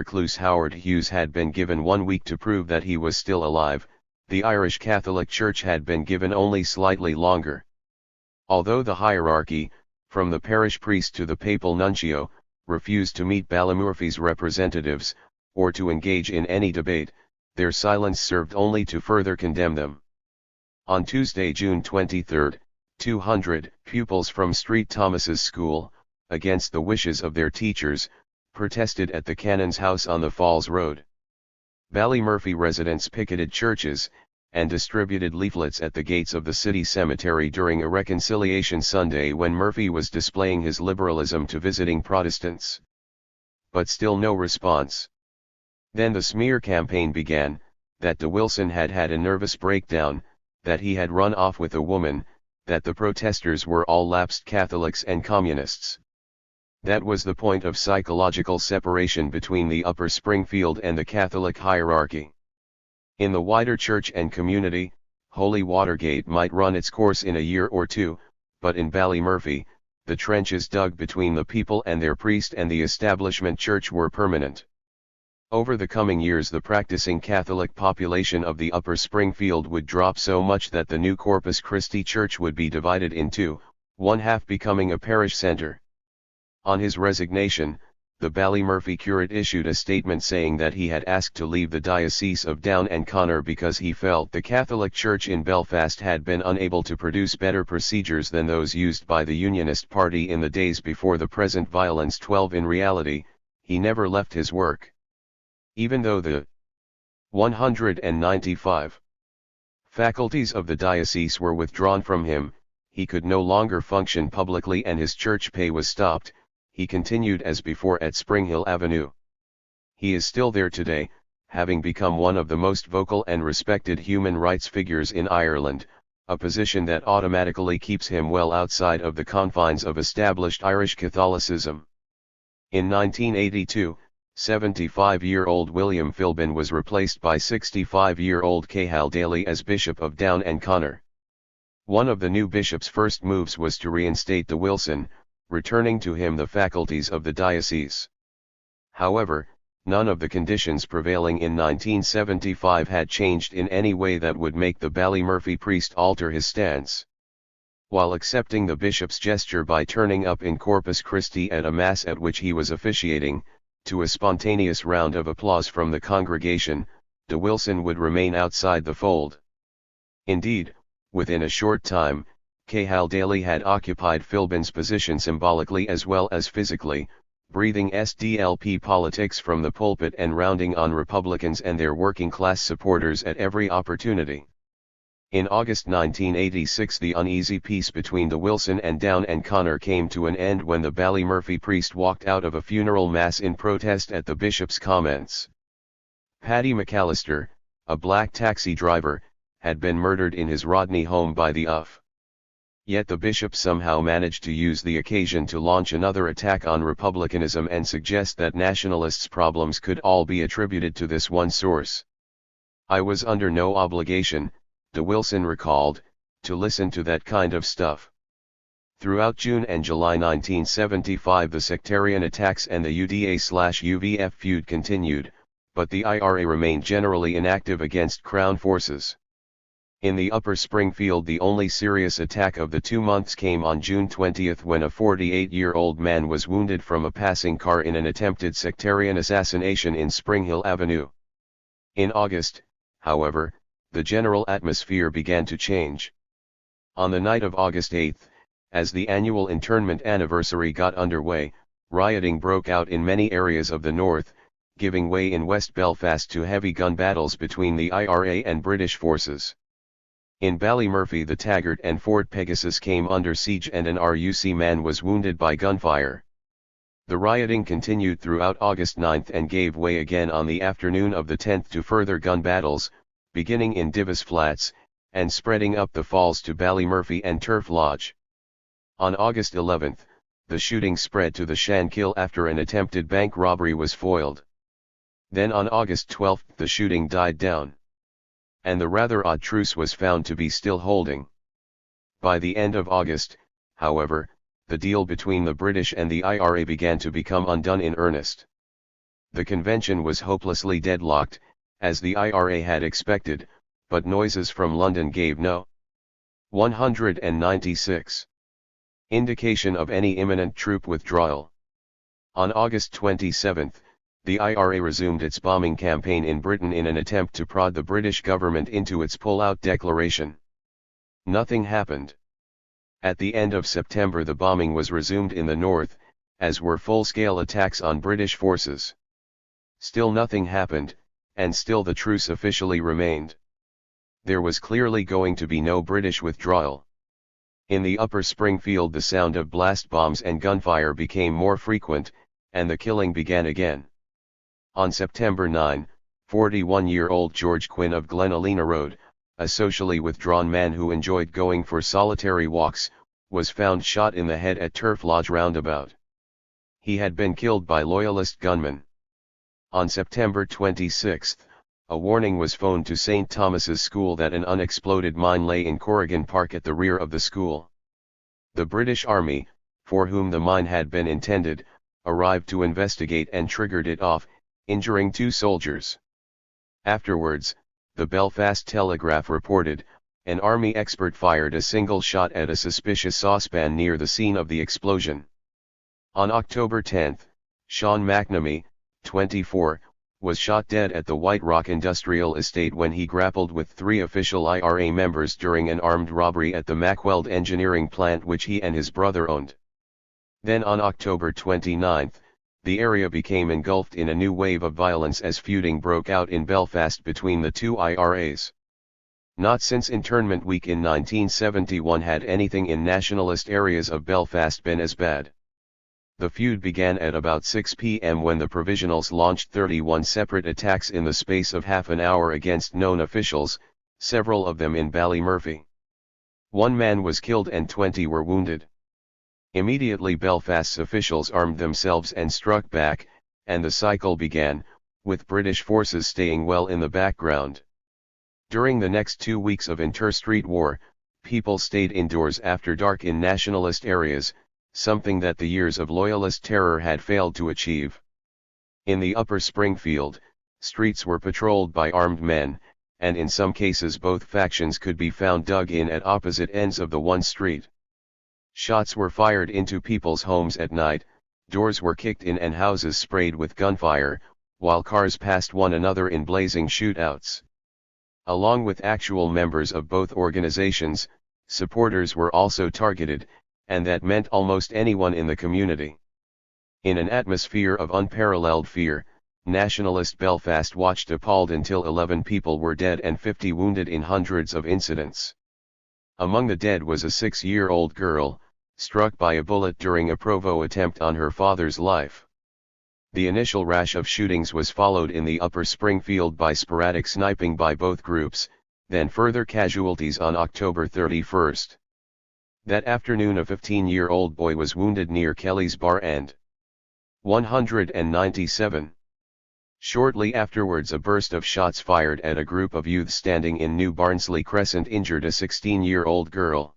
recluse Howard Hughes had been given 1 week to prove that he was still alive, the Irish Catholic Church had been given only slightly longer. Although the hierarchy, from the parish priest to the papal nuncio, refused to meet Ballymurphy's representatives, or to engage in any debate, their silence served only to further condemn them. On Tuesday, June 23, 200 pupils from St. Thomas's School, against the wishes of their teachers, protested at the Canon's house on the Falls Road. Ballymurphy residents picketed churches, and distributed leaflets at the gates of the city cemetery during a Reconciliation Sunday when Murphy was displaying his liberalism to visiting Protestants. But still no response. Then the smear campaign began, that de Wilson had had a nervous breakdown, that he had run off with a woman, that the protesters were all lapsed Catholics and communists. That was the point of psychological separation between the Upper Springfield and the Catholic hierarchy. In the wider church and community, Holy Watergate might run its course in a year or two, but in Ballymurphy, the trenches dug between the people and their priest and the establishment church were permanent. Over the coming years the practicing Catholic population of the Upper Springfield would drop so much that the new Corpus Christi Church would be divided in two, one half becoming a parish center. On his resignation, the Ballymurphy curate issued a statement saying that he had asked to leave the Diocese of Down and Connor because he felt the Catholic Church in Belfast had been unable to produce better procedures than those used by the Unionist Party in the days before the present violence. 12 In reality, he never left his work. Even though the 195 faculties of the diocese were withdrawn from him, he could no longer function publicly and his church pay was stopped. He continued as before at Springhill Avenue. He is still there today, having become one of the most vocal and respected human rights figures in Ireland, a position that automatically keeps him well outside of the confines of established Irish Catholicism. In 1982, 75-year-old William Philbin was replaced by 65-year-old Cathal Daly as Bishop of Down and Connor. One of the new bishop's first moves was to reinstate de Wilson, returning to him the faculties of the diocese. However, none of the conditions prevailing in 1975 had changed in any way that would make the Ballymurphy priest alter his stance. While accepting the bishop's gesture by turning up in Corpus Christi at a mass at which he was officiating, to a spontaneous round of applause from the congregation, de Wilson would remain outside the fold. Indeed, within a short time, Cathal Daly had occupied Philbin's position symbolically as well as physically, breathing SDLP politics from the pulpit and rounding on Republicans and their working-class supporters at every opportunity. In August 1986 the uneasy peace between de Wilson and Down and Connor came to an end when the Ballymurphy priest walked out of a funeral mass in protest at the bishop's comments. Paddy McAllister, a black taxi driver, had been murdered in his Rodney home by the UF. Yet the bishop somehow managed to use the occasion to launch another attack on republicanism and suggest that nationalists' problems could all be attributed to this one source. I was under no obligation, de Wilson recalled, to listen to that kind of stuff. Throughout June and July 1975 the sectarian attacks and the UDA/UVF feud continued, but the IRA remained generally inactive against Crown forces. In the Upper Springfield the only serious attack of the 2 months came on June 20 when a 48-year-old man was wounded from a passing car in an attempted sectarian assassination in Springhill Avenue. In August, however, the general atmosphere began to change. On the night of August 8, as the annual internment anniversary got underway, rioting broke out in many areas of the north, giving way in West Belfast to heavy gun battles between the IRA and British forces. In Ballymurphy the Taggart and Fort Pegasus came under siege and an RUC man was wounded by gunfire. The rioting continued throughout August 9 and gave way again on the afternoon of the 10th to further gun battles, beginning in Divis Flats, and spreading up the falls to Ballymurphy and Turf Lodge. On August 11, the shooting spread to the Shankill after an attempted bank robbery was foiled. Then on August 12 the shooting died down. And the rather odd truce was found to be still holding. By the end of August, however, the deal between the British and the IRA began to become undone in earnest. The convention was hopelessly deadlocked, as the IRA had expected, but noises from London gave no 196 indication of any imminent troop withdrawal. On August 27, the IRA resumed its bombing campaign in Britain in an attempt to prod the British government into its pull-out declaration. Nothing happened. At the end of September the bombing was resumed in the north, as were full-scale attacks on British forces. Still nothing happened, and still the truce officially remained. There was clearly going to be no British withdrawal. In the Upper Springfield the sound of blast bombs and gunfire became more frequent, and the killing began again. On September 9, 41-year-old George Quinn of Glen Alina Road, a socially withdrawn man who enjoyed going for solitary walks, was found shot in the head at Turf Lodge roundabout. He had been killed by Loyalist gunmen. On September 26, a warning was phoned to St. Thomas's School that an unexploded mine lay in Corrigan Park at the rear of the school. The British Army, for whom the mine had been intended, arrived to investigate and triggered it off, injuring 2 soldiers. Afterwards, the Belfast Telegraph reported, an army expert fired a single shot at a suspicious saucepan near the scene of the explosion. On October 10, Sean McNamee, 24, was shot dead at the White Rock Industrial Estate when he grappled with 3 official IRA members during an armed robbery at the Macweld engineering plant which he and his brother owned. Then on October 29, the area became engulfed in a new wave of violence as feuding broke out in Belfast between the 2 IRAs. Not since internment week in 1971 had anything in nationalist areas of Belfast been as bad. The feud began at about 6 p.m. when the Provisionals launched 31 separate attacks in the space of half an hour against known officials, several of them in Ballymurphy. 1 man was killed and 20 were wounded. Immediately Belfast's officials armed themselves and struck back, and the cycle began, with British forces staying well in the background. During the next 2 weeks of inter-street war, people stayed indoors after dark in nationalist areas, something that the years of Loyalist terror had failed to achieve. In the Upper Springfield, streets were patrolled by armed men, and in some cases both factions could be found dug in at opposite ends of the one street. Shots were fired into people's homes at night, doors were kicked in and houses sprayed with gunfire, while cars passed one another in blazing shootouts. Along with actual members of both organizations, supporters were also targeted, and that meant almost anyone in the community. In an atmosphere of unparalleled fear, nationalist Belfast watched appalled until 11 people were dead and 50 wounded in hundreds of incidents. Among the dead was a 6-year-old girl, struck by a bullet during a Provo attempt on her father's life. The initial rash of shootings was followed in the Upper Springfield by sporadic sniping by both groups, then further casualties on October 31. That afternoon a 15-year-old boy was wounded near Kelly's Bar and 197. Shortly afterwards a burst of shots fired at a group of youth standing in New Barnsley Crescent injured a 16-year-old girl.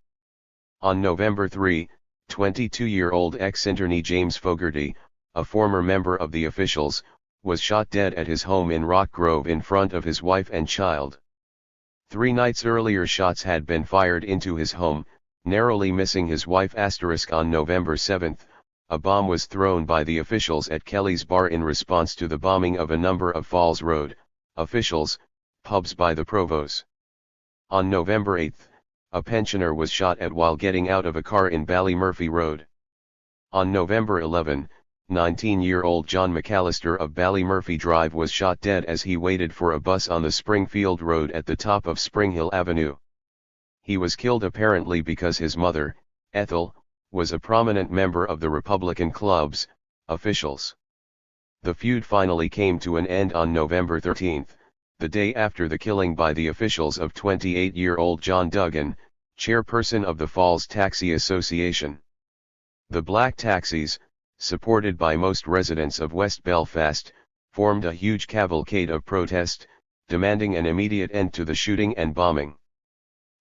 On November 3, 22-year-old ex-internee James Fogarty, a former member of the officials, was shot dead at his home in Rock Grove in front of his wife and child. 3 nights earlier shots had been fired into his home, narrowly missing his wife. On November 7, a bomb was thrown by the officials at Kelly's Bar in response to the bombing of a number of Falls Road officials pubs by the Provos. On November 8, a pensioner was shot at while getting out of a car in Ballymurphy Road. On November 11, 19-year-old John McAllister of Ballymurphy Drive was shot dead as he waited for a bus on the Springfield Road at the top of Springhill Avenue. He was killed apparently because his mother, Ethel, was a prominent member of the Republican club's officials. The feud finally came to an end on November 13, the day after the killing by the officials of 28-year-old John Duggan, chairperson of the Falls Taxi Association. The Black Taxis, supported by most residents of West Belfast, formed a huge cavalcade of protest, demanding an immediate end to the shooting and bombing.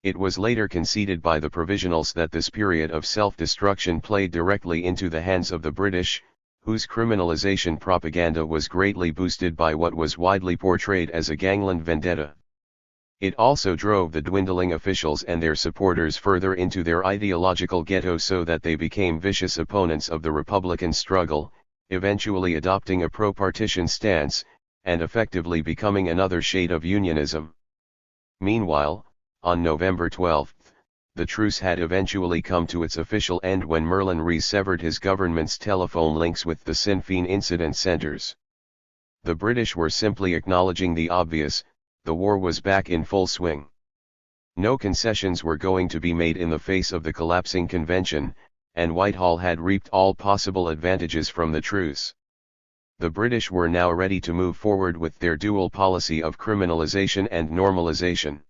It was later conceded by the Provisionals that this period of self-destruction played directly into the hands of the British, whose criminalization propaganda was greatly boosted by what was widely portrayed as a gangland vendetta. It also drove the dwindling officials and their supporters further into their ideological ghetto so that they became vicious opponents of the Republican struggle, eventually adopting a pro-partition stance, and effectively becoming another shade of unionism. Meanwhile, on November 12, the truce had eventually come to its official end when Merlin re-severed his government's telephone links with the Sinn Féin incident centres. The British were simply acknowledging the obvious: the war was back in full swing. No concessions were going to be made in the face of the collapsing convention, and Whitehall had reaped all possible advantages from the truce. The British were now ready to move forward with their dual policy of criminalisation and normalisation.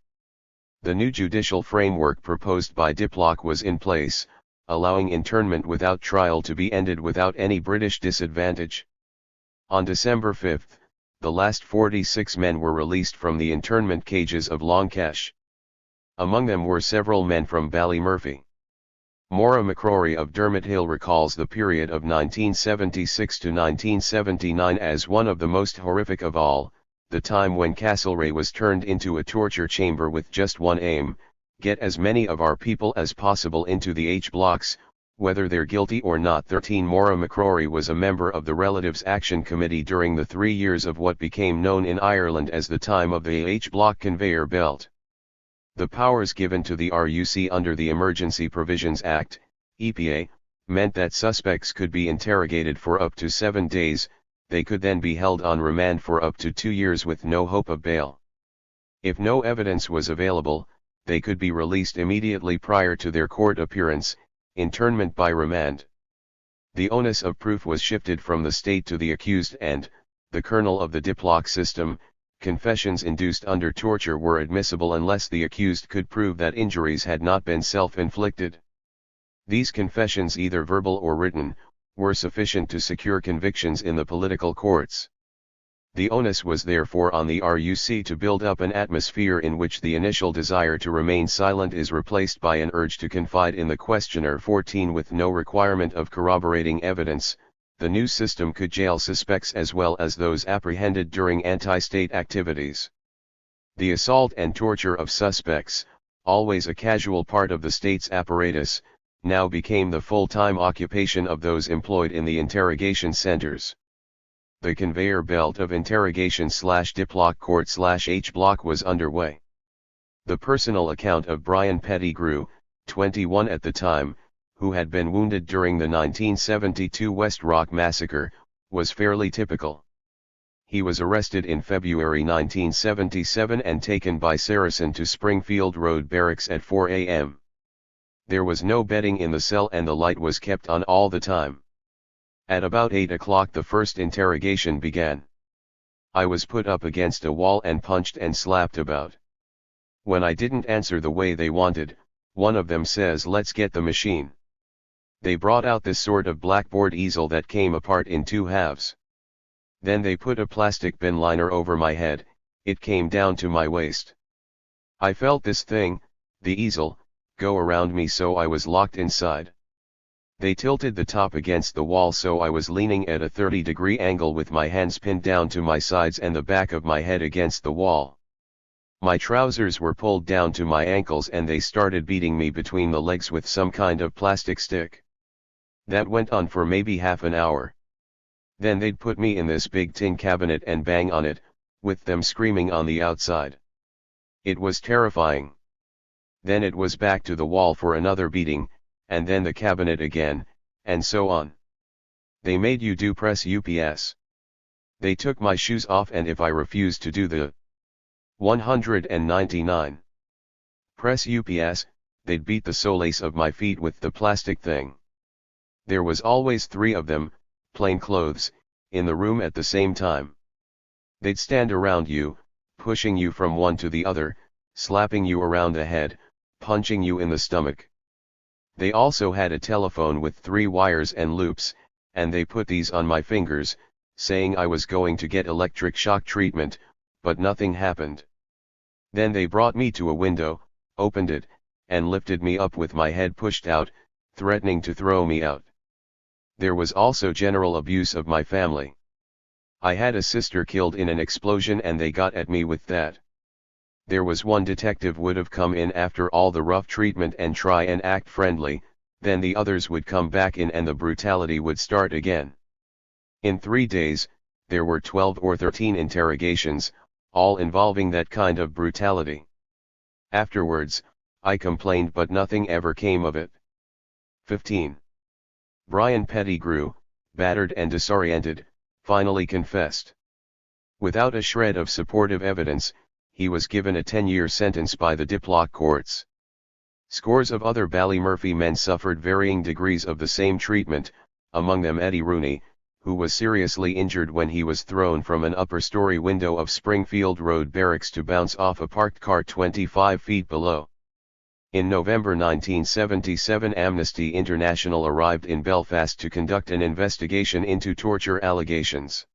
The new judicial framework proposed by Diplock was in place, allowing internment without trial to be ended without any British disadvantage. On December 5, the last 46 men were released from the internment cages of Longkesh. Among them were several men from Ballymurphy. Maura McCrory of Dermot Hill recalls the period of 1976 to 1979 as one of the most horrific of all, the time when Castlereagh was turned into a torture chamber with just one aim: get as many of our people as possible into the H blocks, whether they're guilty or not. 13 Maura McCrory was a member of the Relatives Action Committee during the 3 years of what became known in Ireland as the time of the H block conveyor belt. The powers given to the RUC under the Emergency Provisions Act, EPA, meant that suspects could be interrogated for up to 7 days, they could then be held on remand for up to 2 years with no hope of bail. If no evidence was available, they could be released immediately prior to their court appearance, internment by remand. The onus of proof was shifted from the state to the accused and, the kernel of the Diplock system, confessions induced under torture were admissible unless the accused could prove that injuries had not been self-inflicted. These confessions, either verbal or written, were sufficient to secure convictions in the political courts. The onus was therefore on the RUC to build up an atmosphere in which the initial desire to remain silent is replaced by an urge to confide in the questioner. 14 With no requirement of corroborating evidence, the new system could jail suspects as well as those apprehended during anti-state activities. The assault and torture of suspects, always a casual part of the state's apparatus, now became the full-time occupation of those employed in the interrogation centers. The conveyor belt of interrogation/Diplock court/H block was underway. The personal account of Brian Pettigrew, 21 at the time, who had been wounded during the 1972 West Rock Massacre, was fairly typical. He was arrested in February 1977 and taken by Saracen to Springfield Road Barracks at 4 a.m. There was no bedding in the cell and the light was kept on all the time. At about 8 o'clock the first interrogation began. I was put up against a wall and punched and slapped about. When I didn't answer the way they wanted, one of them says, "Let's get the machine." They brought out this sort of blackboard easel that came apart in 2 halves. Then they put a plastic bin liner over my head, it came down to my waist. I felt this thing, the easel, go around me so I was locked inside. They tilted the top against the wall so I was leaning at a 30-degree angle with my hands pinned down to my sides and the back of my head against the wall. My trousers were pulled down to my ankles and they started beating me between the legs with some kind of plastic stick. That went on for maybe half an hour. Then they'd put me in this big tin cabinet and bang on it, with them screaming on the outside. It was terrifying. Then it was back to the wall for another beating, and then the cabinet again, and so on. They made you do press UPS. They took my shoes off and if I refused to do the 199 press UPS, they'd beat the soles of my feet with the plastic thing. There was always 3 of them, plain clothes, in the room at the same time. They'd stand around you, pushing you from one to the other, slapping you around the head, punching you in the stomach. They also had a telephone with 3 wires and loops, and they put these on my fingers, saying I was going to get electric shock treatment, but nothing happened. Then they brought me to a window, opened it, and lifted me up with my head pushed out, threatening to throw me out. There was also general abuse of my family. I had a sister killed in an explosion and they got at me with that. There was one detective would have come in after all the rough treatment and try and act friendly, then the others would come back in and the brutality would start again. In 3 days, there were 12 or 13 interrogations, all involving that kind of brutality. Afterwards, I complained but nothing ever came of it. 15. Brian Pettigrew, battered and disoriented, finally confessed. Without a shred of supportive evidence, he was given a 10-year sentence by the Diplock courts. Scores of other Ballymurphy men suffered varying degrees of the same treatment, among them Eddie Rooney, who was seriously injured when he was thrown from an upper-story window of Springfield Road Barracks to bounce off a parked car 25 feet below. In November 1977, Amnesty International arrived in Belfast to conduct an investigation into torture allegations.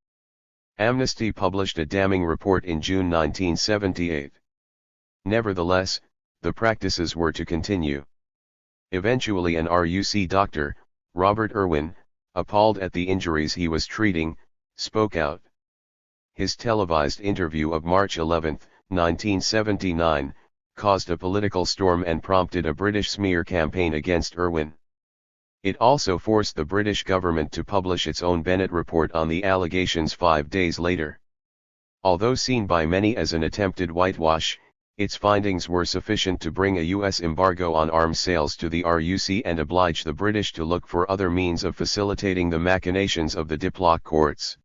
Amnesty published a damning report in June 1978. Nevertheless, the practices were to continue. Eventually an RUC doctor, Robert Irwin, appalled at the injuries he was treating, spoke out. His televised interview of March 11, 1979, caused a political storm and prompted a British smear campaign against Irwin. It also forced the British government to publish its own Bennett report on the allegations 5 days later. Although seen by many as an attempted whitewash, its findings were sufficient to bring a US embargo on arms sales to the RUC and oblige the British to look for other means of facilitating the machinations of the Diplock courts.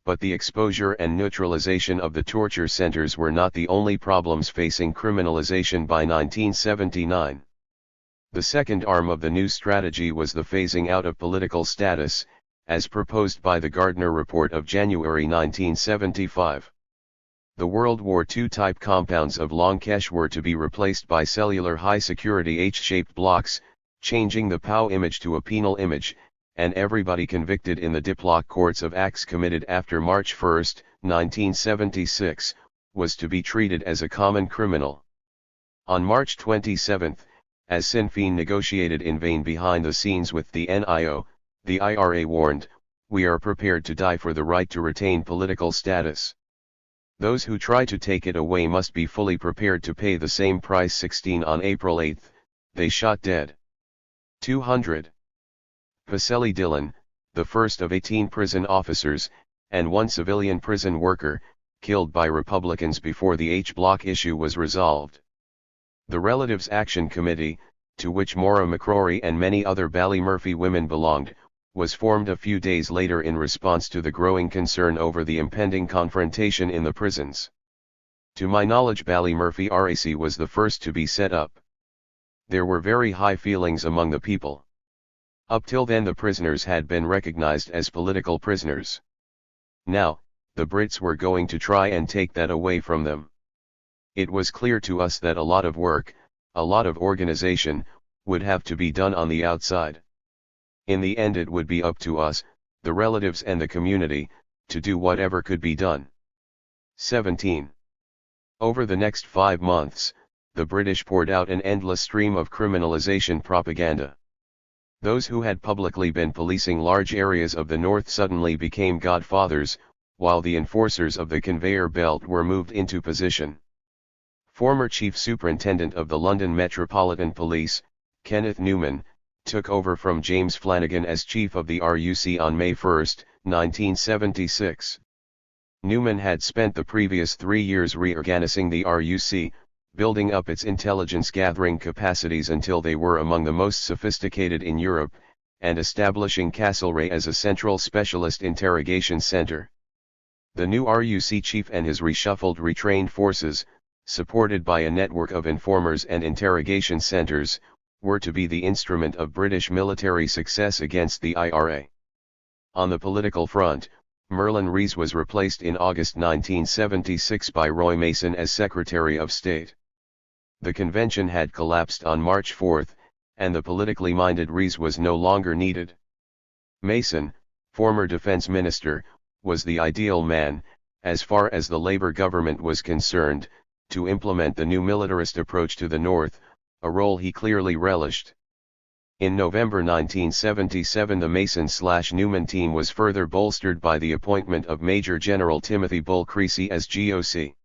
But the exposure and neutralization of the torture centers were not the only problems facing criminalization by 1979. The second arm of the new strategy was the phasing out of political status, as proposed by the Gardner Report of January 1975. The World War II type compounds of long cache were to be replaced by cellular high-security H-shaped blocks, changing the POW image to a penal image, and everybody convicted in the Diplock courts of acts committed after March 1, 1976, was to be treated as a common criminal. On March 27, as Sinn Féin negotiated in vain behind the scenes with the NIO, the IRA warned, "We are prepared to die for the right to retain political status. Those who try to take it away must be fully prepared to pay the same price." 16 On April 8, they shot dead 200. Vasily Dillon, the first of 18 prison officers, and 1 civilian prison worker, killed by Republicans before the H-Block issue was resolved. The Relatives Action Committee, to which Maura McCrory and many other Ballymurphy women belonged, was formed a few days later in response to the growing concern over the impending confrontation in the prisons. To my knowledge, Ballymurphy RAC was the first to be set up. There were very high feelings among the people. Up till then the prisoners had been recognized as political prisoners. Now, the Brits were going to try and take that away from them. It was clear to us that a lot of work, a lot of organization, would have to be done on the outside. In the end it would be up to us, the relatives and the community, to do whatever could be done. 17. Over the next 5 months, the British poured out an endless stream of criminalization propaganda. Those who had publicly been policing large areas of the north suddenly became godfathers, while the enforcers of the conveyor belt were moved into position. Former Chief Superintendent of the London Metropolitan Police, Kenneth Newman, took over from James Flanagan as Chief of the RUC on May 1, 1976. Newman had spent the previous 3 years reorganizing the RUC, building up its intelligence-gathering capacities until they were among the most sophisticated in Europe, and establishing Castlereagh as a central specialist interrogation center. The new RUC chief and his reshuffled retrained forces, supported by a network of informers and interrogation centers, were to be the instrument of British military success against the IRA. On the political front, Merlin Rees was replaced in August 1976 by Roy Mason as Secretary of State. The convention had collapsed on March 4, and the politically minded Rees was no longer needed. Mason, former defense minister, was the ideal man, as far as the Labour government was concerned, to implement the new militarist approach to the north, a role he clearly relished. In November 1977 the Mason/Newman team was further bolstered by the appointment of Major General Timothy Bull Creasy as GOC.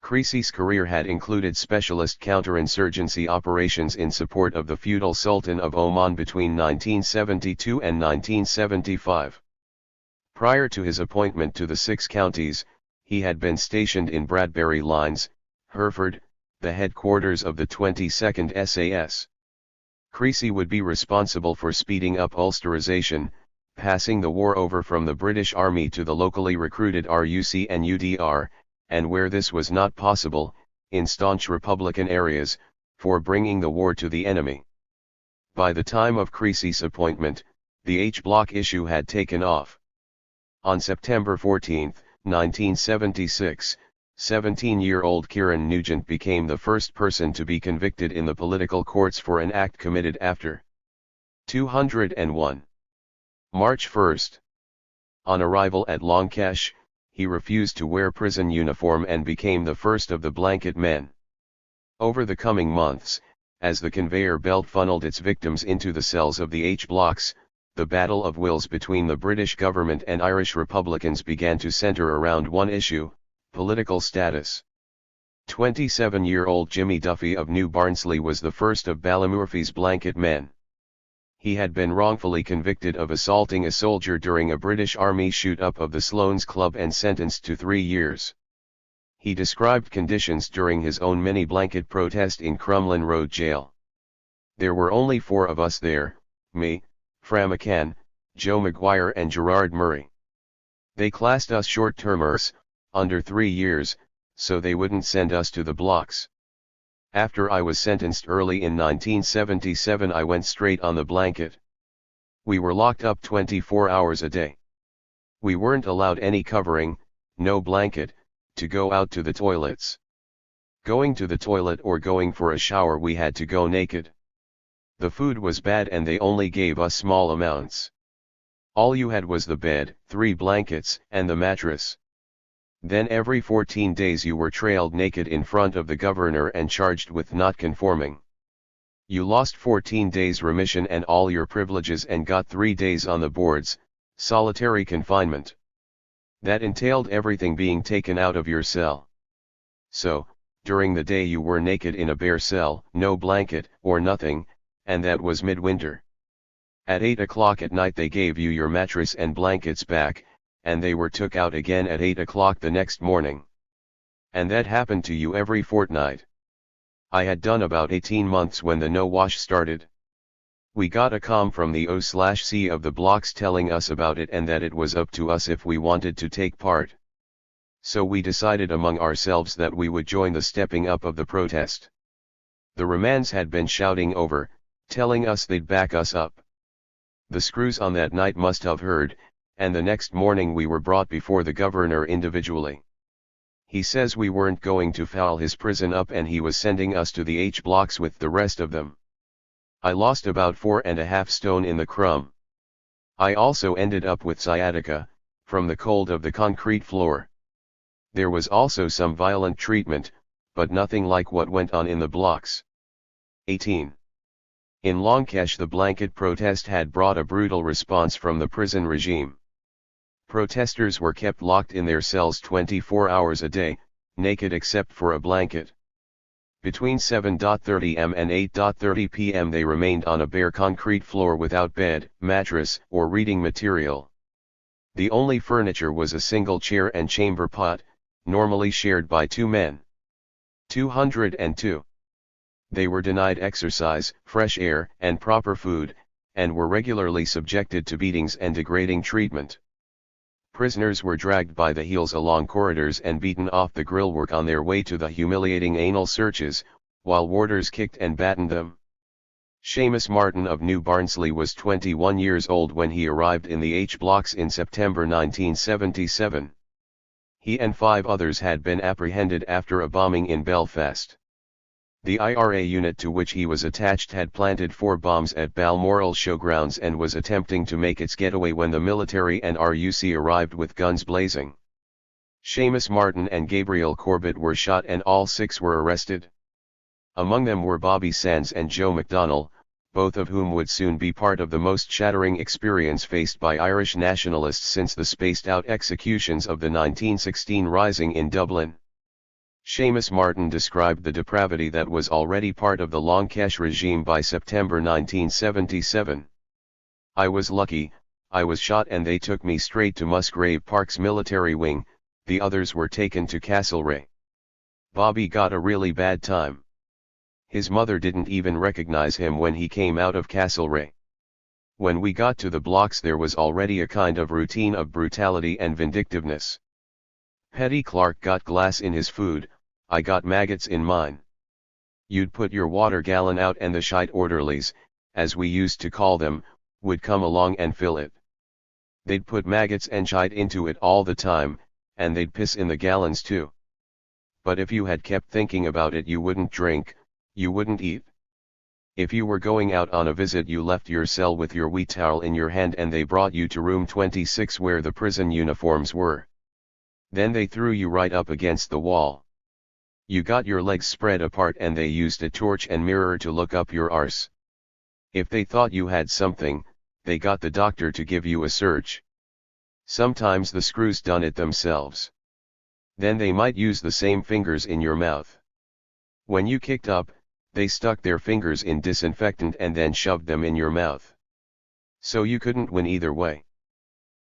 Creasy's career had included specialist counterinsurgency operations in support of the feudal Sultan of Oman between 1972 and 1975. Prior to his appointment to the 6 counties, he had been stationed in Bradbury Lines, Hereford, the headquarters of the 22nd SAS. Creasy would be responsible for speeding up Ulsterization, passing the war over from the British Army to the locally recruited RUC and UDR, and where this was not possible, in staunch Republican areas, for bringing the war to the enemy. By the time of Creasy's appointment, the H-Block issue had taken off. On September 14, 1976, 17-year-old Ciaran Nugent became the first person to be convicted in the political courts for an act committed after 201. March 1. On arrival at Longkesh, he refused to wear prison uniform and became the first of the blanket men. Over the coming months, as the conveyor belt funneled its victims into the cells of the H-blocks, the battle of wills between the British government and Irish Republicans began to centre around one issue: political status. 27-year-old Jimmy Duffy of New Barnsley was the first of Ballymurphy's blanket men. He had been wrongfully convicted of assaulting a soldier during a British Army shoot-up of the Sloane's Club and sentenced to 3 years. He described conditions during his own mini-blanket protest in Crumlin Road Jail. "There were only 4 of us there, me, Fra McCann, Joe Maguire and Gerard Murray. They classed us short-termers, under 3 years, so they wouldn't send us to the blocks. After I was sentenced early in 1977 I went straight on the blanket. We were locked up 24 hours a day. We weren't allowed any covering, no blanket, to go out to the toilets. Going to the toilet or going for a shower we had to go naked. The food was bad and they only gave us small amounts. All you had was the bed, 3 blankets, and the mattress. Then every 14 days you were trailed naked in front of the governor and charged with not conforming. You lost 14 days remission and all your privileges and got 3 days on the boards, solitary confinement. That entailed everything being taken out of your cell. So, during the day you were naked in a bare cell, no blanket, or nothing, and that was midwinter. At 8 o'clock at night they gave you your mattress and blankets back, and they were took out again at 8 o'clock the next morning. And that happened to you every fortnight. I had done about 18 months when the no-wash started. We got a comm from the O/C of the blocks telling us about it and that it was up to us if we wanted to take part. So we decided among ourselves that we would join the stepping up of the protest. The remands had been shouting over, telling us they'd back us up. The screws on that night must have heard, and the next morning we were brought before the governor individually. He says we weren't going to foul his prison up and he was sending us to the H-blocks with the rest of them. I lost about 4.5 stone in the crumb. I also ended up with sciatica, from the cold of the concrete floor. There was also some violent treatment, but nothing like what went on in the blocks. 18. In Longkesh the blanket protest had brought a brutal response from the prison regime. Protesters were kept locked in their cells 24 hours a day, naked except for a blanket. Between 7:30 am and 8:30 pm they remained on a bare concrete floor without bed, mattress, or reading material. The only furniture was a single chair and chamber pot, normally shared by 2 men. 202. They were denied exercise, fresh air, and proper food, and were regularly subjected to beatings and degrading treatment. Prisoners were dragged by the heels along corridors and beaten off the grillwork on their way to the humiliating anal searches, while warders kicked and battened them. Seamus Martin of New Barnsley was 21 years old when he arrived in the H-blocks in September 1977. He and 5 others had been apprehended after a bombing in Belfast. The IRA unit to which he was attached had planted 4 bombs at Balmoral Showgrounds and was attempting to make its getaway when the military and RUC arrived with guns blazing. Seamus Martin and Gabriel Corbett were shot and all 6 were arrested. Among them were Bobby Sands and Joe McDonnell, both of whom would soon be part of the most shattering experience faced by Irish nationalists since the spaced-out executions of the 1916 Rising in Dublin. Seamus Martin described the depravity that was already part of the Longcash regime by September 1977. "I was lucky, I was shot and they took me straight to Musgrave Park's military wing, the others were taken to Castlereagh. Bobby got a really bad time. His mother didn't even recognize him when he came out of Castlereagh. When we got to the blocks there was already a kind of routine of brutality and vindictiveness. Petty Clark got glass in his food, I got maggots in mine. You'd put your water gallon out and the shite orderlies, as we used to call them, would come along and fill it. They'd put maggots and shite into it all the time, and they'd piss in the gallons too. But if you had kept thinking about it you wouldn't drink, you wouldn't eat. If you were going out on a visit you left your cell with your wee towel in your hand and they brought you to room 26 where the prison uniforms were. Then they threw you right up against the wall. You got your legs spread apart and they used a torch and mirror to look up your arse. If they thought you had something, they got the doctor to give you a search. Sometimes the screws done it themselves. Then they might use the same fingers in your mouth. When you kicked up, they stuck their fingers in disinfectant and then shoved them in your mouth. So you couldn't win either way.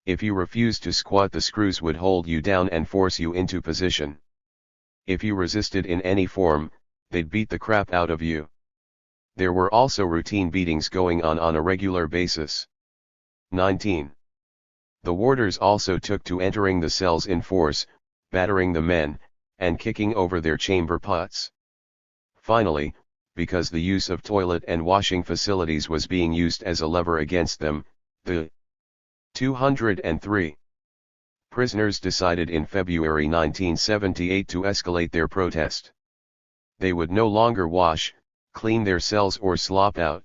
If you refused to squat the screws would hold you down and force you into position. If you resisted in any form, they'd beat the crap out of you. There were also routine beatings going on a regular basis. 19. The warders also took to entering the cells in force, battering the men, and kicking over their chamber pots. Finally, because the use of toilet and washing facilities was being used as a lever against them, the 203 prisoners decided in February 1978 to escalate their protest. They would no longer wash, clean their cells or slop out.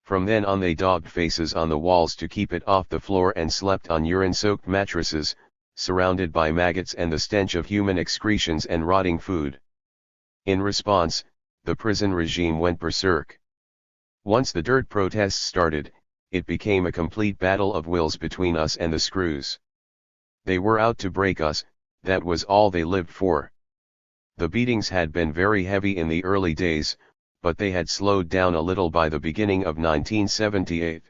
From then on they daubed faces on the walls to keep it off the floor and slept on urine-soaked mattresses, surrounded by maggots and the stench of human excretions and rotting food. In response, the prison regime went berserk. Once the dirt protests started, it became a complete battle of wills between us and the screws. They were out to break us, that was all they lived for. The beatings had been very heavy in the early days, but they had slowed down a little by the beginning of 1978.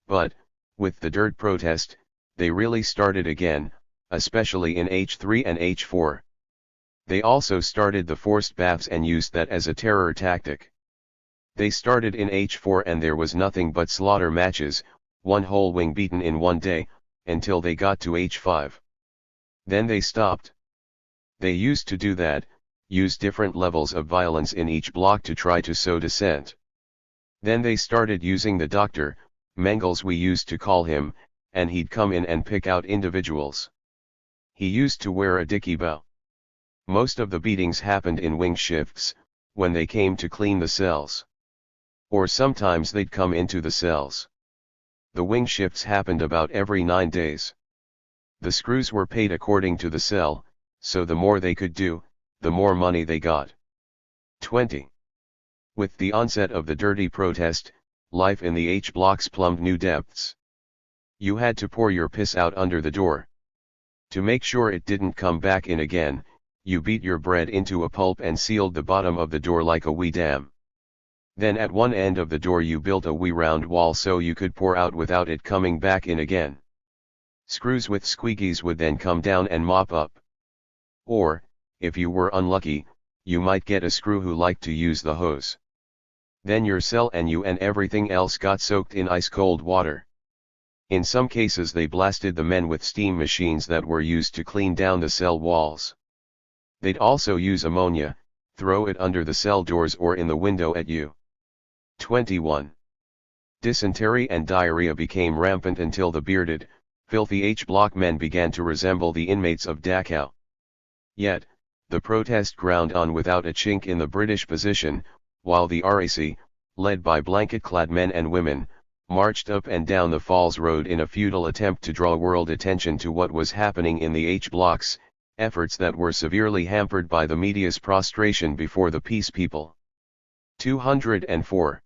But, with the dirt protest, they really started again, especially in H3 and H4. They also started the forced baths and used that as a terror tactic. They started in H4 and there was nothing but slaughter matches, one whole wing beaten in one day, until they got to H5. Then they stopped. They used to do that, use different levels of violence in each block to try to sow dissent. Then they started using the doctor, Mengels we used to call him, and he'd come in and pick out individuals. He used to wear a dicky bow. Most of the beatings happened in wing shifts, when they came to clean the cells. Or sometimes they'd come into the cells. The wing shifts happened about every 9 days. The screws were paid according to the cell, so the more they could do, the more money they got. 20. With the onset of the dirty protest, life in the H blocks plumbed new depths. You had to pour your piss out under the door. To make sure it didn't come back in again, you beat your bread into a pulp and sealed the bottom of the door like a wee dam. Then at one end of the door you built a wee round wall so you could pour out without it coming back in again. Screws with squeakies would then come down and mop up. Or, if you were unlucky, you might get a screw who liked to use the hose. Then your cell and you and everything else got soaked in ice-cold water. In some cases they blasted the men with steam machines that were used to clean down the cell walls. They'd also use ammonia, throw it under the cell doors or in the window at you. 21. Dysentery and diarrhea became rampant until the bearded, filthy H-block men began to resemble the inmates of Dachau. Yet, the protest ground on without a chink in the British position, while the RAC, led by blanket-clad men and women, marched up and down the Falls Road in a futile attempt to draw world attention to what was happening in the H-blocks, efforts that were severely hampered by the media's prostration before the peace people. 204.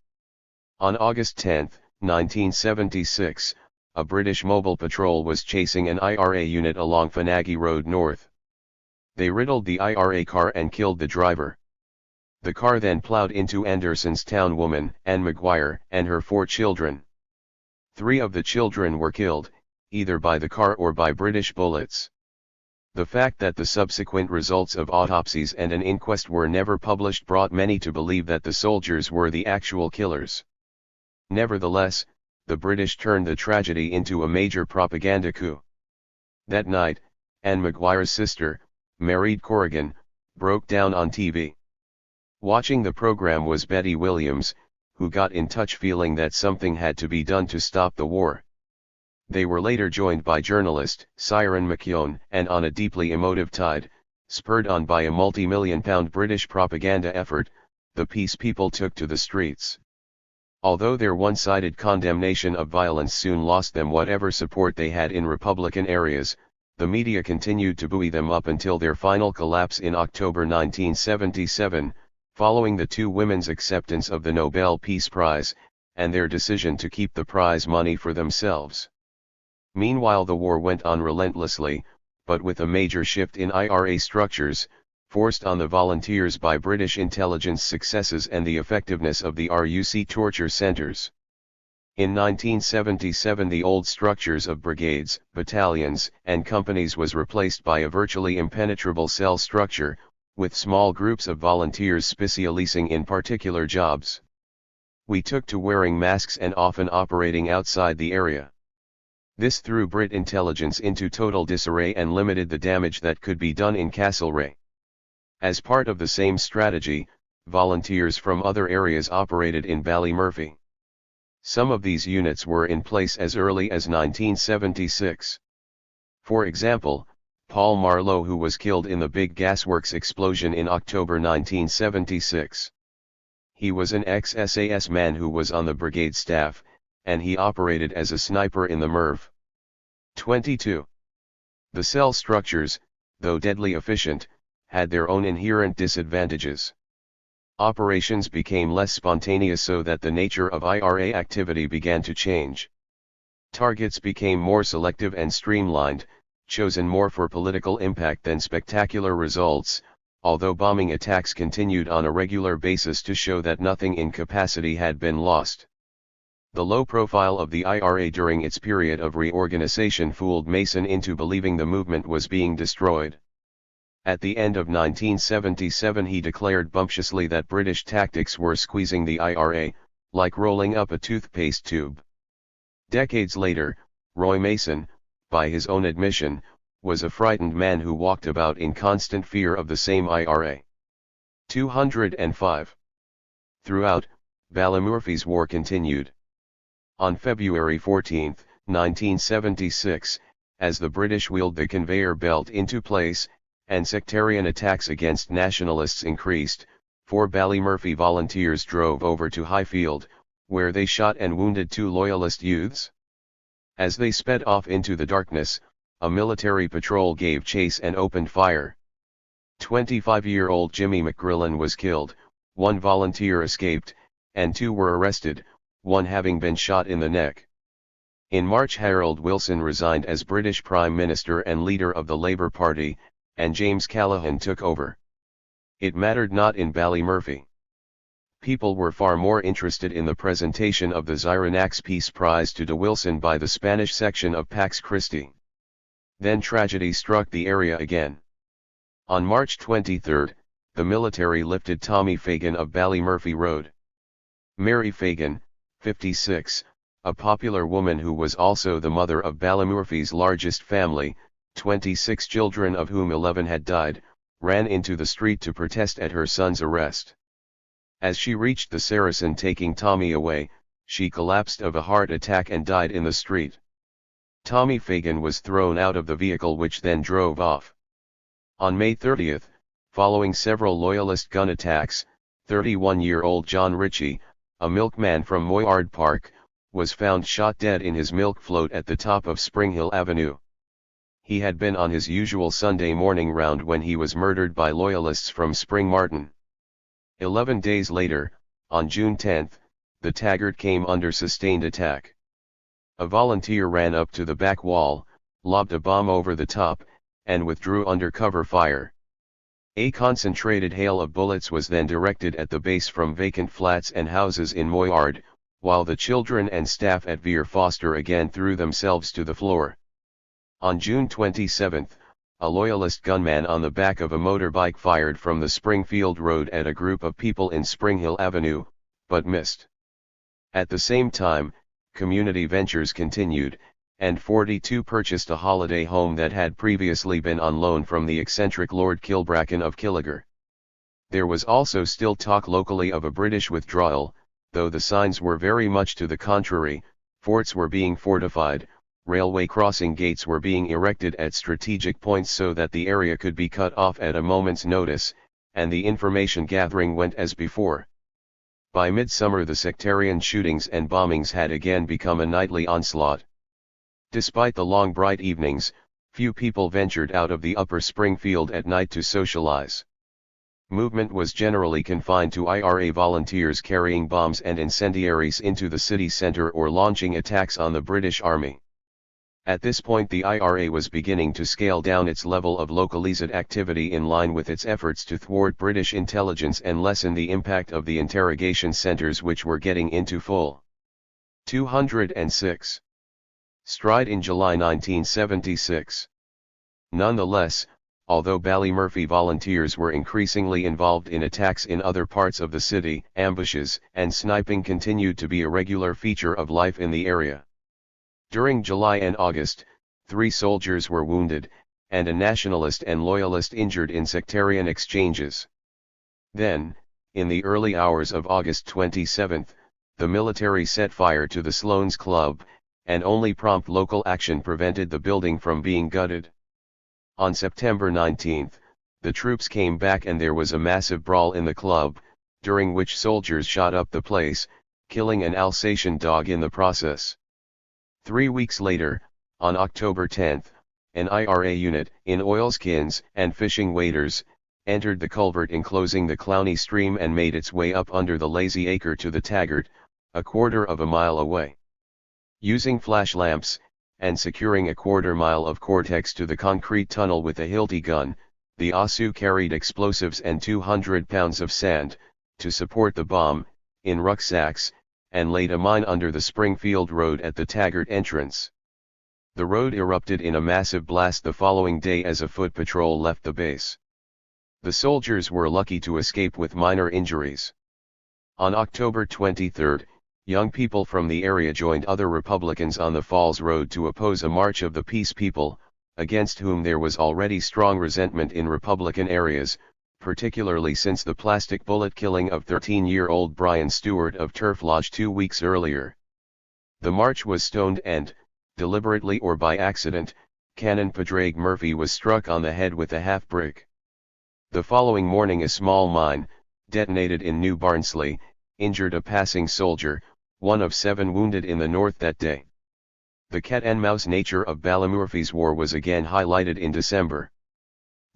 On August 10, 1976, a British mobile patrol was chasing an IRA unit along Fanagi Road North. They riddled the IRA car and killed the driver. The car then plowed into Anderson's town woman, Anne Maguire, and her 4 children. 3 of the children were killed, either by the car or by British bullets. The fact that the subsequent results of autopsies and an inquest were never published brought many to believe that the soldiers were the actual killers. Nevertheless, the British turned the tragedy into a major propaganda coup. That night, Anne Maguire's sister, Mairead Corrigan, broke down on TV. Watching the program was Betty Williams, who got in touch feeling that something had to be done to stop the war. They were later joined by journalist Ciaran and on a deeply emotive tide, spurred on by a multi-million-pound British propaganda effort, the peace people took to the streets. Although their one-sided condemnation of violence soon lost them whatever support they had in Republican areas, the media continued to buoy them up until their final collapse in October 1977, following the 2 women's acceptance of the Nobel Peace Prize, and their decision to keep the prize money for themselves. Meanwhile, the war went on relentlessly, but with a major shift in IRA structures, forced on the volunteers by British intelligence successes and the effectiveness of the RUC torture centers. In 1977, the old structures of brigades, battalions, and companies was replaced by a virtually impenetrable cell structure, with small groups of volunteers specializing in particular jobs. We took to wearing masks and often operating outside the area. This threw Brit intelligence into total disarray and limited the damage that could be done in Castlereagh. As part of the same strategy, volunteers from other areas operated in Ballymurphy. Some of these units were in place as early as 1976. For example, Paul Marlowe, who was killed in the Big Gasworks explosion in October 1976. He was an ex-SAS man who was on the brigade staff, and he operated as a sniper in the MIRV. 22. The cell structures, though deadly efficient, had their own inherent disadvantages. Operations became less spontaneous so that the nature of IRA activity began to change. Targets became more selective and streamlined, chosen more for political impact than spectacular results, although bombing attacks continued on a regular basis to show that nothing in capacity had been lost. The low profile of the IRA during its period of reorganization fooled Mason into believing the movement was being destroyed. At the end of 1977, he declared bumptiously that British tactics were squeezing the IRA, like rolling up a toothpaste tube. Decades later, Roy Mason, by his own admission, was a frightened man who walked about in constant fear of the same IRA. 205. Throughout, Ballymurphy's war continued. On February 14, 1976, as the British wheeled the conveyor belt into place, and sectarian attacks against nationalists increased, 4 Ballymurphy volunteers drove over to Highfield, where they shot and wounded 2 loyalist youths. As they sped off into the darkness, a military patrol gave chase and opened fire. 25-year-old Jimmy McGrillen was killed, 1 volunteer escaped, and 2 were arrested, 1 having been shot in the neck. In March, Harold Wilson resigned as British Prime Minister and leader of the Labour Party, and James Callaghan took over. It mattered not in Ballymurphy. People were far more interested in the presentation of the Cyranax Peace Prize to de Wilson by the Spanish section of Pax Christi. Then tragedy struck the area again. On March 23, the military lifted Tommy Fagan of Ballymurphy Road. Mary Fagan, 56, a popular woman who was also the mother of Ballymurphy's largest family, 26 children of whom 11 had died, ran into the street to protest at her son's arrest. As she reached the Saracen taking Tommy away, she collapsed of a heart attack and died in the street. Tommy Fagan was thrown out of the vehicle, which then drove off. On May 30, following several loyalist gun attacks, 31-year-old John Ritchie, a milkman from Moyard Park, was found shot dead in his milk float at the top of Springhill Avenue. He had been on his usual Sunday morning round when he was murdered by loyalists from Spring Martin. 11 days later, on June 10, the Taggart came under sustained attack. A volunteer ran up to the back wall, lobbed a bomb over the top, and withdrew under cover fire. A concentrated hail of bullets was then directed at the base from vacant flats and houses in Moyard, while the children and staff at Veer Foster again threw themselves to the floor. On June 27, a loyalist gunman on the back of a motorbike fired from the Springfield Road at a group of people in Spring Hill Avenue, but missed. At the same time, community ventures continued, and 42 purchased a holiday home that had previously been on loan from the eccentric Lord Kilbracken of Killiger. There was also still talk locally of a British withdrawal, though the signs were very much to the contrary. Forts were being fortified, railway crossing gates were being erected at strategic points so that the area could be cut off at a moment's notice, and the information gathering went as before. By midsummer the sectarian shootings and bombings had again become a nightly onslaught. Despite the long bright evenings, few people ventured out of the upper Springfield at night to socialize. Movement was generally confined to IRA volunteers carrying bombs and incendiaries into the city center or launching attacks on the British Army. At this point the IRA was beginning to scale down its level of localized activity in line with its efforts to thwart British intelligence and lessen the impact of the interrogation centers which were getting into full 206 stride in July 1976. Nonetheless, although Ballymurphy volunteers were increasingly involved in attacks in other parts of the city, ambushes and sniping continued to be a regular feature of life in the area. During July and August, 3 soldiers were wounded, and a nationalist and loyalist injured in sectarian exchanges. Then, in the early hours of August 27, the military set fire to the Sloan's Club, and only prompt local action prevented the building from being gutted. On September 19, the troops came back and there was a massive brawl in the club, during which soldiers shot up the place, killing an Alsatian dog in the process. 3 weeks later, on October 10, an IRA unit, in oilskins and fishing waders, entered the culvert enclosing the Clowney Stream and made its way up under the Lazy Acre to the Taggart, a quarter of a mile away. Using flash lamps, and securing a quarter-mile of Cortex to the concrete tunnel with a Hilti gun, the OSU carried explosives and 200 pounds of sand, to support the bomb, in rucksacks, and laid a mine under the Springfield Road at the Taggart entrance. The road erupted in a massive blast the following day as a foot patrol left the base. The soldiers were lucky to escape with minor injuries. On October 23, young people from the area joined other Republicans on the Falls Road to oppose a March of the Peace People, against whom there was already strong resentment in Republican areas, particularly since the plastic bullet killing of 13-year-old Brian Stewart of Turf Lodge 2 weeks earlier. The march was stoned and, deliberately or by accident, Canon Padraig Murphy was struck on the head with a half-brick. The following morning a small mine, detonated in New Barnsley, injured a passing soldier, one of 7 wounded in the north that day. The cat-and-mouse nature of Ballymurphy's war was again highlighted in December.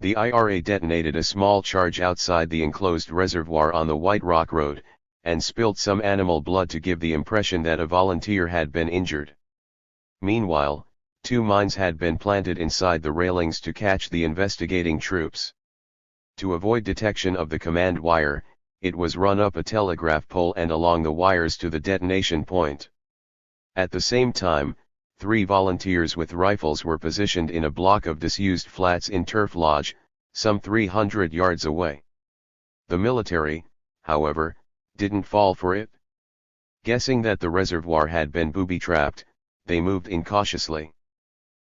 The IRA detonated a small charge outside the enclosed reservoir on the White Rock Road, and spilled some animal blood to give the impression that a volunteer had been injured. Meanwhile, 2 mines had been planted inside the railings to catch the investigating troops. To avoid detection of the command wire, it was run up a telegraph pole and along the wires to the detonation point. At the same time, 3 volunteers with rifles were positioned in a block of disused flats in Turf Lodge, some 300 yards away. The military, however, didn't fall for it. Guessing that the reservoir had been booby-trapped, they moved in cautiously.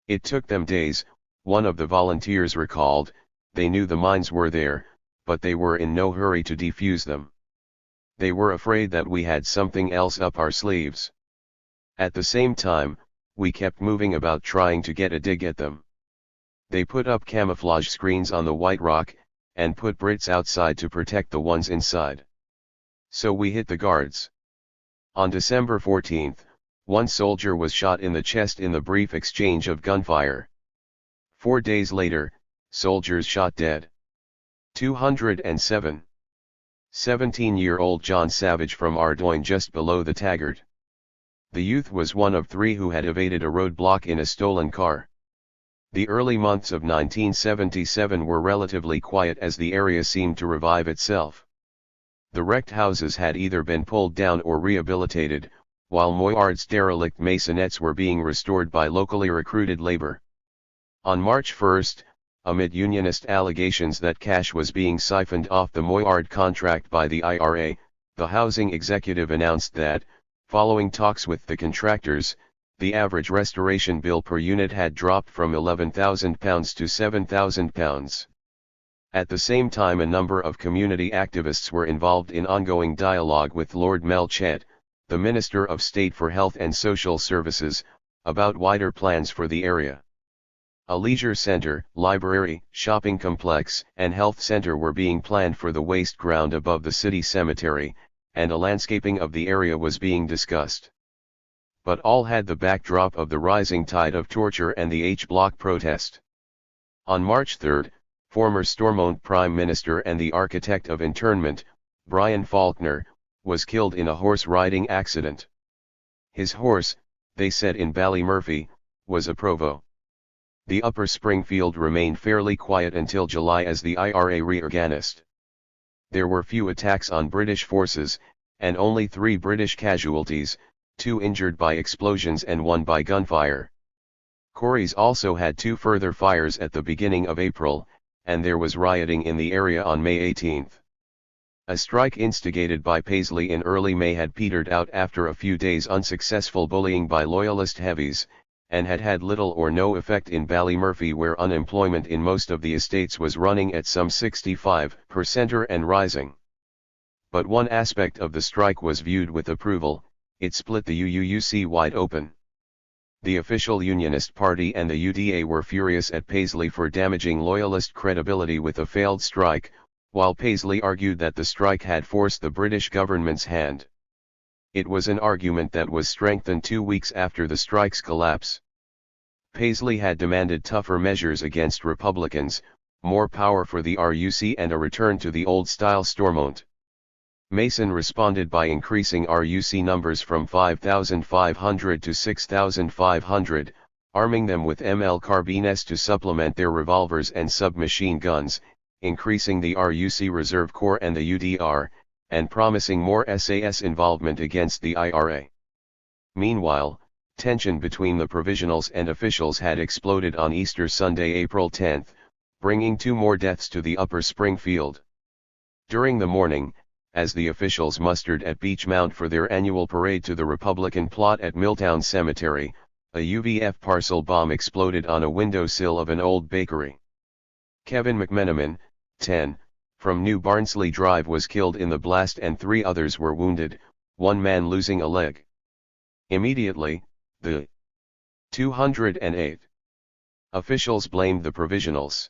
It took them days, one of the volunteers recalled. They knew the mines were there, but they were in no hurry to defuse them. They were afraid that we had something else up our sleeves. At the same time, we kept moving about trying to get a dig at them. They put up camouflage screens on the White Rock, and put Brits outside to protect the ones inside. So we hit the guards. On December 14, 1 soldier was shot in the chest in the brief exchange of gunfire. 4 days later, soldiers shot dead. 207. 17-year-old John Savage from Ardoyne just below the Taggart. The youth was one of three who had evaded a roadblock in a stolen car. The early months of 1977 were relatively quiet as the area seemed to revive itself. The wrecked houses had either been pulled down or rehabilitated, while Moyard's derelict maisonettes were being restored by locally recruited labor. On March 1, amid unionist allegations that cash was being siphoned off the Moyard contract by the IRA, the housing executive announced that, following talks with the contractors, the average restoration bill per unit had dropped from £11,000 to £7,000. At the same time, a number of community activists were involved in ongoing dialogue with Lord Melchett, the Minister of State for Health and Social Services, about wider plans for the area. A leisure centre, library, shopping complex, and health centre were being planned for the waste ground above the city cemetery, and a landscaping of the area was being discussed. But all had the backdrop of the rising tide of torture and the H-Block protest. On March 3, former Stormont Prime Minister and the architect of internment, Brian Faulkner, was killed in a horse-riding accident. His horse, they said in Ballymurphy, was a Provo. The Upper Springfield remained fairly quiet until July as the IRA reorganized. There were few attacks on British forces, and only 3 British casualties, 2 injured by explosions and 1 by gunfire. Corries also had 2 further fires at the beginning of April, and there was rioting in the area on May 18. A strike instigated by Paisley in early May had petered out after a few days' unsuccessful bullying by Loyalist heavies, and had had little or no effect in Ballymurphy, where unemployment in most of the estates was running at some 65% and rising. But one aspect of the strike was viewed with approval: it split the UUUC wide open. The official Unionist Party and the UDA were furious at Paisley for damaging Loyalist credibility with a failed strike, while Paisley argued that the strike had forced the British government's hand. It was an argument that was strengthened 2 weeks after the strike's collapse. Paisley had demanded tougher measures against Republicans, more power for the RUC and a return to the old-style Stormont. Mason responded by increasing RUC numbers from 5,500 to 6,500, arming them with ML carbines to supplement their revolvers and submachine guns, increasing the RUC Reserve Corps and the UDR, and promising more SAS involvement against the IRA. Meanwhile, tension between the provisionals and officials had exploded on Easter Sunday, April 10, bringing 2 more deaths to the Upper Springfield. During the morning, as the officials mustered at Beechmount for their annual parade to the Republican plot at Milltown Cemetery, a UVF parcel bomb exploded on a windowsill of an old bakery. Kevin McMenamin, 10, from New Barnsley Drive was killed in the blast and 3 others were wounded, 1 man losing a leg. Immediately, the 208 officials blamed the provisionals.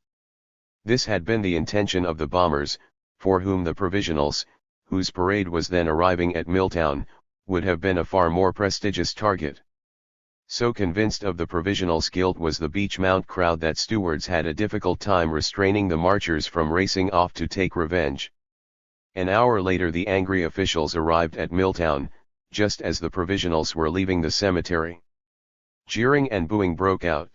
This had been the intention of the bombers, for whom the provisionals, whose parade was then arriving at Milltown, would have been a far more prestigious target. So convinced of the provisionals' guilt was the Beechmount crowd that stewards had a difficult time restraining the marchers from racing off to take revenge. An hour later the angry officials arrived at Milltown, just as the provisionals were leaving the cemetery. Jeering and booing broke out.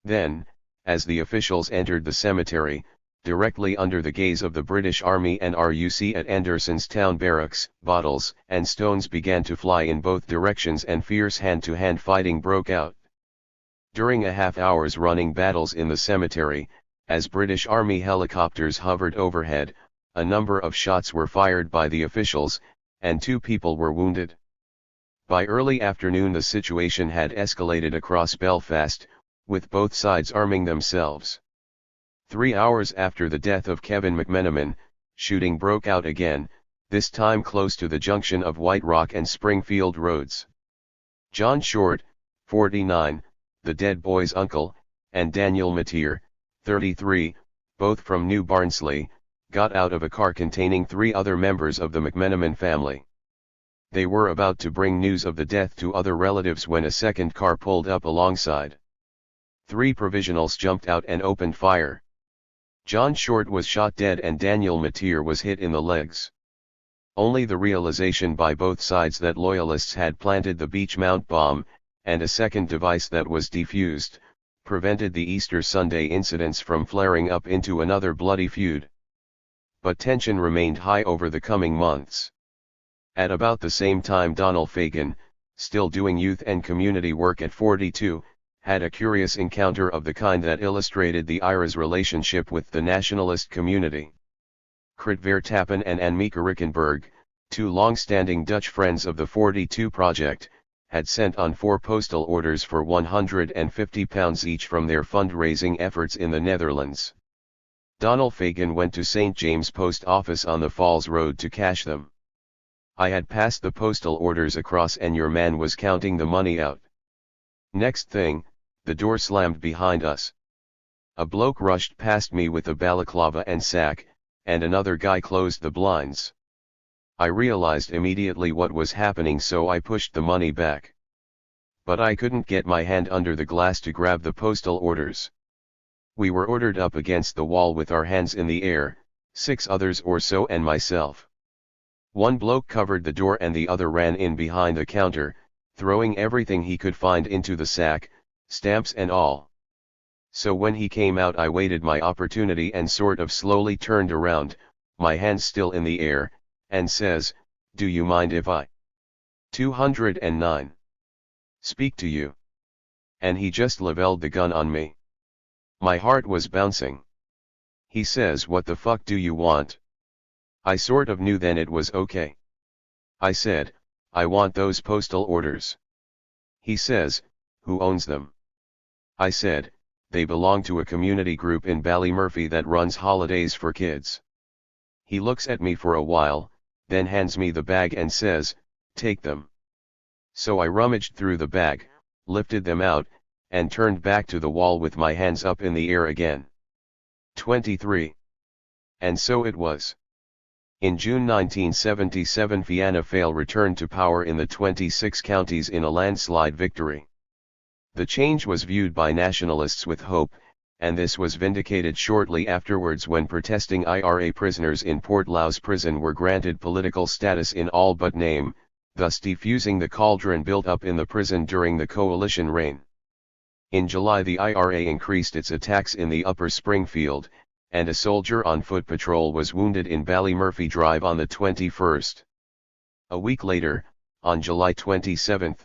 Then, as the officials entered the cemetery, directly under the gaze of the British Army and RUC at Anderson's Town Barracks, bottles and stones began to fly in both directions and fierce hand-to-hand fighting broke out. During a half-hour's running battles in the cemetery, as British Army helicopters hovered overhead, a number of shots were fired by the officials, and 2 people were wounded. By early afternoon the situation had escalated across Belfast, with both sides arming themselves. 3 hours after the death of Kevin McMenamin, shooting broke out again, this time close to the junction of White Rock and Springfield roads. John Short, 49, the dead boy's uncle, and Daniel Mateer, 33, both from New Barnsley, got out of a car containing 3 other members of the McMenamin family. They were about to bring news of the death to other relatives when a second car pulled up alongside. 3 provisionals jumped out and opened fire. John Short was shot dead and Daniel Mateer was hit in the legs. Only the realization by both sides that loyalists had planted the Beach Mount bomb, and a second device that was defused, prevented the Easter Sunday incidents from flaring up into another bloody feud. But tension remained high over the coming months. At about the same time, Donald Fagan, still doing youth and community work at 42, had a curious encounter of the kind that illustrated the IRA's relationship with the nationalist community. Kurt Verstappen and Annemieke Rickenberg, two long-standing Dutch friends of the 42 project, had sent on 4 postal orders for £150 each from their fundraising efforts in the Netherlands. Donald Fagan went to St. James Post Office on the Falls Road to cash them. I had passed the postal orders across and your man was counting the money out. Next thing, the door slammed behind us. A bloke rushed past me with a balaclava and sack, and another guy closed the blinds. I realized immediately what was happening, so I pushed the money back. But I couldn't get my hand under the glass to grab the postal orders. We were ordered up against the wall with our hands in the air, 6 others or so and myself. One bloke covered the door and the other ran in behind the counter, throwing everything he could find into the sack, stamps and all. So when he came out, I waited my opportunity and sort of slowly turned around, my hands still in the air, and says, "Do you mind if I 209 speak to you?" And he just leveled the gun on me. My heart was bouncing. He says, "What the fuck do you want?" I sort of knew then it was okay. I said, "I want those postal orders." He says, "Who owns them?" I said, "They belong to a community group in Ballymurphy that runs holidays for kids." He looks at me for a while, then hands me the bag and says, "Take them." So I rummaged through the bag, lifted them out, and turned back to the wall with my hands up in the air again. 23. And so it was. In June 1977, Fianna Fáil returned to power in the 26 counties in a landslide victory. The change was viewed by nationalists with hope, and this was vindicated shortly afterwards when protesting IRA prisoners in Portlaoise prison were granted political status in all but name, thus defusing the cauldron built up in the prison during the coalition reign. In July, the IRA increased its attacks in the Upper Springfield, and a soldier on foot patrol was wounded in Ballymurphy Drive on the 21st. A week later, on July 27,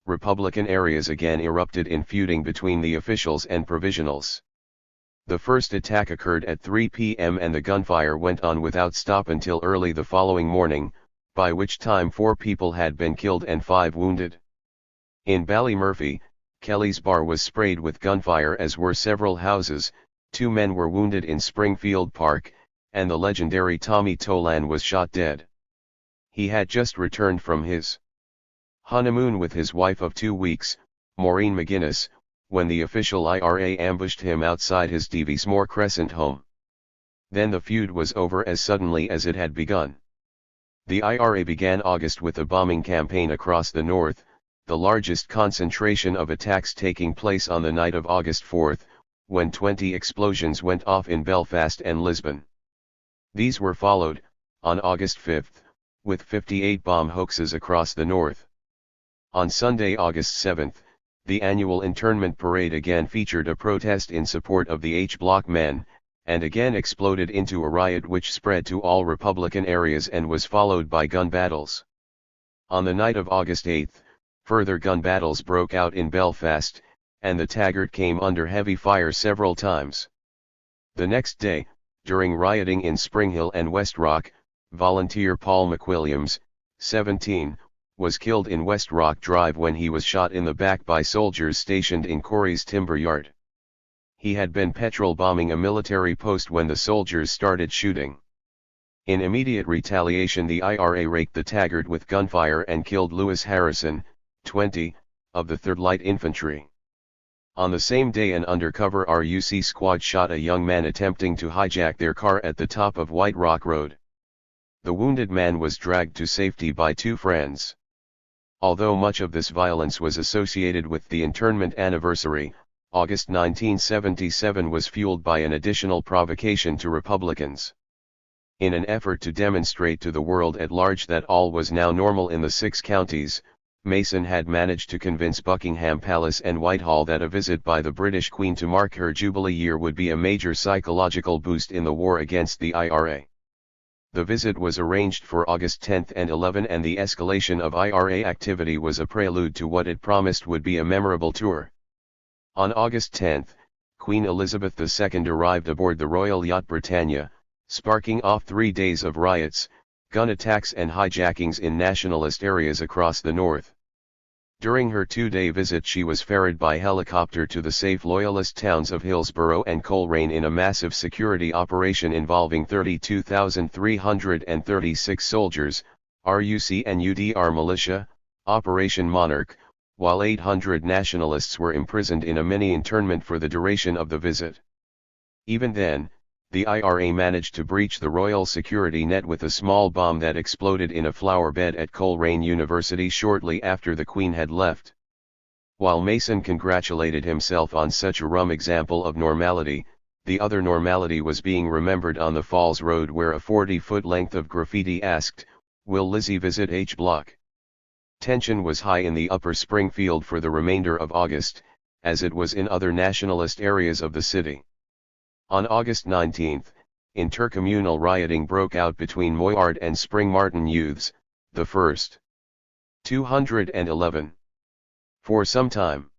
Republican areas again erupted in feuding between the officials and provisionals. The first attack occurred at 3 p.m. and the gunfire went on without stop until early the following morning, by which time 4 people had been killed and 5 wounded. In Ballymurphy, Kelly's Bar was sprayed with gunfire, as were several houses, 2 men were wounded in Springfield Park, and the legendary Tommy Tolan was shot dead. He had just returned from his honeymoon with his wife of 2 weeks, Maureen McGuinness, when the official IRA ambushed him outside his Devesmore Crescent home. Then the feud was over as suddenly as it had begun. The IRA began August with a bombing campaign across the north, the largest concentration of attacks taking place on the night of August 4, when 20 explosions went off in Belfast and Lisbon. These were followed, on August 5, with 58 bomb hoaxes across the north. On Sunday, August 7, the annual internment parade again featured a protest in support of the H-Block men, and again exploded into a riot which spread to all Republican areas and was followed by gun battles. On the night of August 8, further gun battles broke out in Belfast, and the Taggart came under heavy fire several times. The next day, during rioting in Spring Hill and West Rock, volunteer Paul McWilliams, 17, was killed in West Rock Drive when he was shot in the back by soldiers stationed in Corey's timber yard. He had been petrol bombing a military post when the soldiers started shooting. In immediate retaliation, the IRA raked the Taggart with gunfire and killed Lewis Harrison, 20, of the 3rd Light Infantry. On the same day, an undercover RUC squad shot a young man attempting to hijack their car at the top of White Rock Road. The wounded man was dragged to safety by 2 friends. Although much of this violence was associated with the internment anniversary, August 1977 was fueled by an additional provocation to Republicans. In an effort to demonstrate to the world at large that all was now normal in the 6 counties, Mason had managed to convince Buckingham Palace and Whitehall that a visit by the British Queen to mark her Jubilee year would be a major psychological boost in the war against the IRA. The visit was arranged for August 10 and 11, and the escalation of IRA activity was a prelude to what it promised would be a memorable tour. On August 10, Queen Elizabeth II arrived aboard the Royal Yacht Britannia, sparking off 3 days of riots, gun attacks and hijackings in nationalist areas across the north. During her 2-day visit she was ferried by helicopter to the safe Loyalist towns of Hillsborough and Coleraine in a massive security operation involving 32,336 soldiers, RUC and UDR militia, Operation Monarch, while 800 nationalists were imprisoned in a mini-internment for the duration of the visit. Even then, the IRA managed to breach the royal security net with a small bomb that exploded in a flower bed at Coleraine University shortly after the Queen had left. While Mason congratulated himself on such a rum example of normality, the other normality was being remembered on the Falls Road, where a 40-foot length of graffiti asked, "Will Lizzie visit H Block?" Tension was high in the Upper Springfield for the remainder of August, as it was in other nationalist areas of the city. On August 19, intercommunal rioting broke out between Moyard and Spring Martin youths, the first 211. For some time.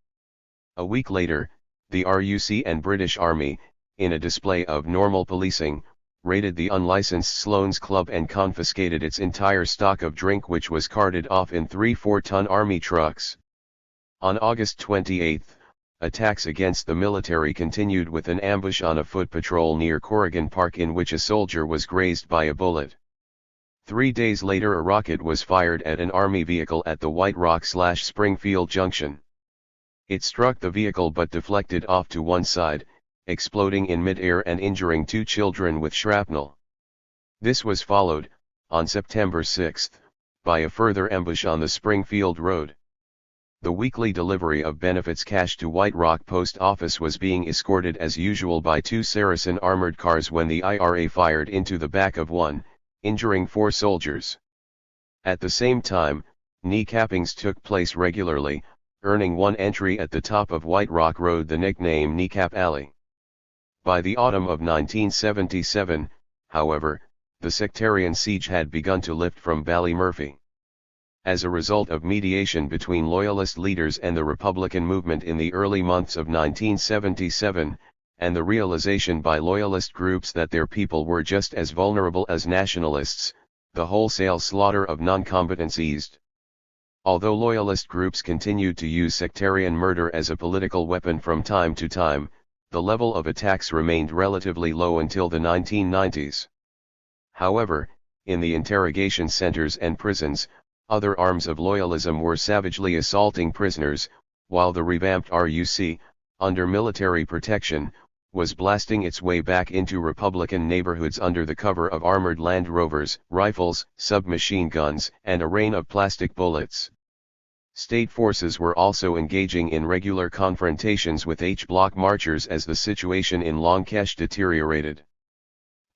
A week later, the RUC and British Army, in a display of normal policing, raided the unlicensed Sloan's Club and confiscated its entire stock of drink, which was carted off in 3 4-ton army trucks. On August 28, attacks against the military continued with an ambush on a foot patrol near Corrigan Park in which a soldier was grazed by a bullet. 3 days later a rocket was fired at an army vehicle at the White Rock/Springfield junction. It struck the vehicle but deflected off to one side, exploding in mid-air and injuring 2 children with shrapnel. This was followed, on September 6, by a further ambush on the Springfield Road. The weekly delivery of benefits cash to White Rock Post Office was being escorted as usual by 2 Saracen armored cars when the IRA fired into the back of one, injuring 4 soldiers. At the same time, kneecappings took place regularly, earning one entry at the top of White Rock Road the nickname Kneecap Alley. By the autumn of 1977, however, the sectarian siege had begun to lift from Ballymurphy. As a result of mediation between Loyalist leaders and the Republican movement in the early months of 1977, and the realization by Loyalist groups that their people were just as vulnerable as nationalists, the wholesale slaughter of non-combatants eased. Although Loyalist groups continued to use sectarian murder as a political weapon from time to time, the level of attacks remained relatively low until the 1990s. However, in the interrogation centers and prisons, other arms of loyalism were savagely assaulting prisoners, while the revamped RUC, under military protection, was blasting its way back into Republican neighborhoods under the cover of armored Land Rovers, rifles, submachine guns, and a rain of plastic bullets. State forces were also engaging in regular confrontations with H Block marchers as the situation in Longkesh deteriorated.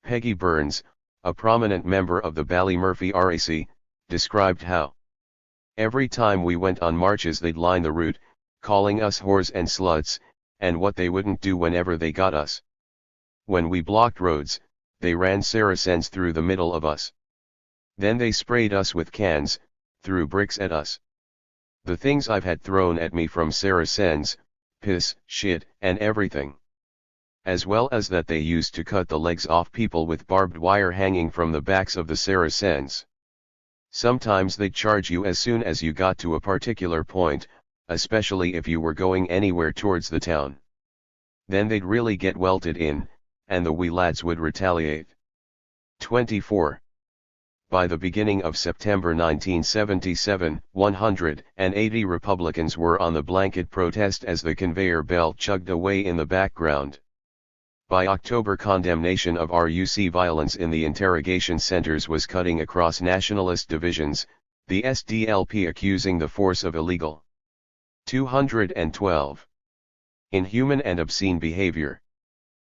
Peggy Burns, a prominent member of the Ballymurphy RAC, described how, "Every time we went on marches they'd line the route, calling us whores and sluts, and what they wouldn't do whenever they got us. When we blocked roads, they ran Saracens through the middle of us. Then they sprayed us with cans, threw bricks at us. The things I've had thrown at me from Saracens, piss, shit, and everything. As well as that they used to cut the legs off people with barbed wire hanging from the backs of the Saracens. Sometimes they'd charge you as soon as you got to a particular point, especially if you were going anywhere towards the town. Then they'd really get welted in, and the wee lads would retaliate." 24. By the beginning of September 1977, 180 Republicans were on the blanket protest as the conveyor belt chugged away in the background. By October, condemnation of RUC violence in the interrogation centers was cutting across nationalist divisions, the SDLP accusing the force of illegal. 212. Inhuman and obscene behavior.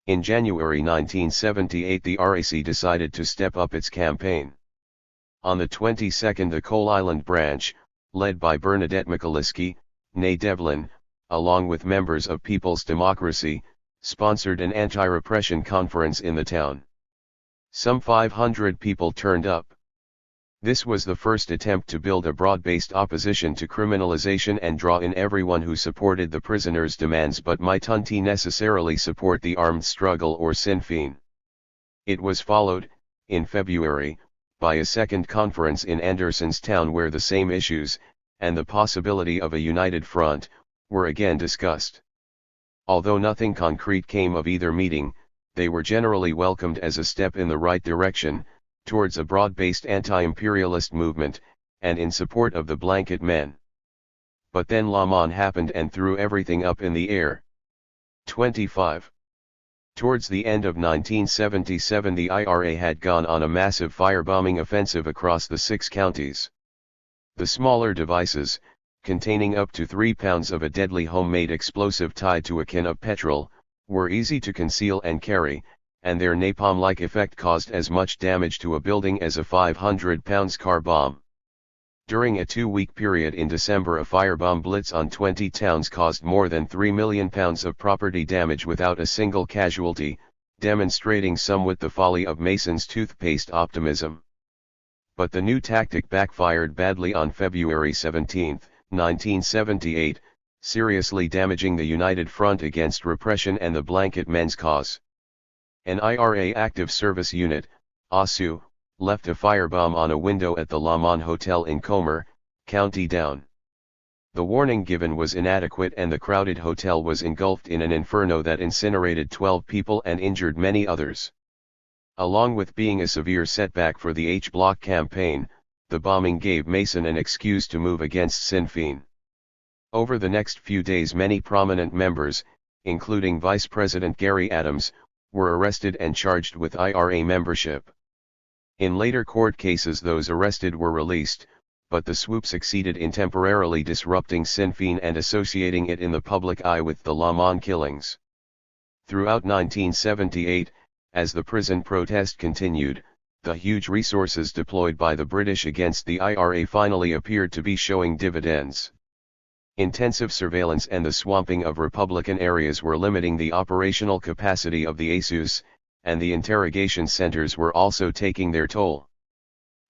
In January 1978 the RAC decided to step up its campaign. On the 22nd the Coal Island branch, led by Bernadette McAliskey, née Devlin, along with members of People's Democracy, sponsored an anti-repression conference in the town. Some 500 people turned up. This was the first attempt to build a broad-based opposition to criminalization and draw in everyone who supported the prisoners' demands but mightn't necessarily support the armed struggle or Sinn Féin. It was followed, in February, by a second conference in Andersonstown where the same issues, and the possibility of a united front, were again discussed. Although nothing concrete came of either meeting, they were generally welcomed as a step in the right direction, towards a broad-based anti-imperialist movement, and in support of the blanket men. But then Le Mans happened and threw everything up in the air. 25. Towards the end of 1977 the IRA had gone on a massive firebombing offensive across the 6 counties. The smaller devices, containing up to 3 pounds of a deadly homemade explosive tied to a can of petrol, were easy to conceal and carry, and their napalm-like effect caused as much damage to a building as a 500-pound car bomb. During a 2-week period in December a firebomb blitz on 20 towns caused more than £3 million of property damage without a single casualty, demonstrating somewhat the folly of Mason's toothpaste optimism. But the new tactic backfired badly on February 17, 1978, seriously damaging the United Front Against Repression and the Blanket Men's Cause. An IRA Active Service Unit, ASU, left a firebomb on a window at the Le Mans Hotel in Comer, County Down. The warning given was inadequate and the crowded hotel was engulfed in an inferno that incinerated 12 people and injured many others. Along with being a severe setback for the H-Block campaign, the bombing gave Mason an excuse to move against Sinn Féin. Over the next few days many prominent members, including Vice President Gary Adams, were arrested and charged with IRA membership. In later court cases those arrested were released, but the swoop succeeded in temporarily disrupting Sinn Féin and associating it in the public eye with the Le Mans killings. Throughout 1978, as the prison protest continued, the huge resources deployed by the British against the IRA finally appeared to be showing dividends. Intensive surveillance and the swamping of Republican areas were limiting the operational capacity of the ASUs, and the interrogation centers were also taking their toll.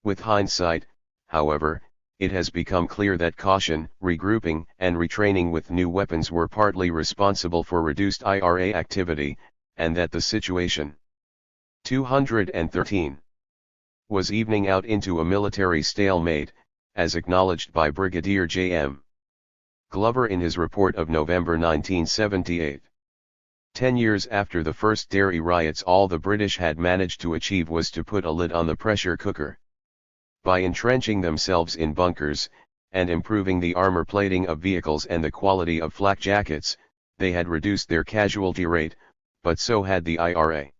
With hindsight, however, it has become clear that caution, regrouping, and retraining with new weapons were partly responsible for reduced IRA activity, and that the situation 213 was evening out into a military stalemate, as acknowledged by Brigadier J.M. Glover in his report of November 1978. 10 years after the first Derry riots, all the British had managed to achieve was to put a lid on the pressure cooker. By entrenching themselves in bunkers, and improving the armor plating of vehicles and the quality of flak jackets, they had reduced their casualty rate, but so had the IRA.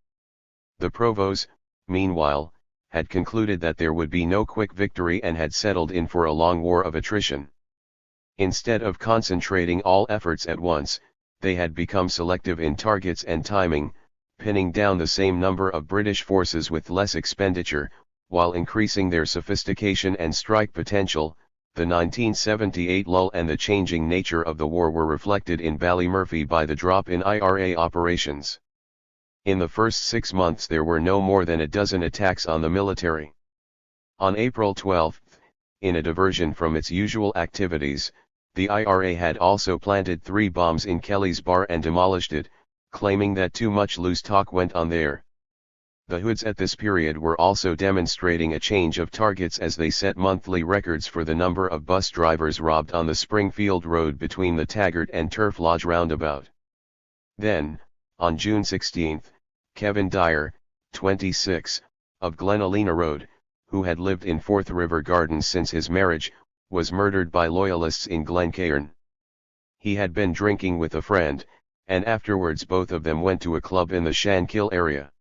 The Provos, meanwhile, had concluded that there would be no quick victory and had settled in for a long war of attrition. Instead of concentrating all efforts at once, they had become selective in targets and timing, pinning down the same number of British forces with less expenditure, while increasing their sophistication and strike potential. The 1978 lull and the changing nature of the war were reflected in Ballymurphy by the drop in IRA operations. In the first 6 months there were no more than a dozen attacks on the military. On April 12, in a diversion from its usual activities, the IRA had also planted 3 bombs in Kelly's Bar and demolished it, claiming that too much loose talk went on there. The Hoods at this period were also demonstrating a change of targets as they set monthly records for the number of bus drivers robbed on the Springfield Road between the Taggart and Turf Lodge roundabout. Then, on June 16, Kevin Dyer, 26, of Glenalina Road, who had lived in Forth River Gardens since his marriage, was murdered by loyalists in Glencairn. He had been drinking with a friend, and afterwards both of them went to a club in the Shankill area.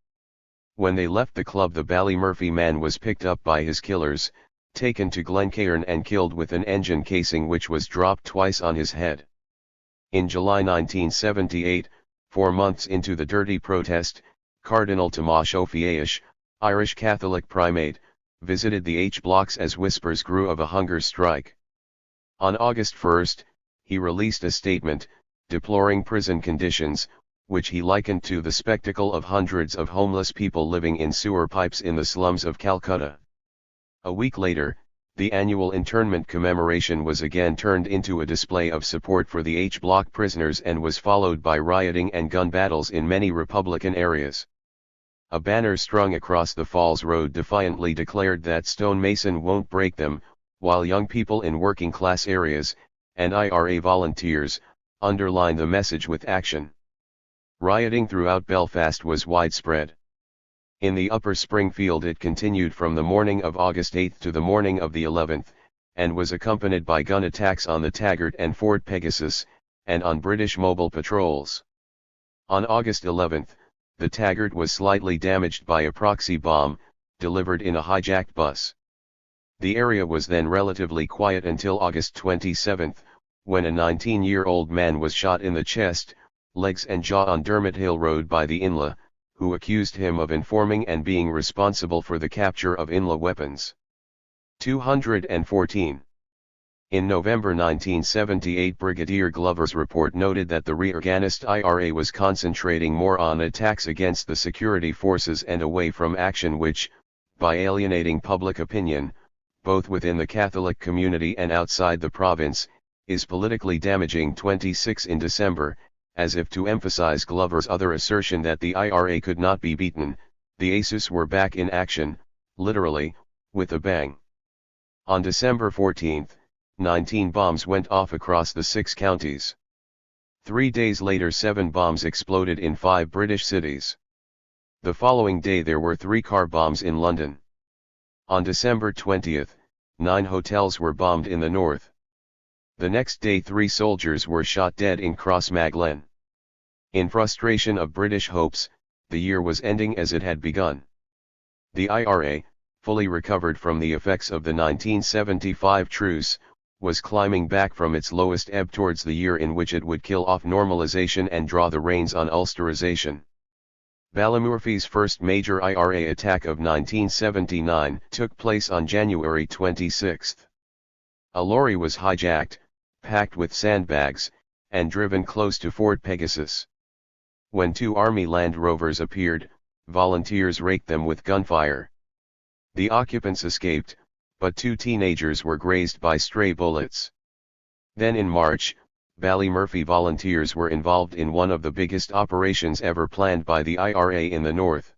When they left the club, the Ballymurphy man was picked up by his killers, taken to Glencairn and killed with an engine casing which was dropped twice on his head. In July 1978, 4 months into the dirty protest, Cardinal Tomáš Ofiáš, Irish Catholic primate, visited the H-blocks as whispers grew of a hunger strike. On August 1, he released a statement, deploring prison conditions, which he likened to the spectacle of hundreds of homeless people living in sewer pipes in the slums of Calcutta. A week later, the annual internment commemoration was again turned into a display of support for the H-block prisoners and was followed by rioting and gun battles in many Republican areas. A banner strung across the Falls Road defiantly declared that stonemason won't break them, while young people in working-class areas, and IRA volunteers, underlined the message with action. Rioting throughout Belfast was widespread. In the Upper Springfield it continued from the morning of August 8 to the morning of the 11th, and was accompanied by gun attacks on the Taggart and Fort Pegasus, and on British mobile patrols. On August 11, the Taggart was slightly damaged by a proxy bomb, delivered in a hijacked bus. The area was then relatively quiet until August 27, when a 19-year-old man was shot in the chest, legs and jaw on Dermot Hill Road by the INLA, who accused him of informing and being responsible for the capture of INLA weapons. 214. In November 1978, Brigadier Glover's report noted that the reorganized IRA was concentrating more on attacks against the security forces and away from action which, by alienating public opinion, both within the Catholic community and outside the province, is politically damaging. 26 In December, as if to emphasize Glover's other assertion that the IRA could not be beaten, the ASUS were back in action, literally, with a bang. On December 14, 19 bombs went off across the 6 counties. 3 days later 7 bombs exploded in 5 British cities. The following day there were 3 car bombs in London. On December 20, 9 hotels were bombed in the north. The next day 3 soldiers were shot dead in Crossmaglen. In frustration of British hopes, the year was ending as it had begun. The IRA, fully recovered from the effects of the 1975 truce, was climbing back from its lowest ebb towards the year in which it would kill off normalization and draw the reins on Ulsterization. Ballymurphy's first major IRA attack of 1979 took place on January 26. A lorry was hijacked, packed with sandbags, and driven close to Fort Pegasus. When 2 Army Land Rovers appeared, volunteers raked them with gunfire. The occupants escaped, but 2 teenagers were grazed by stray bullets. Then in March, Ballymurphy volunteers were involved in one of the biggest operations ever planned by the IRA in the north.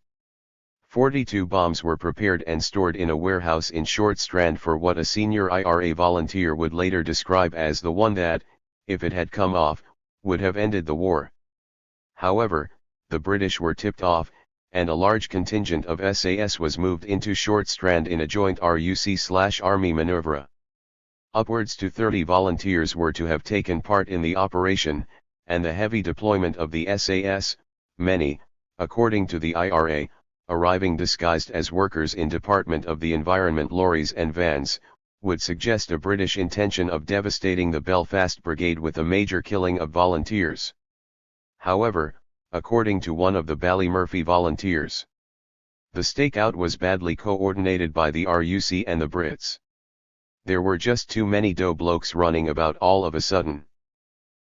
42 bombs were prepared and stored in a warehouse in Short Strand for what a senior IRA volunteer would later describe as the one that, if it had come off, would have ended the war. However, the British were tipped off, and a large contingent of SAS was moved into Short Strand in a joint RUC/Army maneuver. Upwards to 30 volunteers were to have taken part in the operation, and the heavy deployment of the SAS, many, according to the IRA, arriving disguised as workers in Department of the Environment lorries and vans, would suggest a British intention of devastating the Belfast Brigade with a major killing of volunteers. However, according to one of the Ballymurphy volunteers, the stakeout was badly coordinated by the RUC and the Brits. There were just too many dough blokes running about all of a sudden.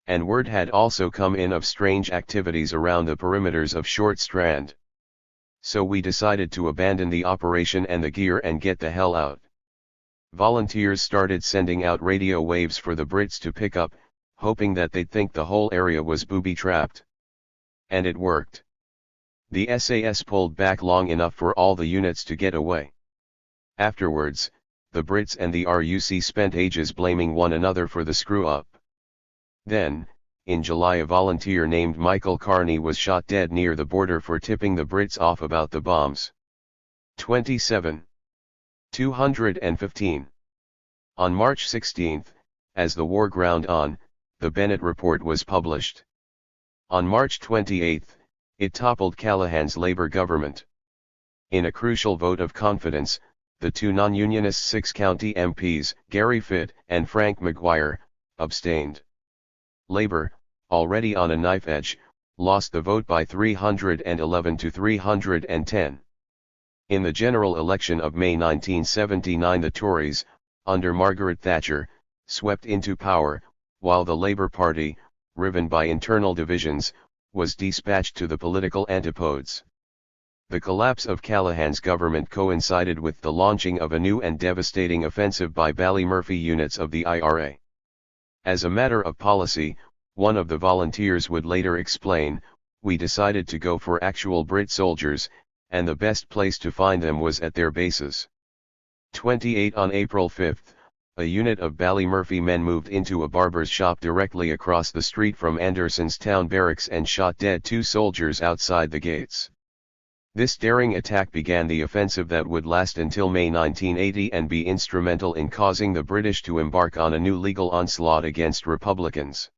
And word had also come in of strange activities around the perimeters of Short Strand. So we decided to abandon the operation and the gear and get the hell out. Volunteers started sending out radio waves for the Brits to pick up, hoping that they'd think the whole area was booby-trapped. And it worked. The SAS pulled back long enough for all the units to get away. Afterwards, the Brits and the RUC spent ages blaming one another for the screw-up. Then, in July a volunteer named Michael Carney was shot dead near the border for tipping the Brits off about the bombs. 27. 215. On March 16, as the war ground on, the Bennett Report was published. On March 28, it toppled Callaghan's Labour government. In a crucial vote of confidence, the 2 non-unionist 6-county MPs, Gary Fitt and Frank Maguire, abstained. Labour, already on a knife edge, lost the vote by 311 to 310. In the general election of May 1979, the Tories, under Margaret Thatcher, swept into power, while the Labour Party, riven by internal divisions, was dispatched to the political antipodes. The collapse of Callaghan's government coincided with the launching of a new and devastating offensive by Ballymurphy units of the IRA. As a matter of policy, one of the volunteers would later explain, "We decided to go for actual Brit soldiers, and the best place to find them was at their bases." 28 On April 5, a unit of Ballymurphy men moved into a barber's shop directly across the street from Anderson's town barracks and shot dead 2 soldiers outside the gates. This daring attack began the offensive that would last until May 1980 and be instrumental in causing the British to embark on a new legal onslaught against Republicans.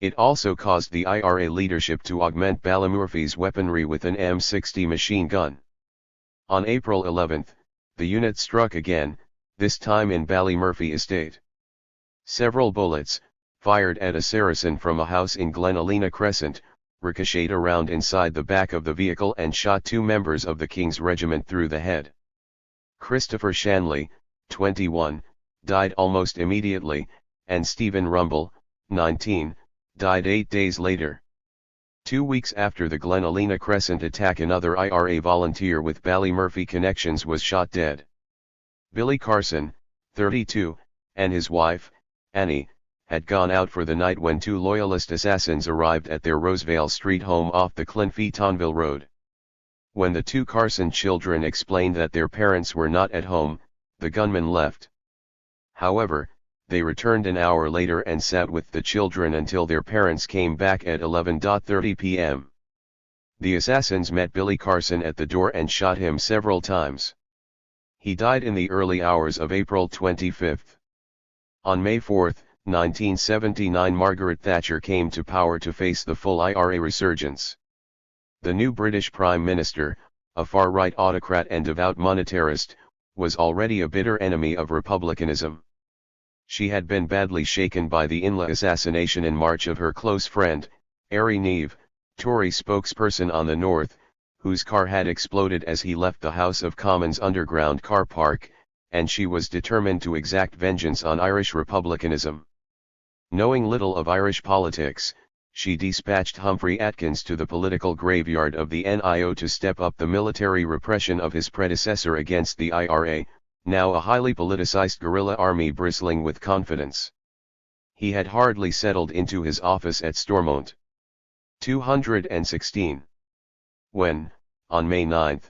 It also caused the IRA leadership to augment Ballymurphy's weaponry with an M60 machine gun. On April 11, the unit struck again, this time in Ballymurphy estate. Several bullets, fired at a Saracen from a house in Glenalina Crescent, ricocheted around inside the back of the vehicle and shot 2 members of the King's Regiment through the head. Christopher Shanley, 21, died almost immediately, and Stephen Rumble, 19, died 8 days later. 2 weeks after the Glenalina Crescent attack, another IRA volunteer with Ballymurphy connections was shot dead. Billy Carson, 32, and his wife, Annie, had gone out for the night when 2 Loyalist assassins arrived at their Rosevale Street home off the Clinfee-Tonville Road. When the 2 Carson children explained that their parents were not at home, the gunmen left. However, they returned an hour later and sat with the children until their parents came back at 11:30 p.m. The assassins met Billy Carson at the door and shot him several times. He died in the early hours of April 25. On May 4, 1979, Margaret Thatcher came to power to face the full IRA resurgence. The new British Prime Minister, a far-right autocrat and devout monetarist, was already a bitter enemy of republicanism. She had been badly shaken by the Inla assassination in March of her close friend, Harry Neave, Tory spokesperson on the North, whose car had exploded as he left the House of Commons underground car park, and she was determined to exact vengeance on Irish republicanism. Knowing little of Irish politics, she dispatched Humphrey Atkins to the political graveyard of the NIO to step up the military repression of his predecessor against the IRA, now a highly politicized guerrilla army bristling with confidence. He had hardly settled into his office at Stormont. 216. When, on May 9,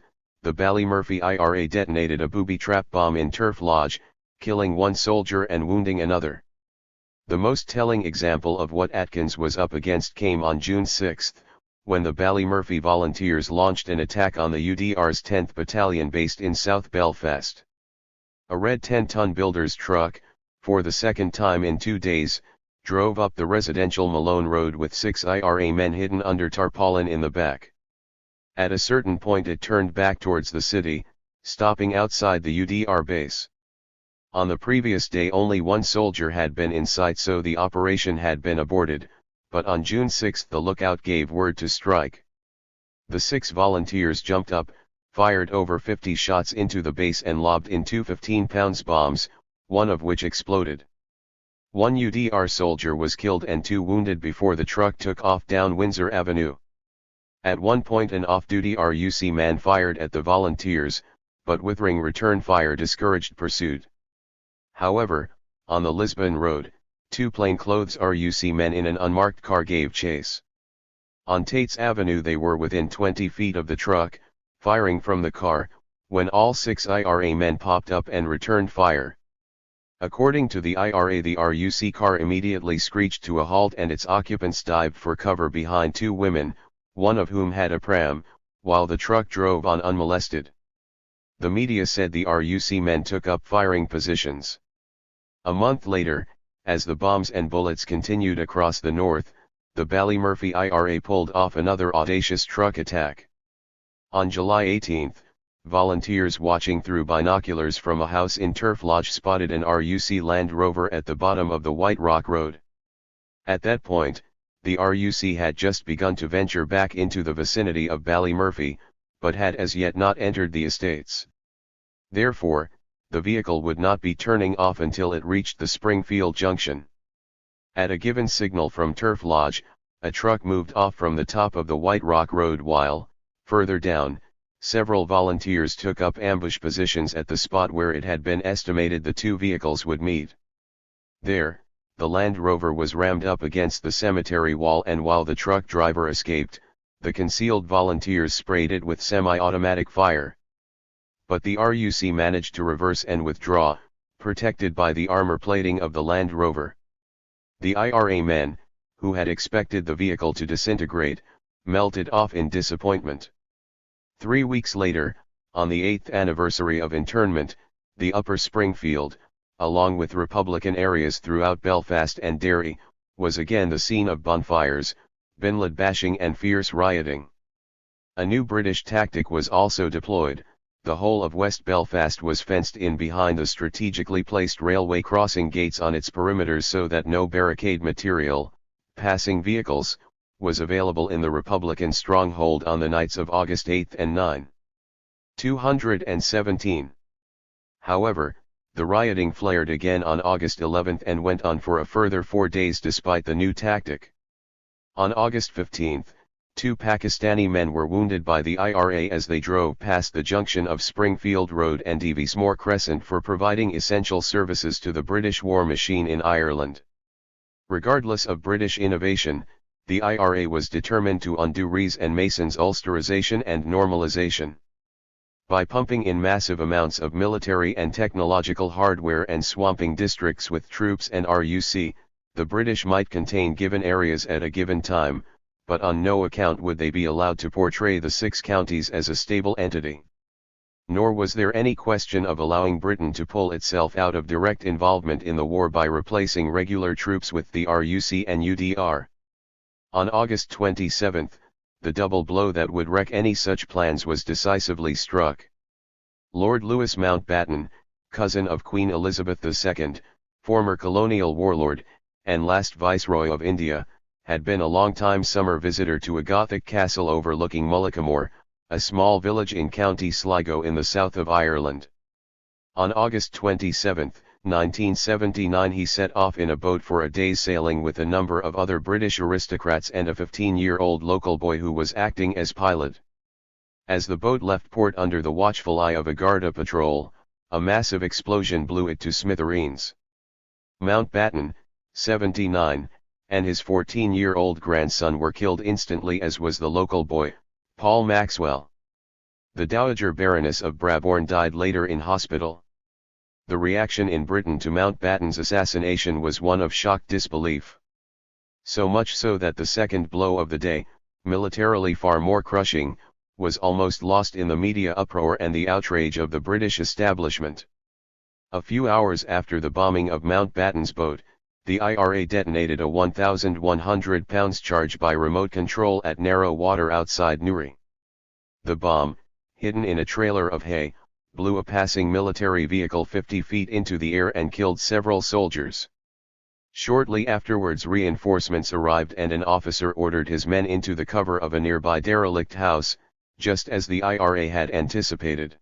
the Ballymurphy IRA detonated a booby trap bomb in Turf Lodge, killing 1 soldier and wounding another. The most telling example of what Atkins was up against came on June 6, when the Ballymurphy volunteers launched an attack on the UDR's 10th Battalion based in South Belfast. A red 10-ton builder's truck, for the second time in 2 days, drove up the residential Malone Road with 6 IRA men hidden under tarpaulin in the back. At a certain point it turned back towards the city, stopping outside the UDR base. On the previous day only 1 soldier had been in sight, so the operation had been aborted, but on June 6 the lookout gave word to strike. The 6 volunteers jumped up, fired over 50 shots into the base and lobbed in 2 15-pound bombs, one of which exploded. 1 UDR soldier was killed and 2 wounded before the truck took off down Windsor Avenue. At one point an off-duty RUC man fired at the volunteers, but withering return fire discouraged pursuit. However, on the Lisbon Road, 2 plainclothes RUC men in an unmarked car gave chase. On Tates Avenue they were within 20 feet of the truck, firing from the car, when all 6 IRA men popped up and returned fire. According to the IRA, the RUC car immediately screeched to a halt and its occupants dived for cover behind 2 women, one of whom had a pram, while the truck drove on unmolested. The media said the RUC men took up firing positions. A month later, as the bombs and bullets continued across the north, the Ballymurphy IRA pulled off another audacious truck attack. On July 18, volunteers watching through binoculars from a house in Turf Lodge spotted an RUC Land Rover at the bottom of the White Rock Road. At that point, The RUC had just begun to venture back into the vicinity of Ballymurphy, but had as yet not entered the estates. Therefore, the vehicle would not be turning off until it reached the Springfield junction. At a given signal from Turf Lodge, a truck moved off from the top of the White Rock Road while, further down, several volunteers took up ambush positions at the spot where it had been estimated the two vehicles would meet. There, the Land Rover was rammed up against the cemetery wall, and while the truck driver escaped, the concealed volunteers sprayed it with semi-automatic fire. But the RUC managed to reverse and withdraw, protected by the armor plating of the Land Rover. The IRA men, who had expected the vehicle to disintegrate, melted off in disappointment. 3 weeks later, on the 8th anniversary of internment, the Upper Springfield, along with Republican areas throughout Belfast and Derry, was again the scene of bonfires, binlad bashing and fierce rioting. A new British tactic was also deployed. The whole of West Belfast was fenced in behind the strategically placed railway crossing gates on its perimeters so that no barricade material, passing vehicles, was available in the Republican stronghold on the nights of August 8 and 9. 217. However, the rioting flared again on August 11 and went on for a further 4 days despite the new tactic. On August 15, 2 Pakistani men were wounded by the IRA as they drove past the junction of Springfield Road and Evesmoor Crescent for providing essential services to the British war machine in Ireland. Regardless of British innovation, the IRA was determined to undo Rees and Mason's Ulsterization and normalization. By pumping in massive amounts of military and technological hardware and swamping districts with troops and RUC, the British might contain given areas at a given time, but on no account would they be allowed to portray the 6 counties as a stable entity. Nor was there any question of allowing Britain to pull itself out of direct involvement in the war by replacing regular troops with the RUC and UDR. On August 27, the double blow that would wreck any such plans was decisively struck. Lord Louis Mountbatten, cousin of Queen Elizabeth II, former colonial warlord, and last Viceroy of India, had been a long-time summer visitor to a Gothic castle overlooking Mullaghmore, a small village in County Sligo in the south of Ireland. On August 27, 1979 he set off in a boat for a day's sailing with a number of other British aristocrats and a 15-year-old local boy who was acting as pilot. As the boat left port under the watchful eye of a Garda patrol, a massive explosion blew it to smithereens. Mountbatten, 79, and his 14-year-old grandson were killed instantly, as was the local boy, Paul Maxwell. The Dowager Baroness of Brabourne died later in hospital. The reaction in Britain to Mountbatten's assassination was one of shocked disbelief. So much so that the second blow of the day, militarily far more crushing, was almost lost in the media uproar and the outrage of the British establishment. A few hours after the bombing of Mountbatten's boat, the IRA detonated a 1,100 pounds charge by remote control at Narrow Water outside Newry. The bomb, hidden in a trailer of hay, blew a passing military vehicle 50 feet into the air and killed several soldiers. Shortly afterwards reinforcements arrived and an officer ordered his men into the cover of a nearby derelict house, just as the IRA had anticipated.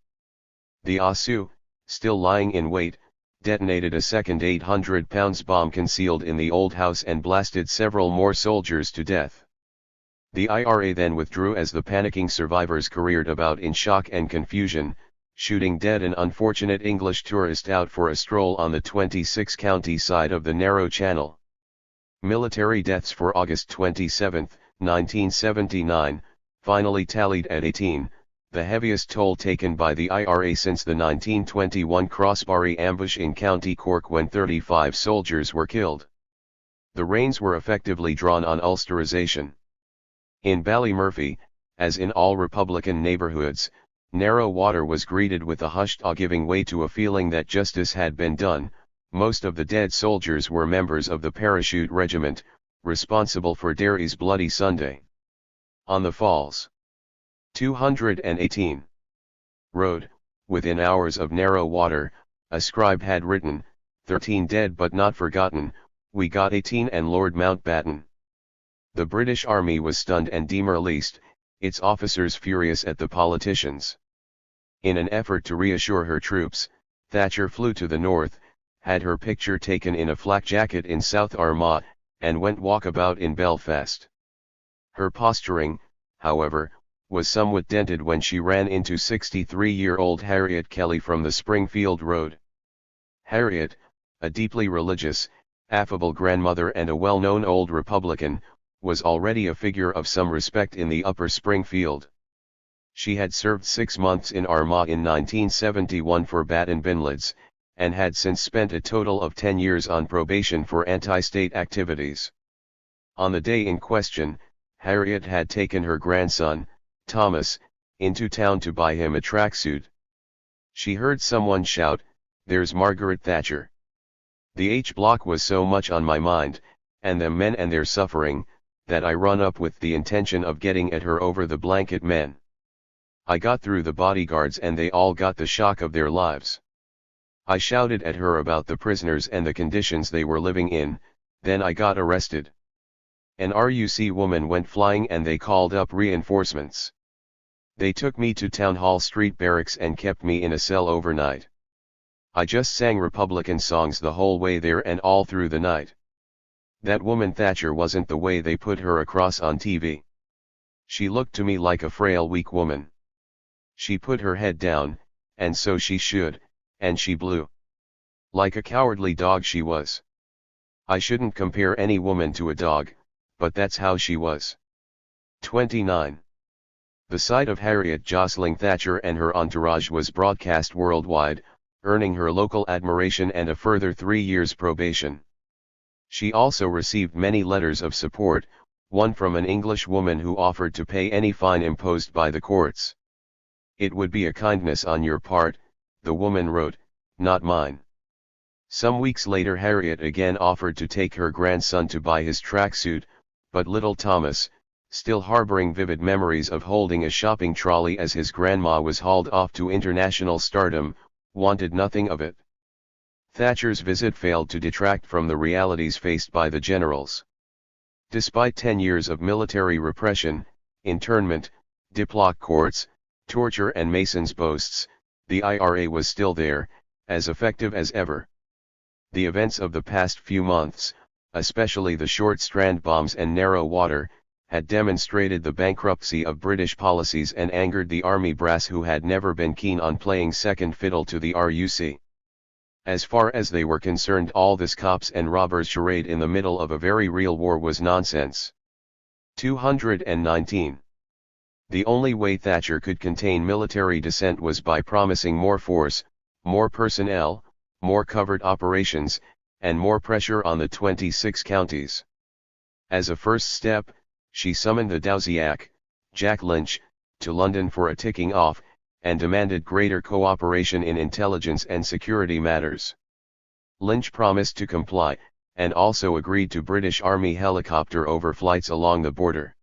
The OSU, still lying in wait, detonated a second 800 pounds bomb concealed in the old house and blasted several more soldiers to death. The IRA then withdrew as the panicking survivors careered about in shock and confusion, shooting dead an unfortunate English tourist out for a stroll on the 26-county side of the narrow channel. Military deaths for August 27, 1979, finally tallied at 18, the heaviest toll taken by the IRA since the 1921 Crossbarry ambush in County Cork when 35 soldiers were killed. The reins were effectively drawn on Ulsterization. In Ballymurphy, as in all Republican neighbourhoods, Narrow Water was greeted with a hushed awe, giving way to a feeling that justice had been done. Most of the dead soldiers were members of the Parachute Regiment, responsible for Derry's Bloody Sunday. On the Falls 218 Road, within hours of Narrow Water, a scribe had written, 13 dead but not forgotten, we got 18 and Lord Mountbatten. The British Army was stunned and demoralized, its officers furious at the politicians. In an effort to reassure her troops, Thatcher flew to the north, had her picture taken in a flak jacket in South Armagh, and went walkabout in Belfast. Her posturing, however, was somewhat dented when she ran into 63-year-old Harriet Kelly from the Springfield Road. Harriet, a deeply religious, affable grandmother and a well-known old Republican, was already a figure of some respect in the Upper Springfield. She had served 6 months in Armagh in 1971 for Baton Binlads, and had since spent a total of 10 years on probation for anti-state activities. On the day in question, Harriet had taken her grandson, Thomas, into town to buy him a tracksuit. She heard someone shout, "There's Margaret Thatcher." The H block was so much on my mind, and them men and their suffering, that I run up with the intention of getting at her over the blanket men. I got through the bodyguards and they all got the shock of their lives. I shouted at her about the prisoners and the conditions they were living in, then I got arrested. An RUC woman went flying and they called up reinforcements. They took me to Town Hall Street Barracks and kept me in a cell overnight. I just sang Republican songs the whole way there and all through the night. That woman Thatcher wasn't the way they put her across on TV. She looked to me like a frail weak woman. She put her head down, and so she should, and she blew. Like a cowardly dog she was. I shouldn't compare any woman to a dog, but that's how she was. 29. The sight of Harriet jostling Thatcher and her entourage was broadcast worldwide, earning her local admiration and a further 3 years probation. She also received many letters of support, one from an English woman who offered to pay any fine imposed by the courts. "It would be a kindness on your part," the woman wrote, "not mine." Some weeks later Harriet again offered to take her grandson to buy his tracksuit, but little Thomas, still harboring vivid memories of holding a shopping trolley as his grandma was hauled off to international stardom, wanted nothing of it. Thatcher's visit failed to detract from the realities faced by the generals. Despite 10 years of military repression, internment, diplock courts, torture and Mason's boasts, the IRA was still there, as effective as ever. The events of the past few months, especially the short strand bombs and narrow water, had demonstrated the bankruptcy of British policies and angered the army brass who had never been keen on playing second fiddle to the RUC. As far as they were concerned, all this cops and robbers charade in the middle of a very real war was nonsense. 219. The only way Thatcher could contain military dissent was by promising more force, more personnel, more covert operations, and more pressure on the 26 counties. As a first step, she summoned the Dowsiak, Jack Lynch, to London for a ticking off, and demanded greater cooperation in intelligence and security matters. Lynch promised to comply, and also agreed to British Army helicopter overflights along the border.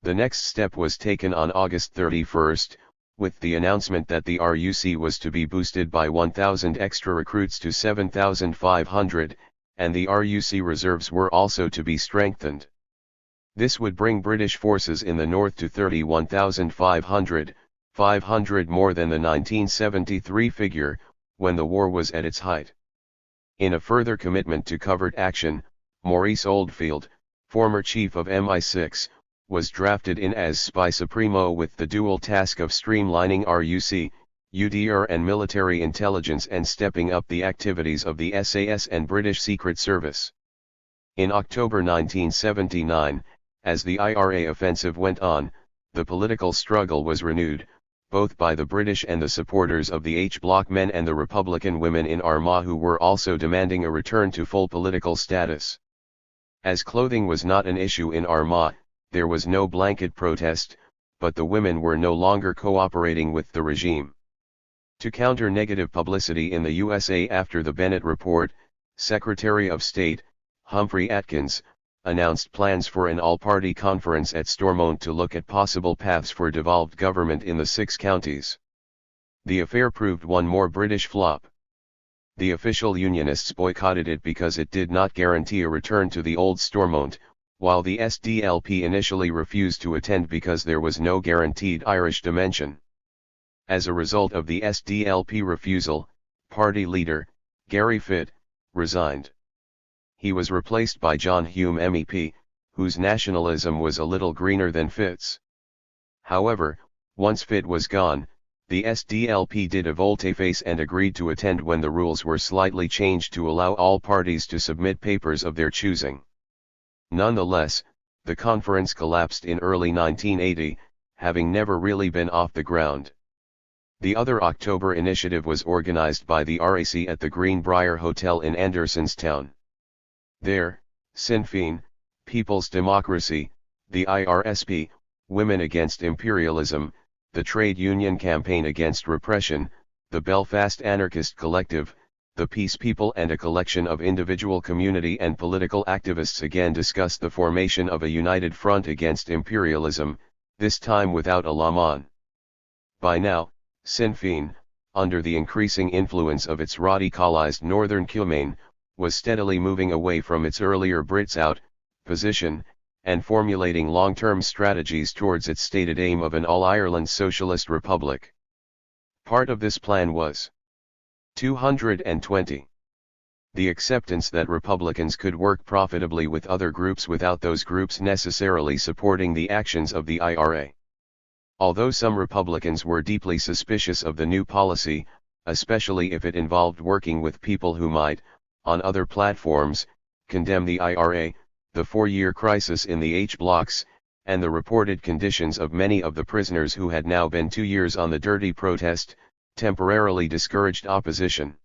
The next step was taken on August 31, with the announcement that the RUC was to be boosted by 1,000 extra recruits to 7,500, and the RUC reserves were also to be strengthened. This would bring British forces in the north to 31,500, 500 more than the 1973 figure, when the war was at its height. In a further commitment to covert action, Maurice Oldfield, former chief of MI6, was drafted in as spy supremo with the dual task of streamlining RUC, UDR and military intelligence and stepping up the activities of the SAS and British Secret Service. In October 1979, as the IRA offensive went on, the political struggle was renewed, both by the British and the supporters of the H Bloc men and the Republican women in Armagh who were also demanding a return to full political status. As clothing was not an issue in Armagh, there was no blanket protest, but the women were no longer cooperating with the regime. To counter negative publicity in the USA after the Bennett Report, Secretary of State, Humphrey Atkins, announced plans for an all-party conference at Stormont to look at possible paths for devolved government in the 6 counties. The affair proved one more British flop. The official Unionists boycotted it because it did not guarantee a return to the old Stormont, while the SDLP initially refused to attend because there was no guaranteed Irish dimension. As a result of the SDLP refusal, party leader, Gary Fitt, resigned. He was replaced by John Hume MEP, whose nationalism was a little greener than Fitt's. However, once Fitt was gone, the SDLP did a volte-face and agreed to attend when the rules were slightly changed to allow all parties to submit papers of their choosing. Nonetheless, the conference collapsed in early 1980, having never really been off the ground. The other October initiative was organized by the RAC at the Greenbrier Hotel in Andersonstown. There, Sinn Féin, People's Democracy, the IRSP, Women Against Imperialism, the Trade Union Campaign Against Repression, the Belfast Anarchist Collective, the Peace People and a collection of individual community and political activists again discussed the formation of a united front against imperialism, this time without a lawman. By now, Sinn Féin, under the increasing influence of its radicalized Northern Cumain, was steadily moving away from its earlier Brits out position, and formulating long-term strategies towards its stated aim of an all-Ireland socialist republic. Part of this plan was 220. The acceptance that Republicans could work profitably with other groups without those groups necessarily supporting the actions of the IRA. Although some Republicans were deeply suspicious of the new policy, especially if it involved working with people who might, on other platforms, condemn the IRA, the four-year crisis in the H-blocks, and the reported conditions of many of the prisoners who had now been 2 years on the dirty protest, temporarily discouraged opposition.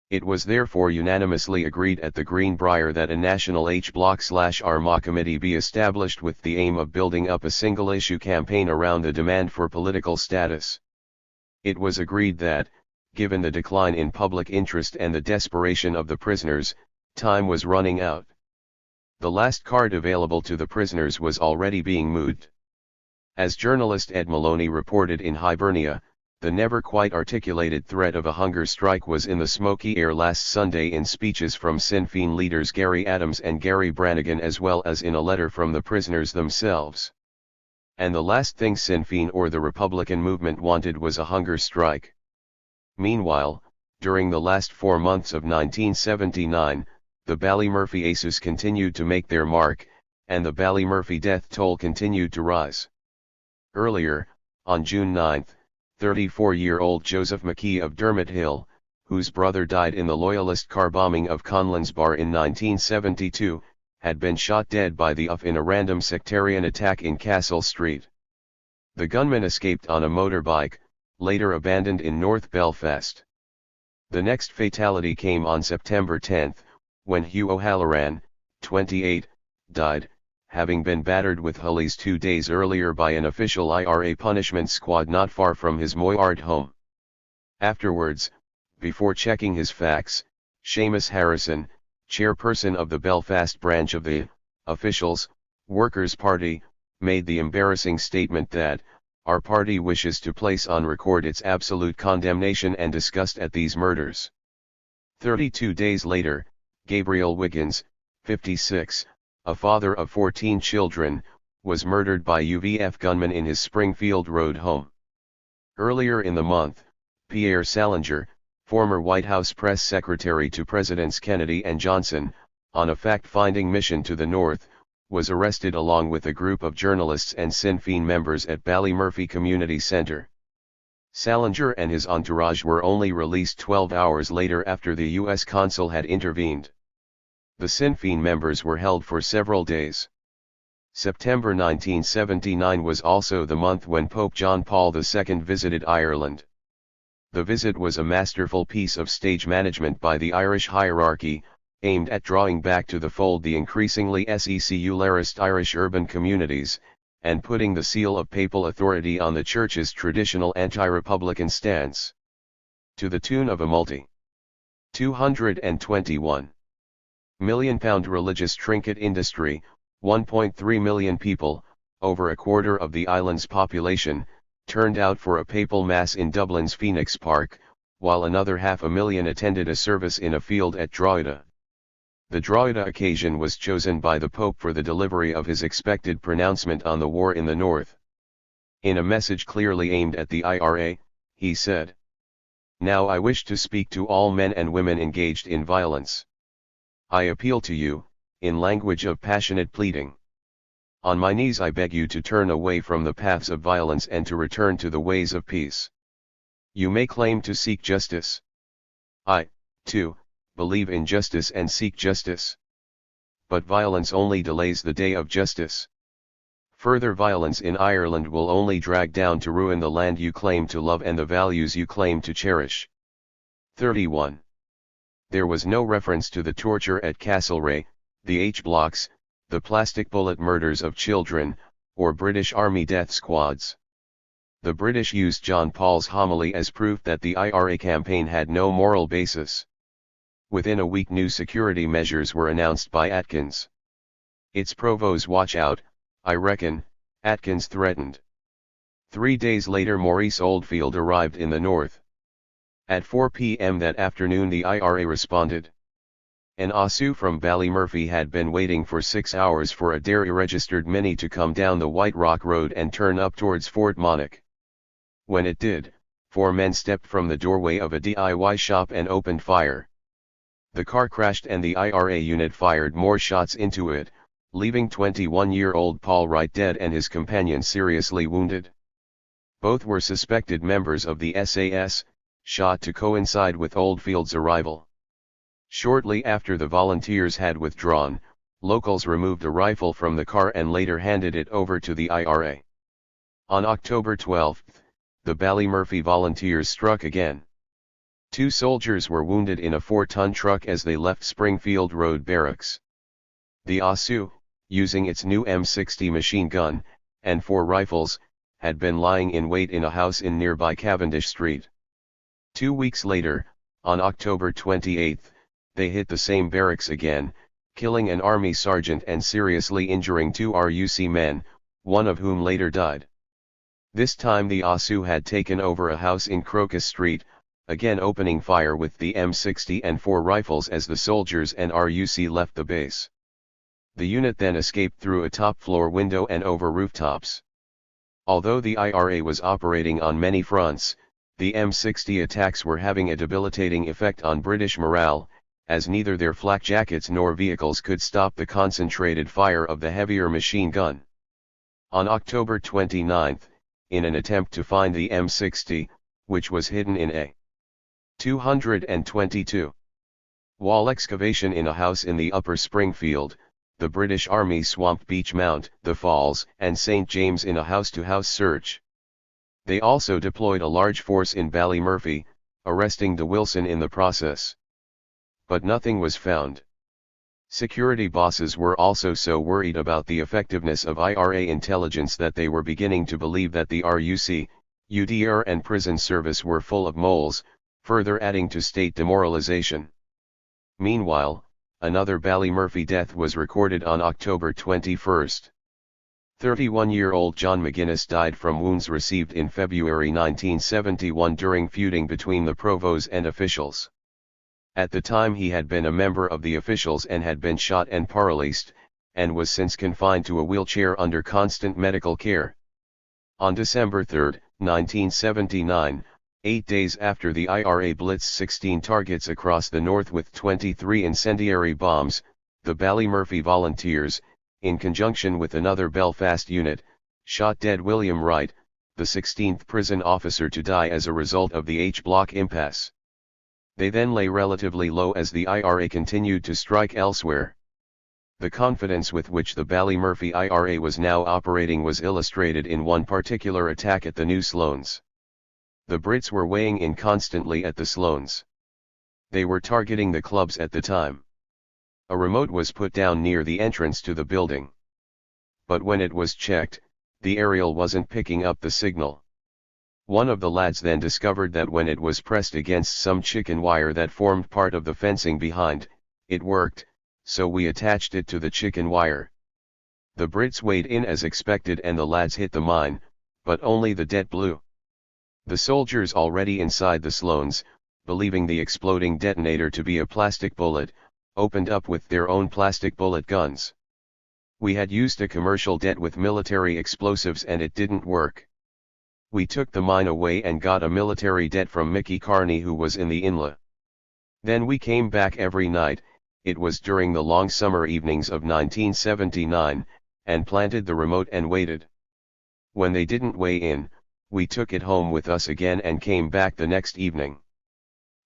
It was therefore unanimously agreed at the Greenbrier that a national H-block/RMA committee be established with the aim of building up a single-issue campaign around the demand for political status. It was agreed that, given the decline in public interest and the desperation of the prisoners, time was running out. The last card available to the prisoners was already being moved. As journalist Ed Maloney reported in Hibernia, the never quite articulated threat of a hunger strike was in the smoky air last Sunday in speeches from Sinn Féin leaders Gary Adams and Gary Brannigan, as well as in a letter from the prisoners themselves. And the last thing Sinn Féin or the Republican movement wanted was a hunger strike. Meanwhile, during the last 4 months of 1979, the Ballymurphy Aces continued to make their mark, and the Ballymurphy death toll continued to rise. Earlier, on June 9, 34-year-old Joseph McKee of Dermot Hill, whose brother died in the Loyalist car bombing of Conlon's Bar in 1972, had been shot dead by the UF in a random sectarian attack in Castle Street. The gunman escaped on a motorbike, later abandoned in North Belfast. The next fatality came on September 10, when Hugh O'Halloran, 28, died, having been battered with hullies 2 days earlier by an official IRA punishment squad not far from his Moyart home. Afterwards, before checking his facts, Seamus Harrison, chairperson of the Belfast branch of the Officials Workers' Party, made the embarrassing statement that, "Our party wishes to place on record its absolute condemnation and disgust at these murders." 32 days later, Gabriel Wiggins, 56, a father of 14 children, was murdered by UVF gunmen in his Springfield Road home. Earlier in the month, Pierre Salinger, former White House press secretary to Presidents Kennedy and Johnson, on a fact-finding mission to the north, was arrested along with a group of journalists and Sinn Féin members at Ballymurphy Community Center. Salinger and his entourage were only released 12 hours later after the U.S. consul had intervened. The Sinn Féin members were held for several days. September 1979 was also the month when Pope John Paul II visited Ireland. The visit was a masterful piece of stage management by the Irish hierarchy, aimed at drawing back to the fold the increasingly secularist Irish urban communities, and putting the seal of papal authority on the Church's traditional anti-republican stance. To the tune of a £221 million religious trinket industry, 1.3 million people, over a quarter of the island's population, turned out for a papal mass in Dublin's Phoenix Park, while another 500,000 attended a service in a field at Drogheda. The Drogheda occasion was chosen by the Pope for the delivery of his expected pronouncement on the war in the north. In a message clearly aimed at the IRA, he said, "Now I wish to speak to all men and women engaged in violence. I appeal to you, in language of passionate pleading. On my knees I beg you to turn away from the paths of violence and to return to the ways of peace. You may claim to seek justice. I, too, believe in justice and seek justice. But violence only delays the day of justice. Further violence in Ireland will only drag down to ruin the land you claim to love and the values you claim to cherish." 31. There was no reference to the torture at Castlereagh, the H-blocks, the plastic bullet murders of children, or British Army death squads. The British used John Paul's homily as proof that the IRA campaign had no moral basis. Within a week new security measures were announced by Atkins. "It's Provo's watch out, I reckon," Atkins threatened. 3 days later Maurice Oldfield arrived in the north. At 4 p.m. that afternoon the IRA responded. An OSU from Ballymurphy had been waiting for 6 hours for a Derry-registered Mini to come down the White Rock Road and turn up towards Fort Monagh. When it did, 4 men stepped from the doorway of a DIY shop and opened fire. The car crashed and the IRA unit fired more shots into it, leaving 21-year-old Paul Wright dead and his companion seriously wounded. Both were suspected members of the SAS, shot to coincide with Oldfield's arrival. Shortly after the volunteers had withdrawn, locals removed a rifle from the car and later handed it over to the IRA. On October 12, the Ballymurphy volunteers struck again. 2 soldiers were wounded in a 4-ton truck as they left Springfield Road Barracks. The OSU, using its new M60 machine gun, and 4 rifles, had been lying in wait in a house in nearby Cavendish Street. 2 weeks later, on October 28, they hit the same barracks again, killing an army sergeant and seriously injuring 2 RUC men, one of whom later died. This time the OSU had taken over a house in Crocus Street, again opening fire with the M60 and 4 rifles as the soldiers and RUC left the base. The unit then escaped through a top-floor window and over rooftops. Although the IRA was operating on many fronts, the M60 attacks were having a debilitating effect on British morale, as neither their flak jackets nor vehicles could stop the concentrated fire of the heavier machine gun. On October 29, in an attempt to find the M60, which was hidden in a 222 wall excavation in a house in the Upper Springfield, the British Army swamped Beechmount, the Falls, and St. James in a house-to-house search. They also deployed a large force in Ballymurphy, arresting de Wilson in the process. But nothing was found. Security bosses were also so worried about the effectiveness of IRA intelligence that they were beginning to believe that the RUC, UDR and prison service were full of moles, further adding to state demoralization. Meanwhile, another Ballymurphy death was recorded on October 21. 31-year-old John McGuinness died from wounds received in February 1971 during feuding between the Provos and officials. At the time he had been a member of the officials and had been shot and paralyzed, and was since confined to a wheelchair under constant medical care. On December 3, 1979, 8 days after the IRA blitzed 16 targets across the north with 23 incendiary bombs, the Ballymurphy volunteers, in conjunction with another Belfast unit, shot dead William Wright, the 16th prison officer to die as a result of the H-block impasse. They then lay relatively low as the IRA continued to strike elsewhere. The confidence with which the Ballymurphy IRA was now operating was illustrated in one particular attack at the New Sloanes. The Brits were weighing in constantly at the Sloanes. They were targeting the clubs at the time. A remote was put down near the entrance to the building. But when it was checked, the aerial wasn't picking up the signal. One of the lads then discovered that when it was pressed against some chicken wire that formed part of the fencing behind, it worked, so we attached it to the chicken wire. The Brits weighed in as expected and the lads hit the mine, but only the det blew. The soldiers already inside the Sloanes, believing the exploding detonator to be a plastic bullet, opened up with their own plastic bullet guns. We had used a commercial det with military explosives and it didn't work. We took the mine away and got a military det from Mickey Carney who was in the inla. Then we came back every night, it was during the long summer evenings of 1979, and planted the remote and waited. When they didn't weigh in, we took it home with us again and came back the next evening.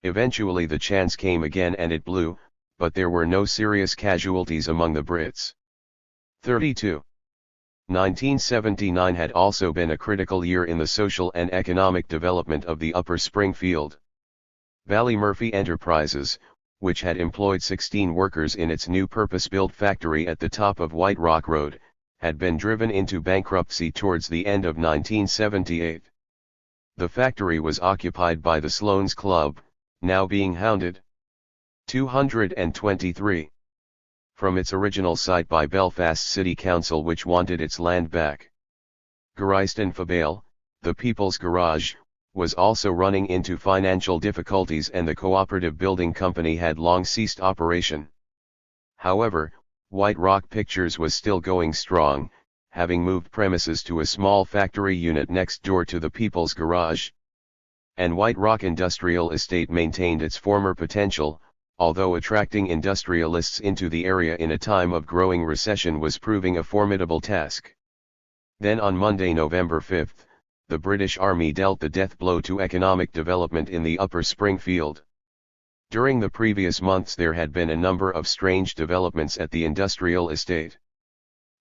Eventually the chance came again and it blew, but there were no serious casualties among the Brits. 32. 1979 had also been a critical year in the social and economic development of the Upper Springfield. Ballymurphy Enterprises, which had employed 16 workers in its new purpose-built factory at the top of White Rock Road, had been driven into bankruptcy towards the end of 1978. The factory was occupied by the Sloan's Club, now being hounded. 223. From its original site by Belfast City Council which wanted its land back. Garyston Fabale, the People's Garage, was also running into financial difficulties and the Cooperative Building Company had long ceased operation. However, White Rock Pictures was still going strong, having moved premises to a small factory unit next door to the People's Garage. And White Rock Industrial Estate maintained its former potential, although attracting industrialists into the area in a time of growing recession was proving a formidable task. Then on Monday, November 5, the British Army dealt the death blow to economic development in the Upper Springfield. During the previous months there had been a number of strange developments at the industrial estate.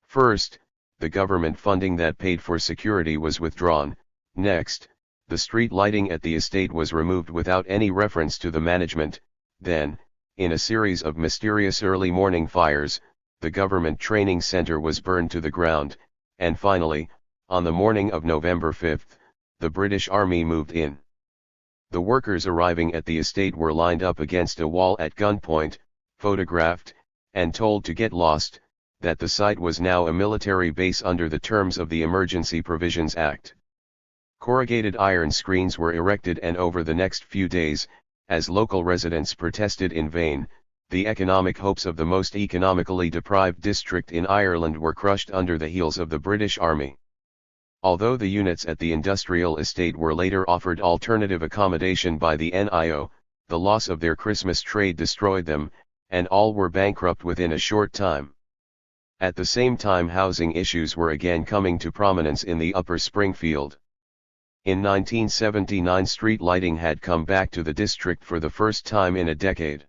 First, the government funding that paid for security was withdrawn. Next, the street lighting at the estate was removed without any reference to the management. Then, in a series of mysterious early morning fires, the government training center was burned to the ground, and finally, on the morning of November 5, the British Army moved in. The workers arriving at the estate were lined up against a wall at gunpoint, photographed, and told to get lost, that the site was now a military base under the terms of the Emergency Provisions Act. Corrugated iron screens were erected and over the next few days, as local residents protested in vain, the economic hopes of the most economically deprived district in Ireland were crushed under the heels of the British Army. Although the units at the industrial estate were later offered alternative accommodation by the NIO, the loss of their Christmas trade destroyed them, and all were bankrupt within a short time. At the same time housing issues were again coming to prominence in the Upper Springfield. In 1979 street lighting had come back to the district for the first time in a decade.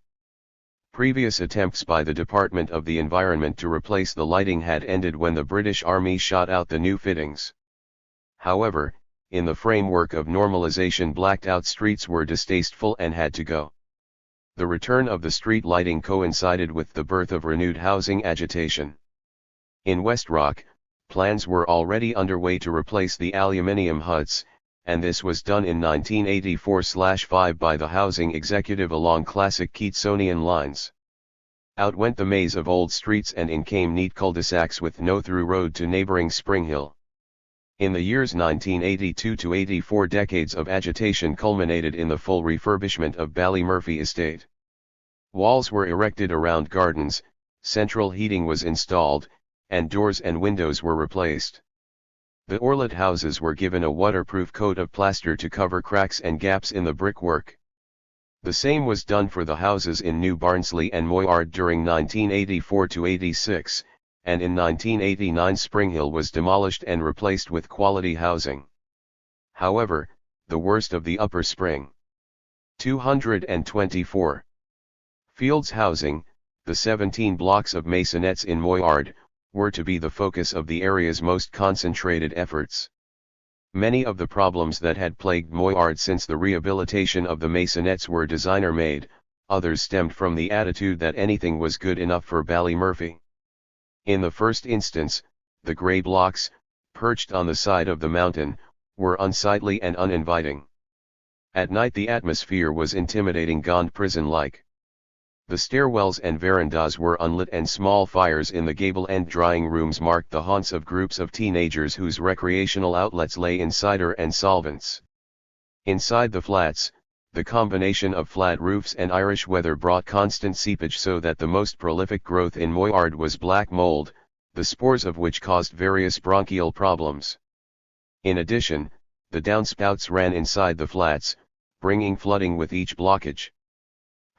Previous attempts by the Department of the Environment to replace the lighting had ended when the British Army shot out the new fittings. However, in the framework of normalization blacked out streets were distasteful and had to go. The return of the street lighting coincided with the birth of renewed housing agitation. In West Rock, plans were already underway to replace the aluminium huts, and this was done in 1984/5 by the housing executive along classic Keatsonian lines. Out went the maze of old streets and in came neat cul-de-sacs with no through road to neighboring Spring Hill. In the years 1982 to 84 decades of agitation culminated in the full refurbishment of Ballymurphy estate. Walls were erected around gardens, central heating was installed, and doors and windows were replaced. The Orlet houses were given a waterproof coat of plaster to cover cracks and gaps in the brickwork. The same was done for the houses in New Barnsley and Moyard during 1984 to 86, and in 1989 Spring Hill was demolished and replaced with quality housing. However, the worst of the Upper Spring. 224. Fields housing, the 17 blocks of maisonettes in Moyard, were to be the focus of the area's most concentrated efforts. Many of the problems that had plagued Moyard since the rehabilitation of the maisonettes were designer-made, others stemmed from the attitude that anything was good enough for Ballymurphy. In the first instance, the grey blocks, perched on the side of the mountain, were unsightly and uninviting. At night the atmosphere was intimidating, gone prison-like. The stairwells and verandas were unlit and small fires in the gable-end drying rooms marked the haunts of groups of teenagers whose recreational outlets lay in cider and solvents. Inside the flats, The combination of flat roofs and Irish weather brought constant seepage, so that the most prolific growth in Moyard was black mold, the spores of which caused various bronchial problems. In addition, the downspouts ran inside the flats, bringing flooding with each blockage.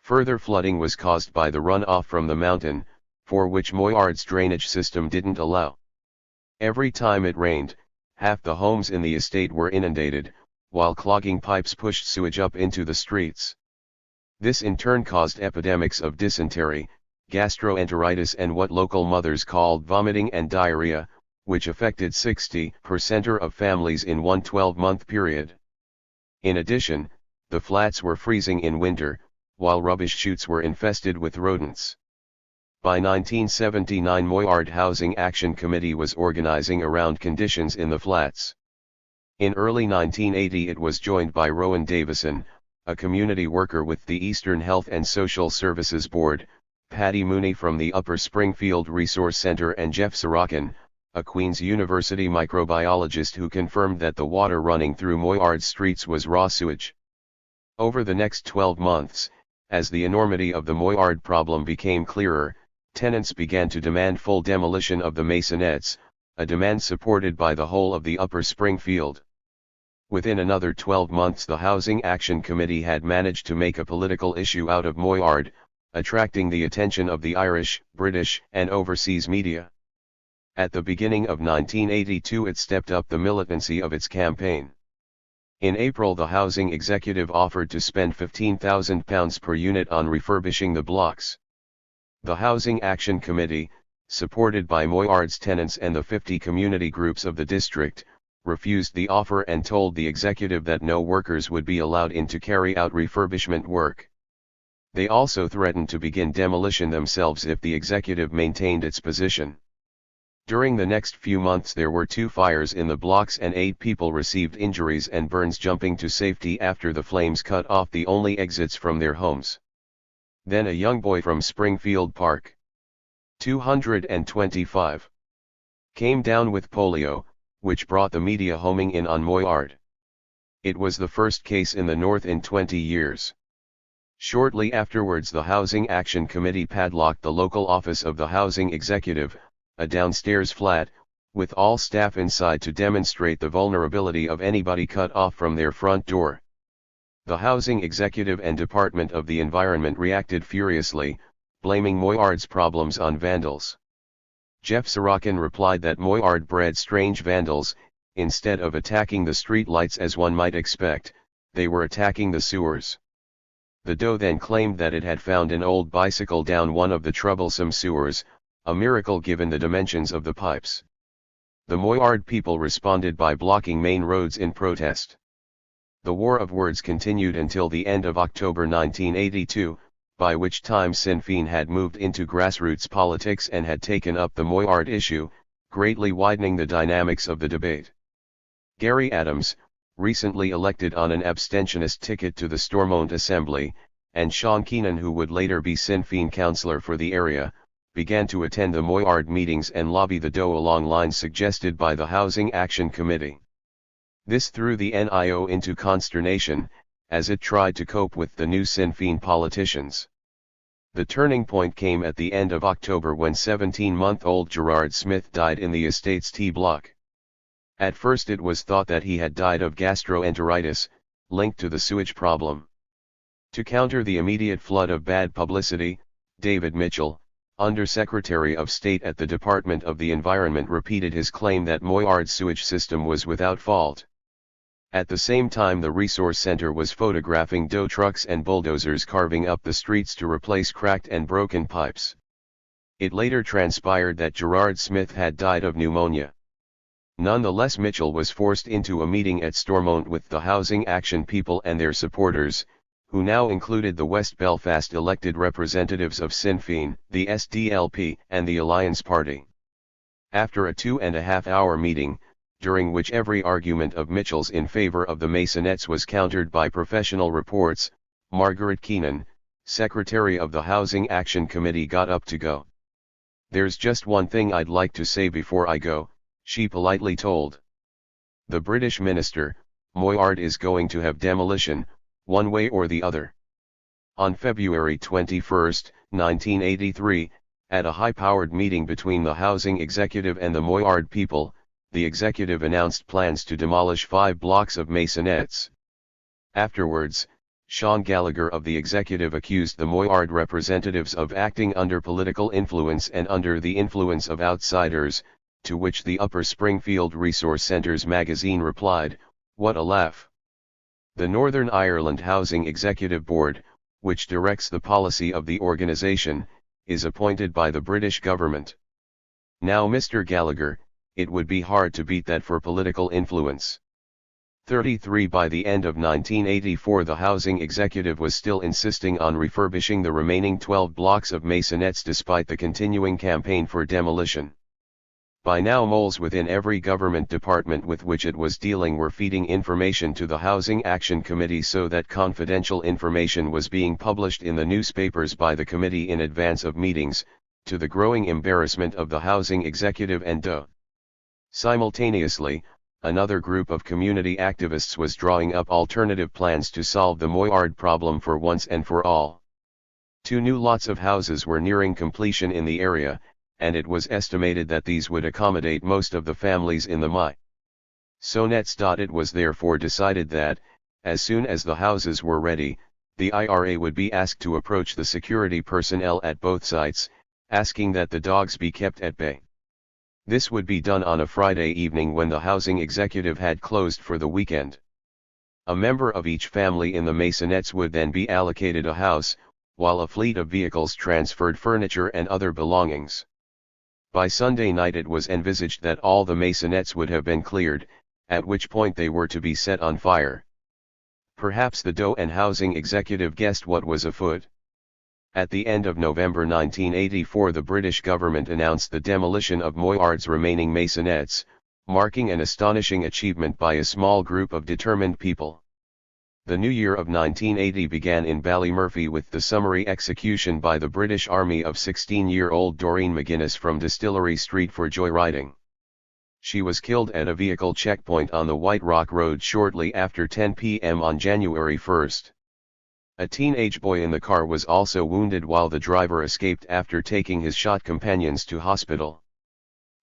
Further flooding was caused by the runoff from the mountain, for which Moyard's drainage system didn't allow. Every time it rained, half the homes in the estate were inundated, while clogging pipes pushed sewage up into the streets. This in turn caused epidemics of dysentery, gastroenteritis and what local mothers called vomiting and diarrhea, which affected 60% of families in one 12-month period. In addition, the flats were freezing in winter, while rubbish chutes were infested with rodents. By 1979, Moyard Housing Action Committee was organizing around conditions in the flats. In early 1980 it was joined by Rowan Davison, a community worker with the Eastern Health and Social Services Board, Paddy Mooney from the Upper Springfield Resource Center, and Jeff Ciaran, a Queen's University microbiologist who confirmed that the water running through Moyard streets was raw sewage. Over the next 12 months, as the enormity of the Moyard problem became clearer, tenants began to demand full demolition of the maisonettes, a demand supported by the whole of the Upper Springfield. Within another 12 months the Housing Action Committee had managed to make a political issue out of Moyard, attracting the attention of the Irish, British, and overseas media. At the beginning of 1982 it stepped up the militancy of its campaign. In April the housing executive offered to spend £15,000 per unit on refurbishing the blocks. The Housing Action Committee, supported by Moyard's tenants and the 50 community groups of the district, refused the offer and told the executive that no workers would be allowed in to carry out refurbishment work. They also threatened to begin demolition themselves if the executive maintained its position. During the next few months there were 2 fires in the blocks and 8 people received injuries and burns jumping to safety after the flames cut off the only exits from their homes. Then a young boy from Springfield Park, 225, came down with polio, which brought the media homing in on Moyard. It was the first case in the North in 20 years. Shortly afterwards the Housing Action Committee padlocked the local office of the housing executive, a downstairs flat, with all staff inside to demonstrate the vulnerability of anybody cut off from their front door. The housing executive and Department of the Environment reacted furiously, blaming Moyard's problems on vandals. Jeff Ciaran replied that Moyard bred strange vandals. Instead of attacking the street lights as one might expect, they were attacking the sewers. The DOE then claimed that it had found an old bicycle down one of the troublesome sewers, a miracle given the dimensions of the pipes. The Moyard people responded by blocking main roads in protest. The war of words continued until the end of October 1982, by which time Sinn Féin had moved into grassroots politics and had taken up the Moyard issue, greatly widening the dynamics of the debate. Gary Adams, recently elected on an abstentionist ticket to the Stormont Assembly, and Sean Keenan, who would later be Sinn Féin councillor for the area, began to attend the Moyard meetings and lobby the DOE along lines suggested by the Housing Action Committee. This threw the NIO into consternation, as it tried to cope with the new Sinn Féin politicians. The turning point came at the end of October when 17-month-old Gerard Smith died in the estate's T block. At first it was thought that he had died of gastroenteritis, linked to the sewage problem. To counter the immediate flood of bad publicity, David Mitchell, Under-Secretary of State at the Department of the Environment, repeated his claim that Moyard's sewage system was without fault. At the same time the Resource Center was photographing DOE trucks and bulldozers carving up the streets to replace cracked and broken pipes. It later transpired that Gerard Smith had died of pneumonia. Nonetheless, Mitchell was forced into a meeting at Stormont with the Housing Action people and their supporters, who now included the West Belfast elected representatives of Sinn Féin, the SDLP, and the Alliance Party. After a 2.5-hour meeting, during which every argument of Mitchell's in favor of the Maisonettes was countered by professional reports, Margaret Keenan, Secretary of the Housing Action Committee, got up to go. "There's just one thing I'd like to say before I go," she politely told the British minister. "Moyard is going to have demolition, one way or the other. On February 21, 1983, at a high-powered meeting between the housing executive and the Moyard people, the executive announced plans to demolish 5 blocks of maisonettes. Afterwards, Sean Gallagher of the executive accused the Moyard representatives of acting under political influence and under the influence of outsiders, to which the Upper Springfield Resource Centres magazine replied, "What a laugh." The Northern Ireland Housing Executive Board, which directs the policy of the organisation, is appointed by the British government. Now Mr. Gallagher, it would be hard to beat that for political influence. 33 By the end of 1984 the housing executive was still insisting on refurbishing the remaining 12 blocks of maisonettes despite the continuing campaign for demolition. By now moles within every government department with which it was dealing were feeding information to the Housing Action Committee so that confidential information was being published in the newspapers by the committee in advance of meetings, to the growing embarrassment of the housing executive and DO. Simultaneously, another group of community activists was drawing up alternative plans to solve the Moyard problem for once and for all. 2 new lots of houses were nearing completion in the area, and it was estimated that these would accommodate most of the families in the maisonettes. It was therefore decided that, as soon as the houses were ready, the IRA would be asked to approach the security personnel at both sites, asking that the dogs be kept at bay. This would be done on a Friday evening when the housing executive had closed for the weekend. A member of each family in the maisonettes would then be allocated a house, while a fleet of vehicles transferred furniture and other belongings. By Sunday night it was envisaged that all the maisonettes would have been cleared, at which point they were to be set on fire. Perhaps the DO and housing executive guessed what was afoot. At the end of November 1984 the British government announced the demolition of Moyard's remaining maisonettes, marking an astonishing achievement by a small group of determined people. The new year of 1980 began in Ballymurphy with the summary execution by the British Army of 16-year-old Doreen McGuinness from Distillery Street for joyriding. She was killed at a vehicle checkpoint on the White Rock Road shortly after 10 p.m. on January 1. A teenage boy in the car was also wounded while the driver escaped after taking his shot companions to hospital.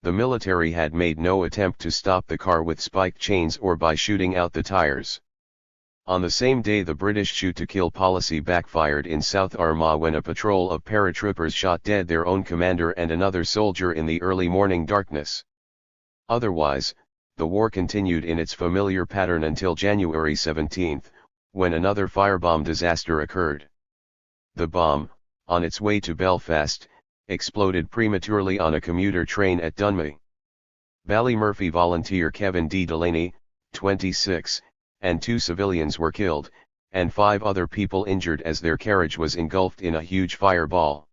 The military had made no attempt to stop the car with spiked chains or by shooting out the tires. On the same day the British shoot-to-kill policy backfired in South Armagh when a patrol of paratroopers shot dead their own commander and another soldier in the early morning darkness. Otherwise, the war continued in its familiar pattern until January 17, when another firebomb disaster occurred. The bomb, on its way to Belfast, exploded prematurely on a commuter train at Dunmay. Ballymurphy volunteer Kevin D. Delaney, 26, and 2 civilians were killed, and 5 other people injured as their carriage was engulfed in a huge fireball.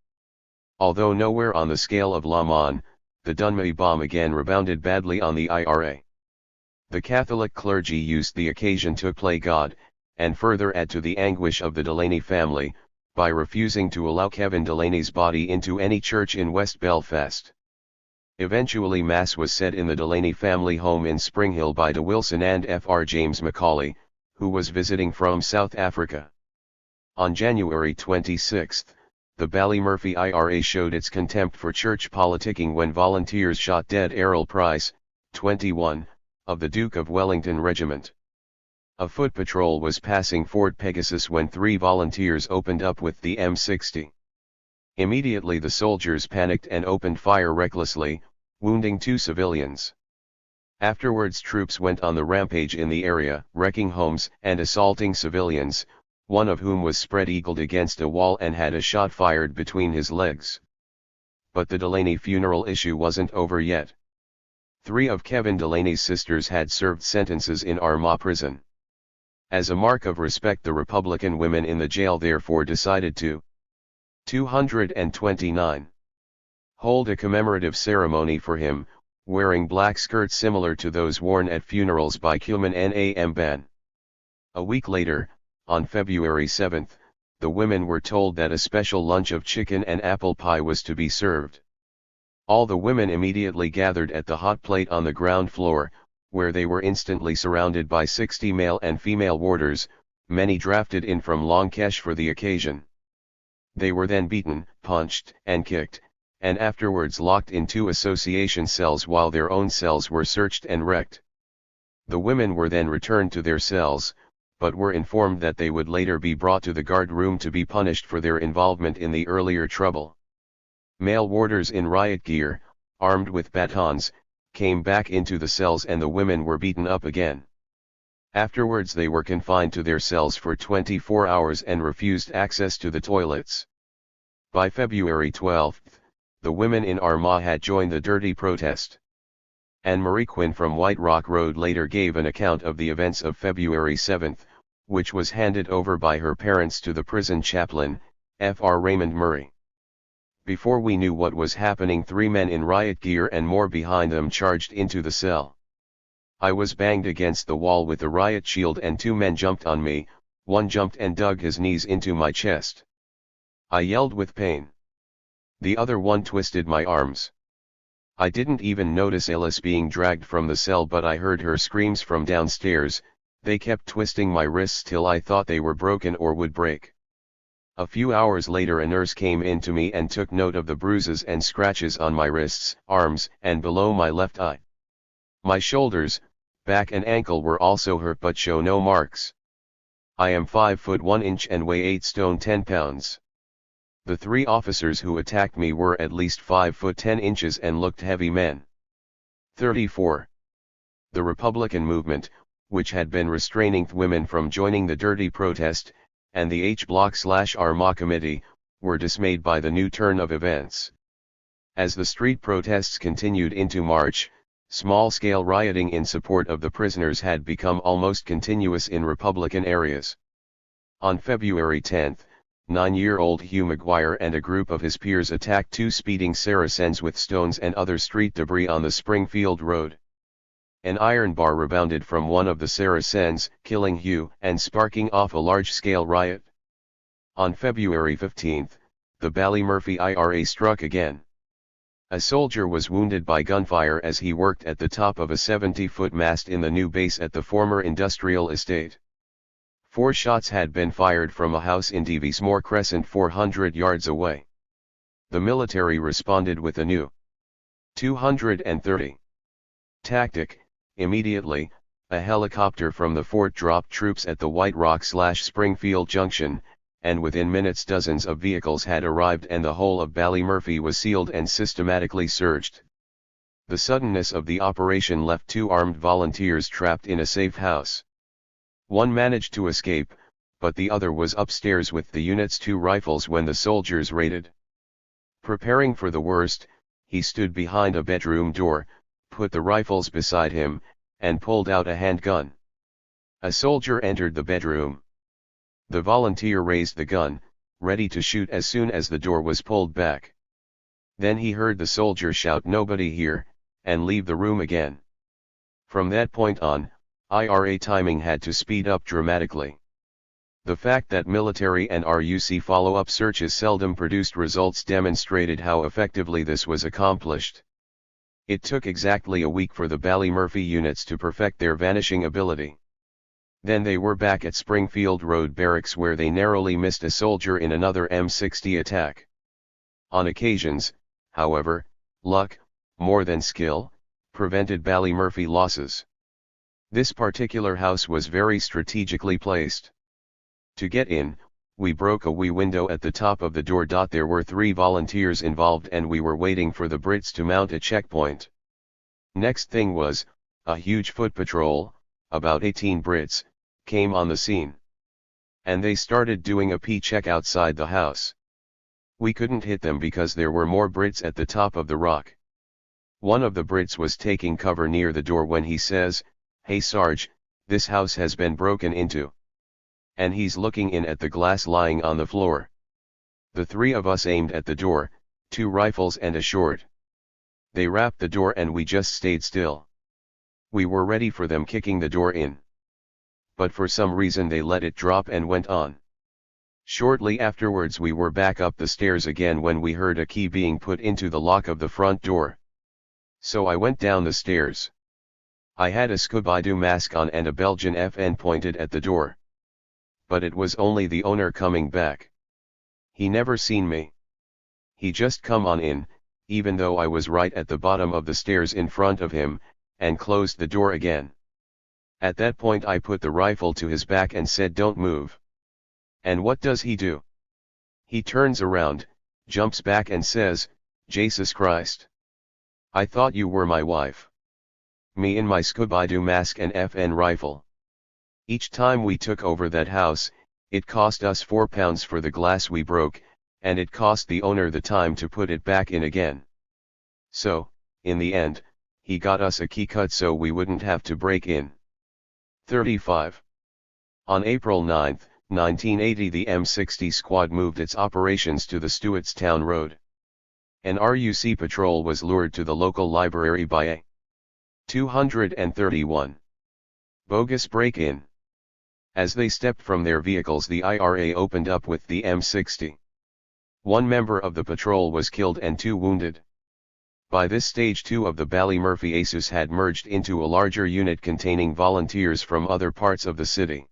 Although nowhere on the scale of La Mon, the Dunmay bomb again rebounded badly on the IRA. The Catholic clergy used the occasion to play God, and further add to the anguish of the Delaney family, by refusing to allow Kevin Delaney's body into any church in West Belfast. Eventually Mass was said in the Delaney family home in Springhill by De Wilson and Fr. James Macaulay, who was visiting from South Africa. On January 26, the Ballymurphy IRA showed its contempt for church politicking when volunteers shot dead Errol Price, 21, of the Duke of Wellington Regiment. A foot patrol was passing Fort Pegasus when 3 volunteers opened up with the M60. Immediately the soldiers panicked and opened fire recklessly, wounding 2 civilians. Afterwards troops went on the rampage in the area, wrecking homes and assaulting civilians, one of whom was spread-eagled against a wall and had a shot fired between his legs. But the Delaney funeral issue wasn't over yet. 3 of Kevin Delaney's sisters had served sentences in Armagh prison. As a mark of respect the Republican women in the jail therefore decided to 229. Hold a commemorative ceremony for him, wearing black skirts similar to those worn at funerals by Cuman Nam Ban. A week later, on February 7, the women were told that a special lunch of chicken and apple pie was to be served. All the women immediately gathered at the hot plate on the ground floor, where they were instantly surrounded by 60 male and female warders, many drafted in from Longkesh for the occasion. They were then beaten, punched, and kicked, and afterwards locked in 2 association cells while their own cells were searched and wrecked. The women were then returned to their cells, but were informed that they would later be brought to the guard room to be punished for their involvement in the earlier trouble. Male warders in riot gear, armed with batons, came back into the cells and the women were beaten up again. Afterwards they were confined to their cells for 24 hours and refused access to the toilets. By February 12, the women in Armagh had joined the dirty protest. Anne-Marie Quinn from White Rock Road later gave an account of the events of February 7, which was handed over by her parents to the prison chaplain, Fr. Raymond Murray. Before we knew what was happening, 3 men in riot gear and more behind them charged into the cell. I was banged against the wall with the riot shield and 2 men jumped on me, one jumped and dug his knees into my chest. I yelled with pain. The other one twisted my arms. I didn't even notice Alice being dragged from the cell, but I heard her screams from downstairs. They kept twisting my wrists till I thought they were broken or would break. A few hours later a nurse came in to me and took note of the bruises and scratches on my wrists, arms, and below my left eye. My shoulders, back and ankle were also hurt but show no marks. I am 5 foot 1 inch and weigh 8 stone 10 pounds. The 3 officers who attacked me were at least 5 foot 10 inches and looked heavy men. 34. The Republican movement, which had been restraining women from joining the dirty protest, and the H Block/Armagh Committee, were dismayed by the new turn of events. As the street protests continued into March, small-scale rioting in support of the prisoners had become almost continuous in Republican areas. On February 10, 9-year-old Hugh Maguire and a group of his peers attacked 2 speeding Saracens with stones and other street debris on the Springfield Road. An iron bar rebounded from one of the Saracens, killing Hugh and sparking off a large-scale riot. On February 15, the Ballymurphy IRA struck again. A soldier was wounded by gunfire as he worked at the top of a 70-foot mast in the new base at the former industrial estate. 4 shots had been fired from a house in Devesmore Crescent 400 yards away. The military responded with a new 230 tactic. Immediately, a helicopter from the fort dropped troops at the White Rock/Springfield Junction, and within minutes dozens of vehicles had arrived and the whole of Ballymurphy was sealed and systematically searched. The suddenness of the operation left 2 armed volunteers trapped in a safe house. One managed to escape, but the other was upstairs with the unit's 2 rifles when the soldiers raided. Preparing for the worst, he stood behind a bedroom door, put the rifles beside him, and pulled out a handgun. A soldier entered the bedroom. The volunteer raised the gun, ready to shoot as soon as the door was pulled back. Then he heard the soldier shout "Nobody here," and leave the room again. From that point on, IRA timing had to speed up dramatically. The fact that military and RUC follow-up searches seldom produced results demonstrated how effectively this was accomplished. It took exactly a week for the Ballymurphy units to perfect their vanishing ability. Then they were back at Springfield Road Barracks where they narrowly missed a soldier in another M60 attack. On occasions, however, luck, more than skill, prevented Ballymurphy losses. This particular house was very strategically placed. To get in, we broke a wee window at the top of the door. There were 3 volunteers involved and we were waiting for the Brits to mount a checkpoint. Next thing was, a huge foot patrol, about 18 Brits, came on the scene. And they started doing a P-check outside the house. We couldn't hit them because there were more Brits at the top of the rock. One of the Brits was taking cover near the door when he says, "Hey Sarge, this house has been broken into." And he's looking in at the glass lying on the floor. The 3 of us aimed at the door, 2 rifles and a short. They rapped the door and we just stayed still. We were ready for them kicking the door in. But for some reason they let it drop and went on. Shortly afterwards we were back up the stairs again when we heard a key being put into the lock of the front door. So I went down the stairs. I had a Scooby-Doo mask on and a Belgian FN pointed at the door. but it was only the owner coming back. He never seen me. He just come on in, even though I was right at the bottom of the stairs in front of him, and closed the door again. At that point I put the rifle to his back and said, "Don't move." And what does he do? He turns around, jumps back and says, "Jesus Christ. I thought you were my wife." Me in my Scooby-Doo mask and FN rifle. Each time we took over that house, it cost us £4 for the glass we broke, and it cost the owner the time to put it back in again. So, in the end, he got us a key cut so we wouldn't have to break in. 35. On April 9, 1980, the M60 squad moved its operations to the Stewartstown Road. An RUC patrol was lured to the local library by a 231 bogus break-in. As they stepped from their vehicles, the IRA opened up with the M60. One member of the patrol was killed and 2 wounded. By this stage, 2 of the Ballymurphy Aces had merged into a larger unit containing volunteers from other parts of the city.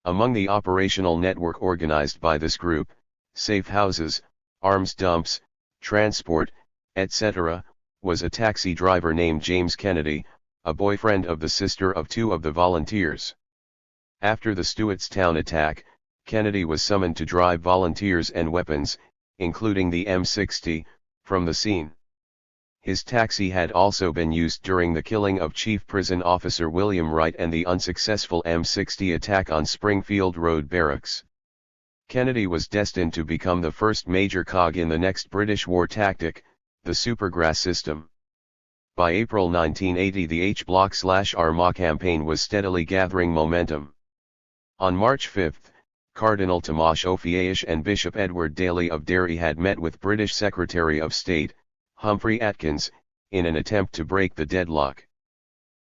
Among the operational network organized by this group, safe houses, arms dumps, transport, etc., was a taxi driver named James Kennedy, a boyfriend of the sister of 2 of the volunteers. After the Stewartstown attack, Kennedy was summoned to drive volunteers and weapons, including the M60, from the scene. His taxi had also been used during the killing of Chief Prison Officer William Wright and the unsuccessful M60 attack on Springfield Road Barracks. Kennedy was destined to become the first major cog in the next British war tactic, the Supergrass system. By April 1980, the H-Block/Armagh campaign was steadily gathering momentum. On March 5, Cardinal Tomasz Ofiasz and Bishop Edward Daly of Derry had met with British Secretary of State, Humphrey Atkins, in an attempt to break the deadlock.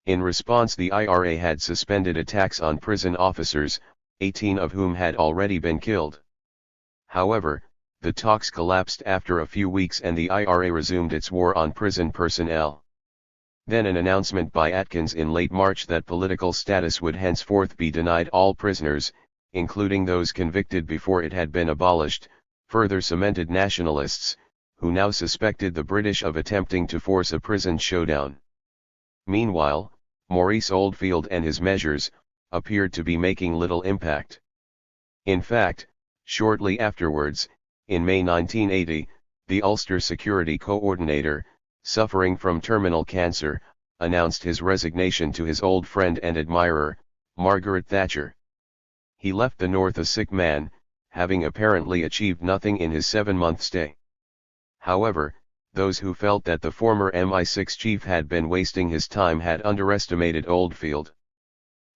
In response, the IRA had suspended attacks on prison officers, 18 of whom had already been killed. However, the talks collapsed after a few weeks and the IRA resumed its war on prison personnel. Then an announcement by Atkins in late March that political status would henceforth be denied all prisoners, including those convicted before it had been abolished, further cemented nationalists, who now suspected the British of attempting to force a prison showdown. Meanwhile, Maurice Oldfield and his measures appeared to be making little impact. In fact, shortly afterwards, in May 1980, the Ulster Security Coordinator, suffering from terminal cancer, announced his resignation to his old friend and admirer, Margaret Thatcher. He left the North a sick man, having apparently achieved nothing in his 7-month stay. However, those who felt that the former MI6 chief had been wasting his time had underestimated Oldfield.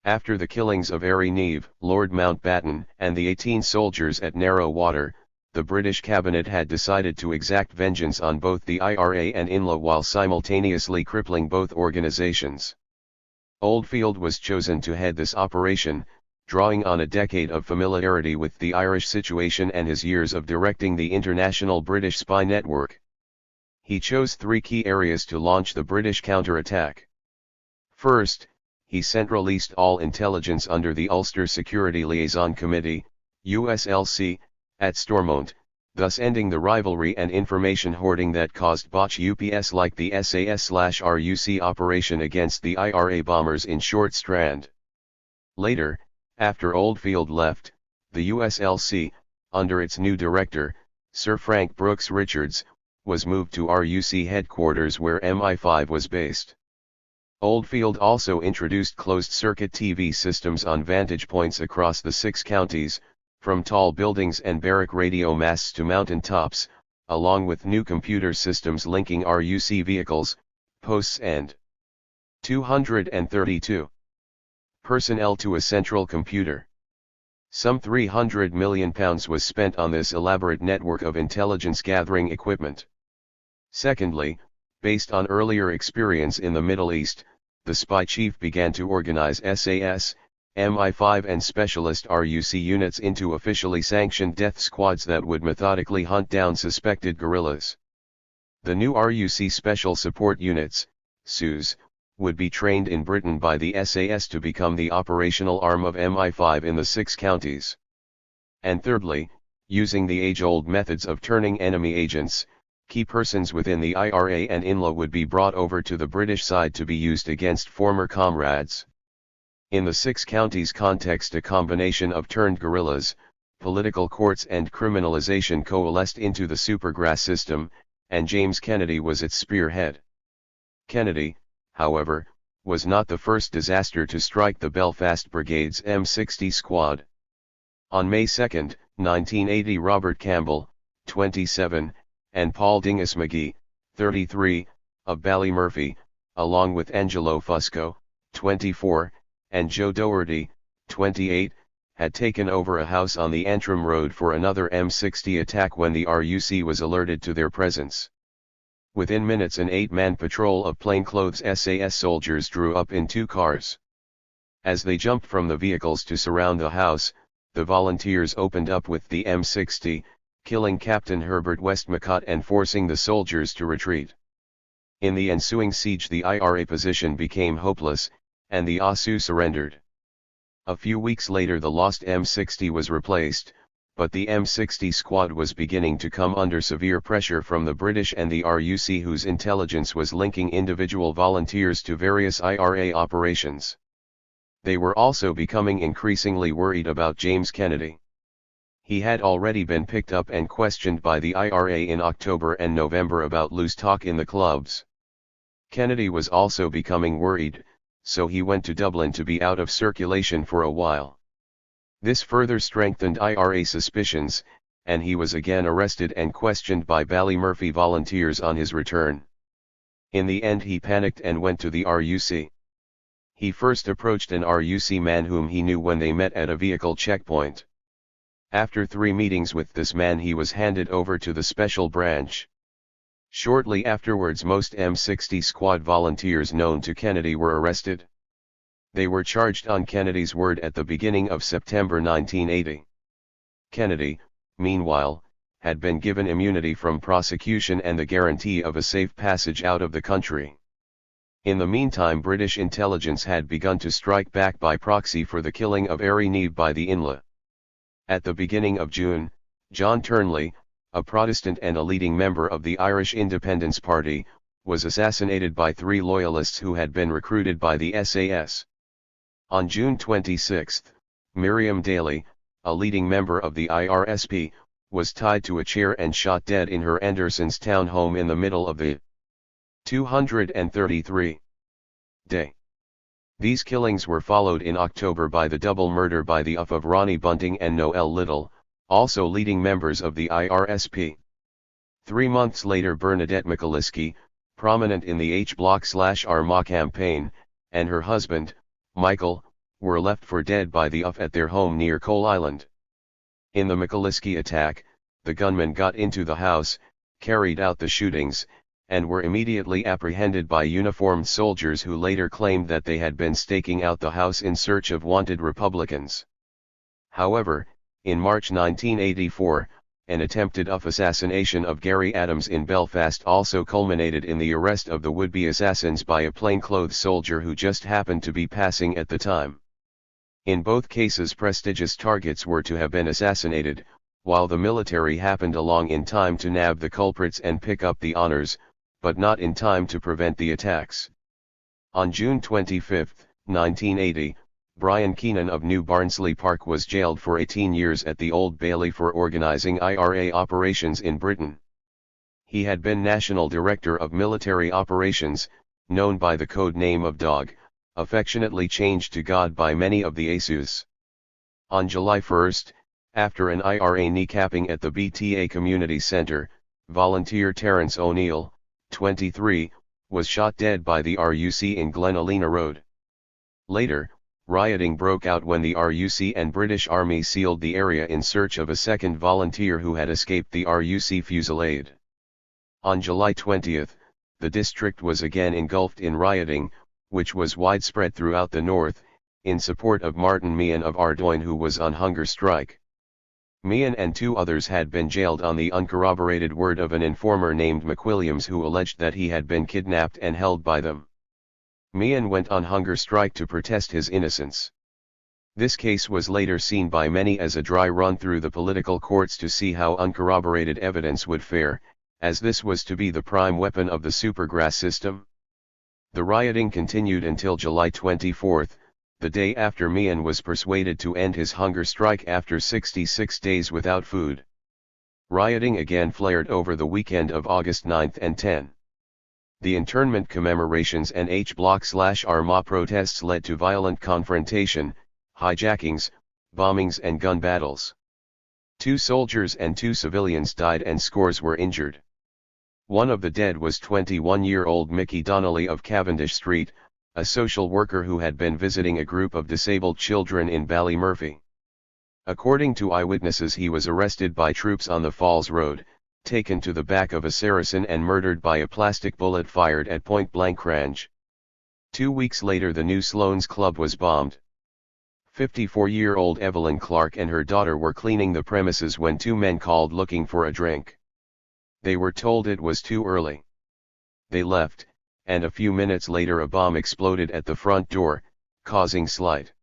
After the killings of Ari Neve, Lord Mountbatten, and the 18 soldiers at Narrow Water, the British cabinet had decided to exact vengeance on both the IRA and INLA while simultaneously crippling both organizations. Oldfield was chosen to head this operation, drawing on a decade of familiarity with the Irish situation and his years of directing the international British spy network. He chose 3 key areas to launch the British counterattack. First, he centralised all intelligence under the Ulster Security Liaison Committee, USLC, at Stormont, thus ending the rivalry and information hoarding that caused botch UPS like the SAS/RUC operation against the IRA bombers in Short Strand. Later, after Oldfield left, the USLC, under its new director, Sir Frank Brooks Richards, was moved to RUC headquarters where MI5 was based. Oldfield also introduced closed-circuit TV systems on vantage points across the 6 counties, from tall buildings and barrack radio masts to mountain tops, along with new computer systems linking RUC vehicles, posts and 232 personnel to a central computer. Some £300 million was spent on this elaborate network of intelligence-gathering equipment. Secondly, based on earlier experience in the Middle East, the spy chief began to organize SAS, MI5 and specialist RUC units into officially sanctioned death squads that would methodically hunt down suspected guerrillas. The new RUC Special Support Units, SUS, would be trained in Britain by the SAS to become the operational arm of MI5 in the 6 counties. And thirdly, using the age-old methods of turning enemy agents, key persons within the IRA and INLA would be brought over to the British side to be used against former comrades. In the 6 counties context, a combination of turned guerrillas, political courts and criminalization coalesced into the Supergrass system, and James Kennedy was its spearhead. Kennedy, however, was not the first disaster to strike the Belfast Brigade's M60 squad. On May 2, 1980, Robert Campbell, 27, and Paul Dingus McGee, 33, of Ballymurphy, along with Angelo Fusco, 24, and Joe Doherty, 28, had taken over a house on the Antrim Road for another M60 attack when the RUC was alerted to their presence. Within minutes, an 8-man patrol of plainclothes SAS soldiers drew up in 2 cars. As they jumped from the vehicles to surround the house, the volunteers opened up with the M60, killing Captain Herbert Westmacott and forcing the soldiers to retreat. In the ensuing siege, the IRA position became hopeless, and the ASU surrendered. A few weeks later, the lost M60 was replaced, but the M60 squad was beginning to come under severe pressure from the British and the RUC, whose intelligence was linking individual volunteers to various IRA operations. They were also becoming increasingly worried about James Kennedy. He had already been picked up and questioned by the IRA in October and November about loose talk in the clubs. Kennedy was also becoming worried, so he went to Dublin to be out of circulation for a while. This further strengthened IRA suspicions, and he was again arrested and questioned by Ballymurphy volunteers on his return. In the end, he panicked and went to the RUC. He first approached an RUC man whom he knew when they met at a vehicle checkpoint. After 3 meetings with this man, he was handed over to the special branch. Shortly afterwards, most M60 squad volunteers known to Kennedy were arrested. They were charged on Kennedy's word at the beginning of September 1980. Kennedy, meanwhile, had been given immunity from prosecution and the guarantee of a safe passage out of the country. In the meantime, British intelligence had begun to strike back by proxy for the killing of Ari Neave by the INLA. At the beginning of June, John Turnley, a Protestant and a leading member of the Irish Independence Party, was assassinated by 3 loyalists who had been recruited by the SAS. On June 26, Miriam Daly, a leading member of the IRSP, was tied to a chair and shot dead in her Anderson's town home in the middle of the 233 day. These killings were followed in October by the double murder by the UF of Ronnie Bunting and Noel Little, also leading members of the IRSP. 3 months later, Bernadette McAliskey, prominent in the H Block/Armagh campaign, and her husband, Michael, were left for dead by the UF at their home near Coal Island. In the McAliskey attack, the gunmen got into the house, carried out the shootings, and were immediately apprehended by uniformed soldiers who later claimed that they had been staking out the house in search of wanted Republicans. However, in March 1984, an attempted assassination of Gary Adams in Belfast also culminated in the arrest of the would-be assassins by a plainclothes soldier who just happened to be passing at the time. In both cases, prestigious targets were to have been assassinated, while the military happened along in time to nab the culprits and pick up the honors, but not in time to prevent the attacks. On June 25, 1980, Brian Keenan of New Barnsley Park was jailed for 18 years at the Old Bailey for organising IRA operations in Britain. He had been National Director of Military Operations, known by the code name of Dog, affectionately changed to God by many of the ASUs. On July 1, after an IRA kneecapping at the BTA Community Centre, volunteer Terence O'Neill, 23, was shot dead by the RUC in Glen Alina Road. Later, rioting broke out when the RUC and British Army sealed the area in search of a second volunteer who had escaped the RUC fusillade. On July 20, the district was again engulfed in rioting, which was widespread throughout the north, in support of Martin Meehan of Ardoyne, who was on hunger strike. Meehan and 2 others had been jailed on the uncorroborated word of an informer named McWilliams, who alleged that he had been kidnapped and held by them. Ciaran went on hunger strike to protest his innocence. This case was later seen by many as a dry run through the political courts to see how uncorroborated evidence would fare, as this was to be the prime weapon of the supergrass system. The rioting continued until July 24, the day after Ciaran was persuaded to end his hunger strike after 66 days without food. Rioting again flared over the weekend of August 9 and 10. The internment commemorations and H-Block/Armagh protests led to violent confrontation, hijackings, bombings and gun battles. 2 soldiers and 2 civilians died and scores were injured. One of the dead was 21-year-old Mickey Donnelly of Cavendish Street, a social worker who had been visiting a group of disabled children in Ballymurphy. According to eyewitnesses, he was arrested by troops on the Falls Road, taken to the back of a Saracen and murdered by a plastic bullet fired at point-blank range. 2 weeks later the New Sloan's Club was bombed. 54-year-old Evelyn Clark and her daughter were cleaning the premises when 2 men called looking for a drink. They were told it was too early. They left, and a few minutes later a bomb exploded at the front door, causing slight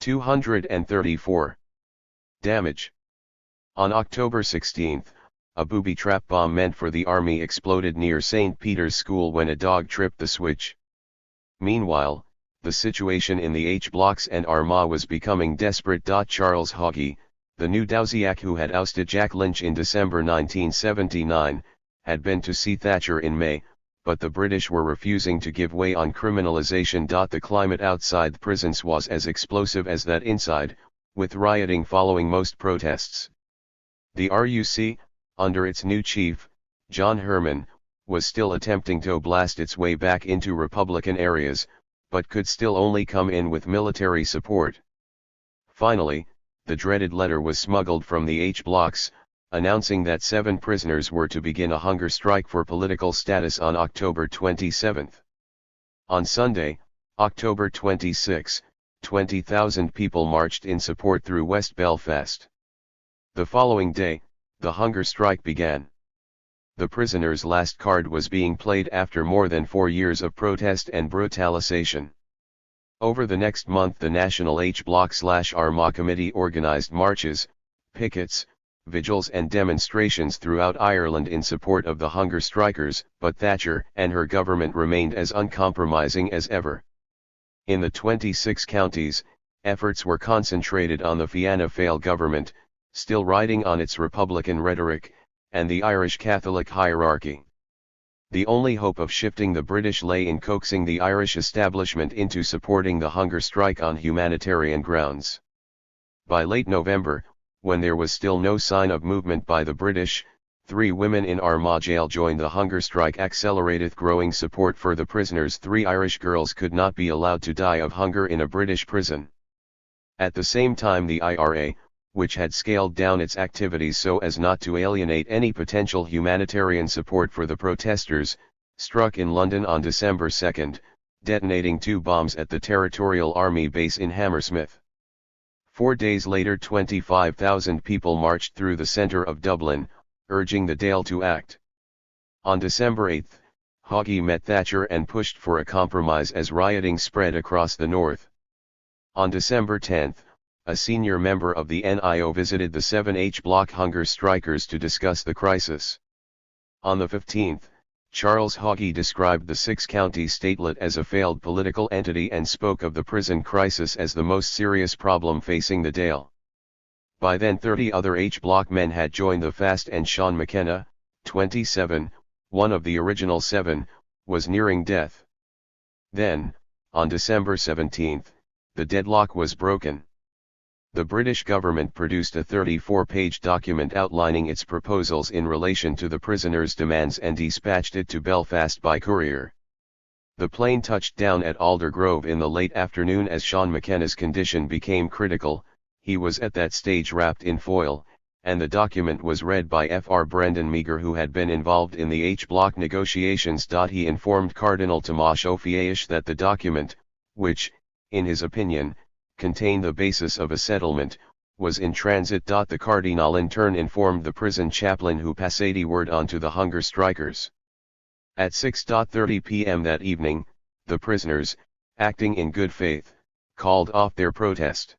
234 damage. On October 16, a booby trap bomb meant for the army exploded near St. Peter's School when a dog tripped the switch. Meanwhile, the situation in the H-Blocks and Armagh was becoming desperate. Charles Haughey, the new Dowsiak who had ousted Jack Lynch in December 1979, had been to see Thatcher in May, but the British were refusing to give way on criminalisation. The climate outside prisons was as explosive as that inside, with rioting following most protests. The RUC, under its new chief, John Herman, was still attempting to blast its way back into Republican areas, but could still only come in with military support. Finally, the dreaded letter was smuggled from the H-Blocks, announcing that 7 prisoners were to begin a hunger strike for political status on October 27. On Sunday, October 26, 20,000 people marched in support through West Belfast. The following day, the hunger strike began. The prisoners' last card was being played after more than 4 years of protest and brutalization. Over the next month the National H-Block/Armagh Committee organised marches, pickets, vigils and demonstrations throughout Ireland in support of the hunger strikers, but Thatcher and her government remained as uncompromising as ever. In the 26 counties, efforts were concentrated on the Fianna Fáil government, still riding on its Republican rhetoric, and the Irish Catholic hierarchy. The only hope of shifting the British lay in coaxing the Irish establishment into supporting the hunger strike on humanitarian grounds. By late November, when there was still no sign of movement by the British, 3 women in Armagh jail joined the hunger strike. Accelerated growing support for the prisoners. 3 Irish girls could not be allowed to die of hunger in a British prison. At the same time the IRA, which had scaled down its activities so as not to alienate any potential humanitarian support for the protesters, struck in London on December 2, detonating 2 bombs at the Territorial Army base in Hammersmith. 4 days later 25,000 people marched through the centre of Dublin, urging the Dáil to act. On December 8, Haughey met Thatcher and pushed for a compromise as rioting spread across the north. On December 10, a senior member of the NIO visited the 7 H-Block hunger strikers to discuss the crisis. On the 15th, Charles Haughey described the 6-county statelet as a failed political entity and spoke of the prison crisis as the most serious problem facing the Dáil. By then 30 other H-Block men had joined the fast and Sean McKenna, 27, one of the original 7, was nearing death. Then, on December 17, the deadlock was broken. The British government produced a 34-page document outlining its proposals in relation to the prisoners' demands and dispatched it to Belfast by courier. The plane touched down at Aldergrove in the late afternoon as Sean McKenna's condition became critical. He was at that stage wrapped in foil, and the document was read by Fr. Brendan Meagher, who had been involved in the H-Block negotiations. He informed Cardinal Tomáš Ofieish that the document, which, in his opinion, contained the basis of a settlement, was in transit. The Cardinal in turn informed the prison chaplain, who passed word on to the hunger strikers. At 6:30 p.m. that evening, The prisoners, acting in good faith, called off their protest.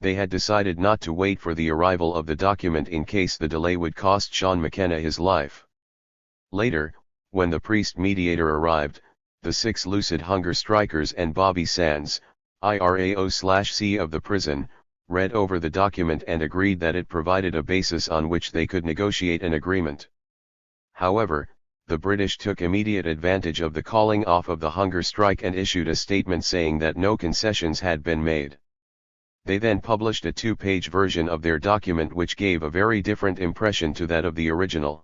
They had decided not to wait for the arrival of the document in case the delay would cost Sean McKenna his life. Later, when the priest mediator arrived, the 6 lucid hunger strikers and Bobby Sands, IRAO/C of the prison, read over the document and agreed that it provided a basis on which they could negotiate an agreement. However, the British took immediate advantage of the calling off of the hunger strike and issued a statement saying that no concessions had been made. They then published a 2-page version of their document which gave a very different impression to that of the original.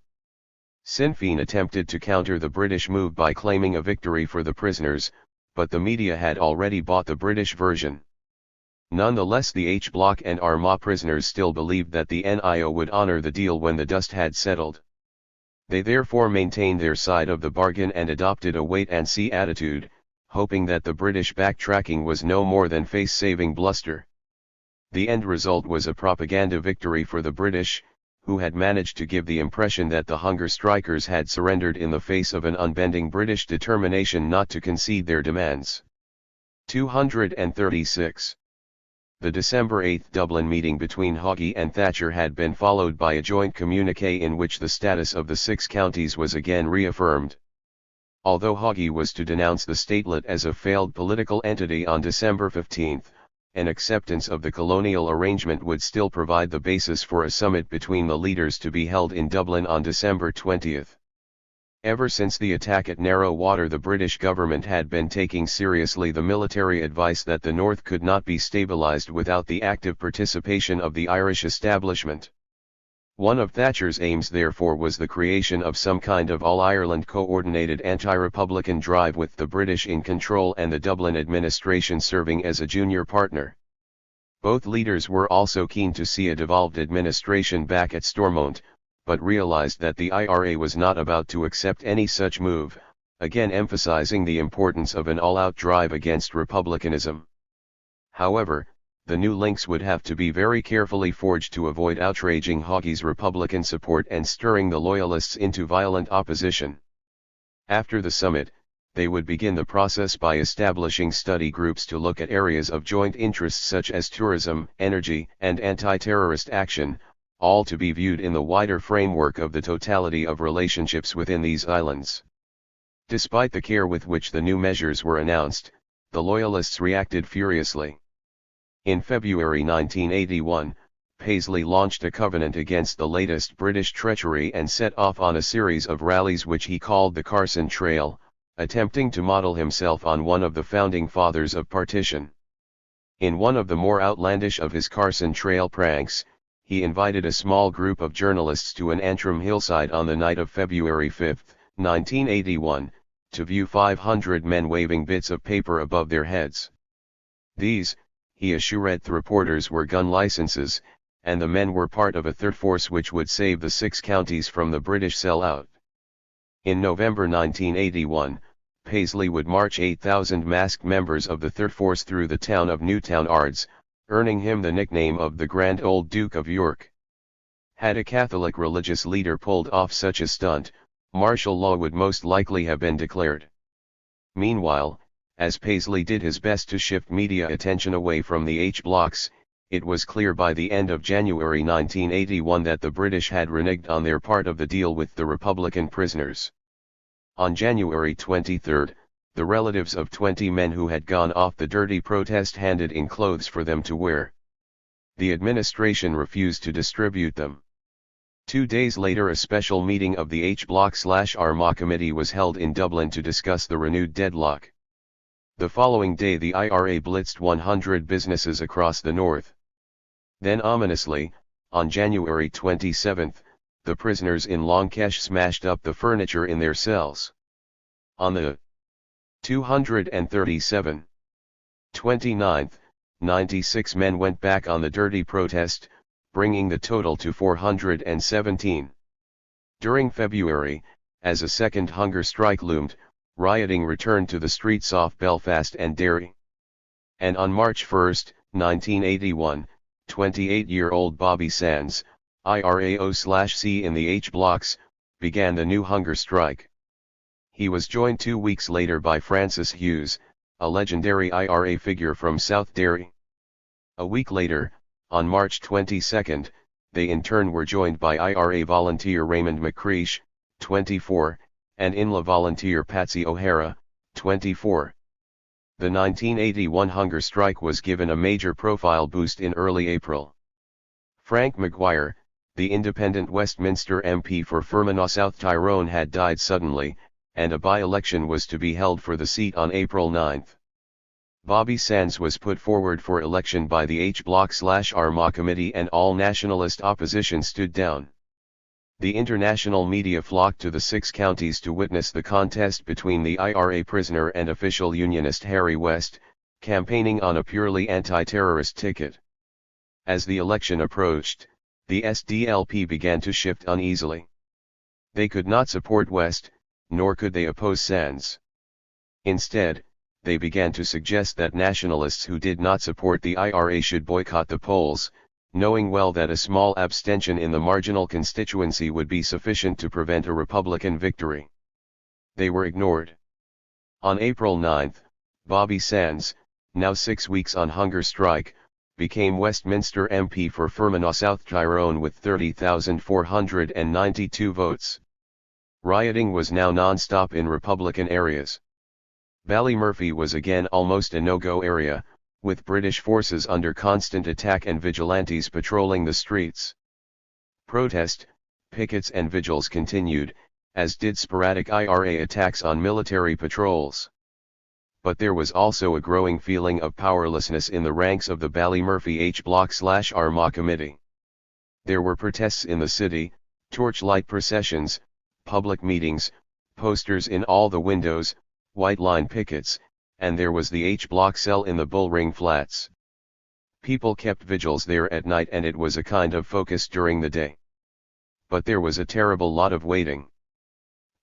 Sinn Féin attempted to counter the British move by claiming a victory for the prisoners, but the media had already bought the British version. Nonetheless, the H Block and Armagh prisoners still believed that the NIO would honour the deal when the dust had settled. They therefore maintained their side of the bargain and adopted a wait-and-see attitude, hoping that the British backtracking was no more than face-saving bluster. The end result was a propaganda victory for the British, who had managed to give the impression that the hunger strikers had surrendered in the face of an unbending British determination not to concede their demands. 236. The December 8 Dublin meeting between Haughey and Thatcher had been followed by a joint communiqué in which the status of the 6 counties was again reaffirmed. Although Haughey was to denounce the statelet as a failed political entity on December 15, an acceptance of the colonial arrangement would still provide the basis for a summit between the leaders to be held in Dublin on December 20. Ever since the attack at Narrow Water, the British government had been taking seriously the military advice that the North could not be stabilised without the active participation of the Irish establishment. One of Thatcher's aims therefore was the creation of some kind of all-Ireland coordinated anti-republican drive with the British in control and the Dublin administration serving as a junior partner. Both leaders were also keen to see a devolved administration back at Stormont, but realised that the IRA was not about to accept any such move, again emphasising the importance of an all-out drive against republicanism. However, the new links would have to be very carefully forged to avoid outraging Haughey's Republican support and stirring the Loyalists into violent opposition. After the summit, they would begin the process by establishing study groups to look at areas of joint interests such as tourism, energy, and anti-terrorist action, all to be viewed in the wider framework of the totality of relationships within these islands. Despite the care with which the new measures were announced, the Loyalists reacted furiously. In February 1981, Paisley launched a covenant against the latest British treachery and set off on a series of rallies which he called the Carson Trail, attempting to model himself on one of the founding fathers of partition. In one of the more outlandish of his Carson Trail pranks, he invited a small group of journalists to an Antrim hillside on the night of February 5, 1981, to view 500 men waving bits of paper above their heads. These, he assured the reporters, were gun licenses, and the men were part of a third force which would save the 6 counties from the British sellout. In November 1981, Paisley would march 8,000 masked members of the third force through the town of Newtown Ards, earning him the nickname of the Grand Old Duke of York. Had a Catholic religious leader pulled off such a stunt, martial law would most likely have been declared. Meanwhile, as Paisley did his best to shift media attention away from the H-blocks, it was clear by the end of January 1981 that the British had reneged on their part of the deal with the Republican prisoners. On January 23, the relatives of 20 men who had gone off the dirty protest handed in clothes for them to wear. The administration refused to distribute them. 2 days later, a special meeting of the H-Block/Armagh Committee was held in Dublin to discuss the renewed deadlock. The following day the IRA blitzed 100 businesses across the north. Then ominously, on January 27, the prisoners in Longkesh smashed up the furniture in their cells. On the 237. 29th, 96 men went back on the dirty protest, bringing the total to 417. During February, as a second hunger strike loomed, rioting returned to the streets off Belfast and Derry. And on March 1, 1981, 28-year-old Bobby Sands, IRAO/C in the H-blocks, began the new hunger strike. He was joined 2 weeks later by Francis Hughes, a legendary IRA figure from South Derry. A week later, on March 22, they in turn were joined by IRA volunteer Raymond McCreish, 24, and INLA volunteer Patsy O'Hara, 24. The 1981 hunger strike was given a major profile boost in early April. Frank Maguire, the independent Westminster MP for Fermanagh South Tyrone, had died suddenly, and a by-election was to be held for the seat on April 9. Bobby Sands was put forward for election by the H-Block/Armagh Committee, and all nationalist opposition stood down. The international media flocked to the 6 counties to witness the contest between the IRA prisoner and official unionist Harry West, campaigning on a purely anti-terrorist ticket. As the election approached, the SDLP began to shift uneasily. They could not support West, nor could they oppose Sands. Instead, they began to suggest that nationalists who did not support the IRA should boycott the polls, knowing well that a small abstention in the marginal constituency would be sufficient to prevent a Republican victory. They were ignored. On April 9, Bobby Sands, now 6 weeks on hunger strike, became Westminster MP for Fermanagh South Tyrone with 30,492 votes. Rioting was now non-stop in Republican areas. Ballymurphy was again almost a no-go area, with British forces under constant attack and vigilantes patrolling the streets. Protest, pickets and vigils continued, as did sporadic IRA attacks on military patrols. But there was also a growing feeling of powerlessness in the ranks of the Ballymurphy H-Block/Armagh Committee. There were protests in the city, torchlight processions, public meetings, posters in all the windows, white line pickets, and there was the H-Block cell in the Bullring Flats. People kept vigils there at night, and it was a kind of focus during the day. But there was a terrible lot of waiting.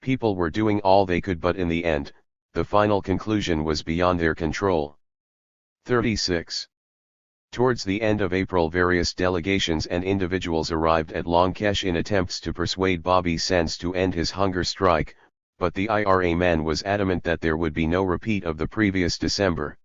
People were doing all they could, but in the end, the final conclusion was beyond their control. 36. Towards the end of April, various delegations and individuals arrived at Longkesh in attempts to persuade Bobby Sands to end his hunger strike, but the IRA man was adamant that there would be no repeat of the previous December.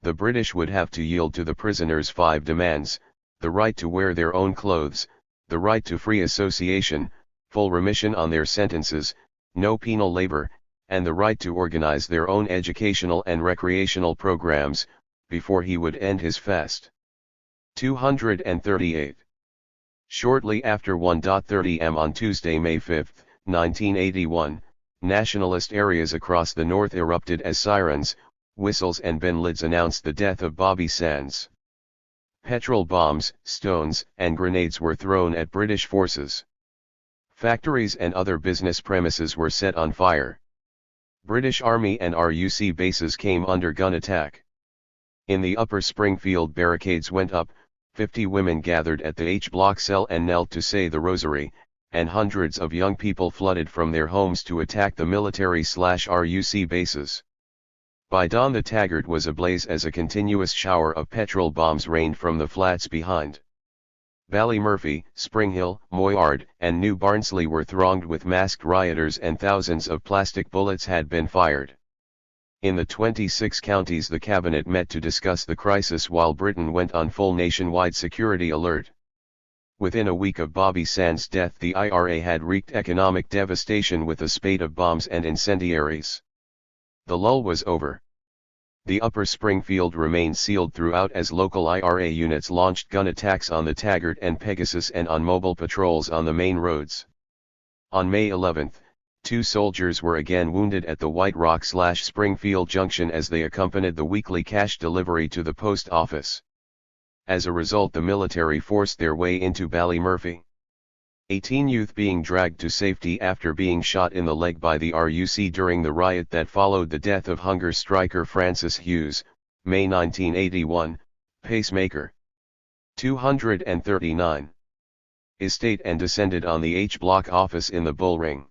The British would have to yield to the prisoners' 5 demands: the right to wear their own clothes, the right to free association, full remission on their sentences, no penal labor, and the right to organize their own educational and recreational programs, before he would end his fast. 238. Shortly after 1:30 am on Tuesday, May 5, 1981, nationalist areas across the north erupted as sirens, whistles and bin lids announced the death of Bobby Sands. Petrol bombs, stones, and grenades were thrown at British forces. Factories and other business premises were set on fire. British Army and RUC bases came under gun attack. In the Upper Springfield barricades went up, 50 women gathered at the H-Block cell and knelt to say the rosary, and hundreds of young people flooded from their homes to attack the military/RUC bases. By dawn the Taggart was ablaze as a continuous shower of petrol bombs rained from the flats behind. Ballymurphy, Springhill, Moyard, and New Barnsley were thronged with masked rioters, and thousands of plastic bullets had been fired. In the 26 counties the cabinet met to discuss the crisis while Britain went on full nationwide security alert. Within a week of Bobby Sands' death, the IRA had wreaked economic devastation with a spate of bombs and incendiaries. The lull was over. The Upper Springfield remained sealed throughout as local IRA units launched gun attacks on the Taggart and Pegasus and on mobile patrols on the main roads. On May 11, 2 soldiers were again wounded at the White Rock/Springfield Junction as they accompanied the weekly cash delivery to the post office. As a result, the military forced their way into Ballymurphy. 18 youth being dragged to safety after being shot in the leg by the RUC during the riot that followed the death of hunger striker Francis Hughes, May 1981, pacemaker. 239. Estate and descended on the H-Block office in the Bullring.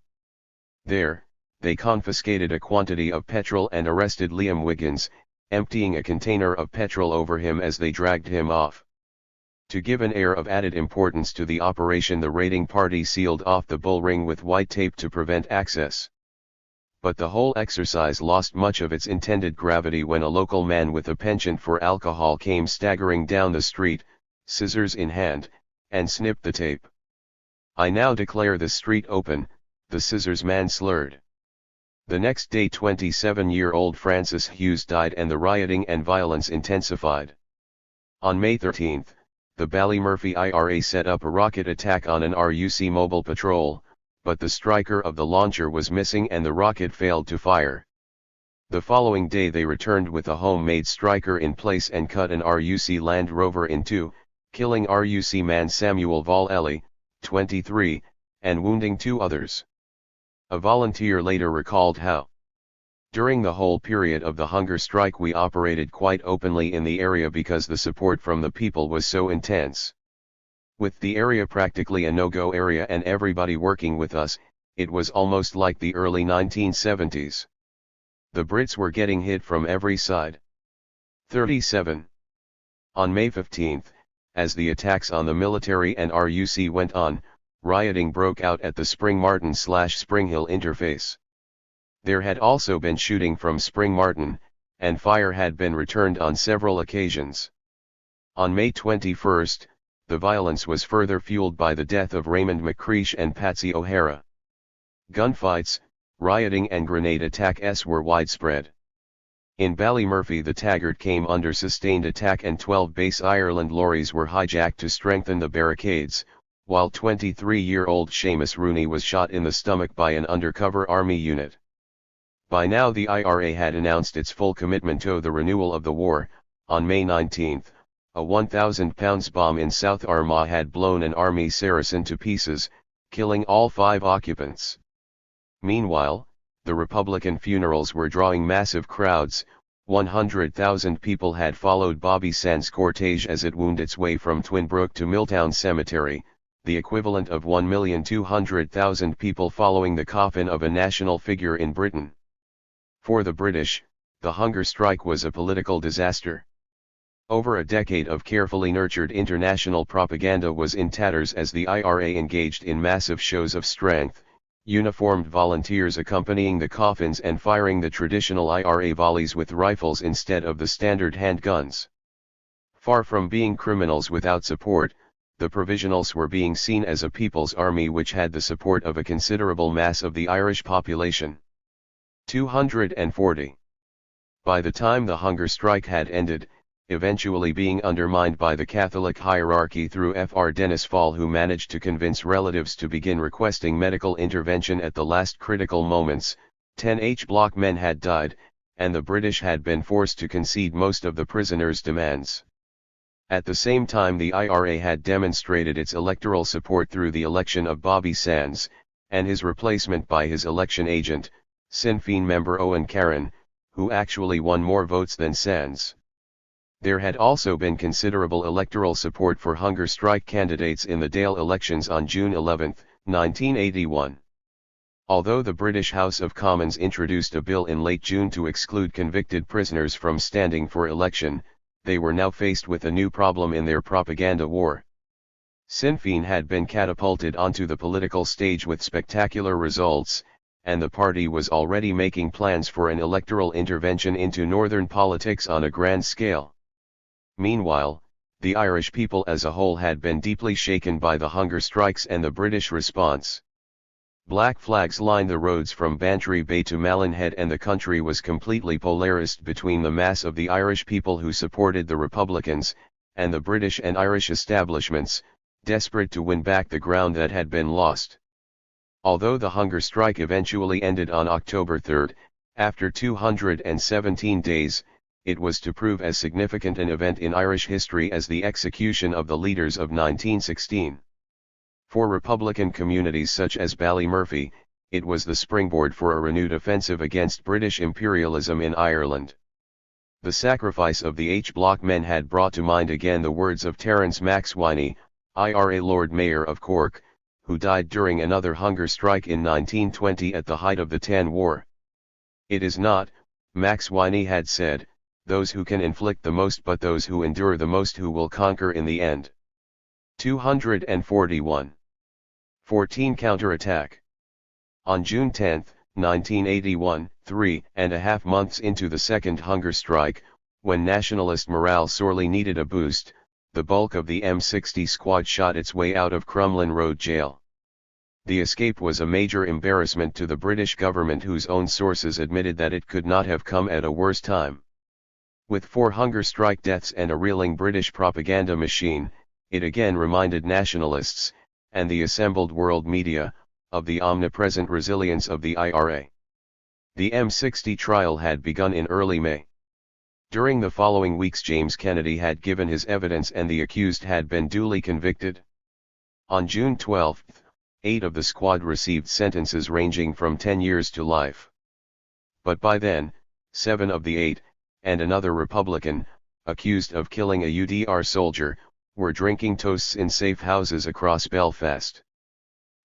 There, they confiscated a quantity of petrol and arrested Liam Wiggins, emptying a container of petrol over him as they dragged him off. To give an air of added importance to the operation, the raiding party sealed off the Bullring with white tape to prevent access. but the whole exercise lost much of its intended gravity when a local man with a penchant for alcohol came staggering down the street, scissors in hand, and snipped the tape. "I now declare the street open," the scissors man slurred. The next day 27-year-old Francis Hughes died and the rioting and violence intensified. On May 13, the Ballymurphy IRA set up a rocket attack on an RUC mobile patrol, but the striker of the launcher was missing and the rocket failed to fire. The following day they returned with a homemade striker in place and cut an RUC Land Rover in two, killing RUC man Samuel Vallely, 23, and wounding 2 others. A volunteer later recalled how, "During the whole period of the hunger strike we operated quite openly in the area because the support from the people was so intense. With the area practically a no-go area and everybody working with us, it was almost like the early 1970s. The Brits were getting hit from every side." 37. On May 15, as the attacks on the military and RUC went on, rioting broke out at the Spring Martin/Spring Hill interface. There had also been shooting from Spring Martin, and fire had been returned on several occasions. On May 21, the violence was further fueled by the death of Raymond McCreesh and Patsy O'Hara. Gunfights, rioting and grenade attacks were widespread. In Ballymurphy the Taggart came under sustained attack and 12 base Ireland lorries were hijacked to strengthen the barricades, while 23-year-old Seamus Rooney was shot in the stomach by an undercover army unit. By now the IRA had announced its full commitment to the renewal of the war. On May 19, a 1,000-pound bomb in South Armagh had blown an army Saracen to pieces, killing all 5 occupants. Meanwhile, the Republican funerals were drawing massive crowds. 100,000 people had followed Bobby Sands' cortege as it wound its way from Twinbrook to Milltown Cemetery, the equivalent of 1,200,000 people following the coffin of a national figure in Britain. For the British, the hunger strike was a political disaster. Over a decade of carefully nurtured international propaganda was in tatters as the IRA engaged in massive shows of strength, uniformed volunteers accompanying the coffins and firing the traditional IRA volleys with rifles instead of the standard handguns. Far from being criminals without support, the Provisionals were being seen as a people's army which had the support of a considerable mass of the Irish population. 240. By the time the hunger strike had ended, eventually being undermined by the Catholic hierarchy through Fr. Dennis Fall, who managed to convince relatives to begin requesting medical intervention at the last critical moments, 10 H Block men had died, and the British had been forced to concede most of the prisoners' demands. At the same time the IRA had demonstrated its electoral support through the election of Bobby Sands, and his replacement by his election agent, Sinn Féin member Owen Ciaran, who actually won more votes than Sands. There had also been considerable electoral support for hunger strike candidates in the Dáil elections on June 11, 1981. Although the British House of Commons introduced a bill in late June to exclude convicted prisoners from standing for election, they were now faced with a new problem in their propaganda war. Sinn Féin had been catapulted onto the political stage with spectacular results, and the party was already making plans for an electoral intervention into northern politics on a grand scale. Meanwhile, the Irish people as a whole had been deeply shaken by the hunger strikes and the British response. Black flags lined the roads from Bantry Bay to Malin Head, and the country was completely polarized between the mass of the Irish people who supported the Republicans, and the British and Irish establishments, desperate to win back the ground that had been lost. Although the hunger strike eventually ended on October 3, after 217 days, it was to prove as significant an event in Irish history as the execution of the leaders of 1916. For Republican communities such as Ballymurphy, it was the springboard for a renewed offensive against British imperialism in Ireland. The sacrifice of the H Block men had brought to mind again the words of Terence MacSwiney, IRA Lord Mayor of Cork, who died during another hunger strike in 1920 at the height of the Tan War. It is not, MacSwiney had said, those who can inflict the most but those who endure the most who will conquer in the end. 241. 14 Counterattack. On June 10, 1981, 3.5 months into the second hunger strike, when nationalist morale sorely needed a boost, the bulk of the M60 squad shot its way out of Crumlin Road jail. The escape was a major embarrassment to the British government, whose own sources admitted that it could not have come at a worse time. With 4 hunger strike deaths and a reeling British propaganda machine, it again reminded nationalists, and the assembled world media, of the omnipresent resilience of the IRA. The M60 trial had begun in early May. During the following weeks, James Kennedy had given his evidence and the accused had been duly convicted. On June 12, 8 of the squad received sentences ranging from 10 years to life. But by then, 7 of the 8, and another Republican, accused of killing a UDR soldier, were drinking toasts in safe houses across Belfast.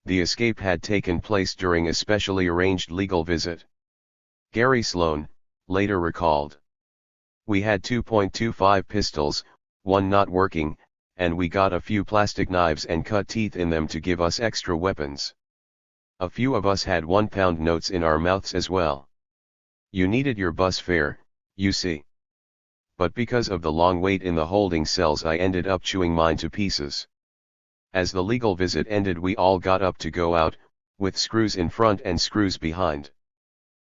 The escape had taken place during a specially arranged legal visit. Gary Sloan, later recalled, "We had 2.25 pistols, one not working, and we got a few plastic knives and cut teeth in them to give us extra weapons. A few of us had £1 notes in our mouths as well. You needed your bus fare, you see. But because of the long wait in the holding cells, I ended up chewing mine to pieces." As the legal visit ended, we all got up to go out, with screws in front and screws behind.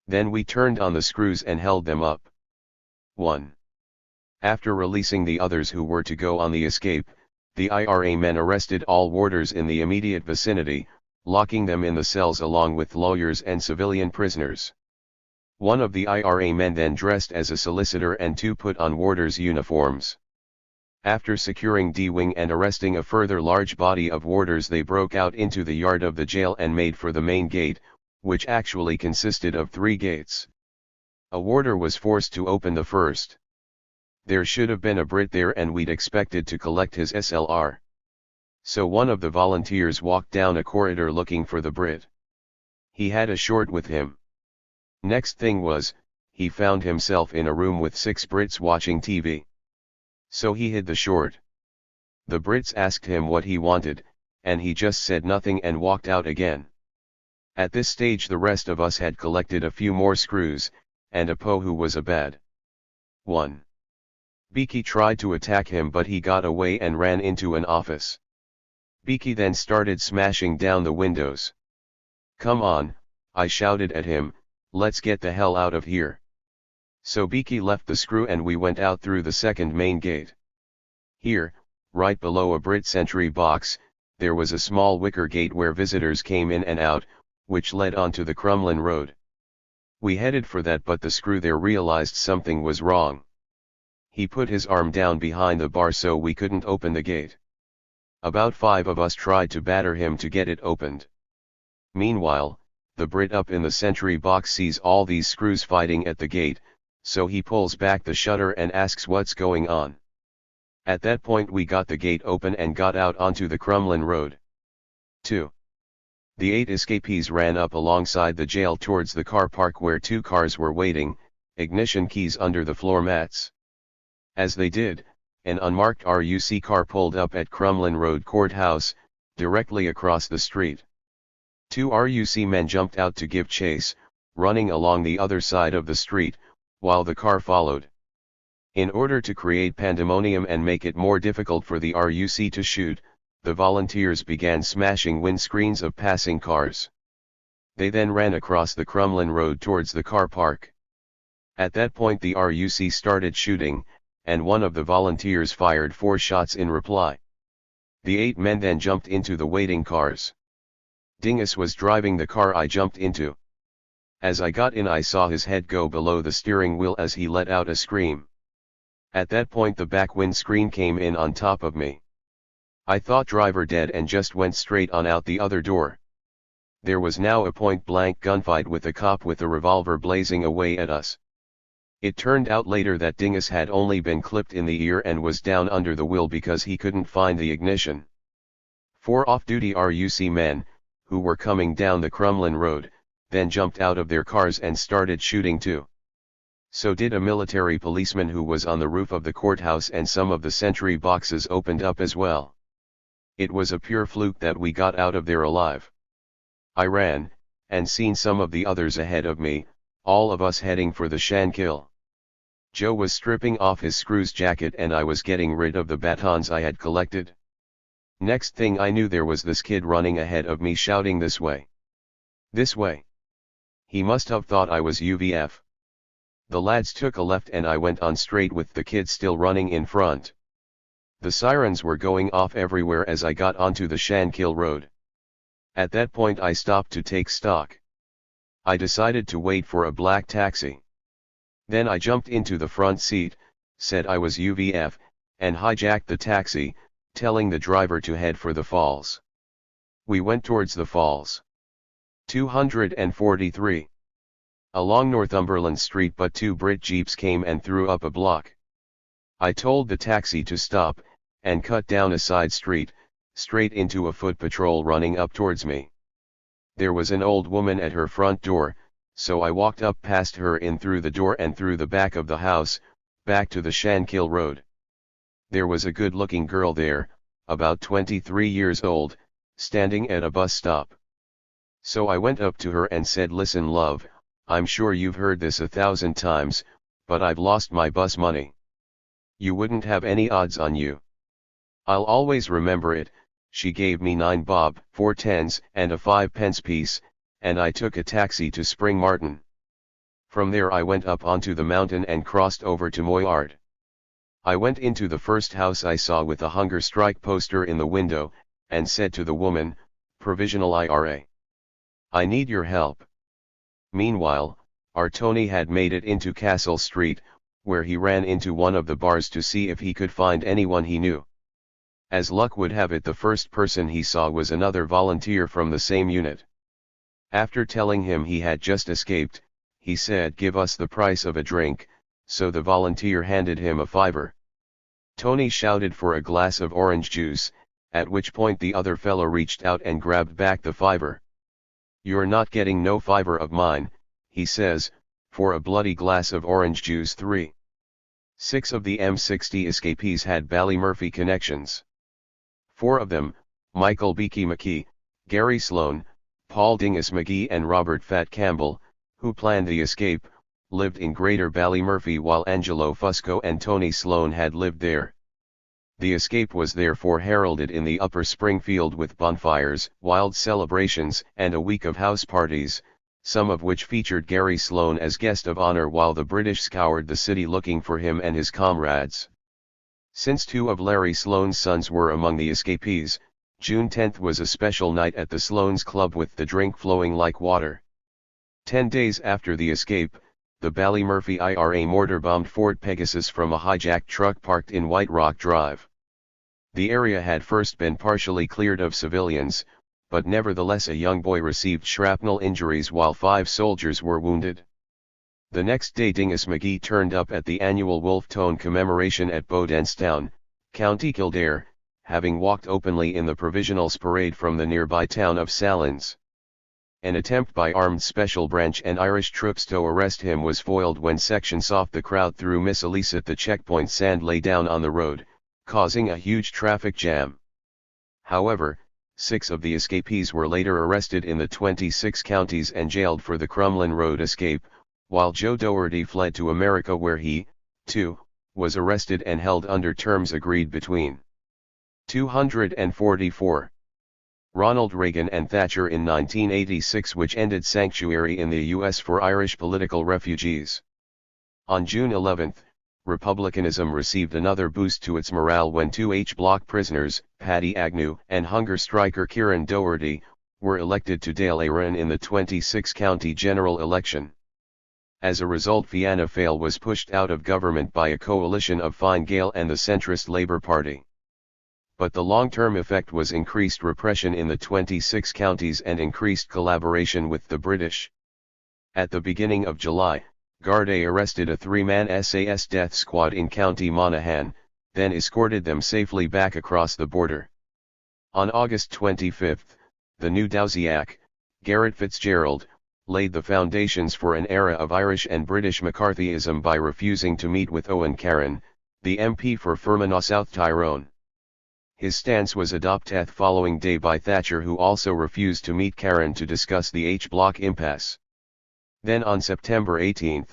Then we turned on the screws and held them up. 1. After releasing the others who were to go on the escape, the IRA men arrested all warders in the immediate vicinity, locking them in the cells along with lawyers and civilian prisoners. One of the IRA men then dressed as a solicitor and 2 put on warders' uniforms. After securing D-Wing and arresting a further large body of warders, they broke out into the yard of the jail and made for the main gate, which actually consisted of 3 gates. A warder was forced to open the first. There should have been a Brit there and we'd expected to collect his SLR. So one of the volunteers walked down a corridor looking for the Brit. He had a short with him. Next thing was, he found himself in a room with 6 Brits watching TV. So he hid the short. The Brits asked him what he wanted, and he just said nothing and walked out again. At this stage the rest of us had collected a few more screws, and a Po who was a bad 1. Beaky tried to attack him, but he got away and ran into an office. Beaky then started smashing down the windows. "Come on," I shouted at him, "let's get the hell out of here." So Beaky left the screw and we went out through the second main gate. Here, right below a Brit sentry box, there was a small wicker gate where visitors came in and out, which led onto the Crumlin Road. We headed for that, but the screw there realized something was wrong. He put his arm down behind the bar so we couldn't open the gate. About 5 of us tried to batter him to get it opened. Meanwhile, the Brit up in the sentry box sees all these screws fighting at the gate, so he pulls back the shutter and asks what's going on. At that point we got the gate open and got out onto the Crumlin Road. 2. The 8 escapees ran up alongside the jail towards the car park where 2 cars were waiting, ignition keys under the floor mats. As they did, an unmarked RUC car pulled up at Crumlin Road Courthouse, directly across the street. 2 RUC men jumped out to give chase, running along the other side of the street, while the car followed. In order to create pandemonium and make it more difficult for the RUC to shoot, the volunteers began smashing windscreens of passing cars. They then ran across the Crumlin Road towards the car park. At that point the RUC started shooting, and one of the volunteers fired 4 shots in reply. The 8 men then jumped into the waiting cars. Dingus was driving the car I jumped into. As I got in I saw his head go below the steering wheel as he let out a scream. At that point the back windscreen came in on top of me. I thought driver dead and just went straight on out the other door. There was now a point-blank gunfight with a cop with a revolver blazing away at us. It turned out later that Dingus had only been clipped in the ear and was down under the wheel because he couldn't find the ignition. 4 off-duty RUC men, who were coming down the Crumlin Road, then jumped out of their cars and started shooting too. So did a military policeman who was on the roof of the courthouse, and some of the sentry boxes opened up as well. It was a pure fluke that we got out of there alive. I ran, and seen some of the others ahead of me, all of us heading for the Shankill. Joe was stripping off his screws jacket and I was getting rid of the batons I had collected. Next thing I knew there was this kid running ahead of me shouting, "This way! This way!" He must have thought I was UVF. The lads took a left and I went on straight with the kid still running in front. The sirens were going off everywhere as I got onto the Shankill road. At that point I stopped to take stock. I decided to wait for a black taxi. Then I jumped into the front seat, said I was UVF, and hijacked the taxi, telling the driver to head for the falls. We went towards the falls. 243. Along Northumberland Street, but two Brit Jeeps came and threw up a block. I told the taxi to stop, and cut down a side street, straight into a foot patrol running up towards me. There was an old woman at her front door, so I walked up past her in through the door and through the back of the house, back to the Shankill Road. There was a good-looking girl there, about 23 years old, standing at a bus stop. So I went up to her and said, "Listen, love, I'm sure you've heard this 1,000 times, but I've lost my bus money. You wouldn't have any odds on you. I'll always remember it." She gave me 9 bob, 4 tens, and a 5-pence piece, and I took a taxi to Spring Martin. From there I went up onto the mountain and crossed over to Moyard. I went into the first house I saw with a hunger strike poster in the window, and said to the woman, "Provisional IRA. I need your help." Meanwhile, our Tony had made it into Castle Street, where he ran into one of the bars to see if he could find anyone he knew. As luck would have it, the first person he saw was another volunteer from the same unit. After telling him he had just escaped, he said, "Give us the price of a drink," so the volunteer handed him a $5. Tony shouted for a glass of orange juice, at which point the other fellow reached out and grabbed back the $5. "You're not getting no $5 of mine," he says, "for a bloody glass of orange juice." 3. 6 of the M60 escapees had Ballymurphy connections. 4 of them, Michael Beaky McKee, Gary Sloan, Paul Dingus McGee and Robert Fat Campbell, who planned the escape, lived in Greater Ballymurphy, while Angelo Fusco and Tony Sloan had lived there. The escape was therefore heralded in the Upper Springfield with bonfires, wild celebrations, and a week of house parties, some of which featured Gary Sloan as guest of honor while the British scoured the city looking for him and his comrades. Since 2 of Larry Sloan's sons were among the escapees, June 10th was a special night at the Sloan's Club with the drink flowing like water. 10 days after the escape, the Ballymurphy IRA mortar-bombed Ford Pegasus from a hijacked truck parked in White Rock Drive. The area had first been partially cleared of civilians, but nevertheless a young boy received shrapnel injuries while 5 soldiers were wounded. The next day Dingus McGee turned up at the annual Wolf Tone commemoration at Bowdenstown, County Kildare, having walked openly in the Provisionals parade from the nearby town of Sallins. An attempt by armed Special Branch and Irish troops to arrest him was foiled when sections of the crowd threw Miss Elise at the checkpoint sand lay down on the road, causing a huge traffic jam. However, 6 of the escapees were later arrested in the 26 counties and jailed for the Crumlin Road escape, while Joe Doherty fled to America, where he, too, was arrested and held under terms agreed between. 244. Ronald Reagan and Thatcher in 1986, which ended sanctuary in the U.S. for Irish political refugees. On June 11, Republicanism received another boost to its morale when 2 H-Block prisoners, Paddy Agnew and hunger striker Ciaran Doherty, were elected to Dáil Éireann in the 26-county general election. As a result, Fianna Fáil was pushed out of government by a coalition of Fine Gael and the centrist Labour Party. But the long-term effect was increased repression in the 26 counties and increased collaboration with the British. At the beginning of July, Gardaí arrested a 3-man SAS death squad in County Monaghan, then escorted them safely back across the border. On August 25, the new Dowsiak, Garrett Fitzgerald, laid the foundations for an era of Irish and British McCarthyism by refusing to meet with Owen Ciaran, the MP for Fermanagh South Tyrone. His stance was adopted the following day by Thatcher, who also refused to meet Ciaran to discuss the H-Block impasse. Then on September 18,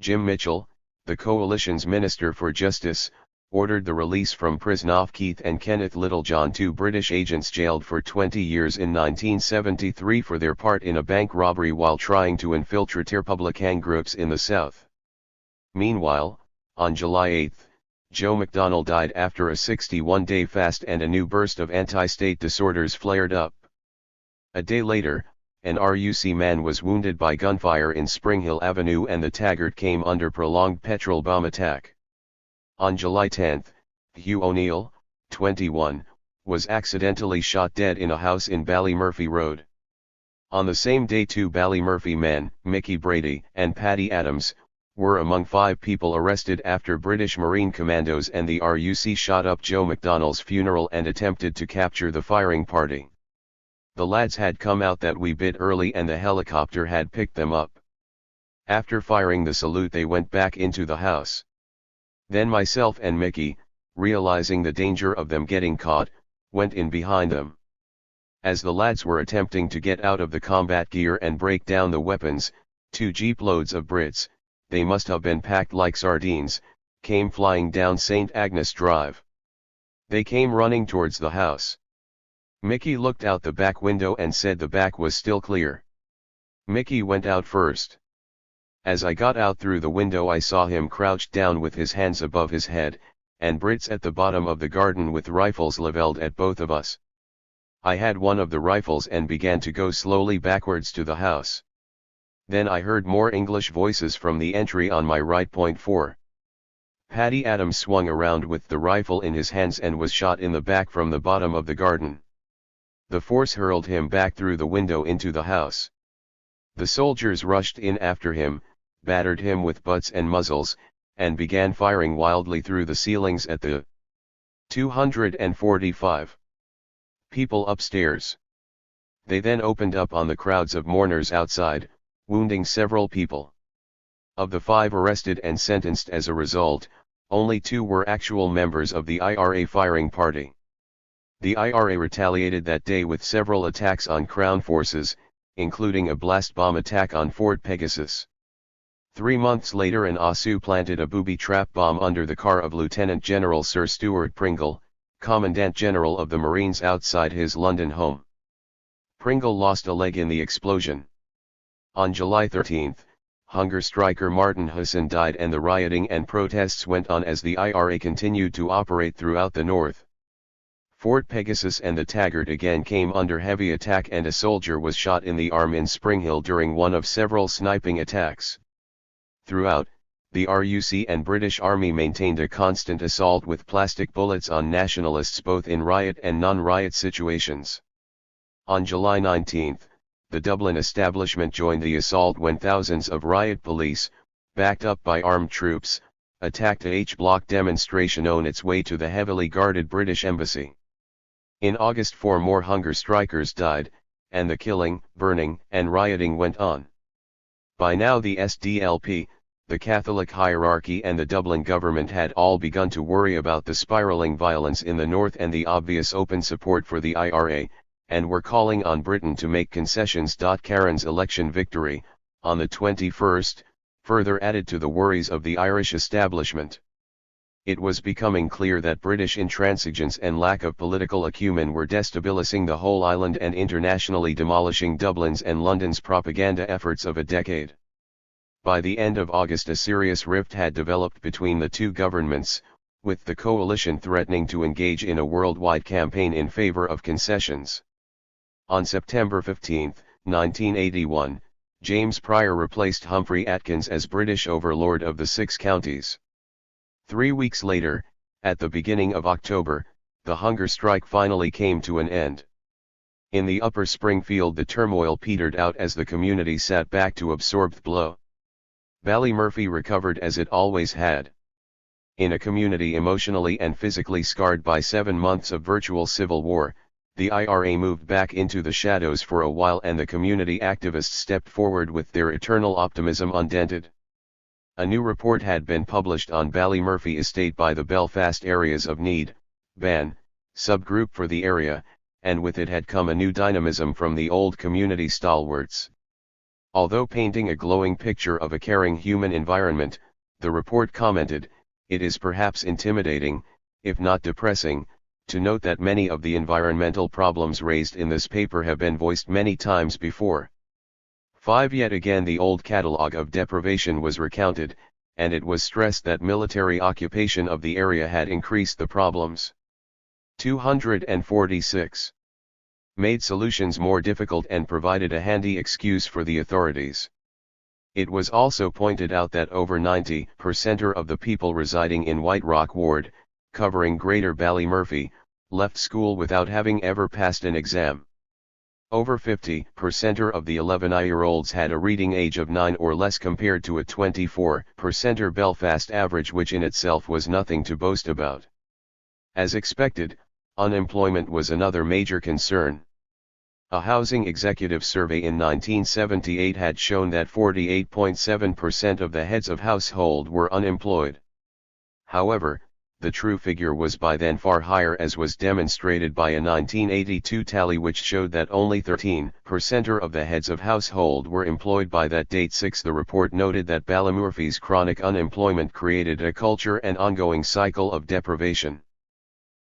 Jim Mitchell, the coalition's Minister for Justice, ordered the release from prison of Keith and Kenneth Littlejohn, two British agents jailed for 20 years in 1973 for their part in a bank robbery while trying to infiltrate Republican groups in the South. Meanwhile, on July 8, Joe McDonnell died after a 61-day fast and a new burst of anti-state disorders flared up. A day later, an RUC man was wounded by gunfire in Spring Hill Avenue and the Taggart came under prolonged petrol bomb attack. On July 10, Hugh O'Neill, 21, was accidentally shot dead in a house in Ballymurphy Road. On the same day, two Ballymurphy men, Mickey Brady and Paddy Adams, were among 5 people arrested after British Marine Commandos and the RUC shot up Joe McDonnell's funeral and attempted to capture the firing party. The lads had come out that wee bit early and the helicopter had picked them up. After firing the salute, they went back into the house. Then myself and Mickey, realizing the danger of them getting caught, went in behind them. As the lads were attempting to get out of the combat gear and break down the weapons, 2 jeep loads of Brits, they must have been packed like sardines, came flying down St. Agnes Drive. They came running towards the house. Mickey looked out the back window and said the back was still clear. Mickey went out first. As I got out through the window, I saw him crouched down with his hands above his head, and Brits at the bottom of the garden with rifles leveled at both of us. I had one of the rifles and began to go slowly backwards to the house. Then I heard more English voices from the entry on my right. 4. Paddy Adams swung around with the rifle in his hands and was shot in the back from the bottom of the garden. The force hurled him back through the window into the house. The soldiers rushed in after him, battered him with butts and muzzles, and began firing wildly through the ceilings at the 245 people upstairs. They then opened up on the crowds of mourners outside, wounding several people. Of the 5 arrested and sentenced as a result, only 2 were actual members of the IRA firing party. The IRA retaliated that day with several attacks on Crown forces, including a blast bomb attack on Fort Pegasus. 3 months later, an OSU planted a booby trap bomb under the car of Lieutenant General Sir Stuart Pringle, Commandant General of the Marines, outside his London home. Pringle lost a leg in the explosion. On July 13, hunger striker Martin Husson died and the rioting and protests went on as the IRA continued to operate throughout the north. Fort Pegasus and the Taggart again came under heavy attack and a soldier was shot in the arm in Spring Hill during one of several sniping attacks. Throughout, the RUC and British Army maintained a constant assault with plastic bullets on nationalists both in riot and non-riot situations. On July 19, the Dublin establishment joined the assault when thousands of riot police, backed up by armed troops, attacked a H-Block demonstration on its way to the heavily guarded British Embassy. In August 4 more hunger strikers died, and the killing, burning, and rioting went on. By now the SDLP, the Catholic hierarchy and the Dublin government had all begun to worry about the spiralling violence in the north and the obvious open support for the IRA, and were calling on Britain to make concessions. Ciaran's election victory, on the 21st, further added to the worries of the Irish establishment. It was becoming clear that British intransigence and lack of political acumen were destabilizing the whole island and internationally demolishing Dublin's and London's propaganda efforts of a decade. By the end of August, a serious rift had developed between the two governments, with the coalition threatening to engage in a worldwide campaign in favor of concessions. On September 15, 1981, James Pryor replaced Humphrey Atkins as British overlord of the 6 counties. 3 weeks later, at the beginning of October, the hunger strike finally came to an end. In the Upper Springfield, the turmoil petered out as the community sat back to absorb the blow. Ballymurphy recovered as it always had. In a community emotionally and physically scarred by 7 months of virtual civil war, the IRA moved back into the shadows for a while and the community activists stepped forward with their eternal optimism undented. A new report had been published on Ballymurphy estate by the Belfast areas of Need, Ban, subgroup for the area, and with it had come a new dynamism from the old community stalwarts. Although painting a glowing picture of a caring human environment, the report commented, it is perhaps intimidating, if not depressing, to note that many of the environmental problems raised in this paper have been voiced many times before. 5. Yet again the old catalogue of deprivation was recounted, and it was stressed that military occupation of the area had increased the problems. 246. Made solutions more difficult and provided a handy excuse for the authorities. It was also pointed out that over 90% of the people residing in White Rock Ward, covering Greater Ballymurphy, left school without having ever passed an exam. Over 50% of the 11-year-olds had a reading age of 9 or less compared to a 24% Belfast average, which in itself was nothing to boast about. As expected, unemployment was another major concern. A housing executive survey in 1978 had shown that 48.7% of the heads of household were unemployed. However, the true figure was by then far higher, as was demonstrated by a 1982 tally which showed that only 13% of the heads of household were employed by that date. 6. The report noted that Ballymurphy's chronic unemployment created a culture and ongoing cycle of deprivation.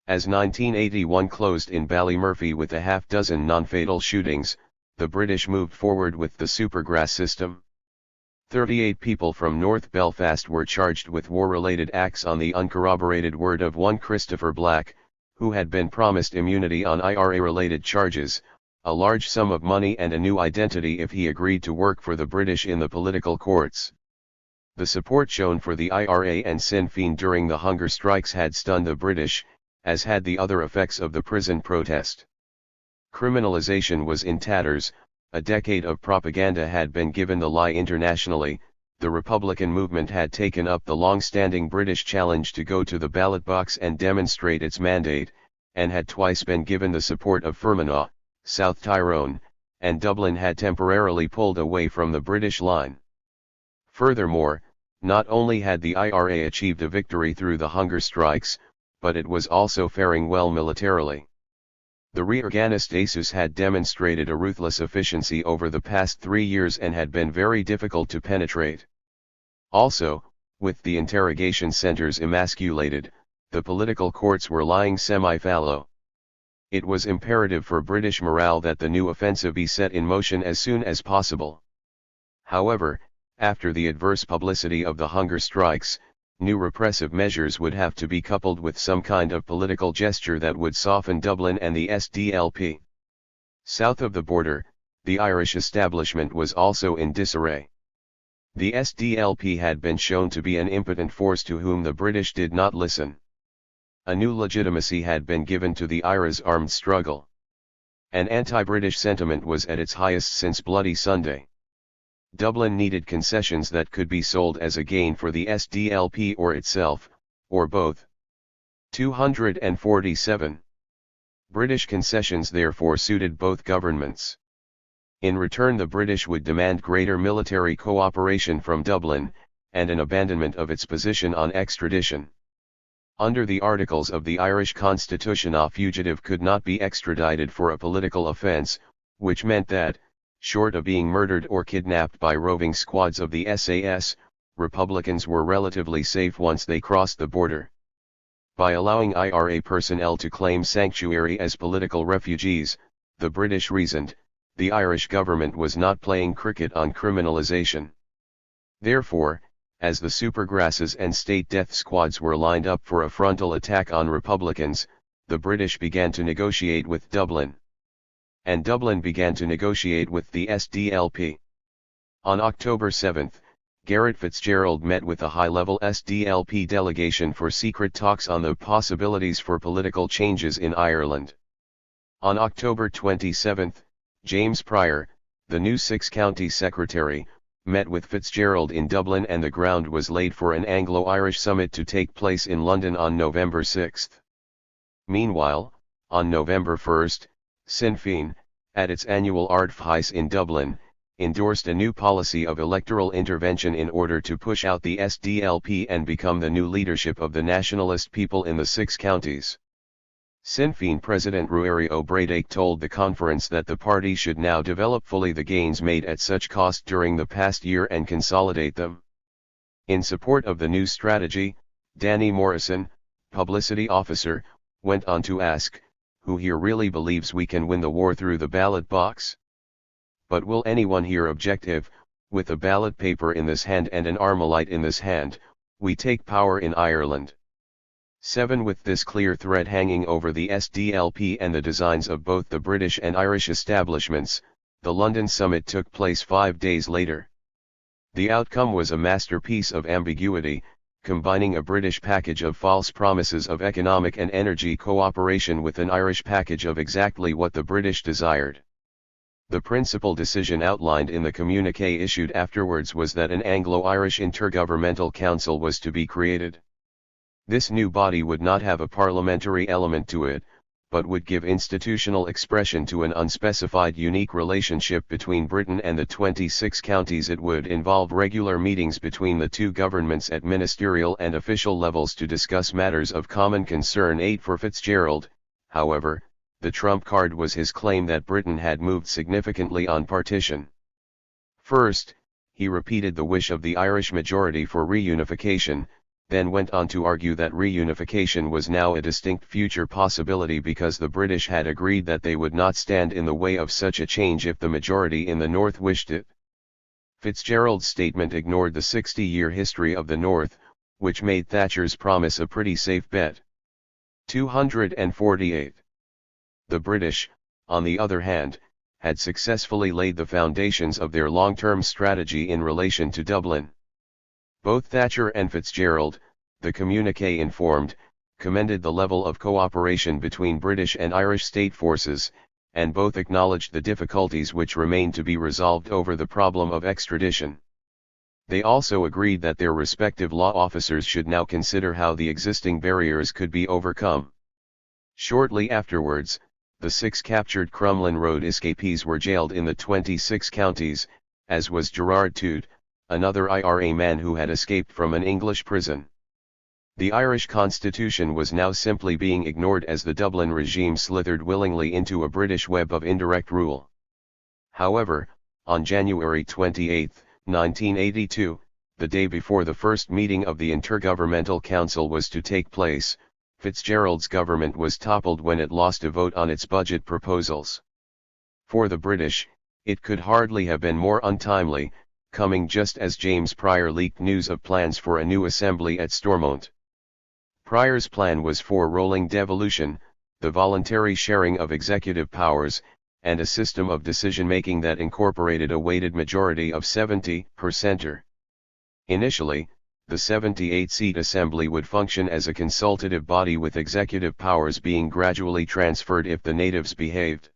As 1981 closed in Ballymurphy with a half-dozen non-fatal shootings, the British moved forward with the Supergrass system. 38 people from North Belfast were charged with war-related acts on the uncorroborated word of one Christopher Black, who had been promised immunity on IRA-related charges, a large sum of money and a new identity if he agreed to work for the British in the political courts. The support shown for the IRA and Sinn Féin during the hunger strikes had stunned the British, as had the other effects of the prison protest. Criminalization was in tatters, a decade of propaganda had been given the lie internationally, the Republican movement had taken up the long-standing British challenge to go to the ballot box and demonstrate its mandate, and had twice been given the support of Fermanagh, South Tyrone, and Dublin had temporarily pulled away from the British line. Furthermore, not only had the IRA achieved a victory through the hunger strikes, but it was also faring well militarily. The reorganist ASUS had demonstrated a ruthless efficiency over the past 3 years and had been very difficult to penetrate. Also, with the interrogation centers emasculated, the political courts were lying semi-fallow. It was imperative for British morale that the new offensive be set in motion as soon as possible. However, after the adverse publicity of the hunger strikes, new repressive measures would have to be coupled with some kind of political gesture that would soften Dublin and the SDLP. South of the border, the Irish establishment was also in disarray. The SDLP had been shown to be an impotent force to whom the British did not listen. A new legitimacy had been given to the IRA's armed struggle. An anti-British sentiment was at its highest since Bloody Sunday. Dublin needed concessions that could be sold as a gain for the SDLP or itself, or both. 247. British concessions therefore suited both governments. In return, the British would demand greater military cooperation from Dublin, and an abandonment of its position on extradition. Under the articles of the Irish Constitution, a fugitive could not be extradited for a political offence, which meant that, short of being murdered or kidnapped by roving squads of the SAS, Republicans were relatively safe once they crossed the border. By allowing IRA personnel to claim sanctuary as political refugees, the British reasoned, the Irish government was not playing cricket on criminalisation. Therefore, as the Supergrasses and state death squads were lined up for a frontal attack on Republicans, the British began to negotiate with Dublin. And Dublin began to negotiate with the SDLP. On October 7, Garret Fitzgerald met with a high-level SDLP delegation for secret talks on the possibilities for political changes in Ireland. On October 27, James Pryor, the new Six-County Secretary, met with Fitzgerald in Dublin, and the ground was laid for an Anglo-Irish summit to take place in London on November 6. Meanwhile, on November 1, Sinn Féin, at its annual Ardfheis in Dublin, endorsed a new policy of electoral intervention in order to push out the SDLP and become the new leadership of the nationalist people in the 6 counties. Sinn Féin President Ruairi O'Brady told the conference that the party should now develop fully the gains made at such cost during the past year and consolidate them. In support of the new strategy, Danny Morrison, publicity officer, went on to ask, who here really believes we can win the war through the ballot box? But will anyone here objective, with a ballot paper in this hand and an Armalite in this hand, we take power in Ireland? 7. With this clear thread hanging over the SDLP and the designs of both the British and Irish establishments, the London summit took place 5 days later. The outcome was a masterpiece of ambiguity, combining a British package of false promises of economic and energy cooperation with an Irish package of exactly what the British desired. The principal decision outlined in the communiqué issued afterwards was that an Anglo-Irish Intergovernmental Council was to be created. This new body would not have a parliamentary element to it, but would give institutional expression to an unspecified unique relationship between Britain and the 26 counties. It would involve regular meetings between the two governments at ministerial and official levels to discuss matters of common concern. 8. For Fitzgerald, however, the trump card was his claim that Britain had moved significantly on partition. First, he repeated the wish of the Irish majority for reunification, then went on to argue that reunification was now a distinct future possibility because the British had agreed that they would not stand in the way of such a change if the majority in the North wished it. Fitzgerald's statement ignored the 60-year history of the North, which made Thatcher's promise a pretty safe bet. 248. The British, on the other hand, had successfully laid the foundations of their long-term strategy in relation to Dublin. Both Thatcher and Fitzgerald, the communiqué informed, commended the level of cooperation between British and Irish state forces, and both acknowledged the difficulties which remained to be resolved over the problem of extradition. They also agreed that their respective law officers should now consider how the existing barriers could be overcome. Shortly afterwards, the 6 captured Crumlin Road escapees were jailed in the 26 counties, as was Gerard Tude, another IRA man who had escaped from an English prison. The Irish constitution was now simply being ignored as the Dublin regime slithered willingly into a British web of indirect rule. However, on January 28, 1982, the day before the first meeting of the Intergovernmental Council was to take place, Fitzgerald's government was toppled when it lost a vote on its budget proposals. For the British, it could hardly have been more untimely, coming just as James Pryor leaked news of plans for a new assembly at Stormont. Pryor's plan was for rolling devolution, the voluntary sharing of executive powers, and a system of decision-making that incorporated a weighted majority of 70%. Initially, the 78-seat assembly would function as a consultative body with executive powers being gradually transferred if the natives behaved.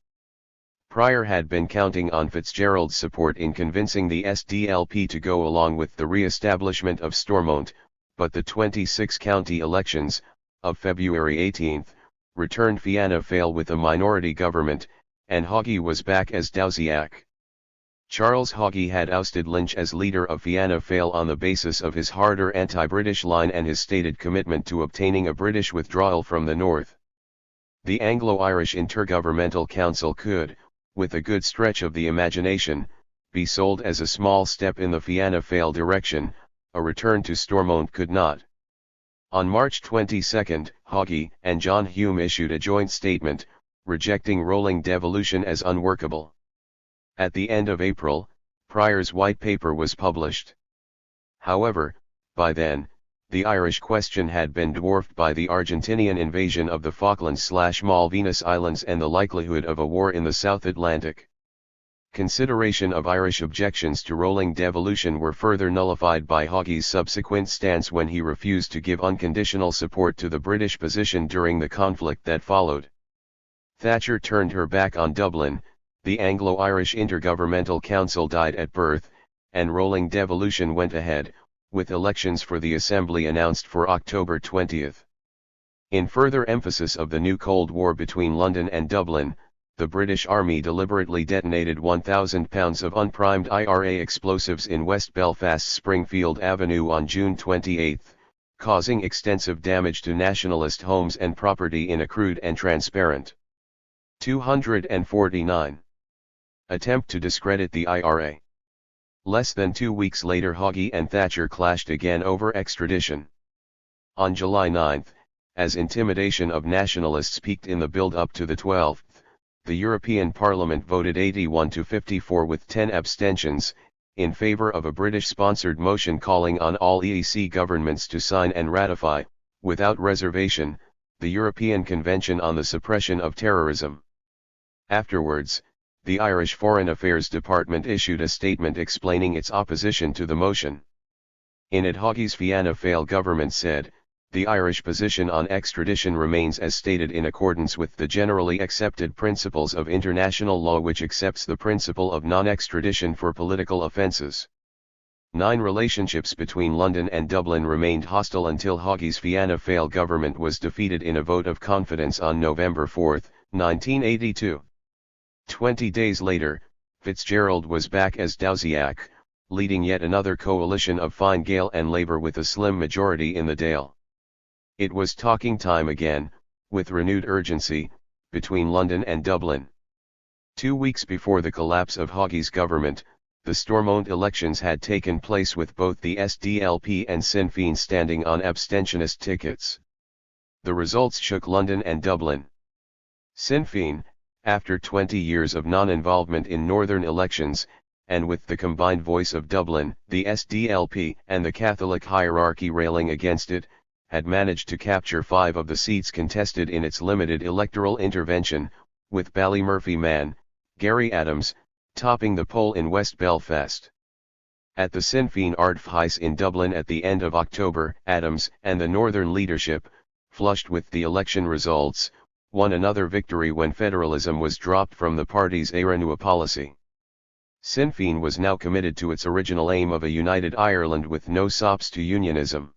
Pryor had been counting on Fitzgerald's support in convincing the SDLP to go along with the re-establishment of Stormont, but the 26-county elections, of February 18, returned Fianna Fáil with a minority government, and Haughey was back as Taoiseach. Charles Haughey had ousted Lynch as leader of Fianna Fáil on the basis of his harder anti-British line and his stated commitment to obtaining a British withdrawal from the North. The Anglo-Irish Intergovernmental Council could, with a good stretch of the imagination, be sold as a small step in the Fianna Fáil direction. A return to Stormont could not. On March 22, Haughey and John Hume issued a joint statement, rejecting rolling devolution as unworkable. At the end of April, Pryor's white paper was published. However, by then, the Irish question had been dwarfed by the Argentinian invasion of the Falklands/Malvinas Islands and the likelihood of a war in the South Atlantic. Consideration of Irish objections to rolling devolution were further nullified by Haughey's subsequent stance when he refused to give unconditional support to the British position during the conflict that followed. Thatcher turned her back on Dublin, the Anglo-Irish Intergovernmental Council died at birth, and rolling devolution went ahead, with elections for the Assembly announced for October 20. In further emphasis of the new Cold War between London and Dublin, the British Army deliberately detonated 1,000 pounds of unprimed IRA explosives in West Belfast's Springfield Avenue on June 28, causing extensive damage to nationalist homes and property in a crude and transparent. 249. Attempt to discredit the IRA. Less than 2 weeks later, Haughey and Thatcher clashed again over extradition. On July 9, as intimidation of nationalists peaked in the build-up to the 12th, the European Parliament voted 81 to 54 with 10 abstentions, in favour of a British-sponsored motion calling on all EEC governments to sign and ratify, without reservation, the European Convention on the Suppression of Terrorism. Afterwards, the Irish Foreign Affairs Department issued a statement explaining its opposition to the motion. In it, Haughey's Fianna Fáil government said, "The Irish position on extradition remains as stated in accordance with the generally accepted principles of international law, which accepts the principle of non-extradition for political offences." 9. Relationships between London and Dublin remained hostile until Haughey's Fianna Fáil government was defeated in a vote of confidence on November 4, 1982. 20 days later, Fitzgerald was back as Dowsiak, leading yet another coalition of Fine Gael and Labour with a slim majority in the Dáil. It was talking time again, with renewed urgency, between London and Dublin. 2 weeks before the collapse of Haughey's government, the Stormont elections had taken place with both the SDLP and Sinn Féin standing on abstentionist tickets. The results shook London and Dublin. Sinn Féin, after 20 years of non-involvement in northern elections, and with the combined voice of Dublin, the SDLP, and the Catholic hierarchy railing against it, had managed to capture 5 of the seats contested in its limited electoral intervention, with Ballymurphy man, Gary Adams, topping the poll in West Belfast. At the Sinn Féin Ardfheis in Dublin at the end of October, Adams and the Northern leadership, flushed with the election results, won another victory when federalism was dropped from the party's Éire Nua policy. Sinn Féin was now committed to its original aim of a united Ireland with no sops to unionism.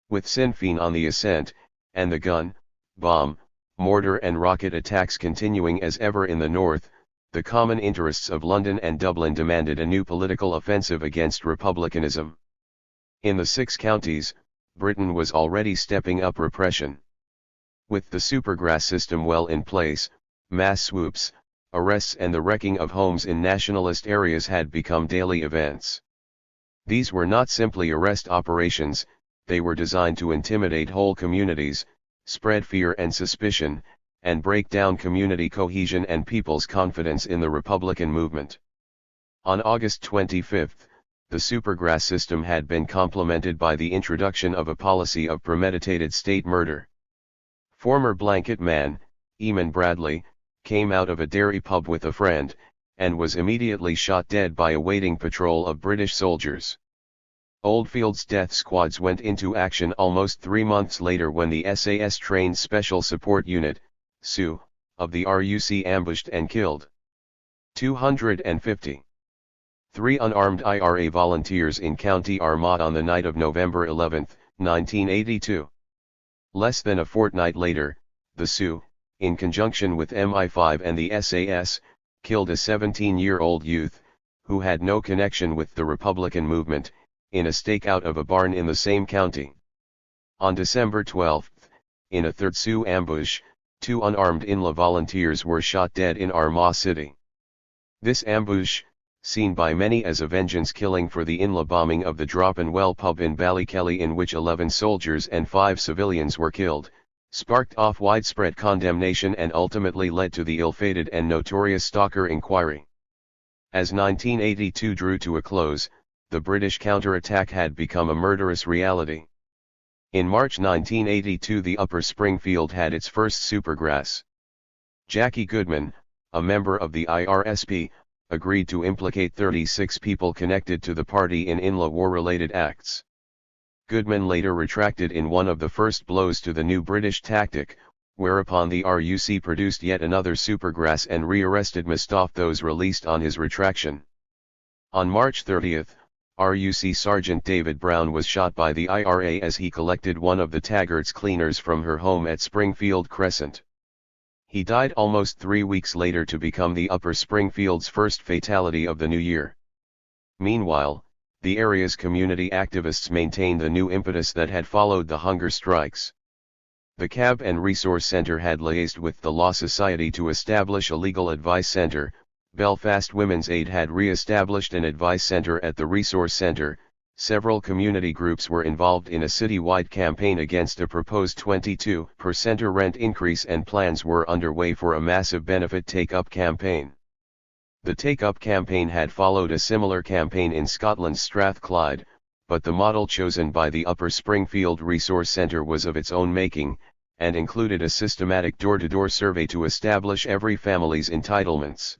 With Sinn Féin on the ascent, and the gun, bomb, mortar and rocket attacks continuing as ever in the north, the common interests of London and Dublin demanded a new political offensive against republicanism. In the 6 counties, Britain was already stepping up repression. With the supergrass system well in place, mass swoops, arrests and the wrecking of homes in nationalist areas had become daily events. These were not simply arrest operations, they were designed to intimidate whole communities, spread fear and suspicion, and break down community cohesion and people's confidence in the Republican movement. On August 25, the supergrass system had been complemented by the introduction of a policy of premeditated state murder. Former blanket man, Eamon Bradley, came out of a dairy pub with a friend, and was immediately shot dead by a waiting patrol of British soldiers. Oldfield's death squads went into action almost 3 months later when the SAS-trained Special Support Unit, SU, of the RUC ambushed and killed 250. 3 unarmed IRA volunteers in County Armagh on the night of November 11, 1982. Less than a fortnight later, the SU, in conjunction with MI5 and the SAS, killed a 17-year-old youth, who had no connection with the Republican movement, in a stakeout of a barn in the same county. On December 12, in a third Sioux ambush, 2 unarmed INLA volunteers were shot dead in Armagh City. This ambush, seen by many as a vengeance killing for the INLA bombing of the Drop and Well pub in Ballykelly in which 11 soldiers and 5 civilians were killed, sparked off widespread condemnation and ultimately led to the ill-fated and notorious Stalker inquiry. As 1982 drew to a close, the British counterattack had become a murderous reality. In March 1982 the Upper Springfield had its first supergrass. Jackie Goodman, a member of the IRSP, agreed to implicate 36 people connected to the party in INLA war-related acts. Goodman later retracted in one of the first blows to the new British tactic, whereupon the RUC produced yet another supergrass and re-arrested Mustaf, those released on his retraction. On March 30, RUC Sergeant David Brown was shot by the IRA as he collected one of the Taggart's cleaners from her home at Springfield Crescent. He died almost 3 weeks later to become the Upper Springfield's first fatality of the new year. Meanwhile, The area's community activists maintained the new impetus that had followed the hunger strikes. The CAB and Resource Centre had liaised with the Law Society to establish a legal advice centre. Belfast Women's Aid had re-established an advice centre at the Resource Centre. Several community groups were involved in a city-wide campaign against a proposed 22% rent increase, and plans were underway for a massive benefit take-up campaign. The take-up campaign had followed a similar campaign in Scotland's Strathclyde, but the model chosen by the Upper Springfield Resource Centre was of its own making, and included a systematic door-to-door survey to establish every family's entitlements.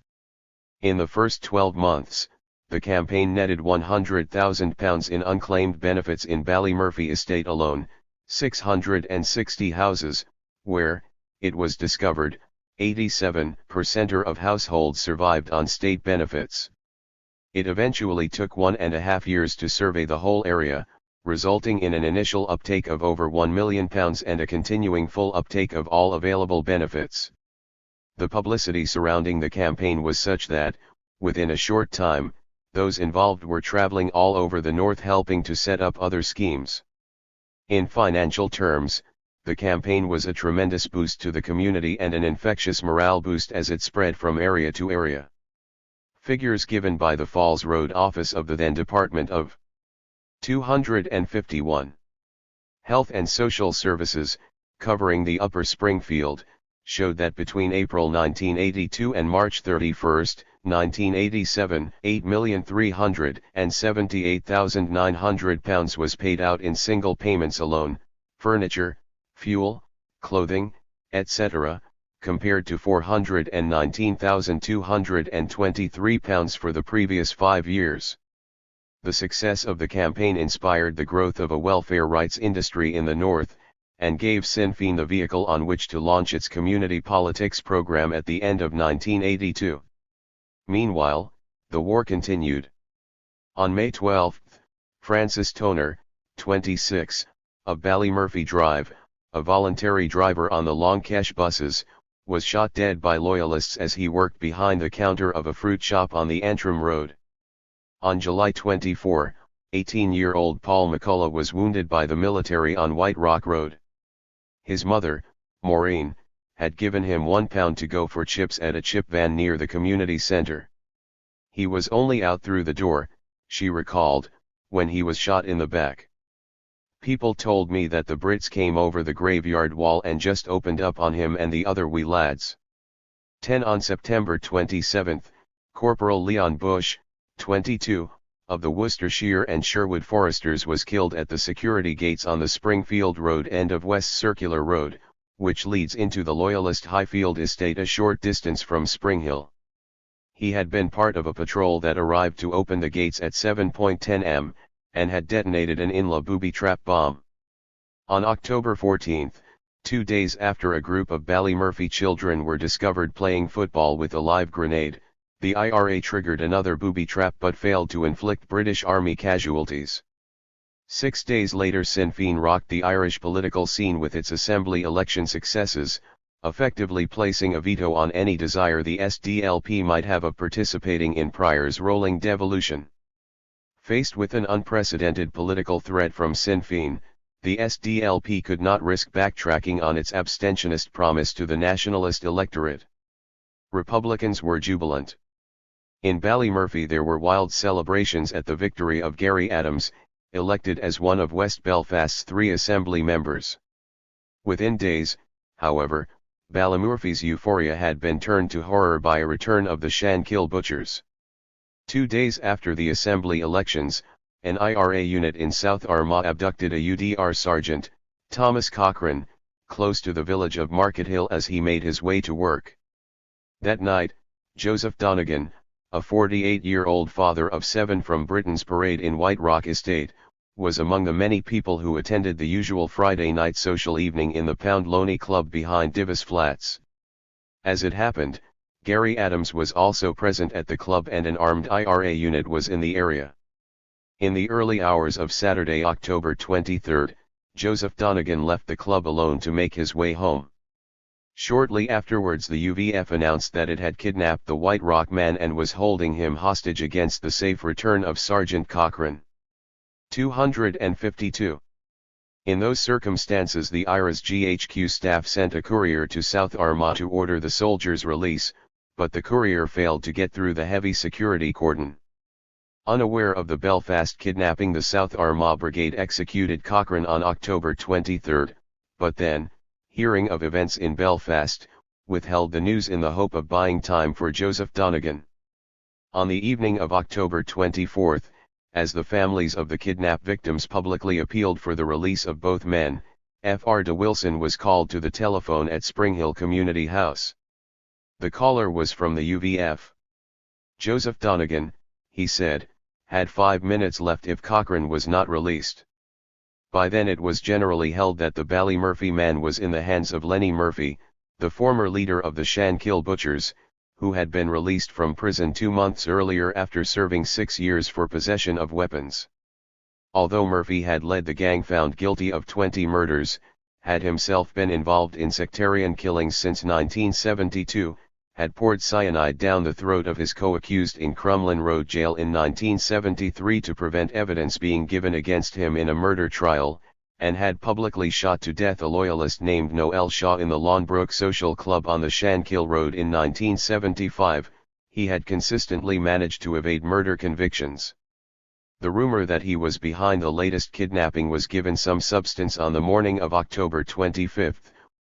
In the first 12 months, the campaign netted £100,000 in unclaimed benefits in Ballymurphy estate alone, 660 houses, where, it was discovered, 87% of households survived on state benefits. It eventually took 1.5 years to survey the whole area, resulting in an initial uptake of over £1 million and a continuing full uptake of all available benefits. The publicity surrounding the campaign was such that, within a short time, those involved were travelling all over the north helping to set up other schemes. In financial terms, the campaign was a tremendous boost to the community and an infectious morale boost as it spread from area to area. Figures given by the Falls Road office of the then Department of 251 Health and Social Services, covering the Upper Springfield, showed that between April 1982 and March 31, 1987, £8,378,900 was paid out in single payments alone, furniture, fuel, clothing, etc., compared to £419,223 for the previous 5 years. The success of the campaign inspired the growth of a welfare rights industry in the North, and gave Sinn Féin the vehicle on which to launch its community politics program at the end of 1982. Meanwhile, the war continued. On May 12, Francis Toner, 26, of Ballymurphy Drive, a voluntary driver on the Longkesh buses, was shot dead by loyalists as he worked behind the counter of a fruit shop on the Antrim Road. On July 24, 18-year-old Paul McCullough was wounded by the military on White Rock Road. His mother, Maureen, had given him £1 to go for chips at a chip van near the community centre. He was only out through the door, she recalled, when he was shot in the back. People told me that the Brits came over the graveyard wall and just opened up on him and the other wee lads. 10 On September 27, Corporal Leon Bush, 22, of the Worcestershire and Sherwood Foresters was killed at the security gates on the Springfield Road end of West Circular Road, which leads into the Loyalist Highfield estate a short distance from Springhill. He had been part of a patrol that arrived to open the gates at 7:10 am, and had detonated an Inla booby trap bomb. On October 14, 2 days after a group of Ballymurphy children were discovered playing football with a live grenade, the IRA triggered another booby trap but failed to inflict British Army casualties. 6 days later, Sinn Féin rocked the Irish political scene with its assembly election successes, effectively placing a veto on any desire the SDLP might have of participating in Pryor's rolling devolution. Faced with an unprecedented political threat from Sinn Féin, the SDLP could not risk backtracking on its abstentionist promise to the nationalist electorate. Republicans were jubilant. In Ballymurphy there were wild celebrations at the victory of Gary Adams, elected as one of West Belfast's 3 assembly members. Within days, however, Ballymurphy's euphoria had been turned to horror by a return of the Shankill butchers. 2 days after the assembly elections, an IRA unit in South Armagh abducted a UDR sergeant, Thomas Cochrane, close to the village of Market Hill as he made his way to work. That night, Joseph Donegan, a 48-year-old father of 7 from Britain's Parade in White Rock Estate, was among the many people who attended the usual Friday night social evening in the Pound Loney Club behind Divis Flats. As it happened, Gary Adams was also present at the club and an armed IRA unit was in the area. In the early hours of Saturday, October 23, Joseph Donegan left the club alone to make his way home. Shortly afterwards the UVF announced that it had kidnapped the White Rock man and was holding him hostage against the safe return of Sergeant Cochrane. 252. In those circumstances the IRA's GHQ staff sent a courier to South Armagh to order the soldiers' release, but the courier failed to get through the heavy security cordon. Unaware of the Belfast kidnapping, the South Armagh Brigade executed Cochrane on October 23, but then, hearing of events in Belfast, withheld the news in the hope of buying time for Joseph Donegan. On the evening of October 24, as the families of the kidnap victims publicly appealed for the release of both men, Fr. de Wilson was called to the telephone at Springhill Community House. The caller was from the UVF. Joseph Donegan, he said, had 5 minutes left if Cochrane was not released. By then it was generally held that the Ballymurphy man was in the hands of Lenny Murphy, the former leader of the Shankill Butchers, who had been released from prison 2 months earlier after serving 6 years for possession of weapons. Although Murphy had led the gang found guilty of 20 murders, had himself been involved in sectarian killings since 1972, had poured cyanide down the throat of his co-accused in Crumlin Road Jail in 1973 to prevent evidence being given against him in a murder trial, and had publicly shot to death a loyalist named Noel Shaw in the Lawnbrook Social Club on the Shankill Road in 1975, he had consistently managed to evade murder convictions. The rumor that he was behind the latest kidnapping was given some substance on the morning of October 25,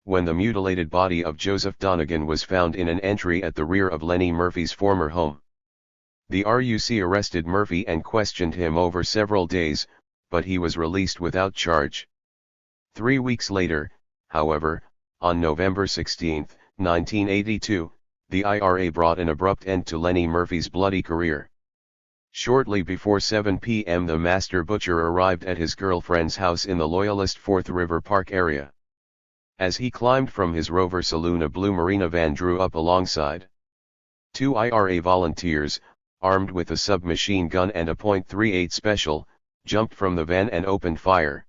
when the mutilated body of Joseph Donegan was found in an entry at the rear of Lenny Murphy's former home. The RUC arrested Murphy and questioned him over several days, but he was released without charge. 3 weeks later, however, on November 16, 1982, the IRA brought an abrupt end to Lenny Murphy's bloody career. Shortly before 7 p.m. the master butcher arrived at his girlfriend's house in the Loyalist Fourth River Park area. As he climbed from his Rover saloon, a blue Marina van drew up alongside. 2 IRA volunteers, armed with a submachine gun and a .38 special, jumped from the van and opened fire.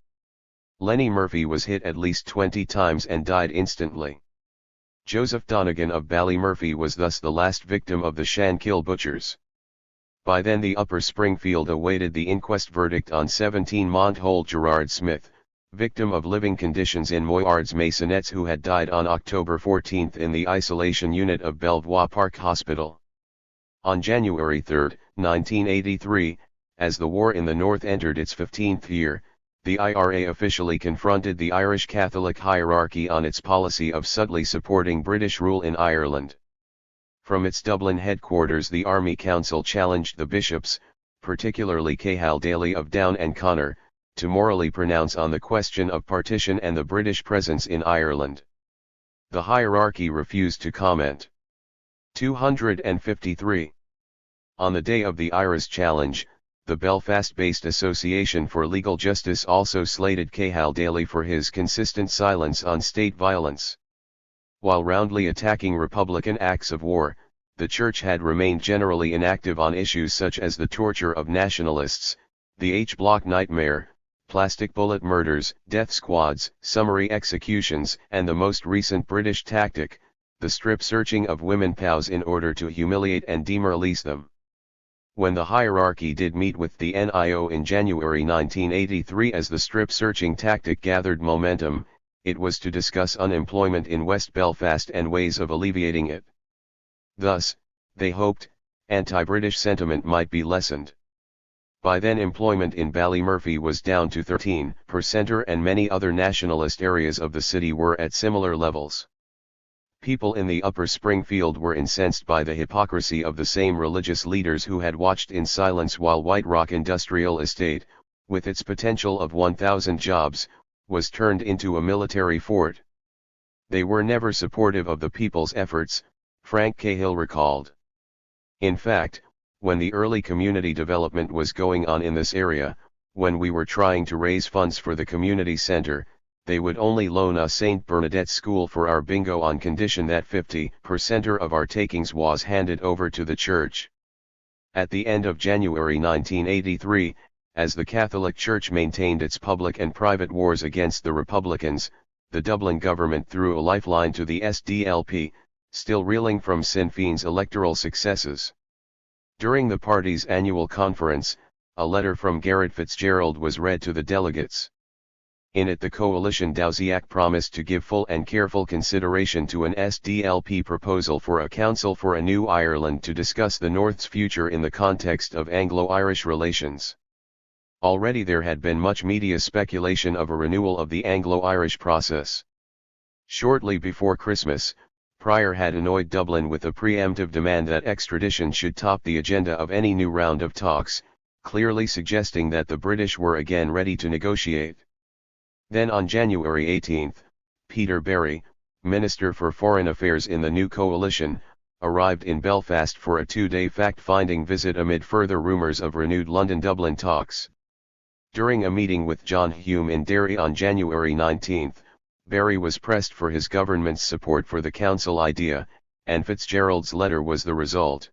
Lenny Murphy was hit at least 20 times and died instantly. Joseph Donegan of Ballymurphy was thus the last victim of the Shankill Butchers. By then the Upper Springfield awaited the inquest verdict on 17-month-old Gerard Smith, victim of living conditions in Moyards Maisonettes, who had died on October 14 in the isolation unit of Belvoir Park Hospital. On January 3, 1983, as the war in the North entered its 15th year, the IRA officially confronted the Irish Catholic hierarchy on its policy of subtly supporting British rule in Ireland. From its Dublin headquarters, the Army Council challenged the bishops, particularly Cahal Daly of Down and Connor, to morally pronounce on the question of partition and the British presence in Ireland. The hierarchy refused to comment. 253. On the day of the IRA's challenge, the Belfast-based Association for Legal Justice also slated Cahal Daly for his consistent silence on state violence. While roundly attacking Republican acts of war, the Church had remained generally inactive on issues such as the torture of nationalists, the H-Block nightmare, plastic bullet murders, death squads, summary executions, and the most recent British tactic, the strip-searching of women POWs in order to humiliate and demoralize them. When the hierarchy did meet with the NIO in January 1983, as the strip-searching tactic gathered momentum, it was to discuss unemployment in West Belfast and ways of alleviating it. Thus, they hoped, anti-British sentiment might be lessened. By then employment in Ballymurphy was down to 13%, and many other nationalist areas of the city were at similar levels. People in the Upper Springfield were incensed by the hypocrisy of the same religious leaders who had watched in silence while White Rock Industrial Estate, with its potential of 1,000 jobs, was turned into a military fort. They were never supportive of the people's efforts, Frank Cahill recalled. In fact, when the early community development was going on in this area, when we were trying to raise funds for the community center, they would only loan us St. Bernadette School for our bingo on condition that 50% of our takings was handed over to the church. At the end of January 1983, as the Catholic Church maintained its public and private wars against the Republicans, the Dublin government threw a lifeline to the SDLP, still reeling from Sinn Féin's electoral successes. During the party's annual conference, a letter from Garret Fitzgerald was read to the delegates. In it the coalition Douziak promised to give full and careful consideration to an SDLP proposal for a Council for a New Ireland to discuss the North's future in the context of Anglo-Irish relations. Already there had been much media speculation of a renewal of the Anglo-Irish process. Shortly before Christmas, Pryor had annoyed Dublin with a preemptive demand that extradition should top the agenda of any new round of talks, clearly suggesting that the British were again ready to negotiate. Then on January 18, Peter Barry, Minister for Foreign Affairs in the new coalition, arrived in Belfast for a two-day fact-finding visit amid further rumours of renewed London-Dublin talks. During a meeting with John Hume in Derry on January 19, Barry was pressed for his government's support for the council idea, and Fitzgerald's letter was the result.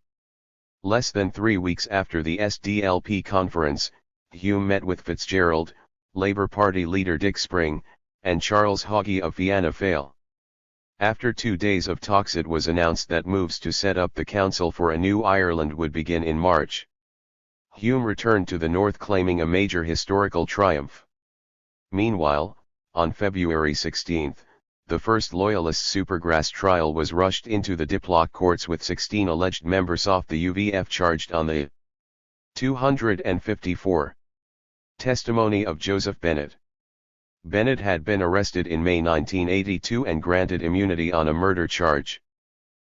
Less than 3 weeks after the SDLP conference, Hume met with Fitzgerald, Labour Party leader Dick Spring, and Charles Haughey of Fianna Fáil. After 2 days of talks it was announced that moves to set up the Council for a New Ireland would begin in March. Hume returned to the north claiming a major historical triumph. Meanwhile, on February 16, the first Loyalist Supergrass trial was rushed into the Diplock courts with 16 alleged members of the UVF charged on the 254. Testimony of Joseph Bennett. Bennett had been arrested in May 1982 and granted immunity on a murder charge.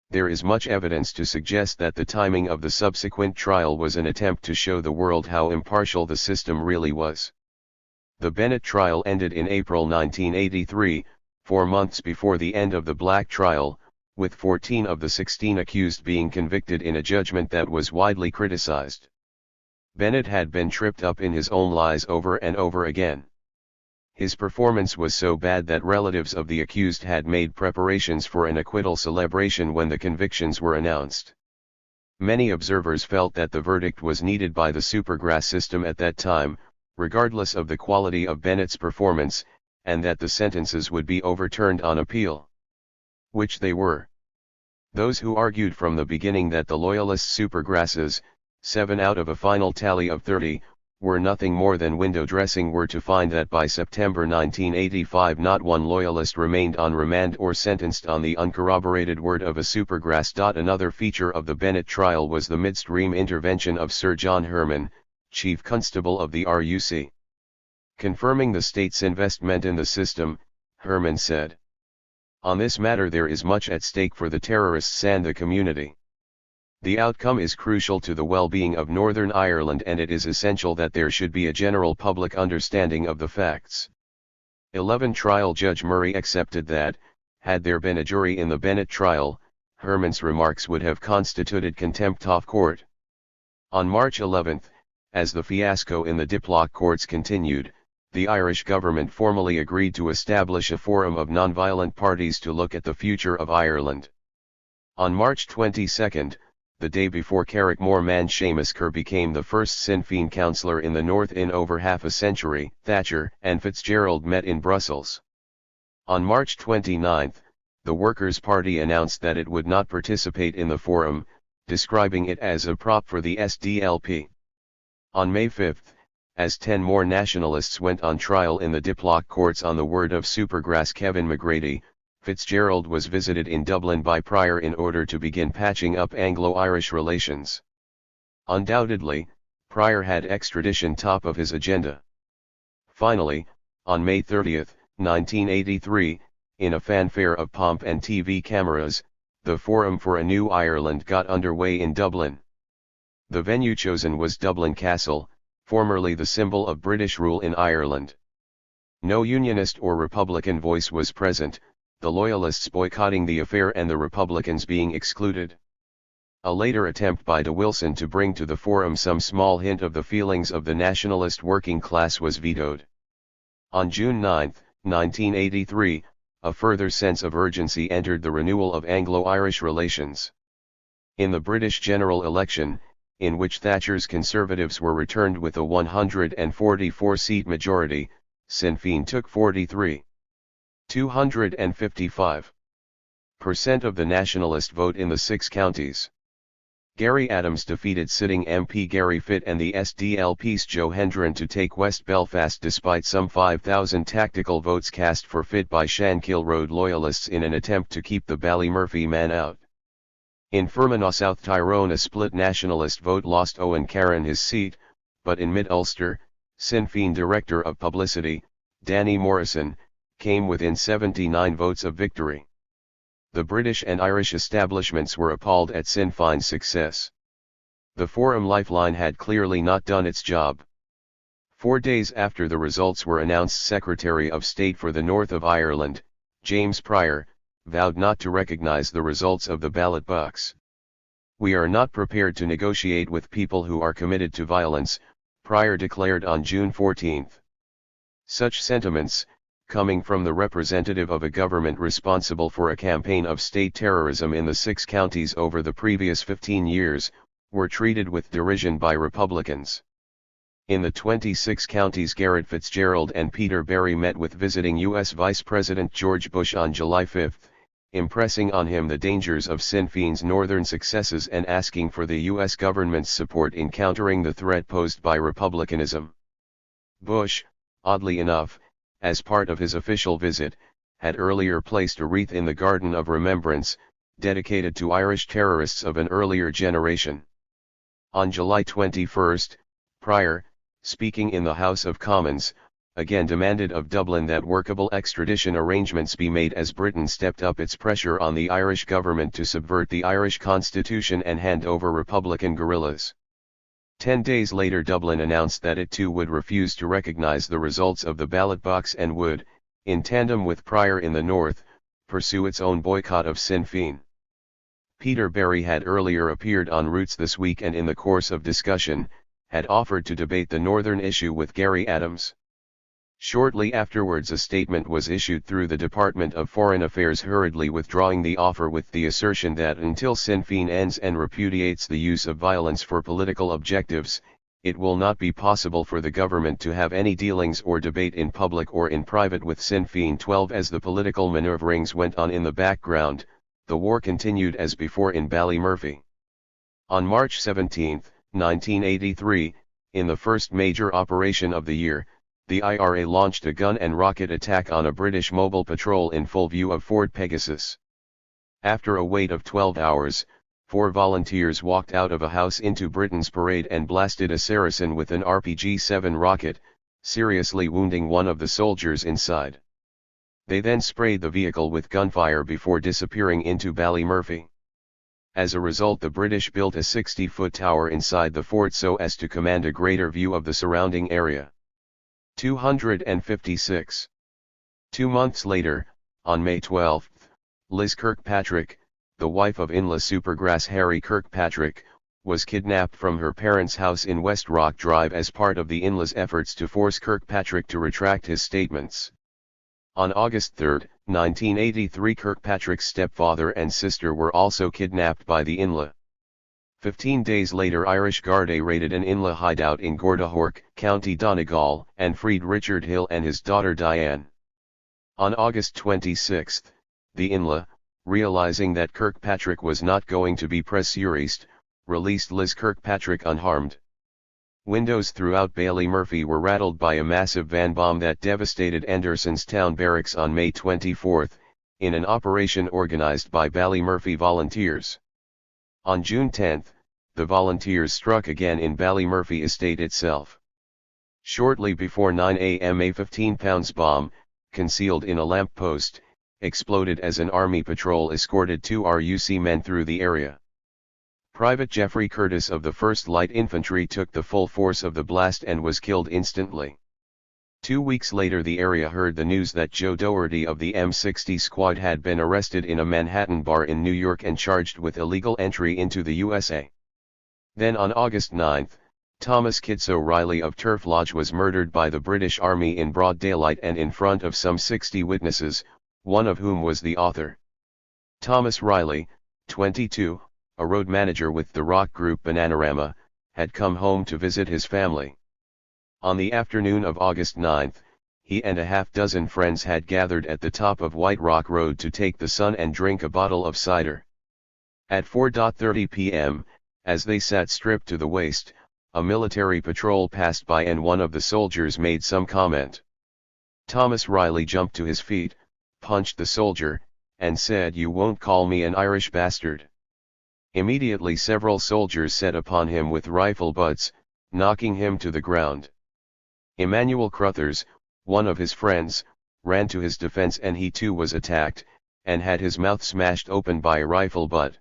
There is much evidence to suggest that the timing of the subsequent trial was an attempt to show the world how impartial the system really was. The Bennett trial ended in April 1983, 4 months before the end of the Black trial, with 14 of the 16 accused being convicted in a judgment that was widely criticized. Bennett had been tripped up in his own lies over and over again. His performance was so bad that relatives of the accused had made preparations for an acquittal celebration when the convictions were announced. Many observers felt that the verdict was needed by the Supergrass system at that time, regardless of the quality of Bennett's performance, and that the sentences would be overturned on appeal. Which they were. Those who argued from the beginning that the Loyalist Supergrasses, 7 out of a final tally of 30, were nothing more than window dressing were to find that by September 1985 not one Loyalist remained on remand or sentenced on the uncorroborated word of a Supergrass. Another feature of the Bennett trial was the midstream intervention of Sir John Herman, Chief Constable of the RUC. Confirming the state's investment in the system, Herman said, "On this matter there is much at stake for the terrorists and the community. The outcome is crucial to the well-being of Northern Ireland and it is essential that there should be a general public understanding of the facts." 11 Trial Judge Murray accepted that, had there been a jury in the Bennett trial, Herman's remarks would have constituted contempt of court. On March 11, as the fiasco in the Diplock courts continued, the Irish government formally agreed to establish a forum of non-violent parties to look at the future of Ireland. On March 22, the day before Carrickmore man Seamus Kerr became the first Sinn Féin councillor in the North in over half a century, Thatcher and Fitzgerald met in Brussels. On March 29, the Workers' Party announced that it would not participate in the forum, describing it as a prop for the SDLP. On May 5, as 10 more nationalists went on trial in the Diplock courts on the word of Supergrass Kevin McGrady, Fitzgerald was visited in Dublin by Pryor in order to begin patching up Anglo-Irish relations. Undoubtedly, Pryor had extradition top of his agenda. Finally, on May 30, 1983, in a fanfare of pomp and TV cameras, the Forum for a New Ireland got underway in Dublin. The venue chosen was Dublin Castle, formerly the symbol of British rule in Ireland. No Unionist or Republican voice was present, the Loyalists boycotting the affair and the Republicans being excluded. A later attempt by de Wilson to bring to the forum some small hint of the feelings of the nationalist working class was vetoed. On June 9, 1983, a further sense of urgency entered the renewal of Anglo-Irish relations. In the British general election, in which Thatcher's Conservatives were returned with a 144-seat majority, Sinn Féin took 43.255% of the nationalist vote in the 6 counties. Gary Adams defeated sitting MP Gary Fitt and the SDLP's Joe Hendren to take West Belfast despite some 5,000 tactical votes cast for Fitt by Shankill Road loyalists in an attempt to keep the Ballymurphy man out. In Fermanagh, South Tyrone, a split nationalist vote lost Owen Ciaran his seat, but in Mid-Ulster, Sinn Féin Director of Publicity, Danny Morrison, came within 79 votes of victory. The British and Irish establishments were appalled at Sinn Féin's success. The Forum Lifeline had clearly not done its job. 4 days after the results were announced, Secretary of State for the North of Ireland, James Pryor, vowed not to recognise the results of the ballot box. "We are not prepared to negotiate with people who are committed to violence," Pryor declared on June 14. Such sentiments, coming from the representative of a government responsible for a campaign of state terrorism in the 6 counties over the previous 15 years, were treated with derision by Republicans. In the 26 counties, Garrett Fitzgerald and Peter Berry met with visiting U.S. Vice President George Bush on July 5, impressing on him the dangers of Sinn Féin's northern successes and asking for the U.S. government's support in countering the threat posed by republicanism. Bush, oddly enough, as part of his official visit, had earlier placed a wreath in the Garden of Remembrance, dedicated to Irish terrorists of an earlier generation. On July 21, Pryor, speaking in the House of Commons, again demanded of Dublin that workable extradition arrangements be made as Britain stepped up its pressure on the Irish government to subvert the Irish constitution and hand over Republican guerrillas. 10 days later, Dublin announced that it too would refuse to recognise the results of the ballot box and would, in tandem with Pryor in the north, pursue its own boycott of Sinn Féin. Peter Berry had earlier appeared on Roots This Week and in the course of discussion, had offered to debate the northern issue with Gary Adams. Shortly afterwards, a statement was issued through the Department of Foreign Affairs, hurriedly withdrawing the offer with the assertion that until Sinn Féin ends and repudiates the use of violence for political objectives, it will not be possible for the government to have any dealings or debate in public or in private with Sinn Féin. 12 As the political manoeuvrings went on in the background, the war continued as before in Ballymurphy. On March 17, 1983, in the first major operation of the year, the IRA launched a gun and rocket attack on a British mobile patrol in full view of Fort Pegasus. After a wait of 12 hours, 4 volunteers walked out of a house into Britain's parade and blasted a Saracen with an RPG-7 rocket, seriously wounding one of the soldiers inside. They then sprayed the vehicle with gunfire before disappearing into Ballymurphy. As a result, the British built a 60-foot tower inside the fort so as to command a greater view of the surrounding area. 256. 2 months later, on May 12, Liz Kirkpatrick, the wife of Inla Supergrass Harry Kirkpatrick, was kidnapped from her parents' house in West Rock Drive as part of the Inla's efforts to force Kirkpatrick to retract his statements. On August 3, 1983, Kirkpatrick's stepfather and sister were also kidnapped by the Inla. 15 days later, Irish Garda raided an Inla hideout in Gordahork, County Donegal, and freed Richard Hill and his daughter Diane. On August 26, the Inla, realizing that Kirkpatrick was not going to be pressurized, released Liz Kirkpatrick unharmed. Windows throughout Ballymurphy were rattled by a massive van bomb that devastated Anderson's Town Barracks on May 24, in an operation organized by Ballymurphy volunteers. On June 10, the volunteers struck again in Ballymurphy estate itself. Shortly before 9 a.m. a 15-pound bomb, concealed in a lamp post, exploded as an army patrol escorted 2 RUC men through the area. Private Geoffrey Curtis of the 1st Light Infantry took the full force of the blast and was killed instantly. 2 weeks later, the area heard the news that Joe Doherty of the M60 Squad had been arrested in a Manhattan bar in New York and charged with illegal entry into the USA. Then on August 9, Thomas Kidso Riley of Turf Lodge was murdered by the British Army in broad daylight and in front of some 60 witnesses, one of whom was the author. Thomas Riley, 22, a road manager with the rock group Bananarama, had come home to visit his family. On the afternoon of August 9, he and a half-dozen friends had gathered at the top of White Rock Road to take the sun and drink a bottle of cider. At 4:30 p.m., As they sat stripped to the waist, a military patrol passed by and one of the soldiers made some comment. Thomas Riley jumped to his feet, punched the soldier, and said, "You won't call me an Irish bastard." Immediately several soldiers set upon him with rifle butts, knocking him to the ground. Emmanuel Cruthers, one of his friends, ran to his defense and he too was attacked, and had his mouth smashed open by a rifle butt.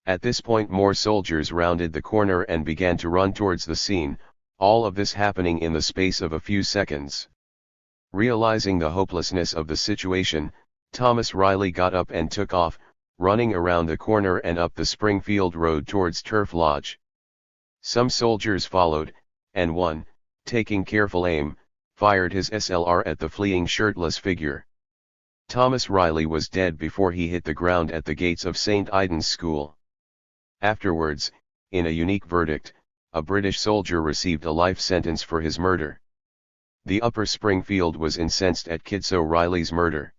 At this point more soldiers rounded the corner and began to run towards the scene, all of this happening in the space of a few seconds. Realizing the hopelessness of the situation, Thomas Riley got up and took off, running around the corner and up the Springfield Road towards Turf Lodge. Some soldiers followed, and one, taking careful aim, fired his SLR at the fleeing shirtless figure. Thomas Riley was dead before he hit the ground at the gates of St. Aidan's School. Afterwards, in a unique verdict, a British soldier received a life sentence for his murder. The Upper Springfield was incensed at Kidso Riley's murder.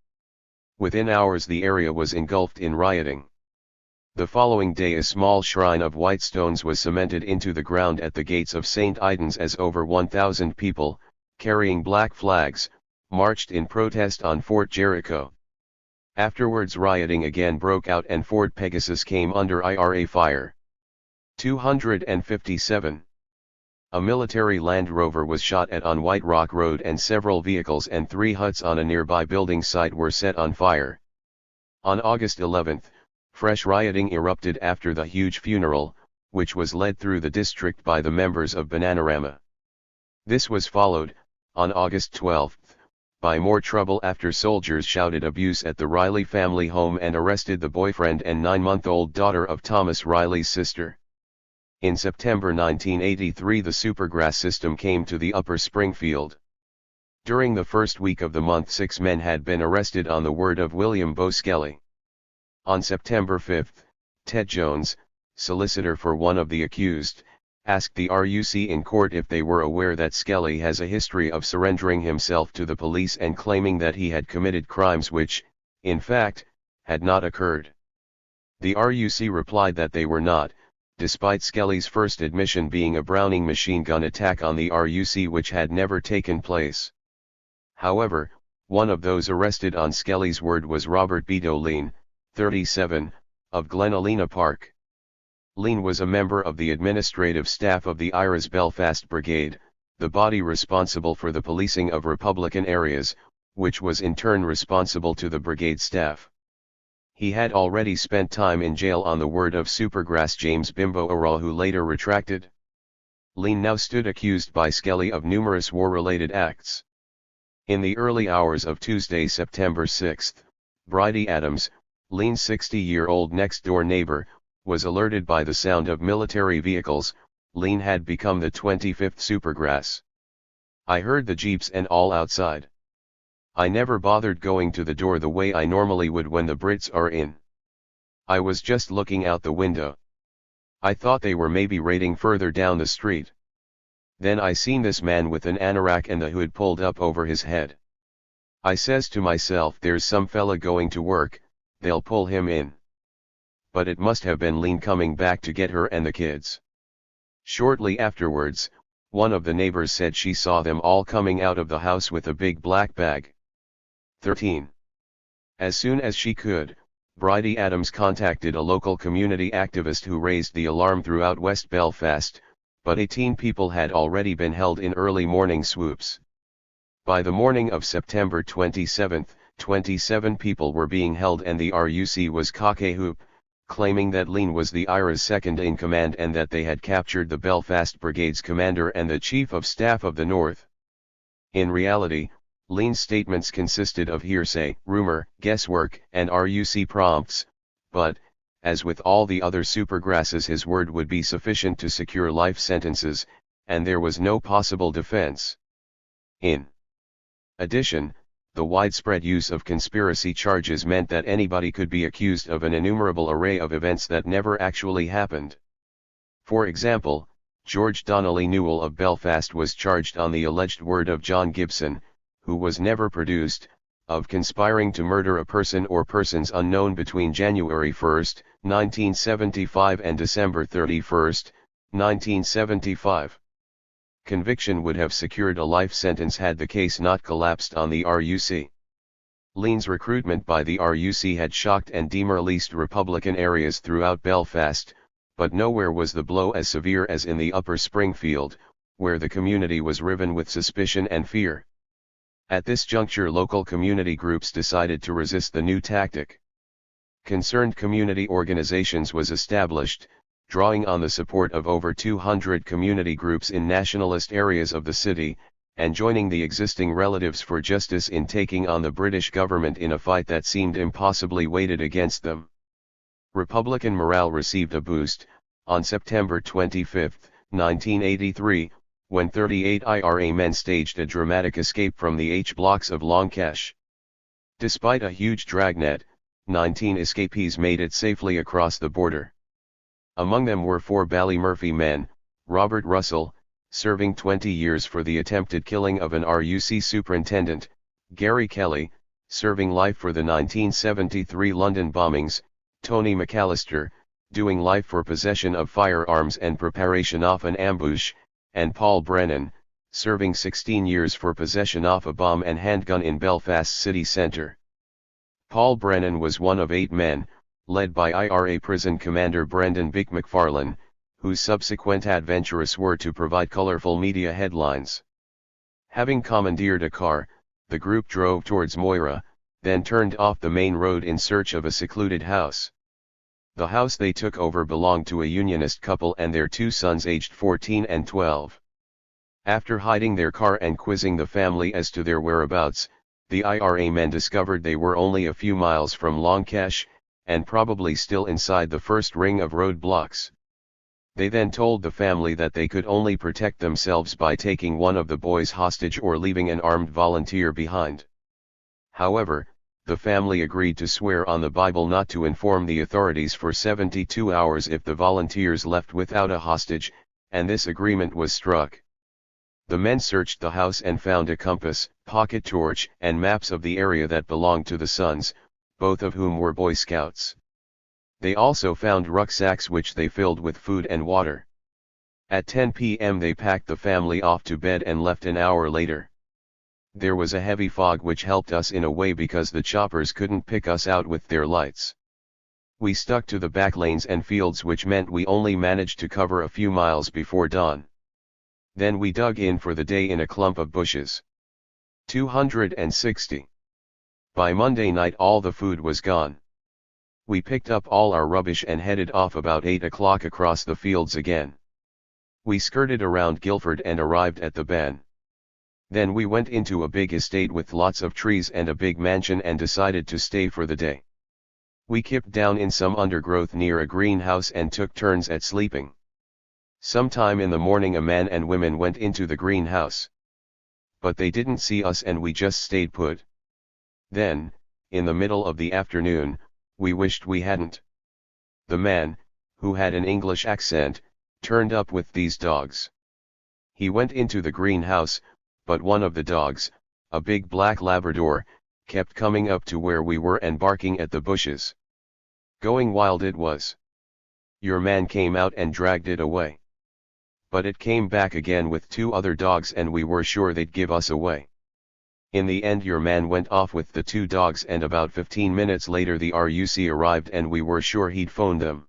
Within hours the area was engulfed in rioting. The following day a small shrine of white stones was cemented into the ground at the gates of St. Aidan's as over 1,000 people, carrying black flags, marched in protest on Fort Jericho. Afterwards rioting again broke out and Fort Pegasus came under IRA fire. 257. A military Land Rover was shot at on White Rock Road and several vehicles and 3 huts on a nearby building site were set on fire. On August 11, fresh rioting erupted after the huge funeral, which was led through the district by the members of Bananarama. This was followed, on August 12, by more trouble after soldiers shouted abuse at the Riley family home and arrested the boyfriend and 9-month-old daughter of Thomas Riley's sister. In September 1983 the Supergrass system came to the Upper Springfield. During the first week of the month 6 men had been arrested on the word of William Bo Skelly. On September 5, Ted Jones, solicitor for one of the accused, asked the RUC in court if they were aware that Skelly has a history of surrendering himself to the police and claiming that he had committed crimes which, in fact, had not occurred. The RUC replied that they were not, despite Skelly's first admission being a Browning machine gun attack on the RUC which had never taken place. However, one of those arrested on Skelly's word was Robert Beto Lean, 37, of Glen Alina Park. Lean was a member of the administrative staff of the IRA's Belfast Brigade, the body responsible for the policing of Republican areas, which was in turn responsible to the brigade staff. He had already spent time in jail on the word of Supergrass James Bimbo O'Rourke, who later retracted. Lean now stood accused by Skelly of numerous war-related acts. In the early hours of Tuesday, September 6, Bridie Adams, Lean's 60-year-old next-door neighbor, was alerted by the sound of military vehicles. Lean had become the 25th Supergrass. "I heard the jeeps and all outside. I never bothered going to the door the way I normally would when the Brits are in. I was just looking out the window. I thought they were maybe raiding further down the street. Then I seen this man with an anorak and the hood pulled up over his head. I says to myself, there's some fella going to work, they'll pull him in. But it must have been Lean coming back to get her and the kids." Shortly afterwards, one of the neighbors said she saw them all coming out of the house with a big black bag. 13. As soon as she could, Bridie Adams contacted a local community activist who raised the alarm throughout West Belfast, but 18 people had already been held in early morning swoops. By the morning of September 27, 27 people were being held and the RUC was cock-a-hoop, claiming that Lean was the IRA's second-in-command and that they had captured the Belfast Brigade's commander and the Chief of Staff of the North. In reality, Lean's statements consisted of hearsay, rumor, guesswork, and RUC prompts, but, as with all the other Supergrasses, his word would be sufficient to secure life sentences, and there was no possible defense. In addition, the widespread use of conspiracy charges meant that anybody could be accused of an innumerable array of events that never actually happened. For example, George Donnelly Newell of Belfast was charged on the alleged word of John Gibson, who was never produced, of conspiring to murder a person or persons unknown between January 1, 1975 and December 31, 1975. Conviction would have secured a life sentence had the case not collapsed on the RUC. Lean's recruitment by the RUC had shocked and demoralised Republican areas throughout Belfast, but nowhere was the blow as severe as in the Upper Springfield, where the community was riven with suspicion and fear. At this juncture, local community groups decided to resist the new tactic. Concerned Community Organizations was established, drawing on the support of over 200 community groups in nationalist areas of the city, and joining the existing Relatives for Justice in taking on the British government in a fight that seemed impossibly weighted against them. Republican morale received a boost, on September 25, 1983, when 38 IRA men staged a dramatic escape from the H-blocks of Longkesh. Despite a huge dragnet, 19 escapees made it safely across the border. Among them were 4 Ballymurphy men: Robert Russell, serving 20 years for the attempted killing of an RUC superintendent; Gary Kelly, serving life for the 1973 London bombings; Tony McAllister, doing life for possession of firearms and preparation of an ambush; and Paul Brennan, serving 16 years for possession of a bomb and handgun in Belfast city centre. Paul Brennan was one of 8 men, led by IRA prison commander Brendan Bick McFarlane, whose subsequent adventures were to provide colourful media headlines. Having commandeered a car, the group drove towards Moira, then turned off the main road in search of a secluded house. The house they took over belonged to a unionist couple and their 2 sons aged 14 and 12. After hiding their car and quizzing the family as to their whereabouts, the IRA men discovered they were only a few miles from Longkesh, and probably still inside the first ring of roadblocks. They then told the family that they could only protect themselves by taking one of the boys hostage or leaving an armed volunteer behind. However, the family agreed to swear on the Bible not to inform the authorities for 72 hours if the volunteers left without a hostage, and this agreement was struck. The men searched the house and found a compass, pocket torch, and maps of the area that belonged to the sons, both of whom were Boy Scouts. They also found rucksacks which they filled with food and water. At 10 p.m. they packed the family off to bed and left an hour later. There was a heavy fog which helped us in a way because the choppers couldn't pick us out with their lights. We stuck to the back lanes and fields, which meant we only managed to cover a few miles before dawn. Then we dug in for the day in a clump of bushes. 260. By Monday night all the food was gone. We picked up all our rubbish and headed off about 8 o'clock across the fields again. We skirted around Guildford and arrived at the Ban. Then we went into a big estate with lots of trees and a big mansion and decided to stay for the day. We kept down in some undergrowth near a greenhouse and took turns at sleeping. Sometime in the morning a man and women went into the greenhouse. But they didn't see us and we just stayed put. Then, in the middle of the afternoon, we wished we hadn't. The man, who had an English accent, turned up with these dogs. He went into the greenhouse, but one of the dogs, a big black Labrador, kept coming up to where we were and barking at the bushes. Going wild it was. Your man came out and dragged it away. But it came back again with 2 other dogs and we were sure they'd give us away. In the end your man went off with the 2 dogs and about 15 minutes later the RUC arrived and we were sure he'd phoned them.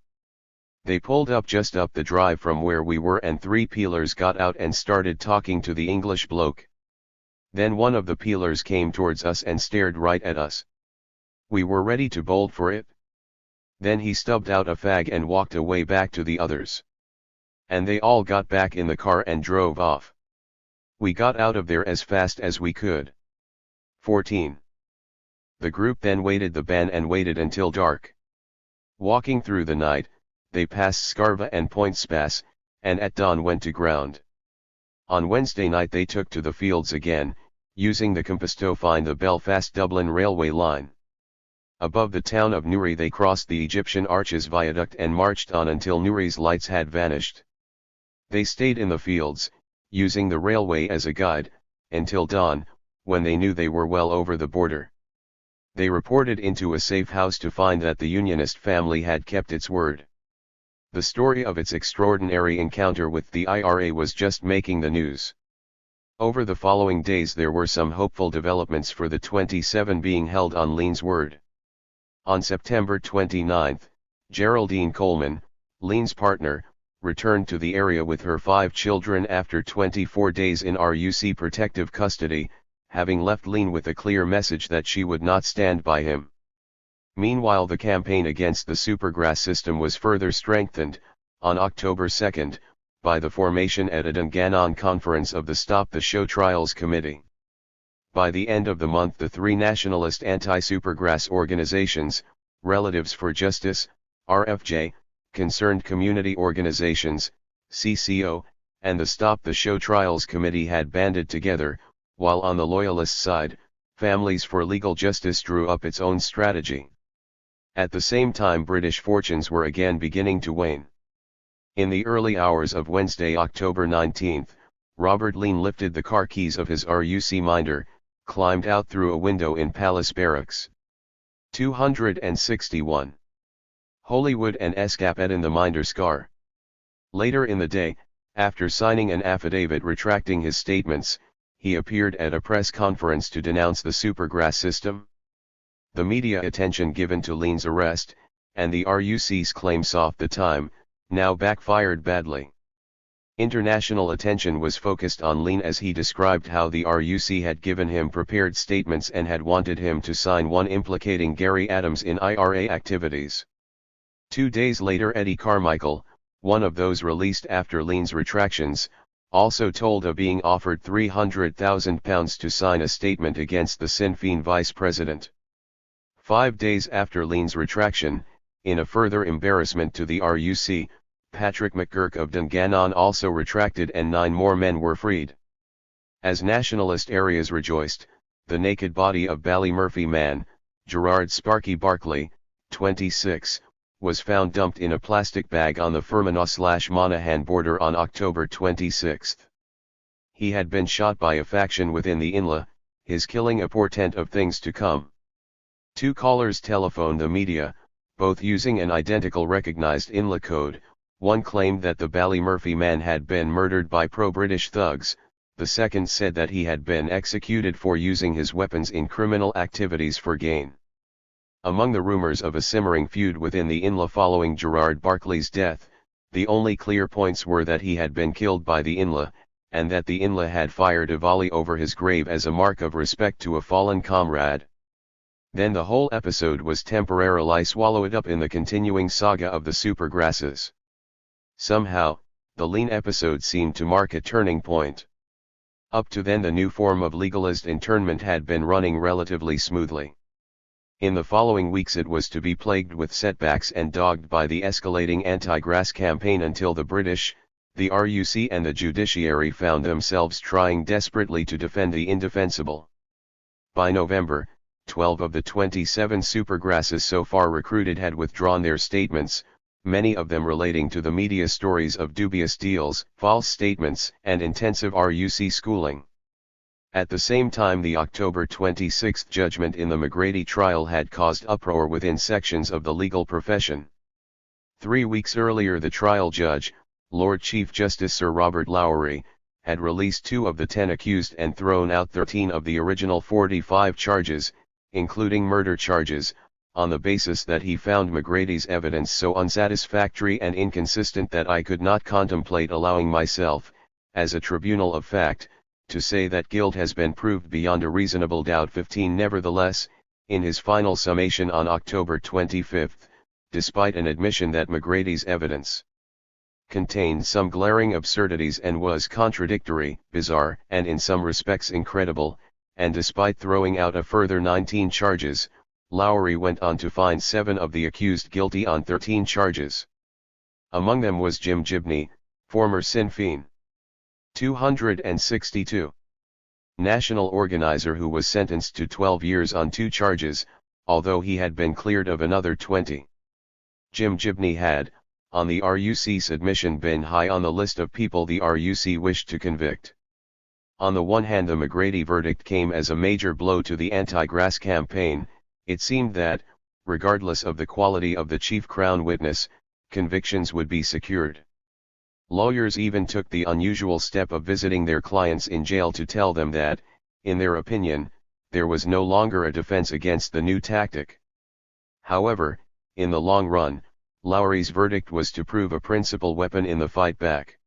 They pulled up just up the drive from where we were and 3 peelers got out and started talking to the English bloke. Then one of the peelers came towards us and stared right at us. We were ready to bolt for it. Then he stubbed out a fag and walked away back to the others. And they all got back in the car and drove off. We got out of there as fast as we could. 14. The group then waited the Ban and waited until dark. Walking through the night, they passed Scarva and Point Spas, and at dawn went to ground. On Wednesday night they took to the fields again, using the compass to find the Belfast-Dublin railway line. Above the town of Newry they crossed the Egyptian Arches viaduct and marched on until Newry's lights had vanished. They stayed in the fields, using the railway as a guide, until dawn, when they knew they were well over the border. They reported into a safe house to find that the Unionist family had kept its word. The story of its extraordinary encounter with the IRA was just making the news. Over the following days there were some hopeful developments for the 27 being held on Lean's word. On September 29, Geraldine Coleman, Lean's partner, returned to the area with her 5 children after 24 days in RUC protective custody, having left Lean with a clear message that she would not stand by him. Meanwhile, the campaign against the supergrass system was further strengthened, on October 2, by the formation at a Dungannon conference of the Stop the Show Trials Committee. By the end of the month, the 3 nationalist anti-supergrass organizations, Relatives for Justice, RFJ, Concerned Community Organizations, CCO, and the Stop the Show Trials Committee had banded together, while on the Loyalist side, Families for Legal Justice drew up its own strategy. At the same time, British fortunes were again beginning to wane. In the early hours of Wednesday, October 19, Robert Lean lifted the car keys of his RUC Minder, climbed out through a window in Palace Barracks. 261. Hollywood and escapade in the Minder's car. Later in the day, after signing an affidavit retracting his statements, he appeared at a press conference to denounce the supergrass system. The media attention given to Lean's arrest, and the RUC's claims off the time, now backfired badly. International attention was focused on Lean as he described how the RUC had given him prepared statements and had wanted him to sign one implicating Gary Adams in IRA activities. 2 days later, Eddie Carmichael, one of those released after Lean's retractions, also told of being offered £300,000 to sign a statement against the Sinn Féin vice president. 5 days after Lean's retraction, in a further embarrassment to the RUC, Patrick McGurk of Dungannon also retracted and 9 more men were freed. As nationalist areas rejoiced, the naked body of Ballymurphy man, Gerard Sparky Barclay, 26, was found dumped in a plastic bag on the Fermanagh/Monaghan border on October 26. He had been shot by a faction within the Inla, his killing a portent of things to come. 2 callers telephoned the media, both using an identical recognized Inla code. One claimed that the Ballymurphy man had been murdered by pro-British thugs, the second said that he had been executed for using his weapons in criminal activities for gain. Among the rumors of a simmering feud within the Inla following Gerard Barclay's death, the only clear points were that he had been killed by the Inla, and that the Inla had fired a volley over his grave as a mark of respect to a fallen comrade. Then the whole episode was temporarily swallowed up in the continuing saga of the supergrasses. Somehow, the Lean episode seemed to mark a turning point. Up to then, the new form of legalist internment had been running relatively smoothly. In the following weeks it was to be plagued with setbacks and dogged by the escalating anti-grass campaign until the British, the RUC and the judiciary found themselves trying desperately to defend the indefensible. By November, 12 of the 27 supergrasses so far recruited had withdrawn their statements, many of them relating to the media stories of dubious deals, false statements, and intensive RUC schooling. At the same time, the October 26 judgment in the McGrady trial had caused uproar within sections of the legal profession. 3 weeks earlier, the trial judge, Lord Chief Justice Sir Robert Lowery, had released 2 of the 10 accused and thrown out 13 of the original 45 charges, including murder charges, on the basis that he found McGrady's evidence so unsatisfactory and inconsistent that I could not contemplate allowing myself, as a tribunal of fact, to say that guilt has been proved beyond a reasonable doubt. 15 Nevertheless, in his final summation on October 25, despite an admission that McGrady's evidence contained some glaring absurdities and was contradictory, bizarre, and in some respects incredible, and despite throwing out a further 19 charges, Lowery went on to find 7 of the accused guilty on 13 charges. Among them was Jim Gibney, former Sinn Féin 262 national organizer, who was sentenced to 12 years on 2 charges, although he had been cleared of another 20. Jim Gibney had, on the RUC's admission, been high on the list of people the RUC wished to convict. On the one hand, the McGrady verdict came as a major blow to the anti-grass campaign, It seemed that, regardless of the quality of the chief crown witness, convictions would be secured. Lawyers even took the unusual step of visiting their clients in jail to tell them that, in their opinion, there was no longer a defense against the new tactic. However, in the long run, Lowry's verdict was to prove a principal weapon in the fight back.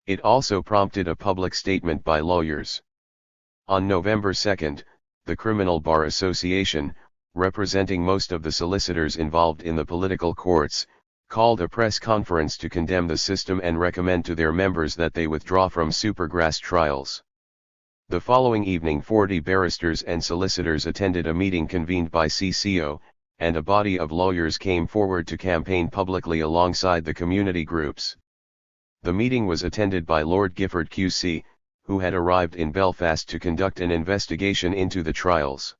It also prompted a public statement by lawyers. On November 2, the Criminal Bar Association, representing most of the solicitors involved in the political courts, called a press conference to condemn the system and recommend to their members that they withdraw from supergrass trials. The following evening 40 barristers and solicitors attended a meeting convened by CCO, and a body of lawyers came forward to campaign publicly alongside the community groups. The meeting was attended by Lord Gifford QC, who had arrived in Belfast to conduct an investigation into the trials.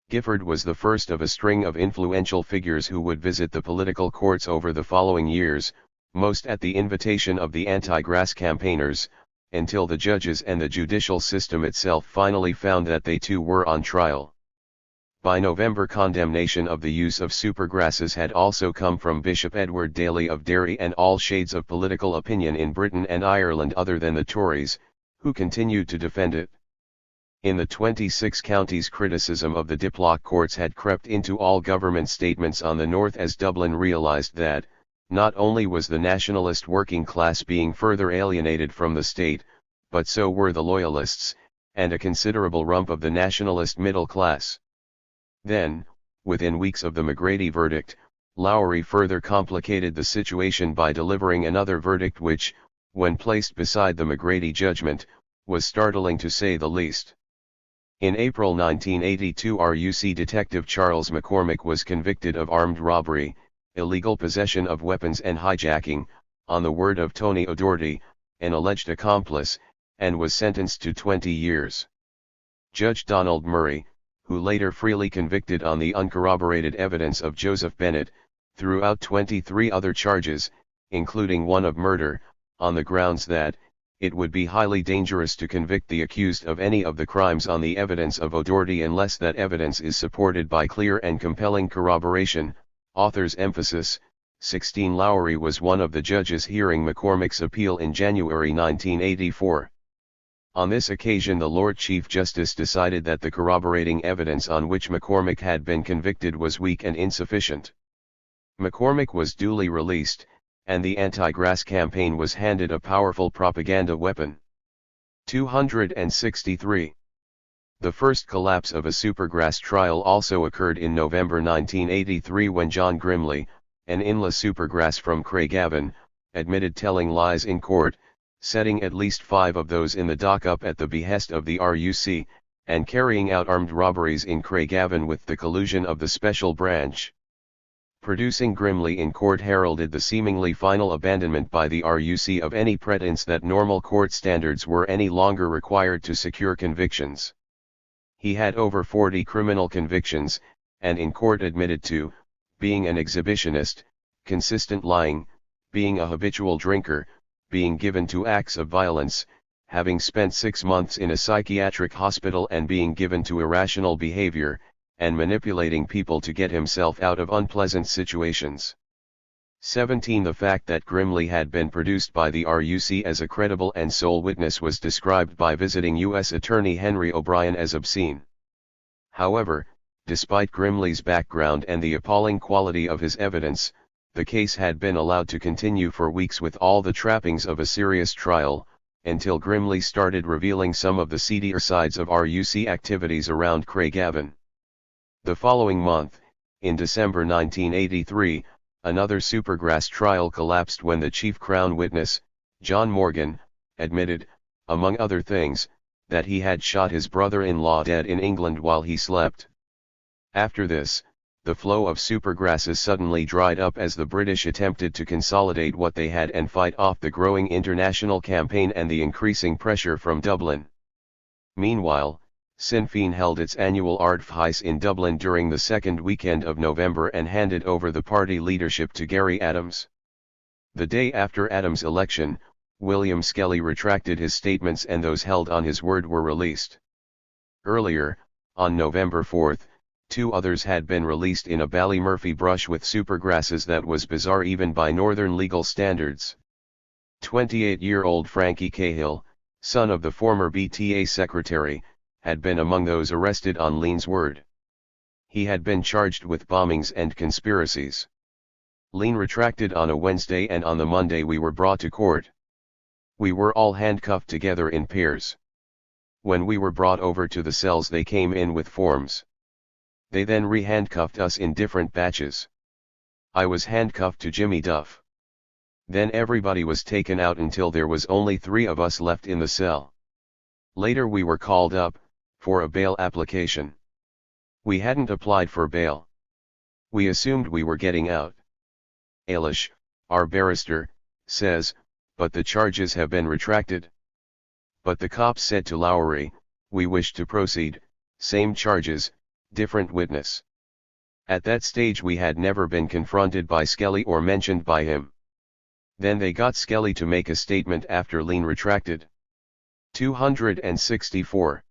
Gifford was the first of a string of influential figures who would visit the political courts over the following years, most at the invitation of the anti-grass campaigners, until the judges and the judicial system itself finally found that they too were on trial. By November, condemnation of the use of supergrasses had also come from Bishop Edward Daly of Derry and all shades of political opinion in Britain and Ireland other than the Tories, who continued to defend it. In the 26 counties, criticism of the Diplock courts had crept into all government statements on the north as Dublin realised that, not only was the nationalist working class being further alienated from the state, but so were the loyalists, and a considerable rump of the nationalist middle class. Then, within weeks of the McGrady verdict, Lowry further complicated the situation by delivering another verdict which, when placed beside the McGrady judgment, was startling to say the least. In April 1982, RUC detective Charles McCormick was convicted of armed robbery, illegal possession of weapons and hijacking, on the word of Tony O'Doherty, an alleged accomplice, and was sentenced to 20 years. Judge Donald Murray, who later freely convicted on the uncorroborated evidence of Joseph Bennett, threw out 23 other charges, including one of murder, on the grounds that, it would be highly dangerous to convict the accused of any of the crimes on the evidence of O'Doherty unless that evidence is supported by clear and compelling corroboration. Author's emphasis, 16. Lowry was one of the judges hearing McCormick's appeal in January 1984. On this occasion the Lord Chief Justice decided that the corroborating evidence on which McCormick had been convicted was weak and insufficient. McCormick was duly released, and the anti-grass campaign was handed a powerful propaganda weapon. 263. The first collapse of a supergrass trial also occurred in November 1983 when John Grimley, an Inla supergrass from Craigavon, admitted telling lies in court, setting at least 5 of those in the dock up at the behest of the RUC, and carrying out armed robberies in Craigavon with the collusion of the Special Branch. Producing Grimley in court heralded the seemingly final abandonment by the RUC of any pretense that normal court standards were any longer required to secure convictions. He had over 40 criminal convictions, and in court admitted to being an exhibitionist, consistent lying, being a habitual drinker, being given to acts of violence, having spent 6 months in a psychiatric hospital and being given to irrational behavior, and manipulating people to get himself out of unpleasant situations. 17. The fact that Grimley had been produced by the RUC as a credible and sole witness was described by visiting U.S. Attorney Henry O'Brien as obscene. However, despite Grimley's background and the appalling quality of his evidence, the case had been allowed to continue for weeks with all the trappings of a serious trial, until Grimley started revealing some of the seedier sides of RUC activities around Craigavon. The following month, in December 1983, another supergrass trial collapsed when the chief Crown witness, John Morgan, admitted, among other things, that he had shot his brother-in-law dead in England while he slept. After this, the flow of supergrasses suddenly dried up as the British attempted to consolidate what they had and fight off the growing international campaign and the increasing pressure from Dublin. Meanwhile, Sinn Féin held its annual Ardfheis in Dublin during the second weekend of November and handed over the party leadership to Gerry Adams. The day after Adams' election, William Skelly retracted his statements and those held on his word were released. Earlier, on November 4, 2 others had been released in a Ballymurphy brush with supergrasses that was bizarre even by northern legal standards. 28-year-old Frankie Cahill, son of the former BTA secretary, had been among those arrested on Lean's word. He had been charged with bombings and conspiracies. Lean retracted on a Wednesday, and on the Monday we were brought to court. We were all handcuffed together in pairs. When we were brought over to the cells, they came in with forms. They then re-handcuffed us in different batches. I was handcuffed to Jimmy Duff. Then everybody was taken out until there was only 3 of us left in the cell. Later we were called up for a bail application. We hadn't applied for bail. We assumed we were getting out. Ailish, our barrister, says, but the charges have been retracted. But the cops said to Lowry, we wish to proceed, same charges, different witness. At that stage we had never been confronted by Skelly or mentioned by him. Then they got Skelly to make a statement after Lean retracted. 264.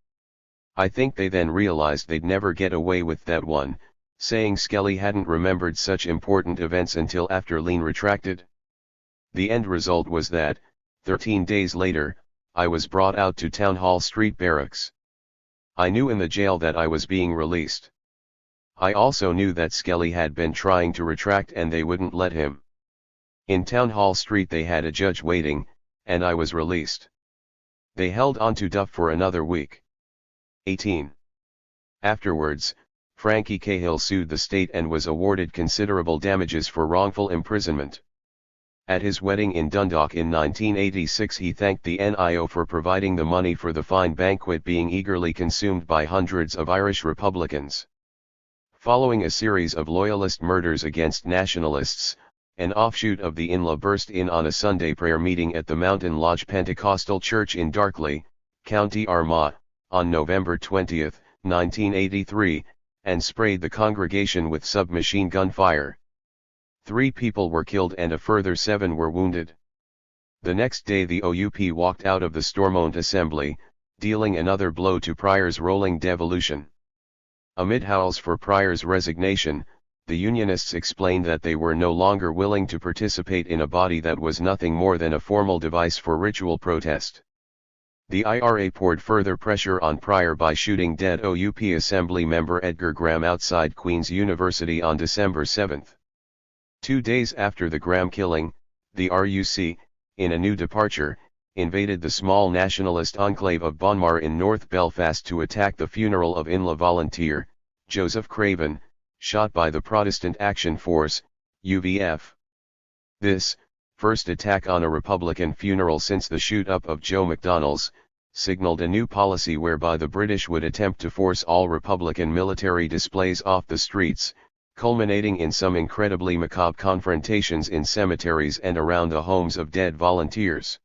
I think they then realized they'd never get away with that one, saying Skelly hadn't remembered such important events until after Lean retracted. The end result was that, 13 days later, I was brought out to Town Hall Street Barracks. I knew in the jail that I was being released. I also knew that Skelly had been trying to retract and they wouldn't let him. In Town Hall Street they had a judge waiting, and I was released. They held on to Duff for another week. 18. Afterwards, Frankie Cahill sued the state and was awarded considerable damages for wrongful imprisonment. At his wedding in Dundalk in 1986 he thanked the NIO for providing the money for the fine banquet being eagerly consumed by hundreds of Irish Republicans. Following a series of loyalist murders against nationalists, an offshoot of the INLA burst in on a Sunday prayer meeting at the Mountain Lodge Pentecostal Church in Darkley, County Armagh, on November 20, 1983, and sprayed the congregation with submachine gun fire. 3 people were killed and a further 7 were wounded. The next day the OUP walked out of the Stormont Assembly, dealing another blow to Pryor's rolling devolution. Amid howls for Pryor's resignation, the Unionists explained that they were no longer willing to participate in a body that was nothing more than a formal device for ritual protest. The IRA poured further pressure on Pryor by shooting dead OUP Assembly member Edgar Graham outside Queen's University on December 7. 2 days after the Graham killing, the RUC, in a new departure, invaded the small nationalist enclave of Bonmar in North Belfast to attack the funeral of INLA volunteer, Joseph Craven, shot by the Protestant Action Force, UVF. This, first attack on a Republican funeral since the shoot-up of Joe McDonnell's, signaled a new policy whereby the British would attempt to force all Republican military displays off the streets, culminating in some incredibly macabre confrontations in cemeteries and around the homes of dead volunteers.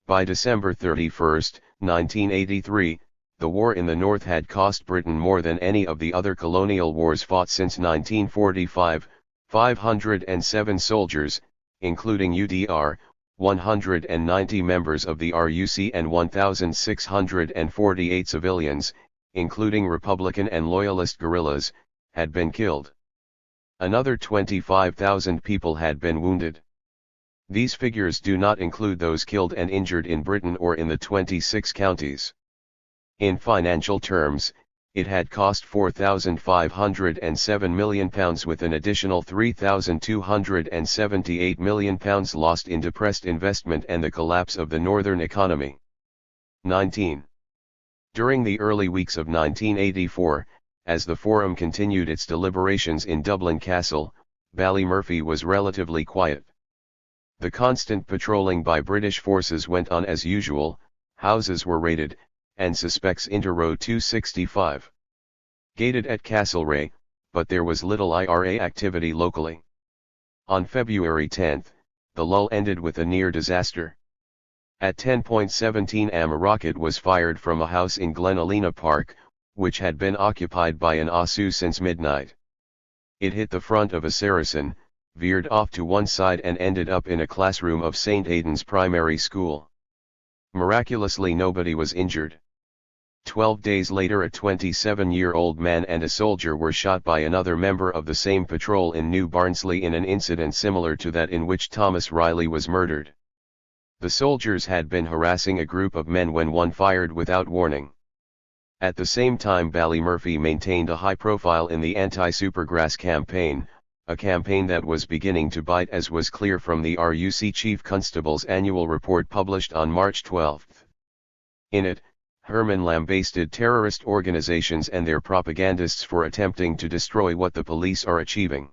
By December 31, 1983, the war in the North had cost Britain more than any of the other colonial wars fought since 1945, 507 soldiers, including UDR, 190 members of the RUC and 1,648 civilians, including Republican and Loyalist guerrillas, had been killed. Another 25,000 people had been wounded. These figures do not include those killed and injured in Britain or in the 26 counties. In financial terms, it had cost £4,507 million with an additional £3,278 million lost in depressed investment and the collapse of the northern economy. 19. During the early weeks of 1984, as the Forum continued its deliberations in Dublin Castle, Ballymurphy was relatively quiet. The constant patrolling by British forces went on as usual, houses were raided, and suspects into Row 265. Gated at Castlereagh, but there was little IRA activity locally. On February 10, the lull ended with a near disaster. At 10:17 am a rocket was fired from a house in Glenalina Park, which had been occupied by an Osu since midnight. It hit the front of a Saracen, veered off to one side and ended up in a classroom of St. Aidan's primary school. Miraculously nobody was injured. 12 days later a 27-year-old man and a soldier were shot by another member of the same patrol in New Barnsley in an incident similar to that in which Thomas Riley was murdered. The soldiers had been harassing a group of men when one fired without warning. At the same time Ballymurphy maintained a high profile in the anti-Supergrass campaign, a campaign that was beginning to bite, as was clear from the RUC Chief Constable's annual report published on March 12. In it, Herman lambasted terrorist organizations and their propagandists for attempting to destroy what the police are achieving.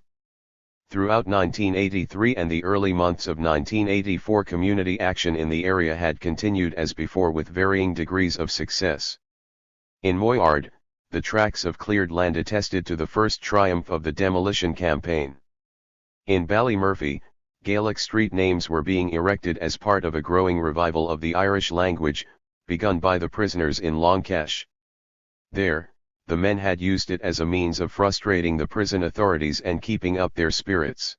Throughout 1983 and the early months of 1984, community action in the area had continued as before with varying degrees of success. In Moyard, the tracts of cleared land attested to the first triumph of the demolition campaign. In Ballymurphy, Gaelic street names were being erected as part of a growing revival of the Irish language, begun by the prisoners in Longkesh. There, the men had used it as a means of frustrating the prison authorities and keeping up their spirits.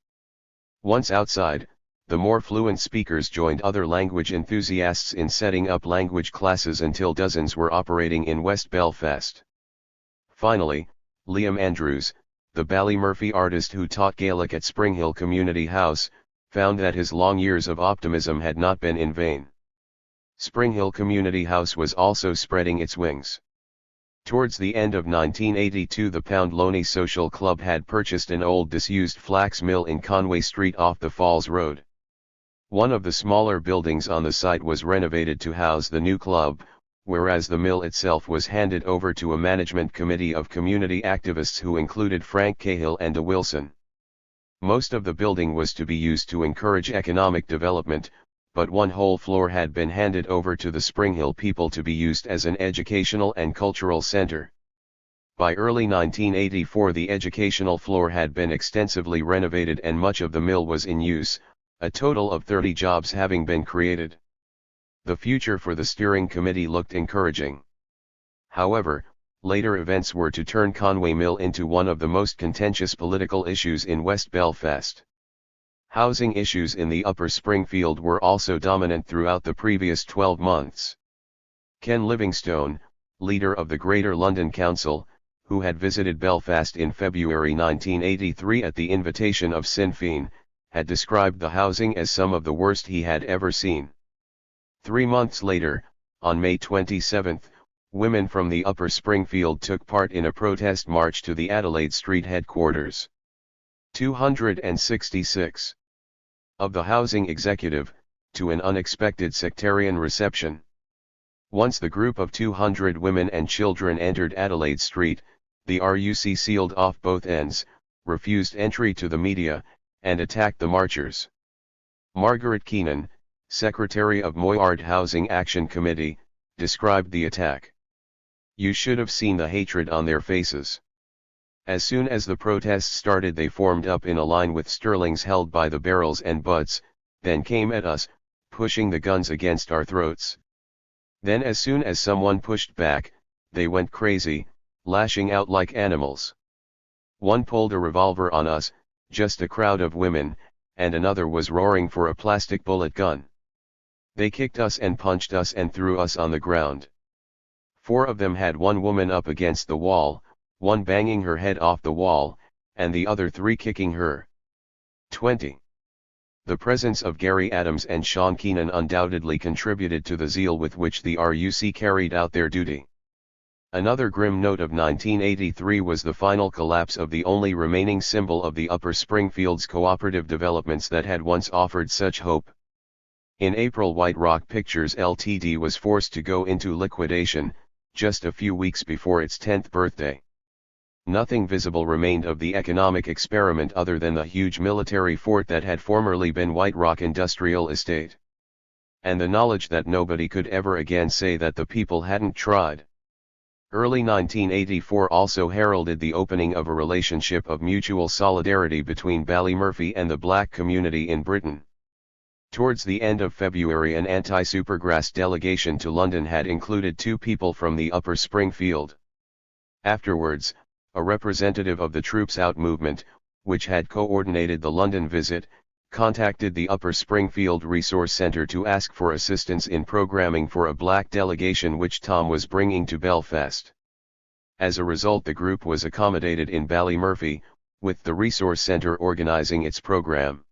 Once outside, the more fluent speakers joined other language enthusiasts in setting up language classes until dozens were operating in West Belfast. Finally, Liam Andrews, the Ballymurphy artist who taught Gaelic at Springhill Community House, found that his long years of optimism had not been in vain. Springhill Community House was also spreading its wings. Towards the end of 1982 the Pound Loney Social Club had purchased an old disused flax mill in Conway Street off the Falls Road. One of the smaller buildings on the site was renovated to house the new club, whereas the mill itself was handed over to a management committee of community activists who included Frank Cahill and De Wilson. Most of the building was to be used to encourage economic development, but one whole floor had been handed over to the Springhill people to be used as an educational and cultural center. By early 1984 the educational floor had been extensively renovated and much of the mill was in use, a total of 30 jobs having been created. The future for the steering committee looked encouraging. However, later events were to turn Conway Mill into one of the most contentious political issues in West Belfast. Housing issues in the Upper Springfield were also dominant throughout the previous 12 months. Ken Livingstone, leader of the Greater London Council, who had visited Belfast in February 1983 at the invitation of Sinn Féin, had described the housing as some of the worst he had ever seen. 3 months later, on May 27, women from the Upper Springfield took part in a protest march to the Adelaide Street headquarters. 266 of the housing executive, to an unexpected sectarian reception. Once the group of 200 women and children entered Adelaide Street, the RUC sealed off both ends, refused entry to the media, and attacked the marchers. Margaret Keenan, secretary of Moyard Housing Action Committee, described the attack. "You should have seen the hatred on their faces. As soon as the protests started they formed up in a line with sterlings held by the barrels and butts, then came at us, pushing the guns against our throats. Then as soon as someone pushed back, they went crazy, lashing out like animals. One pulled a revolver on us, just a crowd of women, and another was roaring for a plastic bullet gun. They kicked us and punched us and threw us on the ground. 4 of them had one woman up against the wall, one banging her head off the wall, and the other 3 kicking her." 20. The presence of Gary Adams and Sean Keenan undoubtedly contributed to the zeal with which the RUC carried out their duty. Another grim note of 1983 was the final collapse of the only remaining symbol of the Upper Springfield's cooperative developments that had once offered such hope. In April White Rock Pictures Ltd was forced to go into liquidation, just a few weeks before its 10th birthday. Nothing visible remained of the economic experiment other than the huge military fort that had formerly been White Rock Industrial Estate. And the knowledge that nobody could ever again say that the people hadn't tried. Early 1984 also heralded the opening of a relationship of mutual solidarity between Ballymurphy and the black community in Britain. Towards the end of February an anti-Supergrass delegation to London had included 2 people from the Upper Springfield. Afterwards, a representative of the Troops Out movement, which had coordinated the London visit, contacted the Upper Springfield Resource Center to ask for assistance in programming for a black delegation which Tom was bringing to Belfast. As a result, the group was accommodated in Ballymurphy, with the Resource Center organizing its program.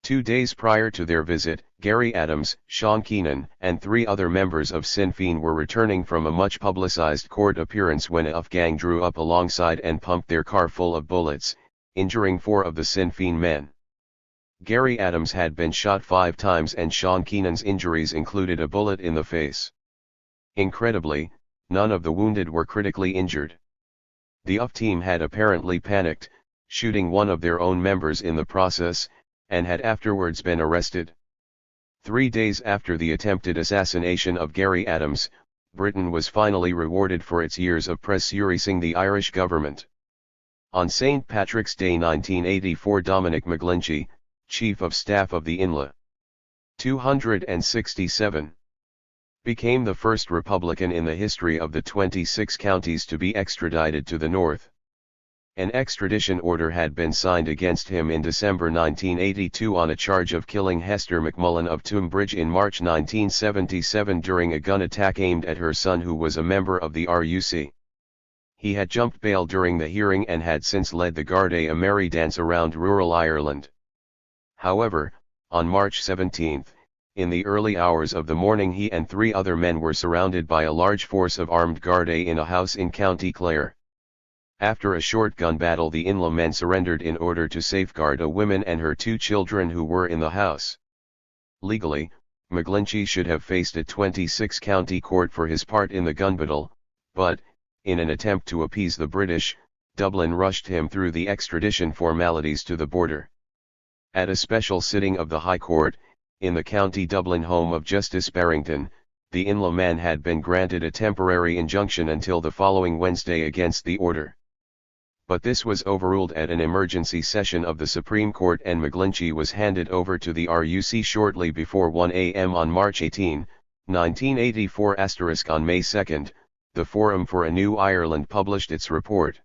2 days prior to their visit, Gary Adams, Sean Keenan, and 3 other members of Sinn Féin were returning from a much-publicized court appearance when a gang drew up alongside and pumped their car full of bullets, injuring 4 of the Sinn Féin men. Gary Adams had been shot 5 times and Sean Keenan's injuries included a bullet in the face. Incredibly, none of the wounded were critically injured. The UF team had apparently panicked, shooting one of their own members in the process, and had afterwards been arrested. 3 days after the attempted assassination of Gary Adams, Britain was finally rewarded for its years of pressurising the Irish government. On St. Patrick's Day 1984, Dominic McGlinchey, Chief of Staff of the INLA 267, became the first Republican in the history of the 26 counties to be extradited to the North. An extradition order had been signed against him in December 1982 on a charge of killing Hester McMullen of Toombridge in March 1977 during a gun attack aimed at her son, who was a member of the RUC. He had jumped bail during the hearing and had since led the Gardaí, a merry dance around rural Ireland. However, on March 17, in the early hours of the morning, he and 3 other men were surrounded by a large force of armed Gardaí in a house in County Clare. After a short gun battle, the INLA men surrendered in order to safeguard a woman and her 2 children who were in the house. Legally, McGlinchey should have faced a 26-county court for his part in the gun battle, but, in an attempt to appease the British, Dublin rushed him through the extradition formalities to the border. At a special sitting of the High Court, in the County Dublin home of Justice Barrington, the INLA man had been granted a temporary injunction until the following Wednesday against the order. But this was overruled at an emergency session of the Supreme Court, and McGlinchey was handed over to the RUC shortly before 1 a.m. on March 18, 1984. On May 2, the Forum for a New Ireland published its report.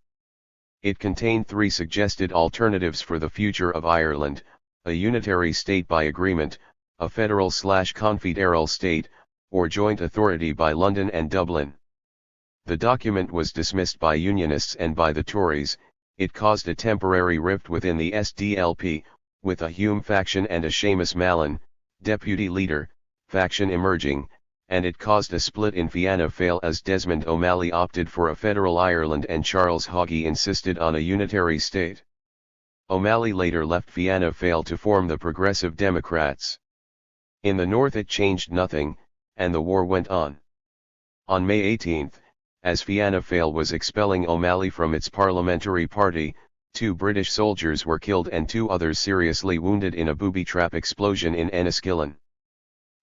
It contained 3 suggested alternatives for the future of Ireland: a unitary state by agreement, a federal/confederal state, or joint authority by London and Dublin. The document was dismissed by Unionists and by the Tories. It caused a temporary rift within the SDLP, with a Hume faction and a Seamus Mallon, deputy leader, faction emerging, and it caused a split in Fianna Fáil as Desmond O'Malley opted for a federal Ireland and Charles Haughey insisted on a unitary state. O'Malley later left Fianna Fáil to form the Progressive Democrats. In the North it changed nothing, and the war went on. On May 18, as Fianna Fáil was expelling O'Malley from its parliamentary party, 2 British soldiers were killed and 2 others seriously wounded in a booby-trap explosion in Enniskillen.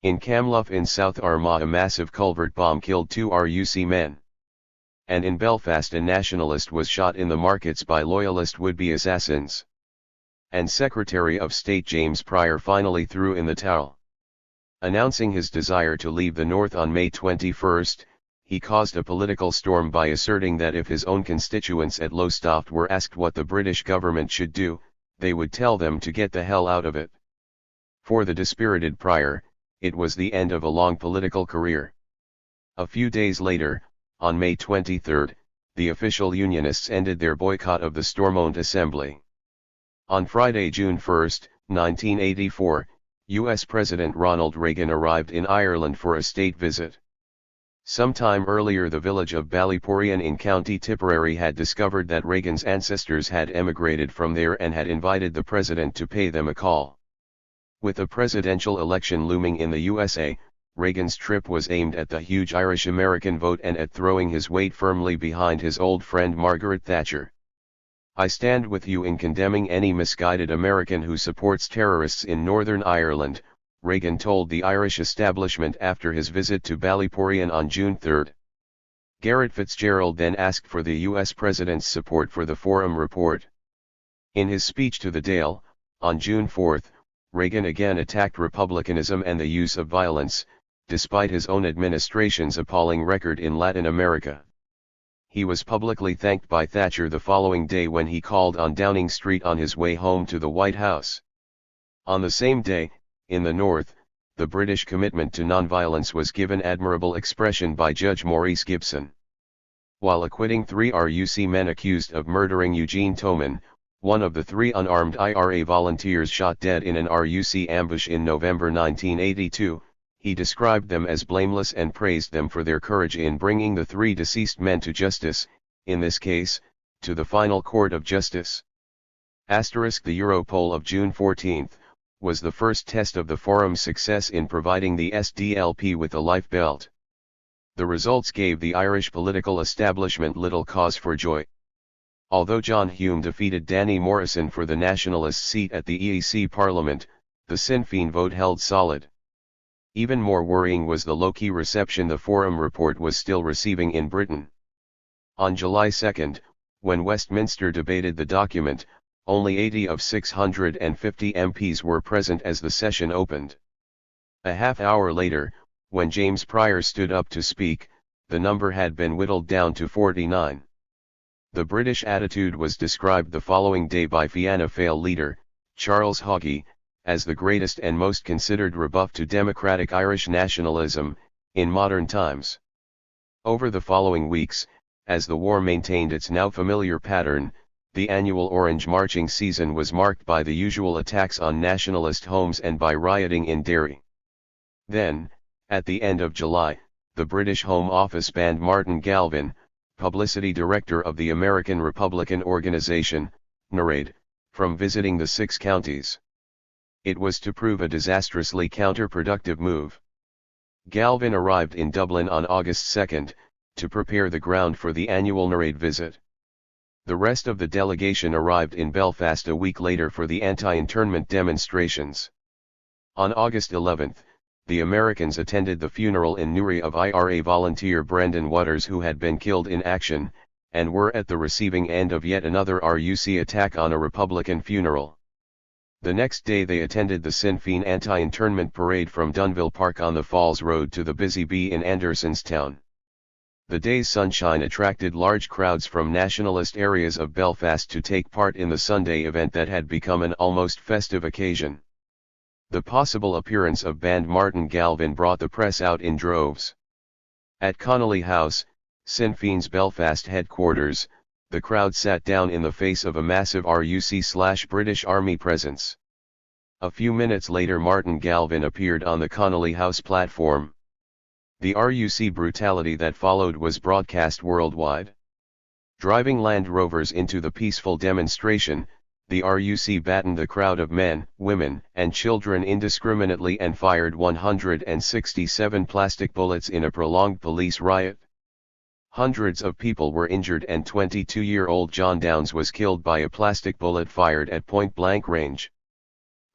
In Camlough in South Armagh, a massive culvert bomb killed 2 RUC men. And in Belfast, a nationalist was shot in the markets by loyalist would-be assassins. And Secretary of State James Pryor finally threw in the towel. Announcing his desire to leave the North on May 21, he caused a political storm by asserting that if his own constituents at Lowestoft were asked what the British government should do, they would tell them to get the hell out of it. For the dispirited Pryor, it was the end of a long political career. A few days later, on May 23, the official Unionists ended their boycott of the Stormont Assembly. On Friday, June 1, 1984, U.S. President Ronald Reagan arrived in Ireland for a state visit. Sometime earlier, the village of Ballyporeen in County Tipperary had discovered that Reagan's ancestors had emigrated from there and had invited the president to pay them a call. With a presidential election looming in the USA, Reagan's trip was aimed at the huge Irish-American vote and at throwing his weight firmly behind his old friend Margaret Thatcher. "I stand with you in condemning any misguided American who supports terrorists in Northern Ireland," Reagan told the Irish establishment after his visit to Ballyporeen on June 3. Garrett Fitzgerald then asked for the U.S. president's support for the Forum report. In his speech to the Dáil, on June 4, Reagan again attacked republicanism and the use of violence, despite his own administration's appalling record in Latin America. He was publicly thanked by Thatcher the following day when he called on Downing Street on his way home to the White House. On the same day, in the North, the British commitment to nonviolence was given admirable expression by Judge Maurice Gibson. While acquitting 3 RUC men accused of murdering Eugene Toman, one of the 3 unarmed IRA volunteers shot dead in an RUC ambush in November 1982, he described them as blameless and praised them for their courage in bringing the 3 deceased men to justice, in this case, to the final court of justice. *The Europol of June 14 was the first test of the forum's success in providing the SDLP with a life belt. The results gave the Irish political establishment little cause for joy. Although John Hume defeated Danny Morrison for the Nationalist seat at the EEC Parliament, the Sinn Féin vote held solid. Even more worrying was the low-key reception the Forum report was still receiving in Britain. On July 2, when Westminster debated the document, only 80 of 650 MPs were present as the session opened. A half hour later, when James Pryor stood up to speak, the number had been whittled down to 49. The British attitude was described the following day by Fianna Fáil leader, Charles Haughey, as the greatest and most considered rebuff to democratic Irish nationalism, in modern times. Over the following weeks, as the war maintained its now familiar pattern, the annual Orange marching season was marked by the usual attacks on nationalist homes and by rioting in Derry. Then, at the end of July, the British Home Office banned Martin Galvin, publicity director of the American Republican Organization, NRAID, from visiting the 6 counties. It was to prove a disastrously counterproductive move. Galvin arrived in Dublin on August 2, to prepare the ground for the annual NRAID visit. The rest of the delegation arrived in Belfast a week later for the anti-internment demonstrations. On August 11, the Americans attended the funeral in Newry of IRA volunteer Brendan Waters, who had been killed in action, and were at the receiving end of yet another RUC attack on a Republican funeral. The next day they attended the Sinn Féin anti-internment parade from Dunville Park on the Falls Road to the Busy Bee in Andersonstown. The day's sunshine attracted large crowds from nationalist areas of Belfast to take part in the Sunday event that had become an almost festive occasion. The possible appearance of band Martin Galvin brought the press out in droves. At Connolly House, Sinn Féin's Belfast headquarters, the crowd sat down in the face of a massive RUC/British Army presence. A few minutes later Martin Galvin appeared on the Connolly House platform. The RUC brutality that followed was broadcast worldwide. Driving Land Rovers into the peaceful demonstration, the RUC battened the crowd of men, women, and children indiscriminately and fired 167 plastic bullets in a prolonged police riot. Hundreds of people were injured and 22-year-old John Downes was killed by a plastic bullet fired at point-blank range.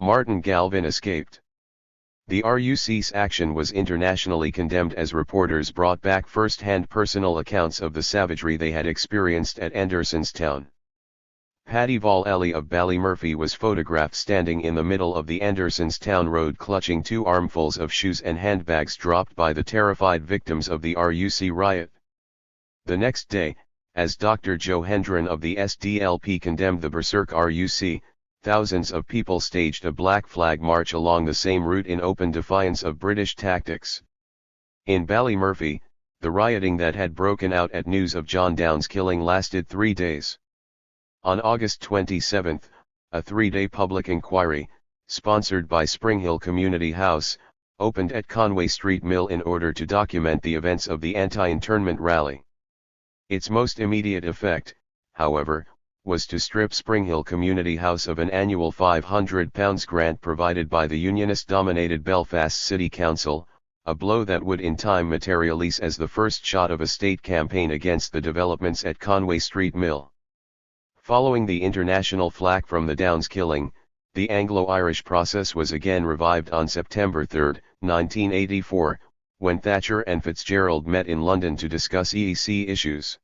Martin Galvin escaped. The RUC's action was internationally condemned as reporters brought back first-hand personal accounts of the savagery they had experienced at Andersonstown. Paddy Vallely of Ballymurphy was photographed standing in the middle of the Andersonstown road clutching 2 armfuls of shoes and handbags dropped by the terrified victims of the RUC riot. The next day, as Dr. Joe Hendren of the SDLP condemned the Berserk RUC, thousands of people staged a Black Flag march along the same route in open defiance of British tactics. In Ballymurphy, the rioting that had broken out at news of John Downes' killing lasted 3 days. On August 27, a 3-day public inquiry, sponsored by Springhill Community House, opened at Conway Street Mill in order to document the events of the anti-internment rally. Its most immediate effect, however, was to strip Springhill Community House of an annual £500 grant provided by the Unionist-dominated Belfast City Council, a blow that would in time materialise as the first shot of a state campaign against the developments at Conway Street Mill. Following the international flack from the Downes killing, the Anglo-Irish process was again revived on September 3, 1984, when Thatcher and Fitzgerald met in London to discuss EEC issues.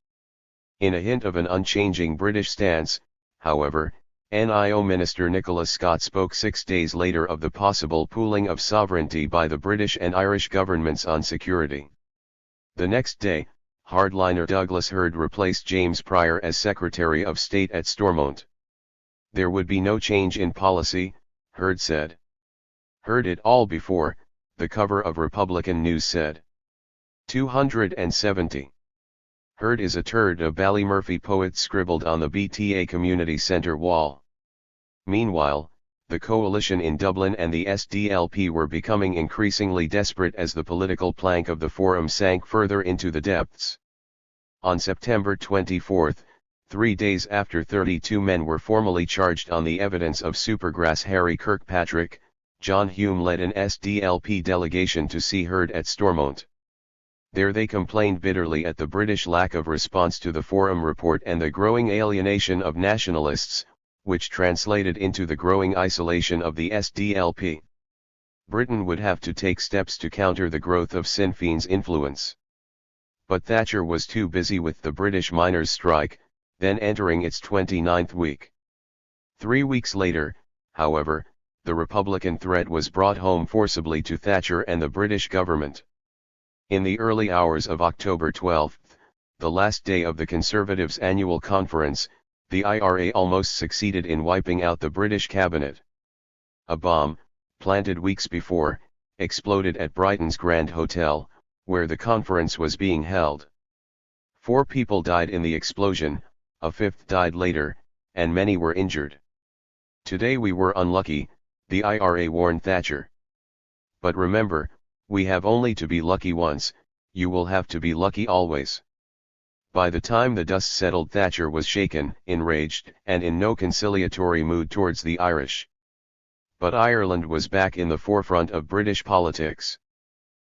In a hint of an unchanging British stance, however, NIO Minister Nicholas Scott spoke 6 days later of the possible pooling of sovereignty by the British and Irish governments on security. The next day, hardliner Douglas Hurd replaced James Pryor as Secretary of State at Stormont. There would be no change in policy, Heard said. Heard it all before, the cover of Republican News said. 270. Heard is a turd, a Ballymurphy poet scribbled on the BTA Community Centre wall. Meanwhile, the coalition in Dublin and the SDLP were becoming increasingly desperate as the political plank of the Forum sank further into the depths. On September 24, 3 days after 32 men were formally charged on the evidence of Supergrass Harry Kirkpatrick, John Hume led an SDLP delegation to see Heard at Stormont. There they complained bitterly at the British lack of response to the Forum report and the growing alienation of nationalists, which translated into the growing isolation of the SDLP. Britain would have to take steps to counter the growth of Sinn Féin's influence. But Thatcher was too busy with the British miners' strike, then entering its 29th week. 3 weeks later, however, the Republican threat was brought home forcibly to Thatcher and the British government. In the early hours of October 12, the last day of the Conservatives' annual conference, the IRA almost succeeded in wiping out the British cabinet. A bomb, planted weeks before, exploded at Brighton's Grand Hotel, where the conference was being held. 4 people died in the explosion, a 5th died later, and many were injured. Today we were unlucky, the IRA warned Thatcher. But remember, we have only to be lucky once, you will have to be lucky always. By the time the dust settled, Thatcher was shaken, enraged, and in no conciliatory mood towards the Irish. But Ireland was back in the forefront of British politics.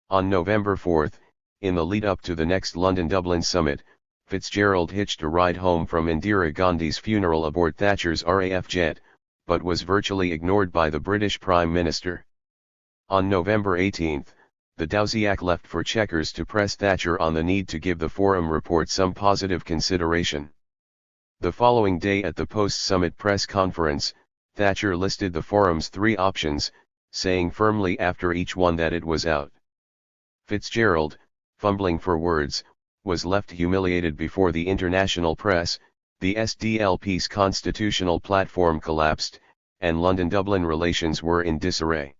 On November 4, in the lead-up to the next London-Dublin summit, Fitzgerald hitched a ride home from Indira Gandhi's funeral aboard Thatcher's RAF jet, but was virtually ignored by the British Prime Minister. On November 18, the Dowsiak left for Chequers to press Thatcher on the need to give the Forum report some positive consideration. The following day at the post-summit press conference, Thatcher listed the Forum's 3 options, saying firmly after each one that it was out. Fitzgerald, fumbling for words, was left humiliated before the international press. The SDLP's constitutional platform collapsed, and London-Dublin relations were in disarray.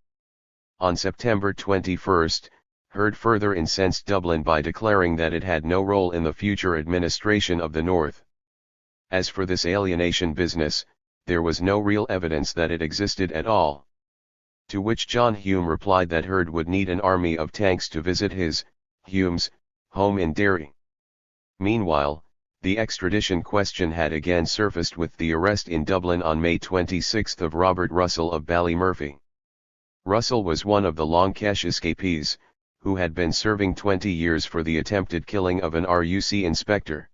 On September 21, Heard further incensed Dublin by declaring that it had no role in the future administration of the North. As for this alienation business, there was no real evidence that it existed at all. To which John Hume replied that Heard would need an army of tanks to visit his, Hume's, home in Derry. Meanwhile, the extradition question had again surfaced with the arrest in Dublin on May 26 of Robert Russell of Ballymurphy. Russell was one of the Longkesh escapees, who had been serving 20 years for the attempted killing of an RUC inspector.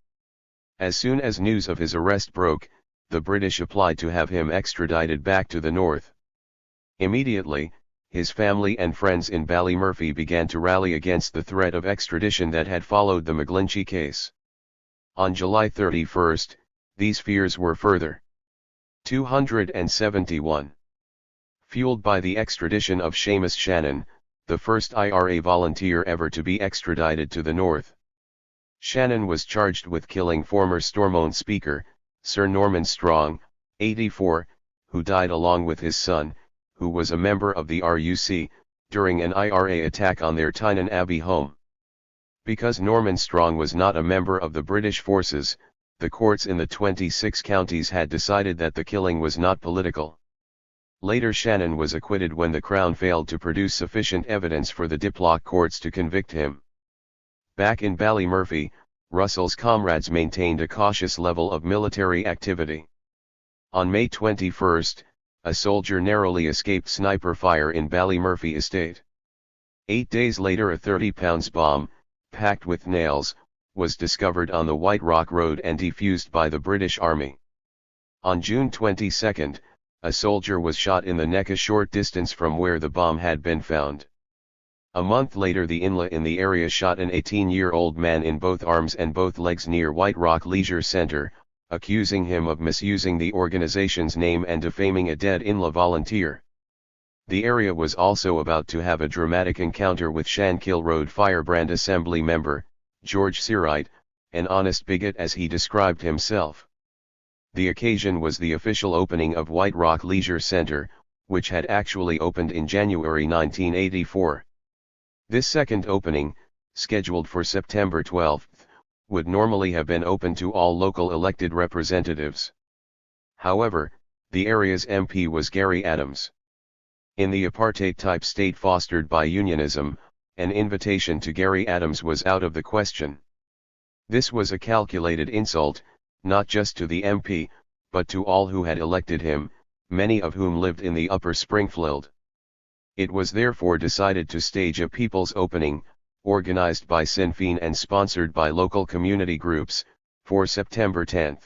As soon as news of his arrest broke, the British applied to have him extradited back to the north. Immediately, his family and friends in Ballymurphy began to rally against the threat of extradition that had followed the McGlinchey case. On July 31, these fears were further 271. Fueled by the extradition of Seamus Ciaran, the first IRA volunteer ever to be extradited to the north. Ciaran was charged with killing former Stormont Speaker, Sir Norman Strong, 84, who died along with his son, who was a member of the RUC, during an IRA attack on their Tynan Abbey home. Because Norman Strong was not a member of the British forces, the courts in the 26 counties had decided that the killing was not political. Later Ciaran was acquitted when the Crown failed to produce sufficient evidence for the Diplock courts to convict him. Back in Ballymurphy, Russell's comrades maintained a cautious level of military activity. On May 21, a soldier narrowly escaped sniper fire in Ballymurphy estate. 8 days later a 30-pound bomb, packed with nails, was discovered on the White Rock Road and defused by the British Army. On June 22, a soldier was shot in the neck a short distance from where the bomb had been found. A month later the INLA in the area shot an 18-year-old man in both arms and both legs near White Rock Leisure Centre, accusing him of misusing the organization's name and defaming a dead INLA volunteer. The area was also about to have a dramatic encounter with Shankill Road Firebrand Assembly member, George Searight, an honest bigot as he described himself. The occasion was the official opening of White Rock Leisure Centre, which had actually opened in January 1984. This second opening, scheduled for September 12, would normally have been open to all local elected representatives. However, the area's MP was Gary Adams. In the apartheid-type state fostered by unionism, an invitation to Gary Adams was out of the question. This was a calculated insult, not just to the MP, but to all who had elected him, many of whom lived in the Upper Springfield. It was therefore decided to stage a people's opening, organized by Sinn Féin and sponsored by local community groups, for September 10.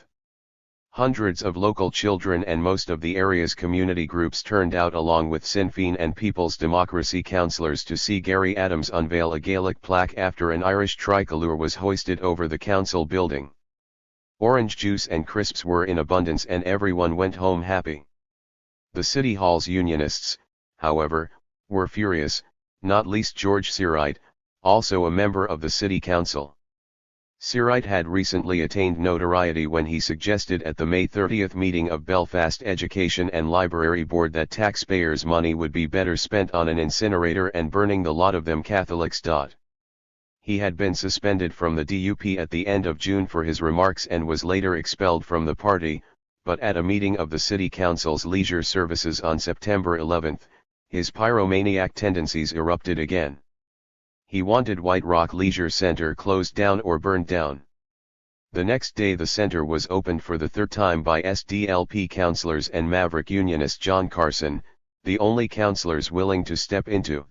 Hundreds of local children and most of the area's community groups turned out along with Sinn Féin and People's Democracy councillors to see Gary Adams unveil a Gaelic plaque after an Irish tricolour was hoisted over the council building. Orange juice and crisps were in abundance and everyone went home happy. The City Hall's unionists, however, were furious, not least George Ciaran, also a member of the City Council. Ciaran had recently attained notoriety when he suggested at the May 30 meeting of Belfast Education and Library Board that taxpayers' money would be better spent on an incinerator and burning the lot of them Catholics. He had been suspended from the DUP at the end of June for his remarks and was later expelled from the party, but at a meeting of the City Council's Leisure Services on September 11, his pyromaniac tendencies erupted again. He wanted White Rock Leisure Centre closed down or burned down. The next day the centre was opened for the third time by SDLP councillors and maverick unionist John Carson, the only councillors willing to step into.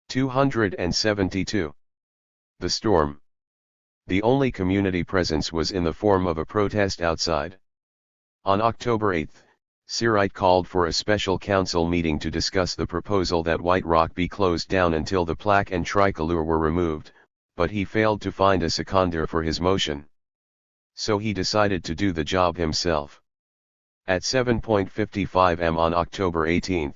272. The storm. The only community presence was in the form of a protest outside. On October 8, Ciaran called for a special council meeting to discuss the proposal that White Rock be closed down until the plaque and tricolour were removed, but he failed to find a seconder for his motion. So he decided to do the job himself. At 7:55 am on October 18,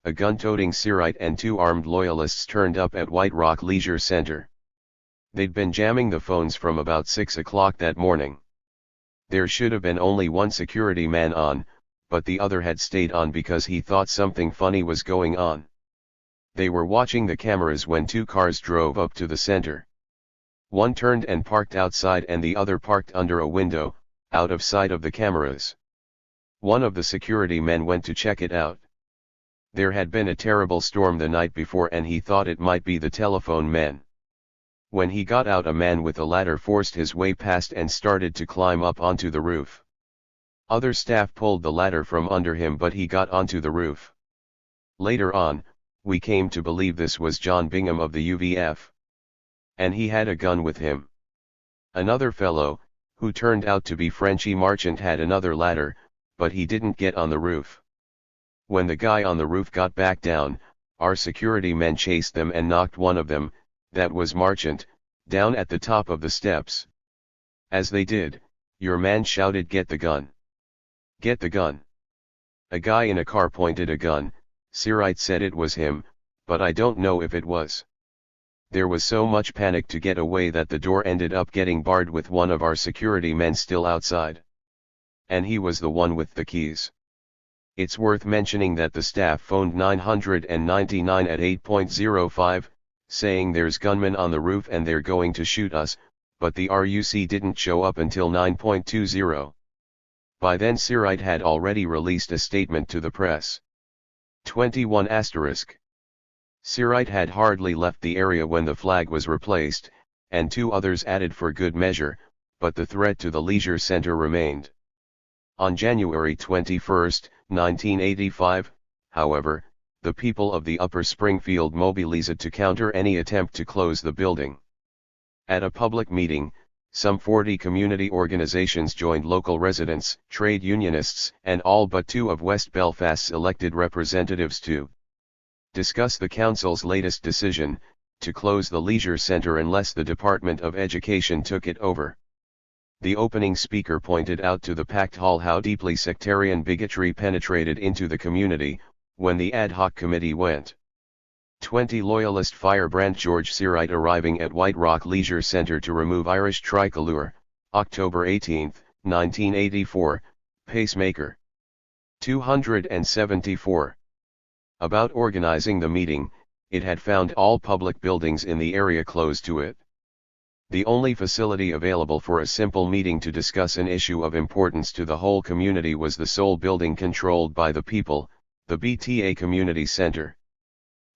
a gun-toting Ciaran and two armed loyalists turned up at White Rock Leisure Centre. They'd been jamming the phones from about 6 o'clock that morning. There should have been only one security man on, but the other had stayed on because he thought something funny was going on. They were watching the cameras when two cars drove up to the center. One turned and parked outside and the other parked under a window, out of sight of the cameras. One of the security men went to check it out. There had been a terrible storm the night before and he thought it might be the telephone men. When he got out, a man with a ladder forced his way past and started to climb up onto the roof. Other staff pulled the ladder from under him but he got onto the roof. Later on, we came to believe this was John Bingham of the UVF. And he had a gun with him. Another fellow, who turned out to be Frenchy Marchant, had another ladder, but he didn't get on the roof. When the guy on the roof got back down, our security men chased them and knocked one of them, that was Marchant, down at the top of the steps. As they did, your man shouted, "Get the gun! Get the gun!" A guy in a car pointed a gun. Ciaran said it was him, but I don't know if it was. There was so much panic to get away that the door ended up getting barred with one of our security men still outside. And he was the one with the keys. It's worth mentioning that the staff phoned 999 at 8:05, saying there's gunmen on the roof and they're going to shoot us, but the RUC didn't show up until 9:20. By then Ciaran had already released a statement to the press. 21 *. Ciaran had hardly left the area when the flag was replaced, and two others added for good measure, but the threat to the leisure centre remained. On January 21, 1985, however, the people of the Upper Springfield mobilized to counter any attempt to close the building. At a public meeting, some 40 community organizations joined local residents, trade unionists, and all but two of West Belfast's elected representatives to discuss the council's latest decision, to close the leisure centre unless the Department of Education took it over. The opening speaker pointed out to the packed hall how deeply sectarian bigotry penetrated into the community. When the ad hoc committee went, 20 loyalist firebrand George Ciaran arriving at White Rock Leisure Centre to remove Irish tricolour, October 18, 1984, pacemaker. 274. About organizing the meeting, it had found all public buildings in the area closed to it. The only facility available for a simple meeting to discuss an issue of importance to the whole community was the sole building controlled by the people, the BTA Community Center.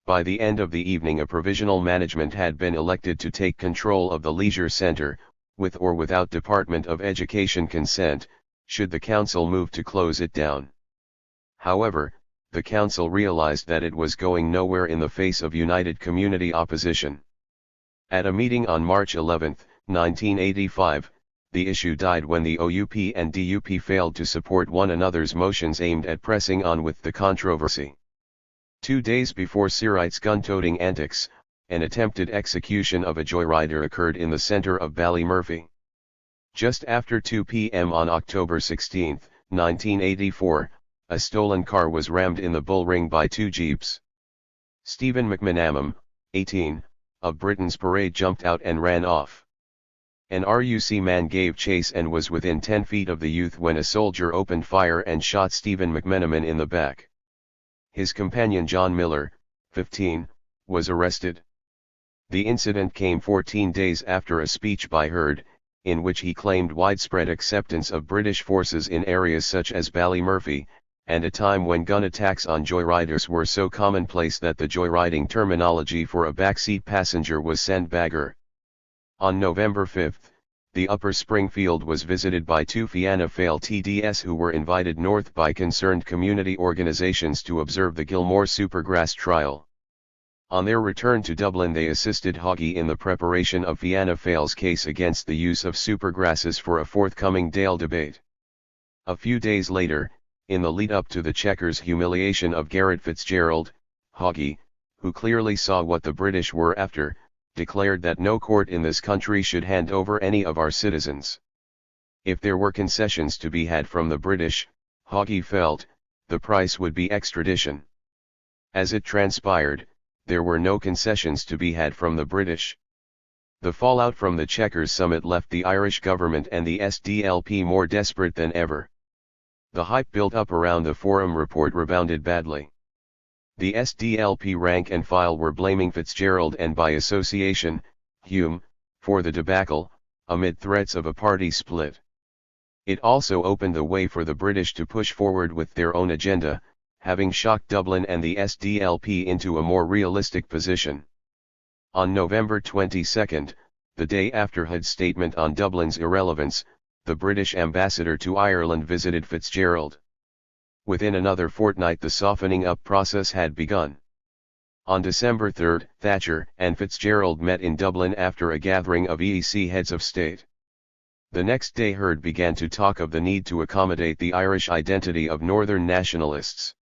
By the end of the evening, a provisional management had been elected to take control of the leisure center, with or without Department of Education consent, should the council move to close it down. However, the council realized that it was going nowhere in the face of united community opposition. At a meeting on March 11, 1985, the issue died when the OUP and DUP failed to support one another's motions aimed at pressing on with the controversy. 2 days before Ciaran's gun-toting antics, an attempted execution of a joyrider occurred in the center of Ballymurphy. Just after 2 p.m. on October 16, 1984, a stolen car was rammed in the bull ring by 2 jeeps. Stephen McManamon, 18, of Britain's Parade jumped out and ran off. An RUC man gave chase and was within 10 feet of the youth when a soldier opened fire and shot Stephen McManamon in the back. His companion John Miller, 15, was arrested. The incident came 14 days after a speech by Heard, in which he claimed widespread acceptance of British forces in areas such as Ballymurphy, and a time when gun attacks on joyriders were so commonplace that the joyriding terminology for a backseat passenger was sandbagger. On November 5, the Upper Springfield was visited by 2 Fianna Fáil TDS who were invited north by concerned community organisations to observe the Gilmore Supergrass trial. On their return to Dublin, they assisted Hoggy in the preparation of Fianna Fáil's case against the use of supergrasses for a forthcoming Dáil debate. A few days later, in the lead-up to the Chequers' humiliation of Garrett Fitzgerald, Hoggy, who clearly saw what the British were after, declared that no court in this country should hand over any of our citizens. If there were concessions to be had from the British, Hoggy felt, the price would be extradition. As it transpired, there were no concessions to be had from the British. The fallout from the Chequers summit left the Irish government and the SDLP more desperate than ever. The hype built up around the Forum report rebounded badly. The SDLP rank and file were blaming Fitzgerald and by association, Hume, for the debacle, amid threats of a party split. It also opened the way for the British to push forward with their own agenda, having shocked Dublin and the SDLP into a more realistic position. On November 22, the day after Hood's statement on Dublin's irrelevance, the British ambassador to Ireland visited Fitzgerald. Within another fortnight the softening up process had begun. On December 3, Thatcher and Fitzgerald met in Dublin after a gathering of EEC heads of state. The next day Heard began to talk of the need to accommodate the Irish identity of Northern nationalists.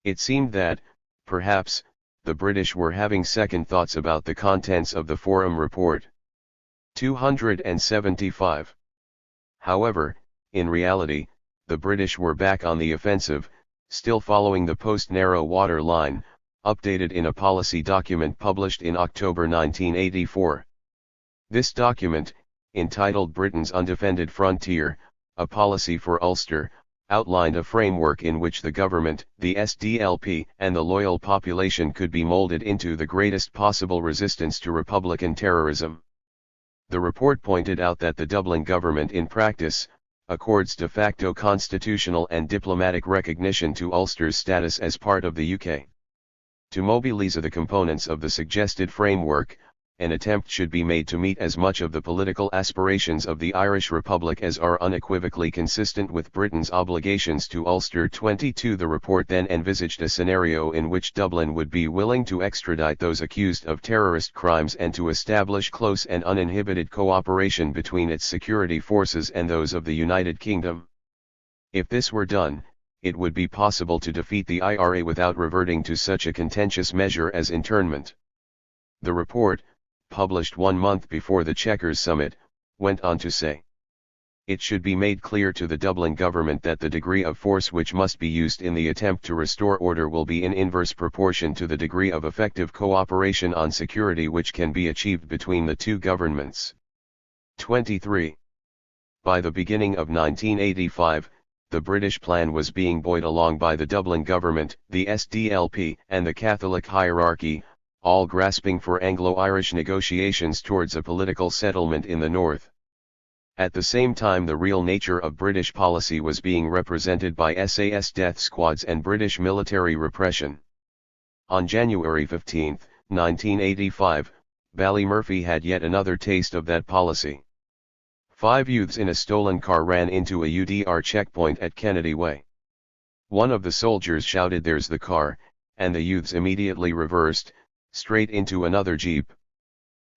It seemed that, perhaps, the British were having second thoughts about the contents of the Forum report. 275. However, in reality, the British were back on the offensive, still following the post-narrow water line, updated in a policy document published in October 1984. This document, entitled Britain's Undefended Frontier, A Policy for Ulster, outlined a framework in which the government, the SDLP, and the loyal population could be moulded into the greatest possible resistance to Republican terrorism. The report pointed out that the Dublin government in practice, accords de facto constitutional and diplomatic recognition to Ulster's status as part of the UK. To mobilise the components of the suggested framework, an attempt should be made to meet as much of the political aspirations of the Irish Republic as are unequivocally consistent with Britain's obligations to Ulster. 22. The report then envisaged a scenario in which Dublin would be willing to extradite those accused of terrorist crimes and to establish close and uninhibited cooperation between its security forces and those of the United Kingdom. If this were done, it would be possible to defeat the IRA without reverting to such a contentious measure as internment. The report, published 1 month before the Chequers summit, went on to say, it should be made clear to the Dublin government that the degree of force which must be used in the attempt to restore order will be in inverse proportion to the degree of effective cooperation on security which can be achieved between the two governments. 23. By the beginning of 1985, the British plan was being buoyed along by the Dublin government, the SDLP, and the Catholic hierarchy, all grasping for Anglo-Irish negotiations towards a political settlement in the north. At the same time, the real nature of British policy was being represented by SAS death squads and British military repression. On January 15, 1985, Ballymurphy had yet another taste of that policy. 5 youths in a stolen car ran into a UDR checkpoint at Kennedy Way. One of the soldiers shouted, "There's the car," and the youths immediately reversed, straight into another jeep.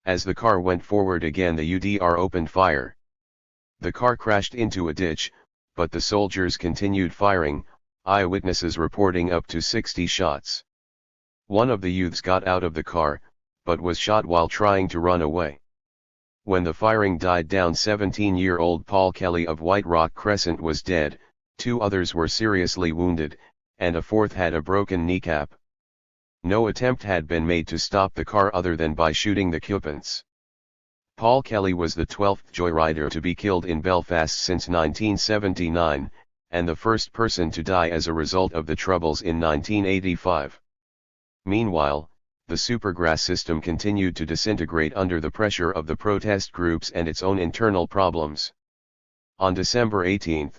As the car went forward again, the UDR opened fire. The car crashed into a ditch, but the soldiers continued firing, eyewitnesses reporting up to 60 shots. One of the youths got out of the car, but was shot while trying to run away. When the firing died down, 17-year-old Paul Kelly of White Rock Crescent was dead, 2 others were seriously wounded, and a 4th had a broken kneecap. No attempt had been made to stop the car other than by shooting the occupants. Paul Kelly was the 12th joyrider to be killed in Belfast since 1979, and the first person to die as a result of the Troubles in 1985. Meanwhile, the Supergrass system continued to disintegrate under the pressure of the protest groups and its own internal problems. On December 18,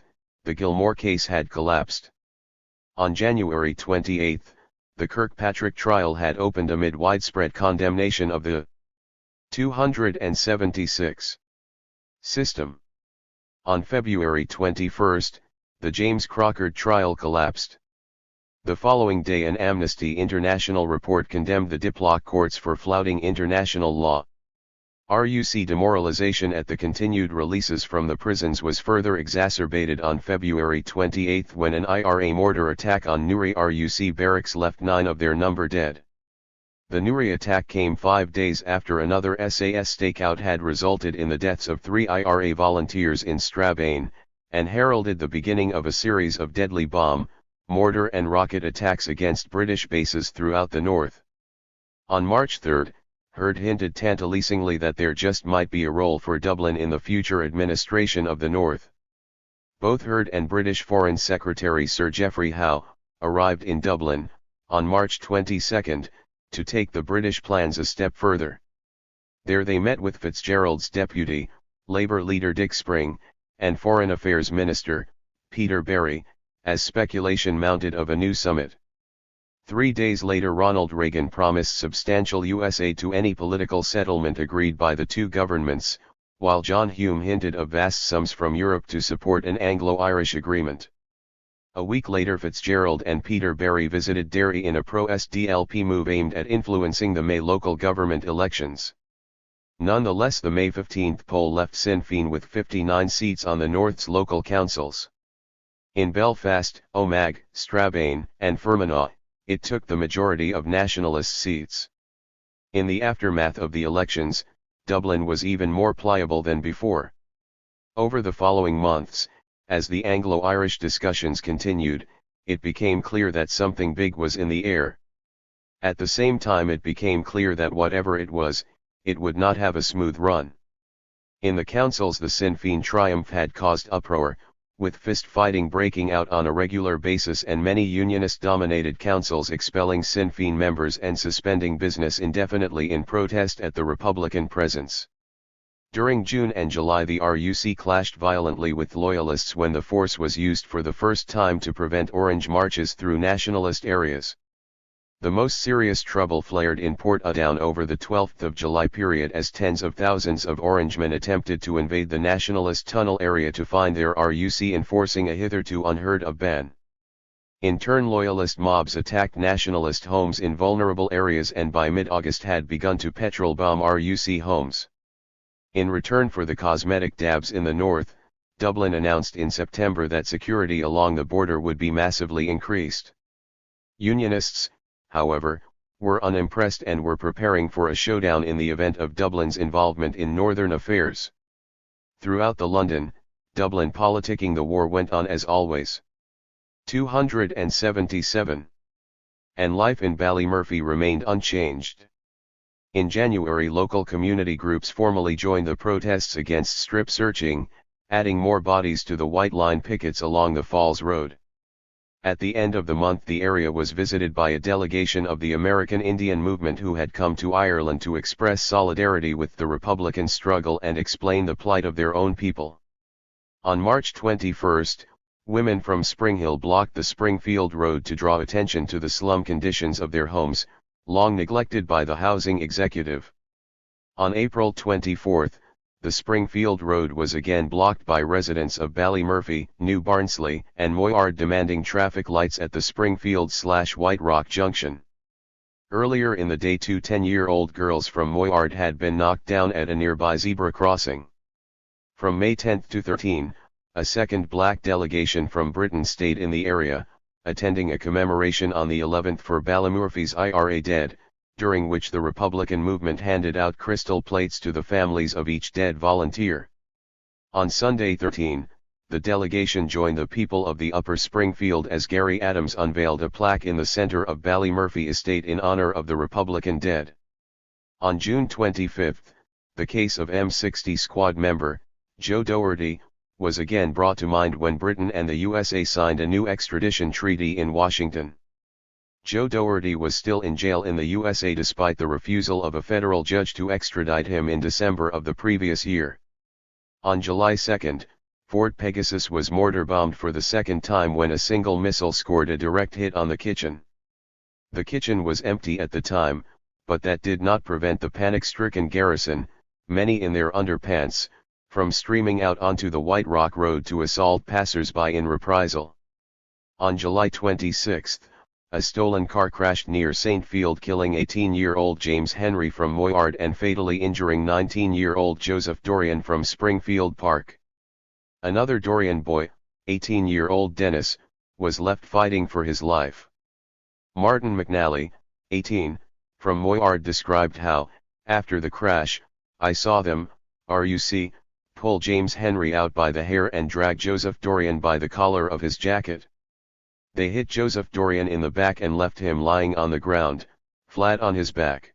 the Gilmore case had collapsed. On January 28, the Kirkpatrick trial had opened amid widespread condemnation of the 276 system. On February 21, the James Crockard trial collapsed. The following day, an Amnesty International report condemned the Diplock courts for flouting international law. RUC demoralization at the continued releases from the prisons was further exacerbated on February 28 when an IRA mortar attack on Newry RUC barracks left 9 of their number dead. The Newry attack came 5 days after another SAS stakeout had resulted in the deaths of 3 IRA volunteers in Strabane, and heralded the beginning of a series of deadly bomb, mortar and rocket attacks against British bases throughout the north. On March 3, Heard hinted tantalizingly that there just might be a role for Dublin in the future administration of the north. Both Heard and British Foreign Secretary Sir Geoffrey Howe arrived in Dublin on March 22 to take the British plans a step further. There they met with Fitzgerald's deputy, Labour leader Dick Spring, and Foreign Affairs Minister, Peter Barry, as speculation mounted of a new summit. 3 days later, Ronald Reagan promised substantial US aid to any political settlement agreed by the two governments, while John Hume hinted of vast sums from Europe to support an Anglo-Irish agreement. A week later, Fitzgerald and Peter Barry visited Derry in a pro-SDLP move aimed at influencing the May local government elections. Nonetheless, the May 15 poll left Sinn Féin with 59 seats on the North's local councils. In Belfast, Omagh, Strabane, and Fermanagh, it took the majority of nationalist seats. In the aftermath of the elections, Dublin was even more pliable than before. Over the following months, as the Anglo-Irish discussions continued, it became clear that something big was in the air. At the same time, it became clear that whatever it was, it would not have a smooth run. In the councils, the Sinn Féin triumph had caused uproar, with fist-fighting breaking out on a regular basis and many unionist-dominated councils expelling Sinn Féin members and suspending business indefinitely in protest at the Republican presence. During June and July, the RUC clashed violently with Loyalists when the force was used for the first time to prevent Orange marches through nationalist areas. The most serious trouble flared in Portadown over the 12th of July period as tens of thousands of Orangemen attempted to invade the nationalist tunnel area to find their RUC enforcing a hitherto unheard of ban. In turn, Loyalist mobs attacked nationalist homes in vulnerable areas and by mid-August had begun to petrol bomb RUC homes. In return for the cosmetic dabs in the north, Dublin announced in September that security along the border would be massively increased. Unionists, however, were unimpressed and were preparing for a showdown in the event of Dublin's involvement in northern affairs. Throughout the Dublin politicking, the war went on as always. 277. And life in Ballymurphy remained unchanged. In January, local community groups formally joined the protests against strip searching, adding more bodies to the white line pickets along the Falls Road. At the end of the month the area was visited by a delegation of the American Indian movement who had come to Ireland to express solidarity with the Republican struggle and explain the plight of their own people. On March 21, women from Spring Hill blocked the Springfield Road to draw attention to the slum conditions of their homes, long neglected by the housing executive. On April 24, the Springfield Road was again blocked by residents of Ballymurphy, New Barnsley, and Moyard demanding traffic lights at the Springfield/White Rock junction. Earlier in the day 2 10-year-old girls from Moyard had been knocked down at a nearby zebra crossing. From May 10 to 13, a second black delegation from Britain stayed in the area, attending a commemoration on the 11th for Ballymurphy's IRA dead, during which the Republican movement handed out crystal plates to the families of each dead volunteer. On Sunday 13, the delegation joined the people of the Upper Springfield as Gary Adams unveiled a plaque in the center of Ballymurphy Estate in honor of the Republican dead. On June 25, the case of M60 Squad member, Joe Doherty, was again brought to mind when Britain and the USA signed a new extradition treaty in Washington. Joe Doherty was still in jail in the USA despite the refusal of a federal judge to extradite him in December of the previous year. On July 2, Fort Pegasus was mortar-bombed for the second time when a single missile scored a direct hit on the kitchen. The kitchen was empty at the time, but that did not prevent the panic-stricken garrison, many in their underpants, from streaming out onto the White Rock Road to assault passers-by in reprisal. On July 26, a stolen car crashed near St. Field, killing 18-year-old James Henry from Moyard and fatally injuring 19-year-old Joseph Dorian from Springfield Park. Another Dorian boy, 18-year-old Dennis, was left fighting for his life. Martin McNally, 18, from Moyard described how, after the crash, I saw them, pull James Henry out by the hair and drag Joseph Dorian by the collar of his jacket. They hit Joseph Dorian in the back and left him lying on the ground, flat on his back.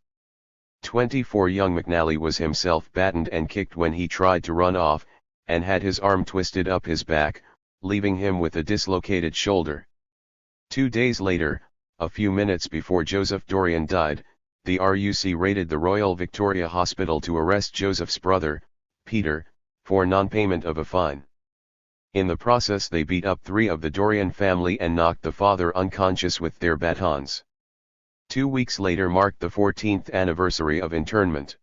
24 young McNally was himself battened and kicked when he tried to run off, and had his arm twisted up his back, leaving him with a dislocated shoulder. 2 days later, a few minutes before Joseph Dorian died, the RUC raided the Royal Victoria Hospital to arrest Joseph's brother, Peter, for non-payment of a fine. In the process they beat up 3 of the Dorian family and knocked the father unconscious with their batons. 2 weeks later marked the 14th anniversary of internment.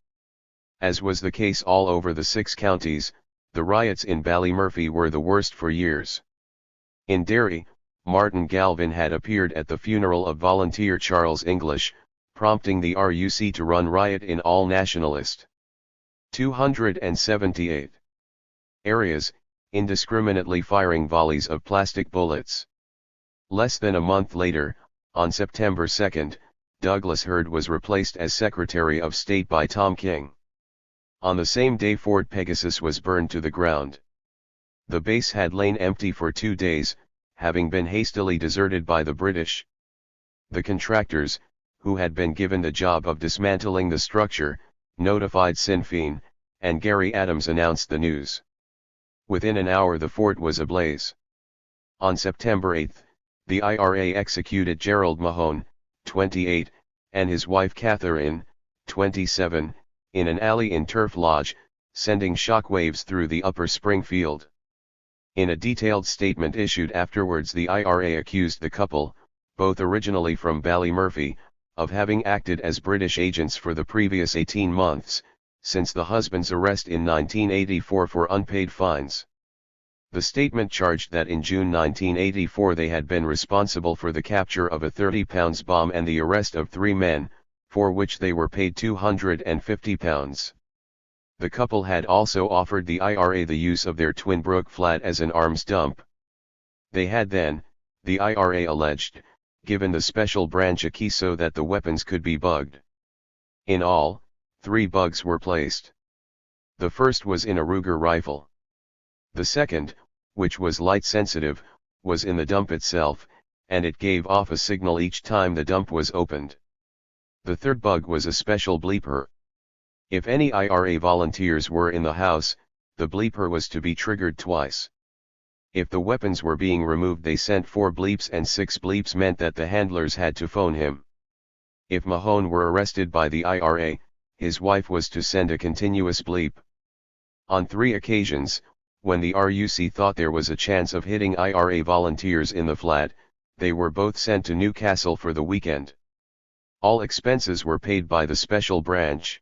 As was the case all over the 6 counties, the riots in Ballymurphy were the worst for years. In Derry, Martin Galvin had appeared at the funeral of volunteer Charles English, prompting the RUC to run riot in all nationalist 278 areas, indiscriminately firing volleys of plastic bullets. Less than a month later, on September 2, Douglas Hurd was replaced as Secretary of State by Tom King. On the same day Fort Pegasus was burned to the ground. The base had lain empty for 2 days, having been hastily deserted by the British. The contractors, who had been given the job of dismantling the structure, notified Sinn Féin, and Gary Adams announced the news. Within an hour the fort was ablaze. On September 8, the IRA executed Gerald Mahone, 28, and his wife Catherine, 27, in an alley in Turf Lodge, sending shockwaves through the Upper Springfield. In a detailed statement issued afterwards the IRA accused the couple, both originally from Ballymurphy, of having acted as British agents for the previous 18 months, since the husband's arrest in 1984 for unpaid fines. The statement charged that in June 1984 they had been responsible for the capture of a 30-pound bomb and the arrest of 3 men, for which they were paid £250. The couple had also offered the IRA the use of their Twin Brook flat as an arms dump. They had then, the IRA alleged, given the special branch a key so that the weapons could be bugged. In all, 3 bugs were placed. The first was in a Ruger rifle. The second, which was light sensitive, was in the dump itself, and it gave off a signal each time the dump was opened. The third bug was a special bleeper. If any IRA volunteers were in the house, the bleeper was to be triggered twice. If the weapons were being removed, they sent 4 bleeps, and 6 bleeps meant that the handlers had to phone him. If Mahone were arrested by the IRA, his wife was to send a continuous bleep. On 3 occasions, when the RUC thought there was a chance of hitting IRA volunteers in the flat, they were both sent to Newcastle for the weekend. All expenses were paid by the special branch.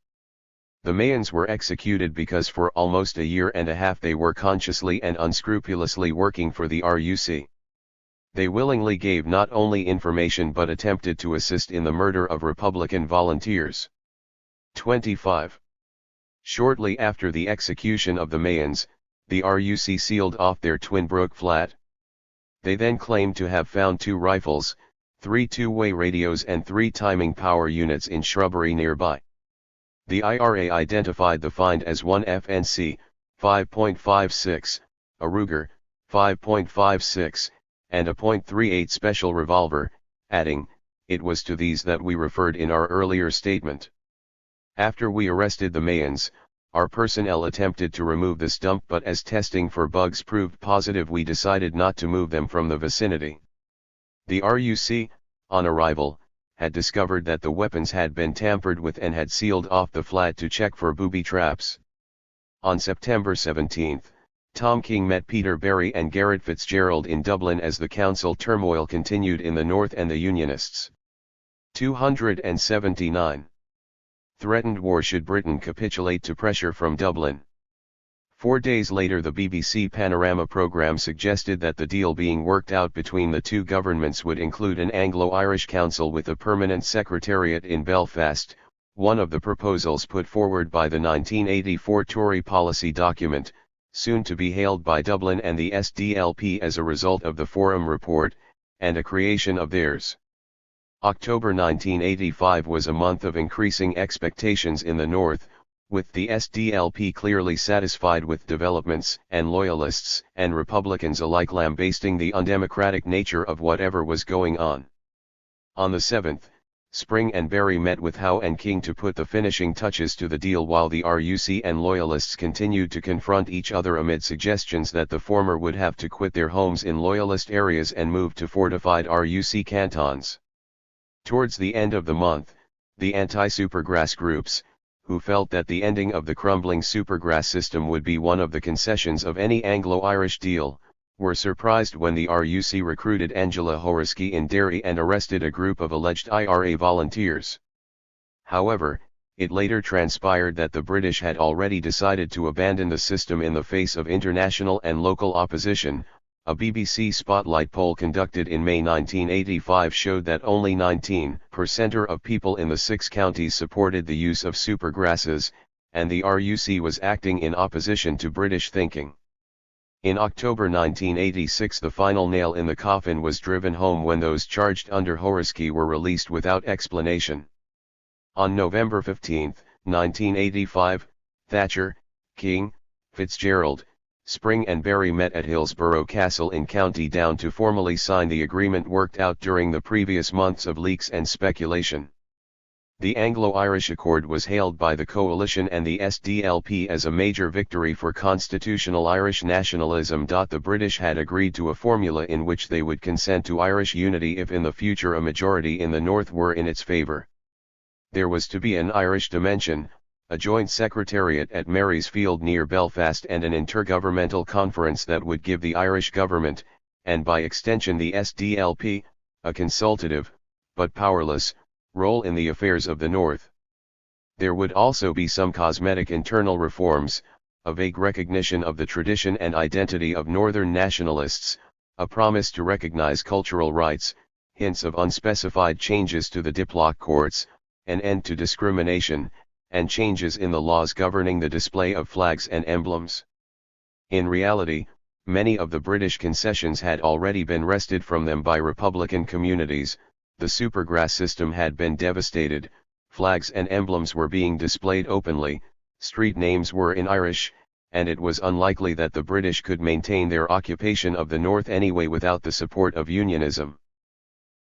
The Mayans were executed because for almost a year and a half they were consciously and unscrupulously working for the RUC. They willingly gave not only information but attempted to assist in the murder of Republican volunteers. 25. Shortly after the execution of the Mayans, the RUC sealed off their Twinbrook flat. They then claimed to have found 2 rifles, 3 two-way radios and 3 timing power units in shrubbery nearby. The IRA identified the find as one FNC, 5.56, a Ruger, 5.56, and a .38 special revolver, adding, "It was to these that we referred in our earlier statement. After we arrested the Mayans, our personnel attempted to remove the stump, but as testing for bugs proved positive, we decided not to move them from the vicinity." The RUC, on arrival, had discovered that the weapons had been tampered with and had sealed off the flat to check for booby traps. On September 17, Tom King met Peter Berry and Garrett Fitzgerald in Dublin as the council turmoil continued in the north and the Unionists. 279. Threatened war should Britain capitulate to pressure from Dublin. 4 days later, the BBC Panorama programme suggested that the deal being worked out between the 2 governments would include an Anglo-Irish Council with a permanent secretariat in Belfast, one of the proposals put forward by the 1984 Tory policy document, soon to be hailed by Dublin and the SDLP as a result of the Forum report, and a creation of theirs. October 1985 was a month of increasing expectations in the north, with the SDLP clearly satisfied with developments, and Loyalists and Republicans alike lambasting the undemocratic nature of whatever was going on. On the 7th, Spring and Berry met with Howe and King to put the finishing touches to the deal, while the RUC and Loyalists continued to confront each other amid suggestions that the former would have to quit their homes in Loyalist areas and move to fortified RUC cantons. Towards the end of the month, the anti-Supergrass groups, who felt that the ending of the crumbling Supergrass system would be one of the concessions of any Anglo-Irish deal, were surprised when the RUC recruited Angela Horisky in Derry and arrested a group of alleged IRA volunteers. However, it later transpired that the British had already decided to abandon the system in the face of international and local opposition. A BBC Spotlight poll conducted in May 1985 showed that only 19% of people in the 6 counties supported the use of supergrasses, and the RUC was acting in opposition to British thinking. In October 1986, the final nail in the coffin was driven home when those charged under Horisky were released without explanation. On November 15, 1985, Thatcher, King, Fitzgerald, Spring and Berry met at Hillsborough Castle in County Down to formally sign the agreement worked out during the previous months of leaks and speculation. The Anglo-Irish Accord was hailed by the coalition and the SDLP as a major victory for constitutional Irish nationalism. The British had agreed to a formula in which they would consent to Irish unity if in the future a majority in the north were in its favour. There was to be an Irish dimension, a joint secretariat at Marysfield near Belfast, and an intergovernmental conference that would give the Irish government, and by extension the SDLP, a consultative, but powerless, role in the affairs of the North. There would also be some cosmetic internal reforms, a vague recognition of the tradition and identity of Northern nationalists, a promise to recognise cultural rights, hints of unspecified changes to the diplock courts, an end to discrimination, and changes in the laws governing the display of flags and emblems. In reality, many of the British concessions had already been wrested from them by Republican communities. The supergrass system had been devastated, flags and emblems were being displayed openly, street names were in Irish, and it was unlikely that the British could maintain their occupation of the North anyway without the support of Unionism.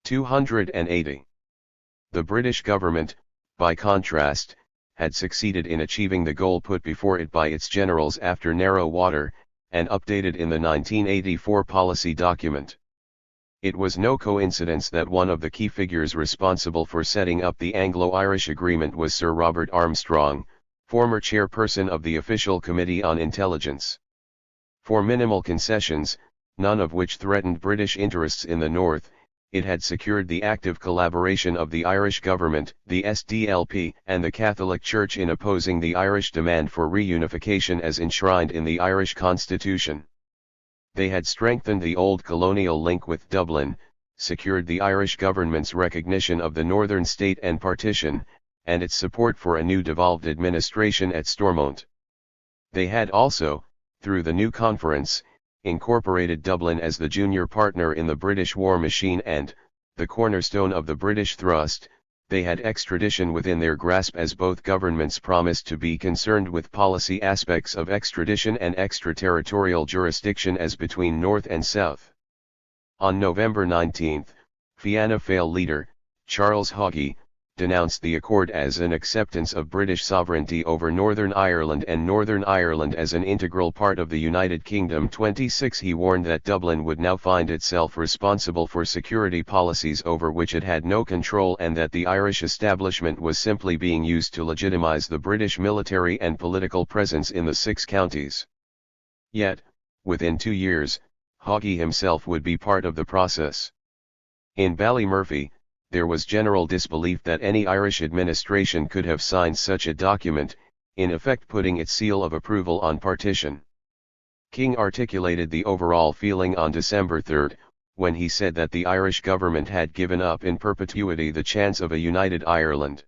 280. The British government, by contrast, had succeeded in achieving the goal put before it by its generals after narrow water, and updated in the 1984 policy document. It was no coincidence that one of the key figures responsible for setting up the Anglo-Irish Agreement was Sir Robert Armstrong, former chairperson of the Official Committee on Intelligence. For minimal concessions, none of which threatened British interests in the north, it had secured the active collaboration of the Irish government, the SDLP, and the Catholic Church in opposing the Irish demand for reunification as enshrined in the Irish Constitution. They had strengthened the old colonial link with Dublin, secured the Irish government's recognition of the northern state and partition, and its support for a new devolved administration at Stormont. They had also, through the new conference, incorporated Dublin as the junior partner in the British war machine and, the cornerstone of the British thrust, they had extradition within their grasp as both governments promised to be concerned with policy aspects of extradition and extraterritorial jurisdiction as between North and South. On November 19, Fianna Fáil leader, Charles Haughey, denounced the accord as an acceptance of British sovereignty over Northern Ireland and Northern Ireland as an integral part of the United Kingdom. 26 He warned that Dublin would now find itself responsible for security policies over which it had no control and that the Irish establishment was simply being used to legitimise the British military and political presence in the 6 counties. Yet, within 2 years, Haughey himself would be part of the process. In Ballymurphy, there was general disbelief that any Irish administration could have signed such a document, in effect putting its seal of approval on partition. King articulated the overall feeling on December 3, when he said that the Irish government had given up in perpetuity the chance of a united Ireland.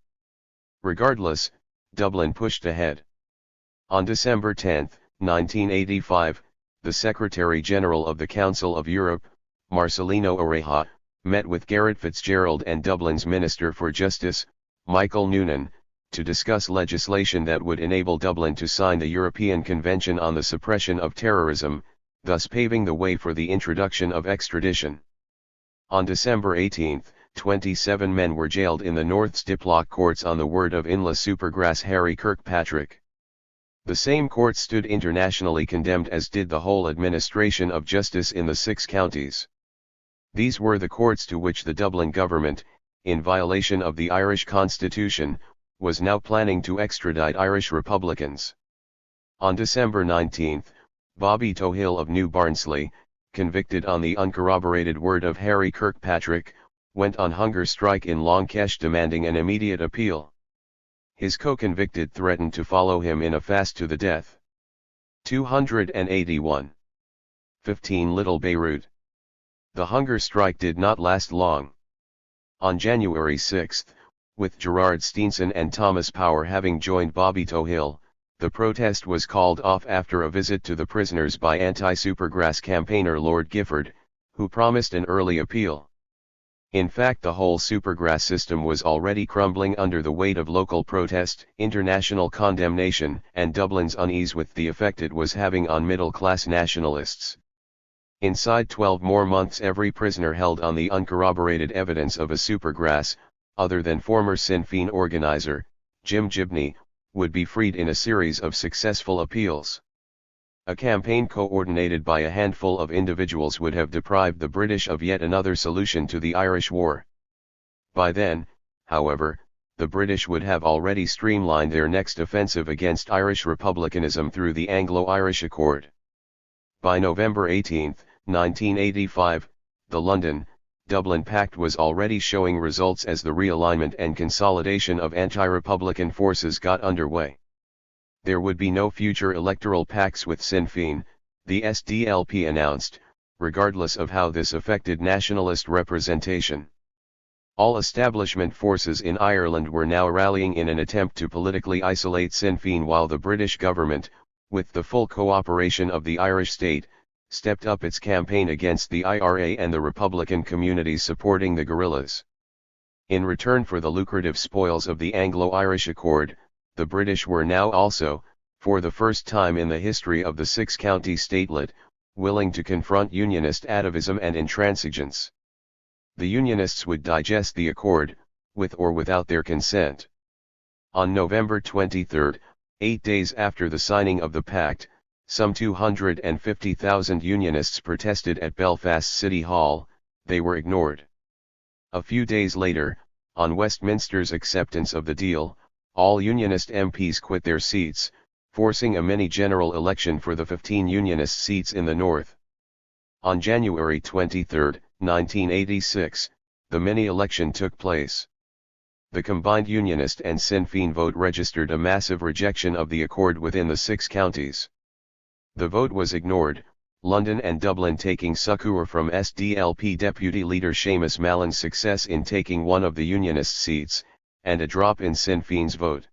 Regardless, Dublin pushed ahead. On December 10, 1985, the Secretary-General of the Council of Europe, Marcelino Oreja, met with Garret Fitzgerald and Dublin's Minister for Justice, Michael Noonan, to discuss legislation that would enable Dublin to sign the European Convention on the Suppression of Terrorism, thus paving the way for the introduction of extradition. On December 18, 27 men were jailed in the North's Diplock courts on the word of Inla Supergrass Harry Kirkpatrick. The same court stood internationally condemned as did the whole administration of justice in the 6 counties. These were the courts to which the Dublin government, in violation of the Irish Constitution, was now planning to extradite Irish Republicans. On December 19, Bobby Tohill of New Barnsley, convicted on the uncorroborated word of Harry Kirkpatrick, went on hunger strike in Longkesh demanding an immediate appeal. His co-convicted threatened to follow him in a fast to the death. 281. 15 Little Beirut. The hunger strike did not last long. On January 6, with Gerard Steenson and Thomas Power having joined Bobby Tohill, the protest was called off after a visit to the prisoners by anti-Supergrass campaigner Lord Gifford, who promised an early appeal. In fact, the whole Supergrass system was already crumbling under the weight of local protest, international condemnation, and Dublin's unease with the effect it was having on middle-class nationalists. Inside 12 more months every prisoner held on the uncorroborated evidence of a Supergrass, other than former Sinn Féin organiser, Jim Gibney, would be freed in a series of successful appeals. A campaign coordinated by a handful of individuals would have deprived the British of yet another solution to the Irish War. By then, however, the British would have already streamlined their next offensive against Irish republicanism through the Anglo-Irish Accord. By November 18, 1985, the London-Dublin Pact was already showing results as the realignment and consolidation of anti-republican forces got underway. There would be no future electoral pacts with Sinn Féin, the SDLP announced, regardless of how this affected nationalist representation. All establishment forces in Ireland were now rallying in an attempt to politically isolate Sinn Féin while the British government, with the full cooperation of the Irish state, stepped up its campaign against the IRA and the Republican communities supporting the guerrillas. In return for the lucrative spoils of the Anglo-Irish Accord, the British were now also, for the first time in the history of the 6-county statelet, willing to confront Unionist atavism and intransigence. The Unionists would digest the accord, with or without their consent. On November 23, 8 days after the signing of the pact, some 250,000 Unionists protested at Belfast City Hall. They were ignored. A few days later, on Westminster's acceptance of the deal, all Unionist MPs quit their seats, forcing a mini-general election for the 15 Unionist seats in the North. On January 23, 1986, the mini-election took place. The combined Unionist and Sinn Féin vote registered a massive rejection of the accord within the 6 counties. The vote was ignored, London and Dublin taking succour from SDLP Deputy Leader Seamus Mallon's success in taking one of the Unionist seats, and a drop in Sinn Féin's vote.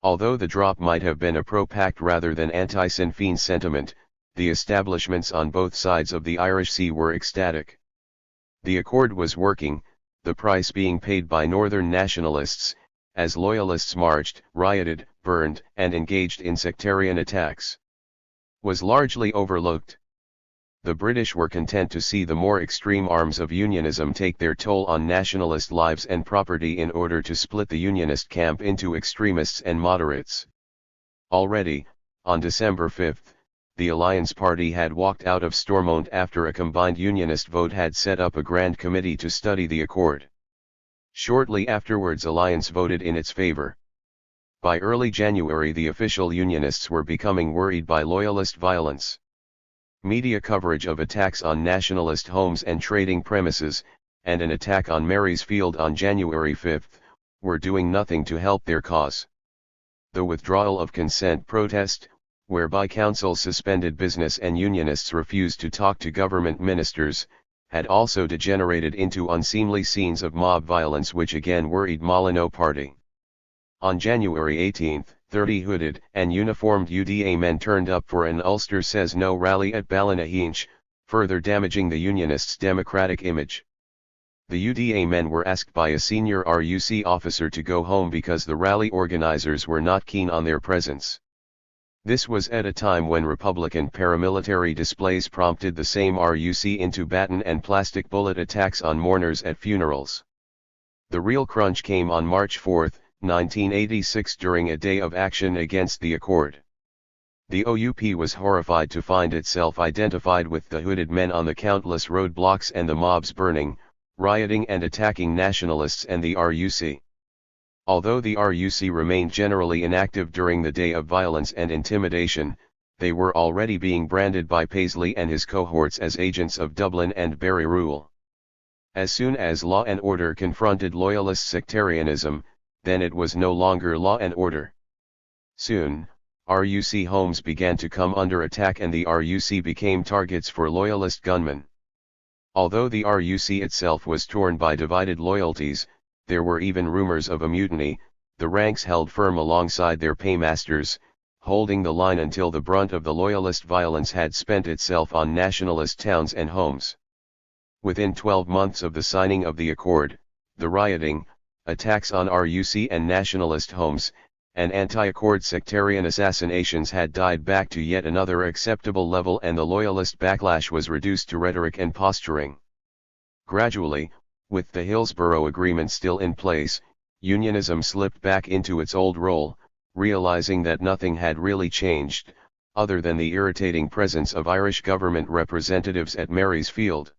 Although the drop might have been a pro-pact rather than anti-Sinn Féin sentiment, the establishments on both sides of the Irish Sea were ecstatic. The accord was working, the price being paid by Northern nationalists, as Loyalists marched, rioted, burned, and engaged in sectarian attacks. Was largely overlooked. The British were content to see the more extreme arms of Unionism take their toll on nationalist lives and property in order to split the Unionist camp into extremists and moderates. Already, on December 5, the Alliance Party had walked out of Stormont after a combined Unionist vote had set up a grand committee to study the accord. Shortly afterwards, Alliance voted in its favour. By early January, the official Unionists were becoming worried by Loyalist violence. Media coverage of attacks on nationalist homes and trading premises, and an attack on Mary's Field on January 5, were doing nothing to help their cause. The withdrawal of consent protest, whereby council suspended business and Unionists refused to talk to government ministers, had also degenerated into unseemly scenes of mob violence which again worried Molyneux Party. On January 18, 30 hooded and uniformed UDA men turned up for an Ulster Says No rally at Ballynaghinch, further damaging the Unionists' democratic image. The UDA men were asked by a senior RUC officer to go home because the rally organisers were not keen on their presence. This was at a time when Republican paramilitary displays prompted the same RUC into baton and plastic bullet attacks on mourners at funerals. The real crunch came on March 4, 1986, during a day of action against the accord. The OUP was horrified to find itself identified with the hooded men on the countless roadblocks and the mobs burning, rioting and attacking nationalists and the RUC. Although the RUC remained generally inactive during the day of violence and intimidation, they were already being branded by Paisley and his cohorts as agents of Dublin and Barry rule. As soon as law and order confronted Loyalist sectarianism, then it was no longer law and order. Soon, RUC homes began to come under attack and the RUC became targets for Loyalist gunmen. Although the RUC itself was torn by divided loyalties, there were even rumors of a mutiny. The ranks held firm alongside their paymasters, holding the line until the brunt of the Loyalist violence had spent itself on nationalist towns and homes. Within 12 months of the signing of the accord, the rioting, attacks on RUC and nationalist homes, and anti-accord sectarian assassinations had died back to yet another acceptable level and the Loyalist backlash was reduced to rhetoric and posturing. Gradually, with the Hillsborough Agreement still in place, Unionism slipped back into its old role, realizing that nothing had really changed, other than the irritating presence of Irish government representatives at Mary's Field.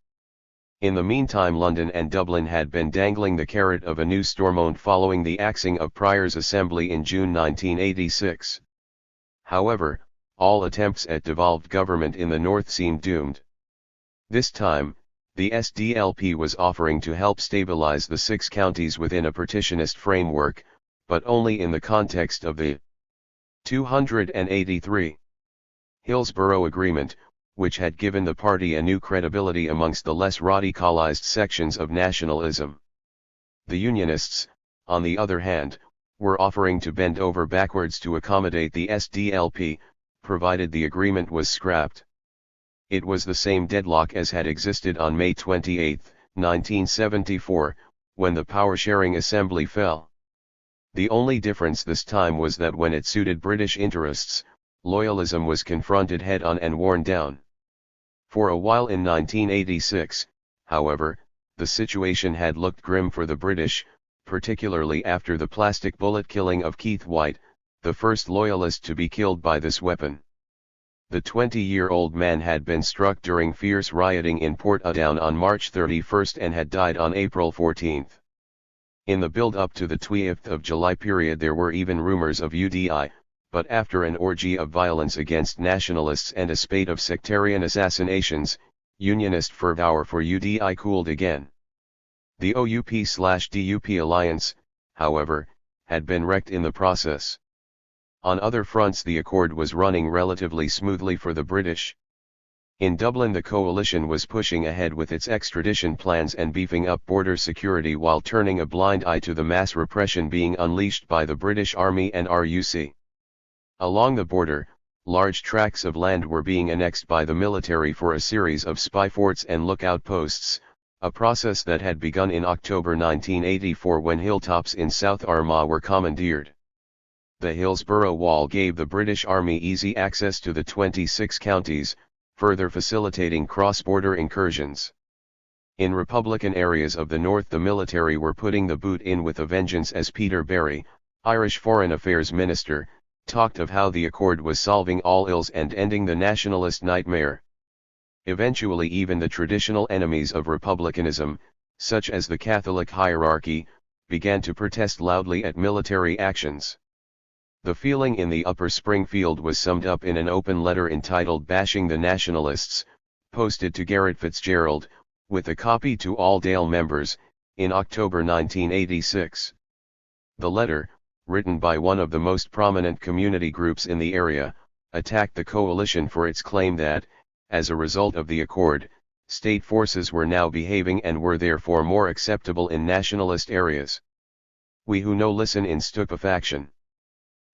In the meantime, London and Dublin had been dangling the carrot of a new Stormont following the axing of Prior's Assembly in June 1986. However, all attempts at devolved government in the North seemed doomed. This time, the SDLP was offering to help stabilize the 6 counties within a partitionist framework, but only in the context of the 283 Hillsborough Agreement, which had given the party a new credibility amongst the less radicalized sections of nationalism. The Unionists, on the other hand, were offering to bend over backwards to accommodate the SDLP, provided the agreement was scrapped. It was the same deadlock as had existed on May 28, 1974, when the power-sharing assembly fell. The only difference this time was that when it suited British interests, Loyalism was confronted head-on and worn down. For a while in 1986, however, the situation had looked grim for the British, particularly after the plastic bullet killing of Keith White, the first loyalist to be killed by this weapon. The 20-year-old man had been struck during fierce rioting in Portadown on March 31 and had died on April 14. In the build-up to the 20th of July period there were even rumors of UDI, but after an orgy of violence against nationalists and a spate of sectarian assassinations, Unionist fervour for UDI cooled again. The OUP/DUP alliance, however, had been wrecked in the process. On other fronts the accord was running relatively smoothly for the British. In Dublin the coalition was pushing ahead with its extradition plans and beefing up border security while turning a blind eye to the mass repression being unleashed by the British Army and RUC. Along the border, large tracts of land were being annexed by the military for a series of spy forts and lookout posts, a process that had begun in October 1984 when hilltops in South Armagh were commandeered. The Hillsborough Wall gave the British Army easy access to the 26 counties, further facilitating cross-border incursions. In Republican areas of the north the military were putting the boot in with a vengeance as Peter Barry, Irish Foreign Affairs Minister, talked of how the accord was solving all ills and ending the nationalist nightmare. Eventually even the traditional enemies of republicanism, such as the Catholic hierarchy, began to protest loudly at military actions. The feeling in the Upper Springfield was summed up in an open letter entitled Bashing the Nationalists, posted to Garrett Fitzgerald, with a copy to all Dáil members, in October 1986. The letter, written by one of the most prominent community groups in the area, attacked the coalition for its claim that, as a result of the accord, state forces were now behaving and were therefore more acceptable in nationalist areas. We who know listen in stupefaction.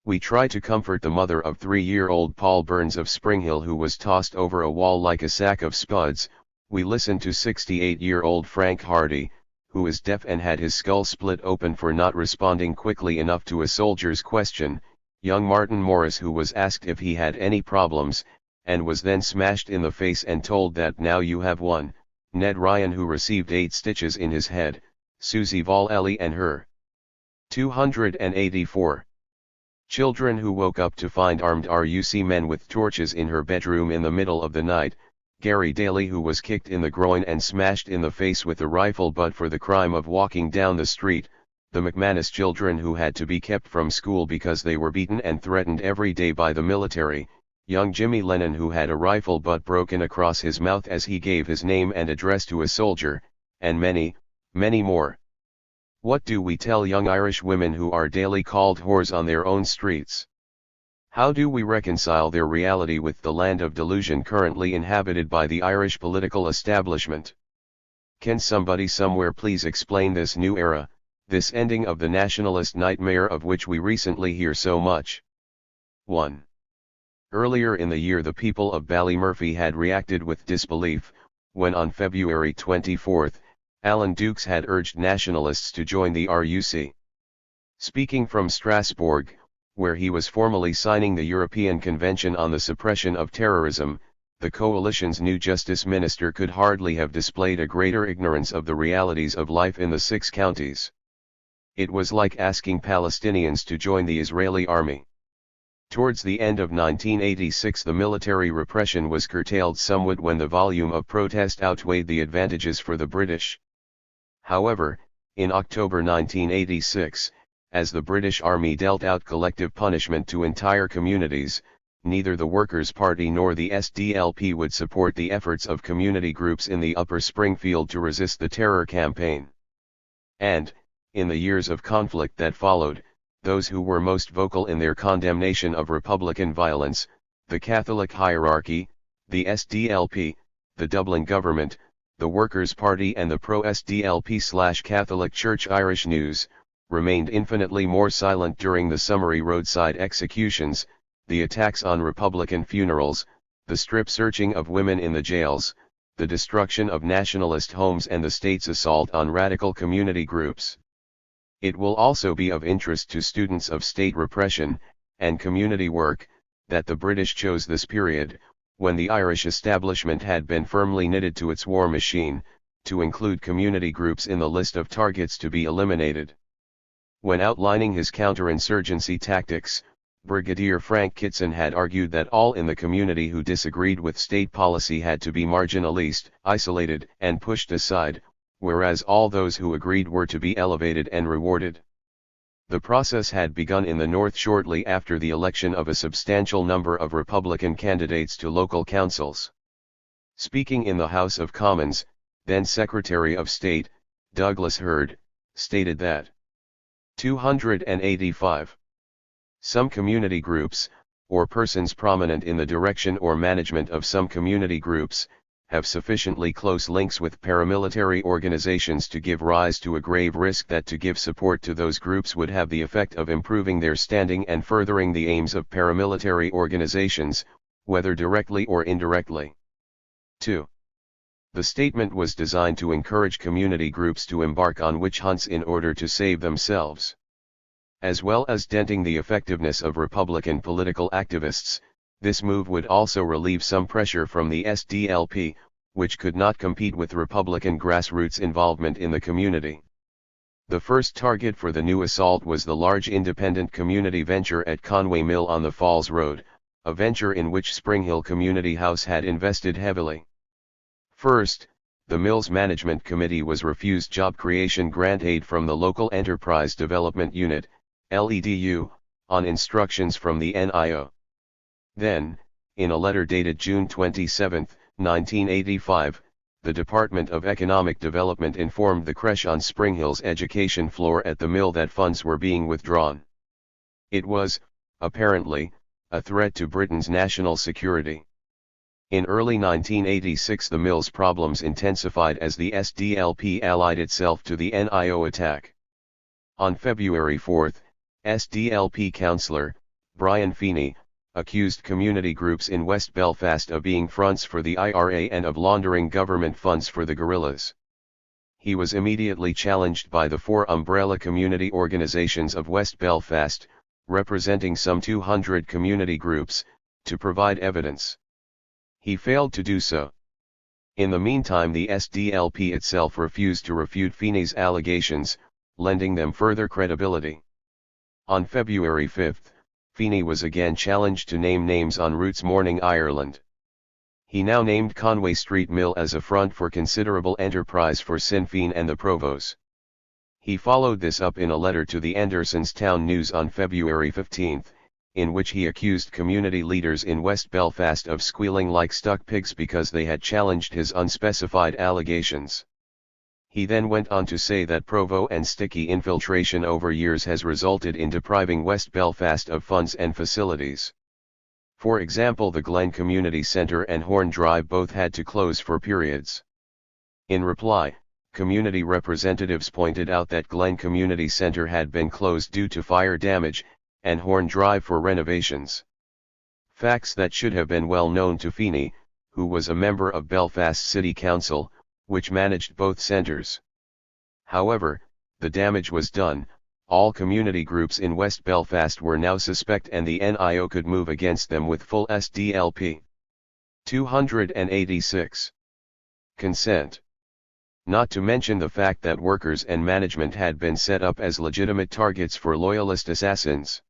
We try to comfort the mother of 3-year-old Paul Burns of Springhill who was tossed over a wall like a sack of spuds. We listen to 68-year-old Frank Hardy, who is deaf and had his skull split open for not responding quickly enough to a soldier's question, young Martin Morris who was asked if he had any problems, and was then smashed in the face and told that now you have one, Ned Ryan who received 8 stitches in his head, Susie Vallely and her 284 children who woke up to find armed RUC men with torches in her bedroom in the middle of the night, Gary Daly who was kicked in the groin and smashed in the face with a rifle butt for the crime of walking down the street, the McManus children who had to be kept from school because they were beaten and threatened every day by the military, young Jimmy Lennon who had a rifle butt broken across his mouth as he gave his name and address to a soldier, and many, many more. What do we tell young Irish women who are daily called whores on their own streets? How do we reconcile their reality with the land of delusion currently inhabited by the Irish political establishment? Can somebody somewhere please explain this new era, this ending of the nationalist nightmare of which we recently hear so much? 1. Earlier in the year the people of Ballymurphy had reacted with disbelief, when on February 24, Alan Dukes had urged nationalists to join the RUC. Speaking from Strasbourg, where he was formally signing the European Convention on the Suppression of Terrorism, the coalition's new justice minister could hardly have displayed a greater ignorance of the realities of life in the 6 counties. It was like asking Palestinians to join the Israeli army. Towards the end of 1986 the military repression was curtailed somewhat when the volume of protest outweighed the advantages for the British. However, in October 1986, as the British Army dealt out collective punishment to entire communities, neither the Workers' Party nor the SDLP would support the efforts of community groups in the Upper Springfield to resist the terror campaign. And, in the years of conflict that followed, those who were most vocal in their condemnation of Republican violence, the Catholic hierarchy, the SDLP, the Dublin government, the Workers' Party and the pro-SDLP/Catholic Church Irish News, remained infinitely more silent during the summary roadside executions, the attacks on Republican funerals, the strip searching of women in the jails, the destruction of nationalist homes and the state's assault on radical community groups. It will also be of interest to students of state repression and community work, that the British chose this period, when the Irish establishment had been firmly knitted to its war machine, to include community groups in the list of targets to be eliminated. When outlining his counterinsurgency tactics, Brigadier Frank Kitson had argued that all in the community who disagreed with state policy had to be marginalized, isolated, and pushed aside, whereas all those who agreed were to be elevated and rewarded. The process had begun in the North shortly after the election of a substantial number of Republican candidates to local councils. Speaking in the House of Commons, then Secretary of State, Douglas Hurd, stated that 285. Some community groups, or persons prominent in the direction or management of some community groups, have sufficiently close links with paramilitary organizations to give rise to a grave risk that to give support to those groups would have the effect of improving their standing and furthering the aims of paramilitary organizations, whether directly or indirectly. 2. The statement was designed to encourage community groups to embark on witch hunts in order to save themselves. As well as denting the effectiveness of Republican political activists, this move would also relieve some pressure from the SDLP, which could not compete with Republican grassroots involvement in the community. The first target for the new assault was the large independent community venture at Conway Mill on the Falls Road, a venture in which Spring Hill Community House had invested heavily. First, the mill's management committee was refused job creation grant aid from the Local Enterprise Development Unit, LEDU, on instructions from the NIO. Then, in a letter dated June 27, 1985, the Department of Economic Development informed the creche on Spring Hill's education floor at the mill that funds were being withdrawn. It was, apparently, a threat to Britain's national security. In early 1986 the mill's problems intensified as the SDLP allied itself to the NIO attack. On February 4, SDLP councillor, Brian Feeney, accused community groups in West Belfast of being fronts for the IRA and of laundering government funds for the guerrillas. He was immediately challenged by the 4 umbrella community organisations of West Belfast, representing some 200 community groups, to provide evidence. He failed to do so. In the meantime the SDLP itself refused to refute Feeney's allegations, lending them further credibility. On February 5, Feeney was again challenged to name names on Roots Morning Ireland. He now named Conway Street Mill as a front for considerable enterprise for Sinn Féin and the Provos. He followed this up in a letter to the Anderson's Town News on February 15, in which he accused community leaders in West Belfast of squealing like stuck pigs because they had challenged his unspecified allegations. He then went on to say that Provo and sticky infiltration over years has resulted in depriving West Belfast of funds and facilities. For example, the Glen Community Centre and Horn Drive both had to close for periods. In reply, community representatives pointed out that Glen Community Centre had been closed due to fire damage, and Horn Drive for renovations. Facts that should have been well known to Feeney, who was a member of Belfast City Council, which managed both centres. However, the damage was done. All community groups in West Belfast were now suspect and the NIO could move against them with full SDLP. 286. Consent. Not to mention the fact that workers and management had been set up as legitimate targets for loyalist assassins.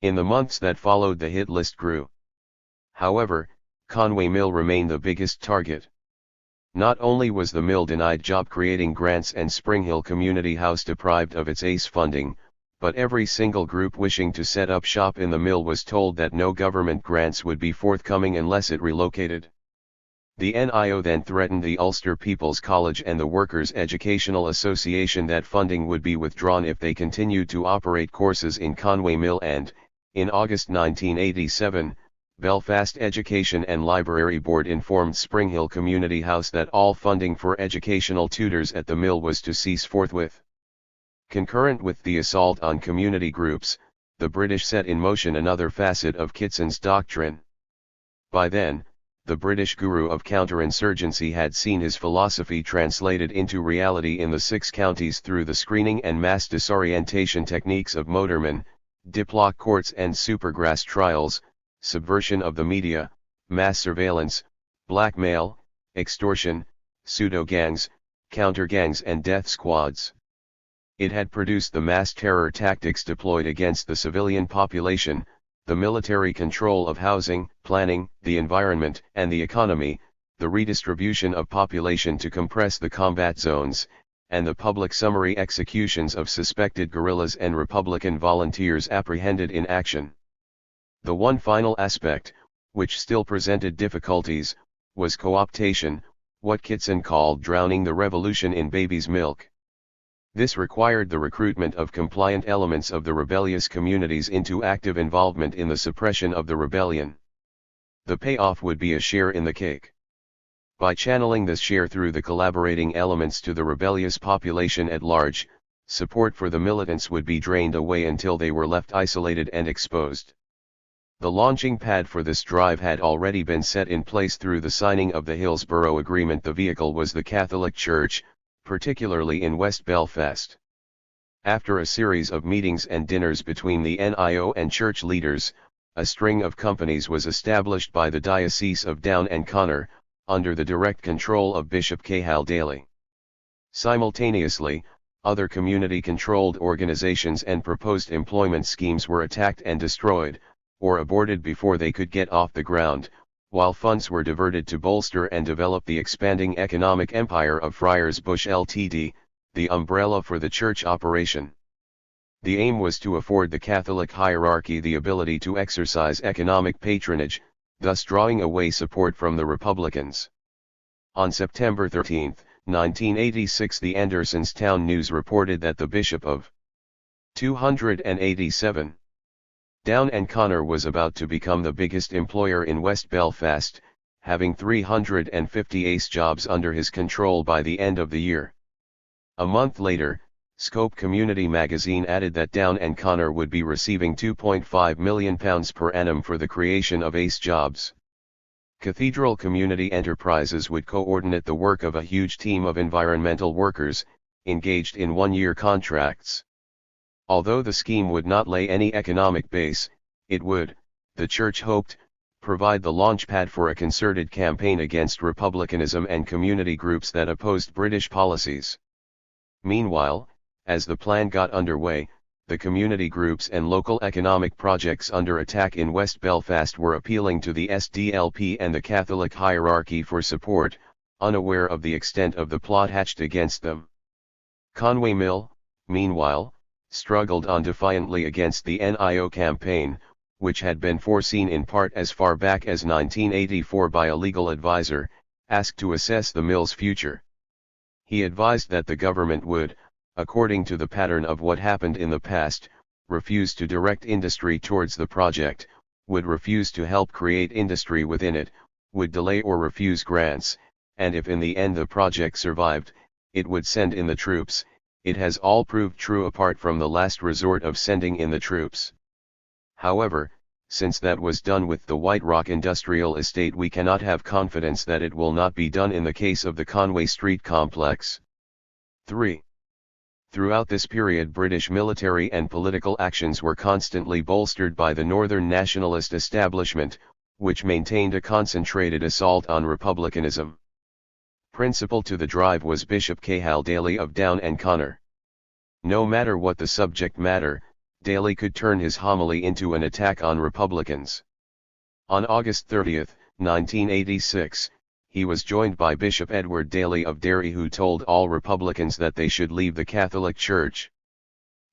In the months that followed the hit list grew. However, Conway Mill remained the biggest target. Not only was the mill denied job-creating grants and Spring Hill Community House deprived of its ACE funding, but every single group wishing to set up shop in the mill was told that no government grants would be forthcoming unless it relocated. The NIO then threatened the Ulster People's College and the Workers' Educational Association that funding would be withdrawn if they continued to operate courses in Conway Mill and, in August 1987, Belfast Education and Library Board informed Spring Hill Community House that all funding for educational tutors at the mill was to cease forthwith. Concurrent with the assault on community groups, the British set in motion another facet of Kitson's doctrine. By then, the British guru of counterinsurgency had seen his philosophy translated into reality in the 6 counties through the screening and mass disorientation techniques of motormen, diplock courts and supergrass trials, subversion of the media, mass surveillance, blackmail, extortion, pseudo-gangs, counter-gangs and death squads. It had produced the mass terror tactics deployed against the civilian population, the military control of housing, planning, the environment, and the economy, the redistribution of population to compress the combat zones, and the public summary executions of suspected guerrillas and Republican volunteers apprehended in action. The one final aspect, which still presented difficulties, was co-optation, what Kitson called drowning the revolution in baby's milk. This required the recruitment of compliant elements of the rebellious communities into active involvement in the suppression of the rebellion. The payoff would be a share in the cake. By channeling this share through the collaborating elements to the rebellious population at large, support for the militants would be drained away until they were left isolated and exposed. The launching pad for this drive had already been set in place through the signing of the Hillsborough Agreement. The vehicle was the Catholic Church, particularly in West Belfast. After a series of meetings and dinners between the NIO and church leaders, a string of companies was established by the Diocese of Down and Connor, under the direct control of Bishop Cahill Daly. Simultaneously, other community-controlled organizations and proposed employment schemes were attacked and destroyed, or aborted before they could get off the ground, while funds were diverted to bolster and develop the expanding economic empire of Friars Bush Ltd., the umbrella for the church operation. The aim was to afford the Catholic hierarchy the ability to exercise economic patronage, thus drawing away support from the Republicans. On September 13, 1986, the Anderson's Town News reported that the Bishop of 287 Down and Connor was about to become the biggest employer in West Belfast, having 350 ace jobs under his control by the end of the year. A month later, Scope Community magazine added that Down and Connor would be receiving £2.5 million per annum for the creation of ace jobs. Cathedral Community Enterprises would coordinate the work of a huge team of environmental workers, engaged in one-year contracts. Although the scheme would not lay any economic base, it would, the church hoped, provide the launchpad for a concerted campaign against republicanism and community groups that opposed British policies. Meanwhile, as the plan got underway, the community groups and local economic projects under attack in West Belfast were appealing to the SDLP and the Catholic hierarchy for support, unaware of the extent of the plot hatched against them. Conway Mill, meanwhile, struggled on defiantly against the NIO campaign, which had been foreseen in part as far back as 1984 by a legal advisor, asked to assess the mill's future. He advised that the government would, according to the pattern of what happened in the past, refuse to direct industry towards the project, would refuse to help create industry within it, would delay or refuse grants, and if in the end the project survived, it would send in the troops. It has all proved true apart from the last resort of sending in the troops. However, since that was done with the White Rock Industrial Estate, we cannot have confidence that it will not be done in the case of the Conway Street complex. 3. Throughout this period, British military and political actions were constantly bolstered by the Northern nationalist establishment, which maintained a concentrated assault on republicanism. Principal to the drive was Bishop Cahill Daly of Down and Connor. No matter what the subject matter, Daly could turn his homily into an attack on Republicans. On August 30, 1986, he was joined by Bishop Edward Daly of Derry, who told all Republicans that they should leave the Catholic Church.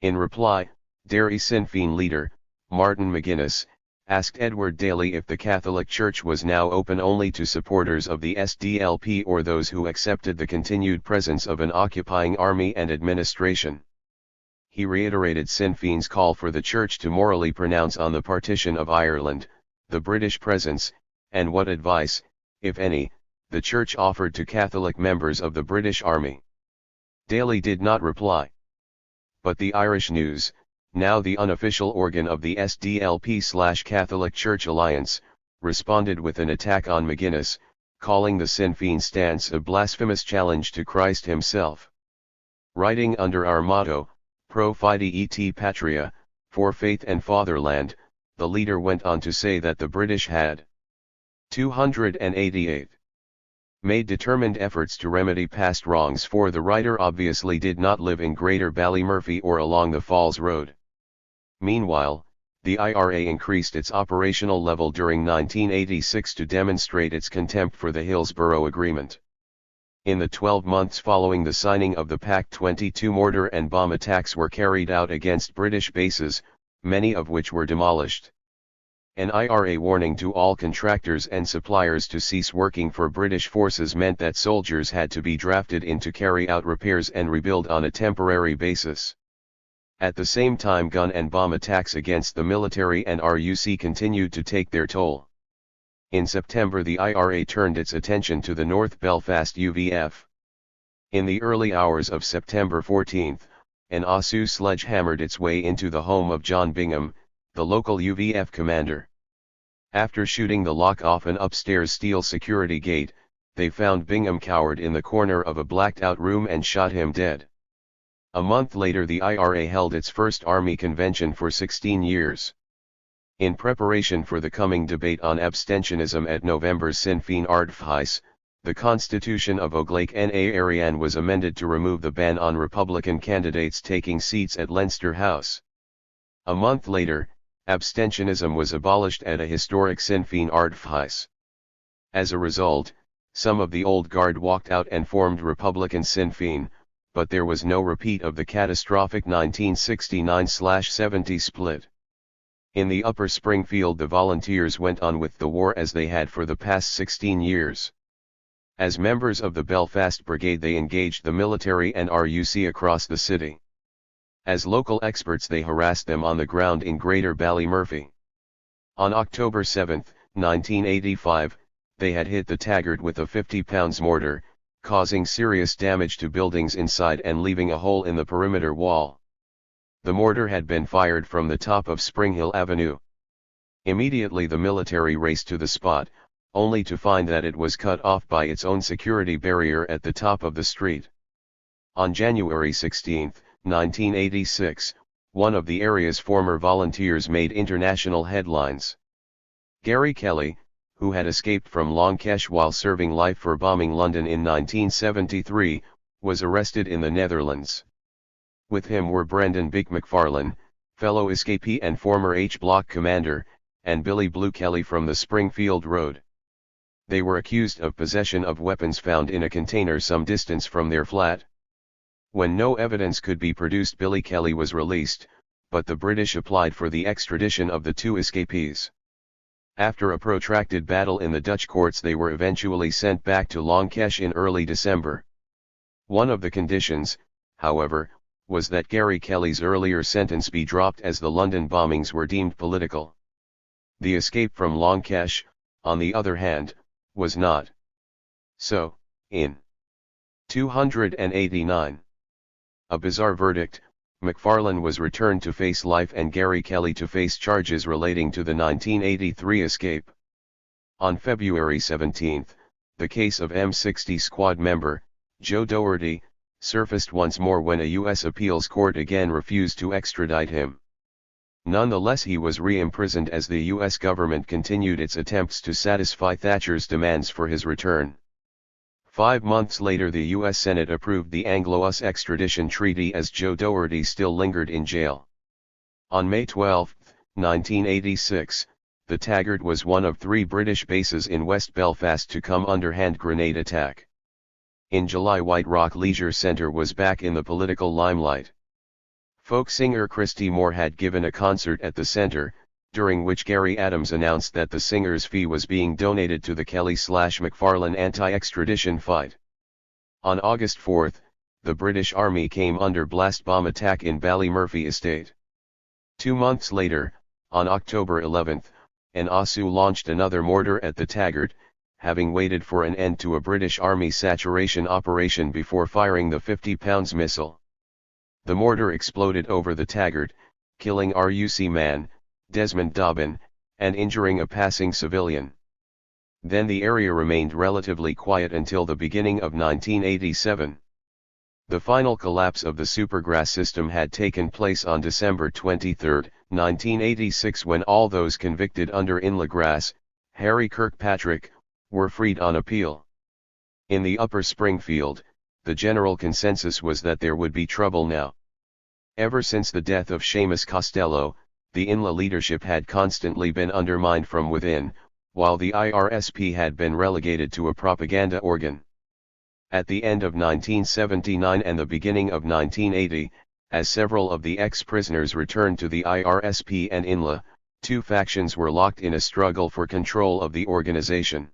In reply, Derry Sinn Féin leader, Martin McGuinness, asked Edward Daly if the Catholic Church was now open only to supporters of the SDLP or those who accepted the continued presence of an occupying army and administration. He reiterated Sinn Féin's call for the Church to morally pronounce on the partition of Ireland, the British presence, and what advice, if any, the Church offered to Catholic members of the British Army. Daly did not reply. But the Irish News, now the unofficial organ of the SDLP/Catholic Church Alliance, responded with an attack on McGuinness, calling the Sinn Féin stance a blasphemous challenge to Christ himself. Writing under our motto, Pro Fide et Patria, for faith and fatherland, the leader went on to say that the British had 288 made determined efforts to remedy past wrongs, for the writer obviously did not live in Greater Ballymurphy or along the Falls Road. Meanwhile, the IRA increased its operational level during 1986 to demonstrate its contempt for the Hillsborough Agreement. In the 12 months following the signing of the pact, 22 mortar and bomb attacks were carried out against British bases, many of which were demolished. An IRA warning to all contractors and suppliers to cease working for British forces meant that soldiers had to be drafted in to carry out repairs and rebuild on a temporary basis. At the same time, gun and bomb attacks against the military and RUC continued to take their toll. In September, the IRA turned its attention to the North Belfast UVF. In the early hours of September 14, an ASU sledge hammered its way into the home of John Bingham, the local UVF commander. After shooting the lock off an upstairs steel security gate, they found Bingham cowered in the corner of a blacked-out room and shot him dead. A month later, the IRA held its first Army convention for 16 years. In preparation for the coming debate on abstentionism at November's Sinn Féin Ardfheis, the Constitution of Oglake na Arian was amended to remove the ban on Republican candidates taking seats at Leinster House. A month later, abstentionism was abolished at a historic Sinn Féin Ardfheis. As a result, some of the old guard walked out and formed Republican Sinn Féin, but there was no repeat of the catastrophic 1969/70 split. In the Upper Springfield, the volunteers went on with the war as they had for the past 16 years. As members of the Belfast Brigade, they engaged the military and RUC across the city. As local experts, they harassed them on the ground in Greater Ballymurphy. On October 7, 1985, they had hit the Taggart with a 50-pound mortar, causing serious damage to buildings inside and leaving a hole in the perimeter wall. The mortar had been fired from the top of Springhill Avenue. Immediately the military raced to the spot, only to find that it was cut off by its own security barrier at the top of the street. On January 16, 1986, one of the area's former volunteers made international headlines. Gary Kelly, who had escaped from Longkesh while serving life for bombing London in 1973, was arrested in the Netherlands. With him were Brendan Big McFarlane, fellow escapee and former H Block commander, and Billy Blue Kelly from the Springfield Road. They were accused of possession of weapons found in a container some distance from their flat. When no evidence could be produced, Billy Kelly was released, but the British applied for the extradition of the two escapees. After a protracted battle in the Dutch courts, they were eventually sent back to Longkesh in early December. One of the conditions, however, was that Gary Kelly's earlier sentence be dropped as the London bombings were deemed political. The escape from Longkesh, on the other hand, was not. So, in 289, a bizarre verdict, McFarlane was returned to face life and Gary Kelly to face charges relating to the 1983 escape. On February 17, the case of M60 squad member, Joe Doherty, surfaced once more when a U.S. appeals court again refused to extradite him. Nonetheless, he was re-imprisoned as the U.S. government continued its attempts to satisfy Thatcher's demands for his return. 5 months later, the U.S. Senate approved the Anglo-US extradition treaty as Joe Doherty still lingered in jail. On May 12, 1986, the Taggart was one of 3 British bases in West Belfast to come under hand grenade attack. In July, White Rock Leisure Centre was back in the political limelight. Folk singer Christy Moore had given a concert at the centre, during which Gary Adams announced that the singer's fee was being donated to the Kelly/McFarlane anti-extradition fight. On August 4, the British Army came under blast bomb attack in Ballymurphy Estate. 2 months later, on October 11, an ASU launched another mortar at the Taggart, having waited for an end to a British Army saturation operation before firing the 50-pound missile. The mortar exploded over the Taggart, killing RUC man, Desmond Dobbin, and injuring a passing civilian. Then the area remained relatively quiet until the beginning of 1987. The final collapse of the Supergrass system had taken place on December 23, 1986, when all those convicted under Inla Grass, Harry Kirkpatrick, were freed on appeal. In the Upper Springfield, the general consensus was that there would be trouble now. Ever since the death of Seamus Costello, the INLA leadership had constantly been undermined from within, while the IRSP had been relegated to a propaganda organ. At the end of 1979 and the beginning of 1980, as several of the ex-prisoners returned to the IRSP and INLA, two factions were locked in a struggle for control of the organization.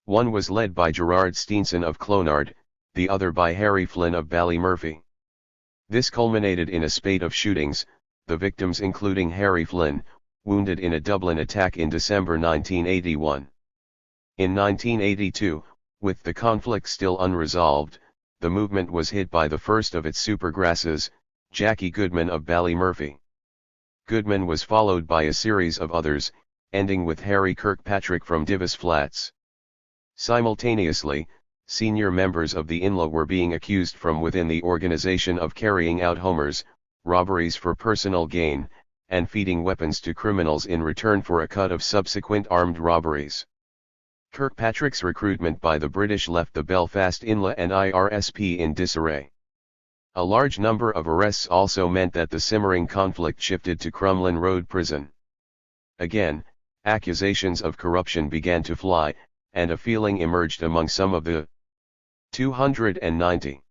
One was led by Gerard Steenson of Clonard, the other by Harry Flynn of Ballymurphy. This culminated in a spate of shootings, the victims including Harry Flynn, wounded in a Dublin attack in December 1981. In 1982, with the conflict still unresolved, the movement was hit by the first of its supergrasses, Jackie Goodman of Ballymurphy. Goodman was followed by a series of others, ending with Harry Kirkpatrick from Divis Flats. Simultaneously, senior members of the INLA were being accused from within the organization of carrying out homers, robberies for personal gain, and feeding weapons to criminals in return for a cut of subsequent armed robberies. Kirkpatrick's recruitment by the British left the Belfast INLA and IRSP in disarray. A large number of arrests also meant that the simmering conflict shifted to Crumlin Road Prison. Again, accusations of corruption began to fly, and a feeling emerged among some of the 290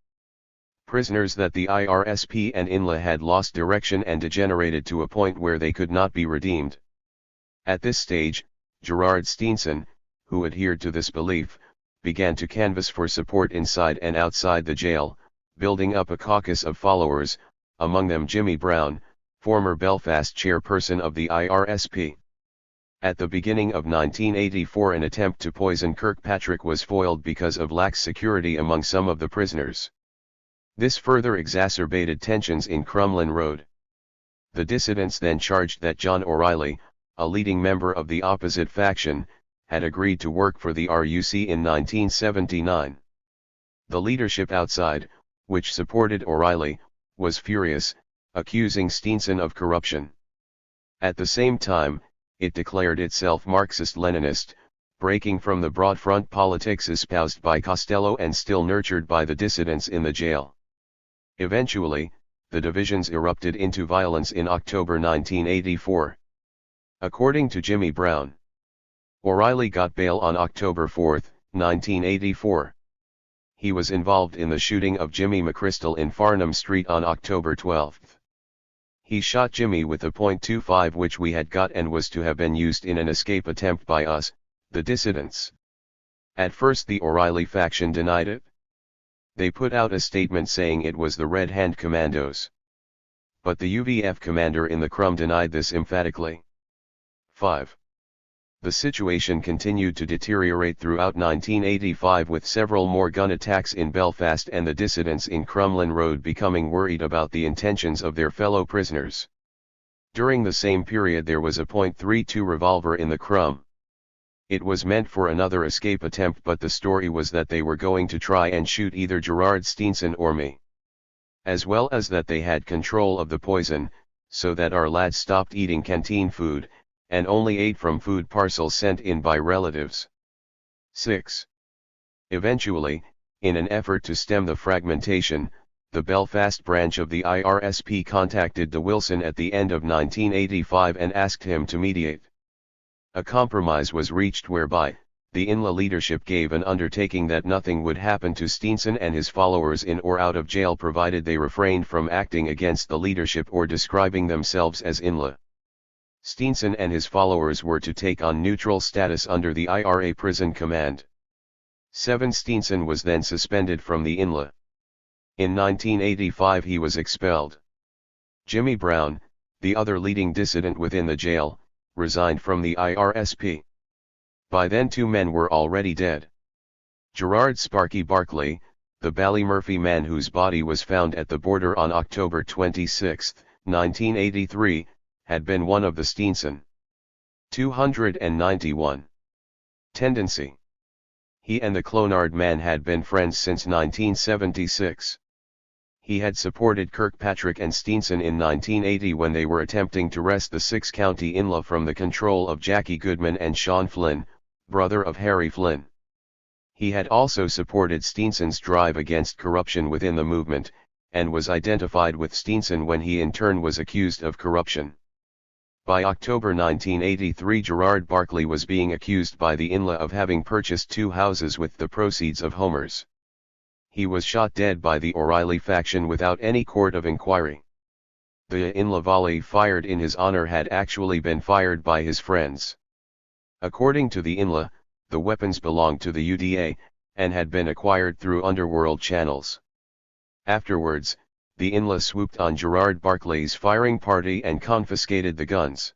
prisoners that the IRSP and INLA had lost direction and degenerated to a point where they could not be redeemed. At this stage, Gerard Steenson, who adhered to this belief, began to canvass for support inside and outside the jail, building up a caucus of followers, among them Jimmy Brown, former Belfast chairperson of the IRSP. At the beginning of 1984, an attempt to poison Kirkpatrick was foiled because of lax security among some of the prisoners. This further exacerbated tensions in Crumlin Road. The dissidents then charged that John O'Reilly, a leading member of the opposite faction, had agreed to work for the RUC in 1979. The leadership outside, which supported O'Reilly, was furious, accusing Steenson of corruption. At the same time, it declared itself Marxist-Leninist, breaking from the broad front politics espoused by Costello and still nurtured by the dissidents in the jail. Eventually, the divisions erupted into violence in October 1984. According to Jimmy Brown, O'Reilly got bail on October 4, 1984. He was involved in the shooting of Jimmy McChrystal in Farnham Street on October 12. He shot Jimmy with a .25 which we had got and was to have been used in an escape attempt by us, the dissidents. At first the O'Reilly faction denied it. They put out a statement saying it was the Red Hand Commandos. But the UVF commander in the Crum denied this emphatically. 5. The situation continued to deteriorate throughout 1985 with several more gun attacks in Belfast and the dissidents in Crumlin Road becoming worried about the intentions of their fellow prisoners. During the same period there was a .32 revolver in the Crum. It was meant for another escape attempt, but the story was that they were going to try and shoot either Gerard Steenson or me. As well as that they had control of the poison, so that our lads stopped eating canteen food, and only ate from food parcels sent in by relatives. 6. Eventually, in an effort to stem the fragmentation, the Belfast branch of the IRSP contacted De Wilson at the end of 1985 and asked him to mediate. A compromise was reached whereby, the INLA leadership gave an undertaking that nothing would happen to Steenson and his followers in or out of jail provided they refrained from acting against the leadership or describing themselves as INLA. Steenson and his followers were to take on neutral status under the IRA prison command. 7. Steenson was then suspended from the INLA. In 1985 he was expelled. Jimmy Brown, the other leading dissident within the jail, resigned from the IRSP. By then 2 men were already dead. Gerard Sparky Barclay, the Ballymurphy man whose body was found at the border on October 26, 1983, had been one of the Steenson 291 tendency. He and the Clonard man had been friends since 1976. He had supported Kirkpatrick and Steenson in 1980 when they were attempting to wrest the 6-county INLA from the control of Jackie Goodman and Sean Flynn, brother of Harry Flynn. He had also supported Steenson's drive against corruption within the movement, and was identified with Steenson when he in turn was accused of corruption. By October 1983, Gerard Barclay was being accused by the INLA of having purchased 2 houses with the proceeds of Homers. He was shot dead by the O'Reilly faction without any court of inquiry. The INLA volley fired in his honor had actually been fired by his friends. According to the INLA, the weapons belonged to the UDA, and had been acquired through underworld channels. Afterwards, the INLA swooped on Gerard Barclay's firing party and confiscated the guns.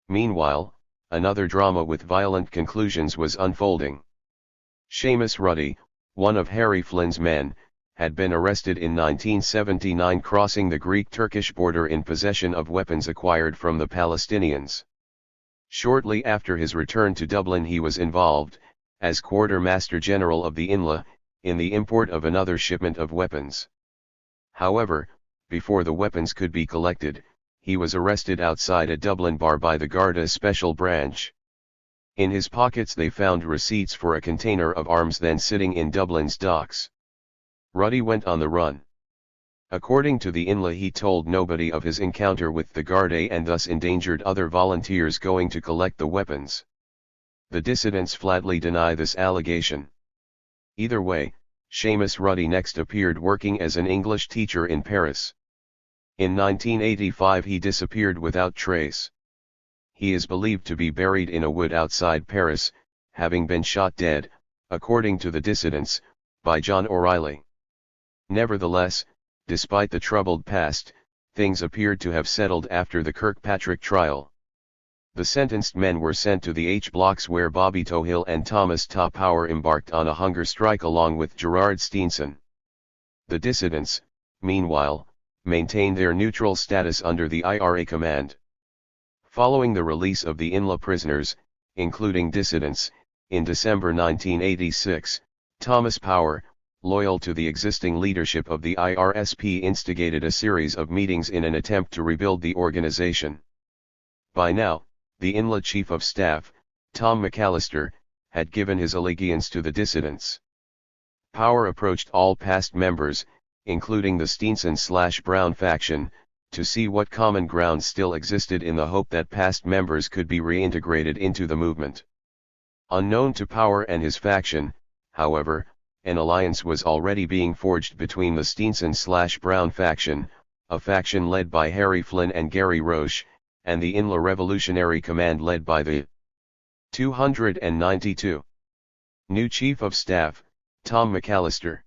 Meanwhile, another drama with violent conclusions was unfolding. Seamus Ruddy, one of Harry Flynn's men, had been arrested in 1979 crossing the Greek-Turkish border in possession of weapons acquired from the Palestinians. Shortly after his return to Dublin, he was involved, as Quartermaster General of the INLA, in the import of another shipment of weapons. However, before the weapons could be collected, he was arrested outside a Dublin bar by the Garda Special Branch. In his pockets they found receipts for a container of arms then sitting in Dublin's docks. Ruddy went on the run. According to the INLA, he told nobody of his encounter with the Garda and thus endangered other volunteers going to collect the weapons. The dissidents flatly deny this allegation. Either way, Seamus Ruddy next appeared working as an English teacher in Paris. In 1985 he disappeared without trace. He is believed to be buried in a wood outside Paris, having been shot dead, according to the dissidents, by John O'Reilly. Nevertheless, despite the troubled past, things appeared to have settled after the Kirkpatrick trial. The sentenced men were sent to the H blocks where Bobby Tohill and Thomas Power embarked on a hunger strike along with Gerard Steenson. The dissidents, meanwhile, maintained their neutral status under the IRA command. Following the release of the INLA prisoners, including dissidents, in December 1986, Thomas Power, loyal to the existing leadership of the IRSP, instigated a series of meetings in an attempt to rebuild the organization. By now, the INLA Chief of Staff, Tom McAllister, had given his allegiance to the dissidents. Power approached all past members, including the Steenson/Brown faction, to see what common ground still existed in the hope that past members could be reintegrated into the movement. Unknown to Power and his faction, however, an alliance was already being forged between the Steenson/Brown faction, a faction led by Harry Flynn and Gary Roche, and the INLA Revolutionary Command led by the 292 new Chief of Staff, Tom McAllister.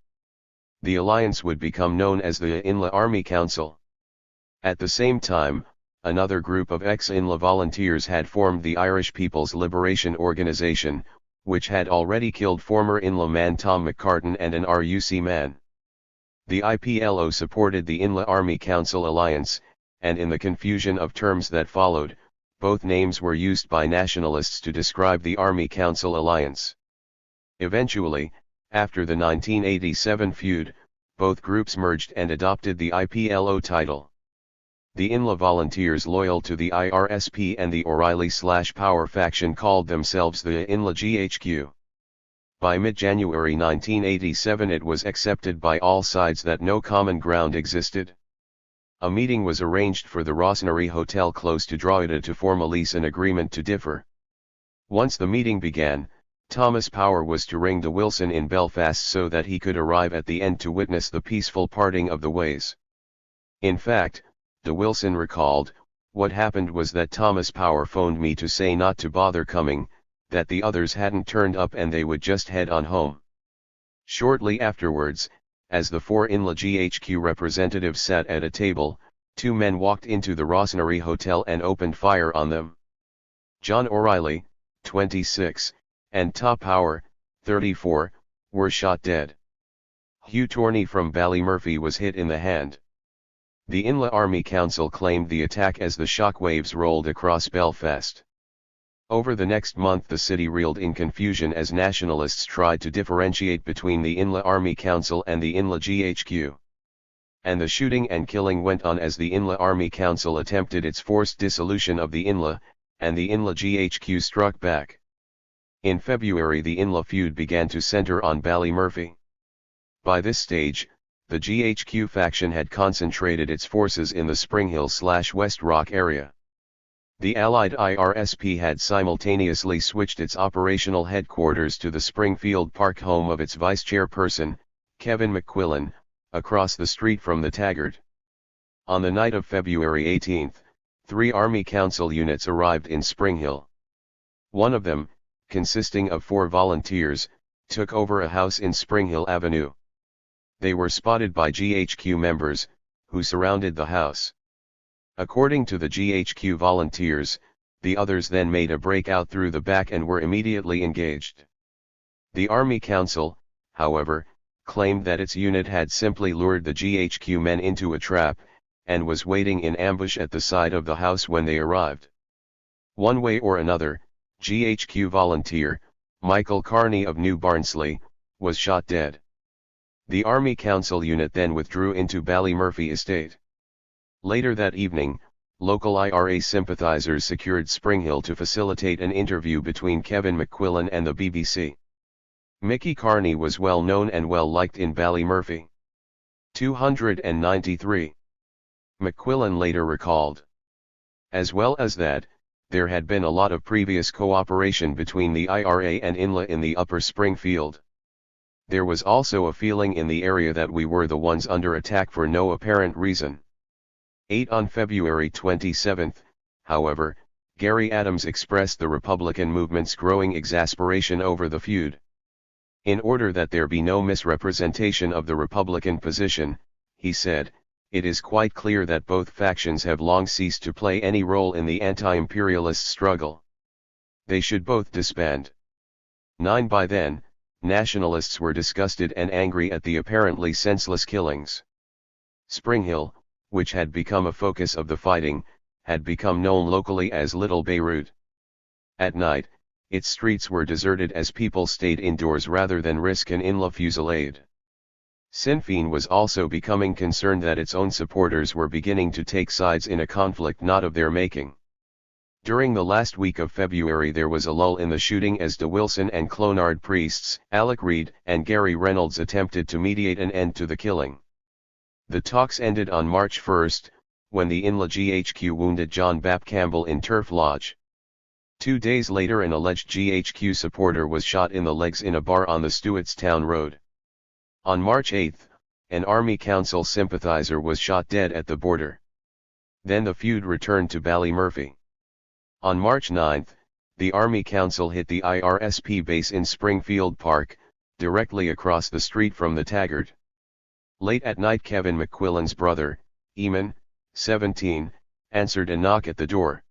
The alliance would become known as the INLA Army Council. At the same time, another group of ex-INLA volunteers had formed the Irish People's Liberation Organization, which had already killed former INLA man Tom McCartan and an RUC man. The IPLO supported the INLA Army Council alliance, and in the confusion of terms that followed, both names were used by nationalists to describe the Army Council alliance. Eventually, after the 1987 feud, both groups merged and adopted the IPLO title. The INLA volunteers loyal to the IRSP and the O'Reilly/Power faction called themselves the INLA GHQ. By mid-January 1987 it was accepted by all sides that no common ground existed. A meeting was arranged for the Rossnary Hotel close to Drogheda to formalize an agreement to differ. Once the meeting began, Thomas Power was to ring the Wilson in Belfast so that he could arrive at the end to witness the peaceful parting of the ways. In fact, de Wilson recalled, "What happened was that Thomas Power phoned me to say not to bother coming, that the others hadn't turned up and they would just head on home." Shortly afterwards, as the 4 INLA GHQ representatives sat at a table, 2 men walked into the Rossnary Hotel and opened fire on them. John O'Reilly, 26, and Power, 34, were shot dead. Hugh Torney from Ballymurphy was hit in the hand. The INLA Army Council claimed the attack as the shockwaves rolled across Belfast. Over the next month the city reeled in confusion as nationalists tried to differentiate between the INLA Army Council and the INLA GHQ. And the shooting and killing went on as the INLA Army Council attempted its forced dissolution of the INLA, and the INLA GHQ struck back. In February the Inla feud began to center on Ballymurphy. By this stage, the GHQ faction had concentrated its forces in the Springhill/West Rock area. The Allied IRSP had simultaneously switched its operational headquarters to the Springfield Park home of its vice-chairperson, Kevin McQuillan, across the street from the Taggart. On the night of February 18, 3 Army Council units arrived in Springhill. One of them, consisting of 4 volunteers, took over a house in Springhill Avenue. They were spotted by GHQ members, who surrounded the house. According to the GHQ volunteers, the others then made a breakout through the back and were immediately engaged. The Army Council, however, claimed that its unit had simply lured the GHQ men into a trap, and was waiting in ambush at the side of the house when they arrived. One way or another, GHQ volunteer, Michael Carney of New Barnsley, was shot dead. The Army Council unit then withdrew into Ballymurphy estate. Later that evening, local IRA sympathizers secured Springhill to facilitate an interview between Kevin McQuillan and the BBC. Mickey Carney was well known and well liked in Ballymurphy. 293. McQuillan later recalled. As well as that, there had been a lot of previous cooperation between the IRA and INLA in the Upper Springfield. There was also a feeling in the area that we were the ones under attack for no apparent reason. 8 On February 27, however, Gary Adams expressed the Republican movement's growing exasperation over the feud. In order that there be no misrepresentation of the Republican position, he said, it is quite clear that both factions have long ceased to play any role in the anti-imperialist struggle. They should both disband. 9 By then, nationalists were disgusted and angry at the apparently senseless killings. Springhill, which had become a focus of the fighting, had become known locally as Little Beirut. At night, its streets were deserted as people stayed indoors rather than risk an INLA fusillade. Sinn Féin was also becoming concerned that its own supporters were beginning to take sides in a conflict not of their making. During the last week of February there was a lull in the shooting as De Wilson and Clonard priests, Alec Reed and Gary Reynolds attempted to mediate an end to the killing. The talks ended on March 1, when the INLA GHQ wounded John Bap Campbell in Turf Lodge. 2 days later an alleged GHQ supporter was shot in the legs in a bar on the Stewartstown Road. On March 8, an Army Council sympathizer was shot dead at the border. Then the feud returned to Ballymurphy. On March 9, the Army Council hit the IRSP base in Springfield Park, directly across the street from the Taggart. Late at night Kevin McQuillan's brother, Eamon, 17, answered a knock at the door.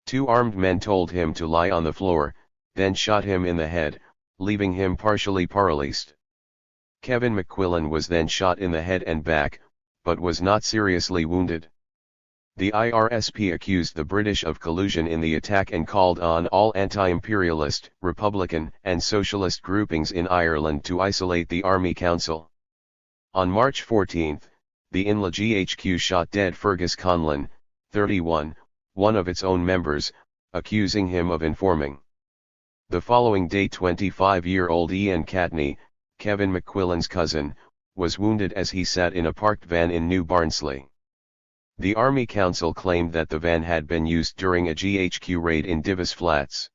2 armed men told him to lie on the floor, then shot him in the head, leaving him partially paralyzed. Kevin McQuillan was then shot in the head and back, but was not seriously wounded. The IRSP accused the British of collusion in the attack and called on all anti-imperialist, Republican and Socialist groupings in Ireland to isolate the Army Council. On March 14, the INLA GHQ shot dead Fergus Conlon, 31, one of its own members, accusing him of informing. The following day 25-year-old Ian Catney, Kevin McQuillan's cousin, was wounded as he sat in a parked van in New Barnsley. The Army Council claimed that the van had been used during a GHQ raid in Divis Flats.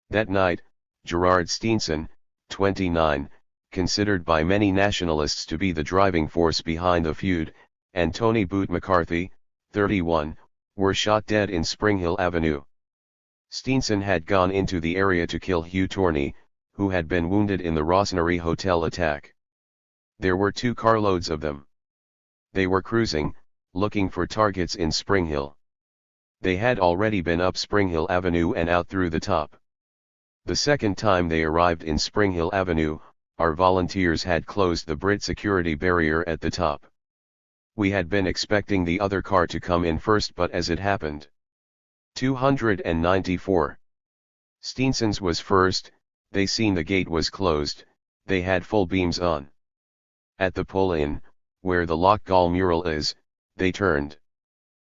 That night, Gerard Steenson, 29, considered by many nationalists to be the driving force behind the feud, and Tony Boot McCarthy, 31, were shot dead in Springhill Avenue. Steenson had gone into the area to kill Hugh Torney, who had been wounded in the Rossnary Hotel attack. There were 2 carloads of them. They were cruising, looking for targets in Springhill. They had already been up Springhill Avenue and out through the top. The second time they arrived in Springhill Avenue, our volunteers had closed the Brit security barrier at the top. We had been expecting the other car to come in first, but as it happened. 294. Steenson's was first. They seen the gate was closed, they had full beams on. At the pull-in, where the Lochgall mural is, they turned.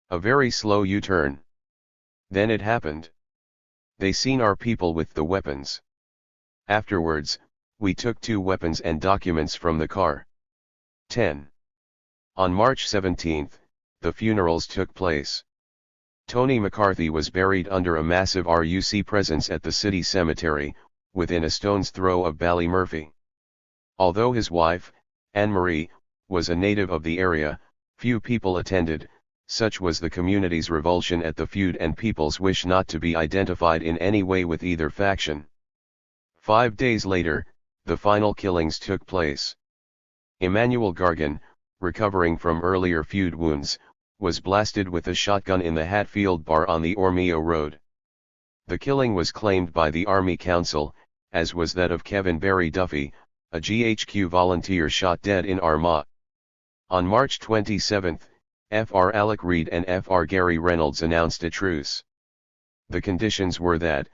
A very slow U-turn. Then it happened. They seen our people with the weapons. Afterwards, we took 2 weapons and documents from the car. 10. On March 17, the funerals took place. Tony McCarthy was buried under a massive RUC presence at the city cemetery, within a stone's throw of Ballymurphy. Although his wife, Anne-Marie, was a native of the area, few people attended. Such was the community's revulsion at the feud and people's wish not to be identified in any way with either faction. 5 days later, the final killings took place. Emmanuel Gargan, recovering from earlier feud wounds, was blasted with a shotgun in the Hatfield Bar on the Ormeo Road. The killing was claimed by the Army Council, as was that of Kevin Barry Duffy, a GHQ volunteer shot dead in Armagh. On March 27, Fr. Alec Reid and Fr. Gary Reynolds announced a truce. The conditions were that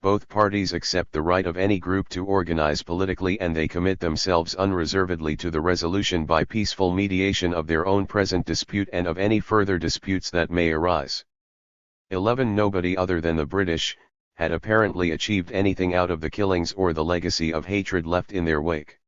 both parties accept the right of any group to organize politically and they commit themselves unreservedly to the resolution by peaceful mediation of their own present dispute and of any further disputes that may arise. 11. Nobody other than the British had apparently achieved anything out of the killings or the legacy of hatred left in their wake.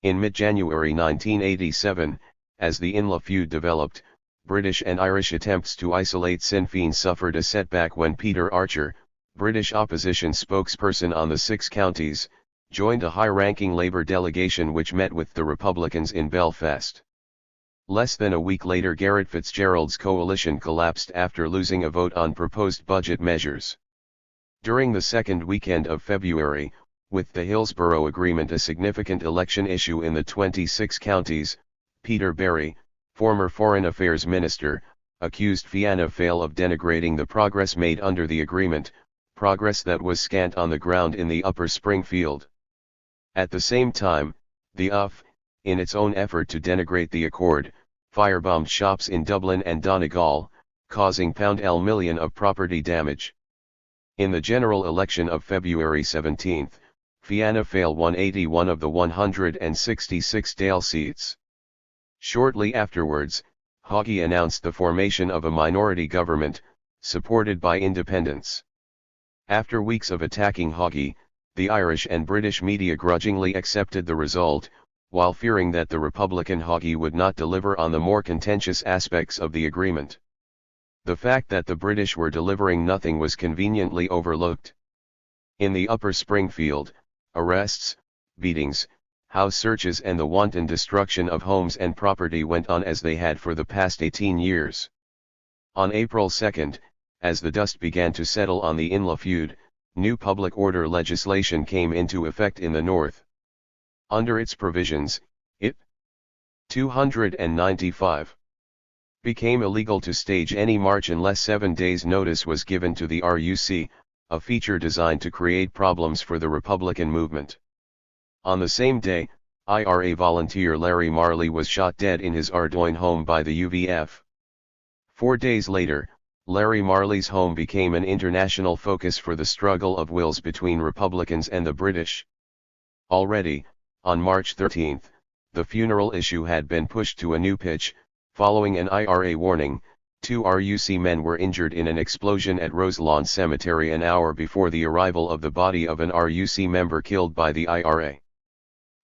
In mid-January 1987, as the Inla feud developed, British and Irish attempts to isolate Sinn Féin suffered a setback when Peter Archer, British opposition spokesperson on the 6 counties, joined a high-ranking Labour delegation which met with the Republicans in Belfast. Less than a week later, Garret Fitzgerald's coalition collapsed after losing a vote on proposed budget measures. During the second weekend of February, with the Hillsborough Agreement a significant election issue in the 26 counties, Peter Barry, former Foreign Affairs Minister, accused Fianna Fáil of denigrating the progress made under the agreement, progress that was scant on the ground in the Upper Springfield. At the same time, the UF, in its own effort to denigrate the accord, firebombed shops in Dublin and Donegal, causing £1 million of property damage. In the general election of February 17, Fianna Fáil won 81 of the 166 Dáil seats. Shortly afterwards, Haughey announced the formation of a minority government, supported by independents. After weeks of attacking Haughey, the Irish and British media grudgingly accepted the result, while fearing that the Republican Haughey would not deliver on the more contentious aspects of the agreement. The fact that the British were delivering nothing was conveniently overlooked. In the Upper Springfield, arrests, beatings, house searches and the wanton destruction of homes and property went on as they had for the past 18 years. On April 2, as the dust began to settle on the Inla feud, new public order legislation came into effect in the North. Under its provisions, it 295 became illegal to stage any march unless 7 days' notice was given to the RUC, a feature designed to create problems for the Republican movement. On the same day, IRA volunteer Larry Marley was shot dead in his Ardoyne home by the UVF. 4 days later, Larry Marley's home became an international focus for the struggle of wills between Republicans and the British. Already, on March 13, the funeral issue had been pushed to a new pitch. Following an IRA warning, 2 RUC men were injured in an explosion at Roselawn Cemetery an hour before the arrival of the body of an RUC member killed by the IRA.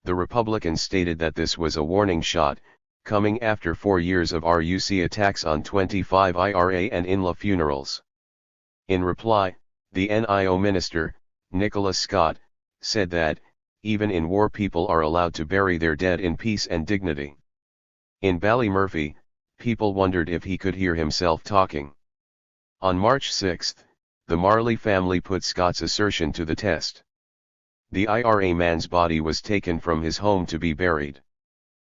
The Republicans stated that this was a warning shot, coming after 4 years of RUC attacks on 25 IRA and Inla funerals. In reply, the NIO minister, Nicholas Scott, said that, even in war people are allowed to bury their dead in peace and dignity. In Ballymurphy, people wondered if he could hear himself talking. On March 6, the Marley family put Scott's assertion to the test. The IRA man's body was taken from his home to be buried.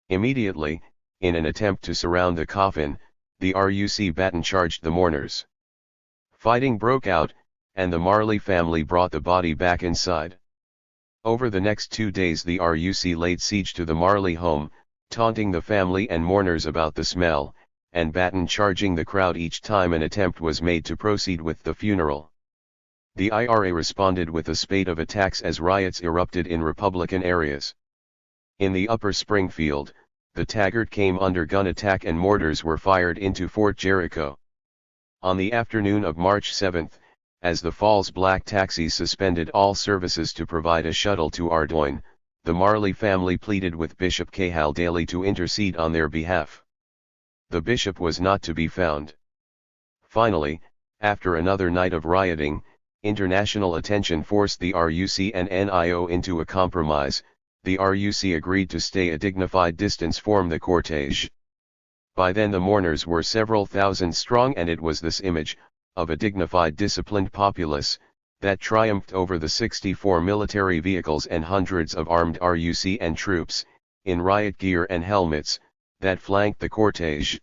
Immediately, in an attempt to surround the coffin, the RUC baton charged the mourners. Fighting broke out, and the Marley family brought the body back inside. Over the next 2 days the RUC laid siege to the Marley home, taunting the family and mourners about the smell, and baton charging the crowd each time an attempt was made to proceed with the funeral. The IRA responded with a spate of attacks as riots erupted in Republican areas. In the Upper Springfield, the Taggart came under gun attack and mortars were fired into Fort Jericho. On the afternoon of March 7, As the Falls Black taxis suspended all services to provide a shuttle to Ardoyne, the Marley family pleaded with Bishop Cahal Daly to intercede on their behalf. The bishop was not to be found. Finally, after another night of rioting, international attention forced the RUC and NIO into a compromise. The RUC agreed to stay a dignified distance from the cortege. By then the mourners were several thousand strong, and it was this image, of a dignified disciplined populace, that triumphed over the 64 military vehicles and hundreds of armed RUC and troops, in riot gear and helmets, that flanked the cortege.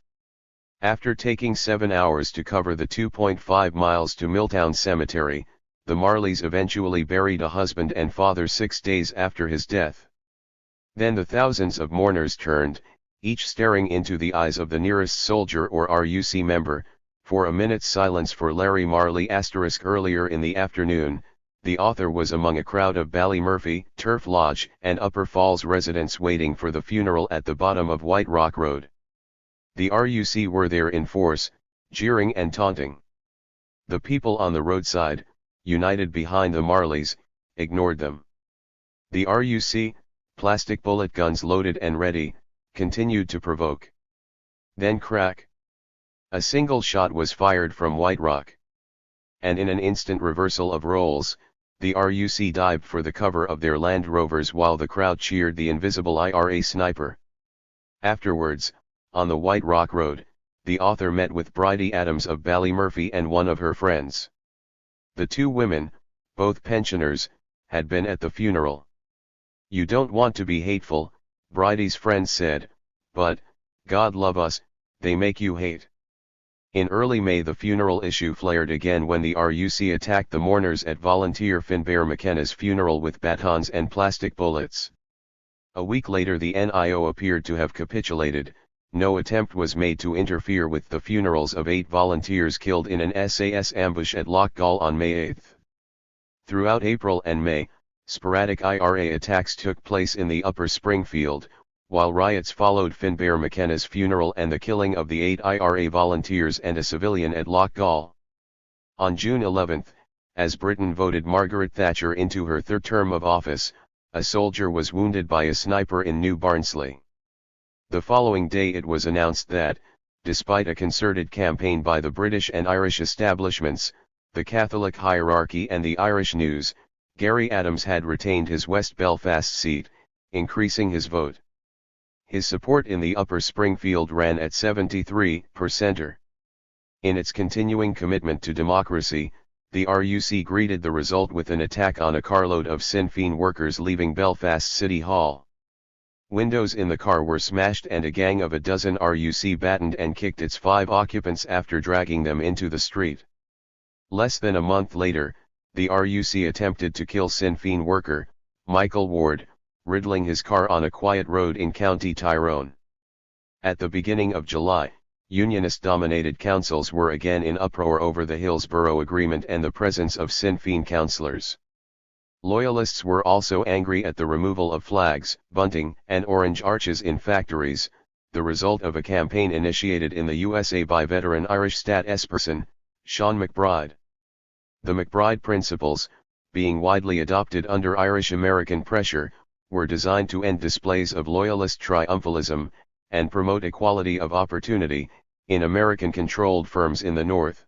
After taking 7 hours to cover the 2.5 miles to Milltown Cemetery, the Marleys eventually buried a husband and father 6 days after his death. Then the thousands of mourners turned, each staring into the eyes of the nearest soldier or RUC member, for a minute's silence for Larry Marley. Earlier in the afternoon, the author was among a crowd of Ballymurphy, Turf Lodge, and Upper Falls residents waiting for the funeral at the bottom of White Rock Road. The RUC were there in force, jeering and taunting. The people on the roadside, united behind the Marleys, ignored them. The RUC, plastic bullet guns loaded and ready, continued to provoke. Then crack! A single shot was fired from White Rock. And in an instant reversal of roles, the RUC dived for the cover of their Land Rovers while the crowd cheered the invisible IRA sniper. Afterwards, on the White Rock Road, the author met with Bridie Adams of Ballymurphy and one of her friends. The two women, both pensioners, had been at the funeral. "You don't want to be hateful," Bridie's friend said, "but, God love us, they make you hate." In early May the funeral issue flared again when the RUC attacked the mourners at volunteer Finbar McKenna's funeral with batons and plastic bullets. A week later the NIO appeared to have capitulated. No attempt was made to interfere with the funerals of 8 volunteers killed in an SAS ambush at Loch Gall on May 8. Throughout April and May, sporadic IRA attacks took place in the Upper Springfield, while riots followed Finbar McKenna's funeral and the killing of the 8 IRA volunteers and a civilian at Loch Gall. On June 11, as Britain voted Margaret Thatcher into her third term of office, a soldier was wounded by a sniper in New Barnsley. The following day it was announced that, despite a concerted campaign by the British and Irish establishments, the Catholic hierarchy and the Irish News, Gerry Adams had retained his West Belfast seat, increasing his vote. His support in the Upper Springfield ran at 73%. In its continuing commitment to democracy, the RUC greeted the result with an attack on a carload of Sinn Féin workers leaving Belfast City Hall. Windows in the car were smashed and a gang of a dozen RUC battened and kicked its 5 occupants after dragging them into the street. Less than a month later, the RUC attempted to kill Sinn Féin worker, Michael Ward, riddling his car on a quiet road in County Tyrone. At the beginning of July, Unionist-dominated councils were again in uproar over the Hillsborough Agreement and the presence of Sinn Féin councillors. Loyalists were also angry at the removal of flags, bunting, and orange arches in factories, the result of a campaign initiated in the USA by veteran Irish statesperson, Sean MacBride. The MacBride principles, being widely adopted under Irish-American pressure, were designed to end displays of loyalist triumphalism, and promote equality of opportunity, in American-controlled firms in the North.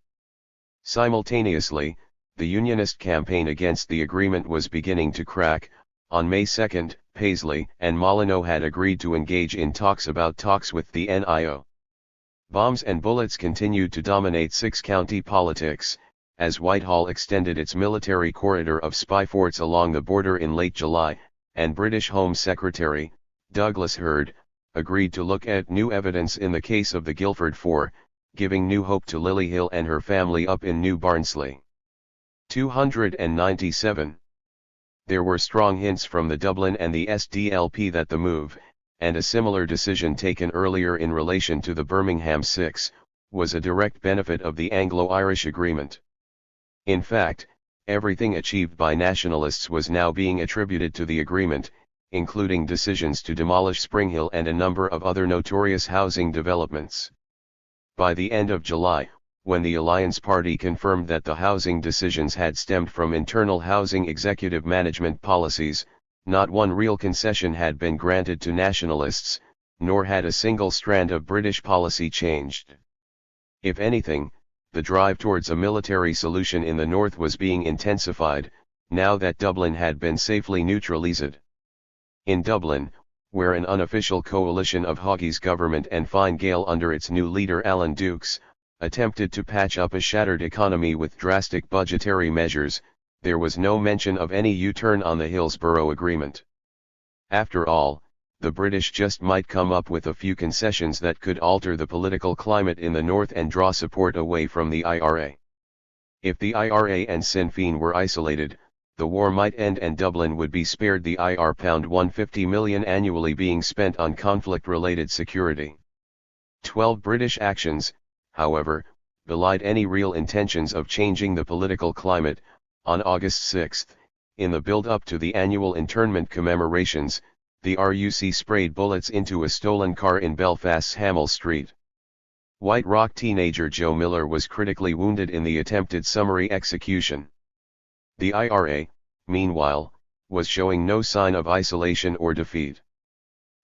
Simultaneously, the Unionist campaign against the agreement was beginning to crack. On May 2, Paisley and Molyneux had agreed to engage in talks with the NIO. Bombs and bullets continued to dominate six-county politics, as Whitehall extended its military corridor of spy forts along the border in late July, and British Home Secretary, Douglas Hurd, agreed to look at new evidence in the case of the Guildford Four, giving new hope to Lily Hill and her family up in New Barnsley. 297. There were strong hints from the Dublin and the SDLP that the move, and a similar decision taken earlier in relation to the Birmingham Six, was a direct benefit of the Anglo-Irish Agreement. In fact, everything achieved by nationalists was now being attributed to the agreement, including decisions to demolish Springhill and a number of other notorious housing developments. By the end of July, when the Alliance Party confirmed that the housing decisions had stemmed from internal housing executive management policies, not one real concession had been granted to nationalists, nor had a single strand of British policy changed. If anything, the drive towards a military solution in the north was being intensified, now that Dublin had been safely neutralised. In Dublin, where an unofficial coalition of Haughy's government and Fine Gael under its new leader Alan Dukes, attempted to patch up a shattered economy with drastic budgetary measures, there was no mention of any U-turn on the Hillsborough Agreement. After all, the British just might come up with a few concessions that could alter the political climate in the north and draw support away from the IRA. If the IRA and Sinn Féin were isolated, the war might end and Dublin would be spared the £150 million annually being spent on conflict-related security. 12 British actions, however, belied any real intentions of changing the political climate. On August 6, in the build-up to the annual internment commemorations, the RUC sprayed bullets into a stolen car in Belfast's Hamel Street. White Rock teenager Joe Miller was critically wounded in the attempted summary execution. The IRA, meanwhile, was showing no sign of isolation or defeat.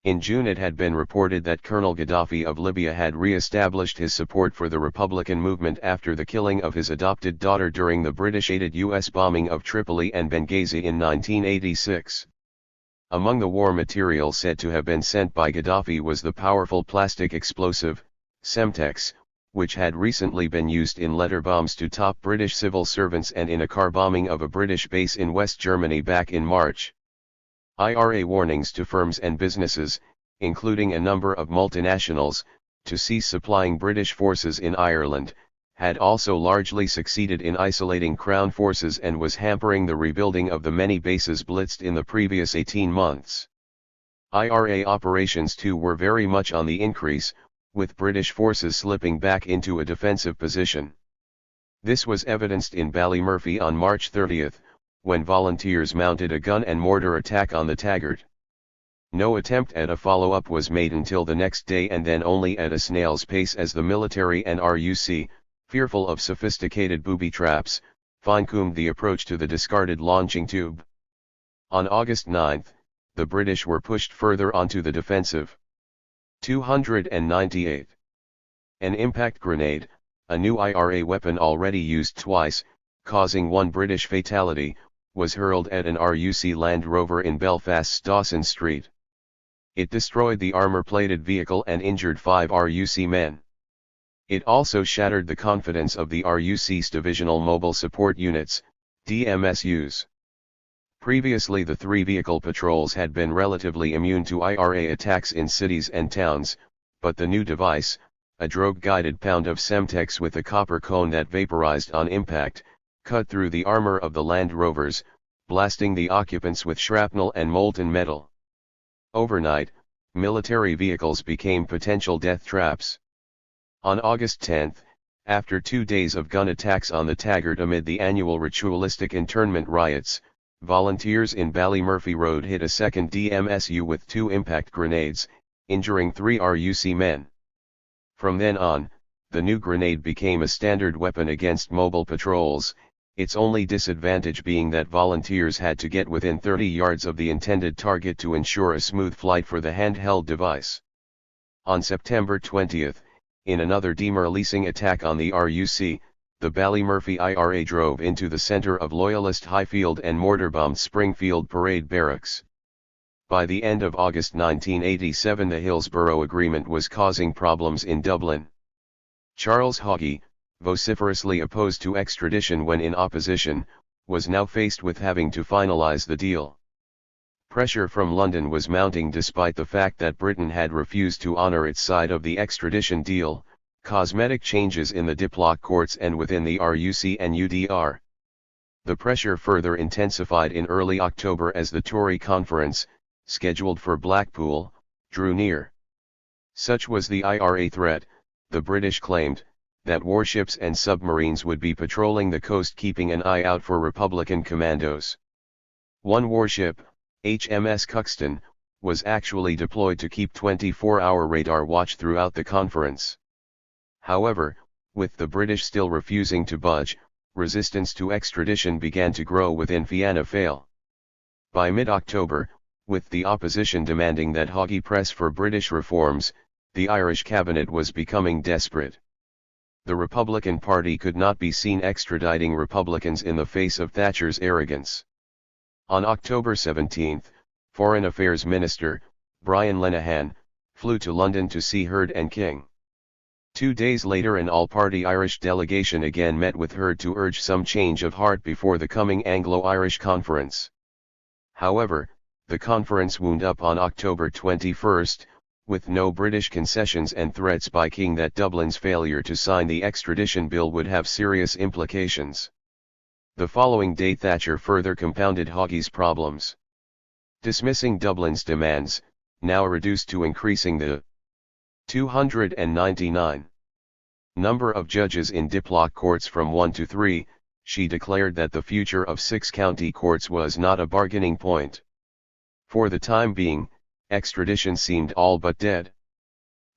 In June it had been reported that Colonel Gaddafi of Libya had re-established his support for the Republican movement after the killing of his adopted daughter during the British-aided U.S. bombing of Tripoli and Benghazi in 1986. Among the war material said to have been sent by Gaddafi was the powerful plastic explosive, Semtex, which had recently been used in letter bombs to top British civil servants and in a car bombing of a British base in West Germany back in March. IRA warnings to firms and businesses, including a number of multinationals, to cease supplying British forces in Ireland, had also largely succeeded in isolating Crown forces and was hampering the rebuilding of the many bases blitzed in the previous 18 months. IRA operations too were very much on the increase, with British forces slipping back into a defensive position. This was evidenced in Ballymurphy on March 30, when volunteers mounted a gun and mortar attack on the Taggart. No attempt at a follow-up was made until the next day, and then only at a snail's pace, as the military and RUC, fearful of sophisticated booby traps, fine-combed the approach to the discarded launching tube. On August 9, the British were pushed further onto the defensive. 298. An impact grenade, a new IRA weapon already used twice, causing one British fatality, was hurled at an RUC Land Rover in Belfast's Dawson Street. It destroyed the armor-plated vehicle and injured 5 RUC men. It also shattered the confidence of the RUC's Divisional Mobile Support Units, DMSUs. Previously the 3 vehicle patrols had been relatively immune to IRA attacks in cities and towns, but the new device, a drogue-guided pound of Semtex with a copper cone that vaporized on impact, cut through the armor of the Land Rovers, blasting the occupants with shrapnel and molten metal. Overnight, military vehicles became potential death traps. On August 10, after 2 days of gun attacks on the Taggart amid the annual ritualistic internment riots, volunteers in Ballymurphy Road hit a second DMSU with 2 impact grenades, injuring 3 RUC men. From then on, the new grenade became a standard weapon against mobile patrols, its only disadvantage being that volunteers had to get within 30 yards of the intended target to ensure a smooth flight for the handheld device. On September 20, in another demoralizing attack on the RUC, the Ballymurphy IRA drove into the center of Loyalist Highfield and mortar-bombed Springfield Parade Barracks. By the end of August 1987 the Hillsborough Agreement was causing problems in Dublin. Charles Haughy, vociferously opposed to extradition when in opposition, was now faced with having to finalize the deal. Pressure from London was mounting despite the fact that Britain had refused to honor its side of the extradition deal, cosmetic changes in the Diploc courts and within the RUC and UDR. The pressure further intensified in early October as the Tory conference, scheduled for Blackpool, drew near. Such was the IRA threat, the British claimed, that warships and submarines would be patrolling the coast keeping an eye out for Republican commandos. One warship, HMS Cuxton, was actually deployed to keep 24-hour radar watch throughout the conference. However, With the British still refusing to budge, resistance to extradition began to grow within Fianna Fáil. By mid-October, with the opposition demanding that Haughey press for British reforms, the Irish cabinet was becoming desperate. The Republican Party could not be seen extraditing Republicans in the face of Thatcher's arrogance. On October 17, Foreign Affairs Minister, Brian Lenihan, flew to London to see Heard and King. 2 days later an all-party Irish delegation again met with Heard to urge some change of heart before the coming Anglo-Irish Conference. However, the conference wound up on October 21, with no British concessions and threats by King that Dublin's failure to sign the extradition bill would have serious implications. The following day Thatcher further compounded Haughey's problems. Dismissing Dublin's demands, now reduced to increasing the 299 number of judges in diplock courts from 1 to 3, she declared that the future of 6 county courts was not a bargaining point. For the time being, extradition seemed all but dead.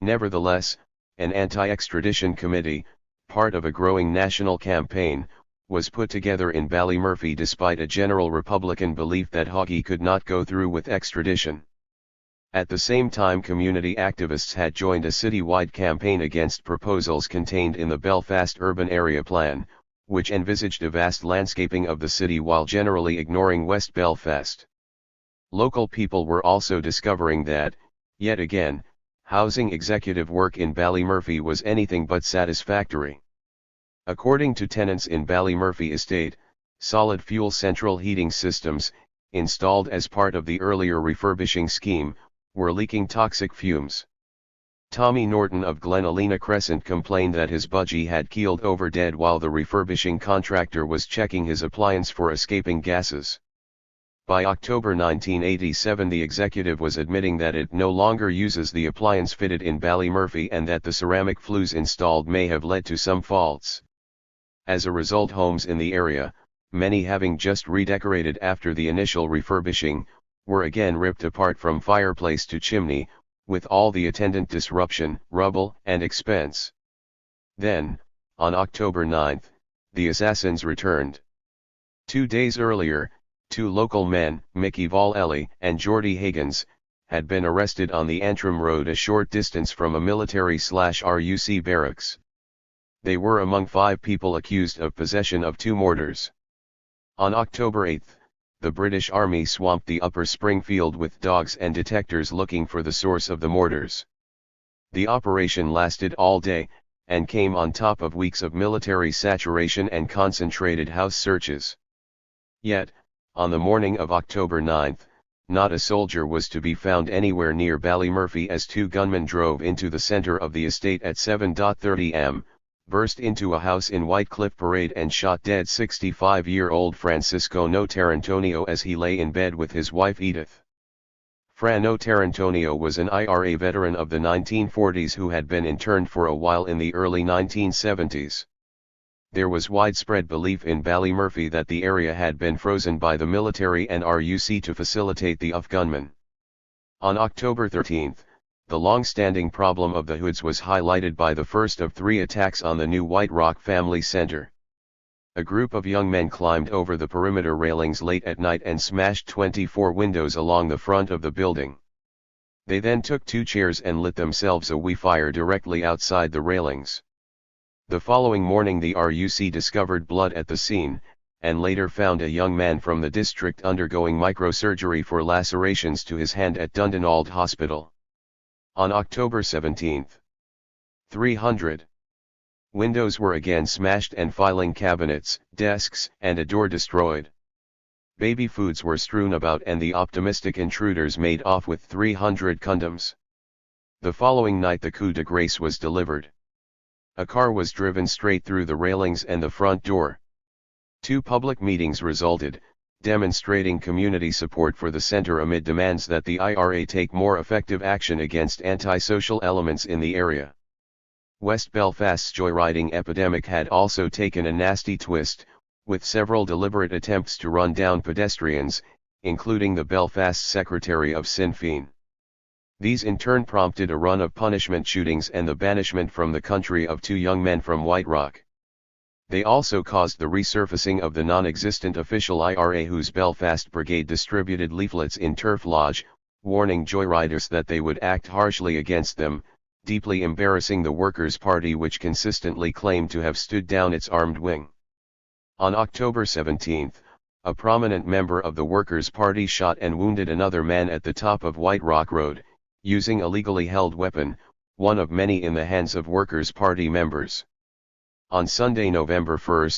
Nevertheless, an anti-extradition committee, part of a growing national campaign, was put together in Ballymurphy despite a general Republican belief that Haughey could not go through with extradition. At the same time community activists had joined a city-wide campaign against proposals contained in the Belfast Urban Area Plan, which envisaged a vast landscaping of the city while generally ignoring West Belfast. Local people were also discovering that, yet again, housing executive work in Ballymurphy was anything but satisfactory. According to tenants in Ballymurphy Estate, solid fuel central heating systems, installed as part of the earlier refurbishing scheme, were leaking toxic fumes. Tommy Norton of Glenalina Crescent complained that his budgie had keeled over dead while the refurbishing contractor was checking his appliance for escaping gases. By October 1987 the executive was admitting that it no longer uses the appliance fitted in Ballymurphy and that the ceramic flues installed may have led to some faults. As a result, homes in the area, many having just redecorated after the initial refurbishing, were again ripped apart from fireplace to chimney, with all the attendant disruption, rubble, and expense. Then, on October 9, the assassins returned. 2 days earlier, 2 local men, Mickey Vallely and Geordie Higgins, had been arrested on the Antrim Road a short distance from a military/RUC barracks. They were among 5 people accused of possession of 2 mortars. On October 8, the British Army swamped the Upper Springfield with dogs and detectors looking for the source of the mortars. The operation lasted all day, and came on top of weeks of military saturation and concentrated house searches. Yet, on the morning of October 9, not a soldier was to be found anywhere near Ballymurphy as 2 gunmen drove into the center of the estate at 7:30 am, burst into a house in Whitecliff Parade and shot dead 65-year-old Francisco Notarantonio as he lay in bed with his wife Edith. Fra Notarantonio was an IRA veteran of the 1940s who had been interned for a while in the early 1970s. There was widespread belief in Ballymurphy that the area had been frozen by the military and RUC to facilitate the gunmen. On October 13, the long-standing problem of the hoods was highlighted by the first of 3 attacks on the new White Rock Family Center. A group of young men climbed over the perimeter railings late at night and smashed 24 windows along the front of the building. They then took 2 chairs and lit themselves a wee fire directly outside the railings. The following morning the RUC discovered blood at the scene, and later found a young man from the district undergoing microsurgery for lacerations to his hand at Dundonald Hospital. On October 17, 300 windows were again smashed and filing cabinets, desks, and a door destroyed. Baby foods were strewn about and the optimistic intruders made off with 300 condoms. The following night the coup de grace was delivered. A car was driven straight through the railings and the front door. 2 public meetings resulted, demonstrating community support for the center amid demands that the IRA take more effective action against antisocial elements in the area. West Belfast's joyriding epidemic had also taken a nasty twist, with several deliberate attempts to run down pedestrians, including the Belfast Secretary of Sinn Féin. These in turn prompted a run of punishment shootings and the banishment from the country of 2 young men from White Rock. They also caused the resurfacing of the non-existent official IRA, whose Belfast Brigade distributed leaflets in Turf Lodge, warning joyriders that they would act harshly against them, deeply embarrassing the Workers' Party, which consistently claimed to have stood down its armed wing. On October 17, a prominent member of the Workers' Party shot and wounded another man at the top of White Rock Road, using a legally held weapon, one of many in the hands of Workers' Party members. On Sunday, November 1,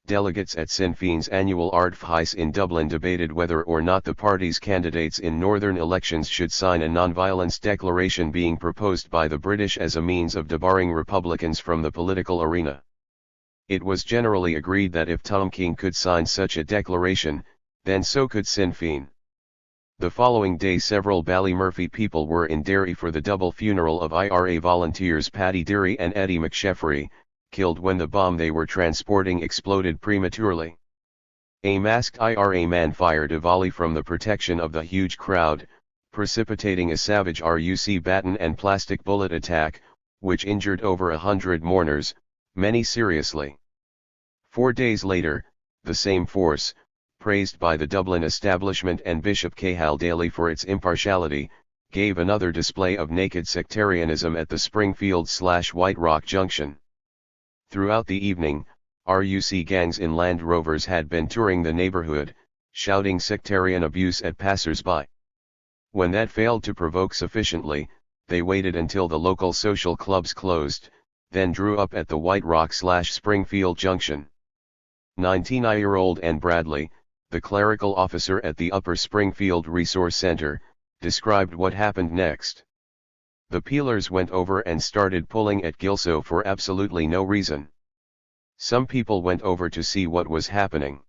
delegates at Sinn Féin's annual Ardfheis in Dublin debated whether or not the party's candidates in northern elections should sign a non-violence declaration being proposed by the British as a means of debarring Republicans from the political arena. It was generally agreed that if Tom King could sign such a declaration, then so could Sinn Féin. The following day, several Ballymurphy people were in Derry for the double funeral of IRA volunteers Paddy Deary and Eddie McSheffrey, killed when the bomb they were transporting exploded prematurely. A masked IRA man fired a volley from the protection of the huge crowd, precipitating a savage RUC baton and plastic bullet attack, which injured over 100 mourners, many seriously. 4 days later, the same force, praised by the Dublin establishment and Bishop Cahill Daly for its impartiality, gave another display of naked sectarianism at the Springfield/White Rock Junction. Throughout the evening, RUC gangs in Land Rovers had been touring the neighborhood, shouting sectarian abuse at passers-by. When that failed to provoke sufficiently, they waited until the local social clubs closed, then drew up at the White Rock/Springfield Junction. 19-year-old Ann Bradley, the clerical officer at the Upper Springfield Resource Center, described what happened next. The peelers went over and started pulling at Gilso for absolutely no reason. Some people went over to see what was happening.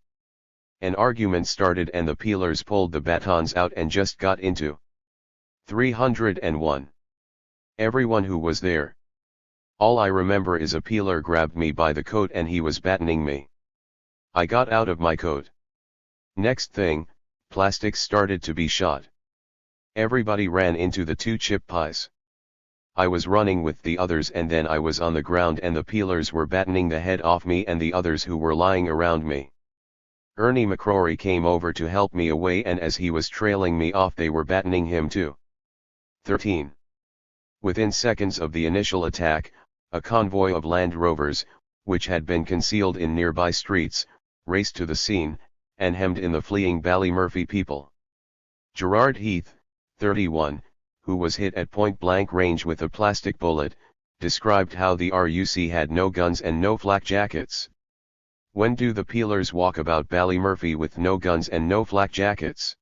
An argument started and the peelers pulled the batons out and just got into 301. Everyone who was there. All I remember is a peeler grabbed me by the coat and he was batoning me. I got out of my coat. Next thing, plastics started to be shot. Everybody ran into the 2 chip pies. I was running with the others and then I was on the ground and the peelers were batoning the head off me and the others who were lying around me. Ernie McCrory came over to help me away and as he was trailing me off they were batoning him too. 13. Within seconds of the initial attack, a convoy of Land Rovers, which had been concealed in nearby streets, raced to the scene, and hemmed in the fleeing Ballymurphy people. Gerard Heath, 31, who was hit at point-blank range with a plastic bullet, described how the RUC had no guns and no flak jackets. When do the peelers walk about Ballymurphy with no guns and no flak jackets?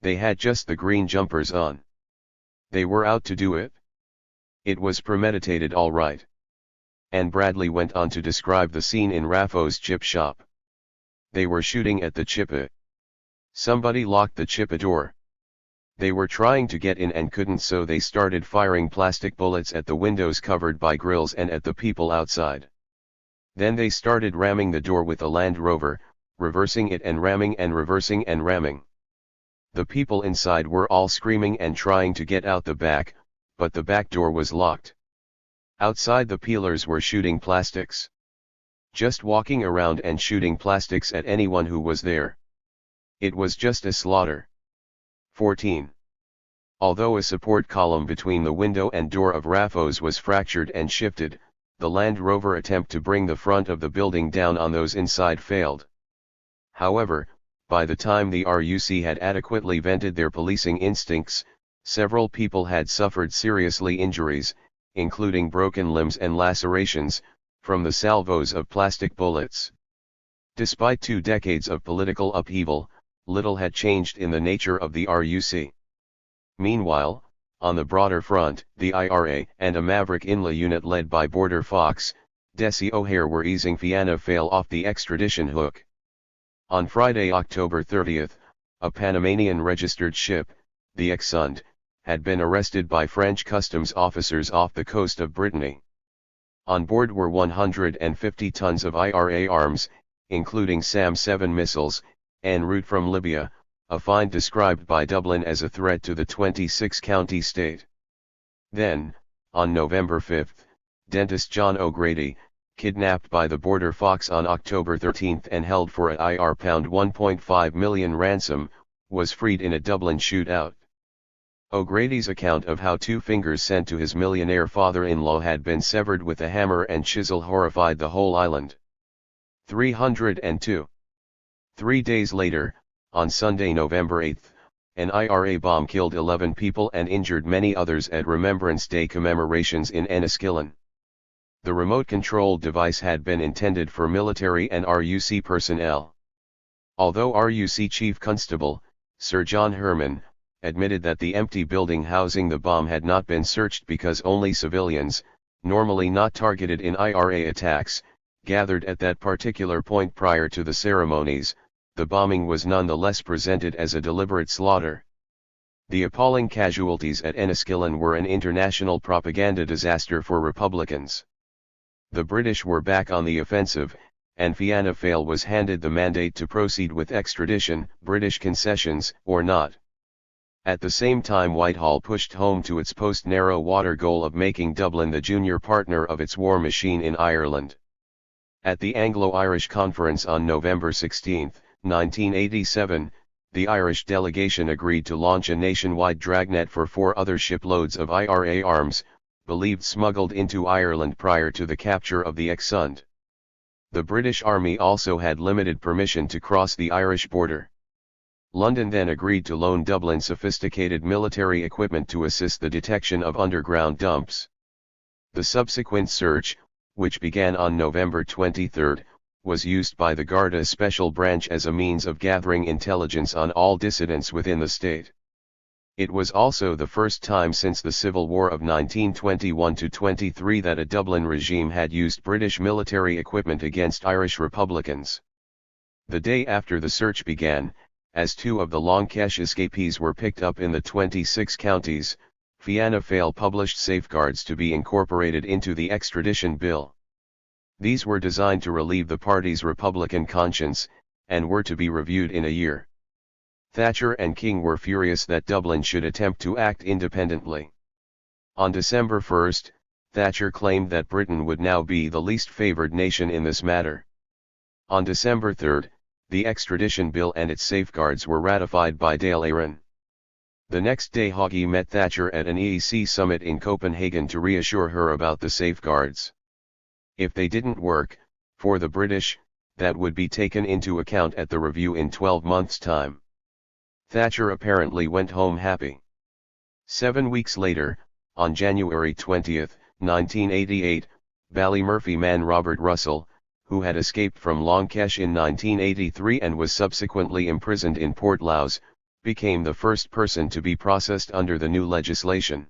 They had just the green jumpers on. They were out to do it. It was premeditated all right. And Bradley went on to describe the scene in Raffo's chip shop. They were shooting at the chippa. Somebody locked the chippa door. They were trying to get in and couldn't, so they started firing plastic bullets at the windows covered by grills and at the people outside. Then they started ramming the door with a Land Rover, reversing it and ramming and reversing and ramming. The people inside were all screaming and trying to get out the back, but the back door was locked. Outside the peelers were shooting plastics. Just walking around and shooting plastics at anyone who was there. It was just a slaughter. 14. Although a support column between the window and door of Raffo's was fractured and shifted, the Land Rover attempt to bring the front of the building down on those inside failed. However, by the time the RUC had adequately vented their policing instincts, several people had suffered seriously injuries, including broken limbs and lacerations, from the salvos of plastic bullets. Despite 2 decades of political upheaval, little had changed in the nature of the RUC. Meanwhile, on the broader front, the IRA and a Maverick Inla unit led by Border Fox, Desi O'Hare were easing Fianna Fáil off the extradition hook. On Friday, October 30, a Panamanian registered ship, the Exund, had been arrested by French customs officers off the coast of Brittany. On board were 150 tons of IRA arms, including SAM-7 missiles, en route from Libya, a find described by Dublin as a threat to the 26-county state. Then, on November 5, dentist John O'Grady, kidnapped by the Border Fox on October 13 and held for a £1.5 million ransom, was freed in a Dublin shootout. O'Grady's account of how 2 fingers sent to his millionaire father-in-law had been severed with a hammer and chisel horrified the whole island. 302. 3 days later, on Sunday, November 8, an IRA bomb killed 11 people and injured many others at Remembrance Day commemorations in Enniskillen. The remote-controlled device had been intended for military and RUC personnel. Although RUC Chief Constable, Sir John Herman, admitted that the empty building housing the bomb had not been searched because only civilians, normally not targeted in IRA attacks, gathered at that particular point prior to the ceremonies, the bombing was nonetheless presented as a deliberate slaughter. The appalling casualties at Enniskillen were an international propaganda disaster for Republicans. The British were back on the offensive, and Fianna Fáil was handed the mandate to proceed with extradition, British concessions or not. At the same time, Whitehall pushed home to its post-narrow water goal of making Dublin the junior partner of its war machine in Ireland. At the Anglo-Irish Conference on November 16, 1987, the Irish delegation agreed to launch a nationwide dragnet for 4 other shiploads of IRA arms, believed smuggled into Ireland prior to the capture of the Exund. The British Army also had limited permission to cross the Irish border. London then agreed to loan Dublin sophisticated military equipment to assist the detection of underground dumps. The subsequent search, which began on November 23, was used by the Garda Special Branch as a means of gathering intelligence on all dissidents within the state. It was also the first time since the Civil War of 1921-23 that a Dublin regime had used British military equipment against Irish Republicans. The day after the search began, as 2 of the Longkesh escapees were picked up in the 26 counties, Fianna Fáil published safeguards to be incorporated into the extradition bill. These were designed to relieve the party's Republican conscience, and were to be reviewed in a year. Thatcher and King were furious that Dublin should attempt to act independently. On December 1, Thatcher claimed that Britain would now be the least favoured nation in this matter. On December 3, the extradition bill and its safeguards were ratified by Ciaran. The next day Haughey met Thatcher at an EEC summit in Copenhagen to reassure her about the safeguards. If they didn't work, for the British, that would be taken into account at the review in 12 months' time. Thatcher apparently went home happy. 7 weeks later, on January 20, 1988, Ballymurphy man Robert Russell, who had escaped from Longkesh in 1983 and was subsequently imprisoned in Portlaoise, became the first person to be processed under the new legislation.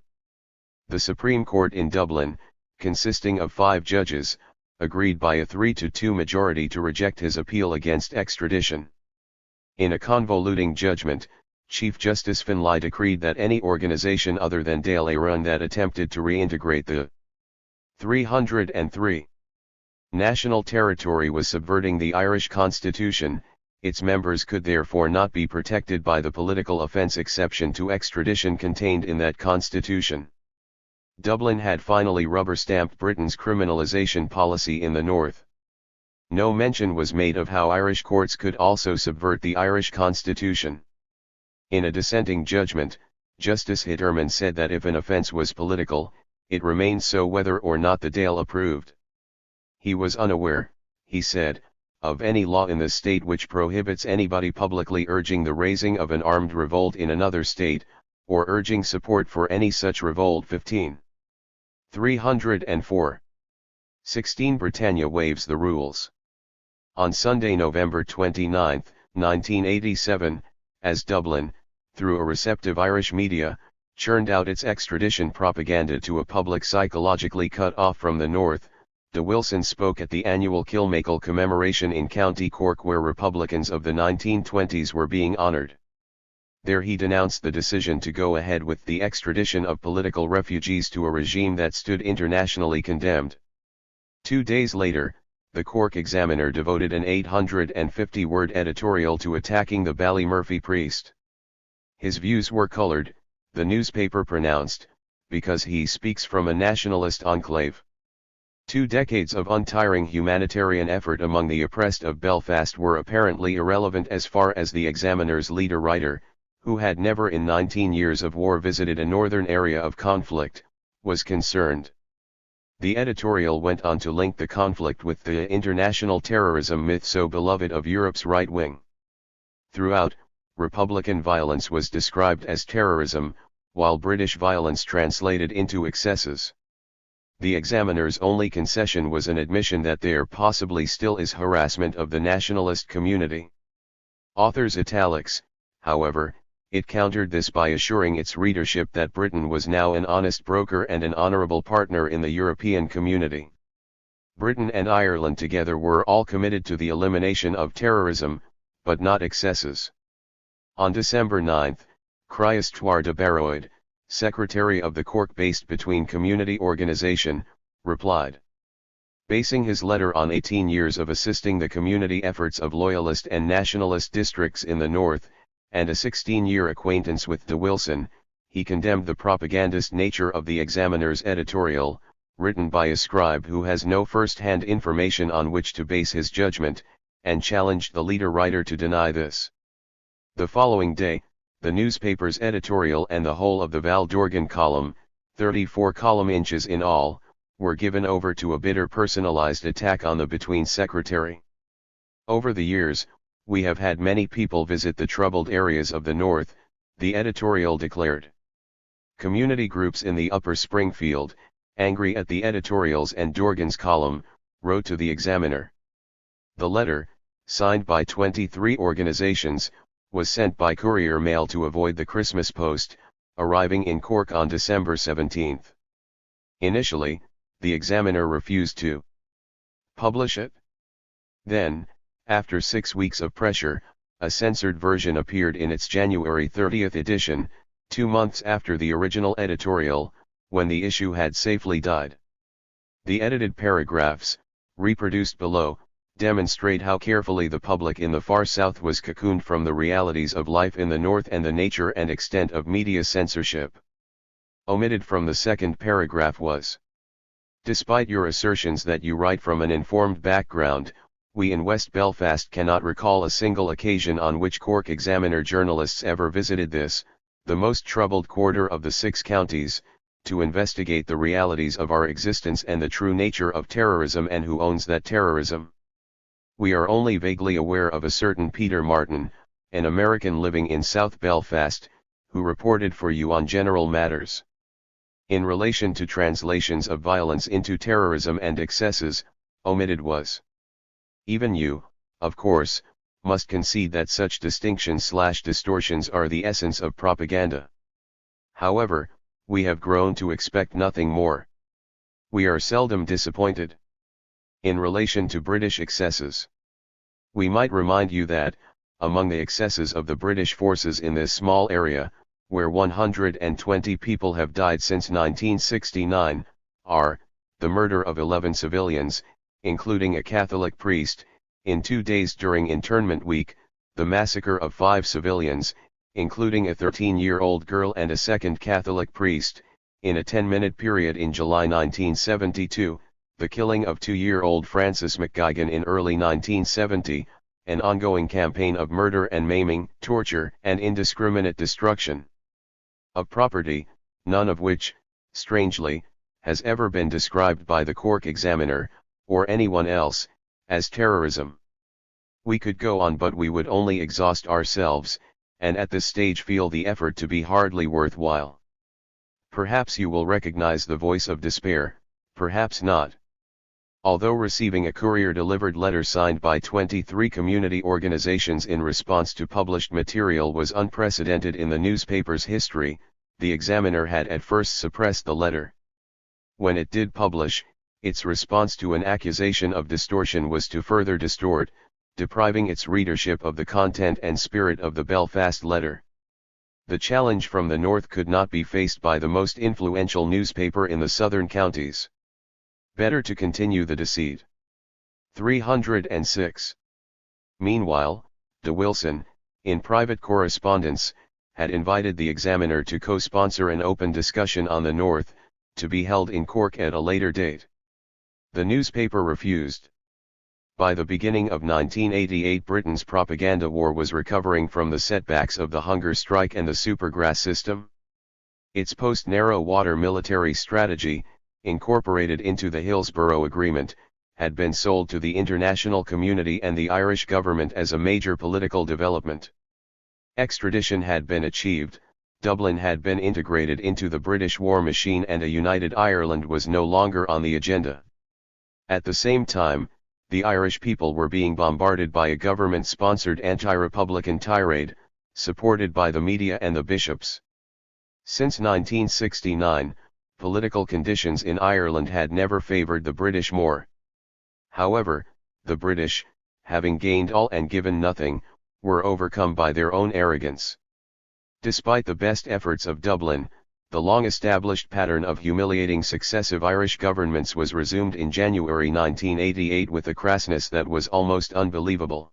The Supreme Court in Dublin, consisting of 5 judges, agreed by a 3-2 majority to reject his appeal against extradition. In a convoluting judgment, Chief Justice Finlay decreed that any organization other than Ciaran that attempted to reintegrate the 303 national territory was subverting the Irish constitution. Its members could therefore not be protected by the political offence exception to extradition contained in that constitution. Dublin had finally rubber-stamped Britain's criminalisation policy in the north. No mention was made of how Irish courts could also subvert the Irish constitution. In a dissenting judgment, Justice Hitterman said that if an offence was political, it remained so whether or not the Dáil approved. He was unaware, he said, of any law in the state which prohibits anybody publicly urging the raising of an armed revolt in another state, or urging support for any such revolt. 304. 16 Britannia waives the rules. On Sunday, November 29, 1987, as Dublin, through a receptive Irish media, churned out its extradition propaganda to a public psychologically cut off from the north, De Wilson spoke at the annual Kilmacle commemoration in County Cork where Republicans of the 1920s were being honoured. There he denounced the decision to go ahead with the extradition of political refugees to a regime that stood internationally condemned. 2 days later, the Cork Examiner devoted an 850-word editorial to attacking the Ballymurphy priest. His views were colored, the newspaper pronounced, because he speaks from a nationalist enclave. 2 decades of untiring humanitarian effort among the oppressed of Belfast were apparently irrelevant as far as the Examiner's leader writer, who had never in 19 years of war visited a northern area of conflict, was concerned. The editorial went on to link the conflict with the international terrorism myth so beloved of Europe's right wing. Throughout, Republican violence was described as terrorism, while British violence translated into excesses. The Examiner's only concession was an admission that there possibly still is harassment of the nationalist community. Author's italics, however, it countered this by assuring its readership that Britain was now an honest broker and an honourable partner in the European community. Britain and Ireland together were all committed to the elimination of terrorism, but not excesses. On December 9, Ciaran de Baroid, secretary of the Cork-based Between Community Organisation, replied. Basing his letter on 18 years of assisting the community efforts of loyalist and nationalist districts in the north, and a 16-year acquaintance with de Wilson, he condemned the propagandist nature of the Examiner's editorial, written by a scribe who has no first-hand information on which to base his judgment, and challenged the leader writer to deny this. The following day, the newspaper's editorial and the whole of the Val d'Organ column, 34 column inches in all, were given over to a bitter personalized attack on the Between secretary. Over the years, we have had many people visit the troubled areas of the north, the editorial declared. Community groups in the Upper Springfield, angry at the editorials and d'Organ's column, wrote to the Examiner. The letter, signed by 23 organizations, was sent by courier mail to avoid the Christmas post, arriving in Cork on December 17. Initially, the Examiner refused to publish it. Then, after 6 weeks of pressure, a censored version appeared in its January 30 edition, 2 months after the original editorial, when the issue had safely died. The edited paragraphs, reproduced below, demonstrate how carefully the public in the far south was cocooned from the realities of life in the north and the nature and extent of media censorship. Omitted from the second paragraph was: despite your assertions that you write from an informed background, we in West Belfast cannot recall a single occasion on which Cork Examiner journalists ever visited this, the most troubled quarter of the 6 counties, to investigate the realities of our existence and the true nature of terrorism and who owns that terrorism. We are only vaguely aware of a certain Peter Martin, an American living in South Belfast, who reported for you on general matters. In relation to translations of violence into terrorism and excesses, omitted was. Even you, of course, must concede that such distinctions/distortions are the essence of propaganda. However, we have grown to expect nothing more. We are seldom disappointed. In relation to British excesses, we might remind you that, among the excesses of the British forces in this small area, where 120 people have died since 1969, are, the murder of 11 civilians, including a Catholic priest, in 2 days during internment week, the massacre of 5 civilians, including a 13-year-old girl and a second Catholic priest, in a 10-minute period in July 1972, the killing of 2-year-old Francis McGuigan in early 1970, an ongoing campaign of murder and maiming, torture and indiscriminate destruction of property, none of which, strangely, has ever been described by the Cork Examiner, or anyone else, as terrorism. We could go on, but we would only exhaust ourselves, and at this stage feel the effort to be hardly worthwhile. Perhaps you will recognize the voice of despair, perhaps not. Although receiving a courier-delivered letter signed by 23 community organizations in response to published material was unprecedented in the newspaper's history, the Examiner had at first suppressed the letter. When it did publish, its response to an accusation of distortion was to further distort, depriving its readership of the content and spirit of the Belfast letter. The challenge from the north could not be faced by the most influential newspaper in the southern counties. Better to continue the deceit. 306. Meanwhile, de Wilson, in private correspondence, had invited the examiner to co-sponsor an open discussion on the North, to be held in Cork at a later date. The newspaper refused. By the beginning of 1988, Britain's propaganda war was recovering from the setbacks of the hunger strike and the supergrass system. Its post-narrow water military strategy, incorporated into the Hillsborough Agreement, had been sold to the international community and the Irish government as a major political development. Extradition had been achieved, Dublin had been integrated into the British war machine, and a united Ireland was no longer on the agenda. At the same time, the Irish people were being bombarded by a government-sponsored anti-republican tirade, supported by the media and the bishops. Since 1969, political conditions in Ireland had never favoured the British more. However, the British, having gained all and given nothing, were overcome by their own arrogance. Despite the best efforts of Dublin, the long-established pattern of humiliating successive Irish governments was resumed in January 1988 with a crassness that was almost unbelievable.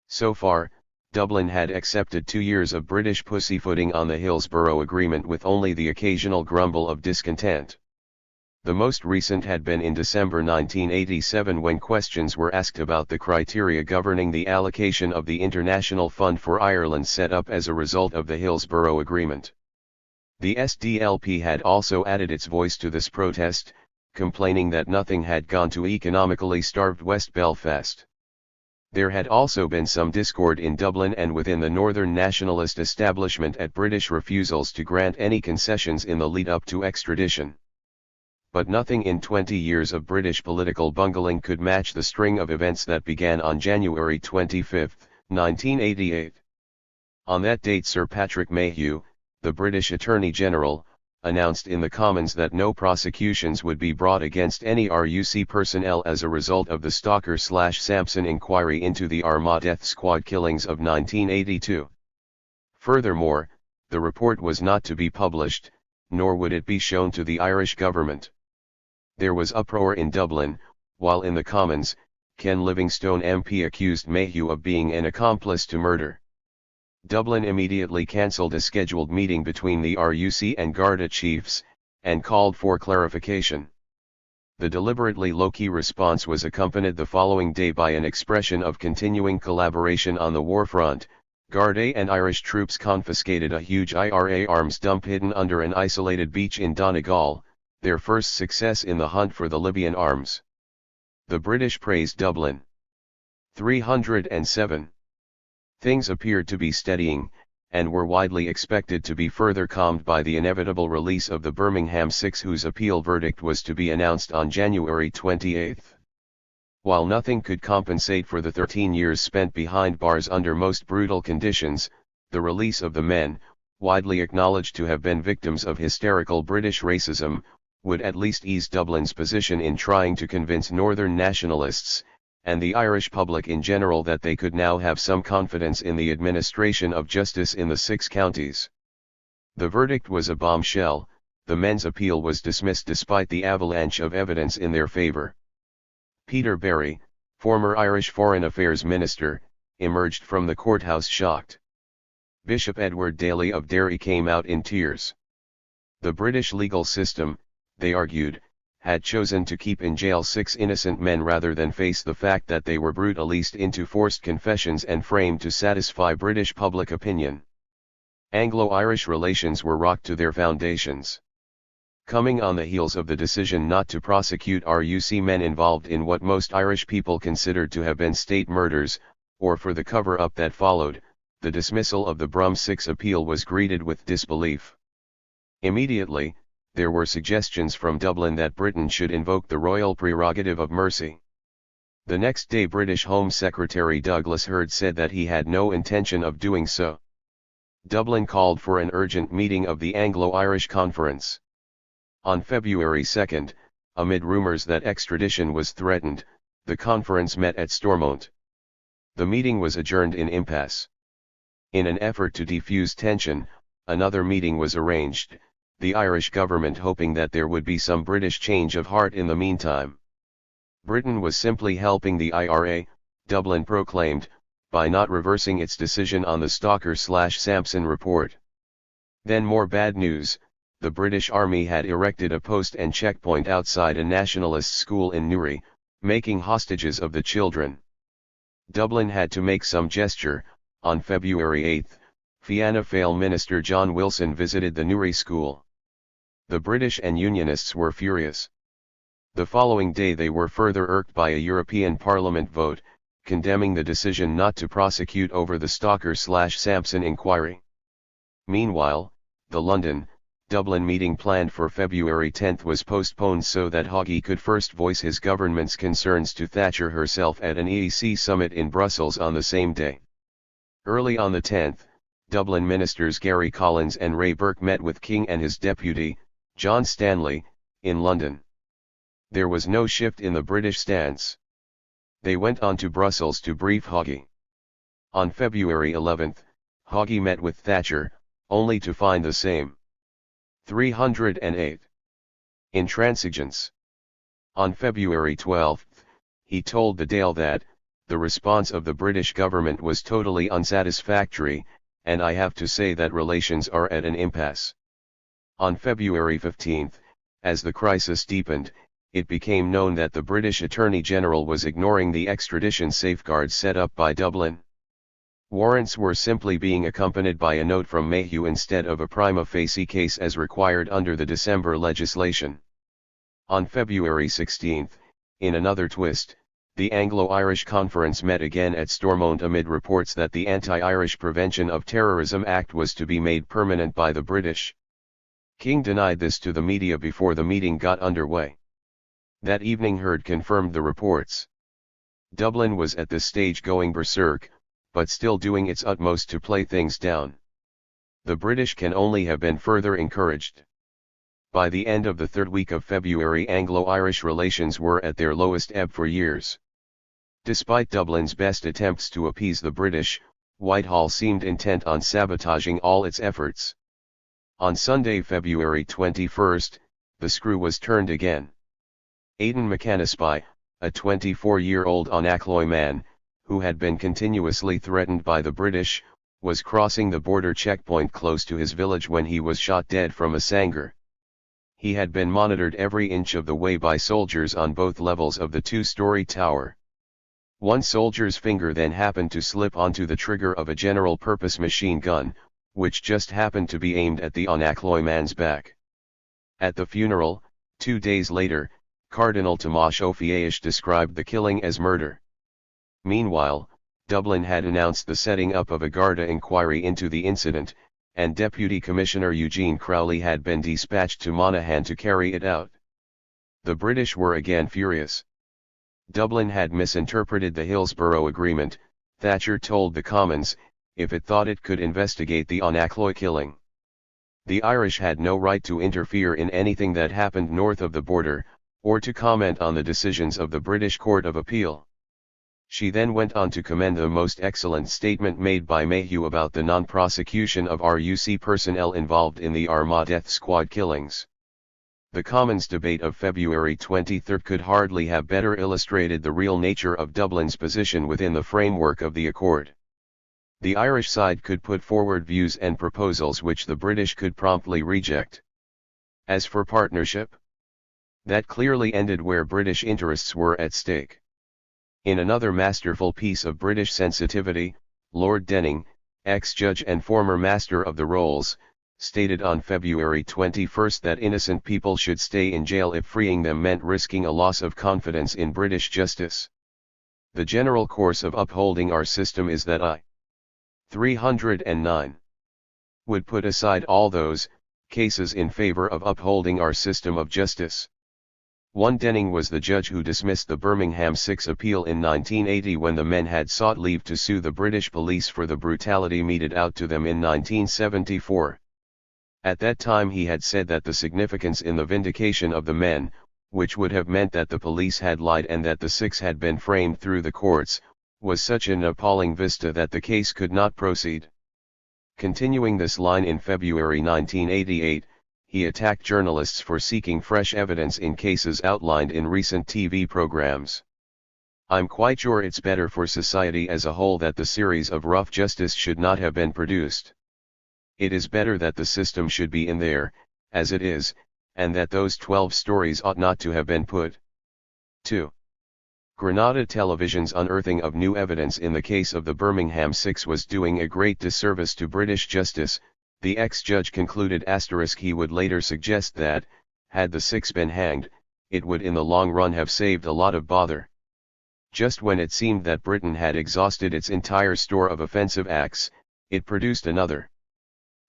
So far, Dublin had accepted 2 years of British pussyfooting on the Hillsborough Agreement with only the occasional grumble of discontent. The most recent had been in December 1987, when questions were asked about the criteria governing the allocation of the International Fund for Ireland set up as a result of the Hillsborough Agreement. The SDLP had also added its voice to this protest, complaining that nothing had gone to economically starved West Belfast. There had also been some discord in Dublin and within the Northern nationalist establishment at British refusals to grant any concessions in the lead-up to extradition. But nothing in 20 years of British political bungling could match the string of events that began on January 25, 1988. On that date, Sir Patrick Mayhew, the British Attorney General, announced in the Commons that no prosecutions would be brought against any RUC personnel as a result of the Stalker/Sampson inquiry into the Armagh Death Squad killings of 1982. Furthermore, the report was not to be published, nor would it be shown to the Irish government. There was uproar in Dublin, while in the Commons, Ken Livingstone MP accused Mayhew of being an accomplice to murder. Dublin immediately cancelled a scheduled meeting between the RUC and Garda chiefs, and called for clarification. The deliberately low-key response was accompanied the following day by an expression of continuing collaboration on the war front. Garda and Irish troops confiscated a huge IRA arms dump hidden under an isolated beach in Donegal, their first success in the hunt for the Libyan arms. The British praised Dublin. 307. Things appeared to be steadying, and were widely expected to be further calmed by the inevitable release of the Birmingham Six, whose appeal verdict was to be announced on January 28. While nothing could compensate for the 13 years spent behind bars under most brutal conditions, the release of the men, widely acknowledged to have been victims of hysterical British racism, would at least ease Dublin's position in trying to convince Northern nationalists, and the Irish public in general, that they could now have some confidence in the administration of justice in the 6 counties. The verdict was a bombshell. The men's appeal was dismissed despite the avalanche of evidence in their favour. Peter Barry, former Irish Foreign Affairs Minister, emerged from the courthouse shocked. Bishop Edward Daly of Derry came out in tears. The British legal system, they argued, had chosen to keep in jail 6 innocent men rather than face the fact that they were brutalized into forced confessions and framed to satisfy British public opinion. Anglo-Irish relations were rocked to their foundations. Coming on the heels of the decision not to prosecute RUC men involved in what most Irish people considered to have been state murders, or for the cover-up that followed, the dismissal of the Brum 6 appeal was greeted with disbelief. Immediately, there were suggestions from Dublin that Britain should invoke the royal prerogative of mercy. The next day, British Home Secretary Douglas Hurd said that he had no intention of doing so. Dublin called for an urgent meeting of the Anglo-Irish Conference. On February 2, amid rumours that extradition was threatened, the conference met at Stormont. The meeting was adjourned in impasse. In an effort to defuse tension, another meeting was arranged, the Irish government hoping that there would be some British change of heart in the meantime. Britain was simply helping the IRA, Dublin proclaimed, by not reversing its decision on the Stalker/Sampson report. Then more bad news. The British Army had erected a post and checkpoint outside a nationalist school in Newry, making hostages of the children. Dublin had to make some gesture. On February 8, Fianna Fáil Minister John Wilson visited the Newry school. The British and Unionists were furious. The following day they were further irked by a European Parliament vote, condemning the decision not to prosecute over the Stalker/Sampson inquiry. Meanwhile, the London-Dublin meeting planned for February 10 was postponed so that Haughey could first voice his government's concerns to Thatcher herself at an EEC summit in Brussels on the same day. Early on the 10th, Dublin ministers Gary Collins and Ray Burke met with King and his deputy, John Stanley, in London. There was no shift in the British stance. They went on to Brussels to brief Haughey. On February 11, Haughey met with Thatcher, only to find the same 308 intransigence. On February 12, he told the Dáil that, the response of the British government was totally unsatisfactory, and I have to say that relations are at an impasse. On February 15, as the crisis deepened, it became known that the British Attorney General was ignoring the extradition safeguards set up by Dublin. Warrants were simply being accompanied by a note from Mayhew instead of a prima facie case as required under the December legislation. On February 16, in another twist, the Anglo-Irish Conference met again at Stormont amid reports that the Anti-Irish Prevention of Terrorism Act was to be made permanent by the British. King denied this to the media before the meeting got underway. That evening Heard confirmed the reports. Dublin was at this stage going berserk, but still doing its utmost to play things down. The British can only have been further encouraged. By the end of the third week of February, Anglo-Irish relations were at their lowest ebb for years. Despite Dublin's best attempts to appease the British, Whitehall seemed intent on sabotaging all its efforts. On Sunday, February 21, the screw was turned again. Aidan McAnaspy, a 24-year-old Onacloy man, who had been continuously threatened by the British, was crossing the border checkpoint close to his village when he was shot dead from a Sanger. He had been monitored every inch of the way by soldiers on both levels of the two-story tower. One soldier's finger then happened to slip onto the trigger of a general-purpose machine gun, which just happened to be aimed at the Onacloy man's back. At the funeral, 2 days later, Cardinal Tomasz Ofieisz described the killing as murder. Meanwhile, Dublin had announced the setting up of a Garda inquiry into the incident, and Deputy Commissioner Eugene Crowley had been dispatched to Monaghan to carry it out. The British were again furious. Dublin had misinterpreted the Hillsborough Agreement, Thatcher told the Commons, if it thought it could investigate the Onacloy killing. The Irish had no right to interfere in anything that happened north of the border, or to comment on the decisions of the British Court of Appeal. She then went on to commend the most excellent statement made by Mayhew about the non-prosecution of RUC personnel involved in the Armagh Death Squad killings. The Commons debate of February 23 could hardly have better illustrated the real nature of Dublin's position within the framework of the Accord. The Irish side could put forward views and proposals which the British could promptly reject. As for partnership, that clearly ended where British interests were at stake. In another masterful piece of British sensitivity, Lord Denning, ex-judge and former Master of the Rolls, stated on February 21 that innocent people should stay in jail if freeing them meant risking a loss of confidence in British justice. The general course of upholding our system is that I. 309. Would put aside all those cases in favour of upholding our system of justice. 1. Denning was the judge who dismissed the Birmingham 6 appeal in 1980 when the men had sought leave to sue the British police for the brutality meted out to them in 1974. At that time he had said that the significance in the vindication of the men, which would have meant that the police had lied and that the 6 had been framed through the courts, was such an appalling vista that the case could not proceed. Continuing this line in February 1988, he attacked journalists for seeking fresh evidence in cases outlined in recent TV programs. "I'm quite sure it's better for society as a whole that the series of Rough Justice should not have been produced. It is better that the system should be in there, as it is, and that those 12 stories ought not to have been put." 2. Granada Television's unearthing of new evidence in the case of the Birmingham Six was doing a great disservice to British justice, the ex-judge concluded. He would later suggest that, had the six been hanged, it would in the long run have saved a lot of bother. Just when it seemed that Britain had exhausted its entire store of offensive acts, it produced another.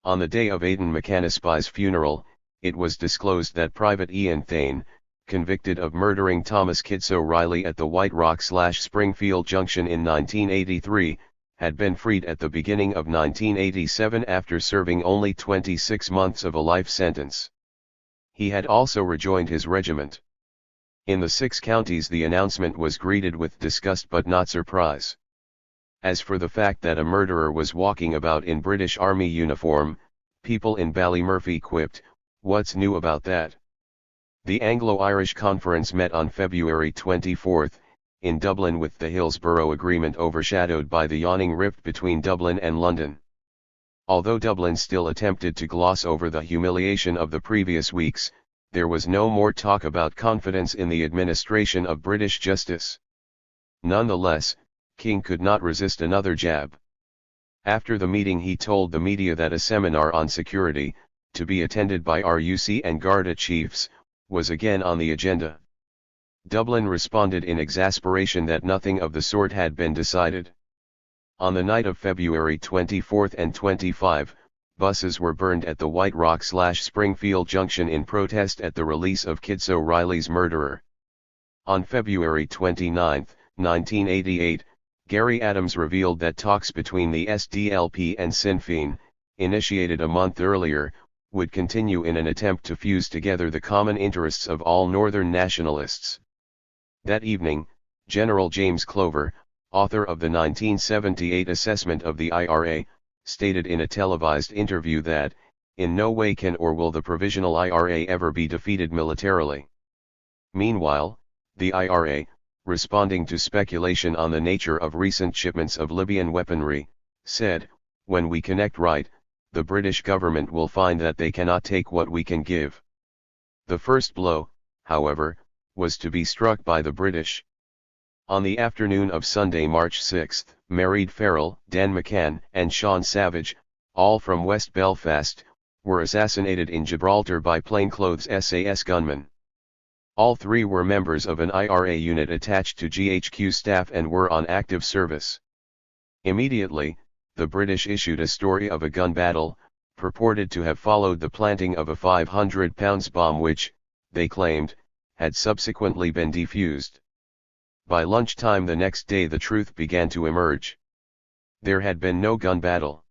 On the day of Aidan McAnaspy's funeral, it was disclosed that Private Ian Thane, convicted of murdering Thomas Kidso Riley at the White Rock/Springfield Junction in 1983, had been freed at the beginning of 1987 after serving only 26 months of a life sentence. He had also rejoined his regiment. In the 6 counties the announcement was greeted with disgust but not surprise. As for the fact that a murderer was walking about in British Army uniform, people in Ballymurphy quipped, "What's new about that?" The Anglo-Irish Conference met on February 24, in Dublin, with the Hillsborough Agreement overshadowed by the yawning rift between Dublin and London. Although Dublin still attempted to gloss over the humiliation of the previous weeks, there was no more talk about confidence in the administration of British justice. Nonetheless, King could not resist another jab. After the meeting he told the media that a seminar on security, to be attended by RUC and Garda chiefs, was again on the agenda. Dublin responded in exasperation that nothing of the sort had been decided. On the night of February 24 and 25, buses were burned at the White Rock/Springfield Junction in protest at the release of Kidso Riley's murderer. On February 29, 1988, Gary Adams revealed that talks between the SDLP and Sinn Féin, initiated a month earlier, would continue in an attempt to fuse together the common interests of all Northern nationalists. That evening, General James Clover, author of the 1978 assessment of the IRA, stated in a televised interview that, "In no way can or will the Provisional IRA ever be defeated militarily." Meanwhile, the IRA, responding to speculation on the nature of recent shipments of Libyan weaponry, said, "When we connect right, the British government will find that they cannot take what we can give." The first blow, however, was to be struck by the British. On the afternoon of Sunday, March 6, Mairead Farrell, Dan McCann, and Sean Savage, all from West Belfast, were assassinated in Gibraltar by plainclothes SAS gunmen. All 3 were members of an IRA unit attached to GHQ staff and were on active service. Immediately, the British issued a story of a gun battle, purported to have followed the planting of a 500-pound bomb which, they claimed, had subsequently been defused. By lunchtime the next day the truth began to emerge. There had been no gun battle.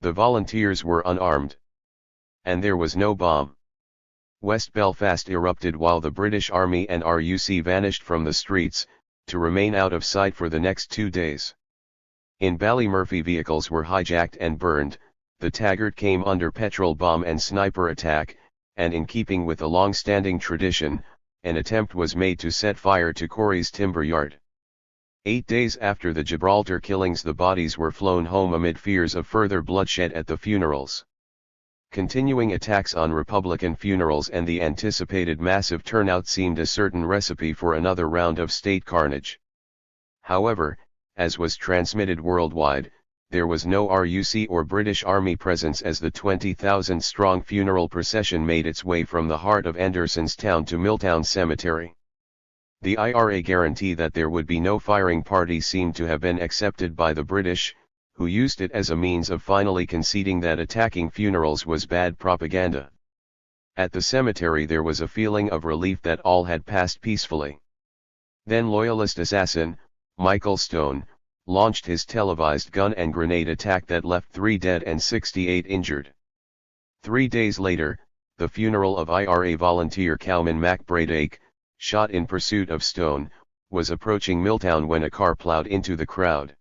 The volunteers were unarmed. And there was no bomb. West Belfast erupted while the British Army and RUC vanished from the streets, to remain out of sight for the next 2 days. In Ballymurphy vehicles were hijacked and burned, the Taggart came under petrol bomb and sniper attack, and in keeping with a long-standing tradition, an attempt was made to set fire to Corey's timber yard. 8 days after the Gibraltar killings the bodies were flown home amid fears of further bloodshed at the funerals. Continuing attacks on Republican funerals and the anticipated massive turnout seemed a certain recipe for another round of state carnage. However, as was transmitted worldwide, there was no RUC or British Army presence as the 20,000-strong funeral procession made its way from the heart of Andersonstown to Milltown Cemetery. The IRA guarantee that there would be no firing party seemed to have been accepted by the British, who used it as a means of finally conceding that attacking funerals was bad propaganda. At the cemetery there was a feeling of relief that all had passed peacefully. Then Loyalist assassin, Michael Stone, launched his televised gun and grenade attack that left 3 dead and 68 injured. 3 days later, the funeral of IRA volunteer Cowman MacBraydeck, shot in pursuit of Stone, was approaching Milltown when a car plowed into the crowd.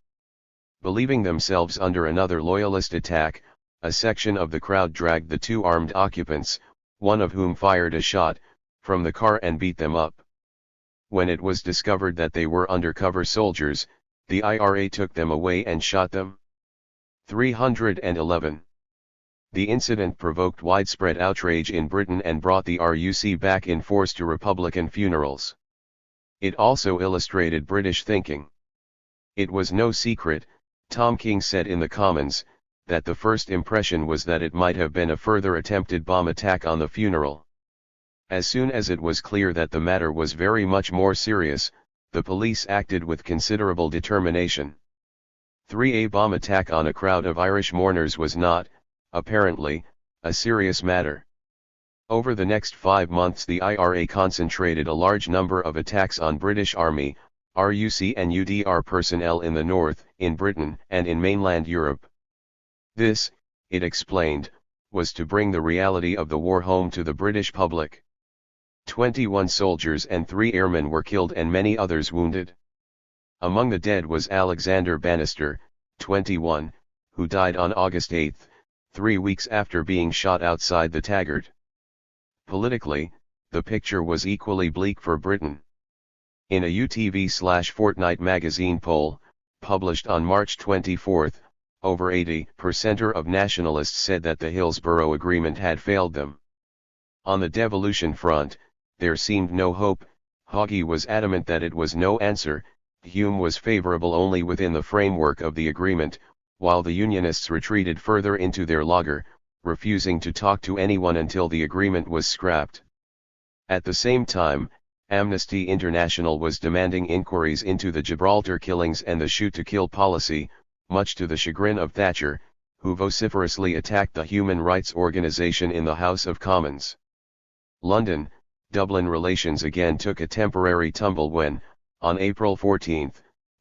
Believing themselves under another Loyalist attack, a section of the crowd dragged the 2 armed occupants, one of whom fired a shot from the car and beat them up. When it was discovered that they were undercover soldiers, the IRA took them away and shot them. 311. The incident provoked widespread outrage in Britain and brought the RUC back in force to Republican funerals. It also illustrated British thinking. It was no secret, Tom King said in the Commons, that the first impression was that it might have been a further attempted bomb attack on the funeral. As soon as it was clear that the matter was very much more serious, the police acted with considerable determination. 3. A bomb attack on a crowd of Irish mourners was not, apparently, a serious matter. Over the next 5 months the IRA concentrated a large number of attacks on British Army, RUC and UDR personnel in the north, in Britain, and in mainland Europe. This, it explained, was to bring the reality of the war home to the British public. 21 soldiers and 3 airmen were killed and many others wounded. Among the dead was Alexander Bannister, 21, who died on August 8, 3 weeks after being shot outside the Taggart. Politically, the picture was equally bleak for Britain. In a UTV/Fortnight magazine poll, published on March 24, over 80% of nationalists said that the Hillsborough Agreement had failed them. On the devolution front, there seemed no hope. Haughey was adamant that it was no answer. Hume was favourable only within the framework of the agreement, while the Unionists retreated further into their laager, refusing to talk to anyone until the agreement was scrapped. At the same time, Amnesty International was demanding inquiries into the Gibraltar killings and the shoot-to-kill policy, much to the chagrin of Thatcher, who vociferously attacked the human rights organisation in the House of Commons. London, Dublin relations again took a temporary tumble when, on April 14,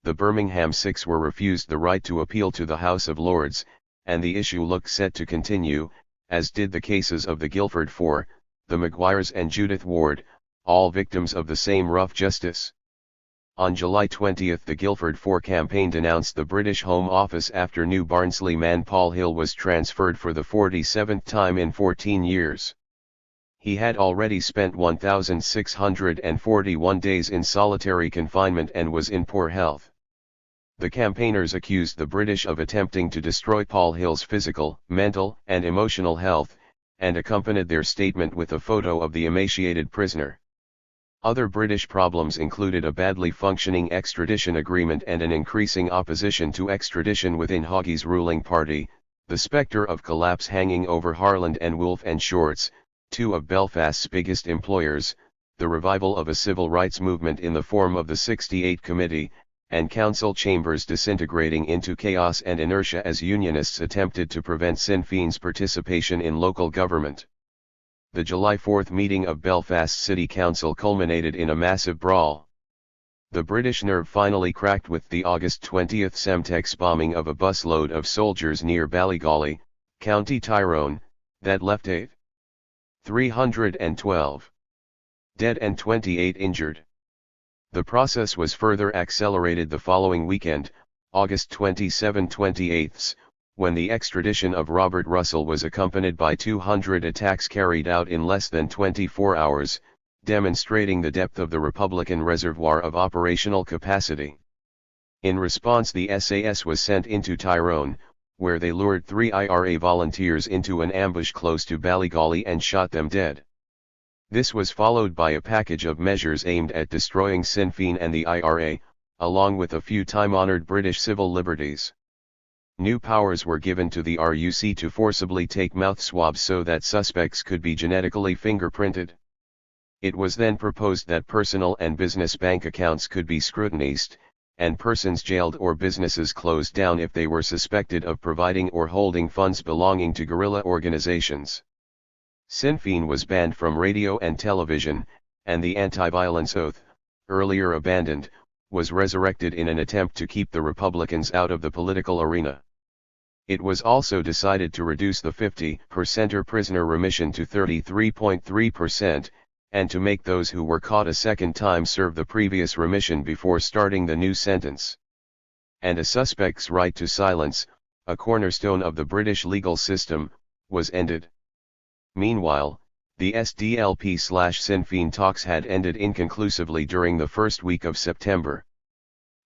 the Birmingham Six were refused the right to appeal to the House of Lords, and the issue looked set to continue, as did the cases of the Guildford Four, the Maguires and Judith Ward, all victims of the same rough justice. On July 20 the Guildford Four campaign denounced the British Home Office after New Barnsley man Paul Hill was transferred for the 47th time in 14 years. He had already spent 1,641 days in solitary confinement and was in poor health. The campaigners accused the British of attempting to destroy Paul Hill's physical, mental, and emotional health, and accompanied their statement with a photo of the emaciated prisoner. Other British problems included a badly functioning extradition agreement and an increasing opposition to extradition within Haughey's ruling party, the spectre of collapse hanging over Harland and Wolff and Shorts, two of Belfast's biggest employers, the revival of a civil rights movement in the form of the 68 Committee, and council chambers disintegrating into chaos and inertia as Unionists attempted to prevent Sinn Féin's participation in local government. The July 4 meeting of Belfast City Council culminated in a massive brawl. The British nerve finally cracked with the August 20 Semtex bombing of a busload of soldiers near Ballygolly, County Tyrone, that left 312 dead and 28 injured. The process was further accelerated the following weekend, August 27-28, when the extradition of Robert Russell was accompanied by 200 attacks carried out in less than 24 hours, demonstrating the depth of the Republican reservoir of operational capacity. In response, the SAS was sent into Tyrone, where they lured 3 IRA volunteers into an ambush close to Ballygolly and shot them dead. This was followed by a package of measures aimed at destroying Sinn Féin and the IRA, along with a few time-honored British civil liberties. New powers were given to the RUC to forcibly take mouth swabs so that suspects could be genetically fingerprinted. It was then proposed that personal and business bank accounts could be scrutinized, and persons jailed or businesses closed down if they were suspected of providing or holding funds belonging to guerrilla organizations. Sinn Féin was banned from radio and television, and the anti-violence oath, earlier abandoned, was resurrected in an attempt to keep the Republicans out of the political arena. It was also decided to reduce the 50% prisoner remission to 33.3%, and to make those who were caught a second time serve the previous remission before starting the new sentence. And a suspect's right to silence, a cornerstone of the British legal system, was ended. Meanwhile, The SDLP/Sinn Féin talks had ended inconclusively during the first week of September.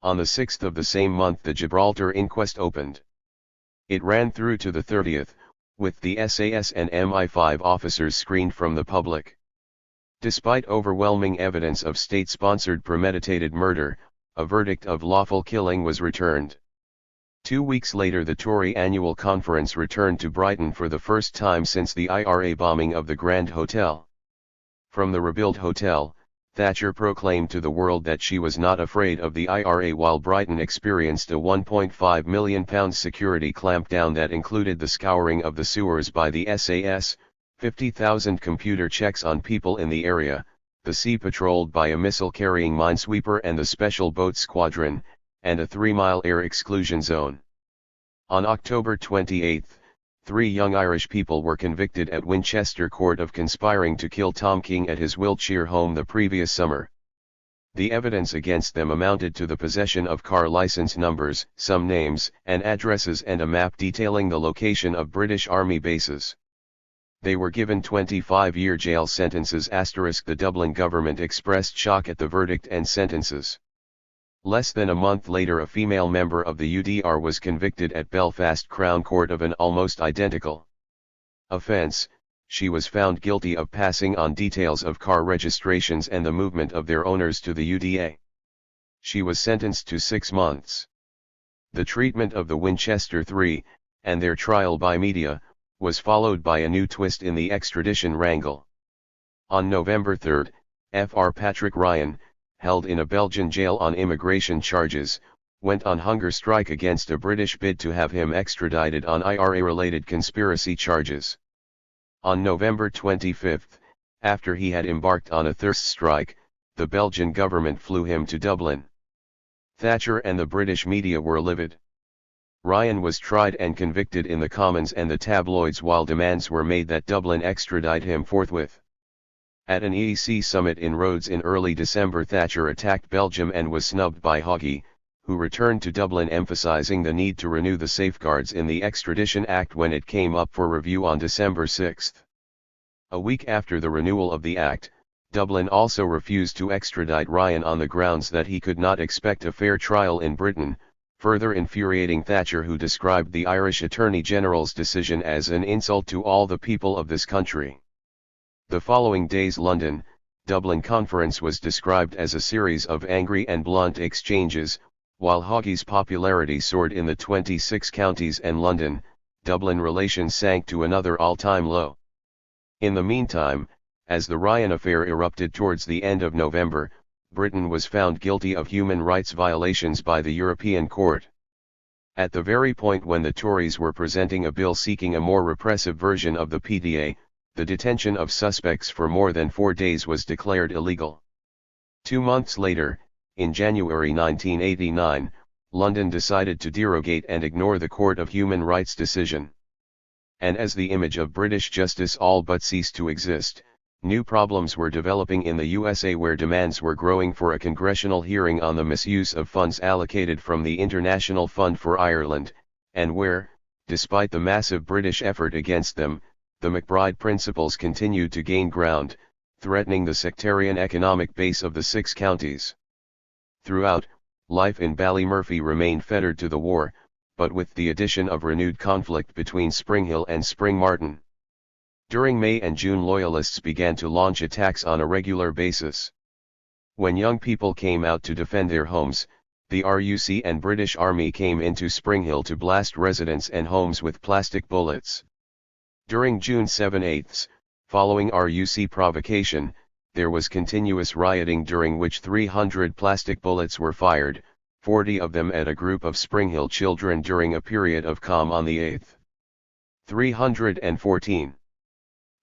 On the 6th of the same month the Gibraltar inquest opened. It ran through to the 30th, with the SAS and MI5 officers screened from the public. Despite overwhelming evidence of state-sponsored premeditated murder, a verdict of lawful killing was returned. 2 weeks later the Tory annual conference returned to Brighton for the first time since the IRA bombing of the Grand Hotel. From the rebuilt hotel, Thatcher proclaimed to the world that she was not afraid of the IRA while Brighton experienced a £1.5 million security clampdown that included the scouring of the sewers by the SAS, 50,000 computer checks on people in the area, the sea patrolled by a missile-carrying minesweeper and the Special Boat Squadron, and a 3-mile air exclusion zone. On October 28, 3 young Irish people were convicted at Winchester Court of conspiring to kill Tom King at his Wiltshire home the previous summer. The evidence against them amounted to the possession of car license numbers, some names and addresses and a map detailing the location of British Army bases. They were given 25-year jail sentences. The Dublin government expressed shock at the verdict and sentences. Less than a month later a female member of the UDR was convicted at Belfast Crown Court of an almost identical offence. She was found guilty of passing on details of car registrations and the movement of their owners to the UDA. She was sentenced to 6 months. The treatment of the Winchester Three, and their trial by media, was followed by a new twist in the extradition wrangle. On November 3, Fr. Patrick Ryan, held in a Belgian jail on immigration charges, went on hunger strike against a British bid to have him extradited on IRA-related conspiracy charges. On November 25, after he had embarked on a thirst strike, the Belgian government flew him to Dublin. Thatcher and the British media were livid. Ryan was tried and convicted in the Commons and the tabloids while demands were made that Dublin extradite him forthwith. At an EEC summit in Rhodes in early December Thatcher attacked Belgium and was snubbed by Hoggy, who returned to Dublin emphasising the need to renew the safeguards in the Extradition Act when it came up for review on December 6. A week after the renewal of the Act, Dublin also refused to extradite Ryan on the grounds that he could not expect a fair trial in Britain, further infuriating Thatcher, who described the Irish Attorney General's decision as an insult to all the people of this country. The following day's London-Dublin conference was described as a series of angry and blunt exchanges, while Hoggy's popularity soared in the 26 counties and London-Dublin relations sank to another all-time low. In the meantime, as the Ryan affair erupted towards the end of November, Britain was found guilty of human rights violations by the European Court. At the very point when the Tories were presenting a bill seeking a more repressive version of the PDA, the detention of suspects for more than 4 days was declared illegal. 2 months later, in January 1989, London decided to derogate and ignore the Court of Human Rights decision. And as the image of British justice all but ceased to exist, new problems were developing in the USA, where demands were growing for a congressional hearing on the misuse of funds allocated from the International Fund for Ireland, and where, despite the massive British effort against them, the McBride principles continued to gain ground, threatening the sectarian economic base of the 6 counties. Throughout, life in Ballymurphy remained fettered to the war, but with the addition of renewed conflict between Springhill and Springmartin. During May and June Loyalists began to launch attacks on a regular basis. When young people came out to defend their homes, the RUC and British Army came into Springhill to blast residents and homes with plastic bullets. During June 7/8, following RUC provocation, there was continuous rioting during which 300 plastic bullets were fired, 40 of them at a group of Springhill children during a period of calm on the 8th. 314.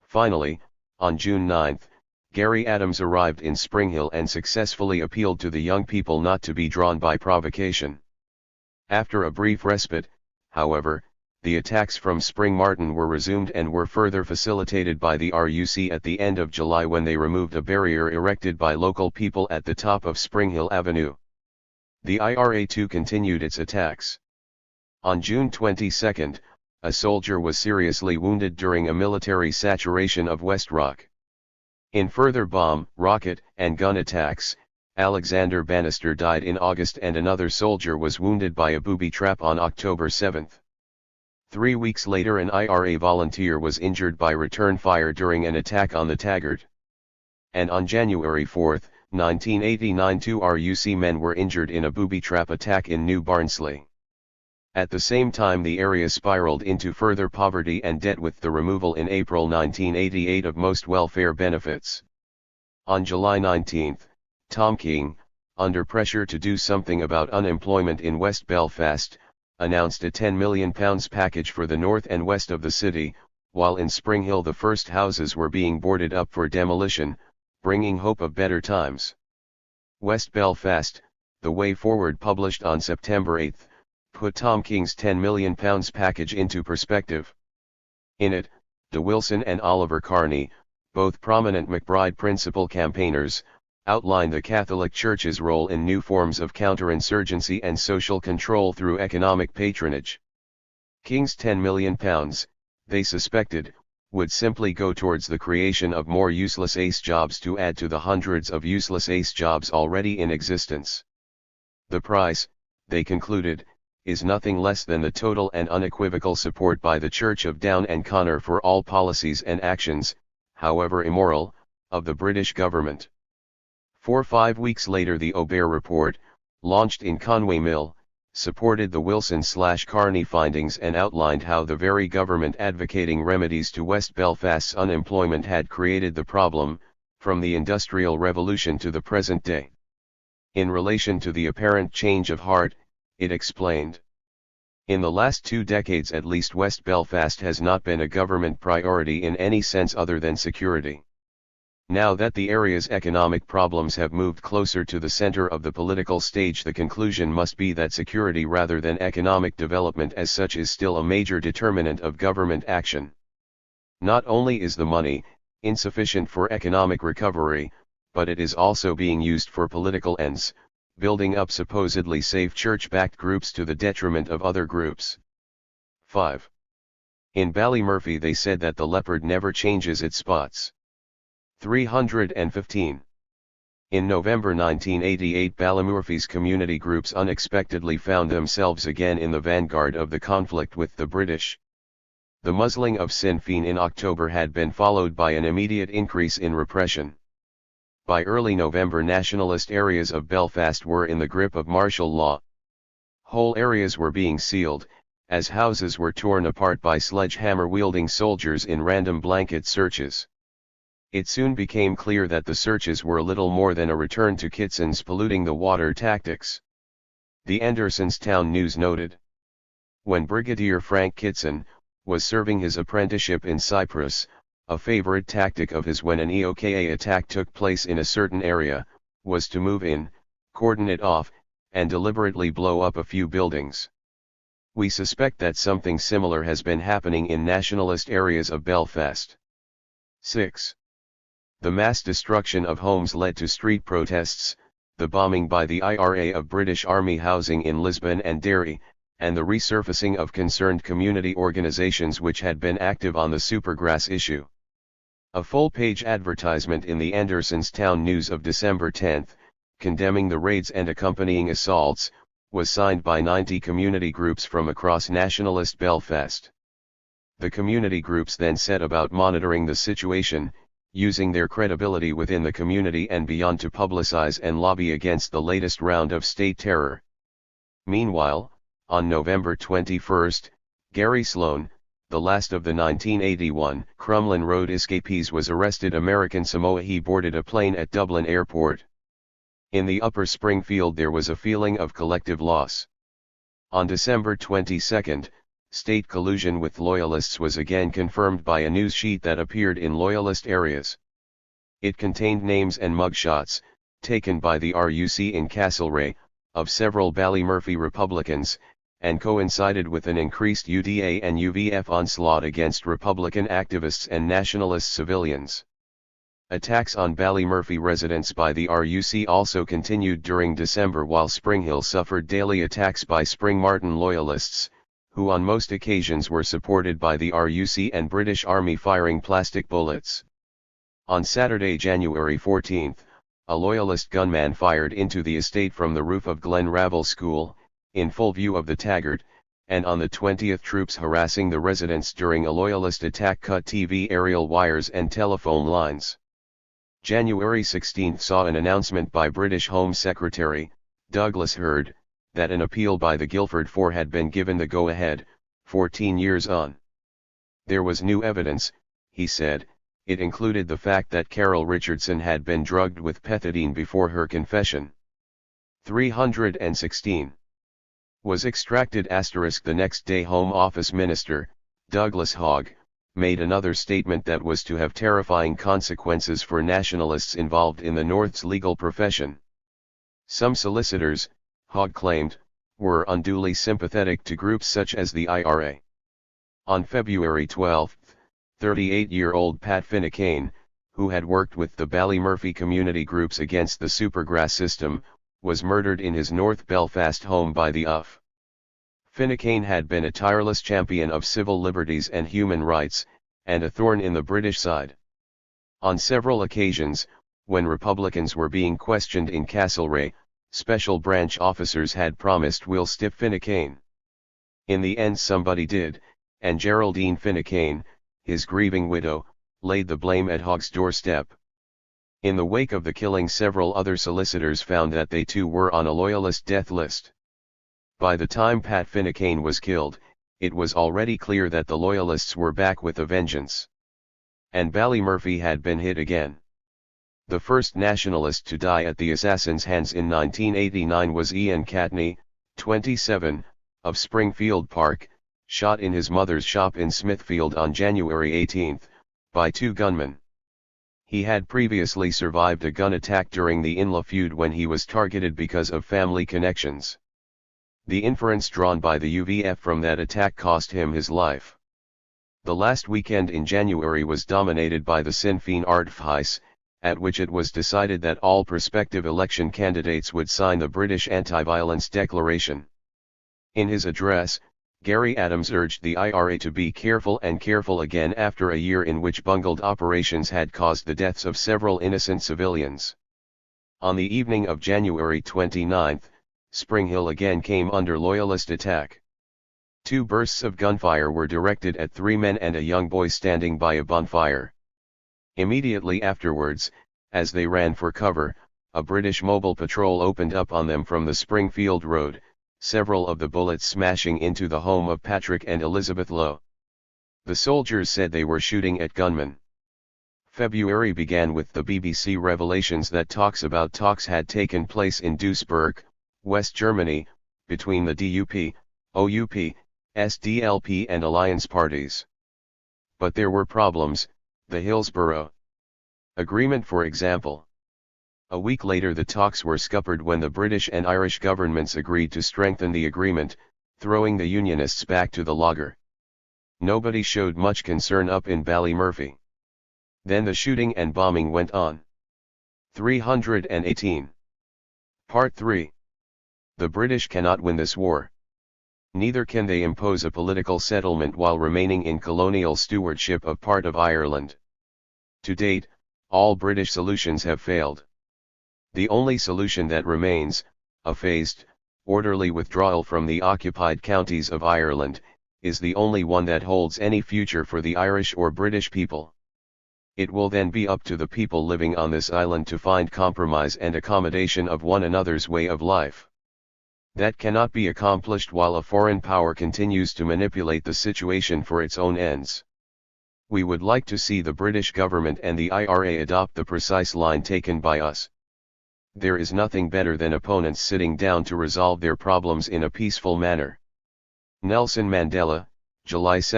Finally, on June 9, Gary Adams arrived in Springhill and successfully appealed to the young people not to be drawn by provocation. After a brief respite, however, the attacks from Springmartin were resumed and were further facilitated by the RUC at the end of July when they removed a barrier erected by local people at the top of Springhill Avenue. The IRA too continued its attacks. On June 22, a soldier was seriously wounded during a military saturation of West Rock. In further bomb, rocket, and gun attacks, Alexander Bannister died in August and another soldier was wounded by a booby trap on October 7. 3 weeks later an IRA volunteer was injured by return fire during an attack on the Taggart. And on January 4, 1989 two RUC men were injured in a booby trap attack in New Barnsley. At the same time the area spiraled into further poverty and debt with the removal in April 1988 of most welfare benefits. On July 19, Tom King, under pressure to do something about unemployment in West Belfast, announced a £10 million package for the north and west of the city, while in Spring Hill the first houses were being boarded up for demolition, bringing hope of better times. West Belfast, The Way Forward published on September 8, put Tom King's £10 million package into perspective. In it, De Wilson and Oliver Carney, both prominent McBride principal campaigners, outlined the Catholic Church's role in new forms of counterinsurgency and social control through economic patronage. King's £10 million, they suspected, would simply go towards the creation of more useless ACE jobs to add to the hundreds of useless ACE jobs already in existence. The price, they concluded, is nothing less than the total and unequivocal support by the Church of Down and Connor for all policies and actions, however immoral, of the British government. 5 weeks later the Aubert Report, launched in Conway Mill, supported the Wilson/Carney findings and outlined how the very government advocating remedies to West Belfast's unemployment had created the problem, from the Industrial Revolution to the present day. In relation to the apparent change of heart, it explained. In the last 2 decades at least West Belfast has not been a government priority in any sense other than security. Now that the area's economic problems have moved closer to the center of the political stage, the conclusion must be that security rather than economic development as such is still a major determinant of government action. Not only is the money insufficient for economic recovery, but it is also being used for political ends, building up supposedly safe church-backed groups to the detriment of other groups. 5. In Ballymurphy they said that the leopard never changes its spots. 315. In November 1988 Ballymurphy's community groups unexpectedly found themselves again in the vanguard of the conflict with the British. The muzzling of Sinn Féin in October had been followed by an immediate increase in repression. By early November nationalist areas of Belfast were in the grip of martial law. Whole areas were being sealed, as houses were torn apart by sledgehammer-wielding soldiers in random blanket searches. It soon became clear that the searches were little more than a return to Kitson's polluting the water tactics. The Anderson's Town News noted. When Brigadier Frank Kitson was serving his apprenticeship in Cyprus, a favorite tactic of his when an EOKA attack took place in a certain area, was to move in, cordon it off, and deliberately blow up a few buildings. We suspect that something similar has been happening in nationalist areas of Belfast. 6. The mass destruction of homes led to street protests, the bombing by the IRA of British Army housing in Lisbon and Derry, and the resurfacing of concerned community organisations which had been active on the Supergrass issue. A full-page advertisement in the Anderson's Town News of December 10, condemning the raids and accompanying assaults, was signed by 90 community groups from across nationalist Belfast. The community groups then set about monitoring the situation, using their credibility within the community and beyond to publicise and lobby against the latest round of state terror. Meanwhile, on November 21, Gary Sloan, the last of the 1981 Crumlin Road escapees, was arrested American Samoa. He boarded a plane at Dublin Airport. In the Upper Springfield there was a feeling of collective loss. On December 22, state collusion with Loyalists was again confirmed by a news sheet that appeared in Loyalist areas. It contained names and mugshots, taken by the RUC in Castlereagh, of several Ballymurphy Republicans, and coincided with an increased UDA and UVF onslaught against Republican activists and nationalist civilians. Attacks on Ballymurphy residents by the RUC also continued during December, while Springhill suffered daily attacks by Spring Martin Loyalists, who on most occasions were supported by the RUC and British Army firing plastic bullets. On Saturday, January 14, a Loyalist gunman fired into the estate from the roof of Glen Ravel School, in full view of the Taggart, and on the 20th troops harassing the residents during a Loyalist attack cut TV aerial wires and telephone lines. January 16 saw an announcement by British Home Secretary, Douglas Hurd, that an appeal by the Guildford Four had been given the go-ahead, 14 years on. There was new evidence, he said. It included the fact that Carol Richardson had been drugged with pethidine before her confession. 316. Was extracted. The next day Home Office Minister, Douglas Hogg, made another statement that was to have terrifying consequences for nationalists involved in the North's legal profession. Some solicitors, Hogg claimed, were unduly sympathetic to groups such as the IRA. On February 12, 38-year-old Pat Finucane, who had worked with the Ballymurphy community groups against the Supergrass system, was murdered in his North Belfast home by the UF. Finucane had been a tireless champion of civil liberties and human rights, and a thorn in the British side. On several occasions, when Republicans were being questioned in Castlereagh, special branch officers had promised we'll stiff Finucane. In the end somebody did, and Geraldine Finucane, his grieving widow, laid the blame at Hogg's doorstep. In the wake of the killing, several other solicitors found that they too were on a Loyalist death list. By the time Pat Finucane was killed, it was already clear that the Loyalists were back with a vengeance. And Ballymurphy had been hit again. The first nationalist to die at the assassin's hands in 1989 was Ian Catney, 27, of Springfield Park, shot in his mother's shop in Smithfield on January 18, by two gunmen. He had previously survived a gun attack during the Inla feud when he was targeted because of family connections. The inference drawn by the UVF from that attack cost him his life. The last weekend in January was dominated by the Sinn Féin Artifice, at which it was decided that all prospective election candidates would sign the British Anti-Violence Declaration. In his address, Gary Adams urged the IRA to be careful and careful again after a year in which bungled operations had caused the deaths of several innocent civilians. On the evening of January 29, Spring Hill again came under Loyalist attack. Two bursts of gunfire were directed at three men and a young boy standing by a bonfire. Immediately afterwards, as they ran for cover, a British mobile patrol opened up on them from the Springfield Road, several of the bullets smashing into the home of Patrick and Elizabeth Lowe. The soldiers said they were shooting at gunmen. February began with the BBC revelations that talks had taken place in Duisburg, West Germany, between the DUP, OUP, SDLP and Alliance parties. But there were problems, the Hillsborough Agreement for example. A week later the talks were scuppered when the British and Irish governments agreed to strengthen the agreement, throwing the Unionists back to the lager. Nobody showed much concern up in Ballymurphy. Then the shooting and bombing went on. 318. Part 3. The British cannot win this war. Neither can they impose a political settlement while remaining in colonial stewardship of part of Ireland. To date, all British solutions have failed. The only solution that remains, a phased, orderly withdrawal from the occupied counties of Ireland, is the only one that holds any future for the Irish or British people. It will then be up to the people living on this island to find compromise and accommodation of one another's way of life. That cannot be accomplished while a foreign power continues to manipulate the situation for its own ends. We would like to see the British government and the IRA adopt the precise line taken by us. There is nothing better than opponents sitting down to resolve their problems in a peaceful manner. Nelson Mandela, July 2,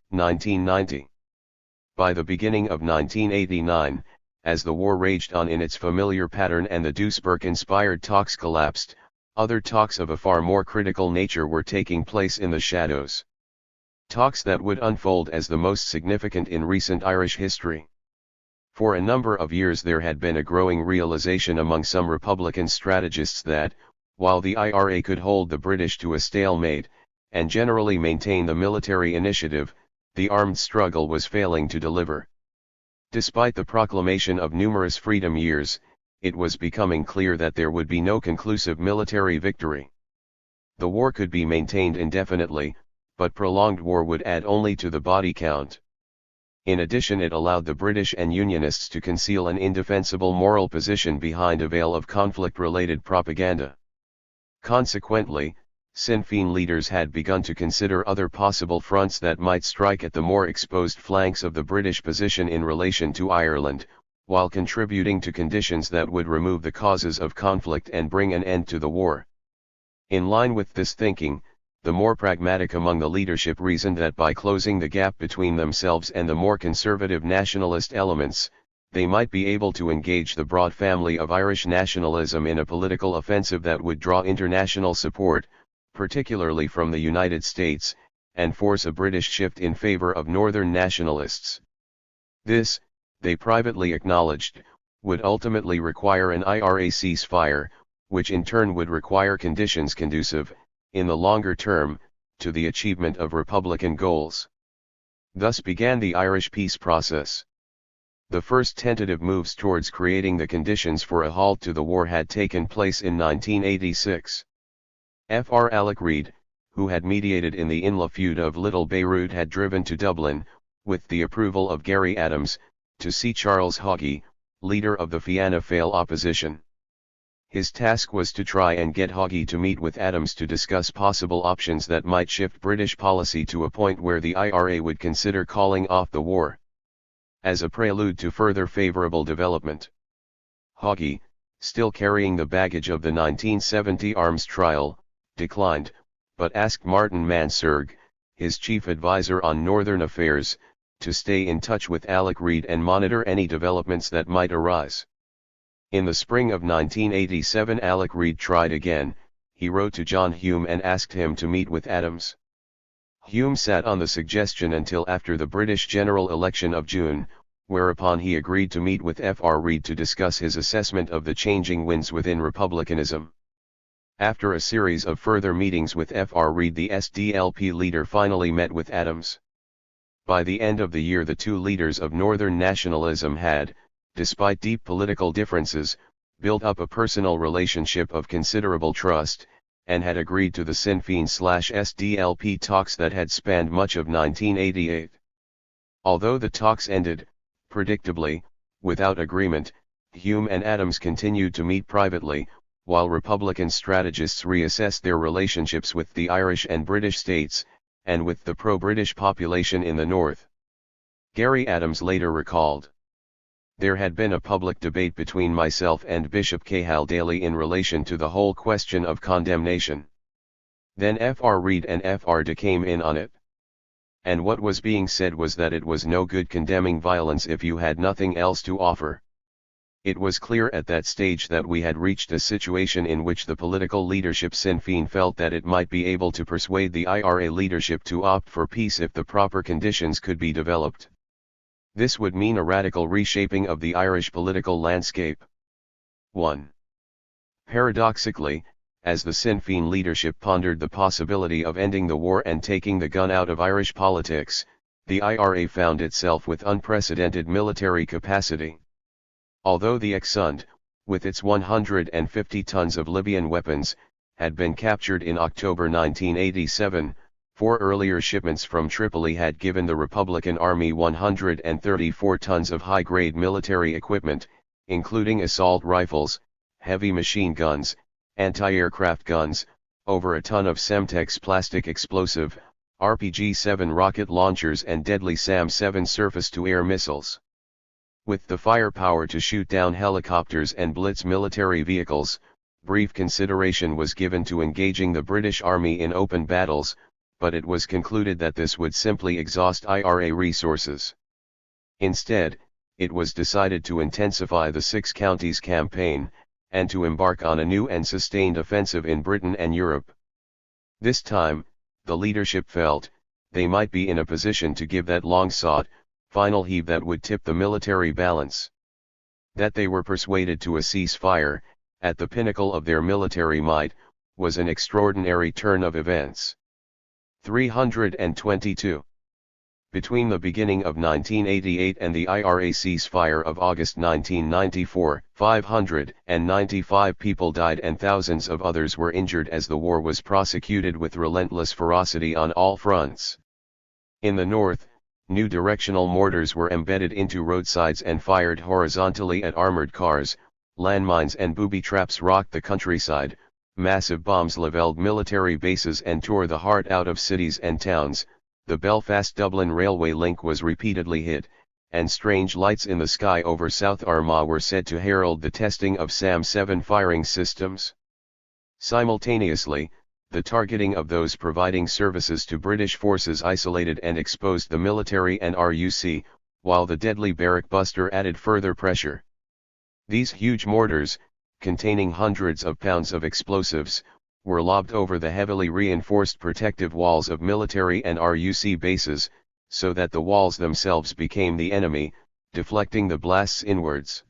1990. By the beginning of 1989, as the war raged on in its familiar pattern and the Duisburg-inspired talks collapsed, other talks of a far more critical nature were taking place in the shadows. Talks that would unfold as the most significant in recent Irish history. For a number of years there had been a growing realization among some Republican strategists that, while the IRA could hold the British to a stalemate, and generally maintain the military initiative, the armed struggle was failing to deliver. Despite the proclamation of numerous freedom years, it was becoming clear that there would be no conclusive military victory. The war could be maintained indefinitely, but prolonged war would add only to the body count. In addition, it allowed the British and Unionists to conceal an indefensible moral position behind a veil of conflict-related propaganda. Consequently, Sinn Féin leaders had begun to consider other possible fronts that might strike at the more exposed flanks of the British position in relation to Ireland, while contributing to conditions that would remove the causes of conflict and bring an end to the war. In line with this thinking, the more pragmatic among the leadership reasoned that by closing the gap between themselves and the more conservative nationalist elements, they might be able to engage the broad family of Irish nationalism in a political offensive that would draw international support, particularly from the United States, and force a British shift in favor of Northern nationalists. This, they privately acknowledged, would ultimately require an IRA ceasefire, which in turn would require conditions conducive, in the longer term, to the achievement of Republican goals. Thus began the Irish peace process. The first tentative moves towards creating the conditions for a halt to the war had taken place in 1986. Fr. Alec Reid, who had mediated in the Inla feud of Little Baroid, had driven to Dublin, with the approval of Gerry Adams, to see Charles Haughey, leader of the Fianna Fáil opposition. His task was to try and get Haughey to meet with Adams to discuss possible options that might shift British policy to a point where the IRA would consider calling off the war. As a prelude to further favourable development, Haughey, still carrying the baggage of the 1970 arms trial, declined, but asked Martin Mansergh, his chief advisor on Northern affairs, to stay in touch with Alec Reid and monitor any developments that might arise. In the spring of 1987 Alec Reid tried again. He wrote to John Hume and asked him to meet with Adams. Hume sat on the suggestion until after the British general election of June, whereupon he agreed to meet with Fr. Reid to discuss his assessment of the changing winds within republicanism. After a series of further meetings with Fr. Reid, the SDLP leader finally met with Adams. By the end of the year the two leaders of Northern nationalism had, despite deep political differences, built up a personal relationship of considerable trust, and had agreed to the Sinn Féin/SDLP talks that had spanned much of 1988. Although the talks ended, predictably, without agreement, Hume and Adams continued to meet privately, while Republican strategists reassessed their relationships with the Irish and British states, and with the pro-British population in the North. Gerry Adams later recalled, "There had been a public debate between myself and Bishop Cahill Daly in relation to the whole question of condemnation. Then Fr. Reid and Fr. de came in on it. And what was being said was that it was no good condemning violence if you had nothing else to offer. It was clear at that stage that we had reached a situation in which the political leadership Sinn Féin felt that it might be able to persuade the IRA leadership to opt for peace if the proper conditions could be developed. This would mean a radical reshaping of the Irish political landscape." 1. Paradoxically, as the Sinn Féin leadership pondered the possibility of ending the war and taking the gun out of Irish politics, the IRA found itself with unprecedented military capacity. Although the Exund, with its 150 tons of Libyan weapons, had been captured in October 1987, 4 earlier shipments from Tripoli had given the Republican Army 134 tons of high-grade military equipment, including assault rifles, heavy machine guns, anti-aircraft guns, over a ton of Semtex plastic explosive, RPG-7 rocket launchers and deadly SAM-7 surface-to-air missiles. With the firepower to shoot down helicopters and blitz military vehicles, brief consideration was given to engaging the British Army in open battles, but it was concluded that this would simply exhaust IRA resources. Instead, it was decided to intensify the Six Counties campaign, and to embark on a new and sustained offensive in Britain and Europe. This time, the leadership felt, they might be in a position to give that long-sought, final heave that would tip the military balance. That they were persuaded to a ceasefire, at the pinnacle of their military might, was an extraordinary turn of events. 322. Between the beginning of 1988 and the IRA ceasefire of August 1994, 595 people died and thousands of others were injured as the war was prosecuted with relentless ferocity on all fronts. In the north, new directional mortars were embedded into roadsides and fired horizontally at armored cars, landmines and booby traps rocked the countryside, massive bombs levelled military bases and tore the heart out of cities and towns. The Belfast-Dublin railway link was repeatedly hit, and strange lights in the sky over South Armagh were said to herald the testing of SAM-7 firing systems. Simultaneously, the targeting of those providing services to British forces isolated and exposed the military and RUC, while the deadly barrack buster added further pressure. These huge mortars, containing hundreds of pounds of explosives, were lobbed over the heavily reinforced protective walls of military and RUC bases, so that the walls themselves became the enemy, deflecting the blasts inwards.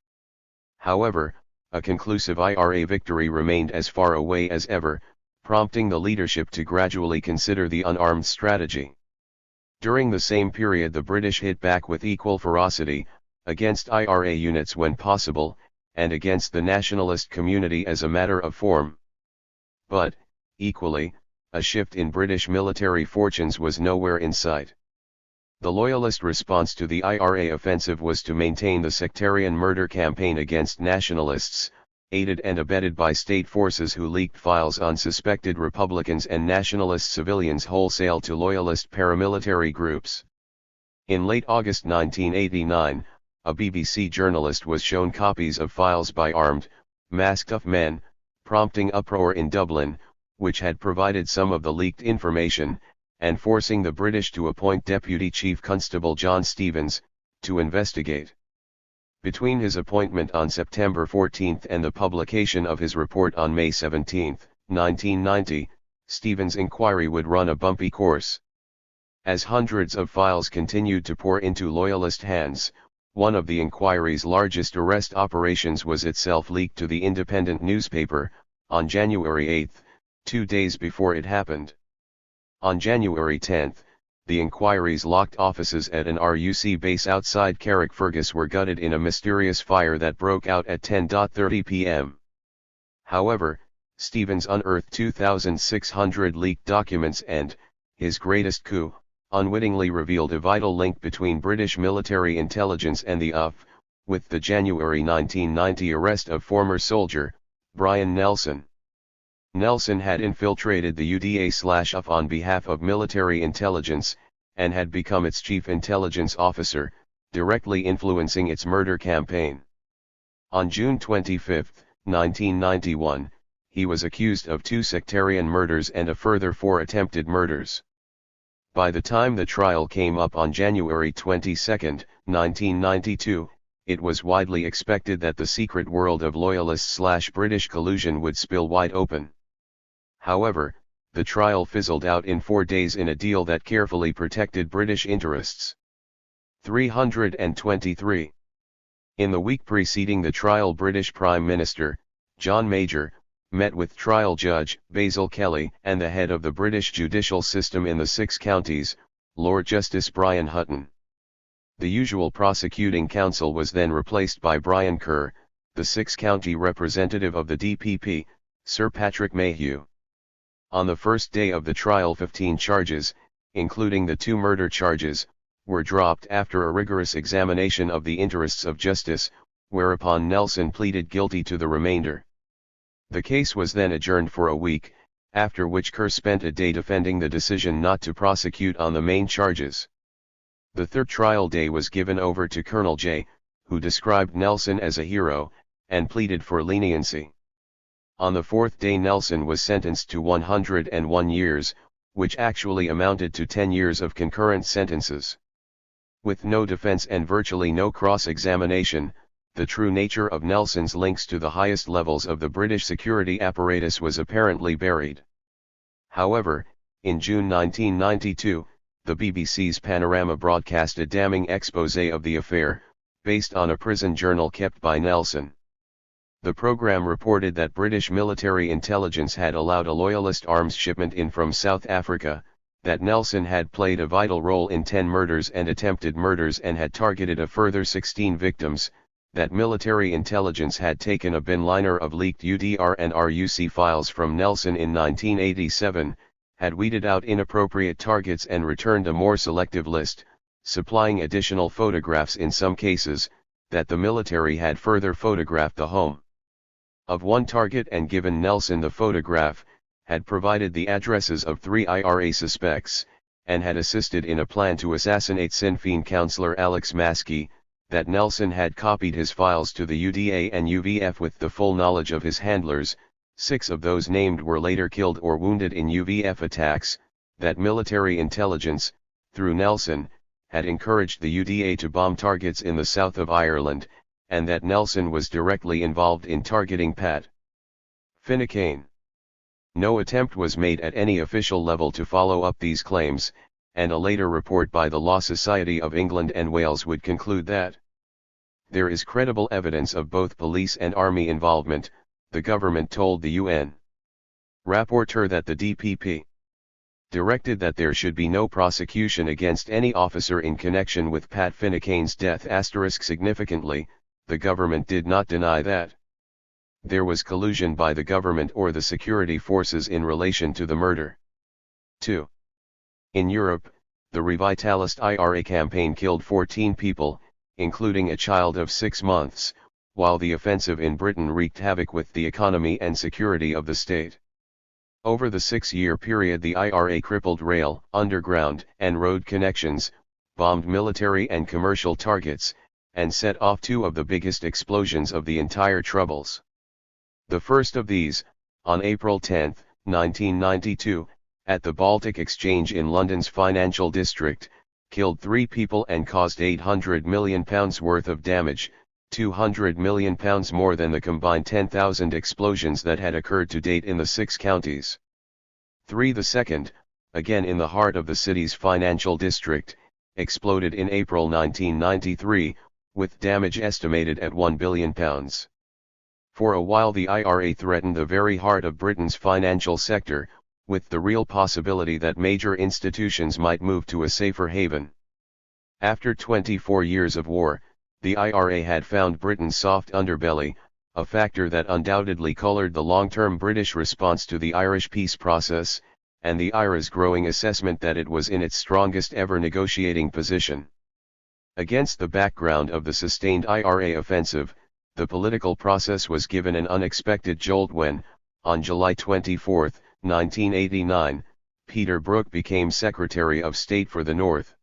However, a conclusive IRA victory remained as far away as ever, prompting the leadership to gradually consider the unarmed strategy. During the same period the British hit back with equal ferocity, against IRA units when possible, and against the nationalist community as a matter of form. But, equally, a shift in British military fortunes was nowhere in sight. The Loyalist response to the IRA offensive was to maintain the sectarian murder campaign against nationalists, aided and abetted by state forces who leaked files on suspected Republicans and nationalist civilians wholesale to Loyalist paramilitary groups. In late August 1989, a BBC journalist was shown copies of files by armed, masked-up men, prompting uproar in Dublin, which had provided some of the leaked information, and forcing the British to appoint Deputy Chief Constable John Stevens, to investigate. Between his appointment on September 14 and the publication of his report on May 17, 1990, Stevens' inquiry would run a bumpy course. As hundreds of files continued to pour into Loyalist hands, one of the inquiry's largest arrest operations was itself leaked to the Independent newspaper, on January 8, 2 days before it happened. On January 10, the inquiry's locked offices at an RUC base outside Carrickfergus were gutted in a mysterious fire that broke out at 10:30 p.m. However, Stevens unearthed 2,600 leaked documents and, his greatest coup, unwittingly revealed a vital link between British military intelligence and the UF, with the January 1990 arrest of former soldier, Brian Nelson. Nelson had infiltrated the UDA/UF on behalf of military intelligence, and had become its chief intelligence officer, directly influencing its murder campaign. On June 25, 1991, he was accused of 2 sectarian murders and a further 4 attempted murders. By the time the trial came up on January 22, 1992, it was widely expected that the secret world of Loyalist/British collusion would spill wide open. However, the trial fizzled out in 4 days in a deal that carefully protected British interests. 323. In the week preceding the trial, British Prime Minister, John Major, met with trial judge Basil Kelly and the head of the British judicial system in the 6 counties, Lord Justice Brian Hutton. The usual prosecuting counsel was then replaced by Brian Kerr, the 6-county representative of the DPP, Sir Patrick Mayhew. On the first day of the trial 15 charges, including the 2 murder charges, were dropped after a rigorous examination of the interests of justice, whereupon Nelson pleaded guilty to the remainder. The case was then adjourned for a week, after which Kerr spent a day defending the decision not to prosecute on the main charges. The third trial day was given over to Colonel J, who described Nelson as a hero, and pleaded for leniency. On the 4th day Nelson was sentenced to 101 years, which actually amounted to 10 years of concurrent sentences. With no defense and virtually no cross-examination, the true nature of Nelson's links to the highest levels of the British security apparatus was apparently buried. However, in June 1992, the BBC's Panorama broadcast a damning exposé of the affair, based on a prison journal kept by Nelson. The programme reported that British military intelligence had allowed a Loyalist arms shipment in from South Africa, that Nelson had played a vital role in 10 murders and attempted murders and had targeted a further 16 victims, that military intelligence had taken a bin liner of leaked UDR and RUC files from Nelson in 1987, had weeded out inappropriate targets and returned a more selective list, supplying additional photographs in some cases, that the military had further photographed the home of one target and given Nelson the photograph, had provided the addresses of 3 IRA suspects, and had assisted in a plan to assassinate Sinn Féin councillor Alex Maskey, that Nelson had copied his files to the UDA and UVF with the full knowledge of his handlers. 6 of those named were later killed or wounded in UVF attacks, that military intelligence, through Nelson, had encouraged the UDA to bomb targets in the south of Ireland, and that Nelson was directly involved in targeting Pat Finucane. No attempt was made at any official level to follow up these claims, and a later report by the Law Society of England and Wales would conclude that there is credible evidence of both police and army involvement. The government told the UN rapporteur that the DPP directed that there should be no prosecution against any officer in connection with Pat Finucane's death. Significantly, the government did not deny that there was collusion by the government or the security forces in relation to the murder. 2. In Europe, the revitalist IRA campaign killed 14 people, including a child of 6 months, while the offensive in Britain wreaked havoc with the economy and security of the state. Over the 6-year period, the IRA crippled rail, underground, and road connections, bombed military and commercial targets, and set off 2 of the biggest explosions of the entire Troubles. The first of these, on April 10, 1992, at the Baltic Exchange in London's financial district, killed 3 people and caused £800 million worth of damage, £200 million more than the combined 10,000 explosions that had occurred to date in the 6 counties. 3. The second, again in the heart of the city's financial district, exploded in April 1993, with damage estimated at £1 billion. For a while the IRA threatened the very heart of Britain's financial sector, with the real possibility that major institutions might move to a safer haven. After 24 years of war, the IRA had found Britain's soft underbelly, a factor that undoubtedly colored the long-term British response to the Irish peace process, and the IRA's growing assessment that it was in its strongest ever negotiating position. Against the background of the sustained IRA offensive, the political process was given an unexpected jolt when, on July 24, 1989, Peter Brooke became Secretary of State for the North.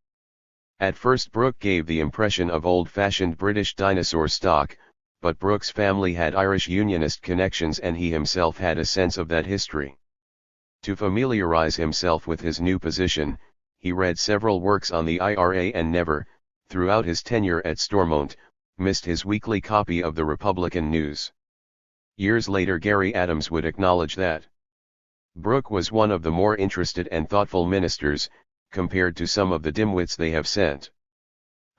At first Brooke gave the impression of old-fashioned British dinosaur stock, but Brooke's family had Irish Unionist connections and he himself had a sense of that history. To familiarize himself with his new position, he read several works on the IRA and never, throughout his tenure at Stormont, missed his weekly copy of the Republican News. Years later Gerry Adams would acknowledge that Brooke was one of the more interested and thoughtful ministers, compared to some of the dimwits they have sent.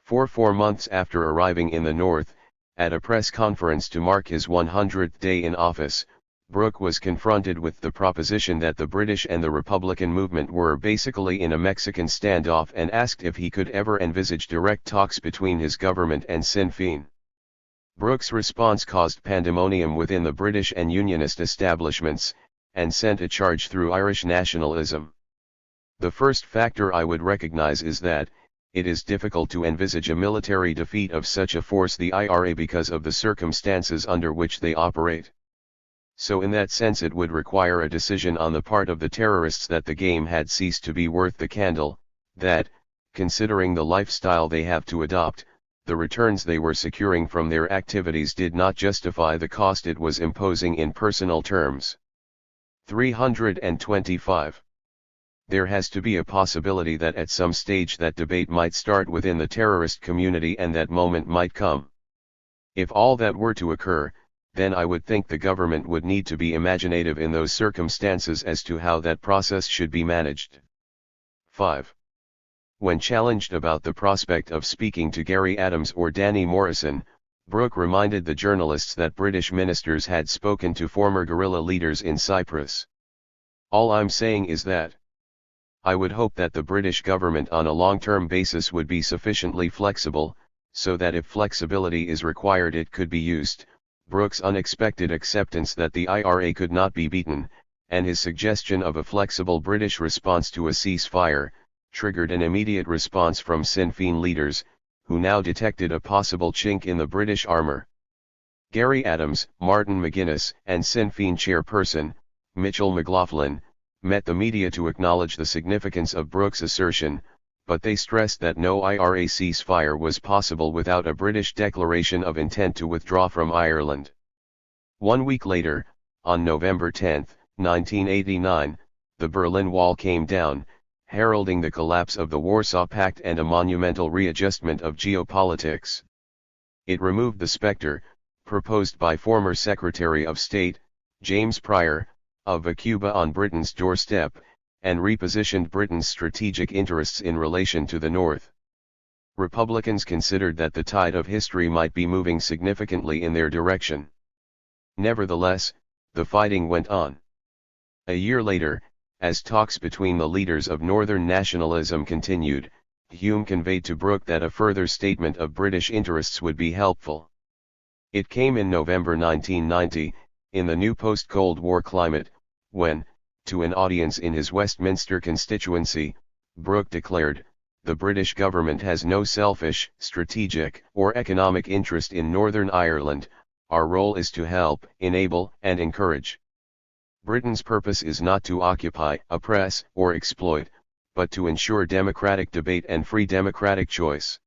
4 months after arriving in the North, at a press conference to mark his 100th day in office, Brooke was confronted with the proposition that the British and the Republican movement were basically in a Mexican standoff and asked if he could ever envisage direct talks between his government and Sinn Féin. Brooke's response caused pandemonium within the British and Unionist establishments, and sent a charge through Irish nationalism. The first factor I would recognize is that it is difficult to envisage a military defeat of such a force, the IRA, because of the circumstances under which they operate. So in that sense it would require a decision on the part of the terrorists that the game had ceased to be worth the candle, that, considering the lifestyle they have to adopt, the returns they were securing from their activities did not justify the cost it was imposing in personal terms. 325. There has to be a possibility that at some stage that debate might start within the terrorist community and that moment might come. If all that were to occur, then I would think the government would need to be imaginative in those circumstances as to how that process should be managed. 5. When challenged about the prospect of speaking to Gerry Adams or Danny Morrison, Brooke reminded the journalists that British ministers had spoken to former guerrilla leaders in Cyprus. All I'm saying is that I would hope that the British government on a long-term basis would be sufficiently flexible, so that if flexibility is required it could be used. Brooke's unexpected acceptance that the IRA could not be beaten, and his suggestion of a flexible British response to a ceasefire, triggered an immediate response from Sinn Féin leaders, who now detected a possible chink in the British armour. Gary Adams, Martin McGuinness, and Sinn Féin chairperson, Mitchell McLaughlin, met the media to acknowledge the significance of Brooke's assertion, but they stressed that no IRA ceasefire was possible without a British declaration of intent to withdraw from Ireland. 1 week later, on November 10, 1989, the Berlin Wall came down, heralding the collapse of the Warsaw Pact and a monumental readjustment of geopolitics. It removed the spectre, proposed by former Secretary of State, James Pryor, of a Cuba on Britain's doorstep, and repositioned Britain's strategic interests in relation to the North. Republicans considered that the tide of history might be moving significantly in their direction. Nevertheless, the fighting went on. A year later, as talks between the leaders of Northern nationalism continued, Hume conveyed to Brooke that a further statement of British interests would be helpful. It came in November 1990, in the new post-Cold War climate, when, to an audience in his Westminster constituency, Brooke declared, "The British government has no selfish, strategic, or economic interest in Northern Ireland. Our role is to help, enable, and encourage. Britain's purpose is not to occupy, oppress, or exploit, but to ensure democratic debate and free democratic choice."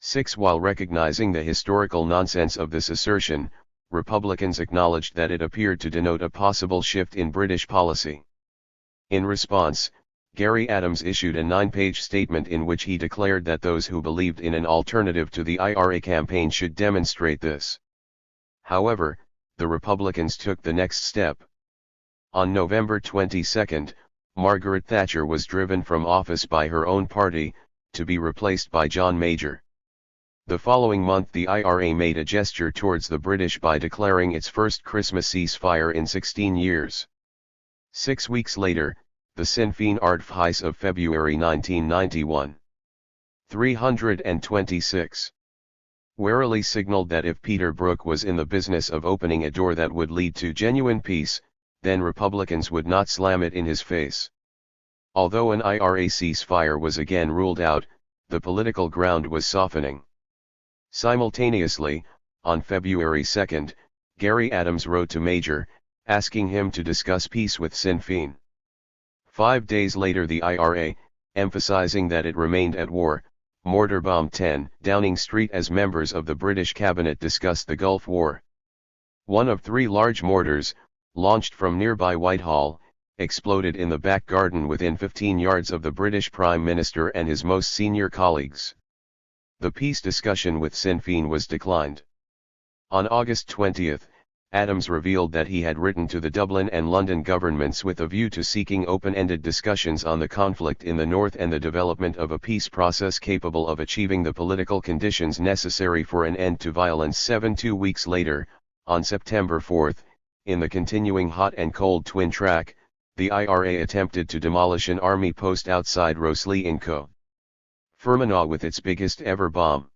6. While recognizing the historical nonsense of this assertion, Republicans acknowledged that it appeared to denote a possible shift in British policy. In response, Gary Adams issued a 9-page statement in which he declared that those who believed in an alternative to the IRA campaign should demonstrate this. However, the Republicans took the next step. On November 22, Margaret Thatcher was driven from office by her own party, to be replaced by John Major. The following month the IRA made a gesture towards the British by declaring its first Christmas ceasefire in 16 years. 6 weeks later, the Sinn Féin Armistice of February 1991. 326. Warily signalled that if Peter Brooke was in the business of opening a door that would lead to genuine peace, then Republicans would not slam it in his face. Although an IRA ceasefire was again ruled out, the political ground was softening. Simultaneously, on February 2, Gary Adams wrote to Major, asking him to discuss peace with Sinn Féin. 5 days later the IRA, emphasizing that it remained at war, mortar-bombed 10 Downing Street as members of the British cabinet discussed the Gulf War. One of 3 large mortars, launched from nearby Whitehall, exploded in the back garden within 15 yards of the British Prime Minister and his most senior colleagues. The peace discussion with Sinn Féin was declined. On August 20, Adams revealed that he had written to the Dublin and London governments with a view to seeking open-ended discussions on the conflict in the north and the development of a peace process capable of achieving the political conditions necessary for an end to violence. 2 weeks later, on September 4, in the continuing hot and cold twin track, the IRA attempted to demolish an army post outside Rosslea in Co. Fermanagh with its biggest ever bomb.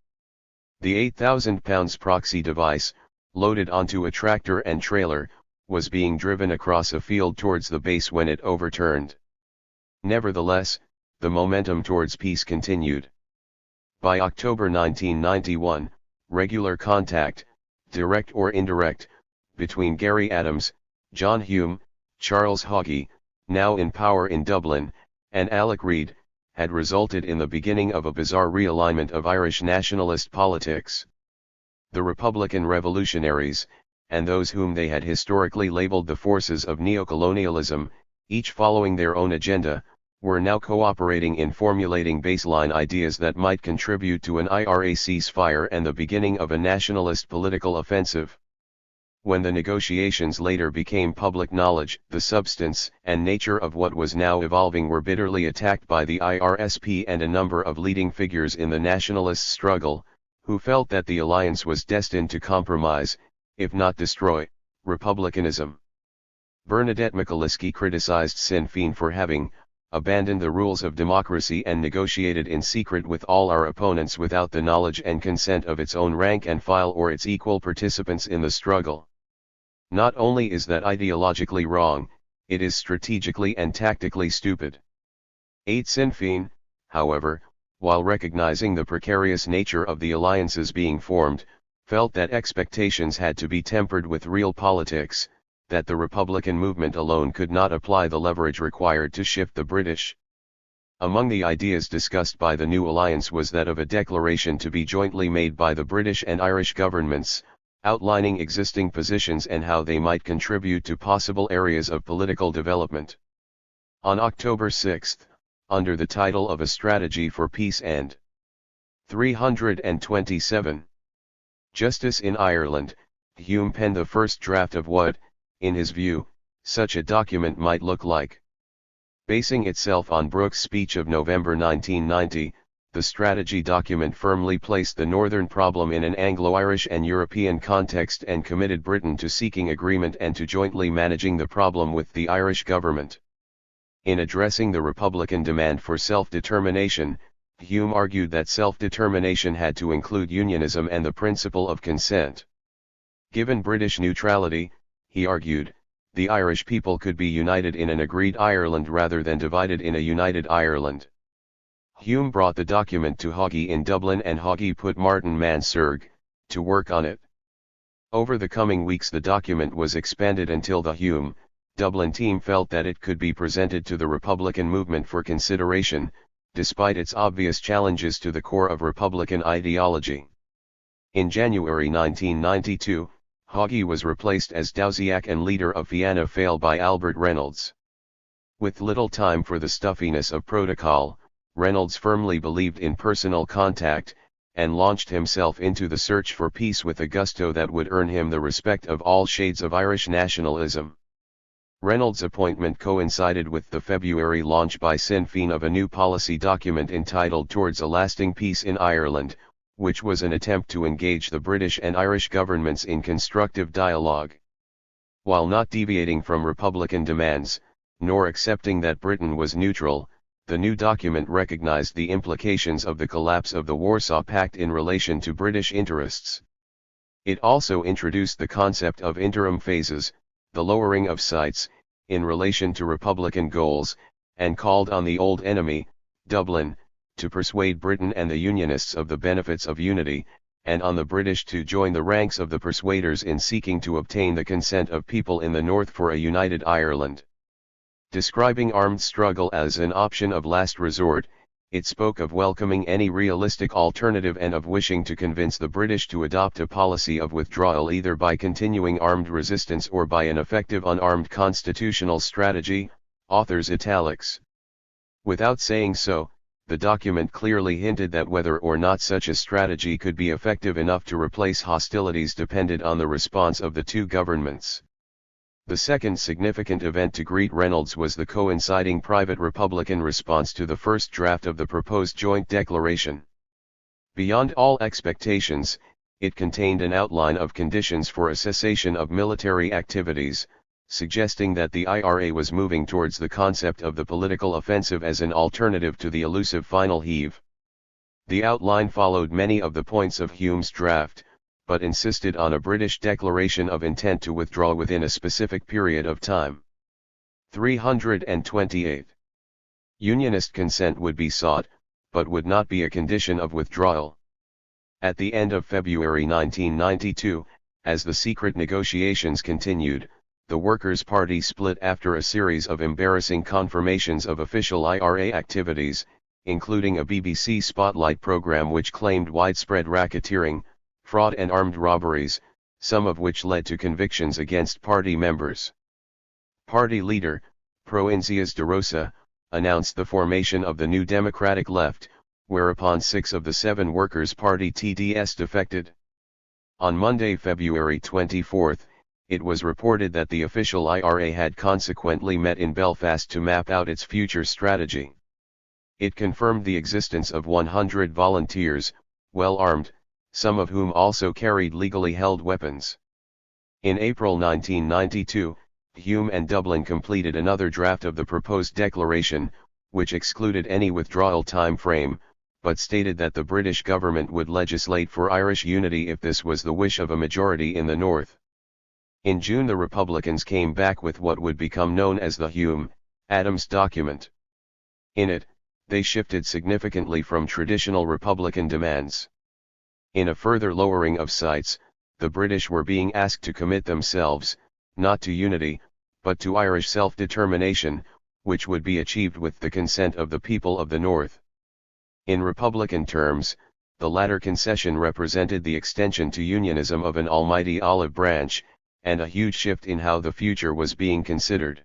The 8,000-pound proxy device, loaded onto a tractor and trailer, was being driven across a field towards the base when it overturned. Nevertheless, the momentum towards peace continued. By October 1991, regular contact, direct or indirect, between Gary Adams, John Hume, Charles Haughey, now in power in Dublin, and Alec Reid, had resulted in the beginning of a bizarre realignment of Irish nationalist politics. The Republican revolutionaries, and those whom they had historically labelled the forces of neocolonialism, each following their own agenda, were now cooperating in formulating baseline ideas that might contribute to an IRA ceasefire and the beginning of a nationalist political offensive. When the negotiations later became public knowledge, the substance and nature of what was now evolving were bitterly attacked by the IRSP and a number of leading figures in the nationalist struggle, who felt that the alliance was destined to compromise, if not destroy, republicanism. Bernadette McAliskey criticized Sinn Féin for having, abandoned the rules of democracy and negotiated in secret with all our opponents without the knowledge and consent of its own rank and file or its equal participants in the struggle. Not only is that ideologically wrong, it is strategically and tactically stupid. 8 Sinn Féin, however, while recognizing the precarious nature of the alliances being formed, felt that expectations had to be tempered with real politics, that the Republican movement alone could not apply the leverage required to shift the British. Among the ideas discussed by the new alliance was that of a declaration to be jointly made by the British and Irish governments, outlining existing positions and how they might contribute to possible areas of political development. On October 6, under the title of A Strategy for Peace and 327. Justice in Ireland, Hume penned the first draft of what, in his view, such a document might look like. Basing itself on Brooke's speech of November 1990, the strategy document firmly placed the Northern problem in an Anglo-Irish and European context and committed Britain to seeking agreement and to jointly managing the problem with the Irish government. In addressing the Republican demand for self-determination, Hume argued that self-determination had to include unionism and the principle of consent. Given British neutrality, he argued, the Irish people could be united in an agreed Ireland rather than divided in a united Ireland. Hume brought the document to Haughey in Dublin and Haughey put Martin Mansergh to work on it. Over the coming weeks the document was expanded until the Hume, Dublin team felt that it could be presented to the Republican movement for consideration, despite its obvious challenges to the core of Republican ideology. In January 1992, Haughey was replaced as Taoiseach and leader of Fianna Fáil by Albert Reynolds. With little time for the stuffiness of protocol, Reynolds firmly believed in personal contact, and launched himself into the search for peace with a gusto that would earn him the respect of all shades of Irish nationalism. Reynolds' appointment coincided with the February launch by Sinn Féin of a new policy document entitled Towards a Lasting Peace in Ireland, which was an attempt to engage the British and Irish governments in constructive dialogue. While not deviating from Republican demands, nor accepting that Britain was neutral, the new document recognized the implications of the collapse of the Warsaw Pact in relation to British interests. It also introduced the concept of interim phases, the lowering of sights, in relation to Republican goals, and called on the old enemy, Dublin, to persuade Britain and the Unionists of the benefits of unity, and on the British to join the ranks of the persuaders in seeking to obtain the consent of people in the North for a united Ireland. Describing armed struggle as an option of last resort, it spoke of welcoming any realistic alternative and of wishing to convince the British to adopt a policy of withdrawal either by continuing armed resistance or by an effective unarmed constitutional strategy, authors italics. Without saying so, the document clearly hinted that whether or not such a strategy could be effective enough to replace hostilities depended on the response of the two governments. The second significant event to greet Reynolds was the coinciding private Republican response to the first draft of the proposed joint declaration. Beyond all expectations, it contained an outline of conditions for a cessation of military activities, suggesting that the IRA was moving towards the concept of the political offensive as an alternative to the elusive final heave. The outline followed many of the points of Hume's draft, but insisted on a British declaration of intent to withdraw within a specific period of time. 328. Unionist consent would be sought, but would not be a condition of withdrawal. At the end of February 1992, as the secret negotiations continued, the Workers' Party split after a series of embarrassing confirmations of official IRA activities, including a BBC Spotlight programme which claimed widespread racketeering, fraud and armed robberies, some of which led to convictions against party members. Party leader, Provincias de Rosa, announced the formation of the New Democratic Left, whereupon 6 of the 7 Workers' Party TDS defected. On Monday, February 24, it was reported that the official IRA had consequently met in Belfast to map out its future strategy. It confirmed the existence of 100 volunteers, well armed, some of whom also carried legally held weapons. In April 1992, Hume and Dublin completed another draft of the proposed declaration, which excluded any withdrawal time frame, but stated that the British government would legislate for Irish unity if this was the wish of a majority in the North. In June the Republicans came back with what would become known as the Hume-Adams document. In it, they shifted significantly from traditional Republican demands. In a further lowering of sights, the British were being asked to commit themselves, not to unity, but to Irish self-determination, which would be achieved with the consent of the people of the North. In Republican terms, the latter concession represented the extension to unionism of an almighty olive branch, and a huge shift in how the future was being considered.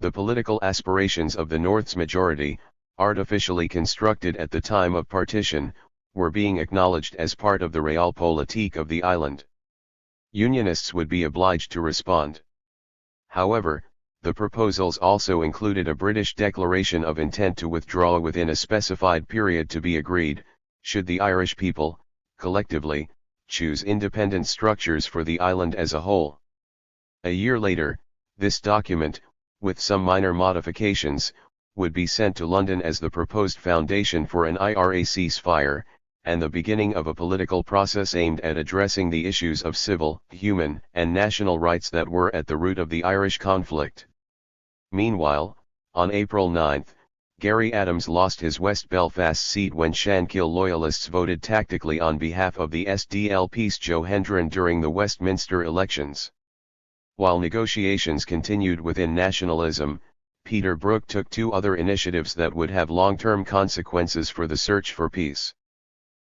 The political aspirations of the North's majority, artificially constructed at the time of partition, were being acknowledged as part of the realpolitik of the island. Unionists would be obliged to respond. However, the proposals also included a British declaration of intent to withdraw within a specified period to be agreed, should the Irish people, collectively, choose independent structures for the island as a whole. A year later, this document, with some minor modifications, would be sent to London as the proposed foundation for an IRA ceasefire, and the beginning of a political process aimed at addressing the issues of civil, human, and national rights that were at the root of the Irish conflict. Meanwhile, on April 9, Gerry Adams lost his West Belfast seat when Shankill loyalists voted tactically on behalf of the SDLP's Joe Hendren during the Westminster elections. While negotiations continued within nationalism, Peter Brooke took two other initiatives that would have long-term consequences for the search for peace.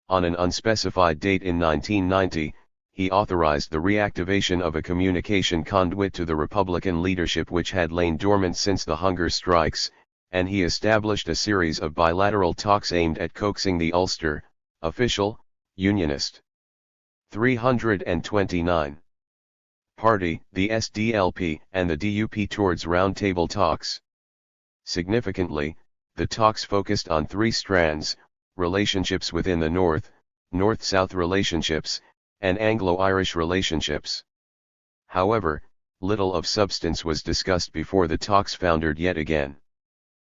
On an unspecified date in 1990, he authorized the reactivation of a communication conduit to the Republican leadership which had lain dormant since the hunger strikes, and he established a series of bilateral talks aimed at coaxing the Ulster, official, Unionist 329 party, the SDLP, and the DUP towards roundtable talks. Significantly, the talks focused on three strands: relationships within the North, North-South relationships, and Anglo-Irish relationships. However, little of substance was discussed before the talks foundered yet again.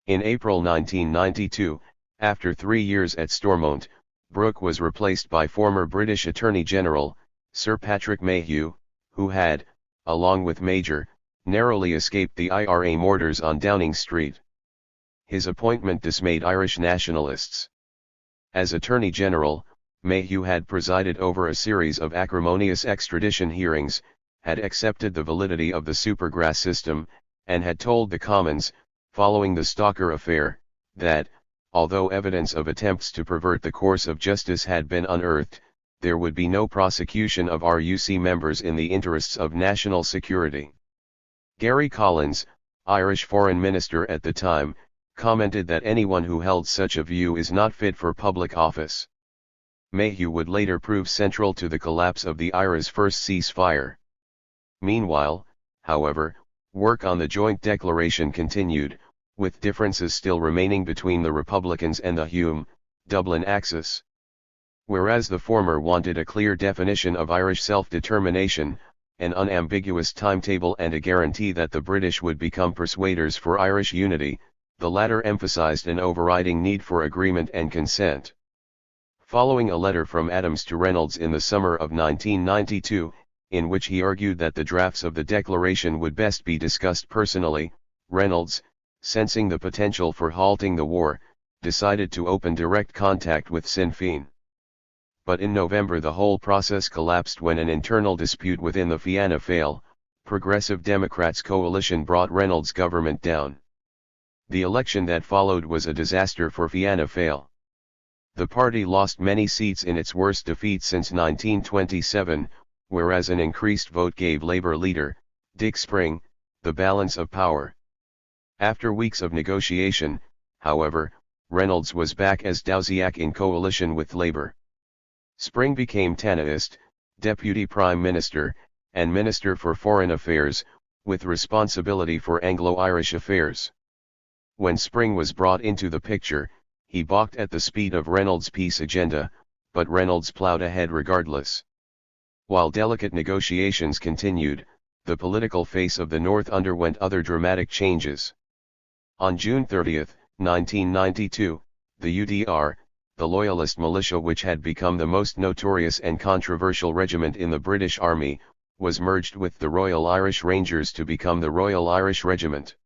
In April 1992, after 3 years at Stormont, Brooke was replaced by former British Attorney General, Sir Patrick Mayhew, who had, along with Major, narrowly escaped the IRA mortars on Downing Street. His appointment dismayed Irish nationalists. As Attorney General, Mayhew had presided over a series of acrimonious extradition hearings, had accepted the validity of the Supergrass system, and had told the Commons, following the Stalker affair, that, although evidence of attempts to pervert the course of justice had been unearthed, there would be no prosecution of RUC members in the interests of national security. Gary Collins, Irish Foreign Minister at the time, commented that anyone who held such a view is not fit for public office. Mayhew would later prove central to the collapse of the IRA's first ceasefire. Meanwhile, however, work on the joint declaration continued, with differences still remaining between the Republicans and the Hume-Dublin axis. Whereas the former wanted a clear definition of Irish self-determination, an unambiguous timetable and a guarantee that the British would become persuaders for Irish unity, the latter emphasized an overriding need for agreement and consent. Following a letter from Adams to Reynolds in the summer of 1992, in which he argued that the drafts of the declaration would best be discussed personally, Reynolds, sensing the potential for halting the war, decided to open direct contact with Sinn Féin. But in November the whole process collapsed when an internal dispute within the Fianna Fáil, Progressive Democrats coalition brought Reynolds' government down. The election that followed was a disaster for Fianna Fáil. The party lost many seats in its worst defeat since 1927, whereas an increased vote gave Labour leader, Dick Spring, the balance of power. After weeks of negotiation, however, Reynolds was back as Dowsiak in coalition with Labour. Spring became Tannaist, Deputy Prime Minister, and Minister for Foreign Affairs, with responsibility for Anglo-Irish affairs. When Spring was brought into the picture, he balked at the speed of Reynolds' peace agenda, but Reynolds ploughed ahead regardless. While delicate negotiations continued, the political face of the North underwent other dramatic changes. On June 30, 1992, the UDR, the Loyalist militia which had become the most notorious and controversial regiment in the British Army, was merged with the Royal Irish Rangers to become the Royal Irish Regiment.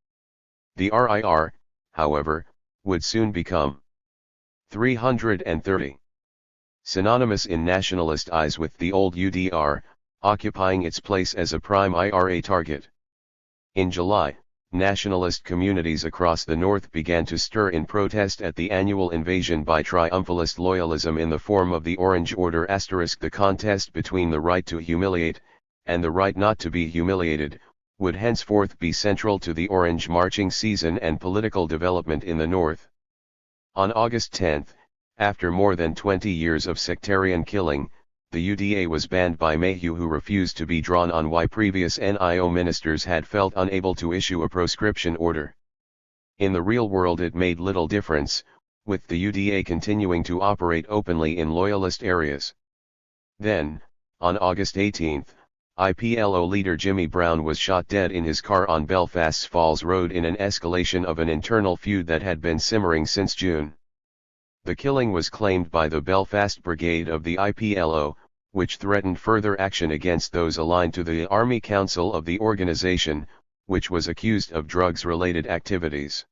The RIR, however, would soon become 330. Synonymous in nationalist eyes with the old UDR, occupying its place as a prime IRA target. In July, nationalist communities across the north began to stir in protest at the annual invasion by triumphalist loyalism in the form of the Orange Order *. The contest between the right to humiliate, and the right not to be humiliated, would henceforth be central to the Orange marching season and political development in the north. On August 10, after more than 20 years of sectarian killing, the UDA was banned by Mayhew, who refused to be drawn on why previous NIO ministers had felt unable to issue a proscription order. In the real world it made little difference, with the UDA continuing to operate openly in loyalist areas. Then, on August 18, IPLO leader Jimmy Brown was shot dead in his car on Belfast's Falls Road in an escalation of an internal feud that had been simmering since June. The killing was claimed by the Belfast Brigade of the IPLO, which threatened further action against those aligned to the Army Council of the organization, which was accused of drugs-related activities.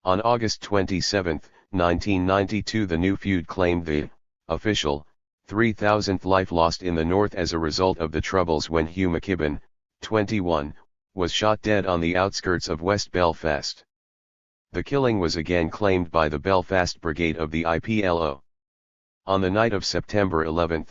On August 27, 1992, the new feud claimed the official 3,000th life lost in the north as a result of the Troubles when Hugh McKibben, 21, was shot dead on the outskirts of West Belfast. The killing was again claimed by the Belfast Brigade of the IPLO. On the night of September 11,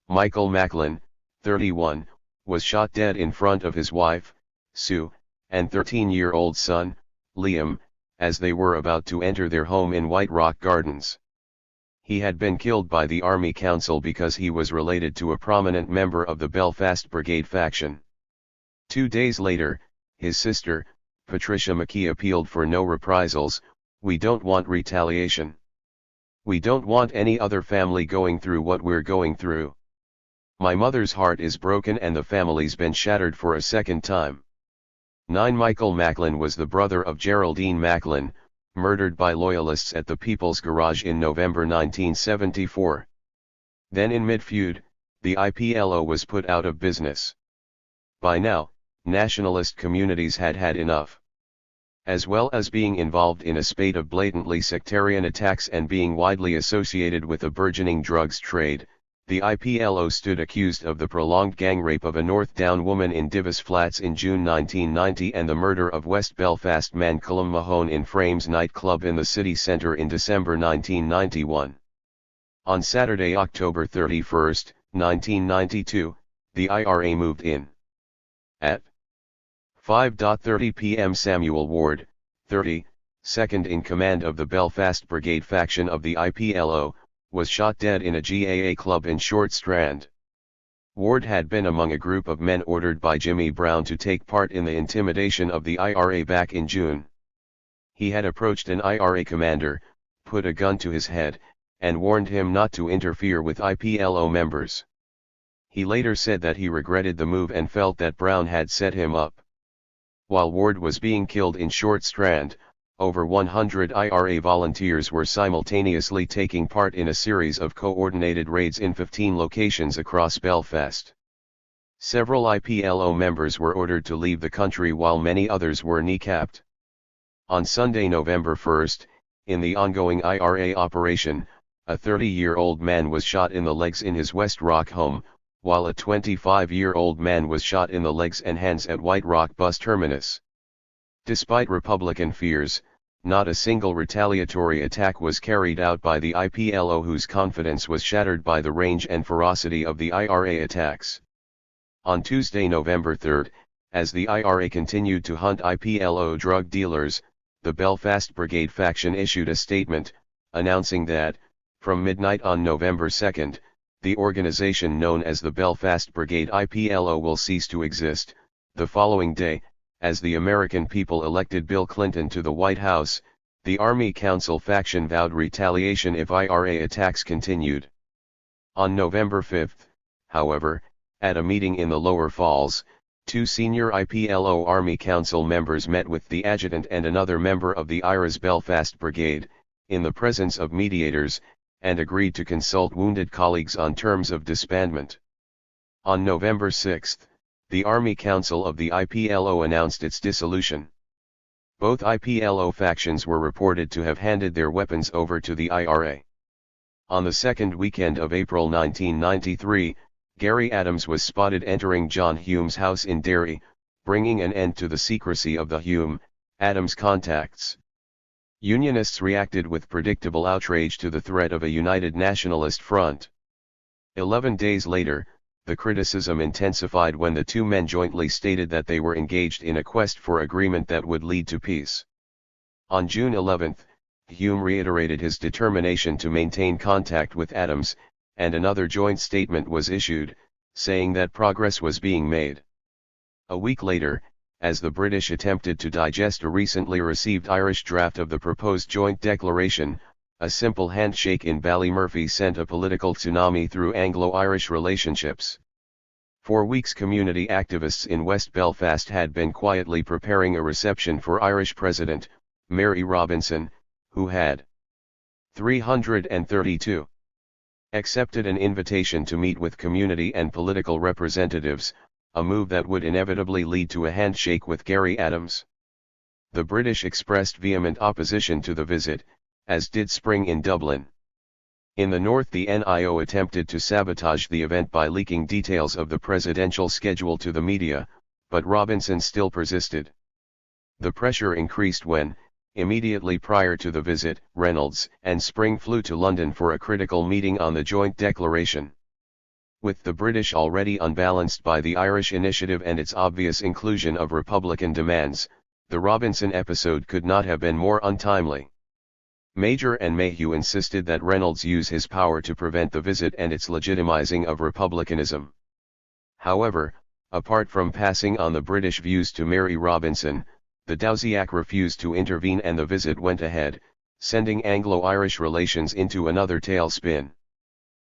Michael Macklin, 31, was shot dead in front of his wife, Sue, and 13-year-old son, Liam, as they were about to enter their home in White Rock Gardens. He had been killed by the Army Council because he was related to a prominent member of the Belfast Brigade faction. 2 days later, his sister, Patricia McKee, appealed for no reprisals. "We don't want retaliation. We don't want any other family going through what we're going through. My mother's heart is broken and the family's been shattered for a second time." 9. Michael Macklin was the brother of Geraldine Macklin, murdered by loyalists at the People's Garage in November 1974. Then in mid-feud, the IPLO was put out of business. By now, nationalist communities had had enough. As well as being involved in a spate of blatantly sectarian attacks and being widely associated with a burgeoning drugs trade, the IPLO stood accused of the prolonged gang rape of a North Down woman in Divis Flats in June 1990 and the murder of West Belfast man Colm Mahone in Frames nightclub in the city centre in December 1991. On Saturday, October 31, 1992, the IRA moved in. At 5:30 p.m. Samuel Ward, 30, second in command of the Belfast Brigade faction of the IPLO, was shot dead in a GAA club in Short Strand. Ward had been among a group of men ordered by Jimmy Brown to take part in the intimidation of the IRA back in June. He had approached an IRA commander, put a gun to his head, and warned him not to interfere with IPLO members. He later said that he regretted the move and felt that Brown had set him up. While Ward was being killed in Short Strand, over 100 IRA volunteers were simultaneously taking part in a series of coordinated raids in 15 locations across Belfast. Several IPLO members were ordered to leave the country while many others were kneecapped. On Sunday, November 1, in the ongoing IRA operation, a 30-year-old man was shot in the legs in his West Rock home, while a 25-year-old man was shot in the legs and hands at White Rock bus terminus. Despite Republican fears, not a single retaliatory attack was carried out by the IPLO, whose confidence was shattered by the range and ferocity of the IRA attacks. On Tuesday, November 3, as the IRA continued to hunt IPLO drug dealers, the Belfast Brigade faction issued a statement, announcing that, from midnight on November 2, the organization known as the Belfast Brigade IPLO will cease to exist. The following day, as the American people elected Bill Clinton to the White House, the Army Council faction vowed retaliation if IRA attacks continued. On November 5, however, at a meeting in the Lower Falls, Two senior IPLO Army Council members met with the adjutant and another member of the IRA's Belfast Brigade, in the presence of mediators, and agreed to consult wounded colleagues on terms of disbandment. On November 6, the Army Council of the IPLO announced its dissolution. Both IPLO factions were reported to have handed their weapons over to the IRA. On the second weekend of April 1993, Gary Adams was spotted entering John Hume's house in Derry, bringing an end to the secrecy of the Hume-Adams contacts. Unionists reacted with predictable outrage to the threat of a united nationalist front. 11 days later, the criticism intensified when the two men jointly stated that they were engaged in a quest for agreement that would lead to peace. On June 11, Hume reiterated his determination to maintain contact with Adams, and another joint statement was issued, saying that progress was being made. A week later, as the British attempted to digest a recently received Irish draft of the proposed joint declaration, a simple handshake in Ballymurphy sent a political tsunami through Anglo-Irish relationships. For weeks community activists in West Belfast had been quietly preparing a reception for Irish President Mary Robinson, who had 332 accepted an invitation to meet with community and political representatives, a move that would inevitably lead to a handshake with Gary Adams. The British expressed vehement opposition to the visit, as did Spring in Dublin. In the north, the NIO attempted to sabotage the event by leaking details of the presidential schedule to the media, but Robinson still persisted. The pressure increased when, immediately prior to the visit, Reynolds and Spring flew to London for a critical meeting on the joint declaration. With the British already unbalanced by the Irish initiative and its obvious inclusion of Republican demands, the Robinson episode could not have been more untimely. Major and Mayhew insisted that Reynolds use his power to prevent the visit and its legitimizing of republicanism. However, apart from passing on the British views to Mary Robinson, the Dowsiak refused to intervene and the visit went ahead, sending Anglo-Irish relations into another tailspin.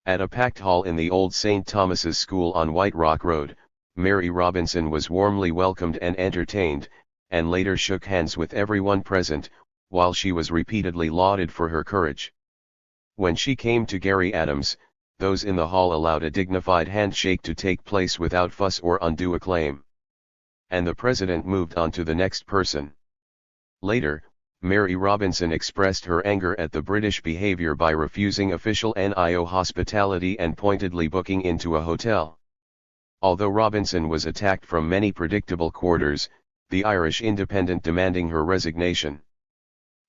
At a packed hall in the old St. Thomas's School on White Rock Road, Mary Robinson was warmly welcomed and entertained, and later shook hands with everyone present, while she was repeatedly lauded for her courage. When she came to Gary Adams, those in the hall allowed a dignified handshake to take place without fuss or undue acclaim. And the president moved on to the next person. Later, Mary Robinson expressed her anger at the British behavior by refusing official NIO hospitality and pointedly booking into a hotel. Although Robinson was attacked from many predictable quarters, the Irish Independent demanding her resignation.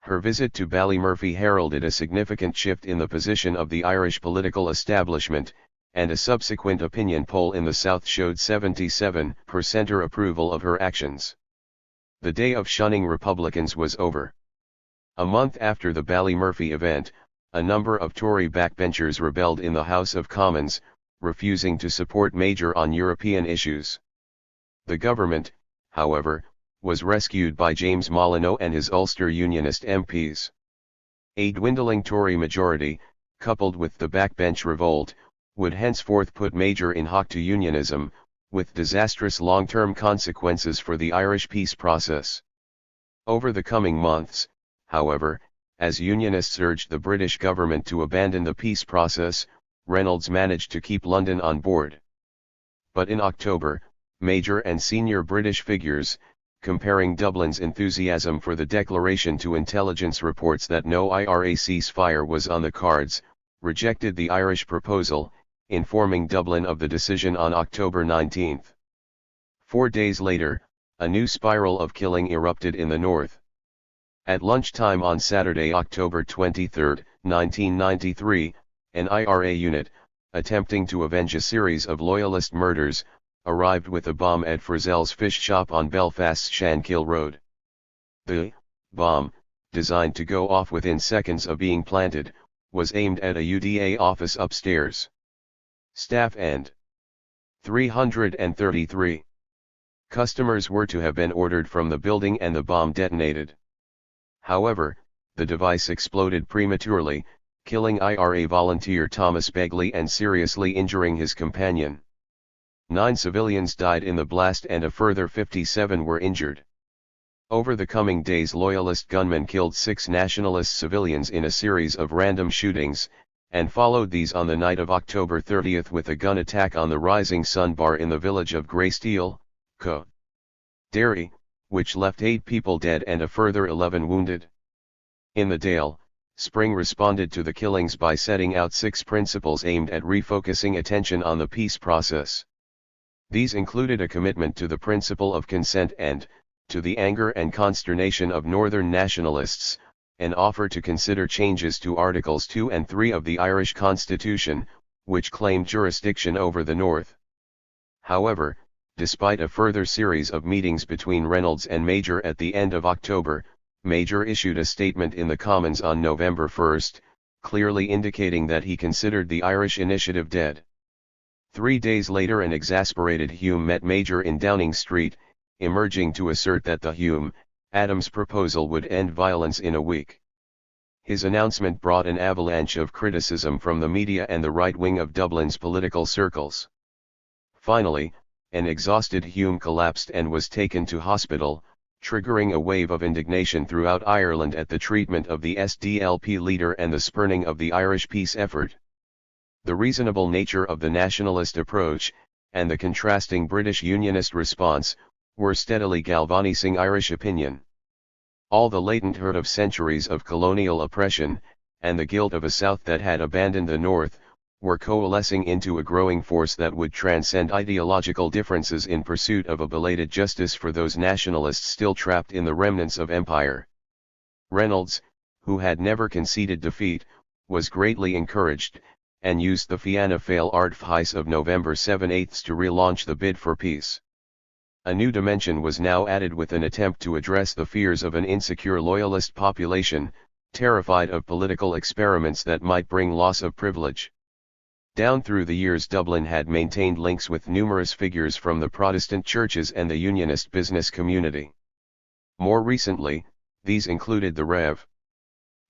Her visit to Ballymurphy heralded a significant shift in the position of the Irish political establishment, and a subsequent opinion poll in the South showed 77% approval of her actions. The day of shunning Republicans was over. A month after the Ballymurphy event, a number of Tory backbenchers rebelled in the House of Commons, refusing to support Major on European issues. The government, however, was rescued by James Molyneux and his Ulster Unionist MPs. A dwindling Tory majority, coupled with the backbench revolt, would henceforth put Major in hock to unionism, with disastrous long-term consequences for the Irish peace process. Over the coming months, however, as unionists urged the British government to abandon the peace process, Reynolds managed to keep London on board. But in October, major and senior British figures, comparing Dublin's enthusiasm for the declaration to intelligence reports that no IRA ceasefire was on the cards, rejected the Irish proposal, informing Dublin of the decision on October 19. 4 days later, a new spiral of killing erupted in the north. At lunchtime on Saturday, October 23, 1993, an IRA unit, attempting to avenge a series of loyalist murders, arrived with a bomb at Frizzell's fish shop on Belfast's Shankill Road. The bomb, designed to go off within seconds of being planted, was aimed at a UDA office upstairs. Staff and 333 customers were to have been ordered from the building and the bomb detonated. However, the device exploded prematurely, killing IRA volunteer Thomas Begley and seriously injuring his companion. 9 civilians died in the blast and a further 57 were injured. Over the coming days, Loyalist gunmen killed 6 Nationalist civilians in a series of random shootings, and followed these on the night of October 30 with a gun attack on the Rising Sun Bar in the village of Greysteel, Co. Derry, which left 8 people dead and a further 11 wounded. In the Dale, Spring responded to the killings by setting out 6 principles aimed at refocusing attention on the peace process. These included a commitment to the principle of consent and, to the anger and consternation of Northern nationalists, an offer to consider changes to Articles 2 and 3 of the Irish Constitution, which claimed jurisdiction over the North. However, despite a further series of meetings between Reynolds and Major at the end of October, Major issued a statement in the Commons on November 1, clearly indicating that he considered the Irish initiative dead. 3 days later, an exasperated Hume met Major in Downing Street, emerging to assert that the Hume-Adams proposal would end violence in a week. His announcement brought an avalanche of criticism from the media and the right wing of Dublin's political circles. Finally, an exhausted Hume collapsed and was taken to hospital, triggering a wave of indignation throughout Ireland at the treatment of the SDLP leader and the spurning of the Irish peace effort. The reasonable nature of the nationalist approach, and the contrasting British Unionist response, were steadily galvanizing Irish opinion. All the latent hurt of centuries of colonial oppression, and the guilt of a South that had abandoned the North, were coalescing into a growing force that would transcend ideological differences in pursuit of a belated justice for those nationalists still trapped in the remnants of empire. Reynolds, who had never conceded defeat, was greatly encouraged, and used the Fianna Fáil artifice of November 7/8 to relaunch the bid for peace. A new dimension was now added with an attempt to address the fears of an insecure loyalist population, terrified of political experiments that might bring loss of privilege. Down through the years, Dublin had maintained links with numerous figures from the Protestant churches and the Unionist business community. More recently, these included the Rev.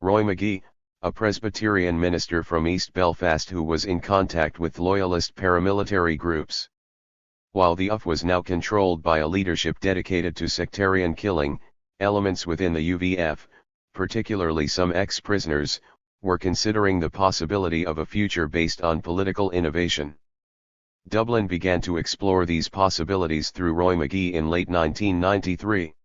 Roy McGee, a Presbyterian minister from East Belfast who was in contact with loyalist paramilitary groups. While the UF was now controlled by a leadership dedicated to sectarian killing, elements within the UVF, particularly some ex-prisoners, were considering the possibility of a future based on political innovation. Dublin began to explore these possibilities through Roy McGee in late 1993.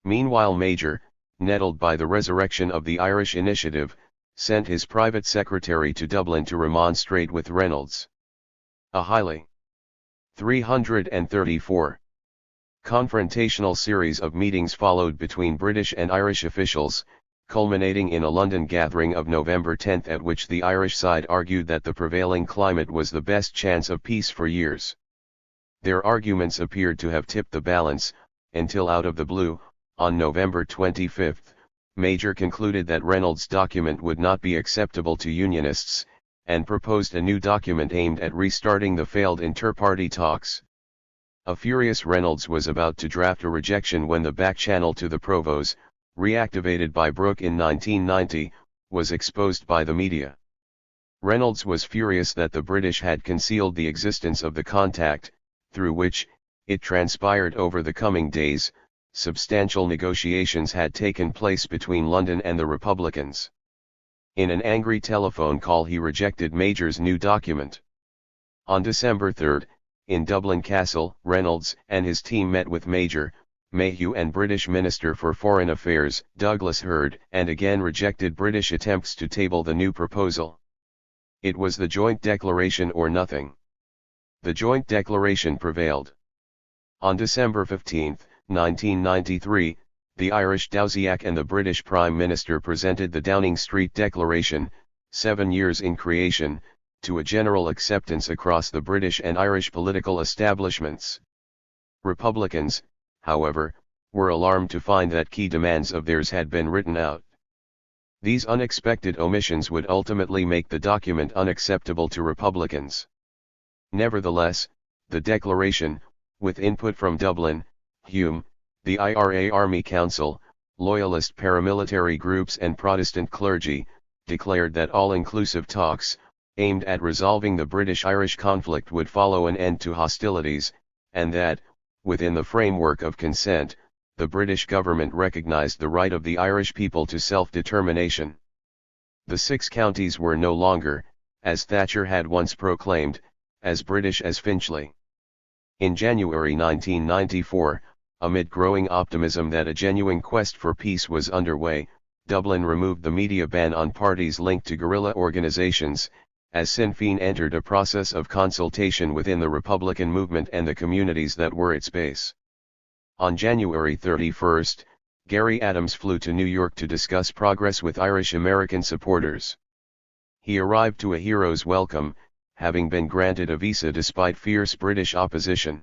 Meanwhile, Major, nettled by the resurrection of the Irish initiative, sent his private secretary to Dublin to remonstrate with Reynolds. A highly 334 confrontational series of meetings followed between British and Irish officials, culminating in a London gathering of November 10 at which the Irish side argued that the prevailing climate was the best chance of peace for years. Their arguments appeared to have tipped the balance, until out of the blue, on November 25, Major concluded that Reynolds' document would not be acceptable to Unionists, and proposed a new document aimed at restarting the failed inter-party talks. A furious Reynolds was about to draft a rejection when the back channel to the Provos, reactivated by Brooke in 1990, was exposed by the media. Reynolds was furious that the British had concealed the existence of the contact, through which, it transpired over the coming days, substantial negotiations had taken place between London and the Republicans. In an angry telephone call, he rejected Major's new document. On December 3, in Dublin Castle, Reynolds and his team met with Major, Mayhew and British Minister for Foreign Affairs, Douglas Hurd, and again rejected British attempts to table the new proposal. It was the joint declaration or nothing. The joint declaration prevailed. On December 15, 1993, the Irish Taoiseach and the British Prime Minister presented the Downing Street Declaration, 7 years in creation, to a general acceptance across the British and Irish political establishments. Republicans, however, were alarmed to find that key demands of theirs had been written out. These unexpected omissions would ultimately make the document unacceptable to Republicans. Nevertheless, the declaration, with input from Dublin, Hume, the IRA Army Council, loyalist paramilitary groups and Protestant clergy, declared that all-inclusive talks, aimed at resolving the British-Irish conflict would follow an end to hostilities, and that, within the framework of consent, the British government recognised the right of the Irish people to self-determination. The 6 counties were no longer, as Thatcher had once proclaimed, as British as Finchley. In January 1994, amid growing optimism that a genuine quest for peace was underway, Dublin removed the media ban on parties linked to guerrilla organisations, as Sinn Féin entered a process of consultation within the Republican movement and the communities that were its base. On January 31, Gary Adams flew to New York to discuss progress with Irish American supporters. He arrived to a hero's welcome, having been granted a visa despite fierce British opposition.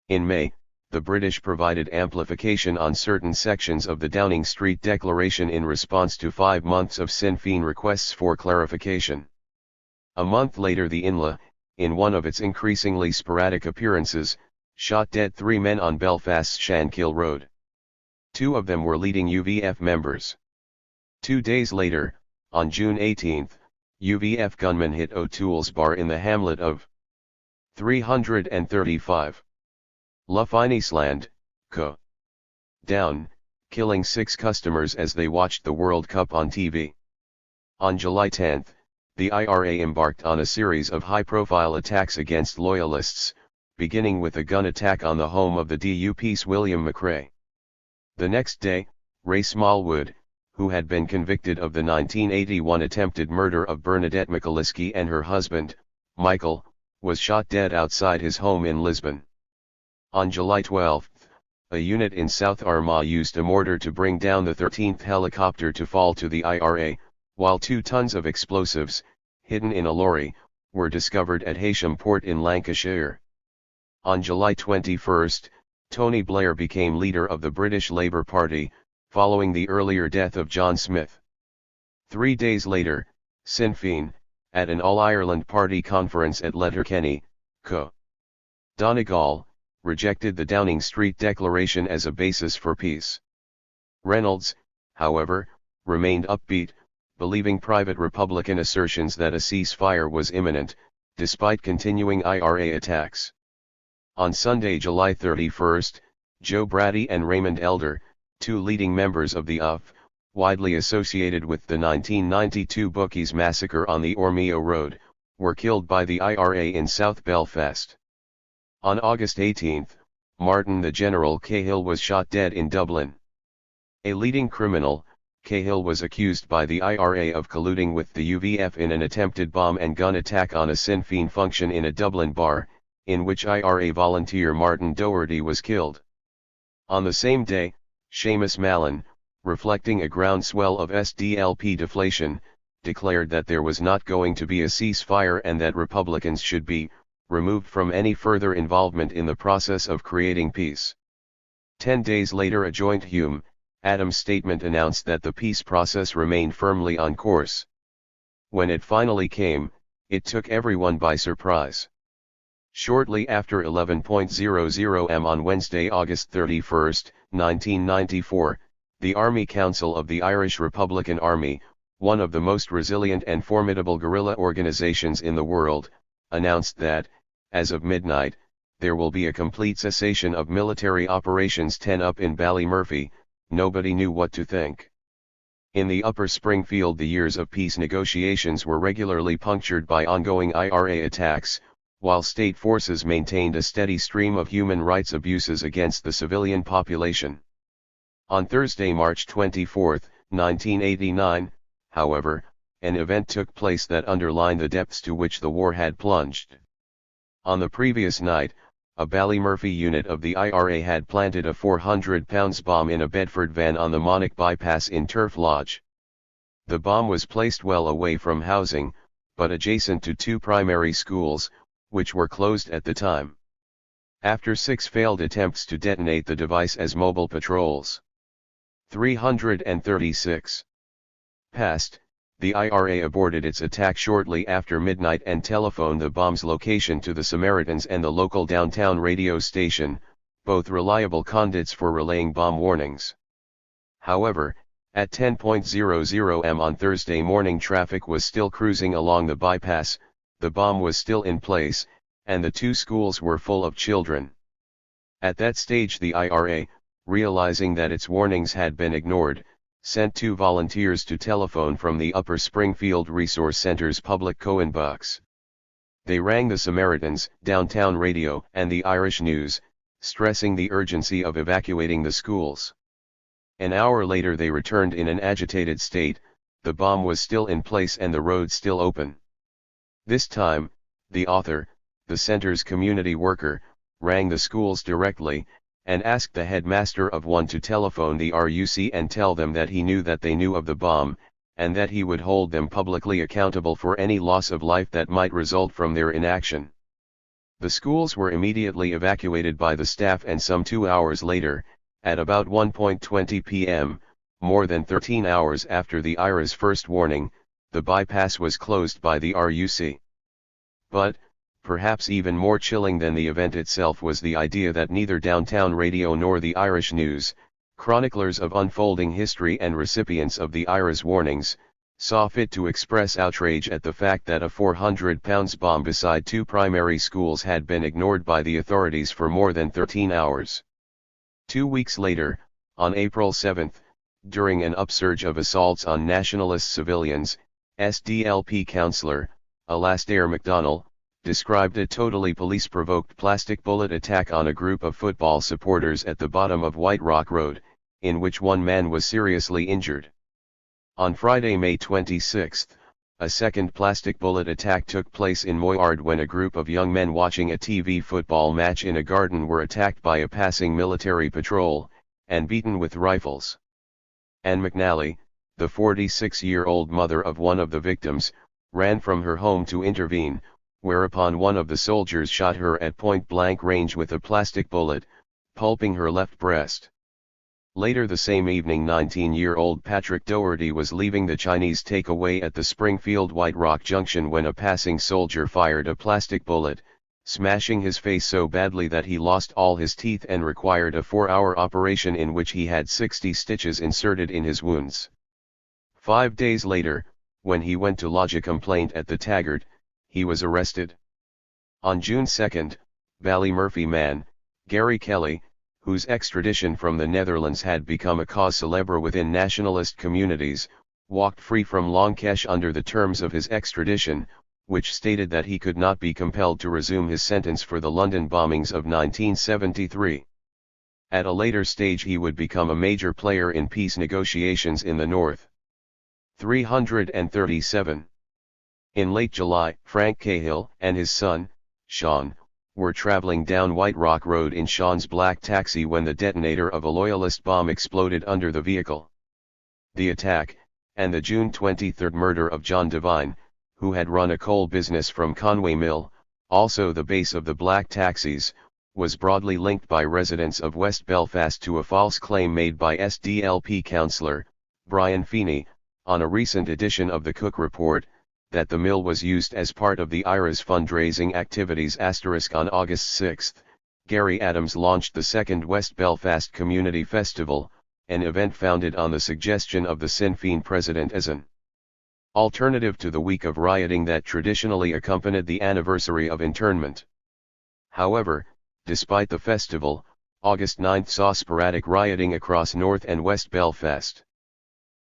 In May, the British provided amplification on certain sections of the Downing Street Declaration in response to 5 months of Sinn Féin requests for clarification. A month later, the INLA, in one of its increasingly sporadic appearances, shot dead 3 men on Belfast's Shankill Road. 2 of them were leading UVF members. 2 days later, on June 18, UVF gunmen hit O'Toole's bar in the hamlet of 335 Loughinisland, Co. Down, killing 6 customers as they watched the World Cup on TV. On July 10, the IRA embarked on a series of high-profile attacks against loyalists, beginning with a gun attack on the home of the DUP's William McRae. The next day, Ray Smallwood, who had been convicted of the 1981 attempted murder of Bernadette McAliskey and her husband, Michael, was shot dead outside his home in Lisbon. On July 12, a unit in South Armagh used a mortar to bring down the 13th helicopter to fall to the IRA, while 2 tons of explosives, hidden in a lorry, were discovered at Heysham Port in Lancashire. On July 21, Tony Blair became leader of the British Labour Party, following the earlier death of John Smith. 3 days later, Sinn Féin, at an All-Ireland Party conference at Letterkenny, Co. Donegal, rejected the Downing Street Declaration as a basis for peace. Reynolds, however, remained upbeat, believing private Republican assertions that a ceasefire was imminent, despite continuing IRA attacks. On Sunday, July 31, Joe Brady and Raymond Elder, 2 leading members of the UF, widely associated with the 1992 Bookies massacre on the Ormeo Road, were killed by the IRA in South Belfast. On August 18, Martin the General Cahill was shot dead in Dublin. A leading criminal, Cahill was accused by the IRA of colluding with the UVF in an attempted bomb and gun attack on a Sinn Féin function in a Dublin bar, in which IRA volunteer Martin Doherty was killed. On the same day, Seamus Mallon, reflecting a groundswell of SDLP deflation, declared that there was not going to be a ceasefire and that Republicans should be removed from any further involvement in the process of creating peace. 10 days later, a joint Hume-Adams statement announced that the peace process remained firmly on course. When it finally came, it took everyone by surprise. Shortly after 11:00 am on Wednesday, August 31, 1994, the Army Council of the Irish Republican Army, one of the most resilient and formidable guerrilla organizations in the world, announced that, as of midnight, there will be a complete cessation of military operations. 10 up in Ballymurphy, nobody knew what to think. In the Upper Springfield, the years of peace negotiations were regularly punctured by ongoing IRA attacks, while state forces maintained a steady stream of human rights abuses against the civilian population. On Thursday, March 24, 1989, however, an event took place that underlined the depths to which the war had plunged. On the previous night, a Ballymurphy unit of the IRA had planted a 400-pound bomb in a Bedford van on the Monach bypass in Turf Lodge. The bomb was placed well away from housing, but adjacent to 2 primary schools, which were closed at the time. After 6 failed attempts to detonate the device as mobile patrols, 336 passed, the IRA aborted its attack shortly after midnight and telephoned the bomb's location to the Samaritans and the local downtown radio station, both reliable conduits for relaying bomb warnings. However, At 10:00 am on Thursday morning, traffic was still cruising along the bypass, the bomb was still in place, and the two schools were full of children. At that stage the IRA, realizing that its warnings had been ignored, sent 2 volunteers to telephone from the Upper Springfield Resource Center's public Cohen box. They rang the Samaritans, downtown radio, and the Irish News, stressing the urgency of evacuating the schools. An hour later they returned in an agitated state, the bomb was still in place and the road still open. This time, the author, the center's community worker, rang the schools directly, and asked the headmaster of one to telephone the RUC and tell them that he knew that they knew of the bomb, and that he would hold them publicly accountable for any loss of life that might result from their inaction. The schools were immediately evacuated by the staff, and some 2 hours later, at about 1:20 p.m., more than 13 hours after the IRA's first warning, the bypass was closed by the RUC. But, perhaps even more chilling than the event itself was the idea that neither downtown radio nor the Irish News, chroniclers of unfolding history and recipients of the IRA's warnings, saw fit to express outrage at the fact that a 400-pound bomb beside 2 primary schools had been ignored by the authorities for more than 13 hours. 2 weeks later, on April 7, during an upsurge of assaults on nationalist civilians, SDLP councillor, Alastair MacDonnell, described a totally police-provoked plastic bullet attack on a group of football supporters at the bottom of White Rock Road, in which one man was seriously injured. On Friday, May 26, a second plastic bullet attack took place in Moyard when a group of young men watching a TV football match in a garden were attacked by a passing military patrol, and beaten with rifles. Anne McNally, the 46-year-old mother of one of the victims, ran from her home to intervene, whereupon one of the soldiers shot her at point-blank range with a plastic bullet, pulping her left breast. Later the same evening, 19-year-old Patrick Doherty was leaving the Chinese takeaway at the Springfield White Rock Junction when a passing soldier fired a plastic bullet, smashing his face so badly that he lost all his teeth and required a 4-hour operation in which he had 60 stitches inserted in his wounds. 5 days later, when he went to lodge a complaint at the Taggart, he was arrested. On June 2, Ballymurphy man, Gary Kelly, whose extradition from the Netherlands had become a cause célèbre within nationalist communities, walked free from Longkesh under the terms of his extradition, which stated that he could not be compelled to resume his sentence for the London bombings of 1973. At a later stage he would become a major player in peace negotiations in the North. 337. In late July, Frank Cahill and his son, Sean, were traveling down White Rock Road in Sean's black taxi when the detonator of a loyalist bomb exploded under the vehicle. The attack, and the June 23 murder of John Devine, who had run a coal business from Conway Mill, also the base of the black taxis, was broadly linked by residents of West Belfast to a false claim made by SDLP councillor, Brian Feeney, on a recent edition of the Cook Report, that the mill was used as part of the IRA's fundraising activities. On August 6, Gary Adams launched the second West Belfast Community Festival, an event founded on the suggestion of the Sinn Féin president as an alternative to the week of rioting that traditionally accompanied the anniversary of internment. However, despite the festival, August 9 saw sporadic rioting across North and West Belfast.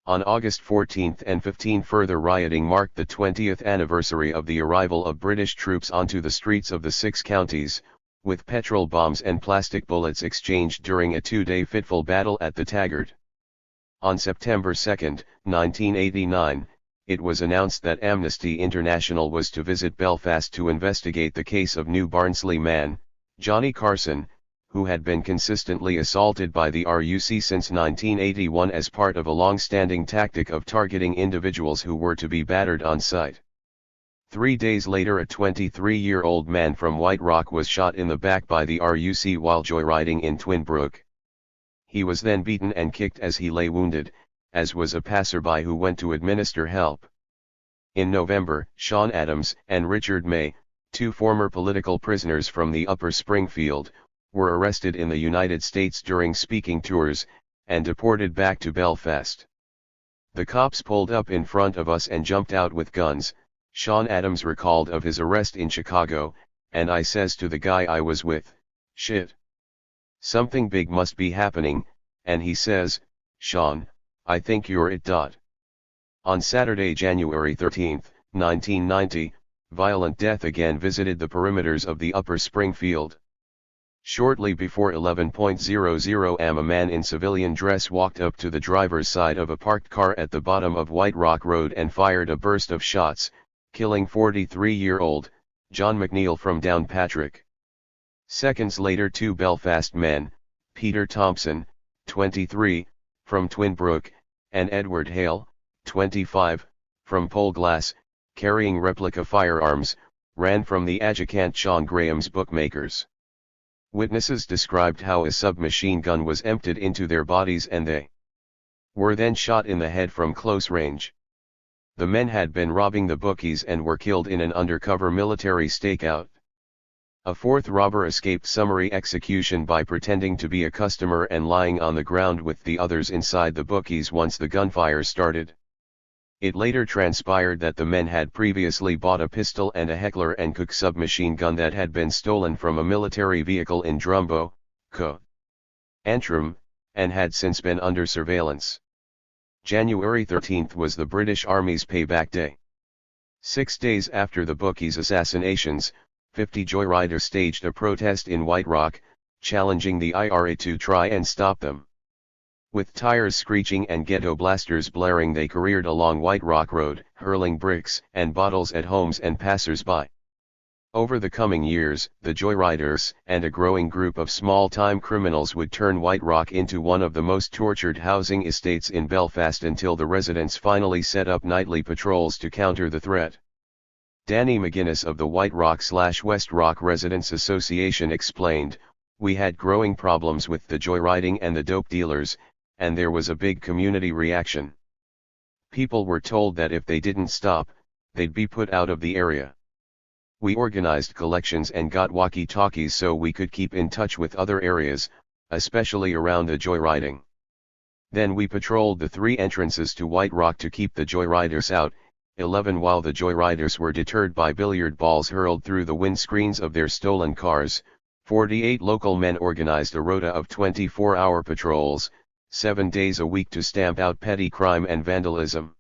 On August 14 and 15 further rioting marked the 20th anniversary of the arrival of British troops onto the streets of the 6 counties, with petrol bombs and plastic bullets exchanged during a 2-day fitful battle at the Taggart. On September 2, 1989, it was announced that Amnesty International was to visit Belfast to investigate the case of New Barnsley man, Johnny Carson, who had been consistently assaulted by the RUC since 1981 as part of a long-standing tactic of targeting individuals who were to be battered on sight. 3 days later, a 23-year-old man from White Rock was shot in the back by the RUC while joyriding in Twinbrook. He was then beaten and kicked as he lay wounded, as was a passerby who went to administer help. In November, Sean Adams and Richard May, 2 former political prisoners from the Upper Springfield, were arrested in the United States during speaking tours, and deported back to Belfast. The cops pulled up in front of us and jumped out with guns. Sean Adams recalled of his arrest in Chicago, and I says to the guy I was with, "Shit. Something big must be happening," and he says, "Sean, I think you're it." On Saturday, January 13, 1990, violent death again visited the perimeters of the Upper Springfield. Shortly before 11:00 am, a man in civilian dress walked up to the driver's side of a parked car at the bottom of White Rock Road and fired a burst of shots, killing 43-year-old John McNeil from Downpatrick. Seconds later, two Belfast men, Peter Thompson, 23, from Twinbrook, and Edward Hale, 25, from Poleglass, carrying replica firearms, ran from the adjacent Sean Graham's bookmakers. Witnesses described how a submachine gun was emptied into their bodies and they were then shot in the head from close range. The men had been robbing the bookies and were killed in an undercover military stakeout. A fourth robber escaped summary execution by pretending to be a customer and lying on the ground with the others inside the bookies once the gunfire started. It later transpired that the men had previously bought a pistol and a Heckler & Koch submachine gun that had been stolen from a military vehicle in Drumbo, Co. Antrim, and had since been under surveillance. January 13 was the British Army's payback day. 6 days after the bookies' assassinations, 50 joyriders staged a protest in White Rock, challenging the IRA to try and stop them. With tires screeching and ghetto blasters blaring, they careered along White Rock Road, hurling bricks and bottles at homes and passers-by. Over the coming years, the joyriders and a growing group of small-time criminals would turn White Rock into one of the most tortured housing estates in Belfast until the residents finally set up nightly patrols to counter the threat. Danny McGuinness of the White Rock/West Rock Residents Association explained, "We had growing problems with the joyriding and the dope dealers, and there was a big community reaction. People were told that if they didn't stop, they'd be put out of the area. We organized collections and got walkie-talkies so we could keep in touch with other areas, especially around the joyriding. Then we patrolled the 3 entrances to White Rock to keep the joyriders out, 11 while the joyriders were deterred by billiard balls hurled through the windscreens of their stolen cars. 48 local men organized a rota of 24-hour patrols, 7 days a week to stamp out petty crime and vandalism.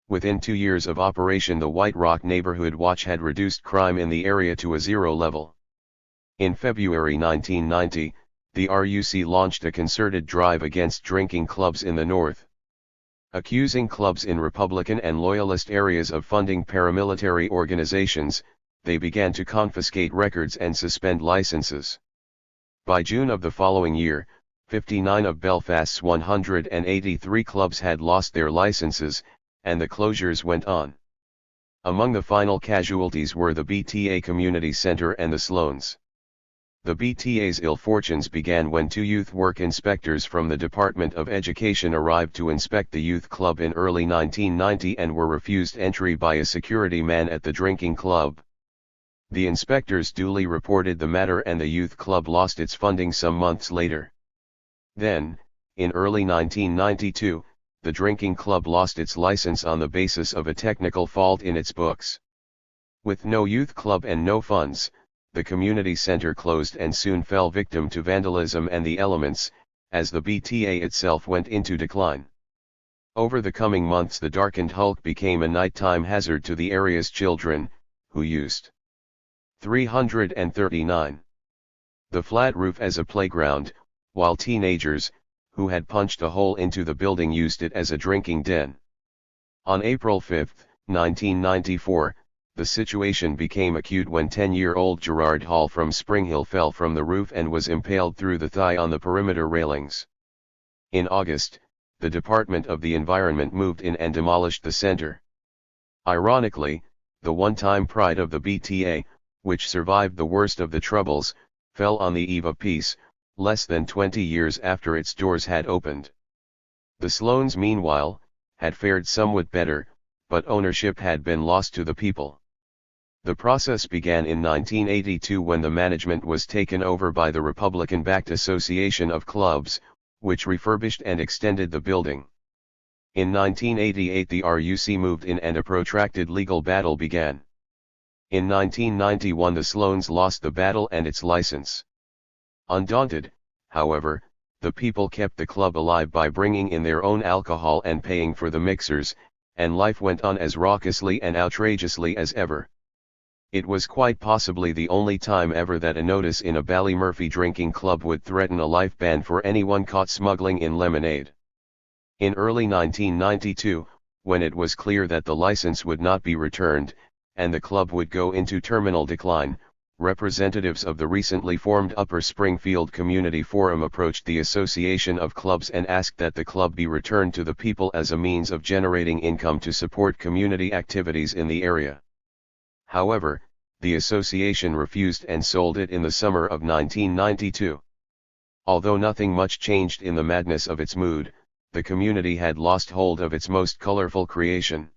Within 2 years of operation, the White Rock Neighborhood Watch had reduced crime in the area to a 0 level. In February 1990, the RUC launched a concerted drive against drinking clubs in the North. Accusing clubs in Republican and Loyalist areas of funding paramilitary organizations, they began to confiscate records and suspend licenses. By June of the following year, 59 of Belfast's 183 clubs had lost their licenses, and the closures went on. Among the final casualties were the BTA Community Center and the Sloans. The BTA's ill fortunes began when 2 youth work inspectors from the Department of Education arrived to inspect the youth club in early 1990 and were refused entry by a security man at the drinking club. The inspectors duly reported the matter and the youth club lost its funding some months later. Then, in early 1992, the drinking club lost its license on the basis of a technical fault in its books. With no youth club and no funds, the community center closed and soon fell victim to vandalism and the elements, as the BTA itself went into decline. Over the coming months, the darkened hulk became a nighttime hazard to the area's children, who used 339. The flat roof as a playground, while teenagers, who had punched a hole into the building, used it as a drinking den. On April 5, 1994, the situation became acute when 10-year-old Gerard Hall from Spring Hill fell from the roof and was impaled through the thigh on the perimeter railings. In August, the Department of the Environment moved in and demolished the center. Ironically, the one-time pride of the BTA, which survived the worst of the troubles, fell on the eve of peace, less than 20 years after its doors had opened. The Sloans, meanwhile, had fared somewhat better, but ownership had been lost to the people. The process began in 1982 when the management was taken over by the Republican-backed Association of Clubs, which refurbished and extended the building. In 1988 the RUC moved in and a protracted legal battle began. In 1991 the Sloanes lost the battle and its license. Undaunted, however, the people kept the club alive by bringing in their own alcohol and paying for the mixers, and life went on as raucously and outrageously as ever. It was quite possibly the only time ever that a notice in a Ballymurphy drinking club would threaten a life ban for anyone caught smuggling in lemonade. In early 1992, when it was clear that the license would not be returned, and the club would go into terminal decline, representatives of the recently formed Upper Springfield Community Forum approached the Association of Clubs and asked that the club be returned to the people as a means of generating income to support community activities in the area. However, the association refused and sold it in the summer of 1992. Although nothing much changed in the madness of its mood, the community had lost hold of its most colorful creation.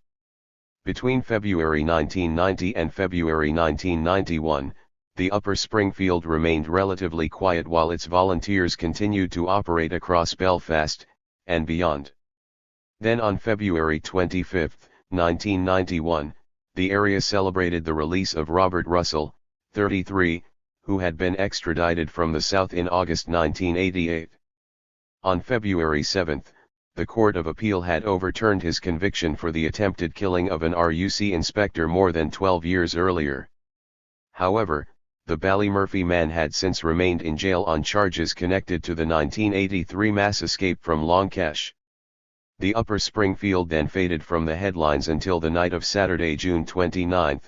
Between February 1990 and February 1991, the Upper Springfield remained relatively quiet while its volunteers continued to operate across Belfast, and beyond. Then on February 25, 1991, the area celebrated the release of Robert Russell, 33, who had been extradited from the South in August 1988. On February 7, the Court of Appeal had overturned his conviction for the attempted killing of an RUC inspector more than 12 years earlier. However, the Ballymurphy man had since remained in jail on charges connected to the 1983 mass escape from Longkesh. The Upper Springfield then faded from the headlines until the night of Saturday, June 29,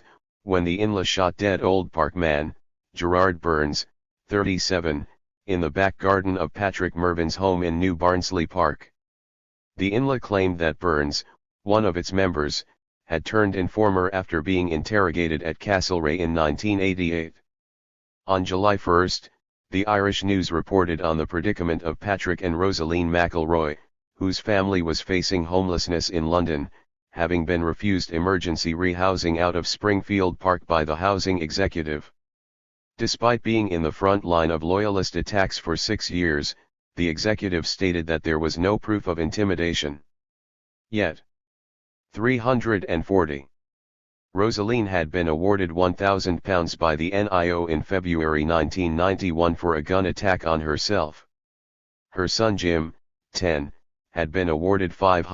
when the Inla shot dead Old Park man, Gerard Burns, 37, in the back garden of Patrick Mervin's home in New Barnsley Park. The Inla claimed that Burns, one of its members, had turned informer after being interrogated at Castlereagh in 1988. On July 1, the Irish News reported on the predicament of Patrick and Rosaleen McElroy, whose family was facing homelessness in London, having been refused emergency rehousing out of Springfield Park by the housing executive. Despite being in the front line of loyalist attacks for 6 years, the executive stated that there was no proof of intimidation. Yet, 340. Rosaleen had been awarded £1,000 by the NIO in February 1991 for a gun attack on herself. Her son Jim, 10, had been awarded £500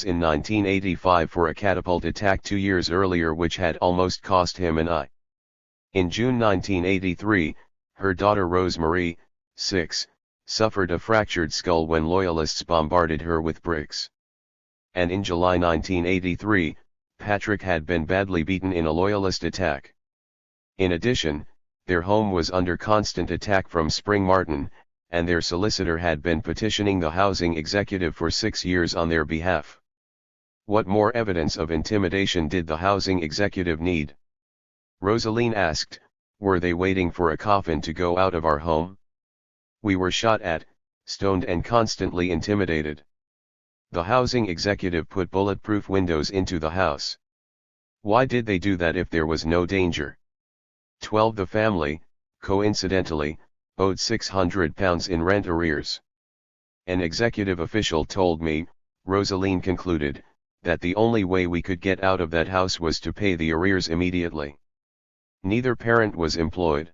in 1985 for a catapult attack 2 years earlier which had almost cost him an eye. In June 1983, her daughter Rosemarie, 6, suffered a fractured skull when loyalists bombarded her with bricks. And in July 1983, Patrick had been badly beaten in a loyalist attack. In addition, their home was under constant attack from Spring Martin, and their solicitor had been petitioning the housing executive for 6 years on their behalf. What more evidence of intimidation did the housing executive need? Rosaleen asked, "Were they waiting for a coffin to go out of our home? We were shot at, stoned and constantly intimidated. The housing executive put bulletproof windows into the house. Why did they do that if there was no danger?" 12. The family, coincidentally, owed £600 in rent arrears. An executive official told me, Rosaleen concluded, that the only way we could get out of that house was to pay the arrears immediately. Neither parent was employed.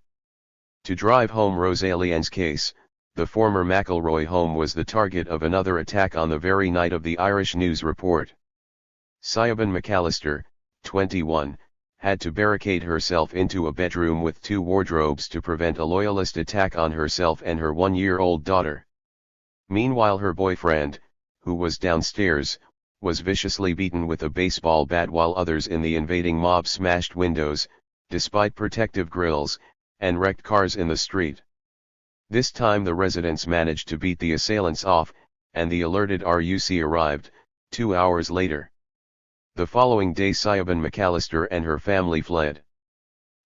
To drive home Rosaline's case, the former McElroy home was the target of another attack on the very night of the Irish News report. Ciaran McAllister, 21, had to barricade herself into a bedroom with 2 wardrobes to prevent a loyalist attack on herself and her 1-year-old daughter. Meanwhile her boyfriend, who was downstairs, was viciously beaten with a baseball bat while others in the invading mob smashed windows, despite protective grills, and wrecked cars in the street. This time the residents managed to beat the assailants off, and the alerted RUC arrived, 2 hours later. The following day Ciaran McAllister and her family fled.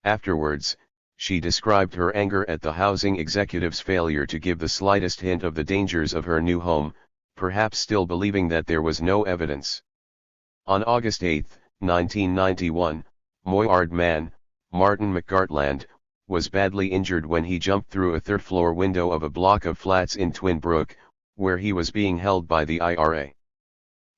Afterwards, she described her anger at the housing executive's failure to give the slightest hint of the dangers of her new home, perhaps still believing that there was no evidence. On August 8, 1991, Moyard man, Martin McGartland, was badly injured when he jumped through a third-floor window of a block of flats in Twin Brook, where he was being held by the IRA.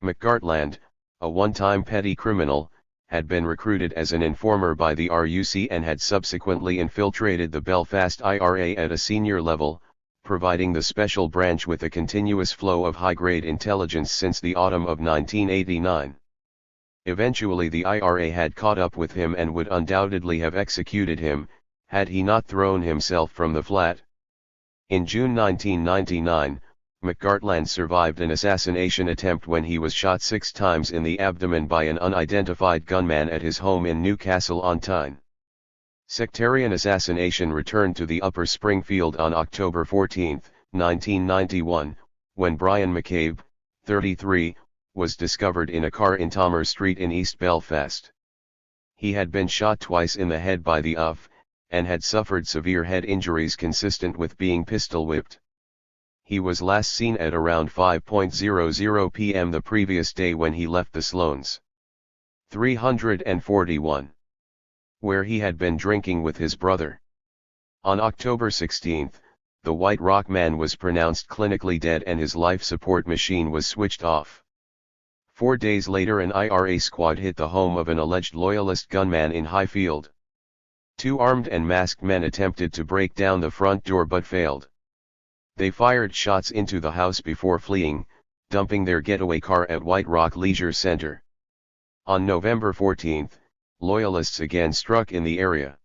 McGartland, a one-time petty criminal, had been recruited as an informer by the RUC and had subsequently infiltrated the Belfast IRA at a senior level, providing the special branch with a continuous flow of high-grade intelligence since the autumn of 1989. Eventually the IRA had caught up with him and would undoubtedly have executed him, had he not thrown himself from the flat. In June 1999, McGartland survived an assassination attempt when he was shot 6 times in the abdomen by an unidentified gunman at his home in Newcastle-on-Tyne. Sectarian assassination returned to the Upper Springfield on October 14, 1991, when Brian McCabe, 33, was discovered in a car in Tomer Street in East Belfast. He had been shot twice in the head by the UF, and had suffered severe head injuries consistent with being pistol-whipped. He was last seen at around 5:00 p.m. the previous day when he left the Sloanes 341, where he had been drinking with his brother. On October 16, the White Rock man was pronounced clinically dead and his life support machine was switched off. 4 days later an IRA squad hit the home of an alleged loyalist gunman in Highfield. 2 armed and masked men attempted to break down the front door but failed. They fired shots into the house before fleeing, dumping their getaway car at White Rock Leisure Center. On November 14, Loyalists again struck in the area.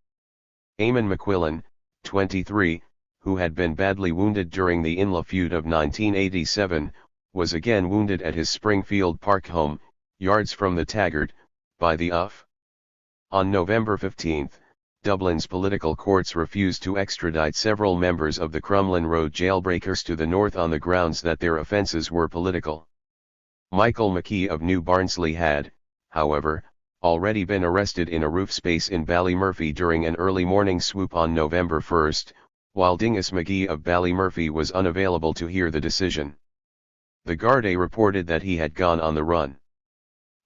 Eamon McQuillan, 23, who had been badly wounded during the Inla feud of 1987, was again wounded at his Springfield Park home, yards from the Taggart, by the UF. On November 15, Dublin's political courts refused to extradite several members of the Crumlin Road jailbreakers to the north on the grounds that their offences were political. Michael McKee of New Barnsley had, however, already been arrested in a roof space in Ballymurphy during an early morning swoop on November 1, while Dingus McGee of Ballymurphy was unavailable to hear the decision. The Gardaí reported that he had gone on the run.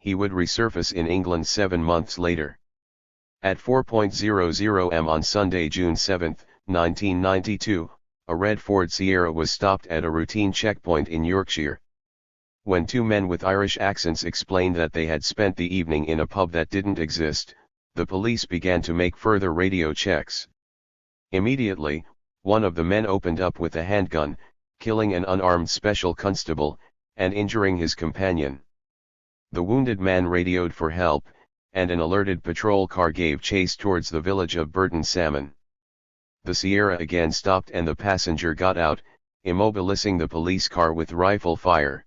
He would resurface in England 7 months later. At 4:00 am on Sunday, June 7, 1992, a red Ford Sierra was stopped at a routine checkpoint in Yorkshire. When 2 men with Irish accents explained that they had spent the evening in a pub that didn't exist, the police began to make further radio checks. Immediately, one of the men opened up with a handgun, killing an unarmed special constable, and injuring his companion. The wounded man radioed for help, and an alerted patrol car gave chase towards the village of Burton Salmon. The Sierra again stopped and the passenger got out, immobilizing the police car with rifle fire.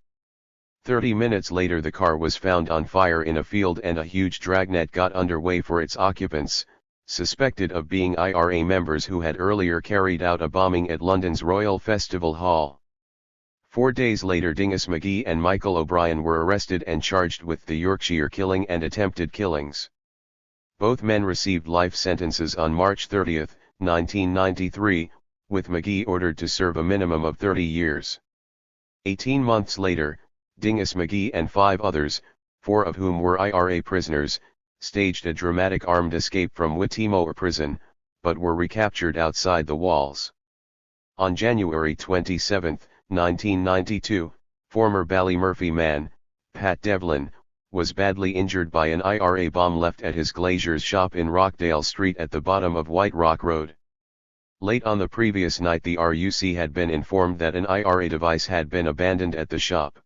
30 minutes later the car was found on fire in a field and a huge dragnet got underway for its occupants, suspected of being IRA members who had earlier carried out a bombing at London's Royal Festival Hall. 4 days later Dingus McGee and Michael O'Brien were arrested and charged with the Yorkshire killing and attempted killings. Both men received life sentences on March 30, 1993, with McGee ordered to serve a minimum of 30 years. 18 months later, Dingus McGee and 5 others, 4 of whom were IRA prisoners, staged a dramatic armed escape from Whittemore prison, but were recaptured outside the walls. On January 27, 1992, former Ballymurphy man, Pat Devlin, was badly injured by an IRA bomb left at his glazier's shop in Rockdale Street at the bottom of White Rock Road. Late on the previous night the RUC had been informed that an IRA device had been abandoned at the shop.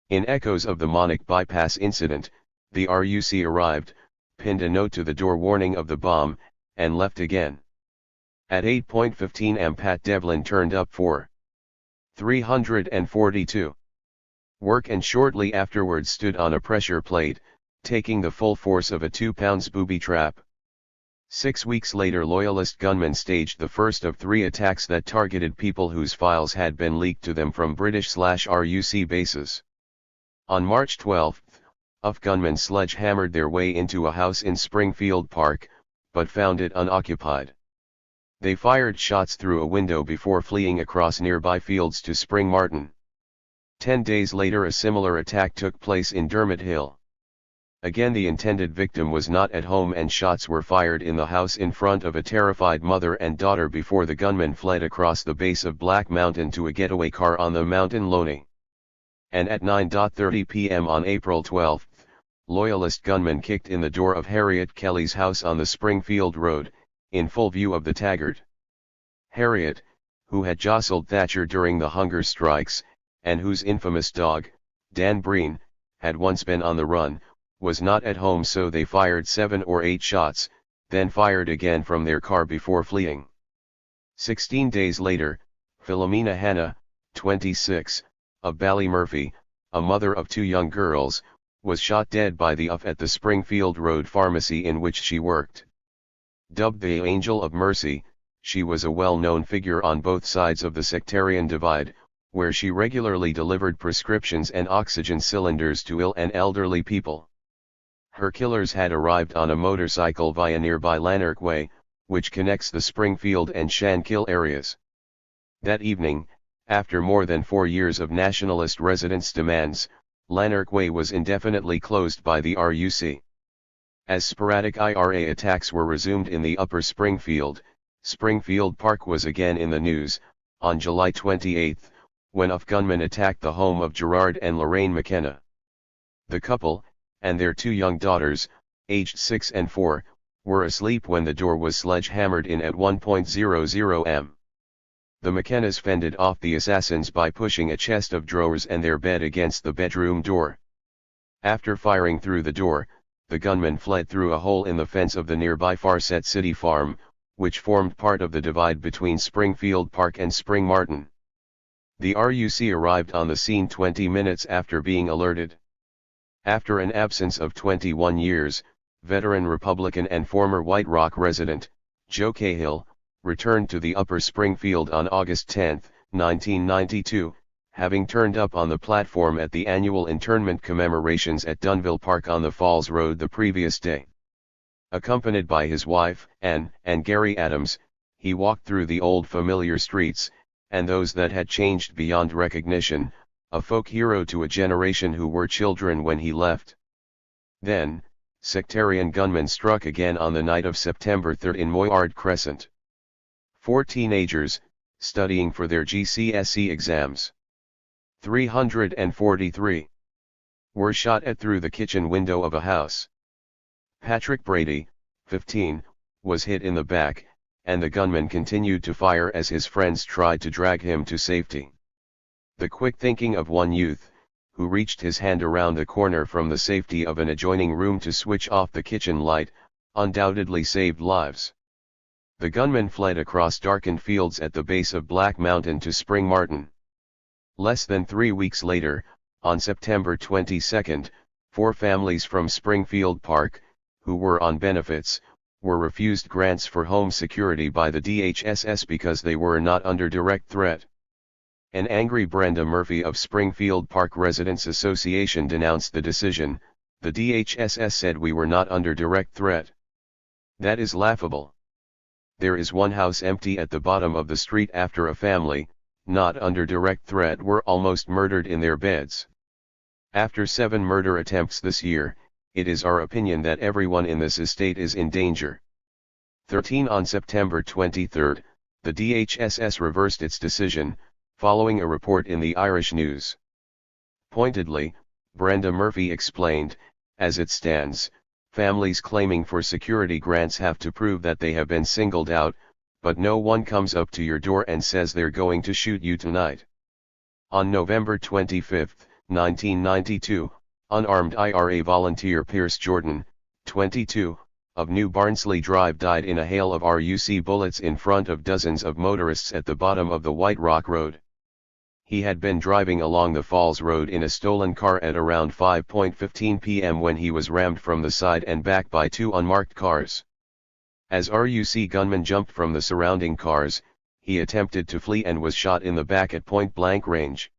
In echoes of the Monic bypass incident, the RUC arrived, pinned a note to the door warning of the bomb, and left again. At 8:15 am Pat Devlin turned up for 342 work and shortly afterwards stood on a pressure plate, taking the full force of a 2 pounds booby trap. 6 weeks later Loyalist gunmen staged the first of 3 attacks that targeted people whose files had been leaked to them from British/RUC bases. On March 12, UF gunmen sledge-hammered their way into a house in Springfield Park, but found it unoccupied. They fired shots through a window before fleeing across nearby fields to Spring Martin. 10 days later a similar attack took place in Dermot Hill. Again the intended victim was not at home and shots were fired in the house in front of a terrified mother and daughter before the gunmen fled across the base of Black Mountain to a getaway car on the Mountain Loney. and at 9:30 p.m. on April 12, Loyalist gunmen kicked in the door of Harriet Kelly's house on the Springfield Road, in full view of the taggart. Harriet, who had jostled Thatcher during the hunger strikes, and whose infamous dog, Dan Breen, had once been on the run, was not at home, so they fired 7 or 8 shots, then fired again from their car before fleeing. 16 days later, Philomena Hanna, 26, of Ballymurphy, a mother of 2 young girls, was shot dead by the UF at the Springfield Road pharmacy in which she worked. Dubbed the Angel of Mercy, she was a well-known figure on both sides of the sectarian divide, where she regularly delivered prescriptions and oxygen cylinders to ill and elderly people. Her killers had arrived on a motorcycle via nearby Lanark Way, which connects the Springfield and Shankill areas. That evening, after more than 4 years of nationalist residents' demands, Lanark Way was indefinitely closed by the RUC. As sporadic IRA attacks were resumed in the Upper Springfield, Springfield Park was again in the news, on July 28, when UF gunmen attacked the home of Gerard and Lorraine McKenna. The couple, and their 2 young daughters, aged 6 and 4, were asleep when the door was sledgehammered in at 1:00 am. The McKennas fended off the assassins by pushing a chest of drawers and their bed against the bedroom door. After firing through the door, the gunmen fled through a hole in the fence of the nearby Farset City Farm, which formed part of the divide between Springfield Park and Spring Martin. The RUC arrived on the scene 20 minutes after being alerted. After an absence of 21 years, veteran Republican and former White Rock resident, Joe Cahill, returned to the Upper Springfield on August 10, 1992, having turned up on the platform at the annual internment commemorations at Dunville Park on the Falls Road the previous day. Accompanied by his wife, Ann, and Gary Adams, he walked through the old familiar streets, and those that had changed beyond recognition, a folk hero to a generation who were children when he left. Then, sectarian gunmen struck again on the night of September 3 in Moyard Crescent. 4 teenagers, studying for their GCSE exams. 343 were shot at through the kitchen window of a house. Patrick Brady, 15, was hit in the back, and the gunman continued to fire as his friends tried to drag him to safety. The quick thinking of one youth, who reached his hand around the corner from the safety of an adjoining room to switch off the kitchen light, undoubtedly saved lives. The gunmen fled across darkened fields at the base of Black Mountain to Spring Martin. Less than 3 weeks later, on September 22, 4 families from Springfield Park, who were on benefits, were refused grants for home security by the DHSS because they were not under direct threat. An angry Brenda Murphy of Springfield Park Residents Association denounced the decision. The DHSS said we were not under direct threat. That is laughable. There is one house empty at the bottom of the street after a family, not under direct threat, were almost murdered in their beds. After 7 murder attempts this year, it is our opinion that everyone in this estate is in danger. 13 On September 23, the DHSS reversed its decision, following a report in the Irish News. Pointedly, Brenda Murphy explained, as it stands, families claiming for security grants have to prove that they have been singled out, but no one comes up to your door and says they're going to shoot you tonight. On November 25, 1992, unarmed IRA volunteer Pierce Jordan, 22, of New Barnsley Drive died in a hail of RUC bullets in front of dozens of motorists at the bottom of the White Rock Road. He had been driving along the Falls Road in a stolen car at around 5:15 p.m. when he was rammed from the side and back by 2 unmarked cars. As RUC gunmen jumped from the surrounding cars, he attempted to flee and was shot in the back at point-blank range.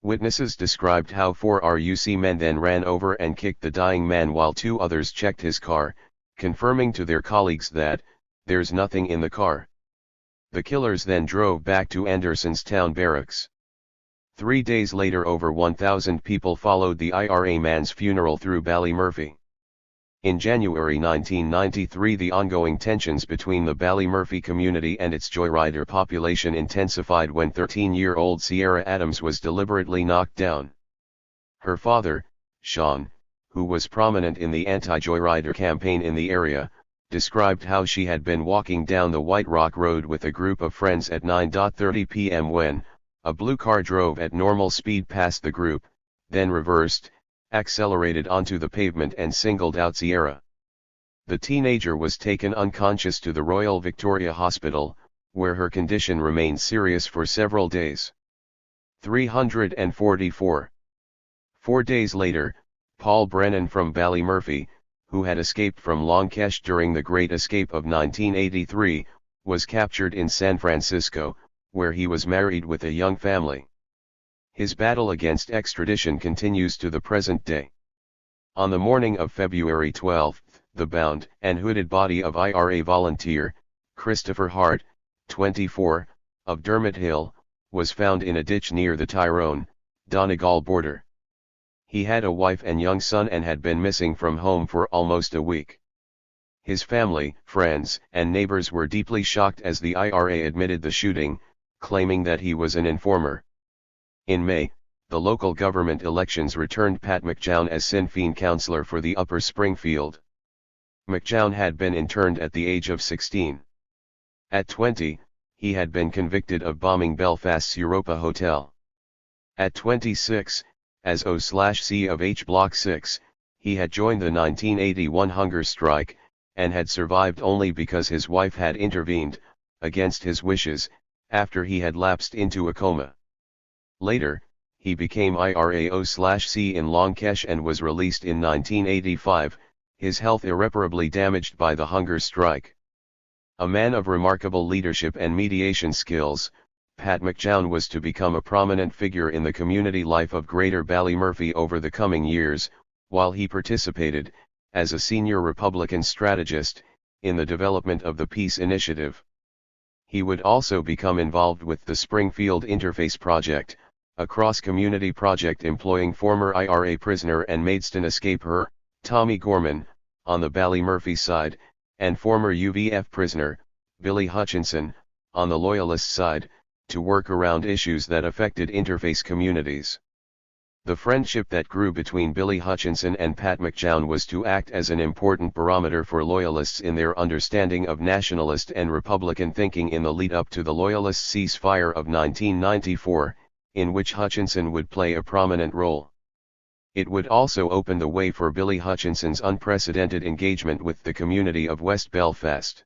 Witnesses described how 4 RUC men then ran over and kicked the dying man while 2 others checked his car, confirming to their colleagues that, "There's nothing in the car." The killers then drove back to Anderson's town barracks. 3 days later over 1,000 people followed the IRA man's funeral through Ballymurphy. In January 1993 the ongoing tensions between the Ballymurphy community and its joyrider population intensified when 13-year-old Ciara Adams was deliberately knocked down. Her father, Sean, who was prominent in the anti-joyrider campaign in the area, described how she had been walking down the White Rock Road with a group of friends at 9:30 p.m. when a blue car drove at normal speed past the group, then reversed, accelerated onto the pavement and singled out Ciaran. The teenager was taken unconscious to the Royal Victoria Hospital, where her condition remained serious for several days. 344. 4 days later, Paul Brennan from Ballymurphy, who had escaped from Longkesh during the Great Escape of 1983, was captured in San Francisco, where he was married with a young family. His battle against extradition continues to the present day. On the morning of February 12, the bound and hooded body of IRA volunteer, Christopher Hart, 24, of Dermot Hill, was found in a ditch near the Tyrone-Donegal border. He had a wife and young son and had been missing from home for almost a week. His family, friends, and neighbors were deeply shocked as the IRA admitted the shooting, claiming that he was an informer. In May, the local government elections returned Pat McJown as Sinn Féin councillor for the Upper Springfield. McJown had been interned at the age of 16. At 20, he had been convicted of bombing Belfast's Europa Hotel. At 26, as O/C of H Block 6, he had joined the 1981 hunger strike, and had survived only because his wife had intervened, against his wishes, after he had lapsed into a coma. Later, he became IRA/O/C in Longkesh and was released in 1985, his health irreparably damaged by the hunger strike. A man of remarkable leadership and mediation skills, Pat McJown was to become a prominent figure in the community life of Greater Ballymurphy over the coming years, while he participated, as a senior Republican strategist, in the development of the Peace Initiative. He would also become involved with the Springfield Interface Project, a cross-community project employing former IRA prisoner and Maidstone escaper, Tommy Gorman, on the Ballymurphy side, and former UVF prisoner, Billy Hutchinson, on the Loyalist side, to work around issues that affected interface communities. The friendship that grew between Billy Hutchinson and Pat McJown was to act as an important barometer for Loyalists in their understanding of nationalist and Republican thinking in the lead-up to the Loyalist ceasefire of 1994, in which Hutchinson would play a prominent role. It would also open the way for Billy Hutchinson's unprecedented engagement with the community of West Belfast.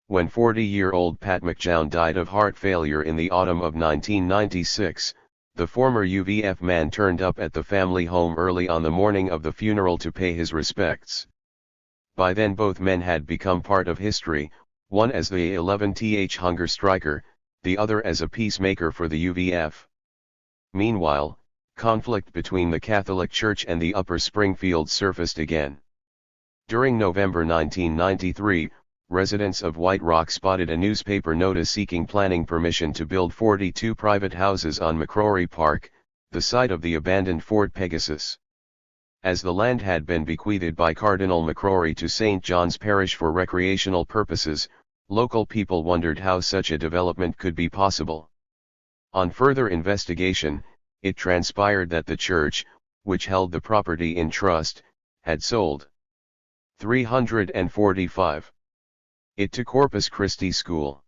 When 40-year-old Pat McJown died of heart failure in the autumn of 1996, the former UVF man turned up at the family home early on the morning of the funeral to pay his respects. By then both men had become part of history, one as the 11th hunger striker, the other as a peacemaker for the UVF. Meanwhile, conflict between the Catholic Church and the Upper Springfield surfaced again. During November 1993, residents of White Rock spotted a newspaper notice seeking planning permission to build 42 private houses on McCrory Park, the site of the abandoned Fort Pegasus. As the land had been bequeathed by Cardinal McCrory to St. John's Parish for recreational purposes, local people wondered how such a development could be possible. On further investigation, it transpired that the church, which held the property in trust, had sold 345 it to Corpus Christi School.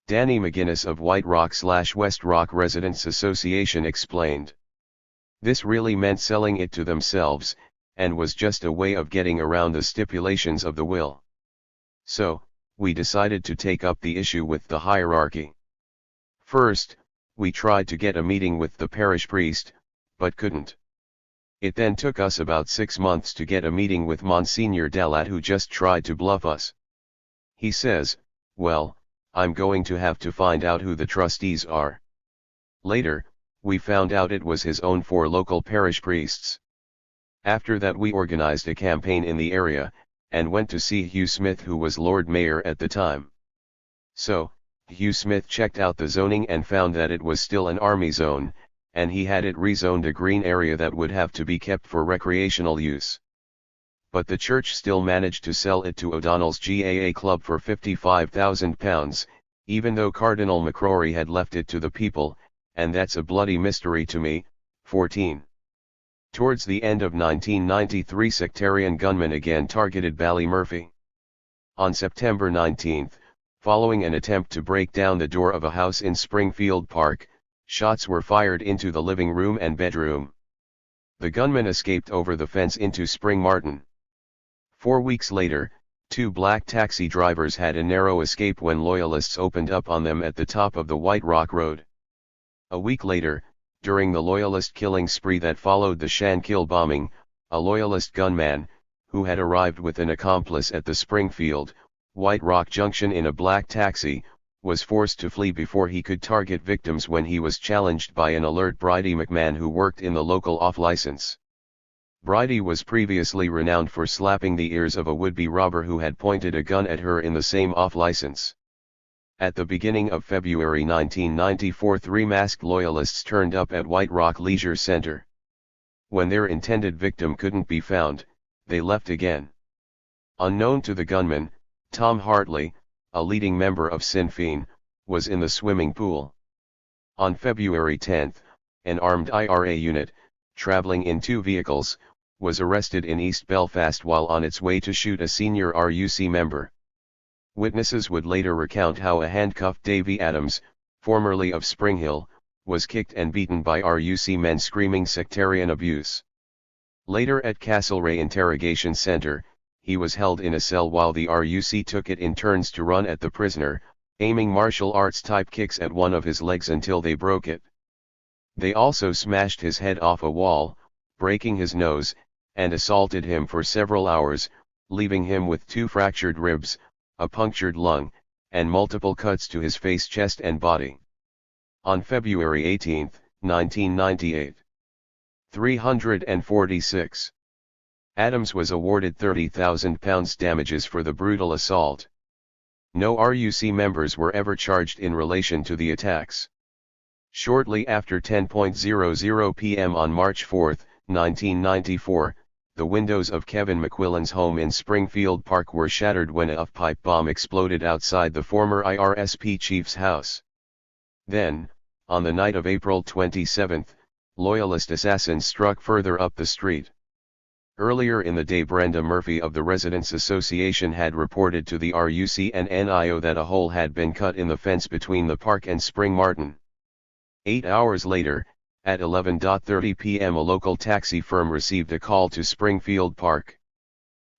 Danny McGuinness of White Rock/West Rock Residents Association explained. This really meant selling it to themselves, and was just a way of getting around the stipulations of the will. So, we decided to take up the issue with the hierarchy. First, we tried to get a meeting with the parish priest, but couldn't. It then took us about 6 months to get a meeting with Monsignor Dalat, who just tried to bluff us. He says, "Well, I'm going to have to find out who the trustees are." Later, we found out it was his own 4 local parish priests. After that we organized a campaign in the area, and went to see Hugh Smith, who was Lord Mayor at the time. So, Hugh Smith checked out the zoning and found that it was still an army zone, and he had it rezoned a green area that would have to be kept for recreational use. But the church still managed to sell it to O'Donnell's GAA Club for £55,000, even though Cardinal McCrory had left it to the people, and that's a bloody mystery to me. 14. Towards the end of 1993, sectarian gunmen again targeted Ballymurphy. On September 19, following an attempt to break down the door of a house in Springfield Park, shots were fired into the living room and bedroom. The gunmen escaped over the fence into Spring Martin. 4 weeks later, 2 black taxi drivers had a narrow escape when Loyalists opened up on them at the top of the White Rock Road. A week later, during the Loyalist killing spree that followed the Shankill bombing, a Loyalist gunman, who had arrived with an accomplice at the Springfield, White Rock Junction in a black taxi, was forced to flee before he could target victims when he was challenged by an alert Bridie McMahon who worked in the local off-license. Bridie was previously renowned for slapping the ears of a would-be robber who had pointed a gun at her in the same off-license. At the beginning of February 1994, 3 masked Loyalists turned up at White Rock Leisure Center. When their intended victim couldn't be found, they left again. Unknown to the gunman, Tom Hartley, a leading member of Sinn Féin, was in the swimming pool. On February 10, an armed IRA unit, traveling in 2 vehicles, was arrested in East Belfast while on its way to shoot a senior RUC member. Witnesses would later recount how a handcuffed Davy Adams, formerly of Springhill, was kicked and beaten by RUC men screaming sectarian abuse. Later at Castlereagh Interrogation Centre, he was held in a cell while the RUC took it in turns to run at the prisoner, aiming martial arts type kicks at one of his legs until they broke it. They also smashed his head off a wall, breaking his nose, and assaulted him for several hours, leaving him with 2 fractured ribs, a punctured lung, and multiple cuts to his face, chest and body. On February 18, 1998. 346. Adams was awarded £30,000 damages for the brutal assault. No RUC members were ever charged in relation to the attacks. Shortly after 10:00 p.m. on March 4, 1994, the windows of Kevin McQuillan's home in Springfield Park were shattered when a pipe bomb exploded outside the former IRSP chief's house. Then, on the night of April 27, Loyalist assassins struck further up the street. Earlier in the day, Brenda Murphy of the Residents Association had reported to the RUC and NIO that a hole had been cut in the fence between the park and Spring Martin. 8 hours later, at 11:30 p.m. a local taxi firm received a call to Springfield Park.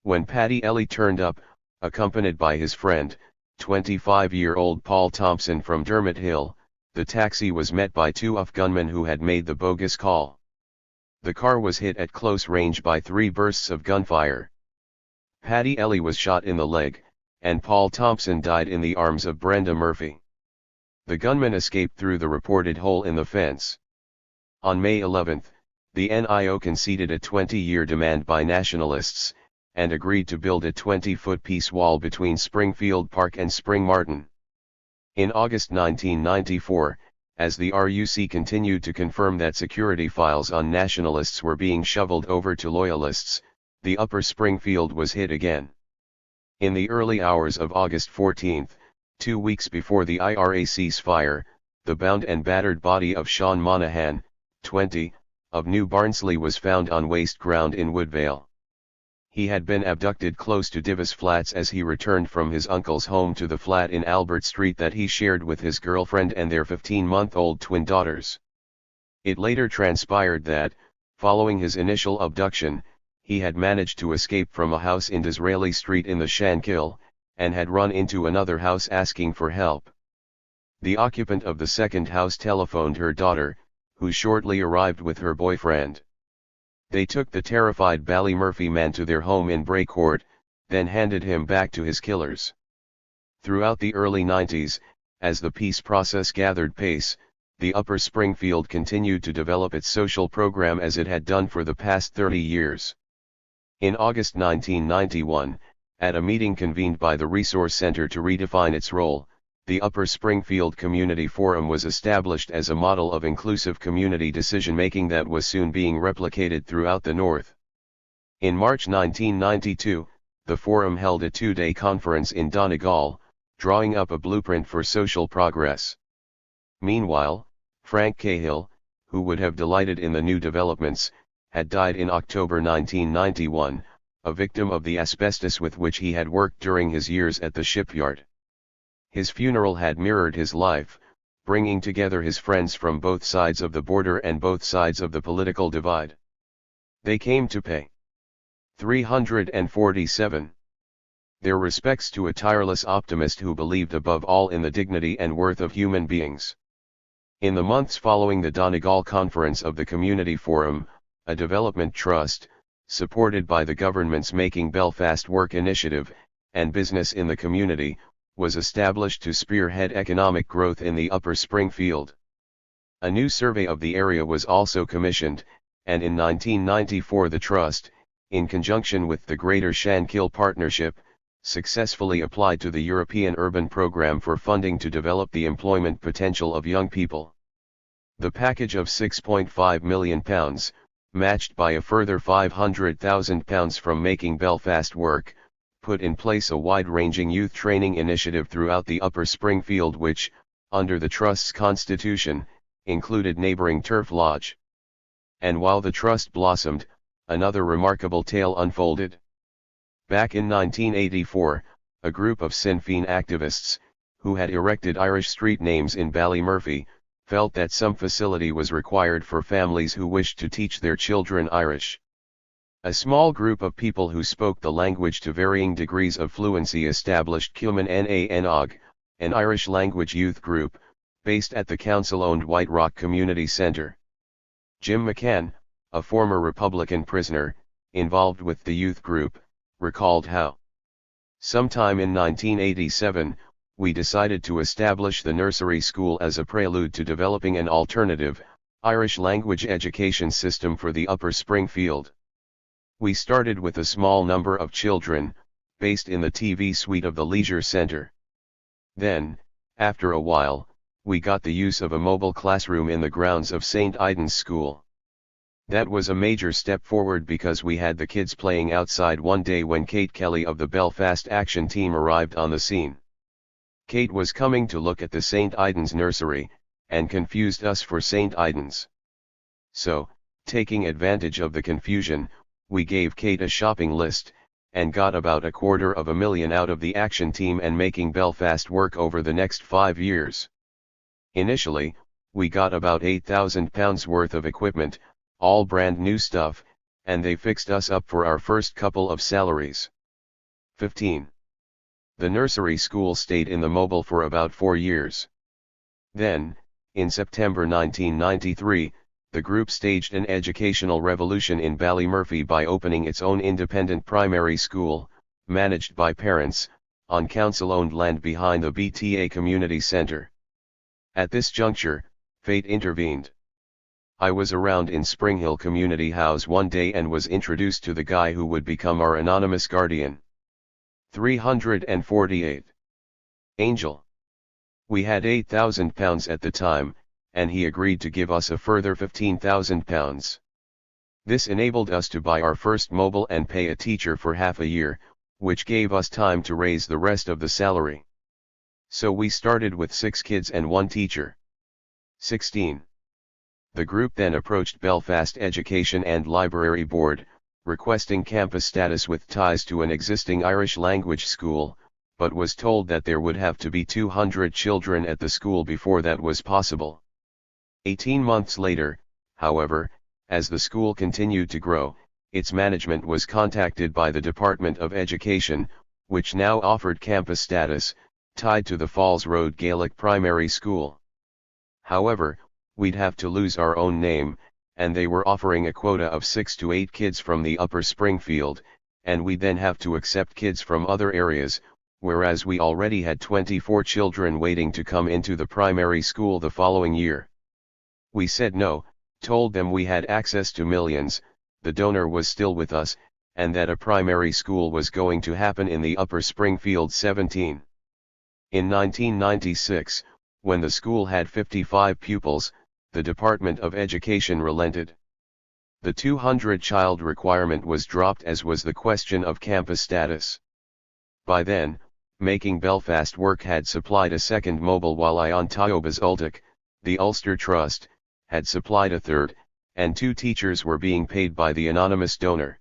When Paddy Ellie turned up, accompanied by his friend, 25-year-old Paul Thompson from Dermot Hill, the taxi was met by 2 UF gunmen who had made the bogus call. The car was hit at close range by 3 bursts of gunfire. Paddy Ellie was shot in the leg, and Paul Thompson died in the arms of Brenda Murphy. The gunmen escaped through the reported hole in the fence. On May 11, the NIO conceded a 20-year demand by nationalists, and agreed to build a 20-foot peace wall between Springfield Park and Spring Martin. In August 1994, as the RUC continued to confirm that security files on nationalists were being shoveled over to Loyalists, the Upper Springfield was hit again. In the early hours of August 14, 2 weeks before the IRA ceasefire, the bound and battered body of Sean Monaghan, 20, of New Barnsley was found on waste ground in Woodvale. He had been abducted close to Divis Flats as he returned from his uncle's home to the flat in Albert Street that he shared with his girlfriend and their 15-month-old twin daughters. It later transpired that, following his initial abduction, he had managed to escape from a house in Disraeli Street in the Shankill, and had run into another house asking for help. The occupant of the second house telephoned her daughter, who shortly arrived with her boyfriend. They took the terrified Ballymurphy man to their home in Braycourt, then handed him back to his killers. Throughout the early 90s, as the peace process gathered pace, the Upper Springfield continued to develop its social program as it had done for the past 30 years. In August 1991, at a meeting convened by the Resource Center to redefine its role, the Upper Springfield Community Forum was established as a model of inclusive community decision-making that was soon being replicated throughout the North. In March 1992, the Forum held a 2-day conference in Donegal, drawing up a blueprint for social progress. Meanwhile, Frank Cahill, who would have delighted in the new developments, had died in October 1991, a victim of the asbestos with which he had worked during his years at the shipyard. His funeral had mirrored his life, bringing together his friends from both sides of the border and both sides of the political divide. They came to pay 347. Their respects to a tireless optimist who believed above all in the dignity and worth of human beings. In the months following the Donegal Conference of the Community Forum, a development trust, supported by the government's Making Belfast Work initiative, and business in the community, was established to spearhead economic growth in the Upper Springfield. A new survey of the area was also commissioned, and in 1994 the trust, in conjunction with the Greater Shankill Partnership, successfully applied to the European Urban Programme for funding to develop the employment potential of young people. The package of £6.5 million, matched by a further £500,000 from Making Belfast Work, put in place a wide-ranging youth training initiative throughout the Upper Springfield which, under the Trust's constitution, included neighbouring Turf Lodge. And while the Trust blossomed, another remarkable tale unfolded. Back in 1984, a group of Sinn Féin activists, who had erected Irish street names in Ballymurphy, felt that some facility was required for families who wished to teach their children Irish. A small group of people who spoke the language to varying degrees of fluency established Cumann Nanog, an Irish language youth group, based at the council-owned White Rock Community Centre. Jim McCann, a former Republican prisoner, involved with the youth group, recalled how, sometime in 1987, we decided to establish the nursery school as a prelude to developing an alternative, Irish language education system for the Upper Springfield. We started with a small number of children, based in the TV suite of the Leisure Centre. Then, after a while, we got the use of a mobile classroom in the grounds of St. Aidan's School. That was a major step forward because we had the kids playing outside one day when Kate Kelly of the Belfast Action Team arrived on the scene. Kate was coming to look at the St. Aidan's nursery, and confused us for St. Aidan's. So, taking advantage of the confusion, we gave Kate a shopping list, and got about $250,000 out of the Action Team and Making Belfast Work over the next 5 years. Initially, we got about £8,000 worth of equipment, all brand new stuff, and they fixed us up for our first couple of salaries. 15. The nursery school stayed in the mobile for about 4 years. Then, in September 1993, the group staged an educational revolution in Ballymurphy by opening its own independent primary school, managed by parents, on council-owned land behind the BTA Community Centre. At this juncture, fate intervened. I was around in Springhill Community House one day and was introduced to the guy who would become our anonymous guardian. 348. Angel. We had £8,000 at the time, and he agreed to give us a further £15,000. This enabled us to buy our first mobile and pay a teacher for half a year, which gave us time to raise the rest of the salary. So we started with 6 kids and 1 teacher. 16. The group then approached Belfast Education and Library Board, requesting campus status with ties to an existing Irish language school, but was told that there would have to be 200 children at the school before that was possible. 18 months later, however, as the school continued to grow, its management was contacted by the Department of Education, which now offered campus status, tied to the Falls Road Gaelic Primary School. However, we'd have to lose our own name, and they were offering a quota of 6 to 8 kids from the Upper Springfield, and we'd then have to accept kids from other areas, whereas we already had 24 children waiting to come into the primary school the following year. We said no, told them we had access to millions, the donor was still with us, and that a primary school was going to happen in the Upper Springfield. 17. In 1996, when the school had 55 pupils, the Department of Education relented. The 200-child requirement was dropped, as was the question of campus status. By then, Making Belfast Work had supplied a second mobile, while Ion Tyobas Ultic, the Ulster Trust, had supplied a third, and 2 teachers were being paid by the anonymous donor.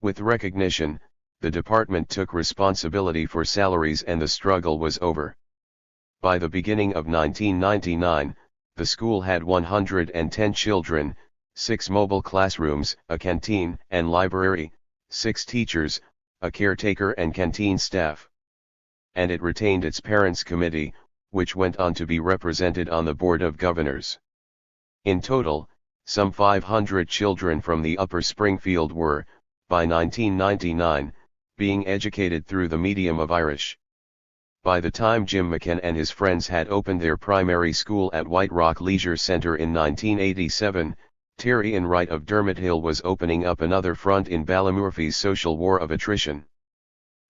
With recognition, the department took responsibility for salaries and the struggle was over. By the beginning of 1999, the school had 110 children, 6 mobile classrooms, a canteen and library, 6 teachers, a caretaker and canteen staff. And it retained its parents' committee, which went on to be represented on the Board of Governors. In total, some 500 children from the Upper Springfield were, by 1999, being educated through the medium of Irish. By the time Jim McCann and his friends had opened their primary school at White Rock Leisure Center in 1987, Terry Enright of Dermot Hill was opening up another front in Ballymurphy's social war of attrition.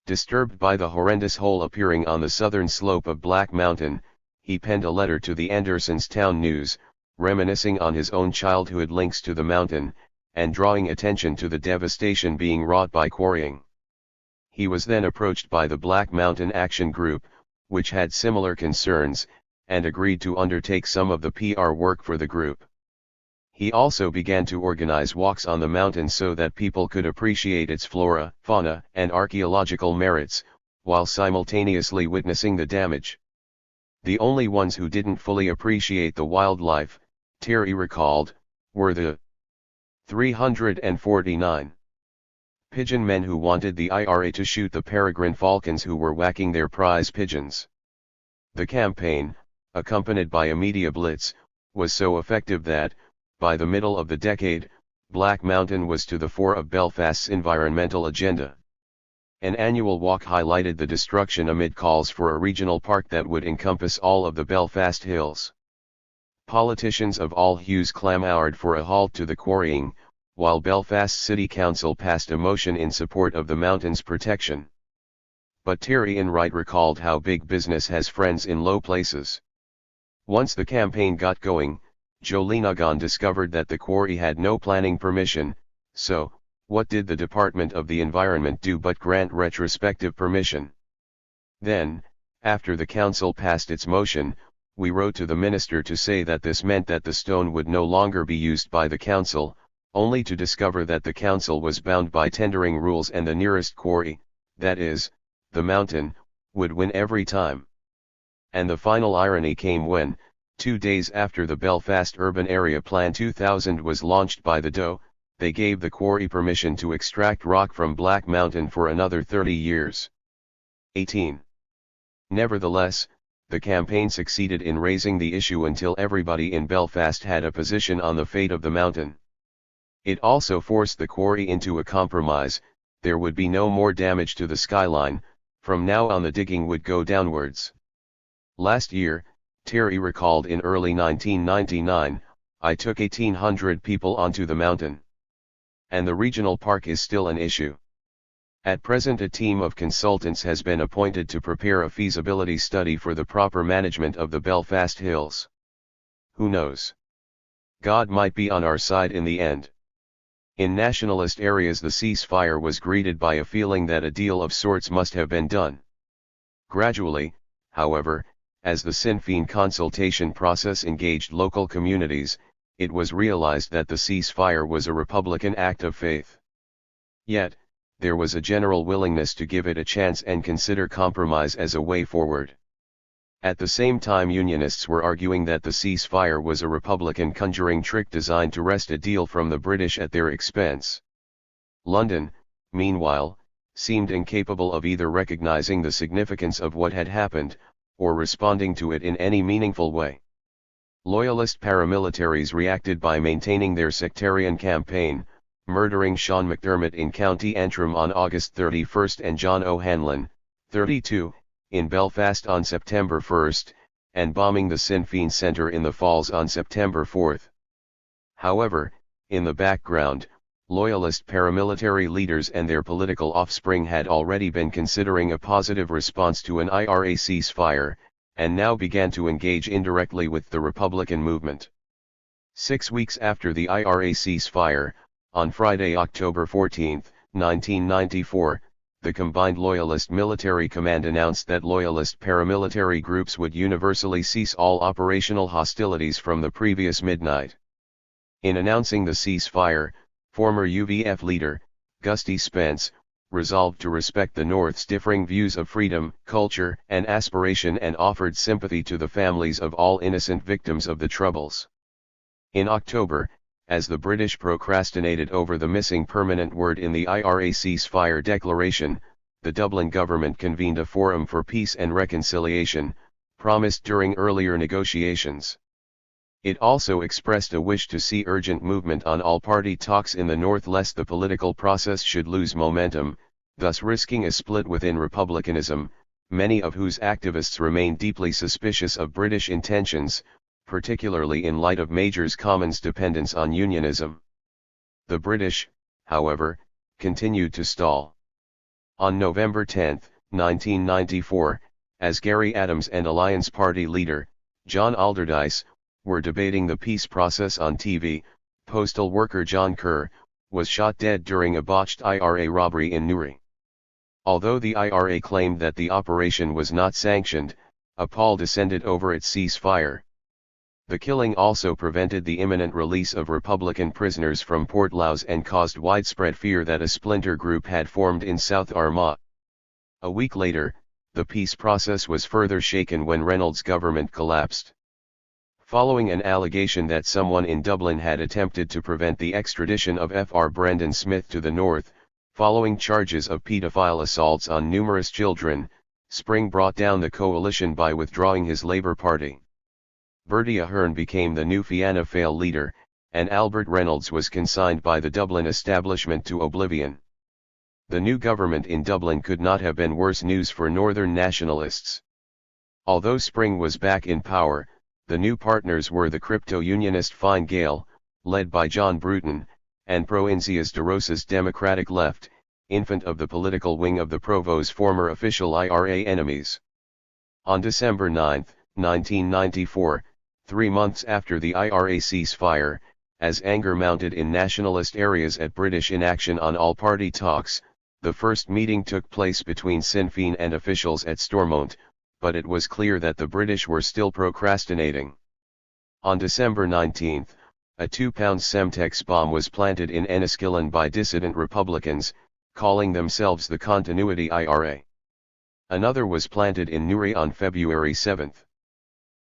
Disturbed by the horrendous hole appearing on the southern slope of Black Mountain, he penned a letter to the Anderson's Town News, reminiscing on his own childhood links to the mountain, and drawing attention to the devastation being wrought by quarrying. He was then approached by the Black Mountain Action Group, which had similar concerns, and agreed to undertake some of the PR work for the group. He also began to organize walks on the mountain so that people could appreciate its flora, fauna, and archaeological merits, while simultaneously witnessing the damage. The only ones who didn't fully appreciate the wildlife, Terry recalled, were the 349 pigeon men who wanted the IRA to shoot the peregrine falcons who were whacking their prize pigeons. The campaign, accompanied by a media blitz, was so effective that, by the middle of the decade, Black Mountain was to the fore of Belfast's environmental agenda. An annual walk highlighted the destruction amid calls for a regional park that would encompass all of the Belfast Hills. Politicians of all hues clamoured for a halt to the quarrying, while Belfast City Council passed a motion in support of the mountain's protection. But Terry Enright recalled how big business has friends in low places. Once the campaign got going, Joe Linagon discovered that the quarry had no planning permission, so, what did the Department of the Environment do but grant retrospective permission? Then, after the council passed its motion, we wrote to the minister to say that this meant that the stone would no longer be used by the council, only to discover that the council was bound by tendering rules and the nearest quarry, that is, the mountain, would win every time. And the final irony came when, 2 days after the Belfast Urban Area Plan 2000 was launched by the DOE, they gave the quarry permission to extract rock from Black Mountain for another 30 years. 18. Nevertheless, the campaign succeeded in raising the issue until everybody in Belfast had a position on the fate of the mountain. It also forced the quarry into a compromise: there would be no more damage to the skyline, from now on the digging would go downwards. Last year, Terry recalled, in early 1999, I took 1,800 people onto the mountain. And the regional park is still an issue. At present, a team of consultants has been appointed to prepare a feasibility study for the proper management of the Belfast Hills. Who knows? God might be on our side in the end. In nationalist areas, the ceasefire was greeted by a feeling that a deal of sorts must have been done. Gradually, however, as the Sinn Féin consultation process engaged local communities, it was realized that the ceasefire was a Republican act of faith. Yet, there was a general willingness to give it a chance and consider compromise as a way forward. At the same time, Unionists were arguing that the ceasefire was a Republican conjuring trick designed to wrest a deal from the British at their expense. London, meanwhile, seemed incapable of either recognizing the significance of what had happened, or responding to it in any meaningful way. Loyalist paramilitaries reacted by maintaining their sectarian campaign, murdering Sean McDermott in County Antrim on August 31 and John O'Hanlon, 32, in Belfast on September 1, and bombing the Sinn Féin Centre in the Falls on September 4. However, in the background, Loyalist paramilitary leaders and their political offspring had already been considering a positive response to an IRA ceasefire, and now began to engage indirectly with the Republican movement. 6 weeks after the IRA ceasefire, on Friday, October 14, 1994, the Combined Loyalist Military Command announced that Loyalist paramilitary groups would universally cease all operational hostilities from the previous midnight. In announcing the ceasefire, former UVF leader, Gusty Spence, resolved to respect the North's differing views of freedom, culture, and aspiration and offered sympathy to the families of all innocent victims of the Troubles. In October, as the British procrastinated over the missing permanent word in the IRA ceasefire declaration, the Dublin government convened a forum for peace and reconciliation, promised during earlier negotiations. It also expressed a wish to see urgent movement on all-party talks in the North lest the political process should lose momentum, thus risking a split within republicanism, many of whose activists remain deeply suspicious of British intentions, particularly in light of Major's Commons' dependence on unionism. The British, however, continued to stall. On November 10, 1994, as Gary Adams and Alliance Party leader, John Alderdice, were debating the peace process on TV, postal worker John Kerr was shot dead during a botched IRA robbery in Newry. Although the IRA claimed that the operation was not sanctioned, a pall descended over its ceasefire. The killing also prevented the imminent release of Republican prisoners from Portlaoise and caused widespread fear that a splinter group had formed in South Armagh. A week later, the peace process was further shaken when Reynolds' government collapsed. Following an allegation that someone in Dublin had attempted to prevent the extradition of Fr. Brendan Smith to the North, following charges of paedophile assaults on numerous children, Spring brought down the coalition by withdrawing his Labour Party. Bertie Ahern became the new Fianna Fáil leader, and Albert Reynolds was consigned by the Dublin establishment to oblivion. The new government in Dublin could not have been worse news for Northern nationalists. Although Spring was back in power, the new partners were the crypto-unionist Fine Gael, led by John Bruton, and Provincias de Rosa's Democratic Left, infant of the political wing of the Provo's former official IRA enemies. On December 9, 1994, 3 months after the IRA ceasefire, as anger mounted in nationalist areas at British inaction on all-party talks, the first meeting took place between Sinn Féin and officials at Stormont, but it was clear that the British were still procrastinating. On December 19, a 2-pound Semtex bomb was planted in Enniskillen by dissident Republicans, calling themselves the Continuity IRA. Another was planted in Newry on February 7.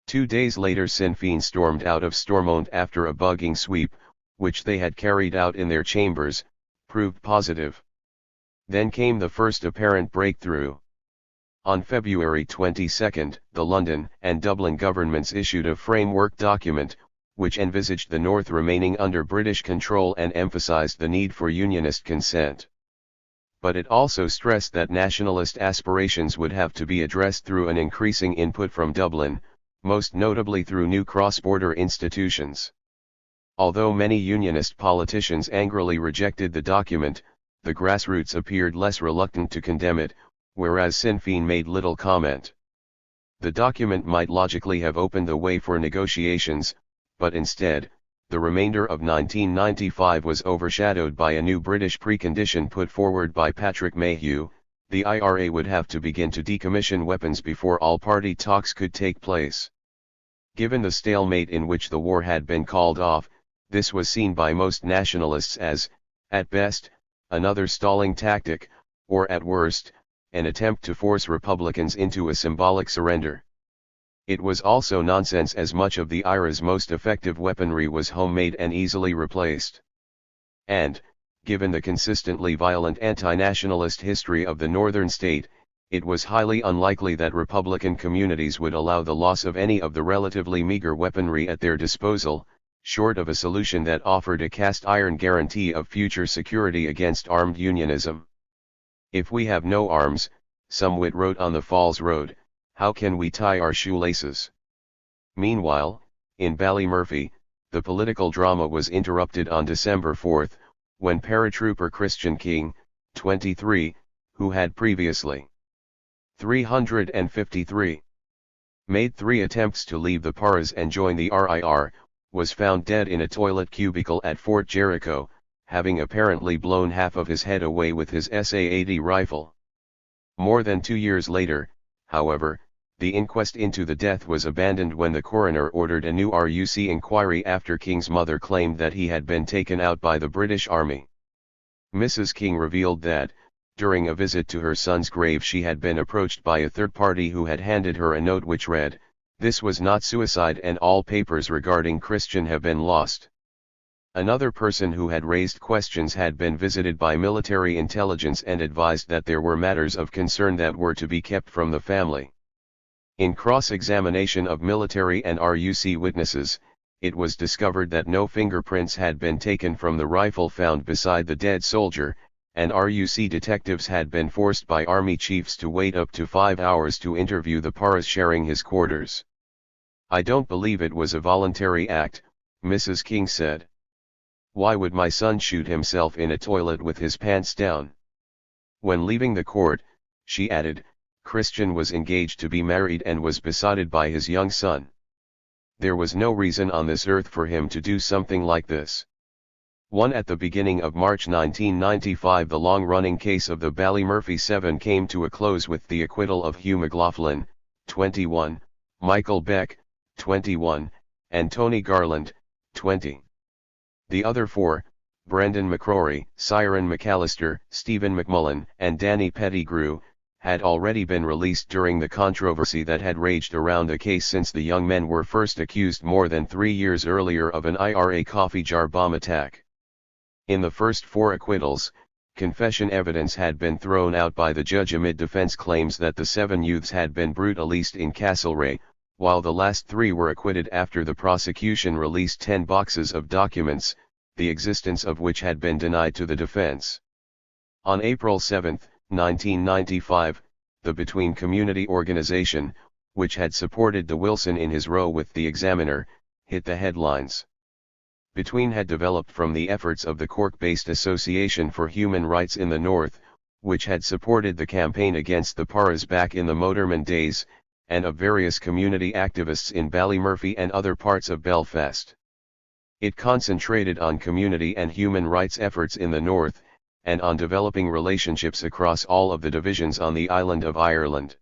2 days later Sinn Féin stormed out of Stormont after a bugging sweep, which they had carried out in their chambers, proved positive. Then came the first apparent breakthrough. On February 22, the London and Dublin governments issued a framework document, which envisaged the North remaining under British control and emphasised the need for unionist consent. But it also stressed that nationalist aspirations would have to be addressed through an increasing input from Dublin, most notably through new cross-border institutions. Although many unionist politicians angrily rejected the document, the grassroots appeared less reluctant to condemn it, whereas Sinn Féin made little comment. The document might logically have opened the way for negotiations, but instead, the remainder of 1995 was overshadowed by a new British precondition put forward by Patrick Mayhew: the IRA would have to begin to decommission weapons before all-party talks could take place. Given the stalemate in which the war had been called off, this was seen by most nationalists as, at best, another stalling tactic, or at worst, an attempt to force Republicans into a symbolic surrender. It was also nonsense as much of the IRA's most effective weaponry was homemade and easily replaced. And, given the consistently violent anti-nationalist history of the northern state, it was highly unlikely that Republican communities would allow the loss of any of the relatively meager weaponry at their disposal, short of a solution that offered a cast-iron guarantee of future security against armed unionism. "If we have no arms," some wit wrote on the Falls Road, "how can we tie our shoelaces?" Meanwhile, in Ballymurphy, the political drama was interrupted on December 4, when paratrooper Christian King, 23, who had previously 353 made 3 attempts to leave the Paras and join the RIR, was found dead in a toilet cubicle at Fort Jericho, having apparently blown half of his head away with his SA-80 rifle. More than 2 years later, however, The inquest into the death was abandoned when the coroner ordered a new RUC inquiry after King's mother claimed that he had been taken out by the British Army. Mrs. King revealed that, during a visit to her son's grave, she had been approached by a third party who had handed her a note which read, "This was not suicide and all papers regarding Christian have been lost." Another person who had raised questions had been visited by military intelligence and advised that there were matters of concern that were to be kept from the family. In cross-examination of military and RUC witnesses, it was discovered that no fingerprints had been taken from the rifle found beside the dead soldier, and RUC detectives had been forced by Army chiefs to wait up to 5 hours to interview the Paras sharing his quarters. "I don't believe it was a voluntary act," Mrs. King said. "Why would my son shoot himself in a toilet with his pants down?" When leaving the court, she added, Christian was engaged to be married and was besotted by his young son. There was no reason on this earth for him to do something like this. At the beginning of March 1995, the long-running case of the Ballymurphy 7 came to a close with the acquittal of Hugh McLaughlin, 21, Michael Beck, 21, and Tony Garland, 20. The other four, Brendan McCrory, Ciaran McAllister, Stephen McMullen, and Danny Pettigrew, had already been released during the controversy that had raged around the case since the young men were first accused more than 3 years earlier of an IRA coffee jar bomb attack. In the first 4 acquittals, confession evidence had been thrown out by the judge amid defense claims that the 7 youths had been brutalized in Castlereagh, while the last 3 were acquitted after the prosecution released 10 boxes of documents, the existence of which had been denied to the defense. On April 7, 1995, the Between Community organization, which had supported the Wilson in his row with the Examiner, hit the headlines. Between had developed from the efforts of the Cork-based Association for Human Rights in the North, which had supported the campaign against the Paras back in the Motorman days, and of various community activists in Ballymurphy and other parts of Belfast. It concentrated on community and human rights efforts in the North, and on developing relationships across all of the divisions on the island of Ireland.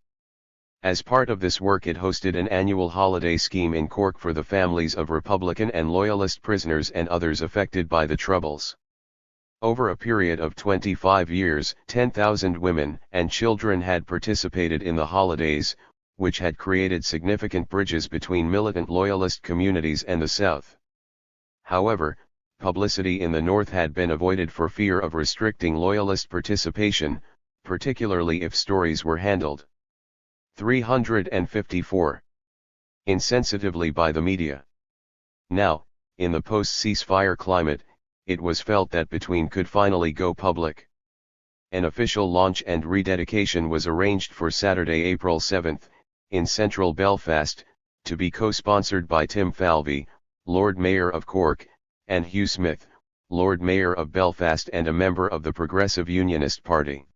As part of this work, it hosted an annual holiday scheme in Cork for the families of Republican and Loyalist prisoners and others affected by the Troubles. Over a period of 25 years, 10,000 women and children had participated in the holidays, which had created significant bridges between militant Loyalist communities and the South. However, publicity in the North had been avoided for fear of restricting Loyalist participation, particularly if stories were handled 354 insensitively by the media. Now, in the post-ceasefire climate, it was felt that Between could finally go public. An official launch and rededication was arranged for Saturday, April 7, in central Belfast, to be co-sponsored by Tim Falvey, Lord Mayor of Cork, and Hugh Smith, Lord Mayor of Belfast and a member of the Progressive Unionist Party.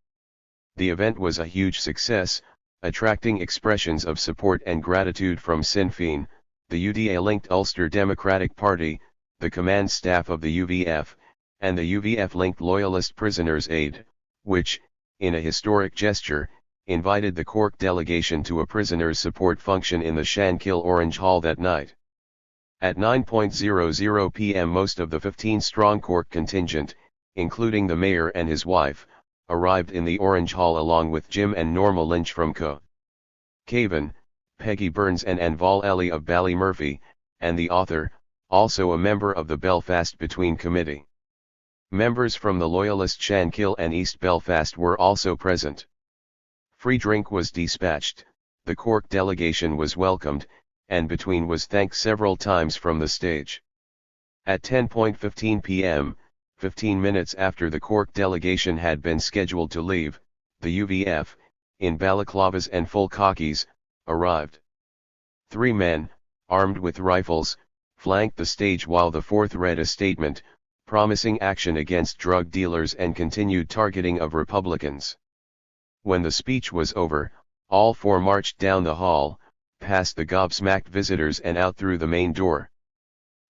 The event was a huge success, attracting expressions of support and gratitude from Sinn Féin, the UDA-linked Ulster Democratic Party, the command staff of the UVF, and the UVF-linked Loyalist Prisoners' Aid, which, in a historic gesture, invited the Cork delegation to a prisoners' support function in the Shankill Orange Hall that night. At 9:00 p.m. most of the 15-strong Cork contingent, including the mayor and his wife, arrived in the Orange Hall along with Jim and Norma Lynch from Cavan, Peggy Burns and Anval Ellie of Ballymurphy, and the author, also a member of the Belfast Between Committee. Members from the Loyalist Shankill and East Belfast were also present. Free drink was dispatched, the Cork delegation was welcomed, and Between was thanked several times from the stage. At 10:15 p.m., 15 minutes after the Cork delegation had been scheduled to leave, the UVF, in balaclavas and full khakis, arrived. 3 men, armed with rifles, flanked the stage while the fourth read a statement, promising action against drug dealers and continued targeting of Republicans. When the speech was over, all 4 marched down the hall, past the gobsmacked visitors and out through the main door.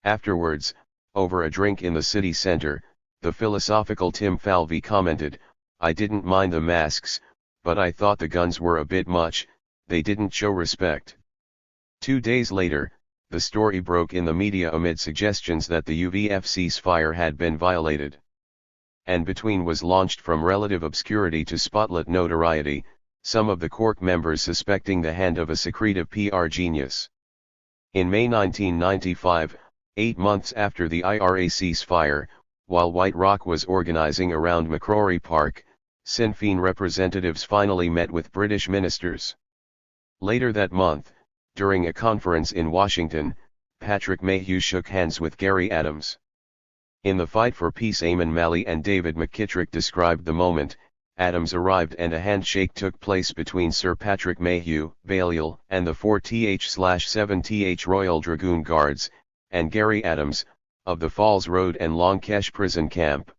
Afterwards, over a drink in the city centre, the philosophical Tim Falvey commented, "I didn't mind the masks, but I thought the guns were a bit much, they didn't show respect. 2 days later, the story broke in the media amid suggestions that the UVF ceasefire had been violated. And Between was launched from relative obscurity to spotlight notoriety, some of the Cork members suspecting the hand of a secretive PR genius. In May 1995, 8 months after the IRA ceasefire, while White Rock was organising around Macrory Park, Sinn Féin representatives finally met with British ministers. Later that month, during a conference in Washington, Patrick Mayhew shook hands with Gary Adams. In the fight for peace, Eamon Malley and David McKittrick described the moment. Adams arrived and a handshake took place between Sir Patrick Mayhew, Balliol, and the 4th/7th Royal Dragoon Guards, and Gary Adams, of the Falls Road and Longkesh prison camp.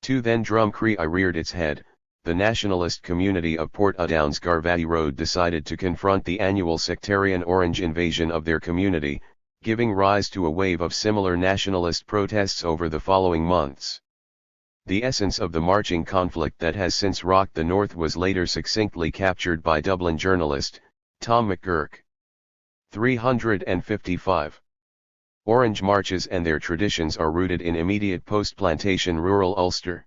2 Then Drumcree reared its head. The nationalist community of Portadown's Garvady Road decided to confront the annual sectarian Orange invasion of their community, giving rise to a wave of similar nationalist protests over the following months. The essence of the marching conflict that has since rocked the North was later succinctly captured by Dublin journalist, Tom McGurk. 355. Orange marches and their traditions are rooted in immediate post-plantation rural Ulster.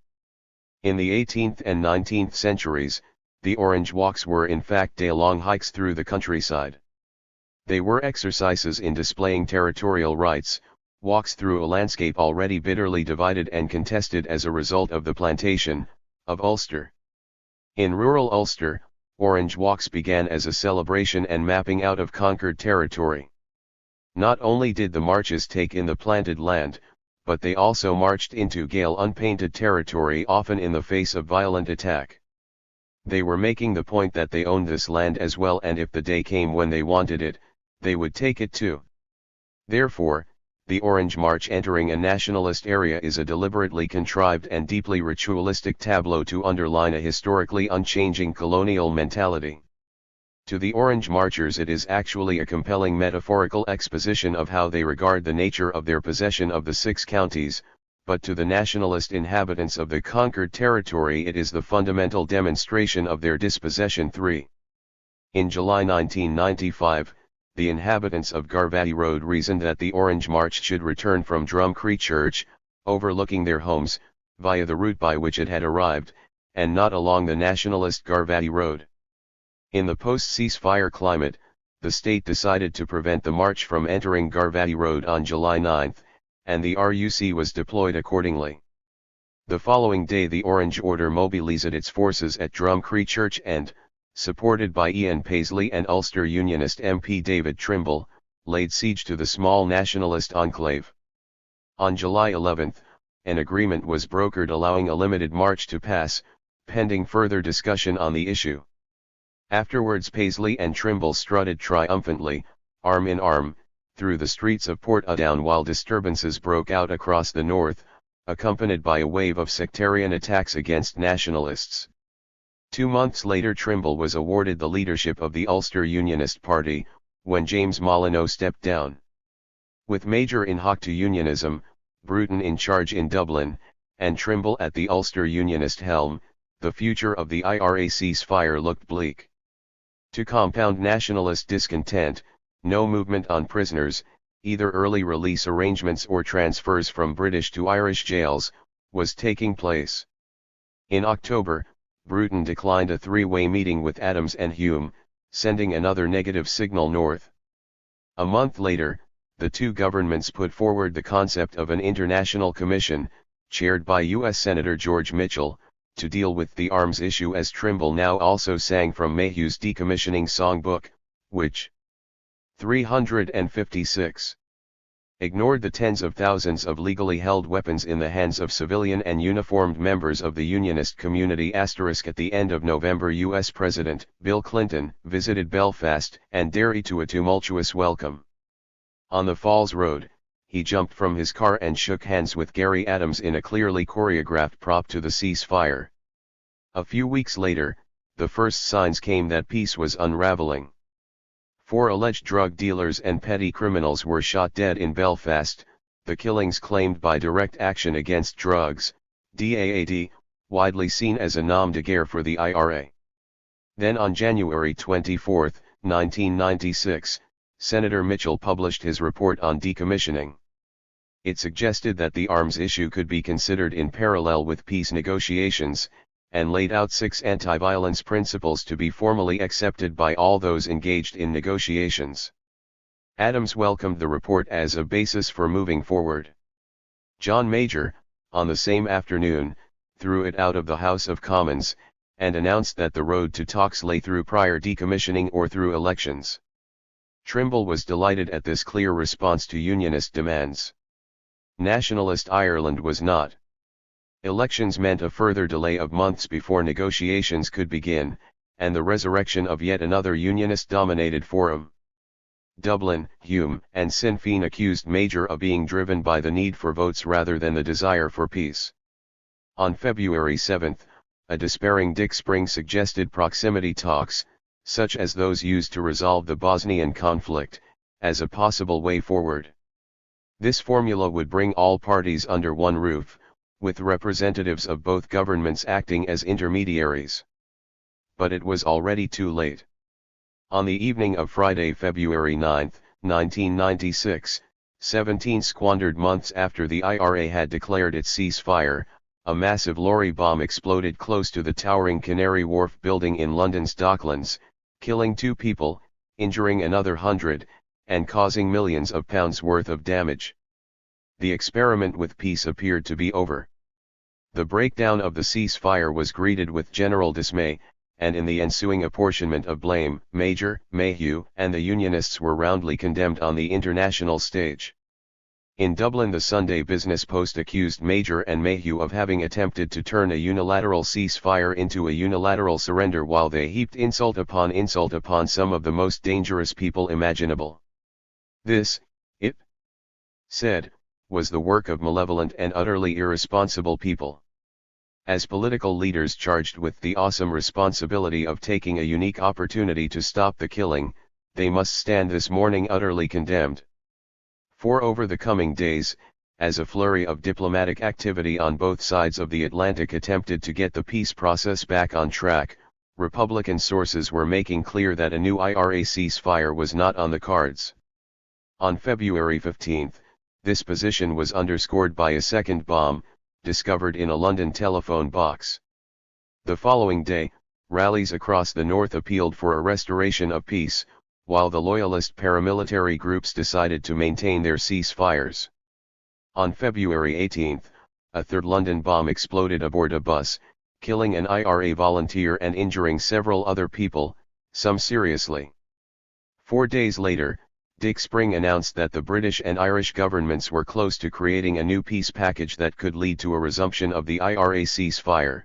In the 18th and 19th centuries, the Orange walks were in fact day-long hikes through the countryside. They were exercises in displaying territorial rights, walks through a landscape already bitterly divided and contested as a result of the plantation of Ulster. In rural Ulster, Orange walks began as a celebration and mapping out of conquered territory. Not only did the marches take in the planted land, but they also marched into Gael unpainted territory, often in the face of violent attack. They were making the point that they owned this land as well, and if the day came when they wanted it, they would take it too. Therefore, the Orange March entering a nationalist area is a deliberately contrived and deeply ritualistic tableau to underline a historically unchanging colonial mentality. To the Orange Marchers it is actually a compelling metaphorical exposition of how they regard the nature of their possession of the 6 counties, but to the nationalist inhabitants of the conquered territory it is the fundamental demonstration of their dispossession. 3. In July 1995, the inhabitants of Garvady Road reasoned that the Orange March should return from Drumcree Church, overlooking their homes, via the route by which it had arrived, and not along the nationalist Garvady Road. In the post-ceasefire climate, the state decided to prevent the march from entering Garvady Road on July 9, and the RUC was deployed accordingly. The following day the Orange Order mobilized its forces at Drumcree Church and, supported by Ian Paisley and Ulster Unionist MP David Trimble, laid siege to the small nationalist enclave. On July 11, an agreement was brokered allowing a limited march to pass, pending further discussion on the issue. Afterwards Paisley and Trimble strutted triumphantly, arm in arm, through the streets of Portadown while disturbances broke out across the north, accompanied by a wave of sectarian attacks against nationalists. 2 months later Trimble was awarded the leadership of the Ulster Unionist Party, when James Molyneux stepped down. With Major in hoc to Unionism, Bruton in charge in Dublin, and Trimble at the Ulster Unionist helm, the future of the IRA ceasefire looked bleak. To compound nationalist discontent, no movement on prisoners, either early release arrangements or transfers from British to Irish jails, was taking place. In October, Bruton declined a 3-way meeting with Adams and Hume, sending another negative signal north. A month later, the 2 governments put forward the concept of an international commission, chaired by U.S. Senator George Mitchell, to deal with the arms issue, as Trimble now also sang from Mayhew's decommissioning songbook, which 356 ignored the tens of thousands of legally held weapons in the hands of civilian and uniformed members of the Unionist community. At the end of November, U.S. President Bill Clinton visited Belfast and Derry to a tumultuous welcome. On the Falls Road, he jumped from his car and shook hands with Gary Adams in a clearly choreographed prop to the ceasefire. A few weeks later, the first signs came that peace was unraveling. 4 alleged drug dealers and petty criminals were shot dead in Belfast, the killings claimed by Direct Action Against Drugs, DAAD, widely seen as a nom de guerre for the IRA. Then on January 24, 1996, Senator Mitchell published his report on decommissioning. It suggested that the arms issue could be considered in parallel with peace negotiations, and laid out 6 anti-violence principles to be formally accepted by all those engaged in negotiations. Adams welcomed the report as a basis for moving forward. John Major, on the same afternoon, threw it out of the House of Commons, and announced that the road to talks lay through prior decommissioning or through elections. Trimble was delighted at this clear response to Unionist demands. Nationalist Ireland was not. Elections meant a further delay of months before negotiations could begin, and the resurrection of yet another Unionist-dominated forum. Dublin, Hume, and Sinn Féin accused Major of being driven by the need for votes rather than the desire for peace. On February 7, a despairing Dick Spring suggested proximity talks, such as those used to resolve the Bosnian conflict, as a possible way forward. This formula would bring all parties under one roof, with representatives of both governments acting as intermediaries. But it was already too late. On the evening of Friday, February 9, 1996, 17 squandered months after the IRA had declared its ceasefire, a massive lorry bomb exploded close to the towering Canary Wharf building in London's Docklands, killing 2 people, injuring another 100, and causing millions of pounds worth of damage. The experiment with peace appeared to be over. The breakdown of the ceasefire was greeted with general dismay, and in the ensuing apportionment of blame, Major, Mayhew, and the Unionists were roundly condemned on the international stage. In Dublin, the Sunday Business Post accused Major and Mayhew of having attempted to turn a unilateral ceasefire into a unilateral surrender while they heaped insult upon some of the most dangerous people imaginable. This, it said, was the work of malevolent and utterly irresponsible people. As political leaders charged with the awesome responsibility of taking a unique opportunity to stop the killing, they must stand this morning utterly condemned. For over the coming days, as a flurry of diplomatic activity on both sides of the Atlantic attempted to get the peace process back on track, Republican sources were making clear that a new IRA ceasefire was not on the cards. On February 15, this position was underscored by a second bomb, discovered in a London telephone box. The following day, rallies across the north appealed for a restoration of peace, while the loyalist paramilitary groups decided to maintain their ceasefires. On February 18, a third London bomb exploded aboard a bus, killing an IRA volunteer and injuring several other people, some seriously. 4 days later, Dick Spring announced that the British and Irish governments were close to creating a new peace package that could lead to a resumption of the IRA ceasefire.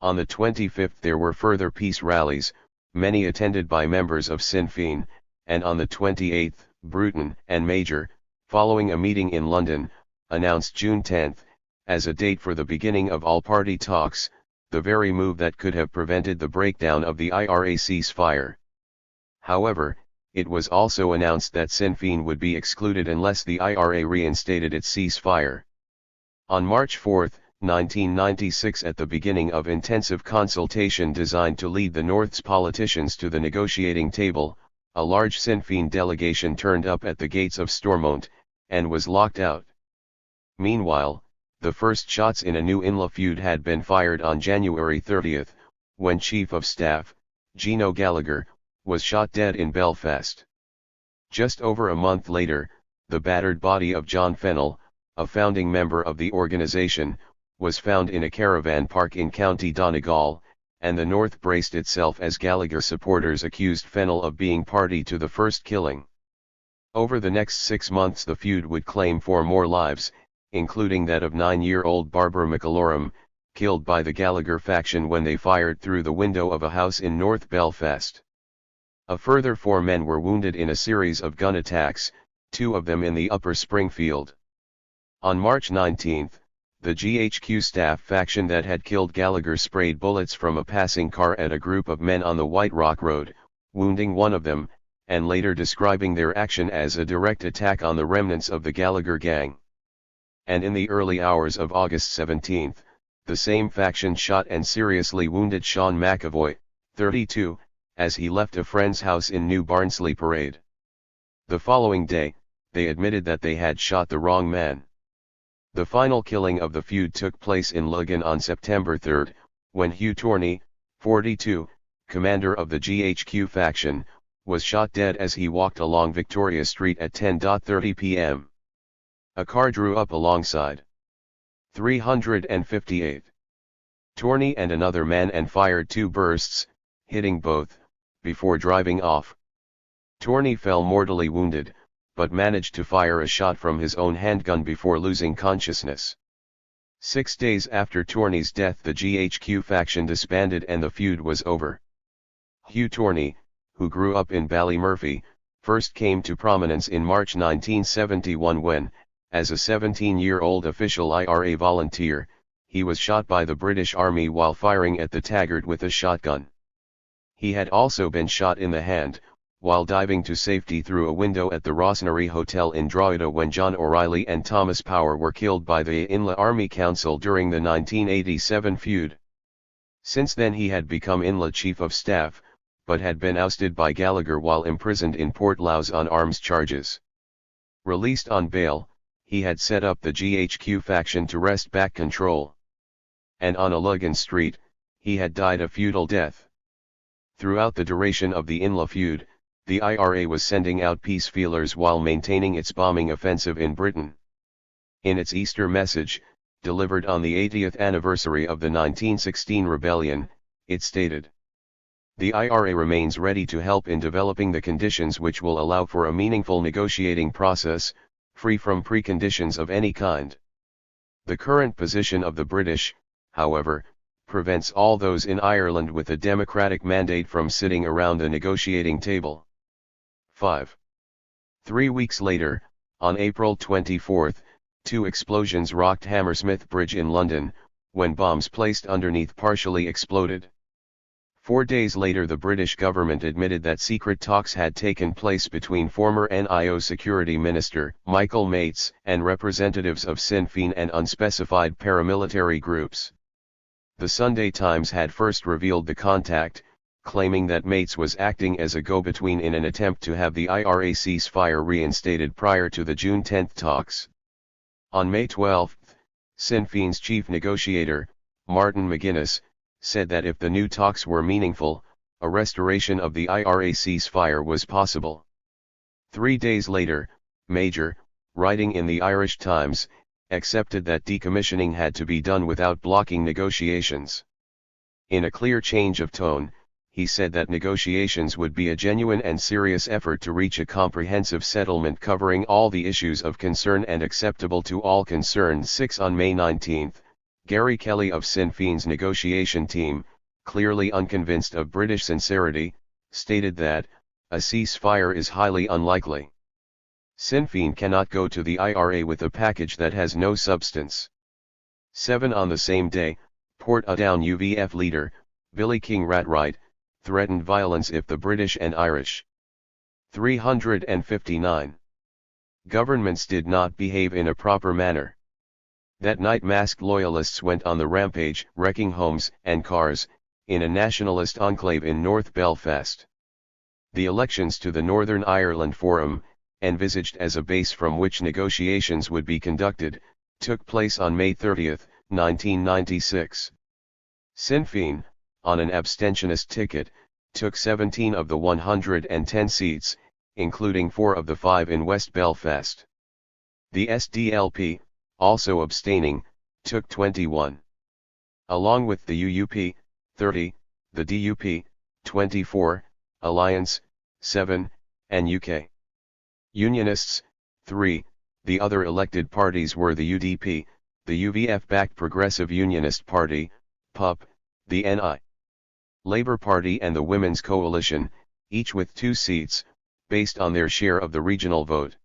On the 25th there were further peace rallies, many attended by members of Sinn Féin, and on the 28th, Bruton and Major, following a meeting in London, announced June 10, as a date for the beginning of all-party talks, the very move that could have prevented the breakdown of the IRA ceasefire. However, it was also announced that Sinn Féin would be excluded unless the IRA reinstated its ceasefire. On March 4, 1996, at the beginning of intensive consultation designed to lead the North's politicians to the negotiating table, a large Sinn Féin delegation turned up at the gates of Stormont, and was locked out. Meanwhile, the first shots in a new Inla feud had been fired on January 30, when Chief of Staff, Gino Gallagher, was shot dead in Belfast. Just over a month later, the battered body of John Fennell, a founding member of the organisation, was found in a caravan park in County Donegal, and the North braced itself as Gallagher supporters accused Fennell of being party to the first killing. Over the next 6 months the feud would claim 4 more lives, including that of 9-year-old Barbara McAlorum, killed by the Gallagher faction when they fired through the window of a house in North Belfast. A further 4 men were wounded in a series of gun attacks, 2 of them in the Upper Springfield. On March 19, the GHQ staff faction that had killed Gallagher sprayed bullets from a passing car at a group of men on the White Rock Road, wounding one of them, and later describing their action as a direct attack on the remnants of the Gallagher gang. And in the early hours of August 17, the same faction shot and seriously wounded Sean McAvoy, 32, as he left a friend's house in New Barnsley Parade. The following day, they admitted that they had shot the wrong man. The final killing of the feud took place in Lugan on September 3, when Hugh Torney, 42, commander of the GHQ faction, was shot dead as he walked along Victoria Street at 10:30 p.m. A car drew up alongside 358. Torney and another man and fired 2 bursts, hitting both, before driving off. Torney fell mortally wounded, but managed to fire a shot from his own handgun before losing consciousness. 6 days after Torney's death, the GHQ faction disbanded and the feud was over. Hugh Torney, who grew up in Ballymurphy, first came to prominence in March 1971 when, as a 17-year-old official IRA volunteer, he was shot by the British Army while firing at the Taggart with a shotgun. He had also been shot in the hand, while diving to safety through a window at the Rossnary Hotel in Drogheda when John O'Reilly and Thomas Power were killed by the Inla Army Council during the 1987 feud. Since then he had become Inla Chief of Staff, but had been ousted by Gallagher while imprisoned in Portlaoise on arms charges. Released on bail, he had set up the GHQ faction to wrest back control. And on a Lugan street, he had died a feudal death. Throughout the duration of the Inla feud, the IRA was sending out peace feelers while maintaining its bombing offensive in Britain. In its Easter message, delivered on the 80th anniversary of the 1916 rebellion, it stated, "The IRA remains ready to help in developing the conditions which will allow for a meaningful negotiating process, free from preconditions of any kind. The current position of the British, however, prevents all those in Ireland with a democratic mandate from sitting around a negotiating table." 5. 3 weeks later, on April 24, 2 explosions rocked Hammersmith Bridge in London, when bombs placed underneath partially exploded. 4 days later, the British government admitted that secret talks had taken place between former NIO Security Minister Michael Mates and representatives of Sinn Féin and unspecified paramilitary groups. The Sunday Times had first revealed the contact, claiming that Mates was acting as a go-between in an attempt to have the IRA ceasefire reinstated prior to the June 10 talks. On May 12, Sinn Féin's chief negotiator, Martin McGuinness, said that if the new talks were meaningful, a restoration of the IRA ceasefire was possible. 3 days later, Major, writing in the Irish Times, accepted that decommissioning had to be done without blocking negotiations. In a clear change of tone, he said that negotiations would be a genuine and serious effort to reach a comprehensive settlement covering all the issues of concern and acceptable to all concerned. 6 On May 19, Gary Kelly of Sinn Féin's negotiation team, clearly unconvinced of British sincerity, stated that a ceasefire is highly unlikely. Sinn Féin cannot go to the IRA with a package that has no substance. 7 On the same day, Portadown UVF leader, Billy King Ratwright, threatened violence if the British and Irish 359 governments did not behave in a proper manner. That night masked loyalists went on the rampage, wrecking homes and cars, in a nationalist enclave in North Belfast. The elections to the Northern Ireland Forum, envisaged as a base from which negotiations would be conducted, took place on May 30, 1996. Sinn Féin, on an abstentionist ticket, took 17 of the 110 seats, including 4 of the 5 in West Belfast. The SDLP, also abstaining, took 21. Along with the UUP, 30, the DUP, 24, Alliance, 7, and UK Unionists, 3, the other elected parties were the UDP, the UVF-backed Progressive Unionist Party, PUP, the NI Labour Party and the Women's Coalition, each with 2 seats, based on their share of the regional vote.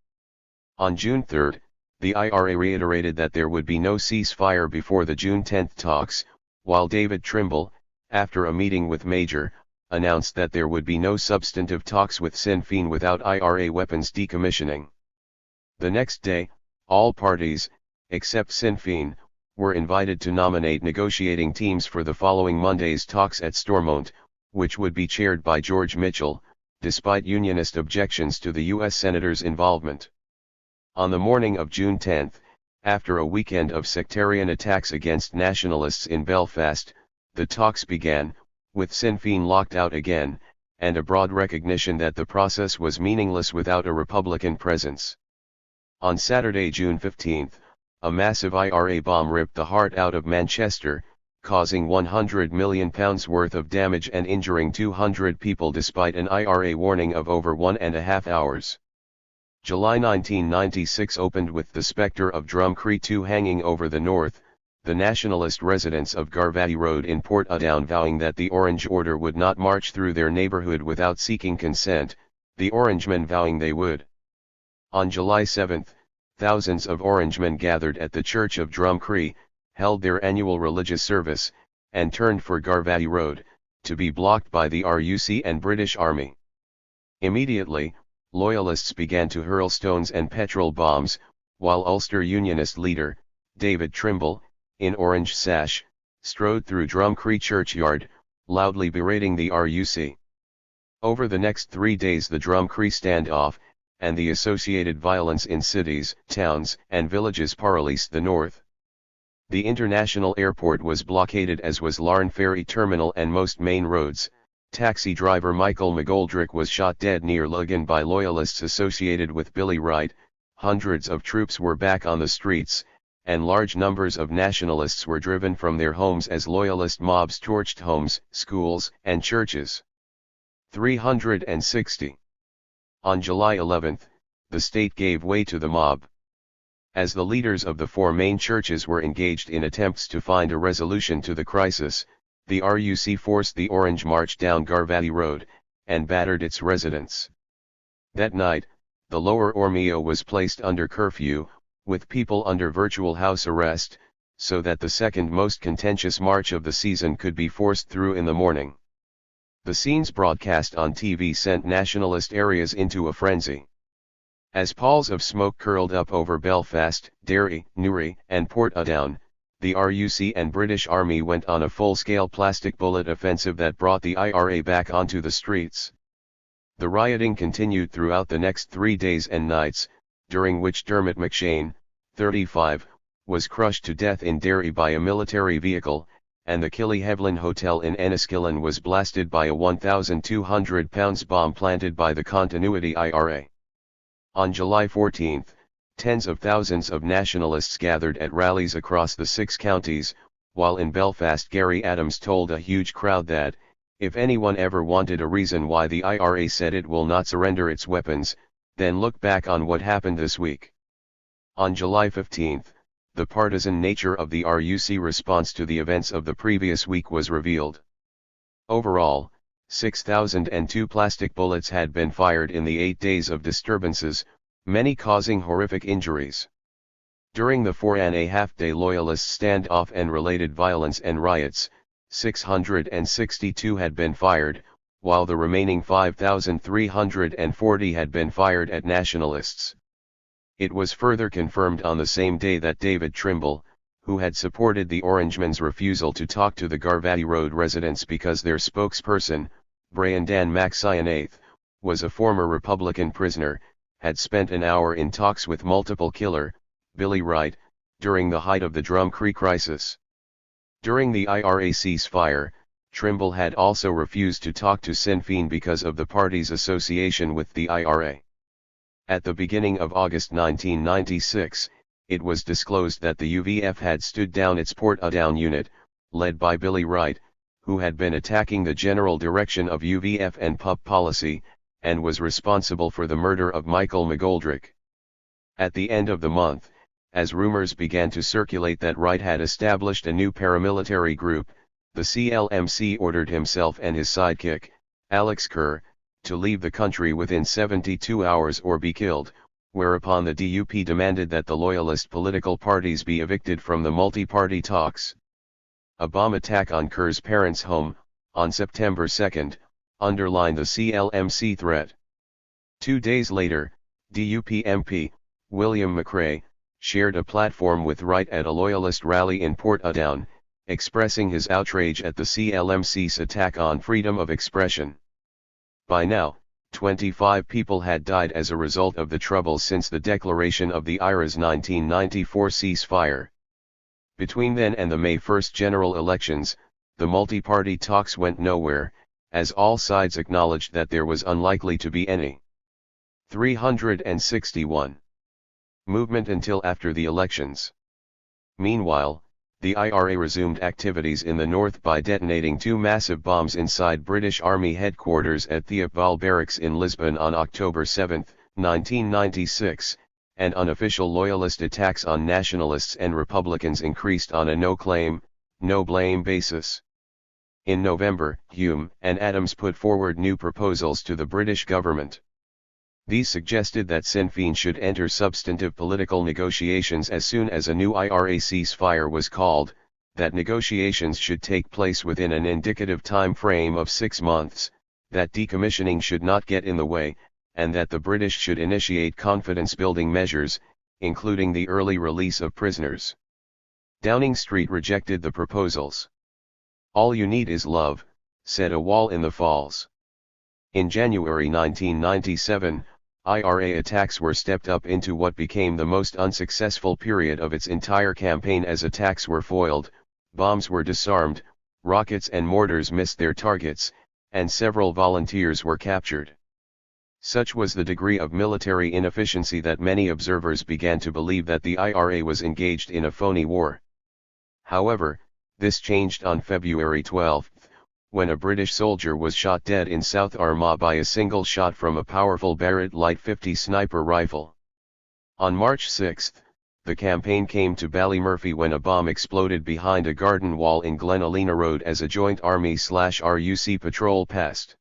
On June 3, the IRA reiterated that there would be no ceasefire before the June 10 talks, while David Trimble, after a meeting with Major, announced that there would be no substantive talks with Sinn Féin without IRA weapons decommissioning. The next day, all parties, except Sinn Féin, were invited to nominate negotiating teams for the following Monday's talks at Stormont, which would be chaired by George Mitchell, despite Unionist objections to the U.S. Senators' involvement. On the morning of June 10, after a weekend of sectarian attacks against nationalists in Belfast, the talks began, with Sinn Féin locked out again, and a broad recognition that the process was meaningless without a Republican presence. On Saturday, June 15, a massive IRA bomb ripped the heart out of Manchester, causing £100 million worth of damage and injuring 200 people despite an IRA warning of over 1.5 hours. July 1996 opened with the spectre of Drumcree 2 hanging over the north, the nationalist residents of Garvey Road in Portadown vowing that the Orange Order would not march through their neighborhood without seeking consent, the Orangemen vowing they would. On July 7, thousands of Orangemen gathered at the Church of Drumcree, held their annual religious service, and turned for Garvey Road, to be blocked by the RUC and British Army. Immediately, Loyalists began to hurl stones and petrol bombs, while Ulster Unionist leader, David Trimble, in orange sash, strode through Drumcree churchyard, loudly berating the RUC. Over the next 3 days the Drumcree standoff, and the associated violence in cities, towns, and villages paralysed the north. The international airport was blockaded, as was Larne Ferry Terminal and most main roads. Taxi driver Michael McGoldrick was shot dead near Lugan by Loyalists associated with Billy Wright. Hundreds of troops were back on the streets, and large numbers of nationalists were driven from their homes as Loyalist mobs torched homes, schools, and churches. 360. On July 11, the state gave way to the mob. As the leaders of the 4 main churches were engaged in attempts to find a resolution to the crisis, the RUC forced the Orange March down Garvey Road, and battered its residents. That night, the Lower Ormeau was placed under curfew, with people under virtual house arrest, so that the second most contentious march of the season could be forced through in the morning. The scenes broadcast on TV sent nationalist areas into a frenzy. As palls of smoke curled up over Belfast, Derry, Newry, and Portadown, the RUC and British Army went on a full-scale plastic bullet offensive that brought the IRA back onto the streets. The rioting continued throughout the next 3 days and nights, during which Dermot McShane, 35, was crushed to death in Derry by a military vehicle, and the Killyhevlin Hotel in Enniskillen was blasted by a 1,200-pound bomb planted by the Continuity IRA. On July 14, tens of thousands of nationalists gathered at rallies across the 6 counties, while in Belfast Gary Adams told a huge crowd that, if anyone ever wanted a reason why the IRA said it will not surrender its weapons, then look back on what happened this week. On July 15, the partisan nature of the RUC response to the events of the previous week was revealed. Overall, 6,002 plastic bullets had been fired in the 8 days of disturbances, many causing horrific injuries. During the 4.5-day Loyalist standoff and related violence and riots, 662 had been fired, while the remaining 5,340 had been fired at nationalists. It was further confirmed on the same day that David Trimble, who had supported the Orangemen's refusal to talk to the Garvey Road residents because their spokesperson, Brian Dan McSionnaith, was a former Republican prisoner, had spent an hour in talks with multiple killer, Billy Wright, during the height of the Drumcree crisis. During the IRA ceasefire, Trimble had also refused to talk to Sinn Féin because of the party's association with the IRA. At the beginning of August 1996, it was disclosed that the UVF had stood down its Portadown unit, led by Billy Wright, who had been attacking the general direction of UVF and pub policy, and was responsible for the murder of Michael McGoldrick. At the end of the month, as rumors began to circulate that Wright had established a new paramilitary group, the CLMC ordered himself and his sidekick, Alex Kerr, to leave the country within 72 hours or be killed, whereupon the DUP demanded that the Loyalist political parties be evicted from the multi-party talks. A bomb attack on Kerr's parents' home, on September 2, underlined the CLMC threat. 2 days later, DUP MP, William McRae, shared a platform with Wright at a Loyalist rally in Portadown, expressing his outrage at the CLMC's attack on freedom of expression. By now, 25 people had died as a result of the troubles since the declaration of the IRA's 1994 ceasefire. Between then and the May 1 general elections, the multi-party talks went nowhere, as all sides acknowledged that there was unlikely to be any. 361. Movement until after the elections. Meanwhile, the IRA resumed activities in the north by detonating 2 massive bombs inside British Army headquarters at Thiepval Barracks in Lisbon on October 7, 1996, and unofficial loyalist attacks on nationalists and Republicans increased on a no-claim, no-blame basis. In November, Hume and Adams put forward new proposals to the British government. These suggested that Sinn Féin should enter substantive political negotiations as soon as a new IRA ceasefire was called, that negotiations should take place within an indicative time frame of 6 months, that decommissioning should not get in the way, and that the British should initiate confidence-building measures, including the early release of prisoners. Downing Street rejected the proposals. "All you need is love," said a wall in the Falls. In January 1997, IRA attacks were stepped up into what became the most unsuccessful period of its entire campaign as attacks were foiled, bombs were disarmed, rockets and mortars missed their targets, and several volunteers were captured. Such was the degree of military inefficiency that many observers began to believe that the IRA was engaged in a phony war. However, this changed on February 12, when a British soldier was shot dead in South Armagh by a single shot from a powerful Baroid Light 50 sniper rifle. On March 6, the campaign came to Ballymurphy when a bomb exploded behind a garden wall in Glenalina Road as a joint Army/RUC patrol passed.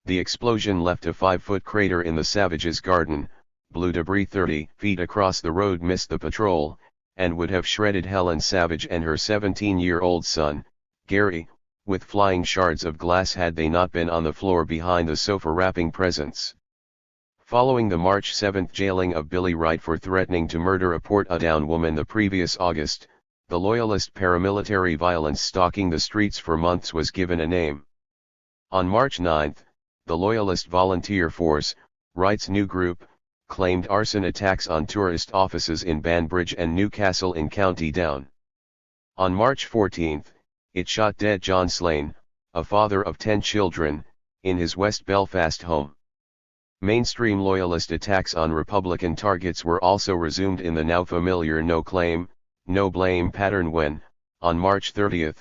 The explosion left a 5-foot crater in the Savage's garden, blue debris 30 feet across the road missed the patrol, and would have shredded Helen Savage and her 17-year-old son, Gary, with flying shards of glass had they not been on the floor behind the sofa wrapping presents. Following the March 7 jailing of Billy Wright for threatening to murder a Portadown woman the previous August, the Loyalist paramilitary violence stalking the streets for months was given a name. On March 9, the Loyalist Volunteer Force, Wright's new group, claimed arson attacks on tourist offices in Banbridge and Newcastle in County Down. On March 14, it shot dead John Slane, a father of 10 children, in his West Belfast home. Mainstream Loyalist attacks on Republican targets were also resumed in the now familiar no-claim, no-blame pattern when, on March 30, a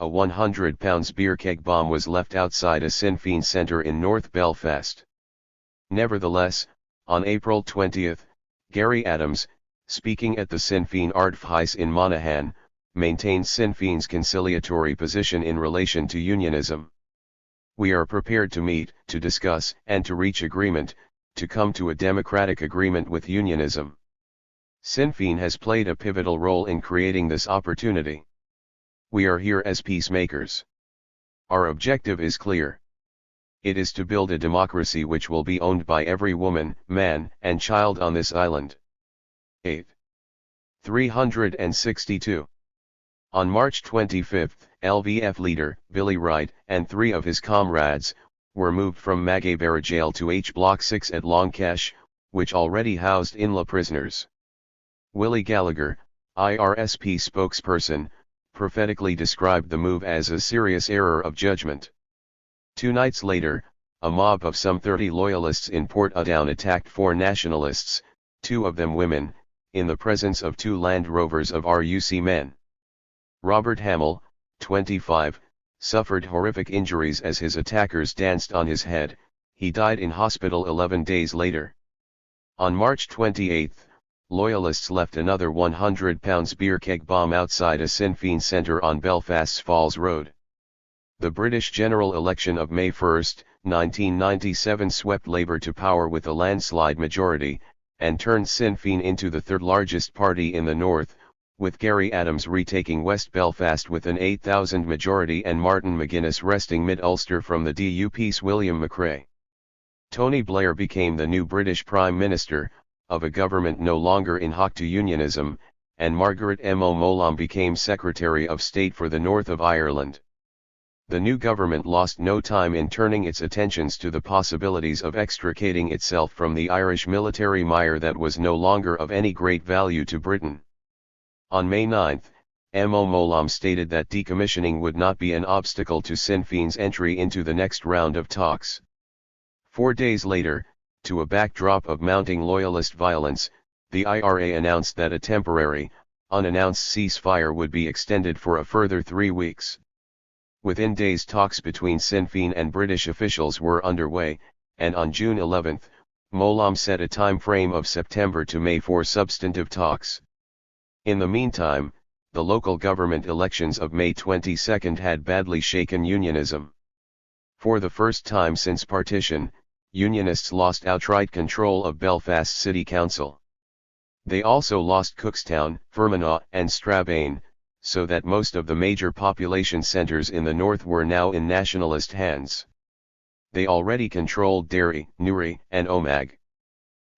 100-pound beer keg bomb was left outside a Sinn Féin centre in North Belfast. Nevertheless, on April 20, Gary Adams, speaking at the Sinn Féin Ardfhuis in Monaghan, maintained Sinn Féin's conciliatory position in relation to unionism. "We are prepared to meet, to discuss, and to reach agreement, to come to a democratic agreement with unionism. Sinn Féin has played a pivotal role in creating this opportunity. We are here as peacemakers. Our objective is clear. It is to build a democracy which will be owned by every woman, man, and child on this island." 8. 362. On March 25, LVF leader, Billy Wright, and 3 of his comrades, were moved from Maghaberra Jail to H Block 6 at Longkesh, which already housed Inla prisoners. Willie Gallagher, IRSP spokesperson, prophetically described the move as a serious error of judgment. 2 nights later, a mob of some 30 loyalists in Portadown attacked 4 nationalists, 2 of them women, in the presence of 2 Land Rovers of RUC men. Robert Hamill, 25, suffered horrific injuries as his attackers danced on his head. He died in hospital 11 days later. On March 28, Loyalists left another 100-pound beer keg bomb outside a Sinn Féin centre on Belfast's Falls Road. The British general election of May 1, 1997 swept Labour to power with a landslide majority, and turned Sinn Féin into the third largest party in the north, with Gary Adams retaking West Belfast with an 8,000 majority and Martin McGuinness wresting Mid-Ulster from the DUP's William McRae. Tony Blair became the new British Prime Minister, of a government no longer in hock to unionism, and Margaret Mo became Secretary of State for the North of Ireland. The new government lost no time in turning its attentions to the possibilities of extricating itself from the Irish military mire that was no longer of any great value to Britain. On May 9, Mo stated that decommissioning would not be an obstacle to Sinn Féin's entry into the next round of talks. 4 days later, to a backdrop of mounting loyalist violence, the IRA announced that a temporary, unannounced ceasefire would be extended for a further 3 weeks. Within days talks between Sinn Féin and British officials were underway, and on June 11, Mo set a time frame of September to May for substantive talks. In the meantime, the local government elections of May 22 had badly shaken unionism. For the first time since partition, Unionists lost outright control of Belfast City Council. They also lost Cookstown, Fermanagh and Strabane, so that most of the major population centres in the north were now in nationalist hands. They already controlled Derry, Newry and Omagh.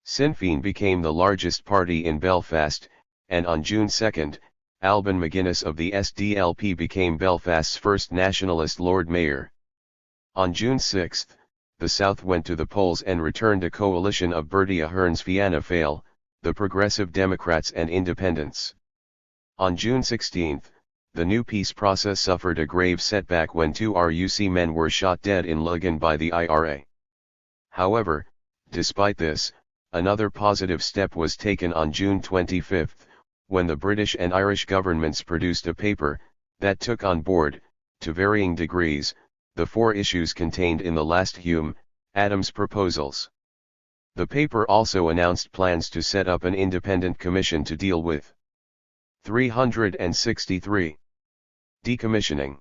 Sinn Féin became the largest party in Belfast, and on June 2, Alban McGuinness of the SDLP became Belfast's first nationalist Lord Mayor. On June 6, the South went to the polls and returned a coalition of Bertie Ahern's Fianna Fáil, the Progressive Democrats and Independents. On June 16, the new peace process suffered a grave setback when 2 RUC men were shot dead in Lugan by the IRA. However, despite this, another positive step was taken on June 25, when the British and Irish governments produced a paper that took on board, to varying degrees, the 4 issues contained in the last Hume-Adams proposals. The paper also announced plans to set up an independent commission to deal with 363. Decommissioning.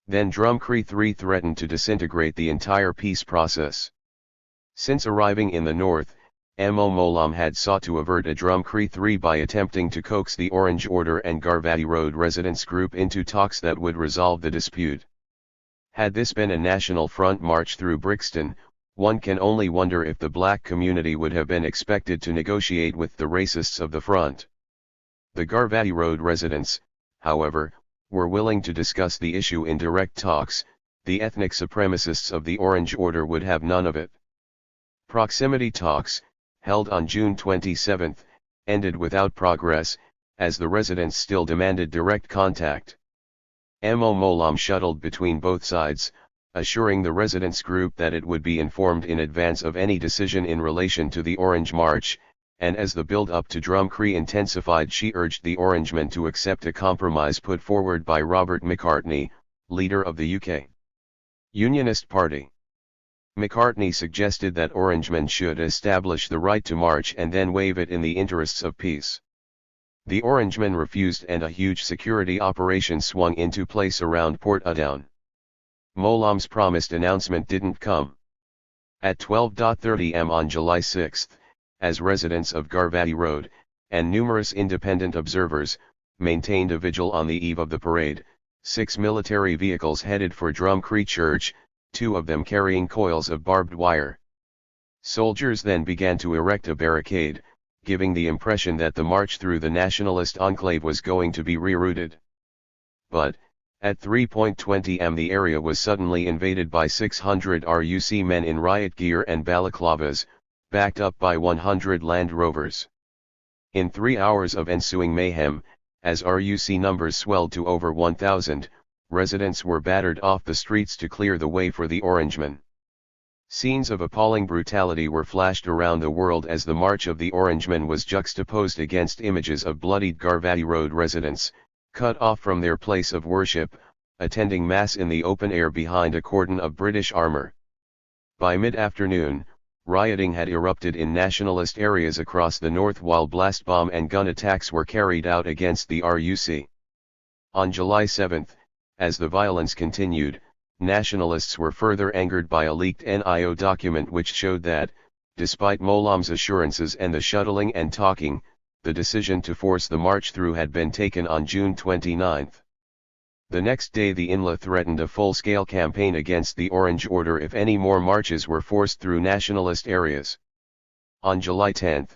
Then Drumcree 3 threatened to disintegrate the entire peace process. Since arriving in the north, Mo had sought to avert a Drumcree 3 by attempting to coax the Orange Order and Garvady Road residents group into talks that would resolve the dispute. Had this been a National Front march through Brixton, one can only wonder if the black community would have been expected to negotiate with the racists of the front. The Garvady Road residents, however, were willing to discuss the issue in direct talks. The ethnic supremacists of the Orange Order would have none of it. Proximity talks, held on June 27, ended without progress, as the residents still demanded direct contact. Mo shuttled between both sides, assuring the residents group that it would be informed in advance of any decision in relation to the Orange March, and as the build-up to Drumcree intensified, she urged the Orangemen to accept a compromise put forward by Robert Macartney, leader of the UK Unionist Party. Macartney suggested that Orangemen should establish the right to march and then waive it in the interests of peace. The Orangemen refused, and a huge security operation swung into place around Portadown. Molam's promised announcement didn't come. At 12:30 am on July 6, as residents of Garvady Road, and numerous independent observers, maintained a vigil on the eve of the parade, 6 military vehicles headed for Drumcree Church, 2 of them carrying coils of barbed wire. Soldiers then began to erect a barricade, giving the impression that the march through the nationalist enclave was going to be rerouted. But, at 3:20 am the area was suddenly invaded by 600 RUC men in riot gear and balaclavas, backed up by 100 Land Rovers. In 3 hours of ensuing mayhem, as RUC numbers swelled to over 1,000, residents were battered off the streets to clear the way for the Orangemen. Scenes of appalling brutality were flashed around the world as the march of the Orangemen was juxtaposed against images of bloodied Garvady Road residents, cut off from their place of worship, attending mass in the open air behind a cordon of British armour. By mid-afternoon, rioting had erupted in nationalist areas across the north, while blast bomb and gun attacks were carried out against the RUC. On July 7, as the violence continued, nationalists were further angered by a leaked NIO document which showed that, despite Molam's assurances and the shuttling and talking, the decision to force the march through had been taken on June 29. The next day the INLA threatened a full-scale campaign against the Orange Order if any more marches were forced through nationalist areas. On July 10,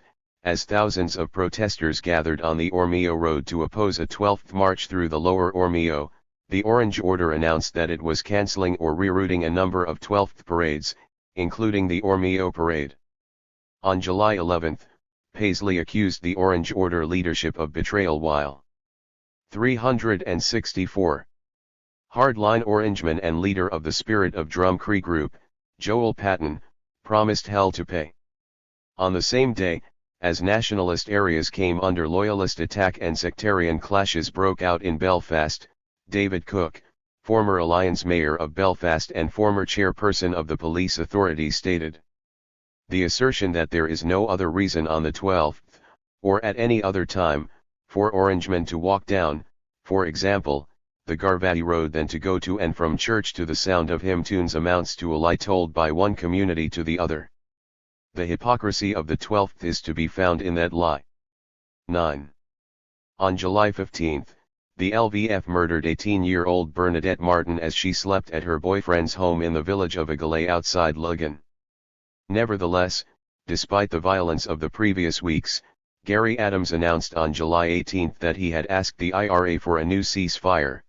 as thousands of protesters gathered on the Ormeau Road to oppose a 12th march through the lower Ormeau, the Orange Order announced that it was cancelling or rerouting a number of 12th parades, including the Ormeau Parade. On July 11, Paisley accused the Orange Order leadership of betrayal while 364. Hardline Orangeman and leader of the Spirit of Drum Cree group, Joel Patton, promised hell to pay. On the same day, as nationalist areas came under loyalist attack and sectarian clashes broke out in Belfast, David Cook, former Alliance Mayor of Belfast and former chairperson of the police authority, stated, "The assertion that there is no other reason on the 12th, or at any other time, for Orangemen to walk down, for example, the Garvey Road than to go to and from church to the sound of hymn tunes amounts to a lie told by one community to the other. The hypocrisy of the 12th is to be found in that lie." 9. On July 15, the LVF murdered 18-year-old Bernadette Martin as she slept at her boyfriend's home in the village of Agalay outside Lugan. Nevertheless, despite the violence of the previous weeks, Gary Adams announced on July 18 that he had asked the IRA for a new ceasefire.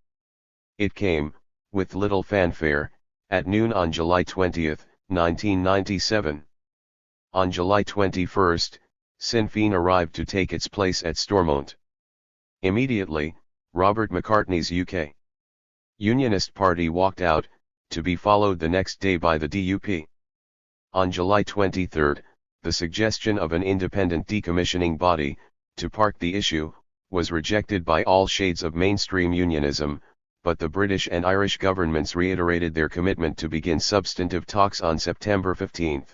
It came, with little fanfare, at noon on July 20, 1997. On July 21, Sinn Féin arrived to take its place at Stormont. Immediately, Robert McCartney's UK Unionist Party walked out, to be followed the next day by the DUP. On July 23, the suggestion of an independent decommissioning body, to park the issue, was rejected by all shades of mainstream unionism, but the British and Irish governments reiterated their commitment to begin substantive talks on September 15.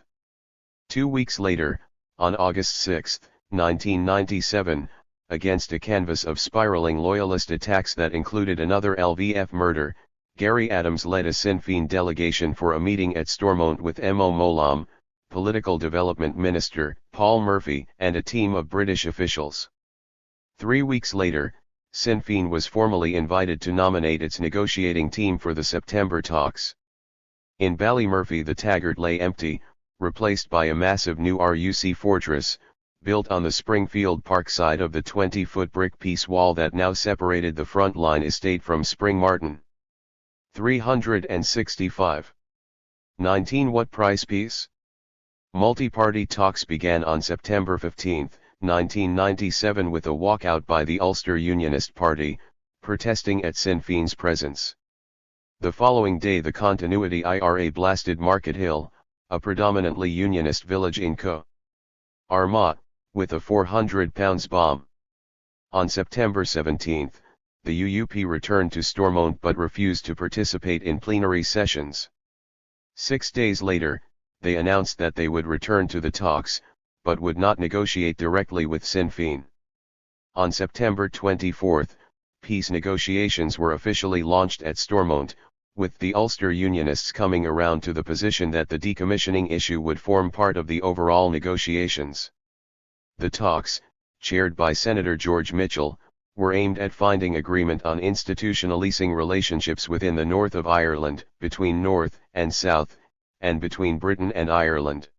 2 weeks later, on August 6, 1997, against a canvas of spiraling loyalist attacks that included another LVF murder, Gary Adams led a Sinn Féin delegation for a meeting at Stormont with Mo Molam, Political Development Minister, Paul Murphy, and a team of British officials. 3 weeks later, Sinn Féin was formally invited to nominate its negotiating team for the September talks. In Ballymurphy the Taggart lay empty, replaced by a massive new RUC fortress, built on the Springfield Park side of the 20-foot brick piece wall that now separated the Frontline estate from Spring Martin. 365. 19. What price peace? Multi-party talks began on September 15, 1997 with a walkout by the Ulster Unionist Party, protesting at Sinn Féin's presence. The following day the Continuity IRA blasted Market Hill, a predominantly Unionist village in Co. Armagh, with a 400-pound bomb. On September 17, the UUP returned to Stormont but refused to participate in plenary sessions. 6 days later, they announced that they would return to the talks, but would not negotiate directly with Sinn Féin. On September 24, peace negotiations were officially launched at Stormont, with the Ulster Unionists coming around to the position that the decommissioning issue would form part of the overall negotiations. The talks, chaired by Senator George Mitchell, were aimed at finding agreement on institutionalising relationships within the north of Ireland, between North and South, and between Britain and Ireland.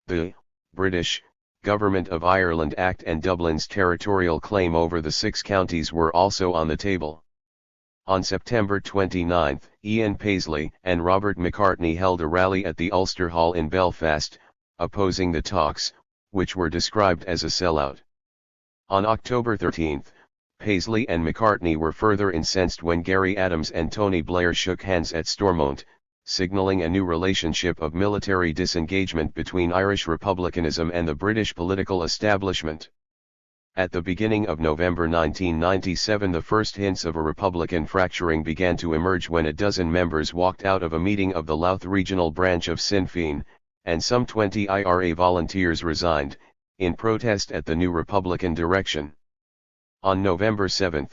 The British Government of Ireland Act and Dublin's territorial claim over the 6 counties were also on the table. On September 29, Ian Paisley and Robert McCartney held a rally at the Ulster Hall in Belfast, opposing the talks, which were described as a sellout. On October 13, Paisley and McCartney were further incensed when Gary Adams and Tony Blair shook hands at Stormont, signalling a new relationship of military disengagement between Irish republicanism and the British political establishment. At the beginning of November 1997 the first hints of a Republican fracturing began to emerge when a dozen members walked out of a meeting of the Louth regional branch of Sinn Féin, and some 20 IRA volunteers resigned, in protest at the new Republican direction. On November 7,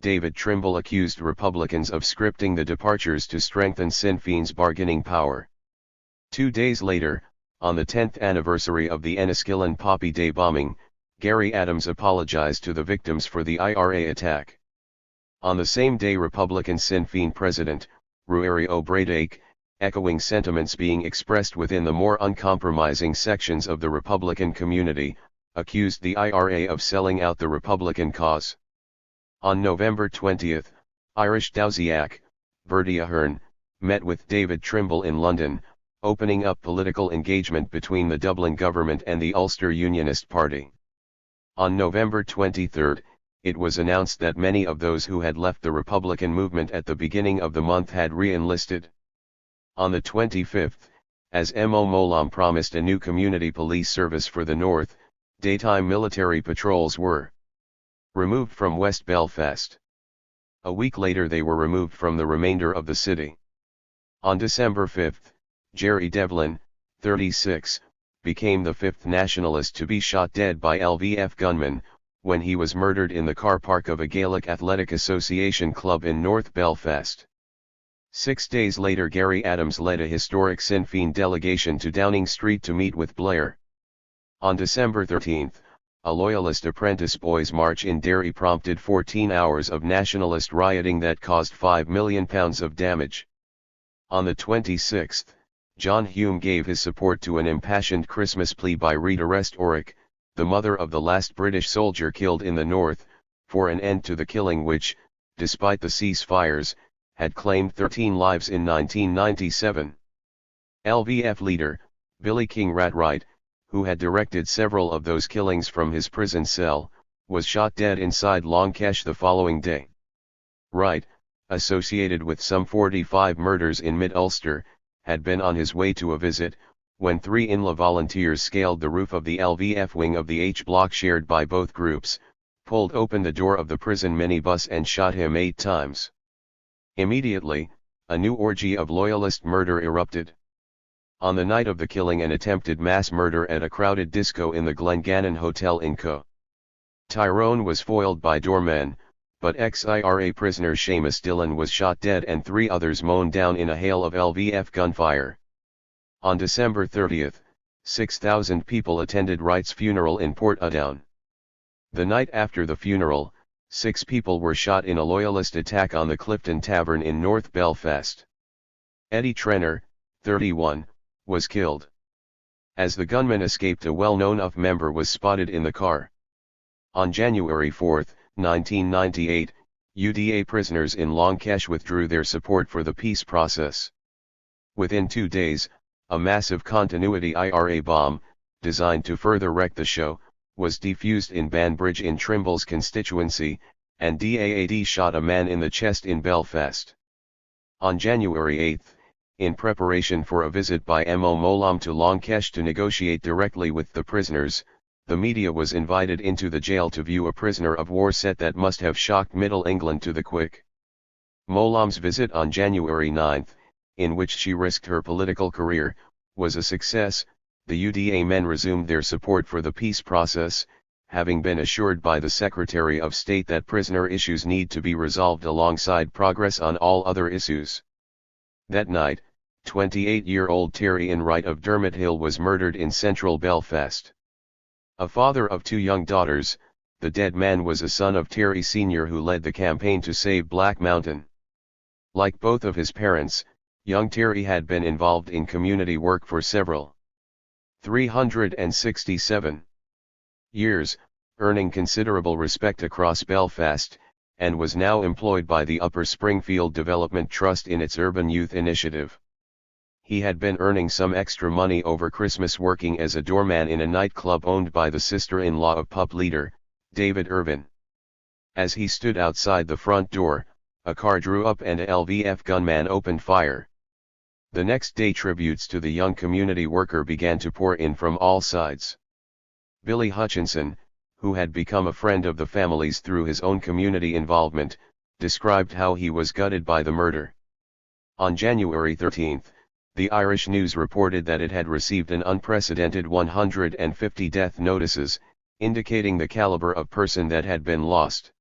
David Trimble accused Republicans of scripting the departures to strengthen Sinn Féin's bargaining power. 2 days later, on the 10th anniversary of the Enniskillen Poppy Day bombing, Gary Adams apologized to the victims for the IRA attack. On the same day Republican Sinn Féin President, Ruairí Ó Bradaigh, echoing sentiments being expressed within the more uncompromising sections of the Republican community, accused the IRA of selling out the Republican cause. On November 20, Irish Dáisiach, Bertie Ahern, met with David Trimble in London, opening up political engagement between the Dublin government and the Ulster Unionist Party. On November 23, it was announced that many of those who had left the Republican movement at the beginning of the month had re-enlisted. On the 25th, as Mo Mowlam promised a new community police service for the north, daytime military patrols were removed from West Belfast. A week later they were removed from the remainder of the city. On December 5, Jerry Devlin, 36, became the fifth nationalist to be shot dead by LVF gunmen, when he was murdered in the car park of a Gaelic Athletic Association club in North Belfast. 6 days later Gary Adams led a historic Sinn Féin delegation to Downing Street to meet with Blair. On December 13, a Loyalist apprentice boys' march in Derry prompted 14 hours of nationalist rioting that caused £5 million of damage. On the 26th, John Hume gave his support to an impassioned Christmas plea by Rita Rest Orrick, the mother of the last British soldier killed in the north, for an end to the killing which, despite the ceasefires, had claimed 13 lives in 1997. LVF leader, Billy King Ratwright, who had directed several of those killings from his prison cell, was shot dead inside Longcash the following day. Wright, associated with some 45 murders in mid-Ulster, had been on his way to a visit, when 3 INLA volunteers scaled the roof of the LVF wing of the H block shared by both groups, pulled open the door of the prison minibus and shot him 8 times. Immediately, a new orgy of loyalist murder erupted. On the night of the killing, an attempted mass murder at a crowded disco in the Glengannon Hotel in Co. Tyrone was foiled by doormen, but ex-IRA prisoner Seamus Dillon was shot dead and 3 others mown down in a hail of LVF gunfire. On December 30, 6,000 people attended Wright's funeral in Portadown. The night after the funeral, 6 people were shot in a loyalist attack on the Clifton Tavern in North Belfast. Eddie Trenner, 31, was killed. As the gunman escaped, a well-known UF member was spotted in the car. On January 4, 1998, UDA prisoners in Longcash withdrew their support for the peace process. Within 2 days, a massive continuity IRA bomb, designed to further wreck the show, was defused in Banbridge in Trimble's constituency, and DAAD shot a man in the chest in Belfast. On January 8, in preparation for a visit by Mo Mowlam to Longcash to negotiate directly with the prisoners, the media was invited into the jail to view a prisoner of war set that must have shocked Middle England to the quick. Mowlam's visit on January 9, in which she risked her political career, was a success. The UDA men resumed their support for the peace process, having been assured by the Secretary of State that prisoner issues need to be resolved alongside progress on all other issues. That night, 28-year-old Terry Wright of Dermot Hill was murdered in central Belfast. A father of 2 young daughters, the dead man was a son of Terry Sr. who led the campaign to save Black Mountain. Like both of his parents, young Terry had been involved in community work for several 367 years, earning considerable respect across Belfast, and was now employed by the Upper Springfield Development Trust in its Urban Youth Initiative. He had been earning some extra money over Christmas working as a doorman in a nightclub owned by the sister-in-law of pup leader, David Irvin. As he stood outside the front door, a car drew up and a LVF gunman opened fire. The next day tributes to the young community worker began to pour in from all sides. Billy Hutchinson, who had become a friend of the family's through his own community involvement, described how he was gutted by the murder. On January 13, the Irish News reported that it had received an unprecedented 150 death notices, indicating the caliber of person that had been lost.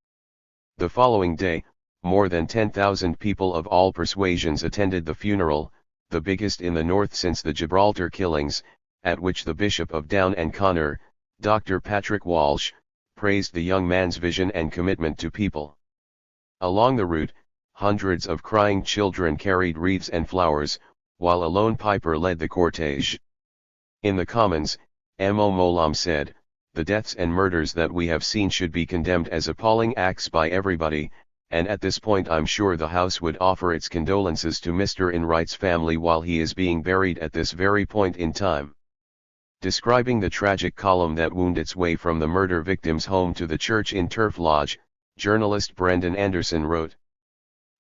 The following day, more than 10,000 people of all persuasions attended the funeral, the biggest in the north since the Gibraltar killings, at which the Bishop of Down and Connor, Dr. Patrick Walsh, praised the young man's vision and commitment to people. Along the route, hundreds of crying children carried wreaths and flowers, while a lone piper led the cortege. In the Commons, Mo Mowlam said, the deaths and murders that we have seen should be condemned as appalling acts by everybody, and at this point I'm sure the House would offer its condolences to Mr. Enright's family while he is being buried at this very point in time. Describing the tragic column that wound its way from the murder victim's home to the church in Turf Lodge, journalist Brendan Anderson wrote,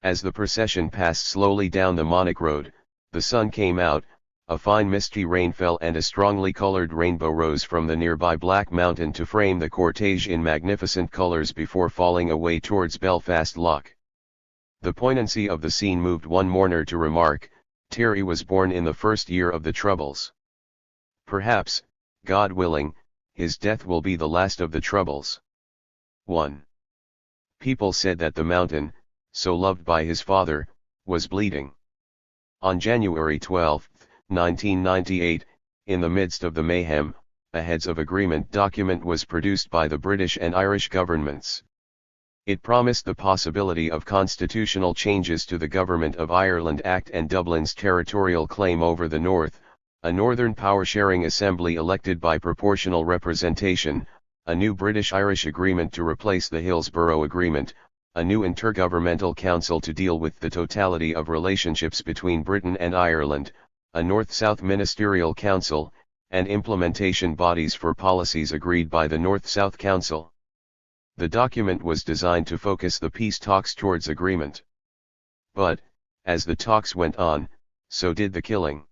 "As the procession passed slowly down the Monarch Road, the sun came out, a fine misty rain fell and a strongly colored rainbow rose from the nearby Black Mountain to frame the cortege in magnificent colors before falling away towards Belfast Lough. The poignancy of the scene moved one mourner to remark, 'Thierry was born in the first year of the Troubles. Perhaps, God willing, his death will be the last of the Troubles.' 1. People said that the mountain, so loved by his father, was bleeding. On January 12, 1998, in the midst of the mayhem, a Heads of Agreement document was produced by the British and Irish governments. It promised the possibility of constitutional changes to the Government of Ireland Act and Dublin's territorial claim over the North, a Northern Power-Sharing Assembly elected by proportional representation, a new British-Irish agreement to replace the Hillsborough Agreement, a new intergovernmental council to deal with the totality of relationships between Britain and Ireland, a North-South Ministerial Council, and implementation bodies for policies agreed by the North-South Council. The document was designed to focus the peace talks towards agreement. But, as the talks went on, so did the killing.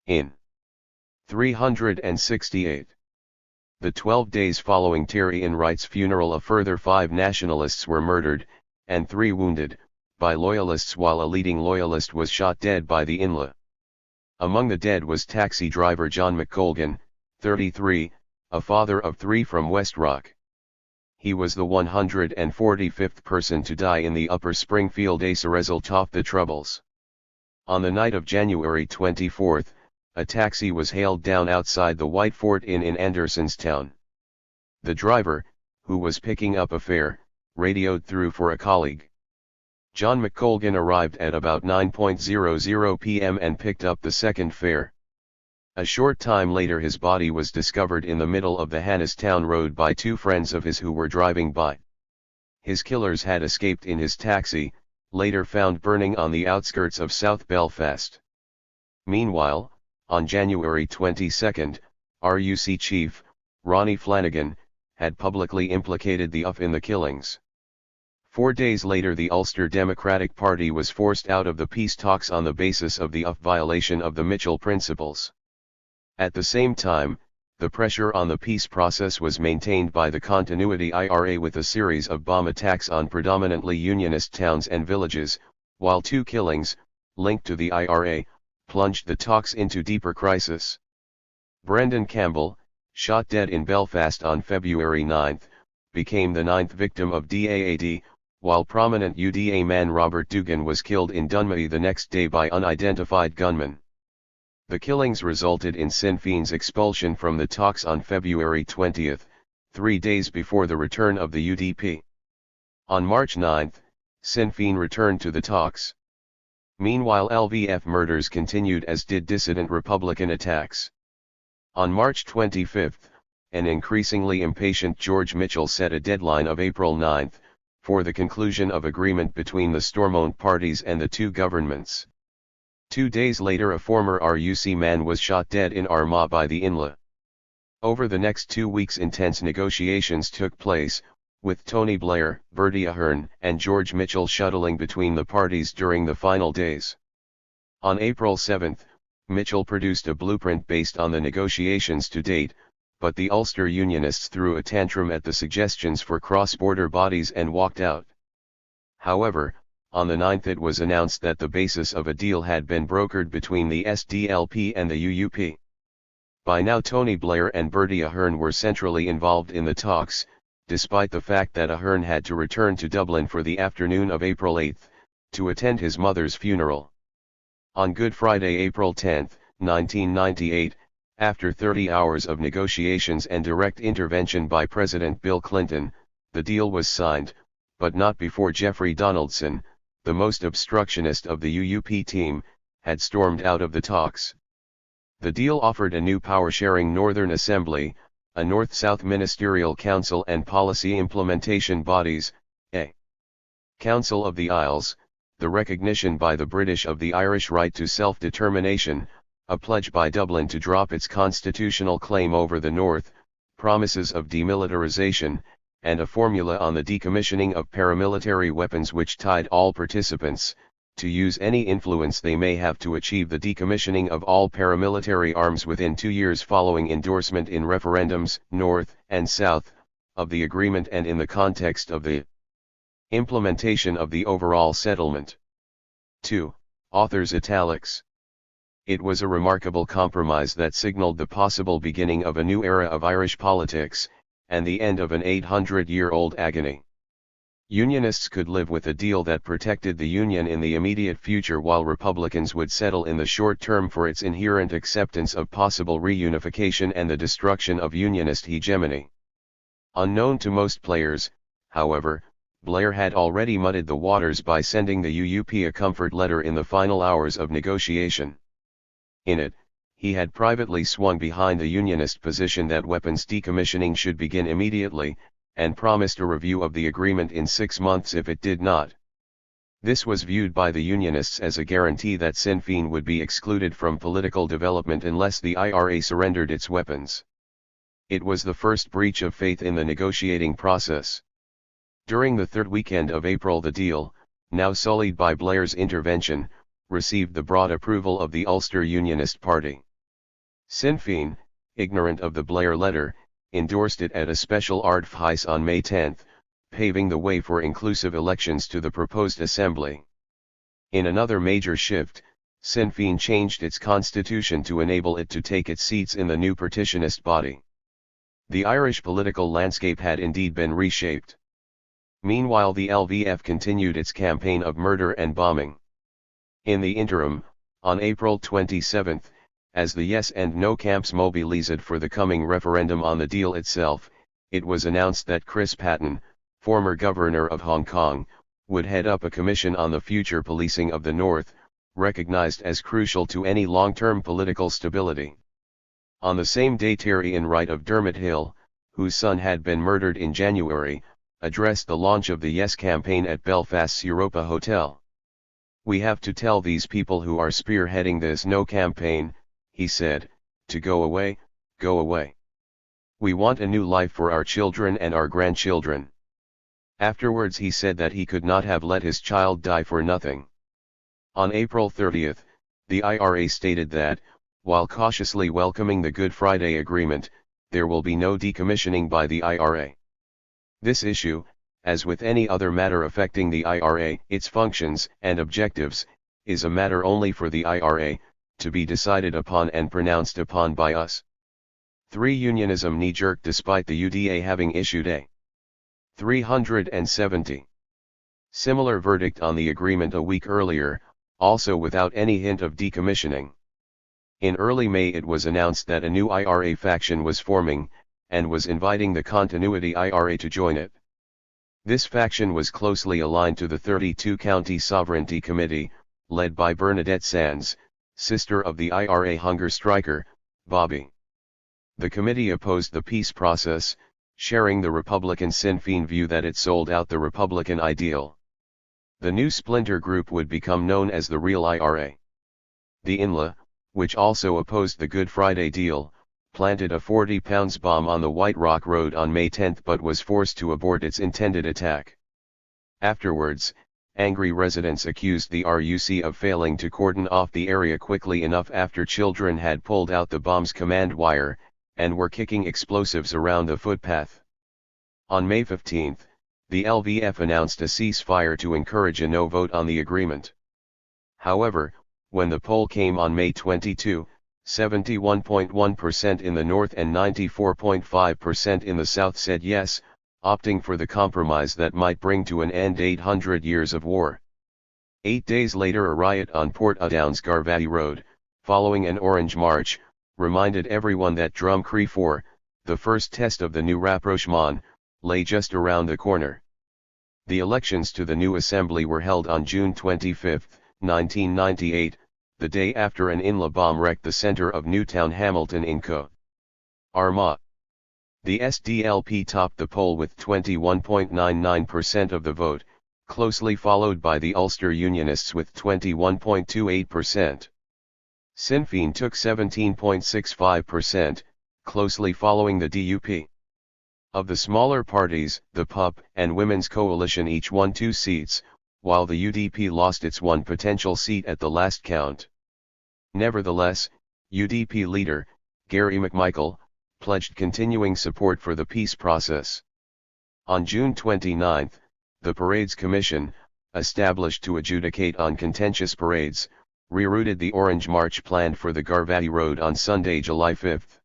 In 368. The 12 days following Thierry Enright's funeral, a further 5 nationalists were murdered, and 3 wounded, by loyalists, while a leading loyalist was shot dead by the INLA. Among the dead was taxi driver John McColgan, 33, a father of 3 from West Rock. He was the 145th person to die in the Upper Springfield as a result of the Troubles. On the night of January 24, a taxi was hailed down outside the White Fort Inn in Andersonstown. The driver, who was picking up a fare, radioed through for a colleague. John McColgan arrived at about 9:00 p.m. and picked up the second fare. A short time later his body was discovered in the middle of the Hannistown Road by 2 friends of his who were driving by. His killers had escaped in his taxi, later found burning on the outskirts of South Belfast. Meanwhile, on January 22, RUC chief, Ronnie Flanagan, had publicly implicated the UF in the killings. 4 days later the Ulster Democratic Party was forced out of the peace talks on the basis of the UF violation of the Mitchell Principles. At the same time, the pressure on the peace process was maintained by the Continuity IRA with a series of bomb attacks on predominantly Unionist towns and villages, while 2 killings, linked to the IRA, plunged the talks into deeper crisis. Brendan Campbell, shot dead in Belfast on February 9, became the 9th victim of DAAD, while prominent UDA man Robert Dugan was killed in Dunmurry the next day by unidentified gunmen. The killings resulted in Sinn Féin's expulsion from the talks on February 20, 3 days before the return of the UDP. On March 9, Sinn Féin returned to the talks. Meanwhile LVF murders continued, as did dissident Republican attacks. On March 25, an increasingly impatient George Mitchell set a deadline of April 9, for the conclusion of agreement between the Stormont parties and the 2 governments. 2 days later a former RUC man was shot dead in Armagh by the INLA. Over the next 2 weeks intense negotiations took place, with Tony Blair, Bertie Ahern, and George Mitchell shuttling between the parties during the final days. On April 7, Mitchell produced a blueprint based on the negotiations to date, but the Ulster Unionists threw a tantrum at the suggestions for cross-border bodies and walked out. However, on the 9th it was announced that the basis of a deal had been brokered between the SDLP and the UUP. By now Tony Blair and Bertie Ahern were centrally involved in the talks, despite the fact that Ahern had to return to Dublin for the afternoon of April 8, to attend his mother's funeral. On Good Friday, April 10, 1998, after 30 hours of negotiations and direct intervention by President Bill Clinton, the deal was signed, but not before Jeffrey Donaldson, the most obstructionist of the UUP team, had stormed out of the talks. The deal offered a new power-sharing Northern Assembly, a North-South Ministerial Council and Policy Implementation Bodies, a Council of the Isles, the recognition by the British of the Irish right to self-determination, a pledge by Dublin to drop its constitutional claim over the North, promises of demilitarization, and a formula on the decommissioning of paramilitary weapons which tied all participants to use any influence they may have to achieve the decommissioning of all paramilitary arms within 2 years following endorsement in referendums, North and South, of the agreement and in the context of the implementation of the overall settlement. 2. Authors italics. It was a remarkable compromise that signaled the possible beginning of a new era of Irish politics, and the end of an 800-year-old agony. Unionists could live with a deal that protected the Union in the immediate future while Republicans would settle in the short term for its inherent acceptance of possible reunification and the destruction of Unionist hegemony. Unknown to most players, however, Blair had already muddied the waters by sending the UUP a comfort letter in the final hours of negotiation. In it, he had privately swung behind the Unionist position that weapons decommissioning should begin immediately, and promised a review of the agreement in 6 months if it did not. This was viewed by the Unionists as a guarantee that Sinn Féin would be excluded from political development unless the IRA surrendered its weapons. It was the first breach of faith in the negotiating process. During the third weekend of April, the deal, now sullied by Blair's intervention, received the broad approval of the Ulster Unionist Party. Sinn Féin, ignorant of the Blair letter, endorsed it at a special Ardfheis on May 10, paving the way for inclusive elections to the proposed assembly. In another major shift, Sinn Féin changed its constitution to enable it to take its seats in the new partitionist body. The Irish political landscape had indeed been reshaped. Meanwhile, the LVF continued its campaign of murder and bombing. In the interim, on April 27, as the yes and no camps mobilized for the coming referendum on the deal itself, it was announced that Chris Patten, former governor of Hong Kong, would head up a commission on the future policing of the North, recognized as crucial to any long-term political stability. On the same day, Terry Enright of Dermot Hill, whose son had been murdered in January, addressed the launch of the Yes campaign at Belfast's Europa Hotel. "We have to tell these people who are spearheading this No campaign," he said, "to go away, go away. We want a new life for our children and our grandchildren." Afterwards he said that he could not have let his child die for nothing. On April 30, the IRA stated that, while cautiously welcoming the Good Friday Agreement, there will be no decommissioning by the IRA. This issue, as with any other matter affecting the IRA, its functions and objectives, is a matter only for the IRA, to be decided upon and pronounced upon by us. 3. Unionism knee-jerk despite the UDA having issued a 370 similar verdict on the agreement a week earlier, also without any hint of decommissioning. In early May it was announced that a new IRA faction was forming, and was inviting the Continuity IRA to join it. This faction was closely aligned to the 32-County Sovereignty Committee, led by Bernadette Sands, sister of the IRA hunger striker, Bobby. The committee opposed the peace process, sharing the Republican Sinn Féin view that it sold out the Republican ideal. The new splinter group would become known as the Real IRA. The INLA, which also opposed the Good Friday deal, planted a 40-pound bomb on the White Rock Road on May 10 but was forced to abort its intended attack. Afterwards, angry residents accused the RUC of failing to cordon off the area quickly enough after children had pulled out the bomb's command wire, and were kicking explosives around the footpath. On May 15, the LVF announced a ceasefire to encourage a no vote on the agreement. However, when the poll came on May 22, 71.1% in the North and 94.5% in the South said yes, opting for the compromise that might bring to an end 800 years of war. 8 days later, a riot on Portadown's Garvey Road, following an Orange March, reminded everyone that Drumcree 4, the first test of the new rapprochement, lay just around the corner. The elections to the new assembly were held on June 25, 1998, the day after an INLA bomb wrecked the center of Newtown Hamilton in Co. Armagh. The SDLP topped the poll with 21.99% of the vote, closely followed by the Ulster Unionists with 21.28%. Sinn Féin took 17.65%, closely following the DUP. Of the smaller parties, the PUP and Women's Coalition each won 2 seats, while the UDP lost its one potential seat at the last count. Nevertheless, UDP leader, Gary McMichael, pledged continuing support for the peace process. On June 29, the Parades Commission, established to adjudicate on contentious parades, rerouted the Orange March planned for the Garvey Road on Sunday, July 5.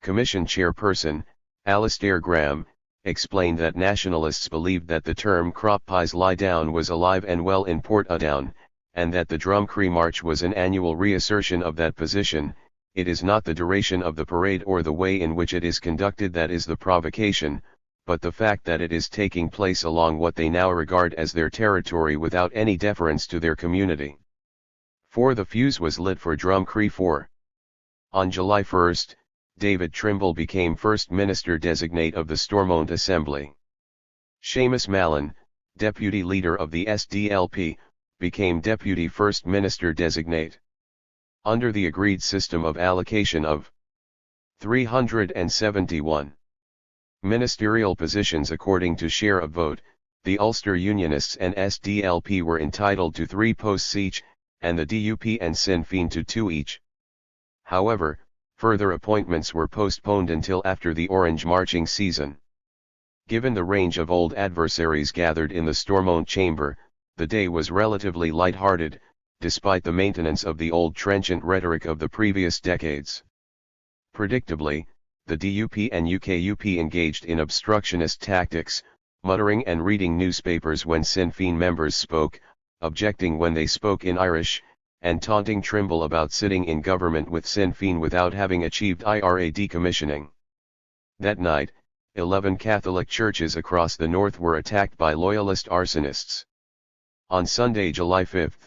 Commission chairperson, Alistair Graham, explained that nationalists believed that the term crop pies lie down was alive and well in Portadown, and that the Drumcree March was an annual reassertion of that position. It is not the duration of the parade or the way in which it is conducted that is the provocation, but the fact that it is taking place along what they now regard as their territory without any deference to their community. The fuse was lit for Drumcree 4. On July 1, David Trimble became First Minister-designate of the Stormont Assembly. Seamus Mallon, Deputy Leader of the SDLP, became Deputy First Minister-designate. Under the agreed system of allocation of 371 ministerial positions according to share of vote, the Ulster Unionists and SDLP were entitled to 3 posts each, and the DUP and Sinn Féin to 2 each. However, further appointments were postponed until after the Orange marching season. Given the range of old adversaries gathered in the Stormont chamber, the day was relatively light-hearted, despite the maintenance of the old trenchant rhetoric of the previous decades. Predictably, the DUP and UKUP engaged in obstructionist tactics, muttering and reading newspapers when Sinn Féin members spoke, objecting when they spoke in Irish, and taunting Trimble about sitting in government with Sinn Féin without having achieved IRA decommissioning. That night, 11 Catholic churches across the north were attacked by loyalist arsonists. On Sunday, July 5,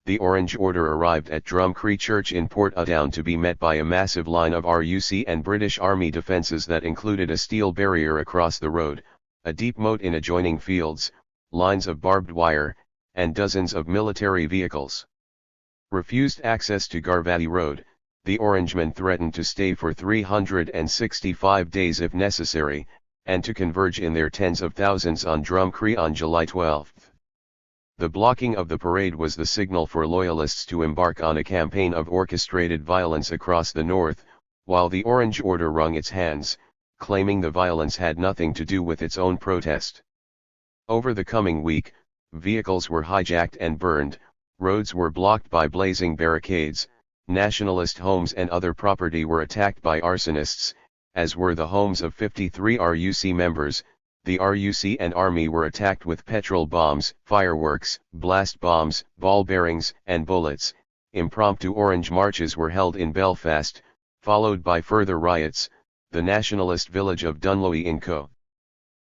the Orange Order arrived at Drumcree Church in Portadown to be met by a massive line of RUC and British Army defences that included a steel barrier across the road, a deep moat in adjoining fields, lines of barbed wire, and dozens of military vehicles. Refused access to Garvey Road, the Orangemen threatened to stay for 365 days if necessary, and to converge in their tens of thousands on Drumcree on July 12. The blocking of the parade was the signal for loyalists to embark on a campaign of orchestrated violence across the north, while the Orange Order wrung its hands, claiming the violence had nothing to do with its own protest. Over the coming week, vehicles were hijacked and burned, roads were blocked by blazing barricades, nationalist homes and other property were attacked by arsonists, as were the homes of 53 RUC members. The RUC and Army were attacked with petrol bombs, fireworks, blast bombs, ball bearings, and bullets. Impromptu Orange marches were held in Belfast, followed by further riots. The nationalist village of Dunloe in Co.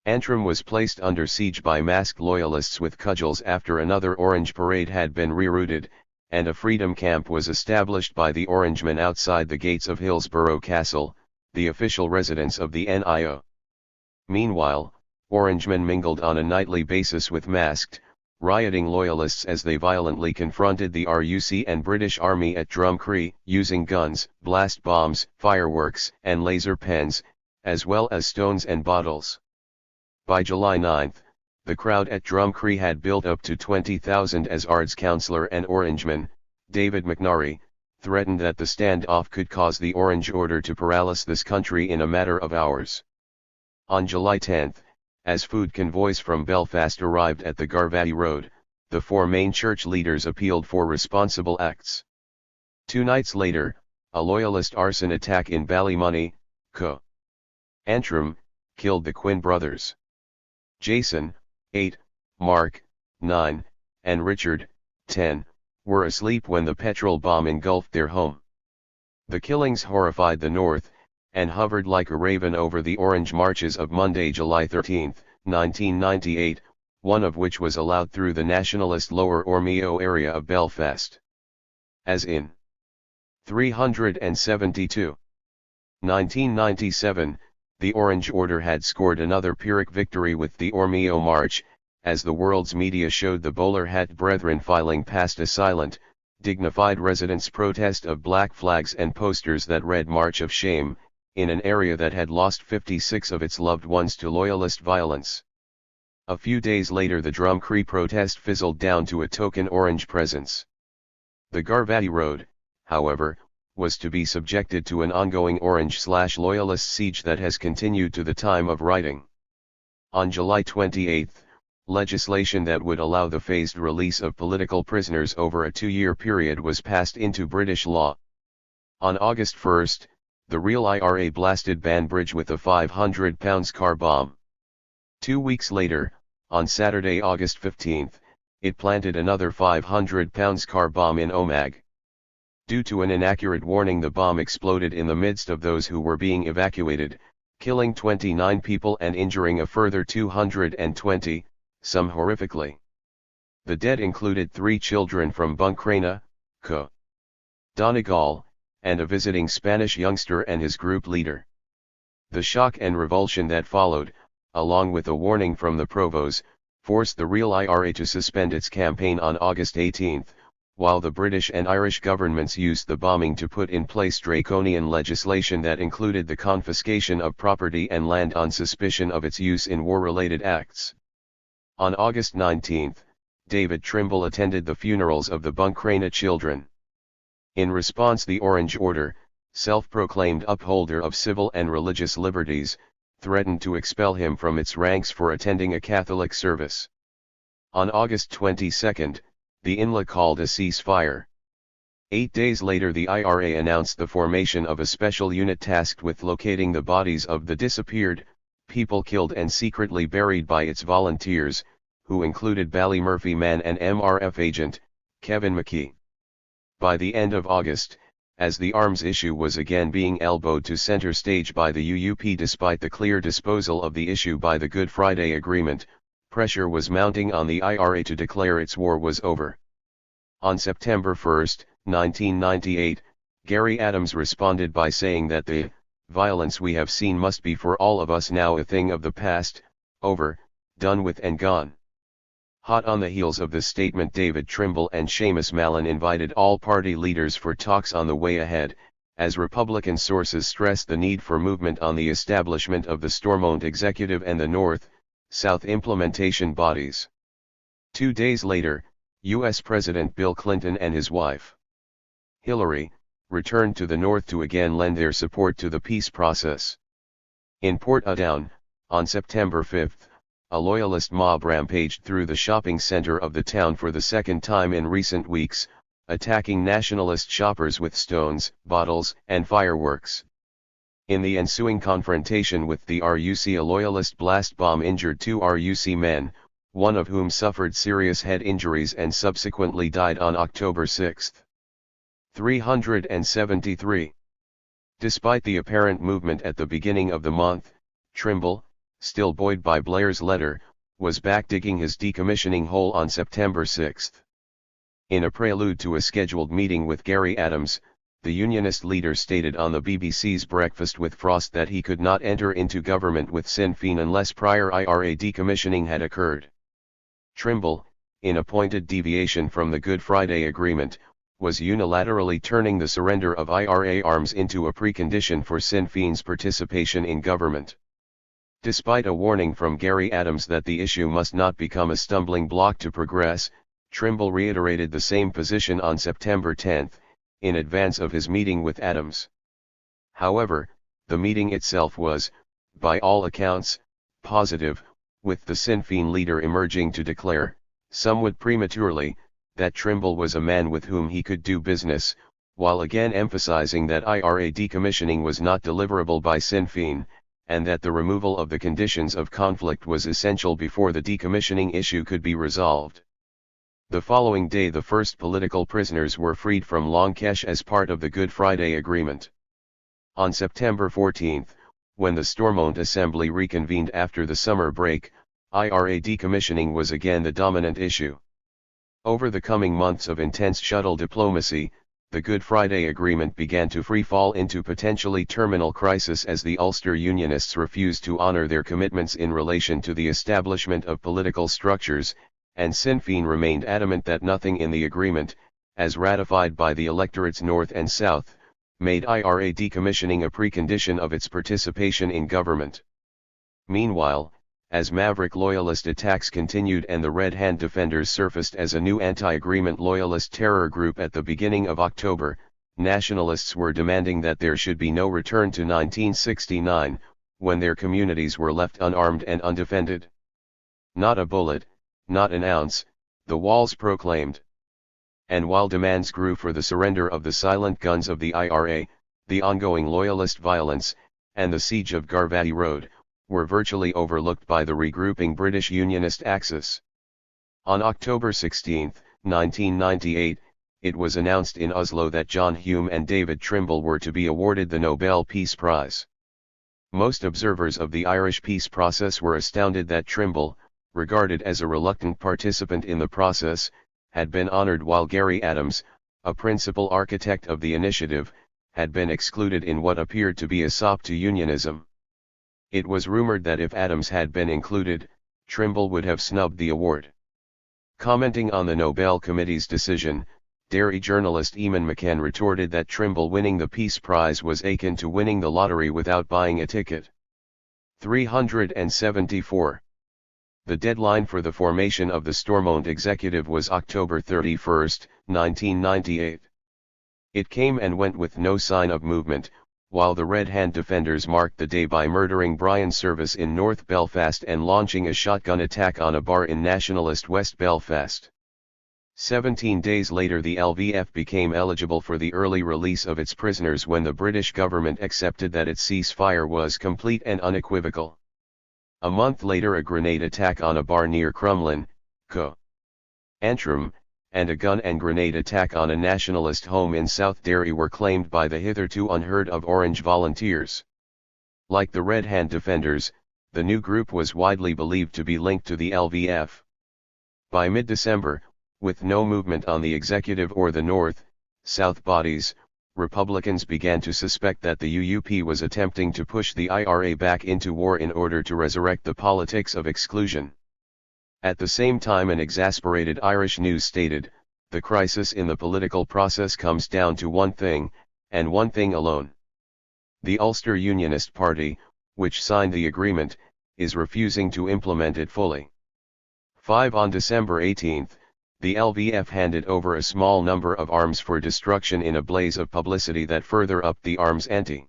Antrim was placed under siege by masked loyalists with cudgels after another Orange parade had been rerouted, and a freedom camp was established by the Orangemen outside the gates of Hillsborough Castle, the official residence of the NIO. Meanwhile, Orangemen mingled on a nightly basis with masked, rioting loyalists as they violently confronted the RUC and British Army at Drumcree, using guns, blast bombs, fireworks, and laser pens, as well as stones and bottles. By July 9, the crowd at Drumcree had built up to 20,000 as Ards councillor and Orangeman, David McNary, threatened that the standoff could cause the Orange Order to paralyse this country in a matter of hours. On July 10, as food convoys from Belfast arrived at the Garvey Road, the 4 main church leaders appealed for responsible acts. 2 nights later, a loyalist arson attack in Ballymurphy, Co. Antrim, killed the Quinn brothers. Jason, 8, Mark, 9, and Richard, 10, were asleep when the petrol bomb engulfed their home. The killings horrified the North, and hovered like a raven over the Orange marches of Monday, July 13, 1998, one of which was allowed through the nationalist Lower Ormeau area of Belfast. As in 372. 1997, the Orange Order had scored another Pyrrhic victory with the Ormeo March, as the world's media showed the bowler hat brethren filing past a silent, dignified residents' protest of black flags and posters that read March of Shame, in an area that had lost 56 of its loved ones to loyalist violence. A few days later the Drum Cree protest fizzled down to a token orange presence. The Garvati Road, however, was to be subjected to an ongoing orange/loyalist siege that has continued to the time of writing. On July 28, legislation that would allow the phased release of political prisoners over a 2-year period was passed into British law. On August 1, the real IRA blasted Banbridge with a £500 car bomb. 2 weeks later, on Saturday, August 15, it planted another £500 car bomb in Omagh. Due to an inaccurate warning, the bomb exploded in the midst of those who were being evacuated, killing 29 people and injuring a further 220, some horrifically. The dead included 3 children from Buncrana, Co. Donegal, and a visiting Spanish youngster and his group leader. The shock and revulsion that followed, along with a warning from the Provos, forced the Real IRA to suspend its campaign on August 18, while the British and Irish governments used the bombing to put in place draconian legislation that included the confiscation of property and land on suspicion of its use in war-related acts. On August 19, David Trimble attended the funerals of the Buncrana children. In response, the Orange Order, self-proclaimed upholder of civil and religious liberties, threatened to expel him from its ranks for attending a Catholic service. On August 22, the INLA called a ceasefire. 8 days later, the IRA announced the formation of a special unit tasked with locating the bodies of the disappeared, people killed and secretly buried by its volunteers, who included Ballymurphy man and MRF agent, Kevin McKee. By the end of August, as the arms issue was again being elbowed to center stage by the UUP despite the clear disposal of the issue by the Good Friday Agreement, pressure was mounting on the IRA to declare its war was over. On September 1, 1998, Gary Adams responded by saying that the violence we have seen must be for all of us now a thing of the past, over, done with and gone. Hot on the heels of this statement, David Trimble and Seamus Mallon invited all party leaders for talks on the way ahead, as Republican sources stressed the need for movement on the establishment of the Stormont executive and the North-South implementation bodies. 2 days later, U.S. President Bill Clinton and his wife, Hillary, returned to the North to again lend their support to the peace process. In Portadown, on September 5, a loyalist mob rampaged through the shopping center of the town for the second time in recent weeks, attacking nationalist shoppers with stones, bottles, and fireworks. In the ensuing confrontation with the RUC, a loyalist blast bomb injured 2 RUC men, one of whom suffered serious head injuries and subsequently died on October 6. 373. Despite the apparent movement at the beginning of the month, Trimble, still buoyed by Blair's letter, was back digging his decommissioning hole on September 6. In a prelude to a scheduled meeting with Gary Adams, the Unionist leader stated on the BBC's Breakfast with Frost that he could not enter into government with Sinn Féin unless prior IRA decommissioning had occurred. Trimble, in a pointed deviation from the Good Friday Agreement, was unilaterally turning the surrender of IRA arms into a precondition for Sinn Féin's participation in government. Despite a warning from Gary Adams that the issue must not become a stumbling block to progress, Trimble reiterated the same position on September 10, in advance of his meeting with Adams. However, the meeting itself was, by all accounts, positive, with the Sinn Féin leader emerging to declare, somewhat prematurely, that Trimble was a man with whom he could do business, while again emphasizing that IRA decommissioning was not deliverable by Sinn Féin, and that the removal of the conditions of conflict was essential before the decommissioning issue could be resolved. The following day, the first political prisoners were freed from Longkesh as part of the Good Friday Agreement. On September 14, when the Stormont Assembly reconvened after the summer break, IRA decommissioning was again the dominant issue. Over the coming months of intense shuttle diplomacy, the Good Friday Agreement began to free-fall into potentially terminal crisis as the Ulster Unionists refused to honour their commitments in relation to the establishment of political structures, and Sinn Féin remained adamant that nothing in the agreement, as ratified by the electorates North and South, made IRA decommissioning a precondition of its participation in government. Meanwhile, as Maverick Loyalist attacks continued and the Red Hand Defenders surfaced as a new anti-agreement loyalist terror group at the beginning of October, nationalists were demanding that there should be no return to 1969, when their communities were left unarmed and undefended. Not a bullet, not an ounce, the walls proclaimed. And while demands grew for the surrender of the silent guns of the IRA, the ongoing loyalist violence, and the siege of Garvey Road, were virtually overlooked by the regrouping British Unionist Axis. On October 16, 1998, it was announced in Oslo that John Hume and David Trimble were to be awarded the Nobel Peace Prize. Most observers of the Irish peace process were astounded that Trimble, regarded as a reluctant participant in the process, had been honoured while Gary Adams, a principal architect of the initiative, had been excluded in what appeared to be a sop to unionism. It was rumoured that if Adams had been included, Trimble would have snubbed the award. Commenting on the Nobel Committee's decision, Derry journalist Eamon McCann retorted that Trimble winning the Peace Prize was akin to winning the lottery without buying a ticket. 374. The deadline for the formation of the Stormont Executive was October 31, 1998. It came and went with no sign of movement, while the Red Hand Defenders marked the day by murdering Brian Service in North Belfast and launching a shotgun attack on a bar in nationalist West Belfast. 17 days later the LVF became eligible for the early release of its prisoners when the British government accepted that its ceasefire was complete and unequivocal. A month later a grenade attack on a bar near Crumlin, Co. Antrim, and a gun and grenade attack on a nationalist home in South Derry were claimed by the hitherto unheard of Orange Volunteers. Like the Red Hand Defenders, the new group was widely believed to be linked to the LVF. By mid-December, with no movement on the executive or the North, South bodies, Republicans began to suspect that the UUP was attempting to push the IRA back into war in order to resurrect the politics of exclusion. At the same time an exasperated Irish News stated, "The crisis in the political process comes down to one thing, and one thing alone. The Ulster Unionist Party, which signed the agreement, is refusing to implement it fully." 5 On December 18, the LVF handed over a small number of arms for destruction in a blaze of publicity that further upped the arms ante.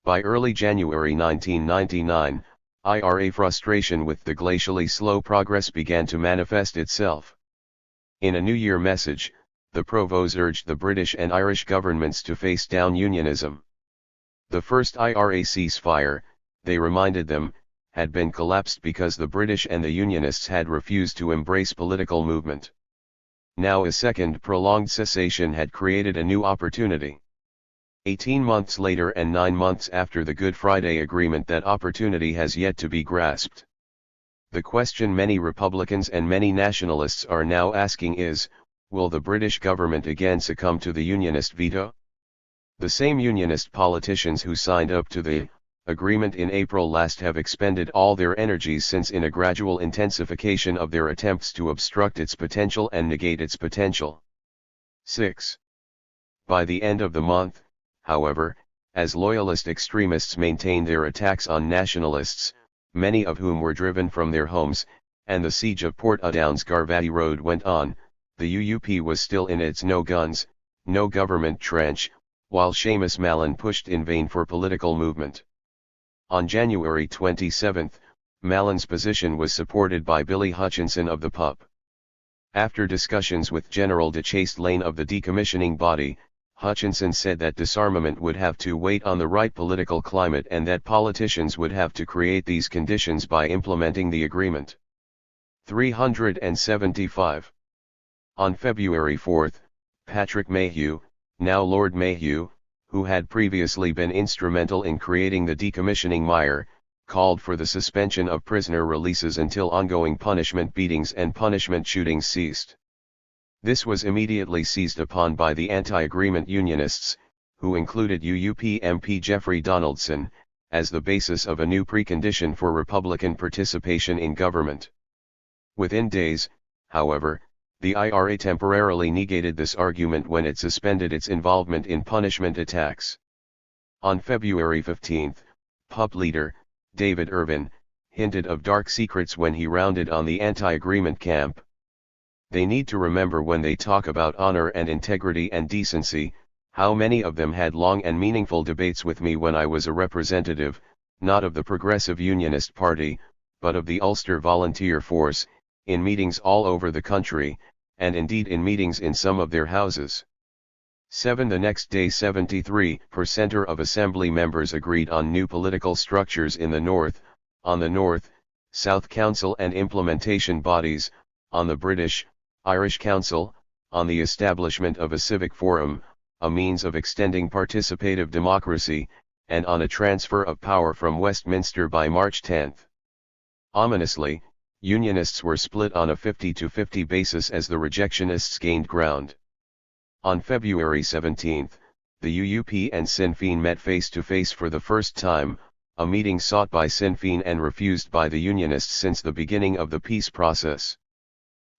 By early January 1999, IRA frustration with the glacially slow progress began to manifest itself. In a New Year message, the Provos urged the British and Irish governments to face down unionism. The first IRA ceasefire, they reminded them, had been collapsed because the British and the Unionists had refused to embrace political movement. Now a second prolonged cessation had created a new opportunity. 18 months later and 9 months after the Good Friday Agreement, that opportunity has yet to be grasped. The question many Republicans and many nationalists are now asking is, will the British government again succumb to the Unionist veto? The same Unionist politicians who signed up to the agreement in April last have expended all their energies since in a gradual intensification of their attempts to obstruct its potential and negate its potential. 6. By the end of the month, however, as loyalist extremists maintained their attacks on nationalists, many of whom were driven from their homes, and the siege of Portadown's Garvey Road went on, the UUP was still in its no guns, no government trench, while Seamus Mallon pushed in vain for political movement. On January 27, Mallon's position was supported by Billy Hutchinson of the PUP. After discussions with General de Chastelane of the decommissioning body, Hutchinson said that disarmament would have to wait on the right political climate and that politicians would have to create these conditions by implementing the agreement. 375. On February 4, Patrick Mayhew, now Lord Mayhew, who had previously been instrumental in creating the decommissioning mire, called for the suspension of prisoner releases until ongoing punishment beatings and punishment shootings ceased. This was immediately seized upon by the anti-agreement Unionists, who included UUP MP Jeffrey Donaldson, as the basis of a new precondition for Republican participation in government. Within days, however, the IRA temporarily negated this argument when it suspended its involvement in punishment attacks. On February 15, PUP leader, David Irvin, hinted of dark secrets when he rounded on the anti-agreement camp. They need to remember when they talk about honor and integrity and decency, how many of them had long and meaningful debates with me when I was a representative, not of the Progressive Unionist Party, but of the Ulster Volunteer Force, in meetings all over the country, and indeed in meetings in some of their houses. 7. The next day 73% of Assembly members agreed on new political structures in the North, on the North, South Council and implementation bodies, on the British, Irish Council, on the establishment of a civic forum, a means of extending participative democracy, and on a transfer of power from Westminster by March 10. Ominously, Unionists were split on a 50-50 basis as the rejectionists gained ground. On February 17, the UUP and Sinn Féin met face-to-face for the first time, a meeting sought by Sinn Féin and refused by the Unionists since the beginning of the peace process.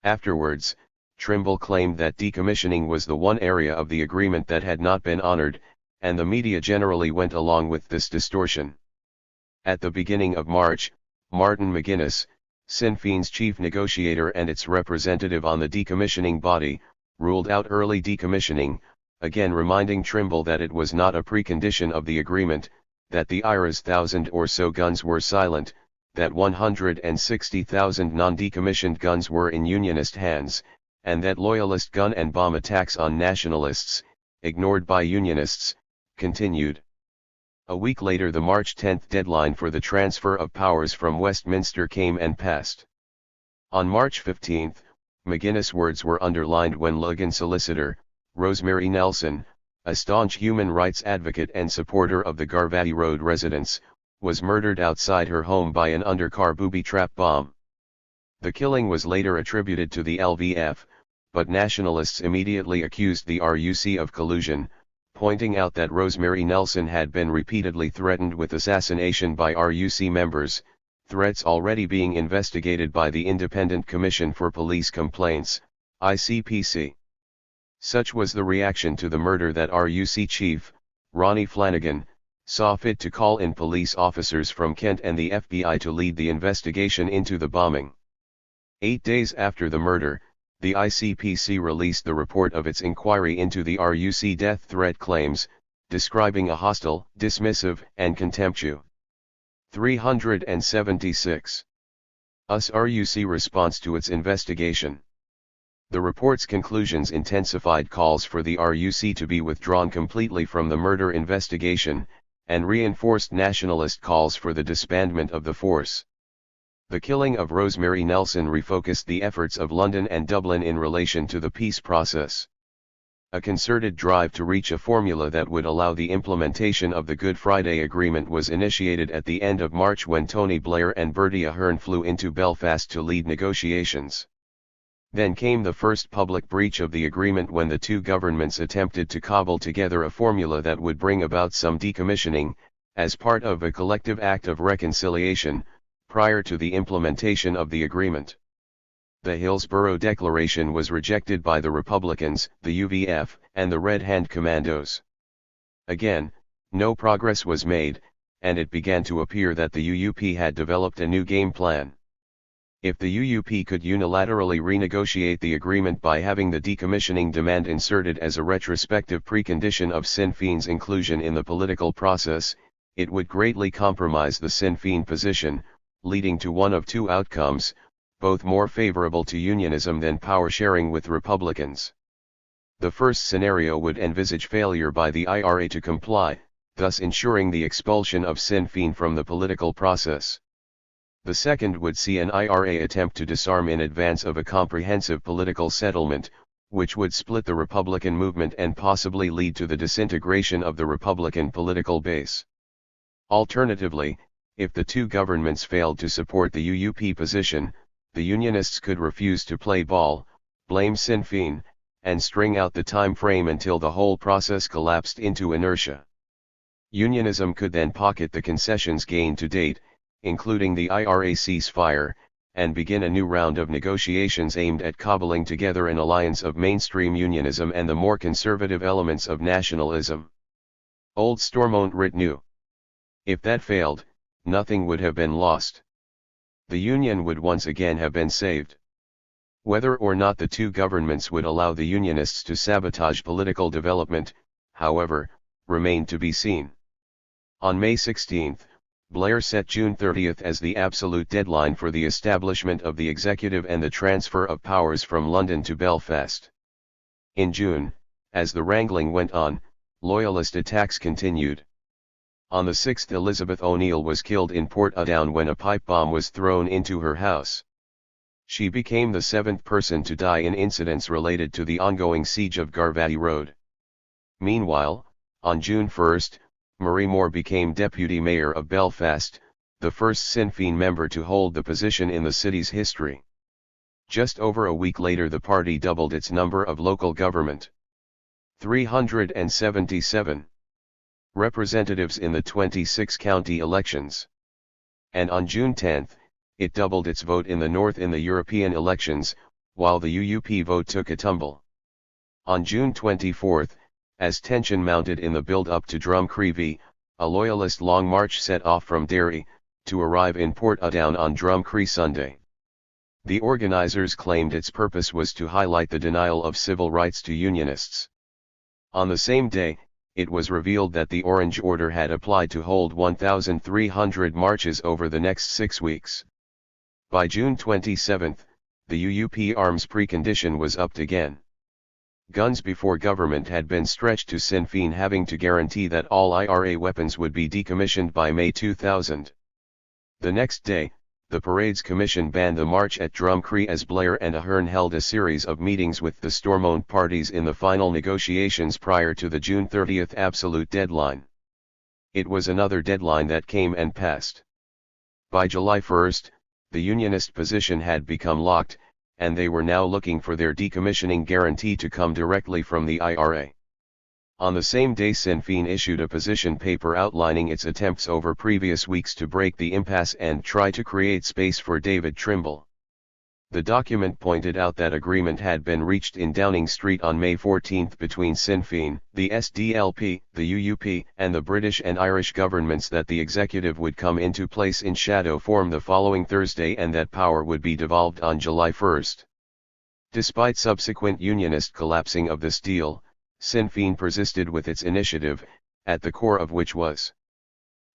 Afterwards, Trimble claimed that decommissioning was the one area of the agreement that had not been honored, and the media generally went along with this distortion. At the beginning of March, Martin McGuinness, Sinn Féin's chief negotiator and its representative on the decommissioning body, ruled out early decommissioning, again reminding Trimble that it was not a precondition of the agreement, that the IRA's 1,000 or so guns were silent, that 160,000 non-decommissioned guns were in Unionist hands, and that Loyalist gun and bomb attacks on nationalists, ignored by Unionists, continued. A week later the March 10 deadline for the transfer of powers from Westminster came and passed. On March 15, McGuinness' words were underlined when Logan solicitor, Rosemary Nelson, a staunch human rights advocate and supporter of the Garvey Road residents, was murdered outside her home by an undercar booby trap bomb. The killing was later attributed to the LVF, but nationalists immediately accused the RUC of collusion, pointing out that Rosemary Nelson had been repeatedly threatened with assassination by RUC members, threats already being investigated by the Independent Commission for Police Complaints, ICPC. Such was the reaction to the murder that RUC chief, Ronnie Flanagan, saw fit to call in police officers from Kent and the FBI to lead the investigation into the bombing. 8 days after the murder, the ICPC released the report of its inquiry into the RUC death threat claims, describing a hostile, dismissive, and contemptuous. 376. US RUC response to its investigation. The report's conclusions intensified calls for the RUC to be withdrawn completely from the murder investigation, and reinforced nationalist calls for the disbandment of the force. The killing of Rosemary Nelson refocused the efforts of London and Dublin in relation to the peace process. A concerted drive to reach a formula that would allow the implementation of the Good Friday Agreement was initiated at the end of March when Tony Blair and Bertie Ahern flew into Belfast to lead negotiations. Then came the first public breach of the agreement when the two governments attempted to cobble together a formula that would bring about some decommissioning, as part of a collective act of reconciliation, prior to the implementation of the agreement. The Hillsborough Declaration was rejected by the Republicans, the UVF, and the Red Hand Commandos. Again, no progress was made, and it began to appear that the UUP had developed a new game plan. If the UUP could unilaterally renegotiate the agreement by having the decommissioning demand inserted as a retrospective precondition of Sinn Féin's inclusion in the political process, it would greatly compromise the Sinn Féin position, leading to one of two outcomes, both more favorable to unionism than power sharing with Republicans. The first scenario would envisage failure by the IRA to comply, thus ensuring the expulsion of Sinn Féin from the political process. The second would see an IRA attempt to disarm in advance of a comprehensive political settlement, which would split the Republican movement and possibly lead to the disintegration of the Republican political base. Alternatively, if the two governments failed to support the UUP position, the Unionists could refuse to play ball, blame Sinn Féin, and string out the time frame until the whole process collapsed into inertia. Unionism could then pocket the concessions gained to date, including the IRA ceasefire, and begin a new round of negotiations aimed at cobbling together an alliance of mainstream unionism and the more conservative elements of nationalism. Old Stormont writ new. If that failed, nothing would have been lost. The Union would once again have been saved. Whether or not the two governments would allow the Unionists to sabotage political development, however, remained to be seen. On May 16, Blair set June 30 as the absolute deadline for the establishment of the executive and the transfer of powers from London to Belfast. In June, as the wrangling went on, Loyalist attacks continued. On the 6th, Elizabeth O'Neill was killed in Portadown when a pipe bomb was thrown into her house. She became the 7th person to die in incidents related to the ongoing siege of Garvey Road. Meanwhile, on June 1, Marie Moore became Deputy Mayor of Belfast, the first Sinn Féin member to hold the position in the city's history. Just over a week later, the party doubled its number of local government. 377 representatives in the 26 county elections. And on June 10, it doubled its vote in the North in the European elections, while the UUP vote took a tumble. On June 24, as tension mounted in the build-up to Drumcree, a Loyalist Long March set off from Derry, to arrive in Portadown on Drumcree Sunday. The organizers claimed its purpose was to highlight the denial of civil rights to Unionists. On the same day, it was revealed that the Orange Order had applied to hold 1,300 marches over the next 6 weeks. By June 27, the UUP arms precondition was upped again. Guns before government had been stretched to Sinn Féin having to guarantee that all IRA weapons would be decommissioned by May 2000. The next day, the Parades Commission banned the march at Drumcree as Blair and Ahern held a series of meetings with the Stormont parties in the final negotiations prior to the June 30 absolute deadline. It was another deadline that came and passed. By July 1, the Unionist position had become locked, and they were now looking for their decommissioning guarantee to come directly from the IRA. On the same day, Sinn Féin issued a position paper outlining its attempts over previous weeks to break the impasse and try to create space for David Trimble. The document pointed out that agreement had been reached in Downing Street on May 14 between Sinn Féin, the SDLP, the UUP, and the British and Irish governments that the executive would come into place in shadow form the following Thursday and that power would be devolved on July 1. Despite subsequent Unionist collapsing of this deal, Sinn Féin persisted with its initiative, at the core of which was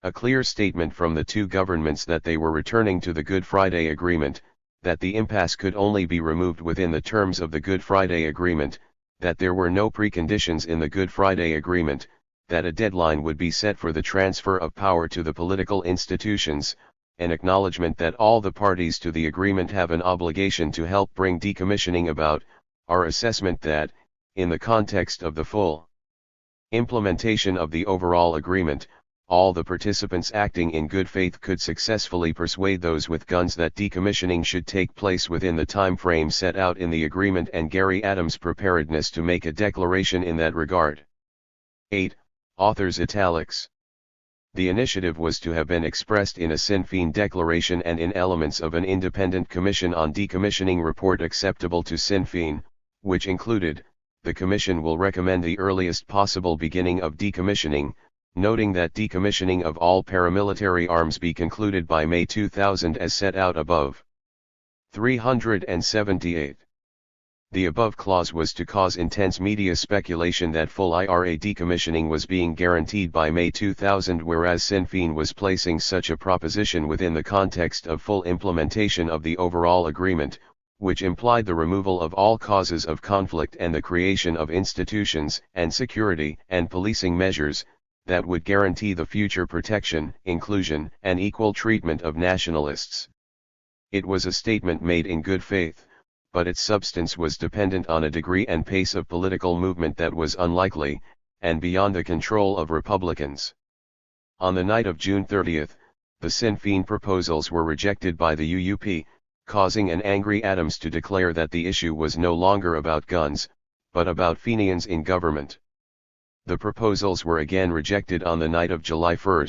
a clear statement from the two governments that they were returning to the Good Friday Agreement, that the impasse could only be removed within the terms of the Good Friday Agreement, that there were no preconditions in the Good Friday Agreement, that a deadline would be set for the transfer of power to the political institutions, an acknowledgement that all the parties to the agreement have an obligation to help bring decommissioning about, our assessment that, in the context of the full implementation of the overall agreement, all the participants acting in good faith could successfully persuade those with guns that decommissioning should take place within the time frame set out in the agreement, and Gary Adams' preparedness to make a declaration in that regard. 8. Authors italics. The initiative was to have been expressed in a Sinn Féin declaration and in elements of an independent commission on decommissioning report acceptable to Sinn Féin, which included, the Commission will recommend the earliest possible beginning of decommissioning, noting that decommissioning of all paramilitary arms be concluded by May 2000 as set out above. 378. The above clause was to cause intense media speculation that full IRA decommissioning was being guaranteed by May 2000, whereas Sinn Féin was placing such a proposition within the context of full implementation of the overall agreement, which implied the removal of all causes of conflict and the creation of institutions and security and policing measures that would guarantee the future protection, inclusion, and equal treatment of nationalists. It was a statement made in good faith, but its substance was dependent on a degree and pace of political movement that was unlikely, and beyond the control of Republicans. On the night of June 30, the Sinn Féin proposals were rejected by the UUP, causing an angry Adams to declare that the issue was no longer about guns, but about Fenians in government. The proposals were again rejected on the night of July 1.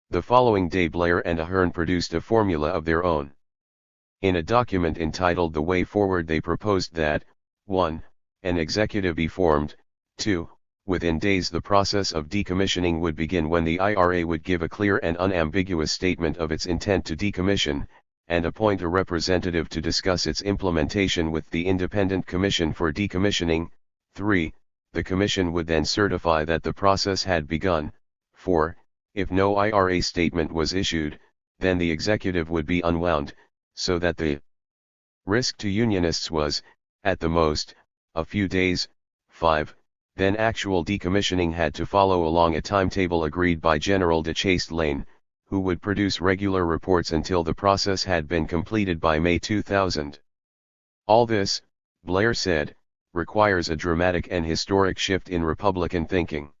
The following day Blair and Ahern produced a formula of their own. In a document entitled The Way Forward they proposed that, 1. An executive be formed, 2. Within days the process of decommissioning would begin when the IRA would give a clear and unambiguous statement of its intent to decommission, and appoint a representative to discuss its implementation with the Independent Commission for Decommissioning. 3. The Commission would then certify that the process had begun. 4. If no IRA statement was issued, then the executive would be unwound, so that the risk to Unionists was, at the most, a few days. 5. Then actual decommissioning had to follow along a timetable agreed by General de Chastelain, who would produce regular reports until the process had been completed by May 2000. All this, Blair said, requires a dramatic and historic shift in Republican thinking.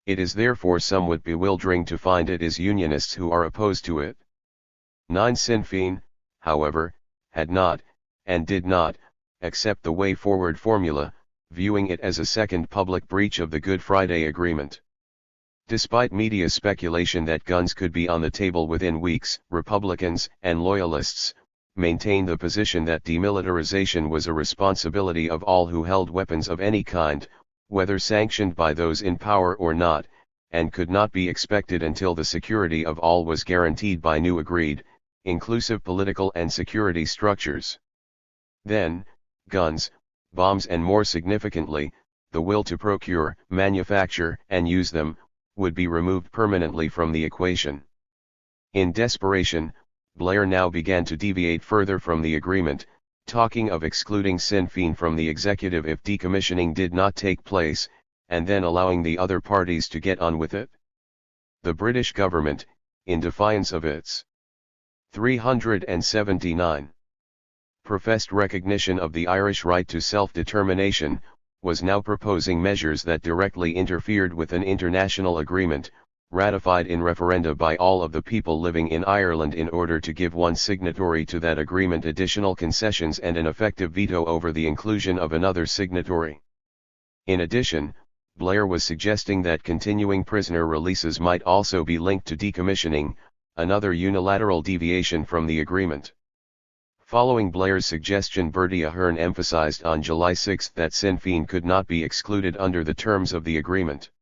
It is therefore somewhat bewildering to find it is Unionists who are opposed to it. 9. Sinn Féin, however, had not, and did not, accept the Way Forward formula, viewing it as a second public breach of the Good Friday Agreement. Despite media speculation that guns could be on the table within weeks, Republicans and Loyalists maintained the position that demilitarization was a responsibility of all who held weapons of any kind, whether sanctioned by those in power or not, and could not be expected until the security of all was guaranteed by new agreed, inclusive political and security structures. Then, guns, bombs and more significantly, the will to procure, manufacture, and use them, would be removed permanently from the equation. In desperation, Blair now began to deviate further from the agreement, talking of excluding Sinn Féin from the executive if decommissioning did not take place, and then allowing the other parties to get on with it. The British government, in defiance of its 379 professed recognition of the Irish right to self-determination, was now proposing measures that directly interfered with an international agreement, ratified in referenda by all of the people living in Ireland in order to give one signatory to that agreement additional concessions and an effective veto over the inclusion of another signatory. In addition, Blair was suggesting that continuing prisoner releases might also be linked to decommissioning, another unilateral deviation from the agreement. Following Blair's suggestion, Bertie Ahern emphasized on July 6 that Sinn Féin could not be excluded under the terms of the agreement.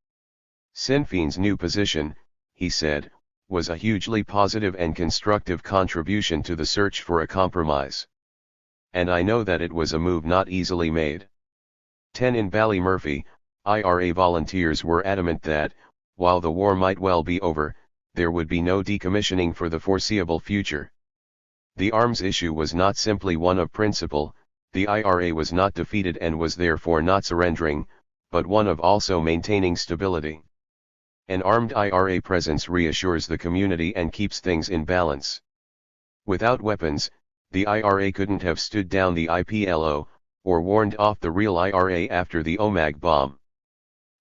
Sinn Féin's new position, he said, was a hugely positive and constructive contribution to the search for a compromise. And I know that it was a move not easily made. 10. In Ballymurphy, IRA volunteers were adamant that, while the war might well be over, there would be no decommissioning for the foreseeable future. The arms issue was not simply one of principle, the IRA was not defeated and was therefore not surrendering, but one of also maintaining stability. An armed IRA presence reassures the community and keeps things in balance. Without weapons, the IRA couldn't have stood down the IPLO, or warned off the real IRA after the Omagh bomb.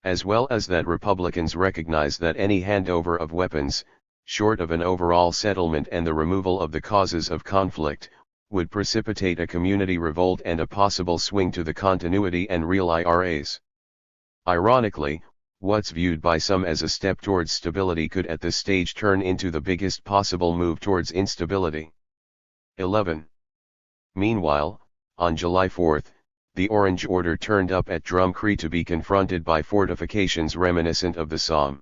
As well as that Republicans recognize that any handover of weapons, short of an overall settlement and the removal of the causes of conflict, would precipitate a community revolt and a possible swing to the continuity and real IRAs. Ironically, what's viewed by some as a step towards stability could at this stage turn into the biggest possible move towards instability. 11. Meanwhile, on July 4, the Orange Order turned up at Drumcree to be confronted by fortifications reminiscent of the Somme.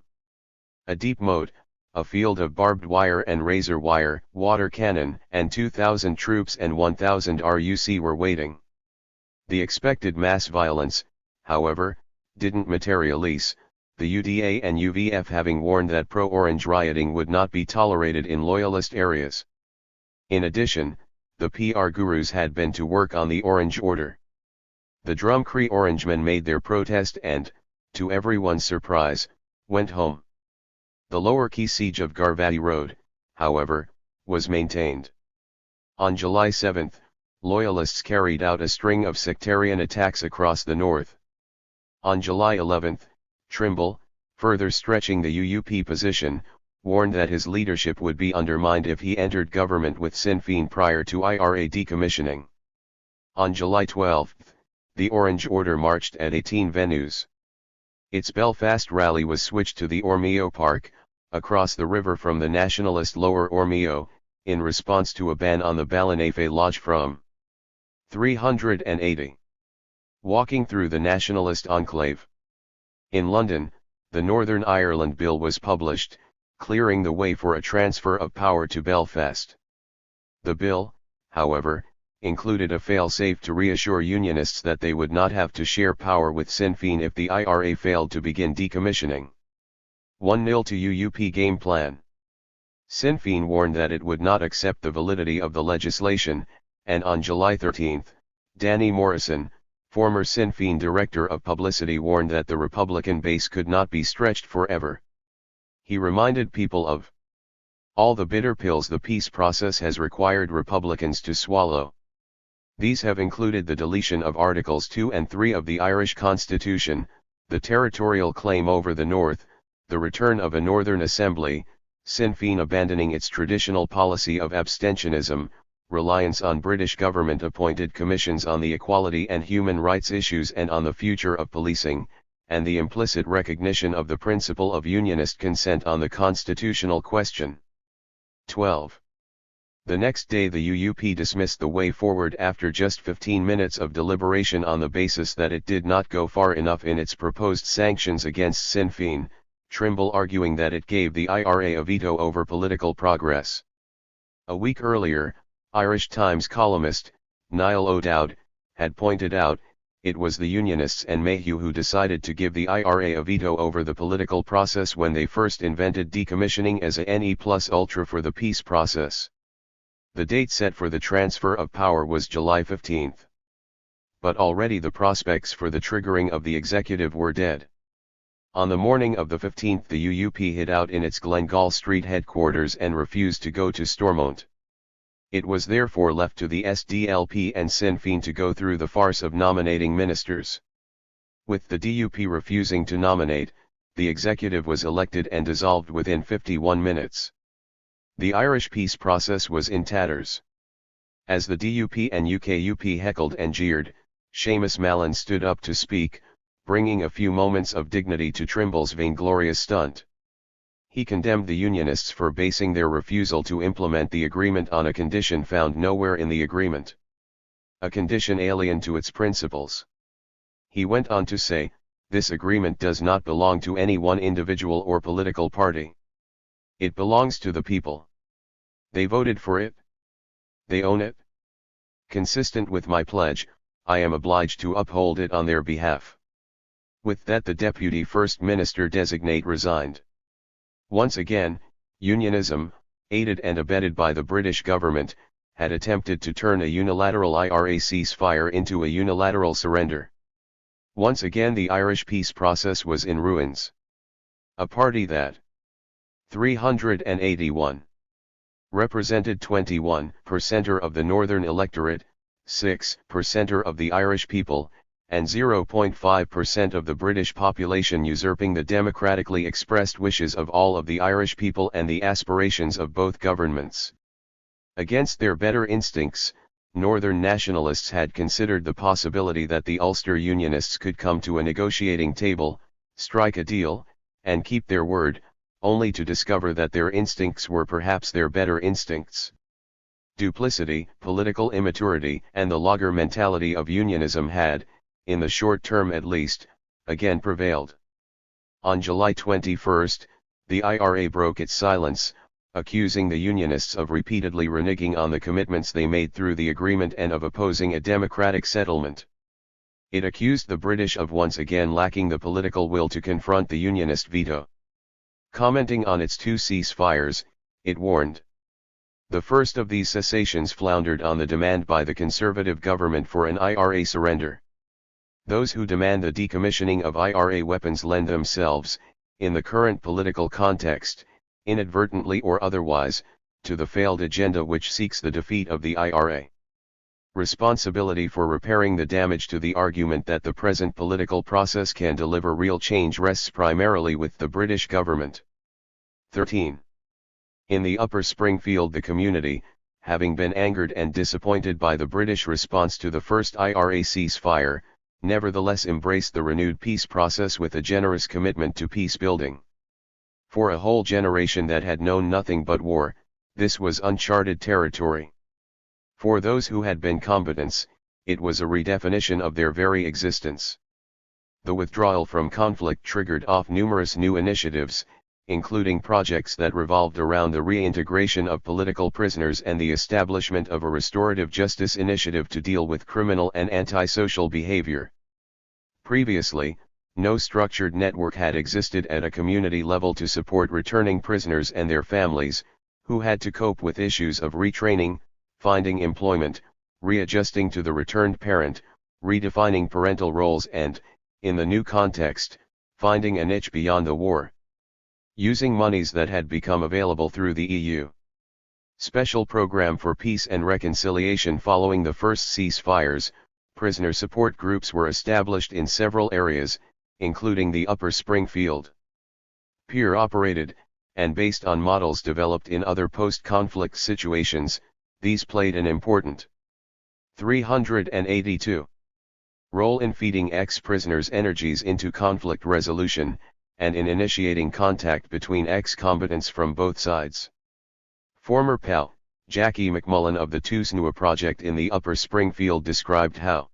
A deep moat, a field of barbed wire and razor wire, water cannon, and 2,000 troops and 1,000 RUC were waiting. The expected mass violence, however, didn't materialize, the UDA and UVF having warned that pro-Orange rioting would not be tolerated in Loyalist areas. In addition, the PR gurus had been to work on the Orange Order. The Drumcree Orangemen made their protest and, to everyone's surprise, went home. The lower key siege of Garvati Road, however, was maintained. On July 7, Loyalists carried out a string of sectarian attacks across the north. On July 11, Trimble, further stretching the UUP position, warned that his leadership would be undermined if he entered government with Sinn Féin prior to IRA decommissioning. On July 12, The Orange Order marched at 18 venues. Its Belfast rally was switched to the Ormeo Park, across the river from the nationalist Lower Ormeo, in response to a ban on the Ballymurphy Lodge from 380. Walking through the nationalist enclave. In London, the Northern Ireland Bill was published, clearing the way for a transfer of power to Belfast. The bill, however, included a fail-safe to reassure Unionists that they would not have to share power with Sinn Féin if the IRA failed to begin decommissioning. 1-0 to UUP game plan. Sinn Féin warned that it would not accept the validity of the legislation, and on July 13, Danny Morrison, former Sinn Féin Director of Publicity, warned that the Republican base could not be stretched forever. He reminded people of all the bitter pills the peace process has required Republicans to swallow. These have included the deletion of Articles 2 and 3 of the Irish Constitution, the territorial claim over the North, the return of a Northern Assembly, Sinn Féin abandoning its traditional policy of abstentionism, reliance on British government-appointed commissions on the equality and human rights issues and on the future of policing, and the implicit recognition of the principle of unionist consent on the constitutional question. 12. The next day the UUP dismissed the way forward after just 15 minutes of deliberation on the basis that it did not go far enough in its proposed sanctions against Sinn Féin, Trimble arguing that it gave the IRA a veto over political progress. A week earlier, Irish Times columnist, Niall O'Dowd, had pointed out, it was the Unionists and Mayhew who decided to give the IRA a veto over the political process when they first invented decommissioning as a ne plus ultra for the peace process. The date set for the transfer of power was July 15. But already the prospects for the triggering of the executive were dead. On the morning of the 15th the UUP hid out in its Glengall Street headquarters and refused to go to Stormont. It was therefore left to the SDLP and Sinn Féin to go through the farce of nominating ministers. With the DUP refusing to nominate, the executive was elected and dissolved within 51 minutes. The Irish peace process was in tatters. As the DUP and UKUP heckled and jeered, Seamus Mallon stood up to speak, bringing a few moments of dignity to Trimble's vainglorious stunt. He condemned the Unionists for basing their refusal to implement the agreement on a condition found nowhere in the agreement. A condition alien to its principles. He went on to say, this agreement does not belong to any one individual or political party. It belongs to the people. They voted for it. They own it. Consistent with my pledge, I am obliged to uphold it on their behalf. With that the Deputy First Minister designate resigned. Once again, Unionism, aided and abetted by the British government, had attempted to turn a unilateral IRA ceasefire into a unilateral surrender. Once again the Irish peace process was in ruins. A party that 381 represented 21% of the northern electorate, 6% of the Irish people, and 0.5% of the British population, usurping the democratically expressed wishes of all of the Irish people and the aspirations of both governments. Against their better instincts, Northern nationalists had considered the possibility that the Ulster Unionists could come to a negotiating table, strike a deal, and keep their word, only to discover that their instincts were perhaps their better instincts. Duplicity, political immaturity, and the logger mentality of unionism had, in the short term at least, again prevailed. On July 21, the IRA broke its silence, accusing the Unionists of repeatedly reneging on the commitments they made through the agreement and of opposing a democratic settlement. It accused the British of once again lacking the political will to confront the Unionist veto. Commenting on its two ceasefires, it warned. The first of these cessations floundered on the demand by the Conservative government for an IRA surrender. Those who demand the decommissioning of IRA weapons lend themselves, in the current political context, inadvertently or otherwise, to the failed agenda which seeks the defeat of the IRA. Responsibility for repairing the damage to the argument that the present political process can deliver real change rests primarily with the British government. 13. In the Upper Springfield the community, having been angered and disappointed by the British response to the first IRA ceasefire, nevertheless embraced the renewed peace process with a generous commitment to peace building. For a whole generation that had known nothing but war, this was uncharted territory. For those who had been combatants, it was a redefinition of their very existence. The withdrawal from conflict triggered off numerous new initiatives, including projects that revolved around the reintegration of political prisoners and the establishment of a restorative justice initiative to deal with criminal and antisocial behavior. Previously, no structured network had existed at a community level to support returning prisoners and their families, who had to cope with issues of retraining, finding employment, readjusting to the returned parent, redefining parental roles and, in the new context, finding a niche beyond the war. Using monies that had become available through the EU Special Program for Peace and Reconciliation following the first ceasefires, prisoner support groups were established in several areas, including the Upper Springfield. Peer-operated, and based on models developed in other post-conflict situations, these played an important 382 role in feeding ex-prisoners' energies into conflict resolution, and in initiating contact between ex-combatants from both sides. Former pal, Jackie McMullen of the THIRD-WORLDISM project in the Upper Springfield described how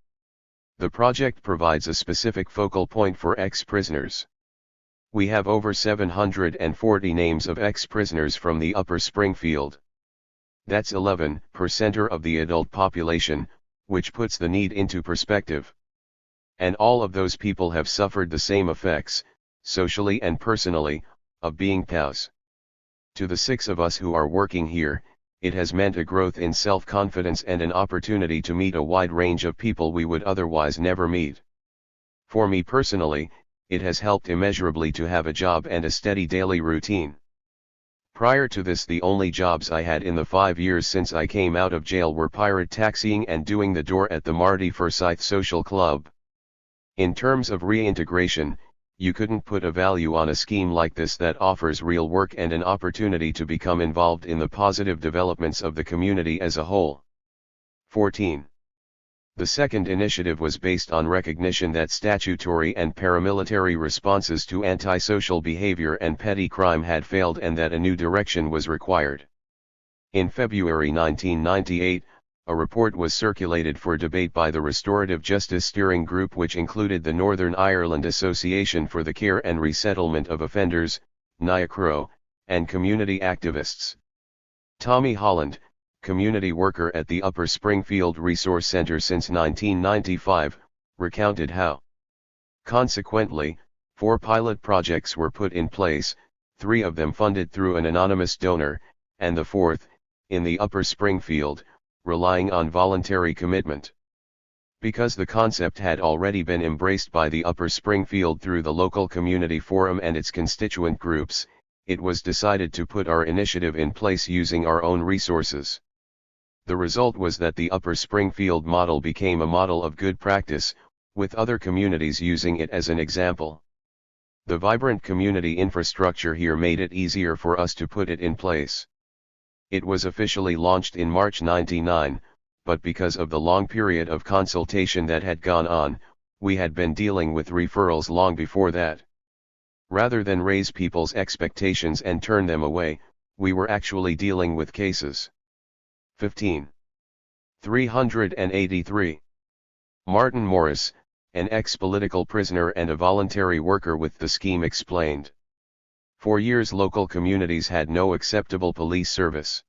the project provides a specific focal point for ex-prisoners. We have over 740 names of ex-prisoners from the Upper Springfield. That's 11% of the adult population, which puts the need into perspective. And all of those people have suffered the same effects, socially and personally, of being POWs. To the 6 of us who are working here, it has meant a growth in self-confidence and an opportunity to meet a wide range of people we would otherwise never meet. For me personally, it has helped immeasurably to have a job and a steady daily routine. Prior to this, the only jobs I had in the 5 years since I came out of jail were pirate taxiing and doing the door at the Marty Forsyth Social Club. In terms of reintegration, you couldn't put a value on a scheme like this that offers real work and an opportunity to become involved in the positive developments of the community as a whole. 14. The second initiative was based on recognition that statutory and paramilitary responses to antisocial behavior and petty crime had failed and that a new direction was required. In February 1998, a report was circulated for debate by the Restorative Justice Steering Group, which included the Northern Ireland Association for the Care and Resettlement of Offenders, NIACRO, and community activists. Tommy Holland, community worker at the Upper Springfield Resource Center since 1995, recounted how, consequently, 4 pilot projects were put in place, 3 of them funded through an anonymous donor, and the 4th, in the Upper Springfield, relying on voluntary commitment. Because the concept had already been embraced by the Upper Springfield through the local community forum and its constituent groups, it was decided to put our initiative in place using our own resources. The result was that the Upper Springfield model became a model of good practice, with other communities using it as an example. The vibrant community infrastructure here made it easier for us to put it in place. It was officially launched in March '99, but because of the long period of consultation that had gone on, we had been dealing with referrals long before that. Rather than raise people's expectations and turn them away, we were actually dealing with cases. 15. 383. Martin Morris, an ex-political prisoner and a voluntary worker with the scheme, explained. For years local communities had no acceptable police service.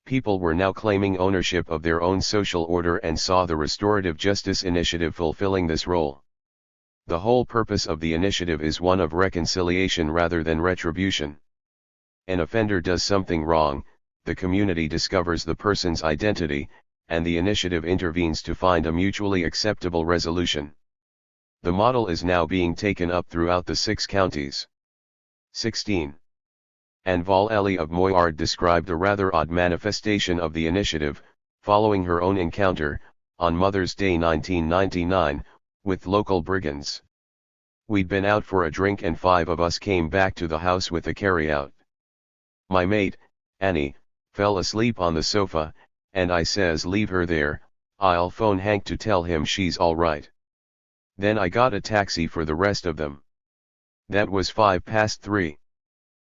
People were now claiming ownership of their own social order and saw the Restorative Justice Initiative fulfilling this role. The whole purpose of the initiative is one of reconciliation rather than retribution. An offender does something wrong, the community discovers the person's identity, and the initiative intervenes to find a mutually acceptable resolution. The model is now being taken up throughout the 6 counties. 16. Anval Ellie of Moyard described a rather odd manifestation of the initiative, following her own encounter, on Mother's Day 1999, with local brigands. We'd been out for a drink and 5 of us came back to the house with a carryout. My mate, Annie, fell asleep on the sofa, and I says leave her there, I'll phone Hank to tell him she's all right. Then I got a taxi for the rest of them. That was 3:05.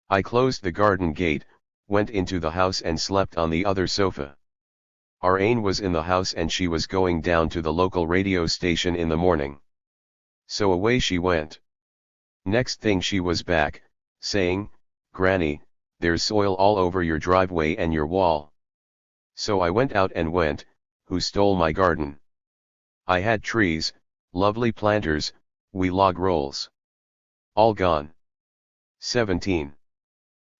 I closed the garden gate, went into the house and slept on the other sofa. Ciaran was in the house and she was going down to the local radio station in the morning. So away she went. Next thing she was back, saying, "Granny, there's soil all over your driveway and your wall." So I went out and went, "Who stole my garden?" I had trees, lovely planters, wee log rolls. All gone. 17.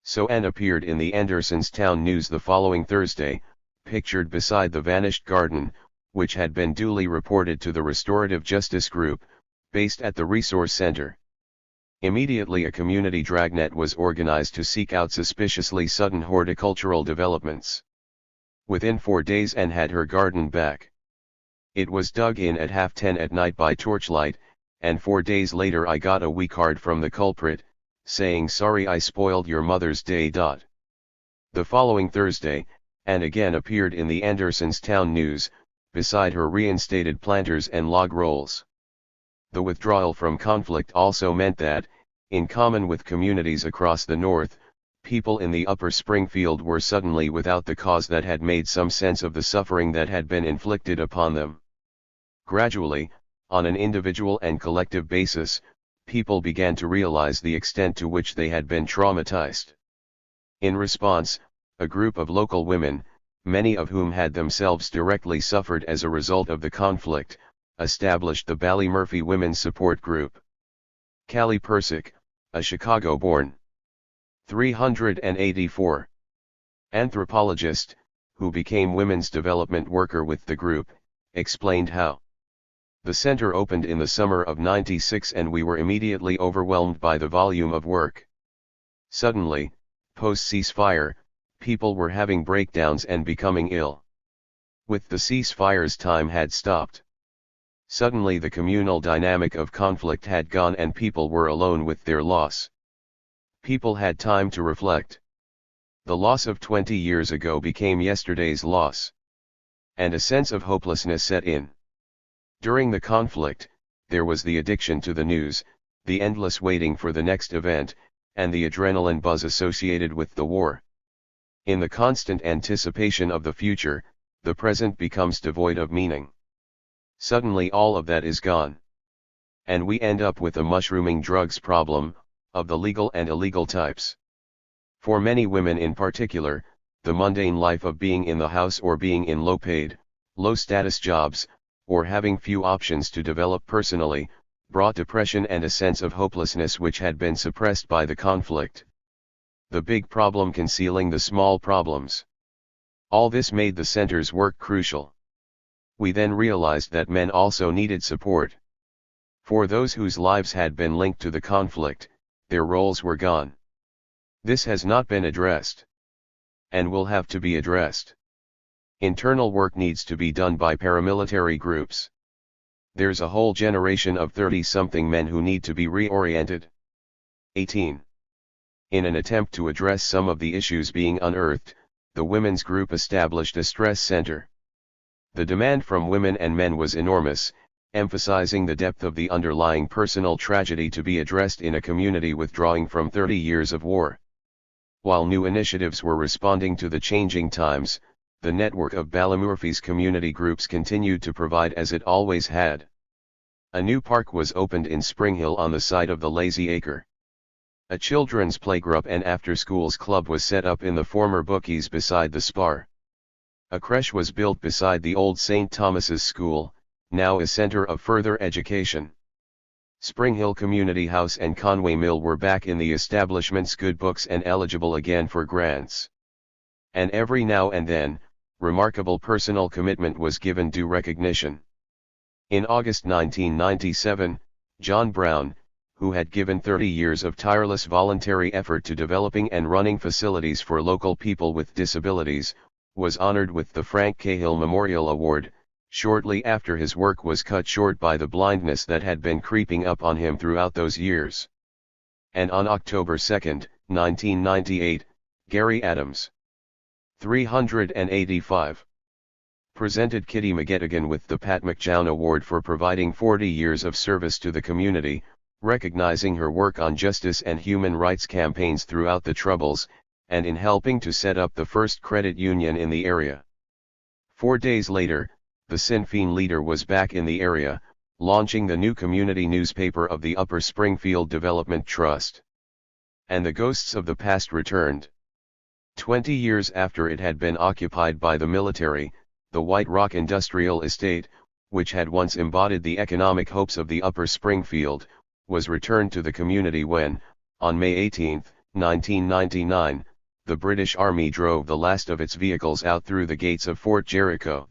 So Anne appeared in the Andersonstown News the following Thursday, pictured beside the vanished garden, which had been duly reported to the Restorative Justice Group, based at the Resource Center. Immediately a community dragnet was organized to seek out suspiciously sudden horticultural developments. Within 4 days Anne had her garden back. It was dug in at 10:30 at night by torchlight, and 4 days later I got a wee card from the culprit, saying, "Sorry I spoiled your Mother's Day." The following Thursday, Anne again appeared in the Andersonstown News, beside her reinstated planters and log rolls. The withdrawal from conflict also meant that, in common with communities across the North, people in the Upper Springfield were suddenly without the cause that had made some sense of the suffering that had been inflicted upon them. Gradually, on an individual and collective basis, people began to realize the extent to which they had been traumatized. In response, a group of local women, many of whom had themselves directly suffered as a result of the conflict, established the Ballymurphy Women's Support Group. Callie Persick, a Chicago-born 384 anthropologist, who became women's development worker with the group, explained how. The center opened in the summer of '96 and we were immediately overwhelmed by the volume of work. Suddenly, post-ceasefire, people were having breakdowns and becoming ill. With the ceasefire's time had stopped. Suddenly the communal dynamic of conflict had gone and people were alone with their loss. People had time to reflect. The loss of 20 years ago became yesterday's loss. And a sense of hopelessness set in. During the conflict, there was the addiction to the news, the endless waiting for the next event, and the adrenaline buzz associated with the war. In the constant anticipation of the future, the present becomes devoid of meaning. Suddenly all of that is gone. And we end up with a mushrooming drugs problem, of the legal and illegal types. For many women in particular, the mundane life of being in the house or being in low-paid, low-status jobs, or having few options to develop personally, brought depression and a sense of hopelessness which had been suppressed by the conflict. The big problem concealing the small problems. All this made the center's work crucial. We then realized that men also needed support. For those whose lives had been linked to the conflict, their roles were gone. This has not been addressed. And will have to be addressed. Internal work needs to be done by paramilitary groups. There's a whole generation of 30-something men who need to be reoriented. 18. In an attempt to address some of the issues being unearthed, the women's group established a stress center. The demand from women and men was enormous, emphasizing the depth of the underlying personal tragedy to be addressed in a community withdrawing from 30 years of war. While new initiatives were responding to the changing times, the network of Ballymurphy's community groups continued to provide as it always had. A new park was opened in Spring Hill on the site of the Lazy Acre. A children's playgroup and after-schools club was set up in the former bookies beside the Spar. A creche was built beside the old St. Thomas's School, now a center of further education. Spring Hill Community House and Conway Mill were back in the establishment's good books and eligible again for grants. And every now and then, remarkable personal commitment was given due recognition. In August 1997, John Brown, who had given 30 years of tireless voluntary effort to developing and running facilities for local people with disabilities, was honored with the Frank Cahill Memorial Award, shortly after his work was cut short by the blindness that had been creeping up on him throughout those years. And on October 2, 1998, Gary Adams, 385, presented Kitty McGettigan with the Pat McJown Award for providing 40 years of service to the community, recognizing her work on justice and human rights campaigns throughout the Troubles, and in helping to set up the first credit union in the area. 4 days later, the Sinn Féin leader was back in the area, launching the new community newspaper of the Upper Springfield Development Trust. And the ghosts of the past returned. 20 years after it had been occupied by the military, the White Rock Industrial Estate, which had once embodied the economic hopes of the Upper Springfield, was returned to the community when, on May 18, 1999, the British Army drove the last of its vehicles out through the gates of Fort Jericho.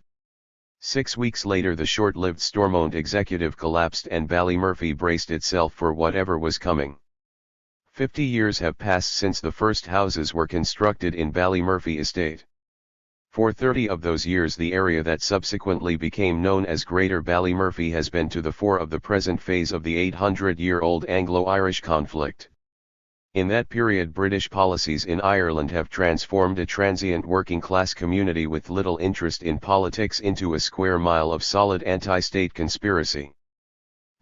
6 weeks later, the short-lived Stormont executive collapsed and Ballymurphy braced itself for whatever was coming. 50 years have passed since the first houses were constructed in Ballymurphy Estate. For 30 of those years, the area that subsequently became known as Greater Ballymurphy has been to the fore of the present phase of the 800-year-old Anglo-Irish conflict. In that period, British policies in Ireland have transformed a transient working-class community with little interest in politics into a square mile of solid anti-state conspiracy.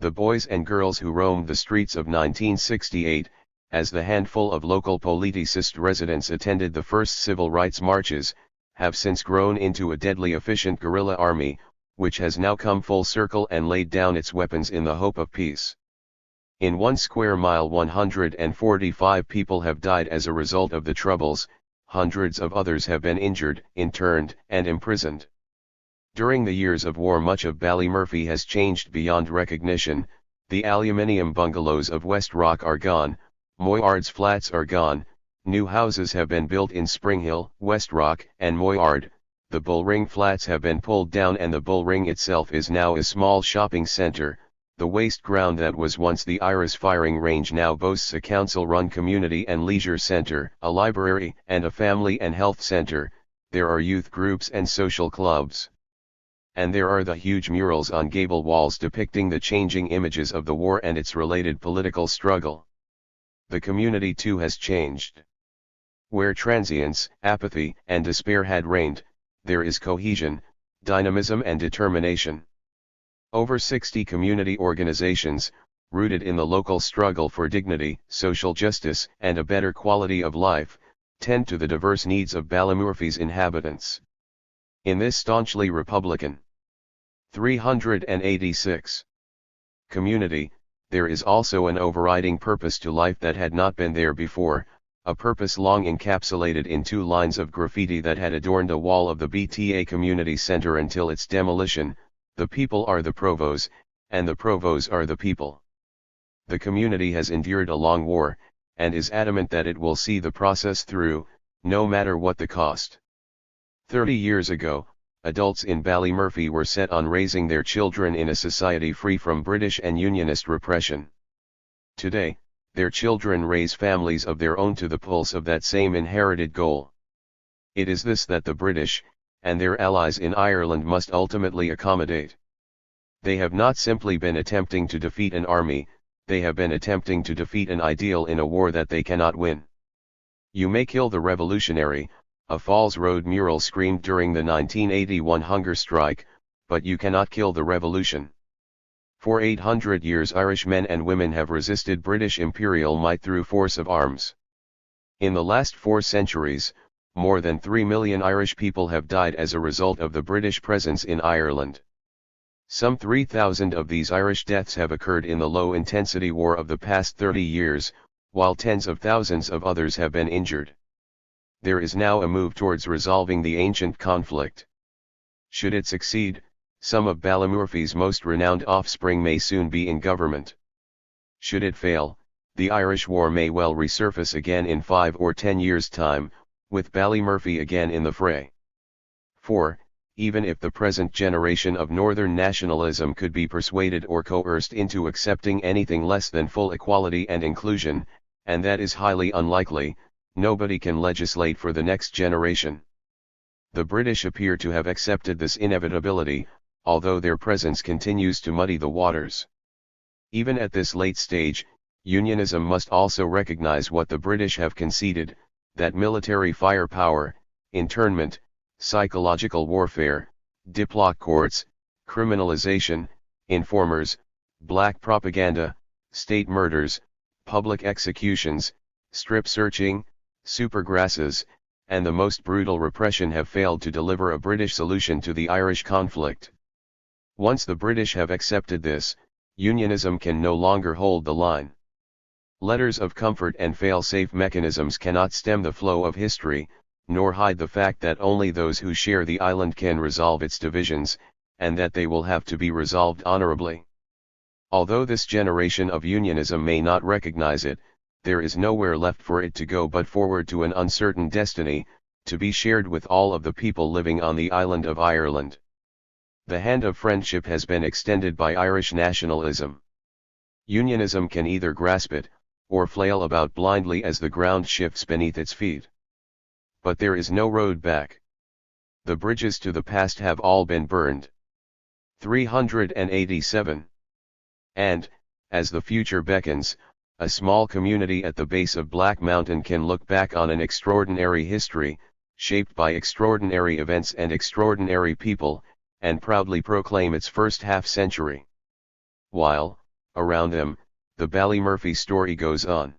The boys and girls who roamed the streets of 1968, as the handful of local politicist residents attended the first civil rights marches, have since grown into a deadly efficient guerrilla army, which has now come full circle and laid down its weapons in the hope of peace. In 1 square mile, 145 people have died as a result of the Troubles, hundreds of others have been injured, interned, and imprisoned. During the years of war, much of Ballymurphy has changed beyond recognition. The aluminium bungalows of West Rock are gone, Moyard's flats are gone, new houses have been built in Spring Hill, West Rock, and Moyard. The Bullring flats have been pulled down and the Bullring itself is now a small shopping center. The waste ground that was once the Iris firing range now boasts a council-run community and leisure center, a library, and a family and health center. There are youth groups and social clubs. And there are the huge murals on gable walls depicting the changing images of the war and its related political struggle. The community too has changed. Where transience, apathy, and despair had reigned, there is cohesion, dynamism, and determination. Over 60 community organizations, rooted in the local struggle for dignity, social justice, and a better quality of life, tend to the diverse needs of Ballymurphy's inhabitants. In this staunchly Republican 386 community, there is also an overriding purpose to life that had not been there before, a purpose long encapsulated in 2 lines of graffiti that had adorned a wall of the BTA Community Center until its demolition: the people are the provos, and the provos are the people. The community has endured a long war, and is adamant that it will see the process through, no matter what the cost. 30 years ago, adults in Ballymurphy were set on raising their children in a society free from British and Unionist repression. Today, their children raise families of their own to the pulse of that same inherited goal. It is this that the British, and their allies in Ireland, must ultimately accommodate. They have not simply been attempting to defeat an army, they have been attempting to defeat an ideal in a war that they cannot win. "You may kill the revolutionary," a Falls Road mural screamed during the 1981 hunger strike, but you cannot kill the revolution. For 800 years Irish men and women have resisted British imperial might through force of arms. In the last 4 centuries, more than 3 million Irish people have died as a result of the British presence in Ireland. Some 3,000 of these Irish deaths have occurred in the low-intensity war of the past 30 years, while tens of thousands of others have been injured. There is now a move towards resolving the ancient conflict. Should it succeed, some of Ballymurphy's most renowned offspring may soon be in government. Should it fail, the Irish War may well resurface again in 5 or 10 years' time, with Ballymurphy again in the fray. For, even if the present generation of Northern nationalism could be persuaded or coerced into accepting anything less than full equality and inclusion, and that is highly unlikely, nobody can legislate for the next generation. The British appear to have accepted this inevitability, although their presence continues to muddy the waters. Even at this late stage, Unionism must also recognize what the British have conceded, that military firepower, internment, psychological warfare, diplock courts, criminalization, informers, black propaganda, state murders, public executions, strip searching, supergrasses, and the most brutal repression have failed to deliver a British solution to the Irish conflict. Once the British have accepted this, unionism can no longer hold the line. Letters of comfort and fail-safe mechanisms cannot stem the flow of history, nor hide the fact that only those who share the island can resolve its divisions, and that they will have to be resolved honorably. Although this generation of unionism may not recognize it, there is nowhere left for it to go but forward to an uncertain destiny, to be shared with all of the people living on the island of Ireland. The hand of friendship has been extended by Irish nationalism. Unionism can either grasp it, or flail about blindly as the ground shifts beneath its feet. But there is no road back. The bridges to the past have all been burned. 387. And, as the future beckons, a small community at the base of Black Mountain can look back on an extraordinary history, shaped by extraordinary events and extraordinary people, and proudly proclaim its first half-century. While, around them, the Ballymurphy story goes on.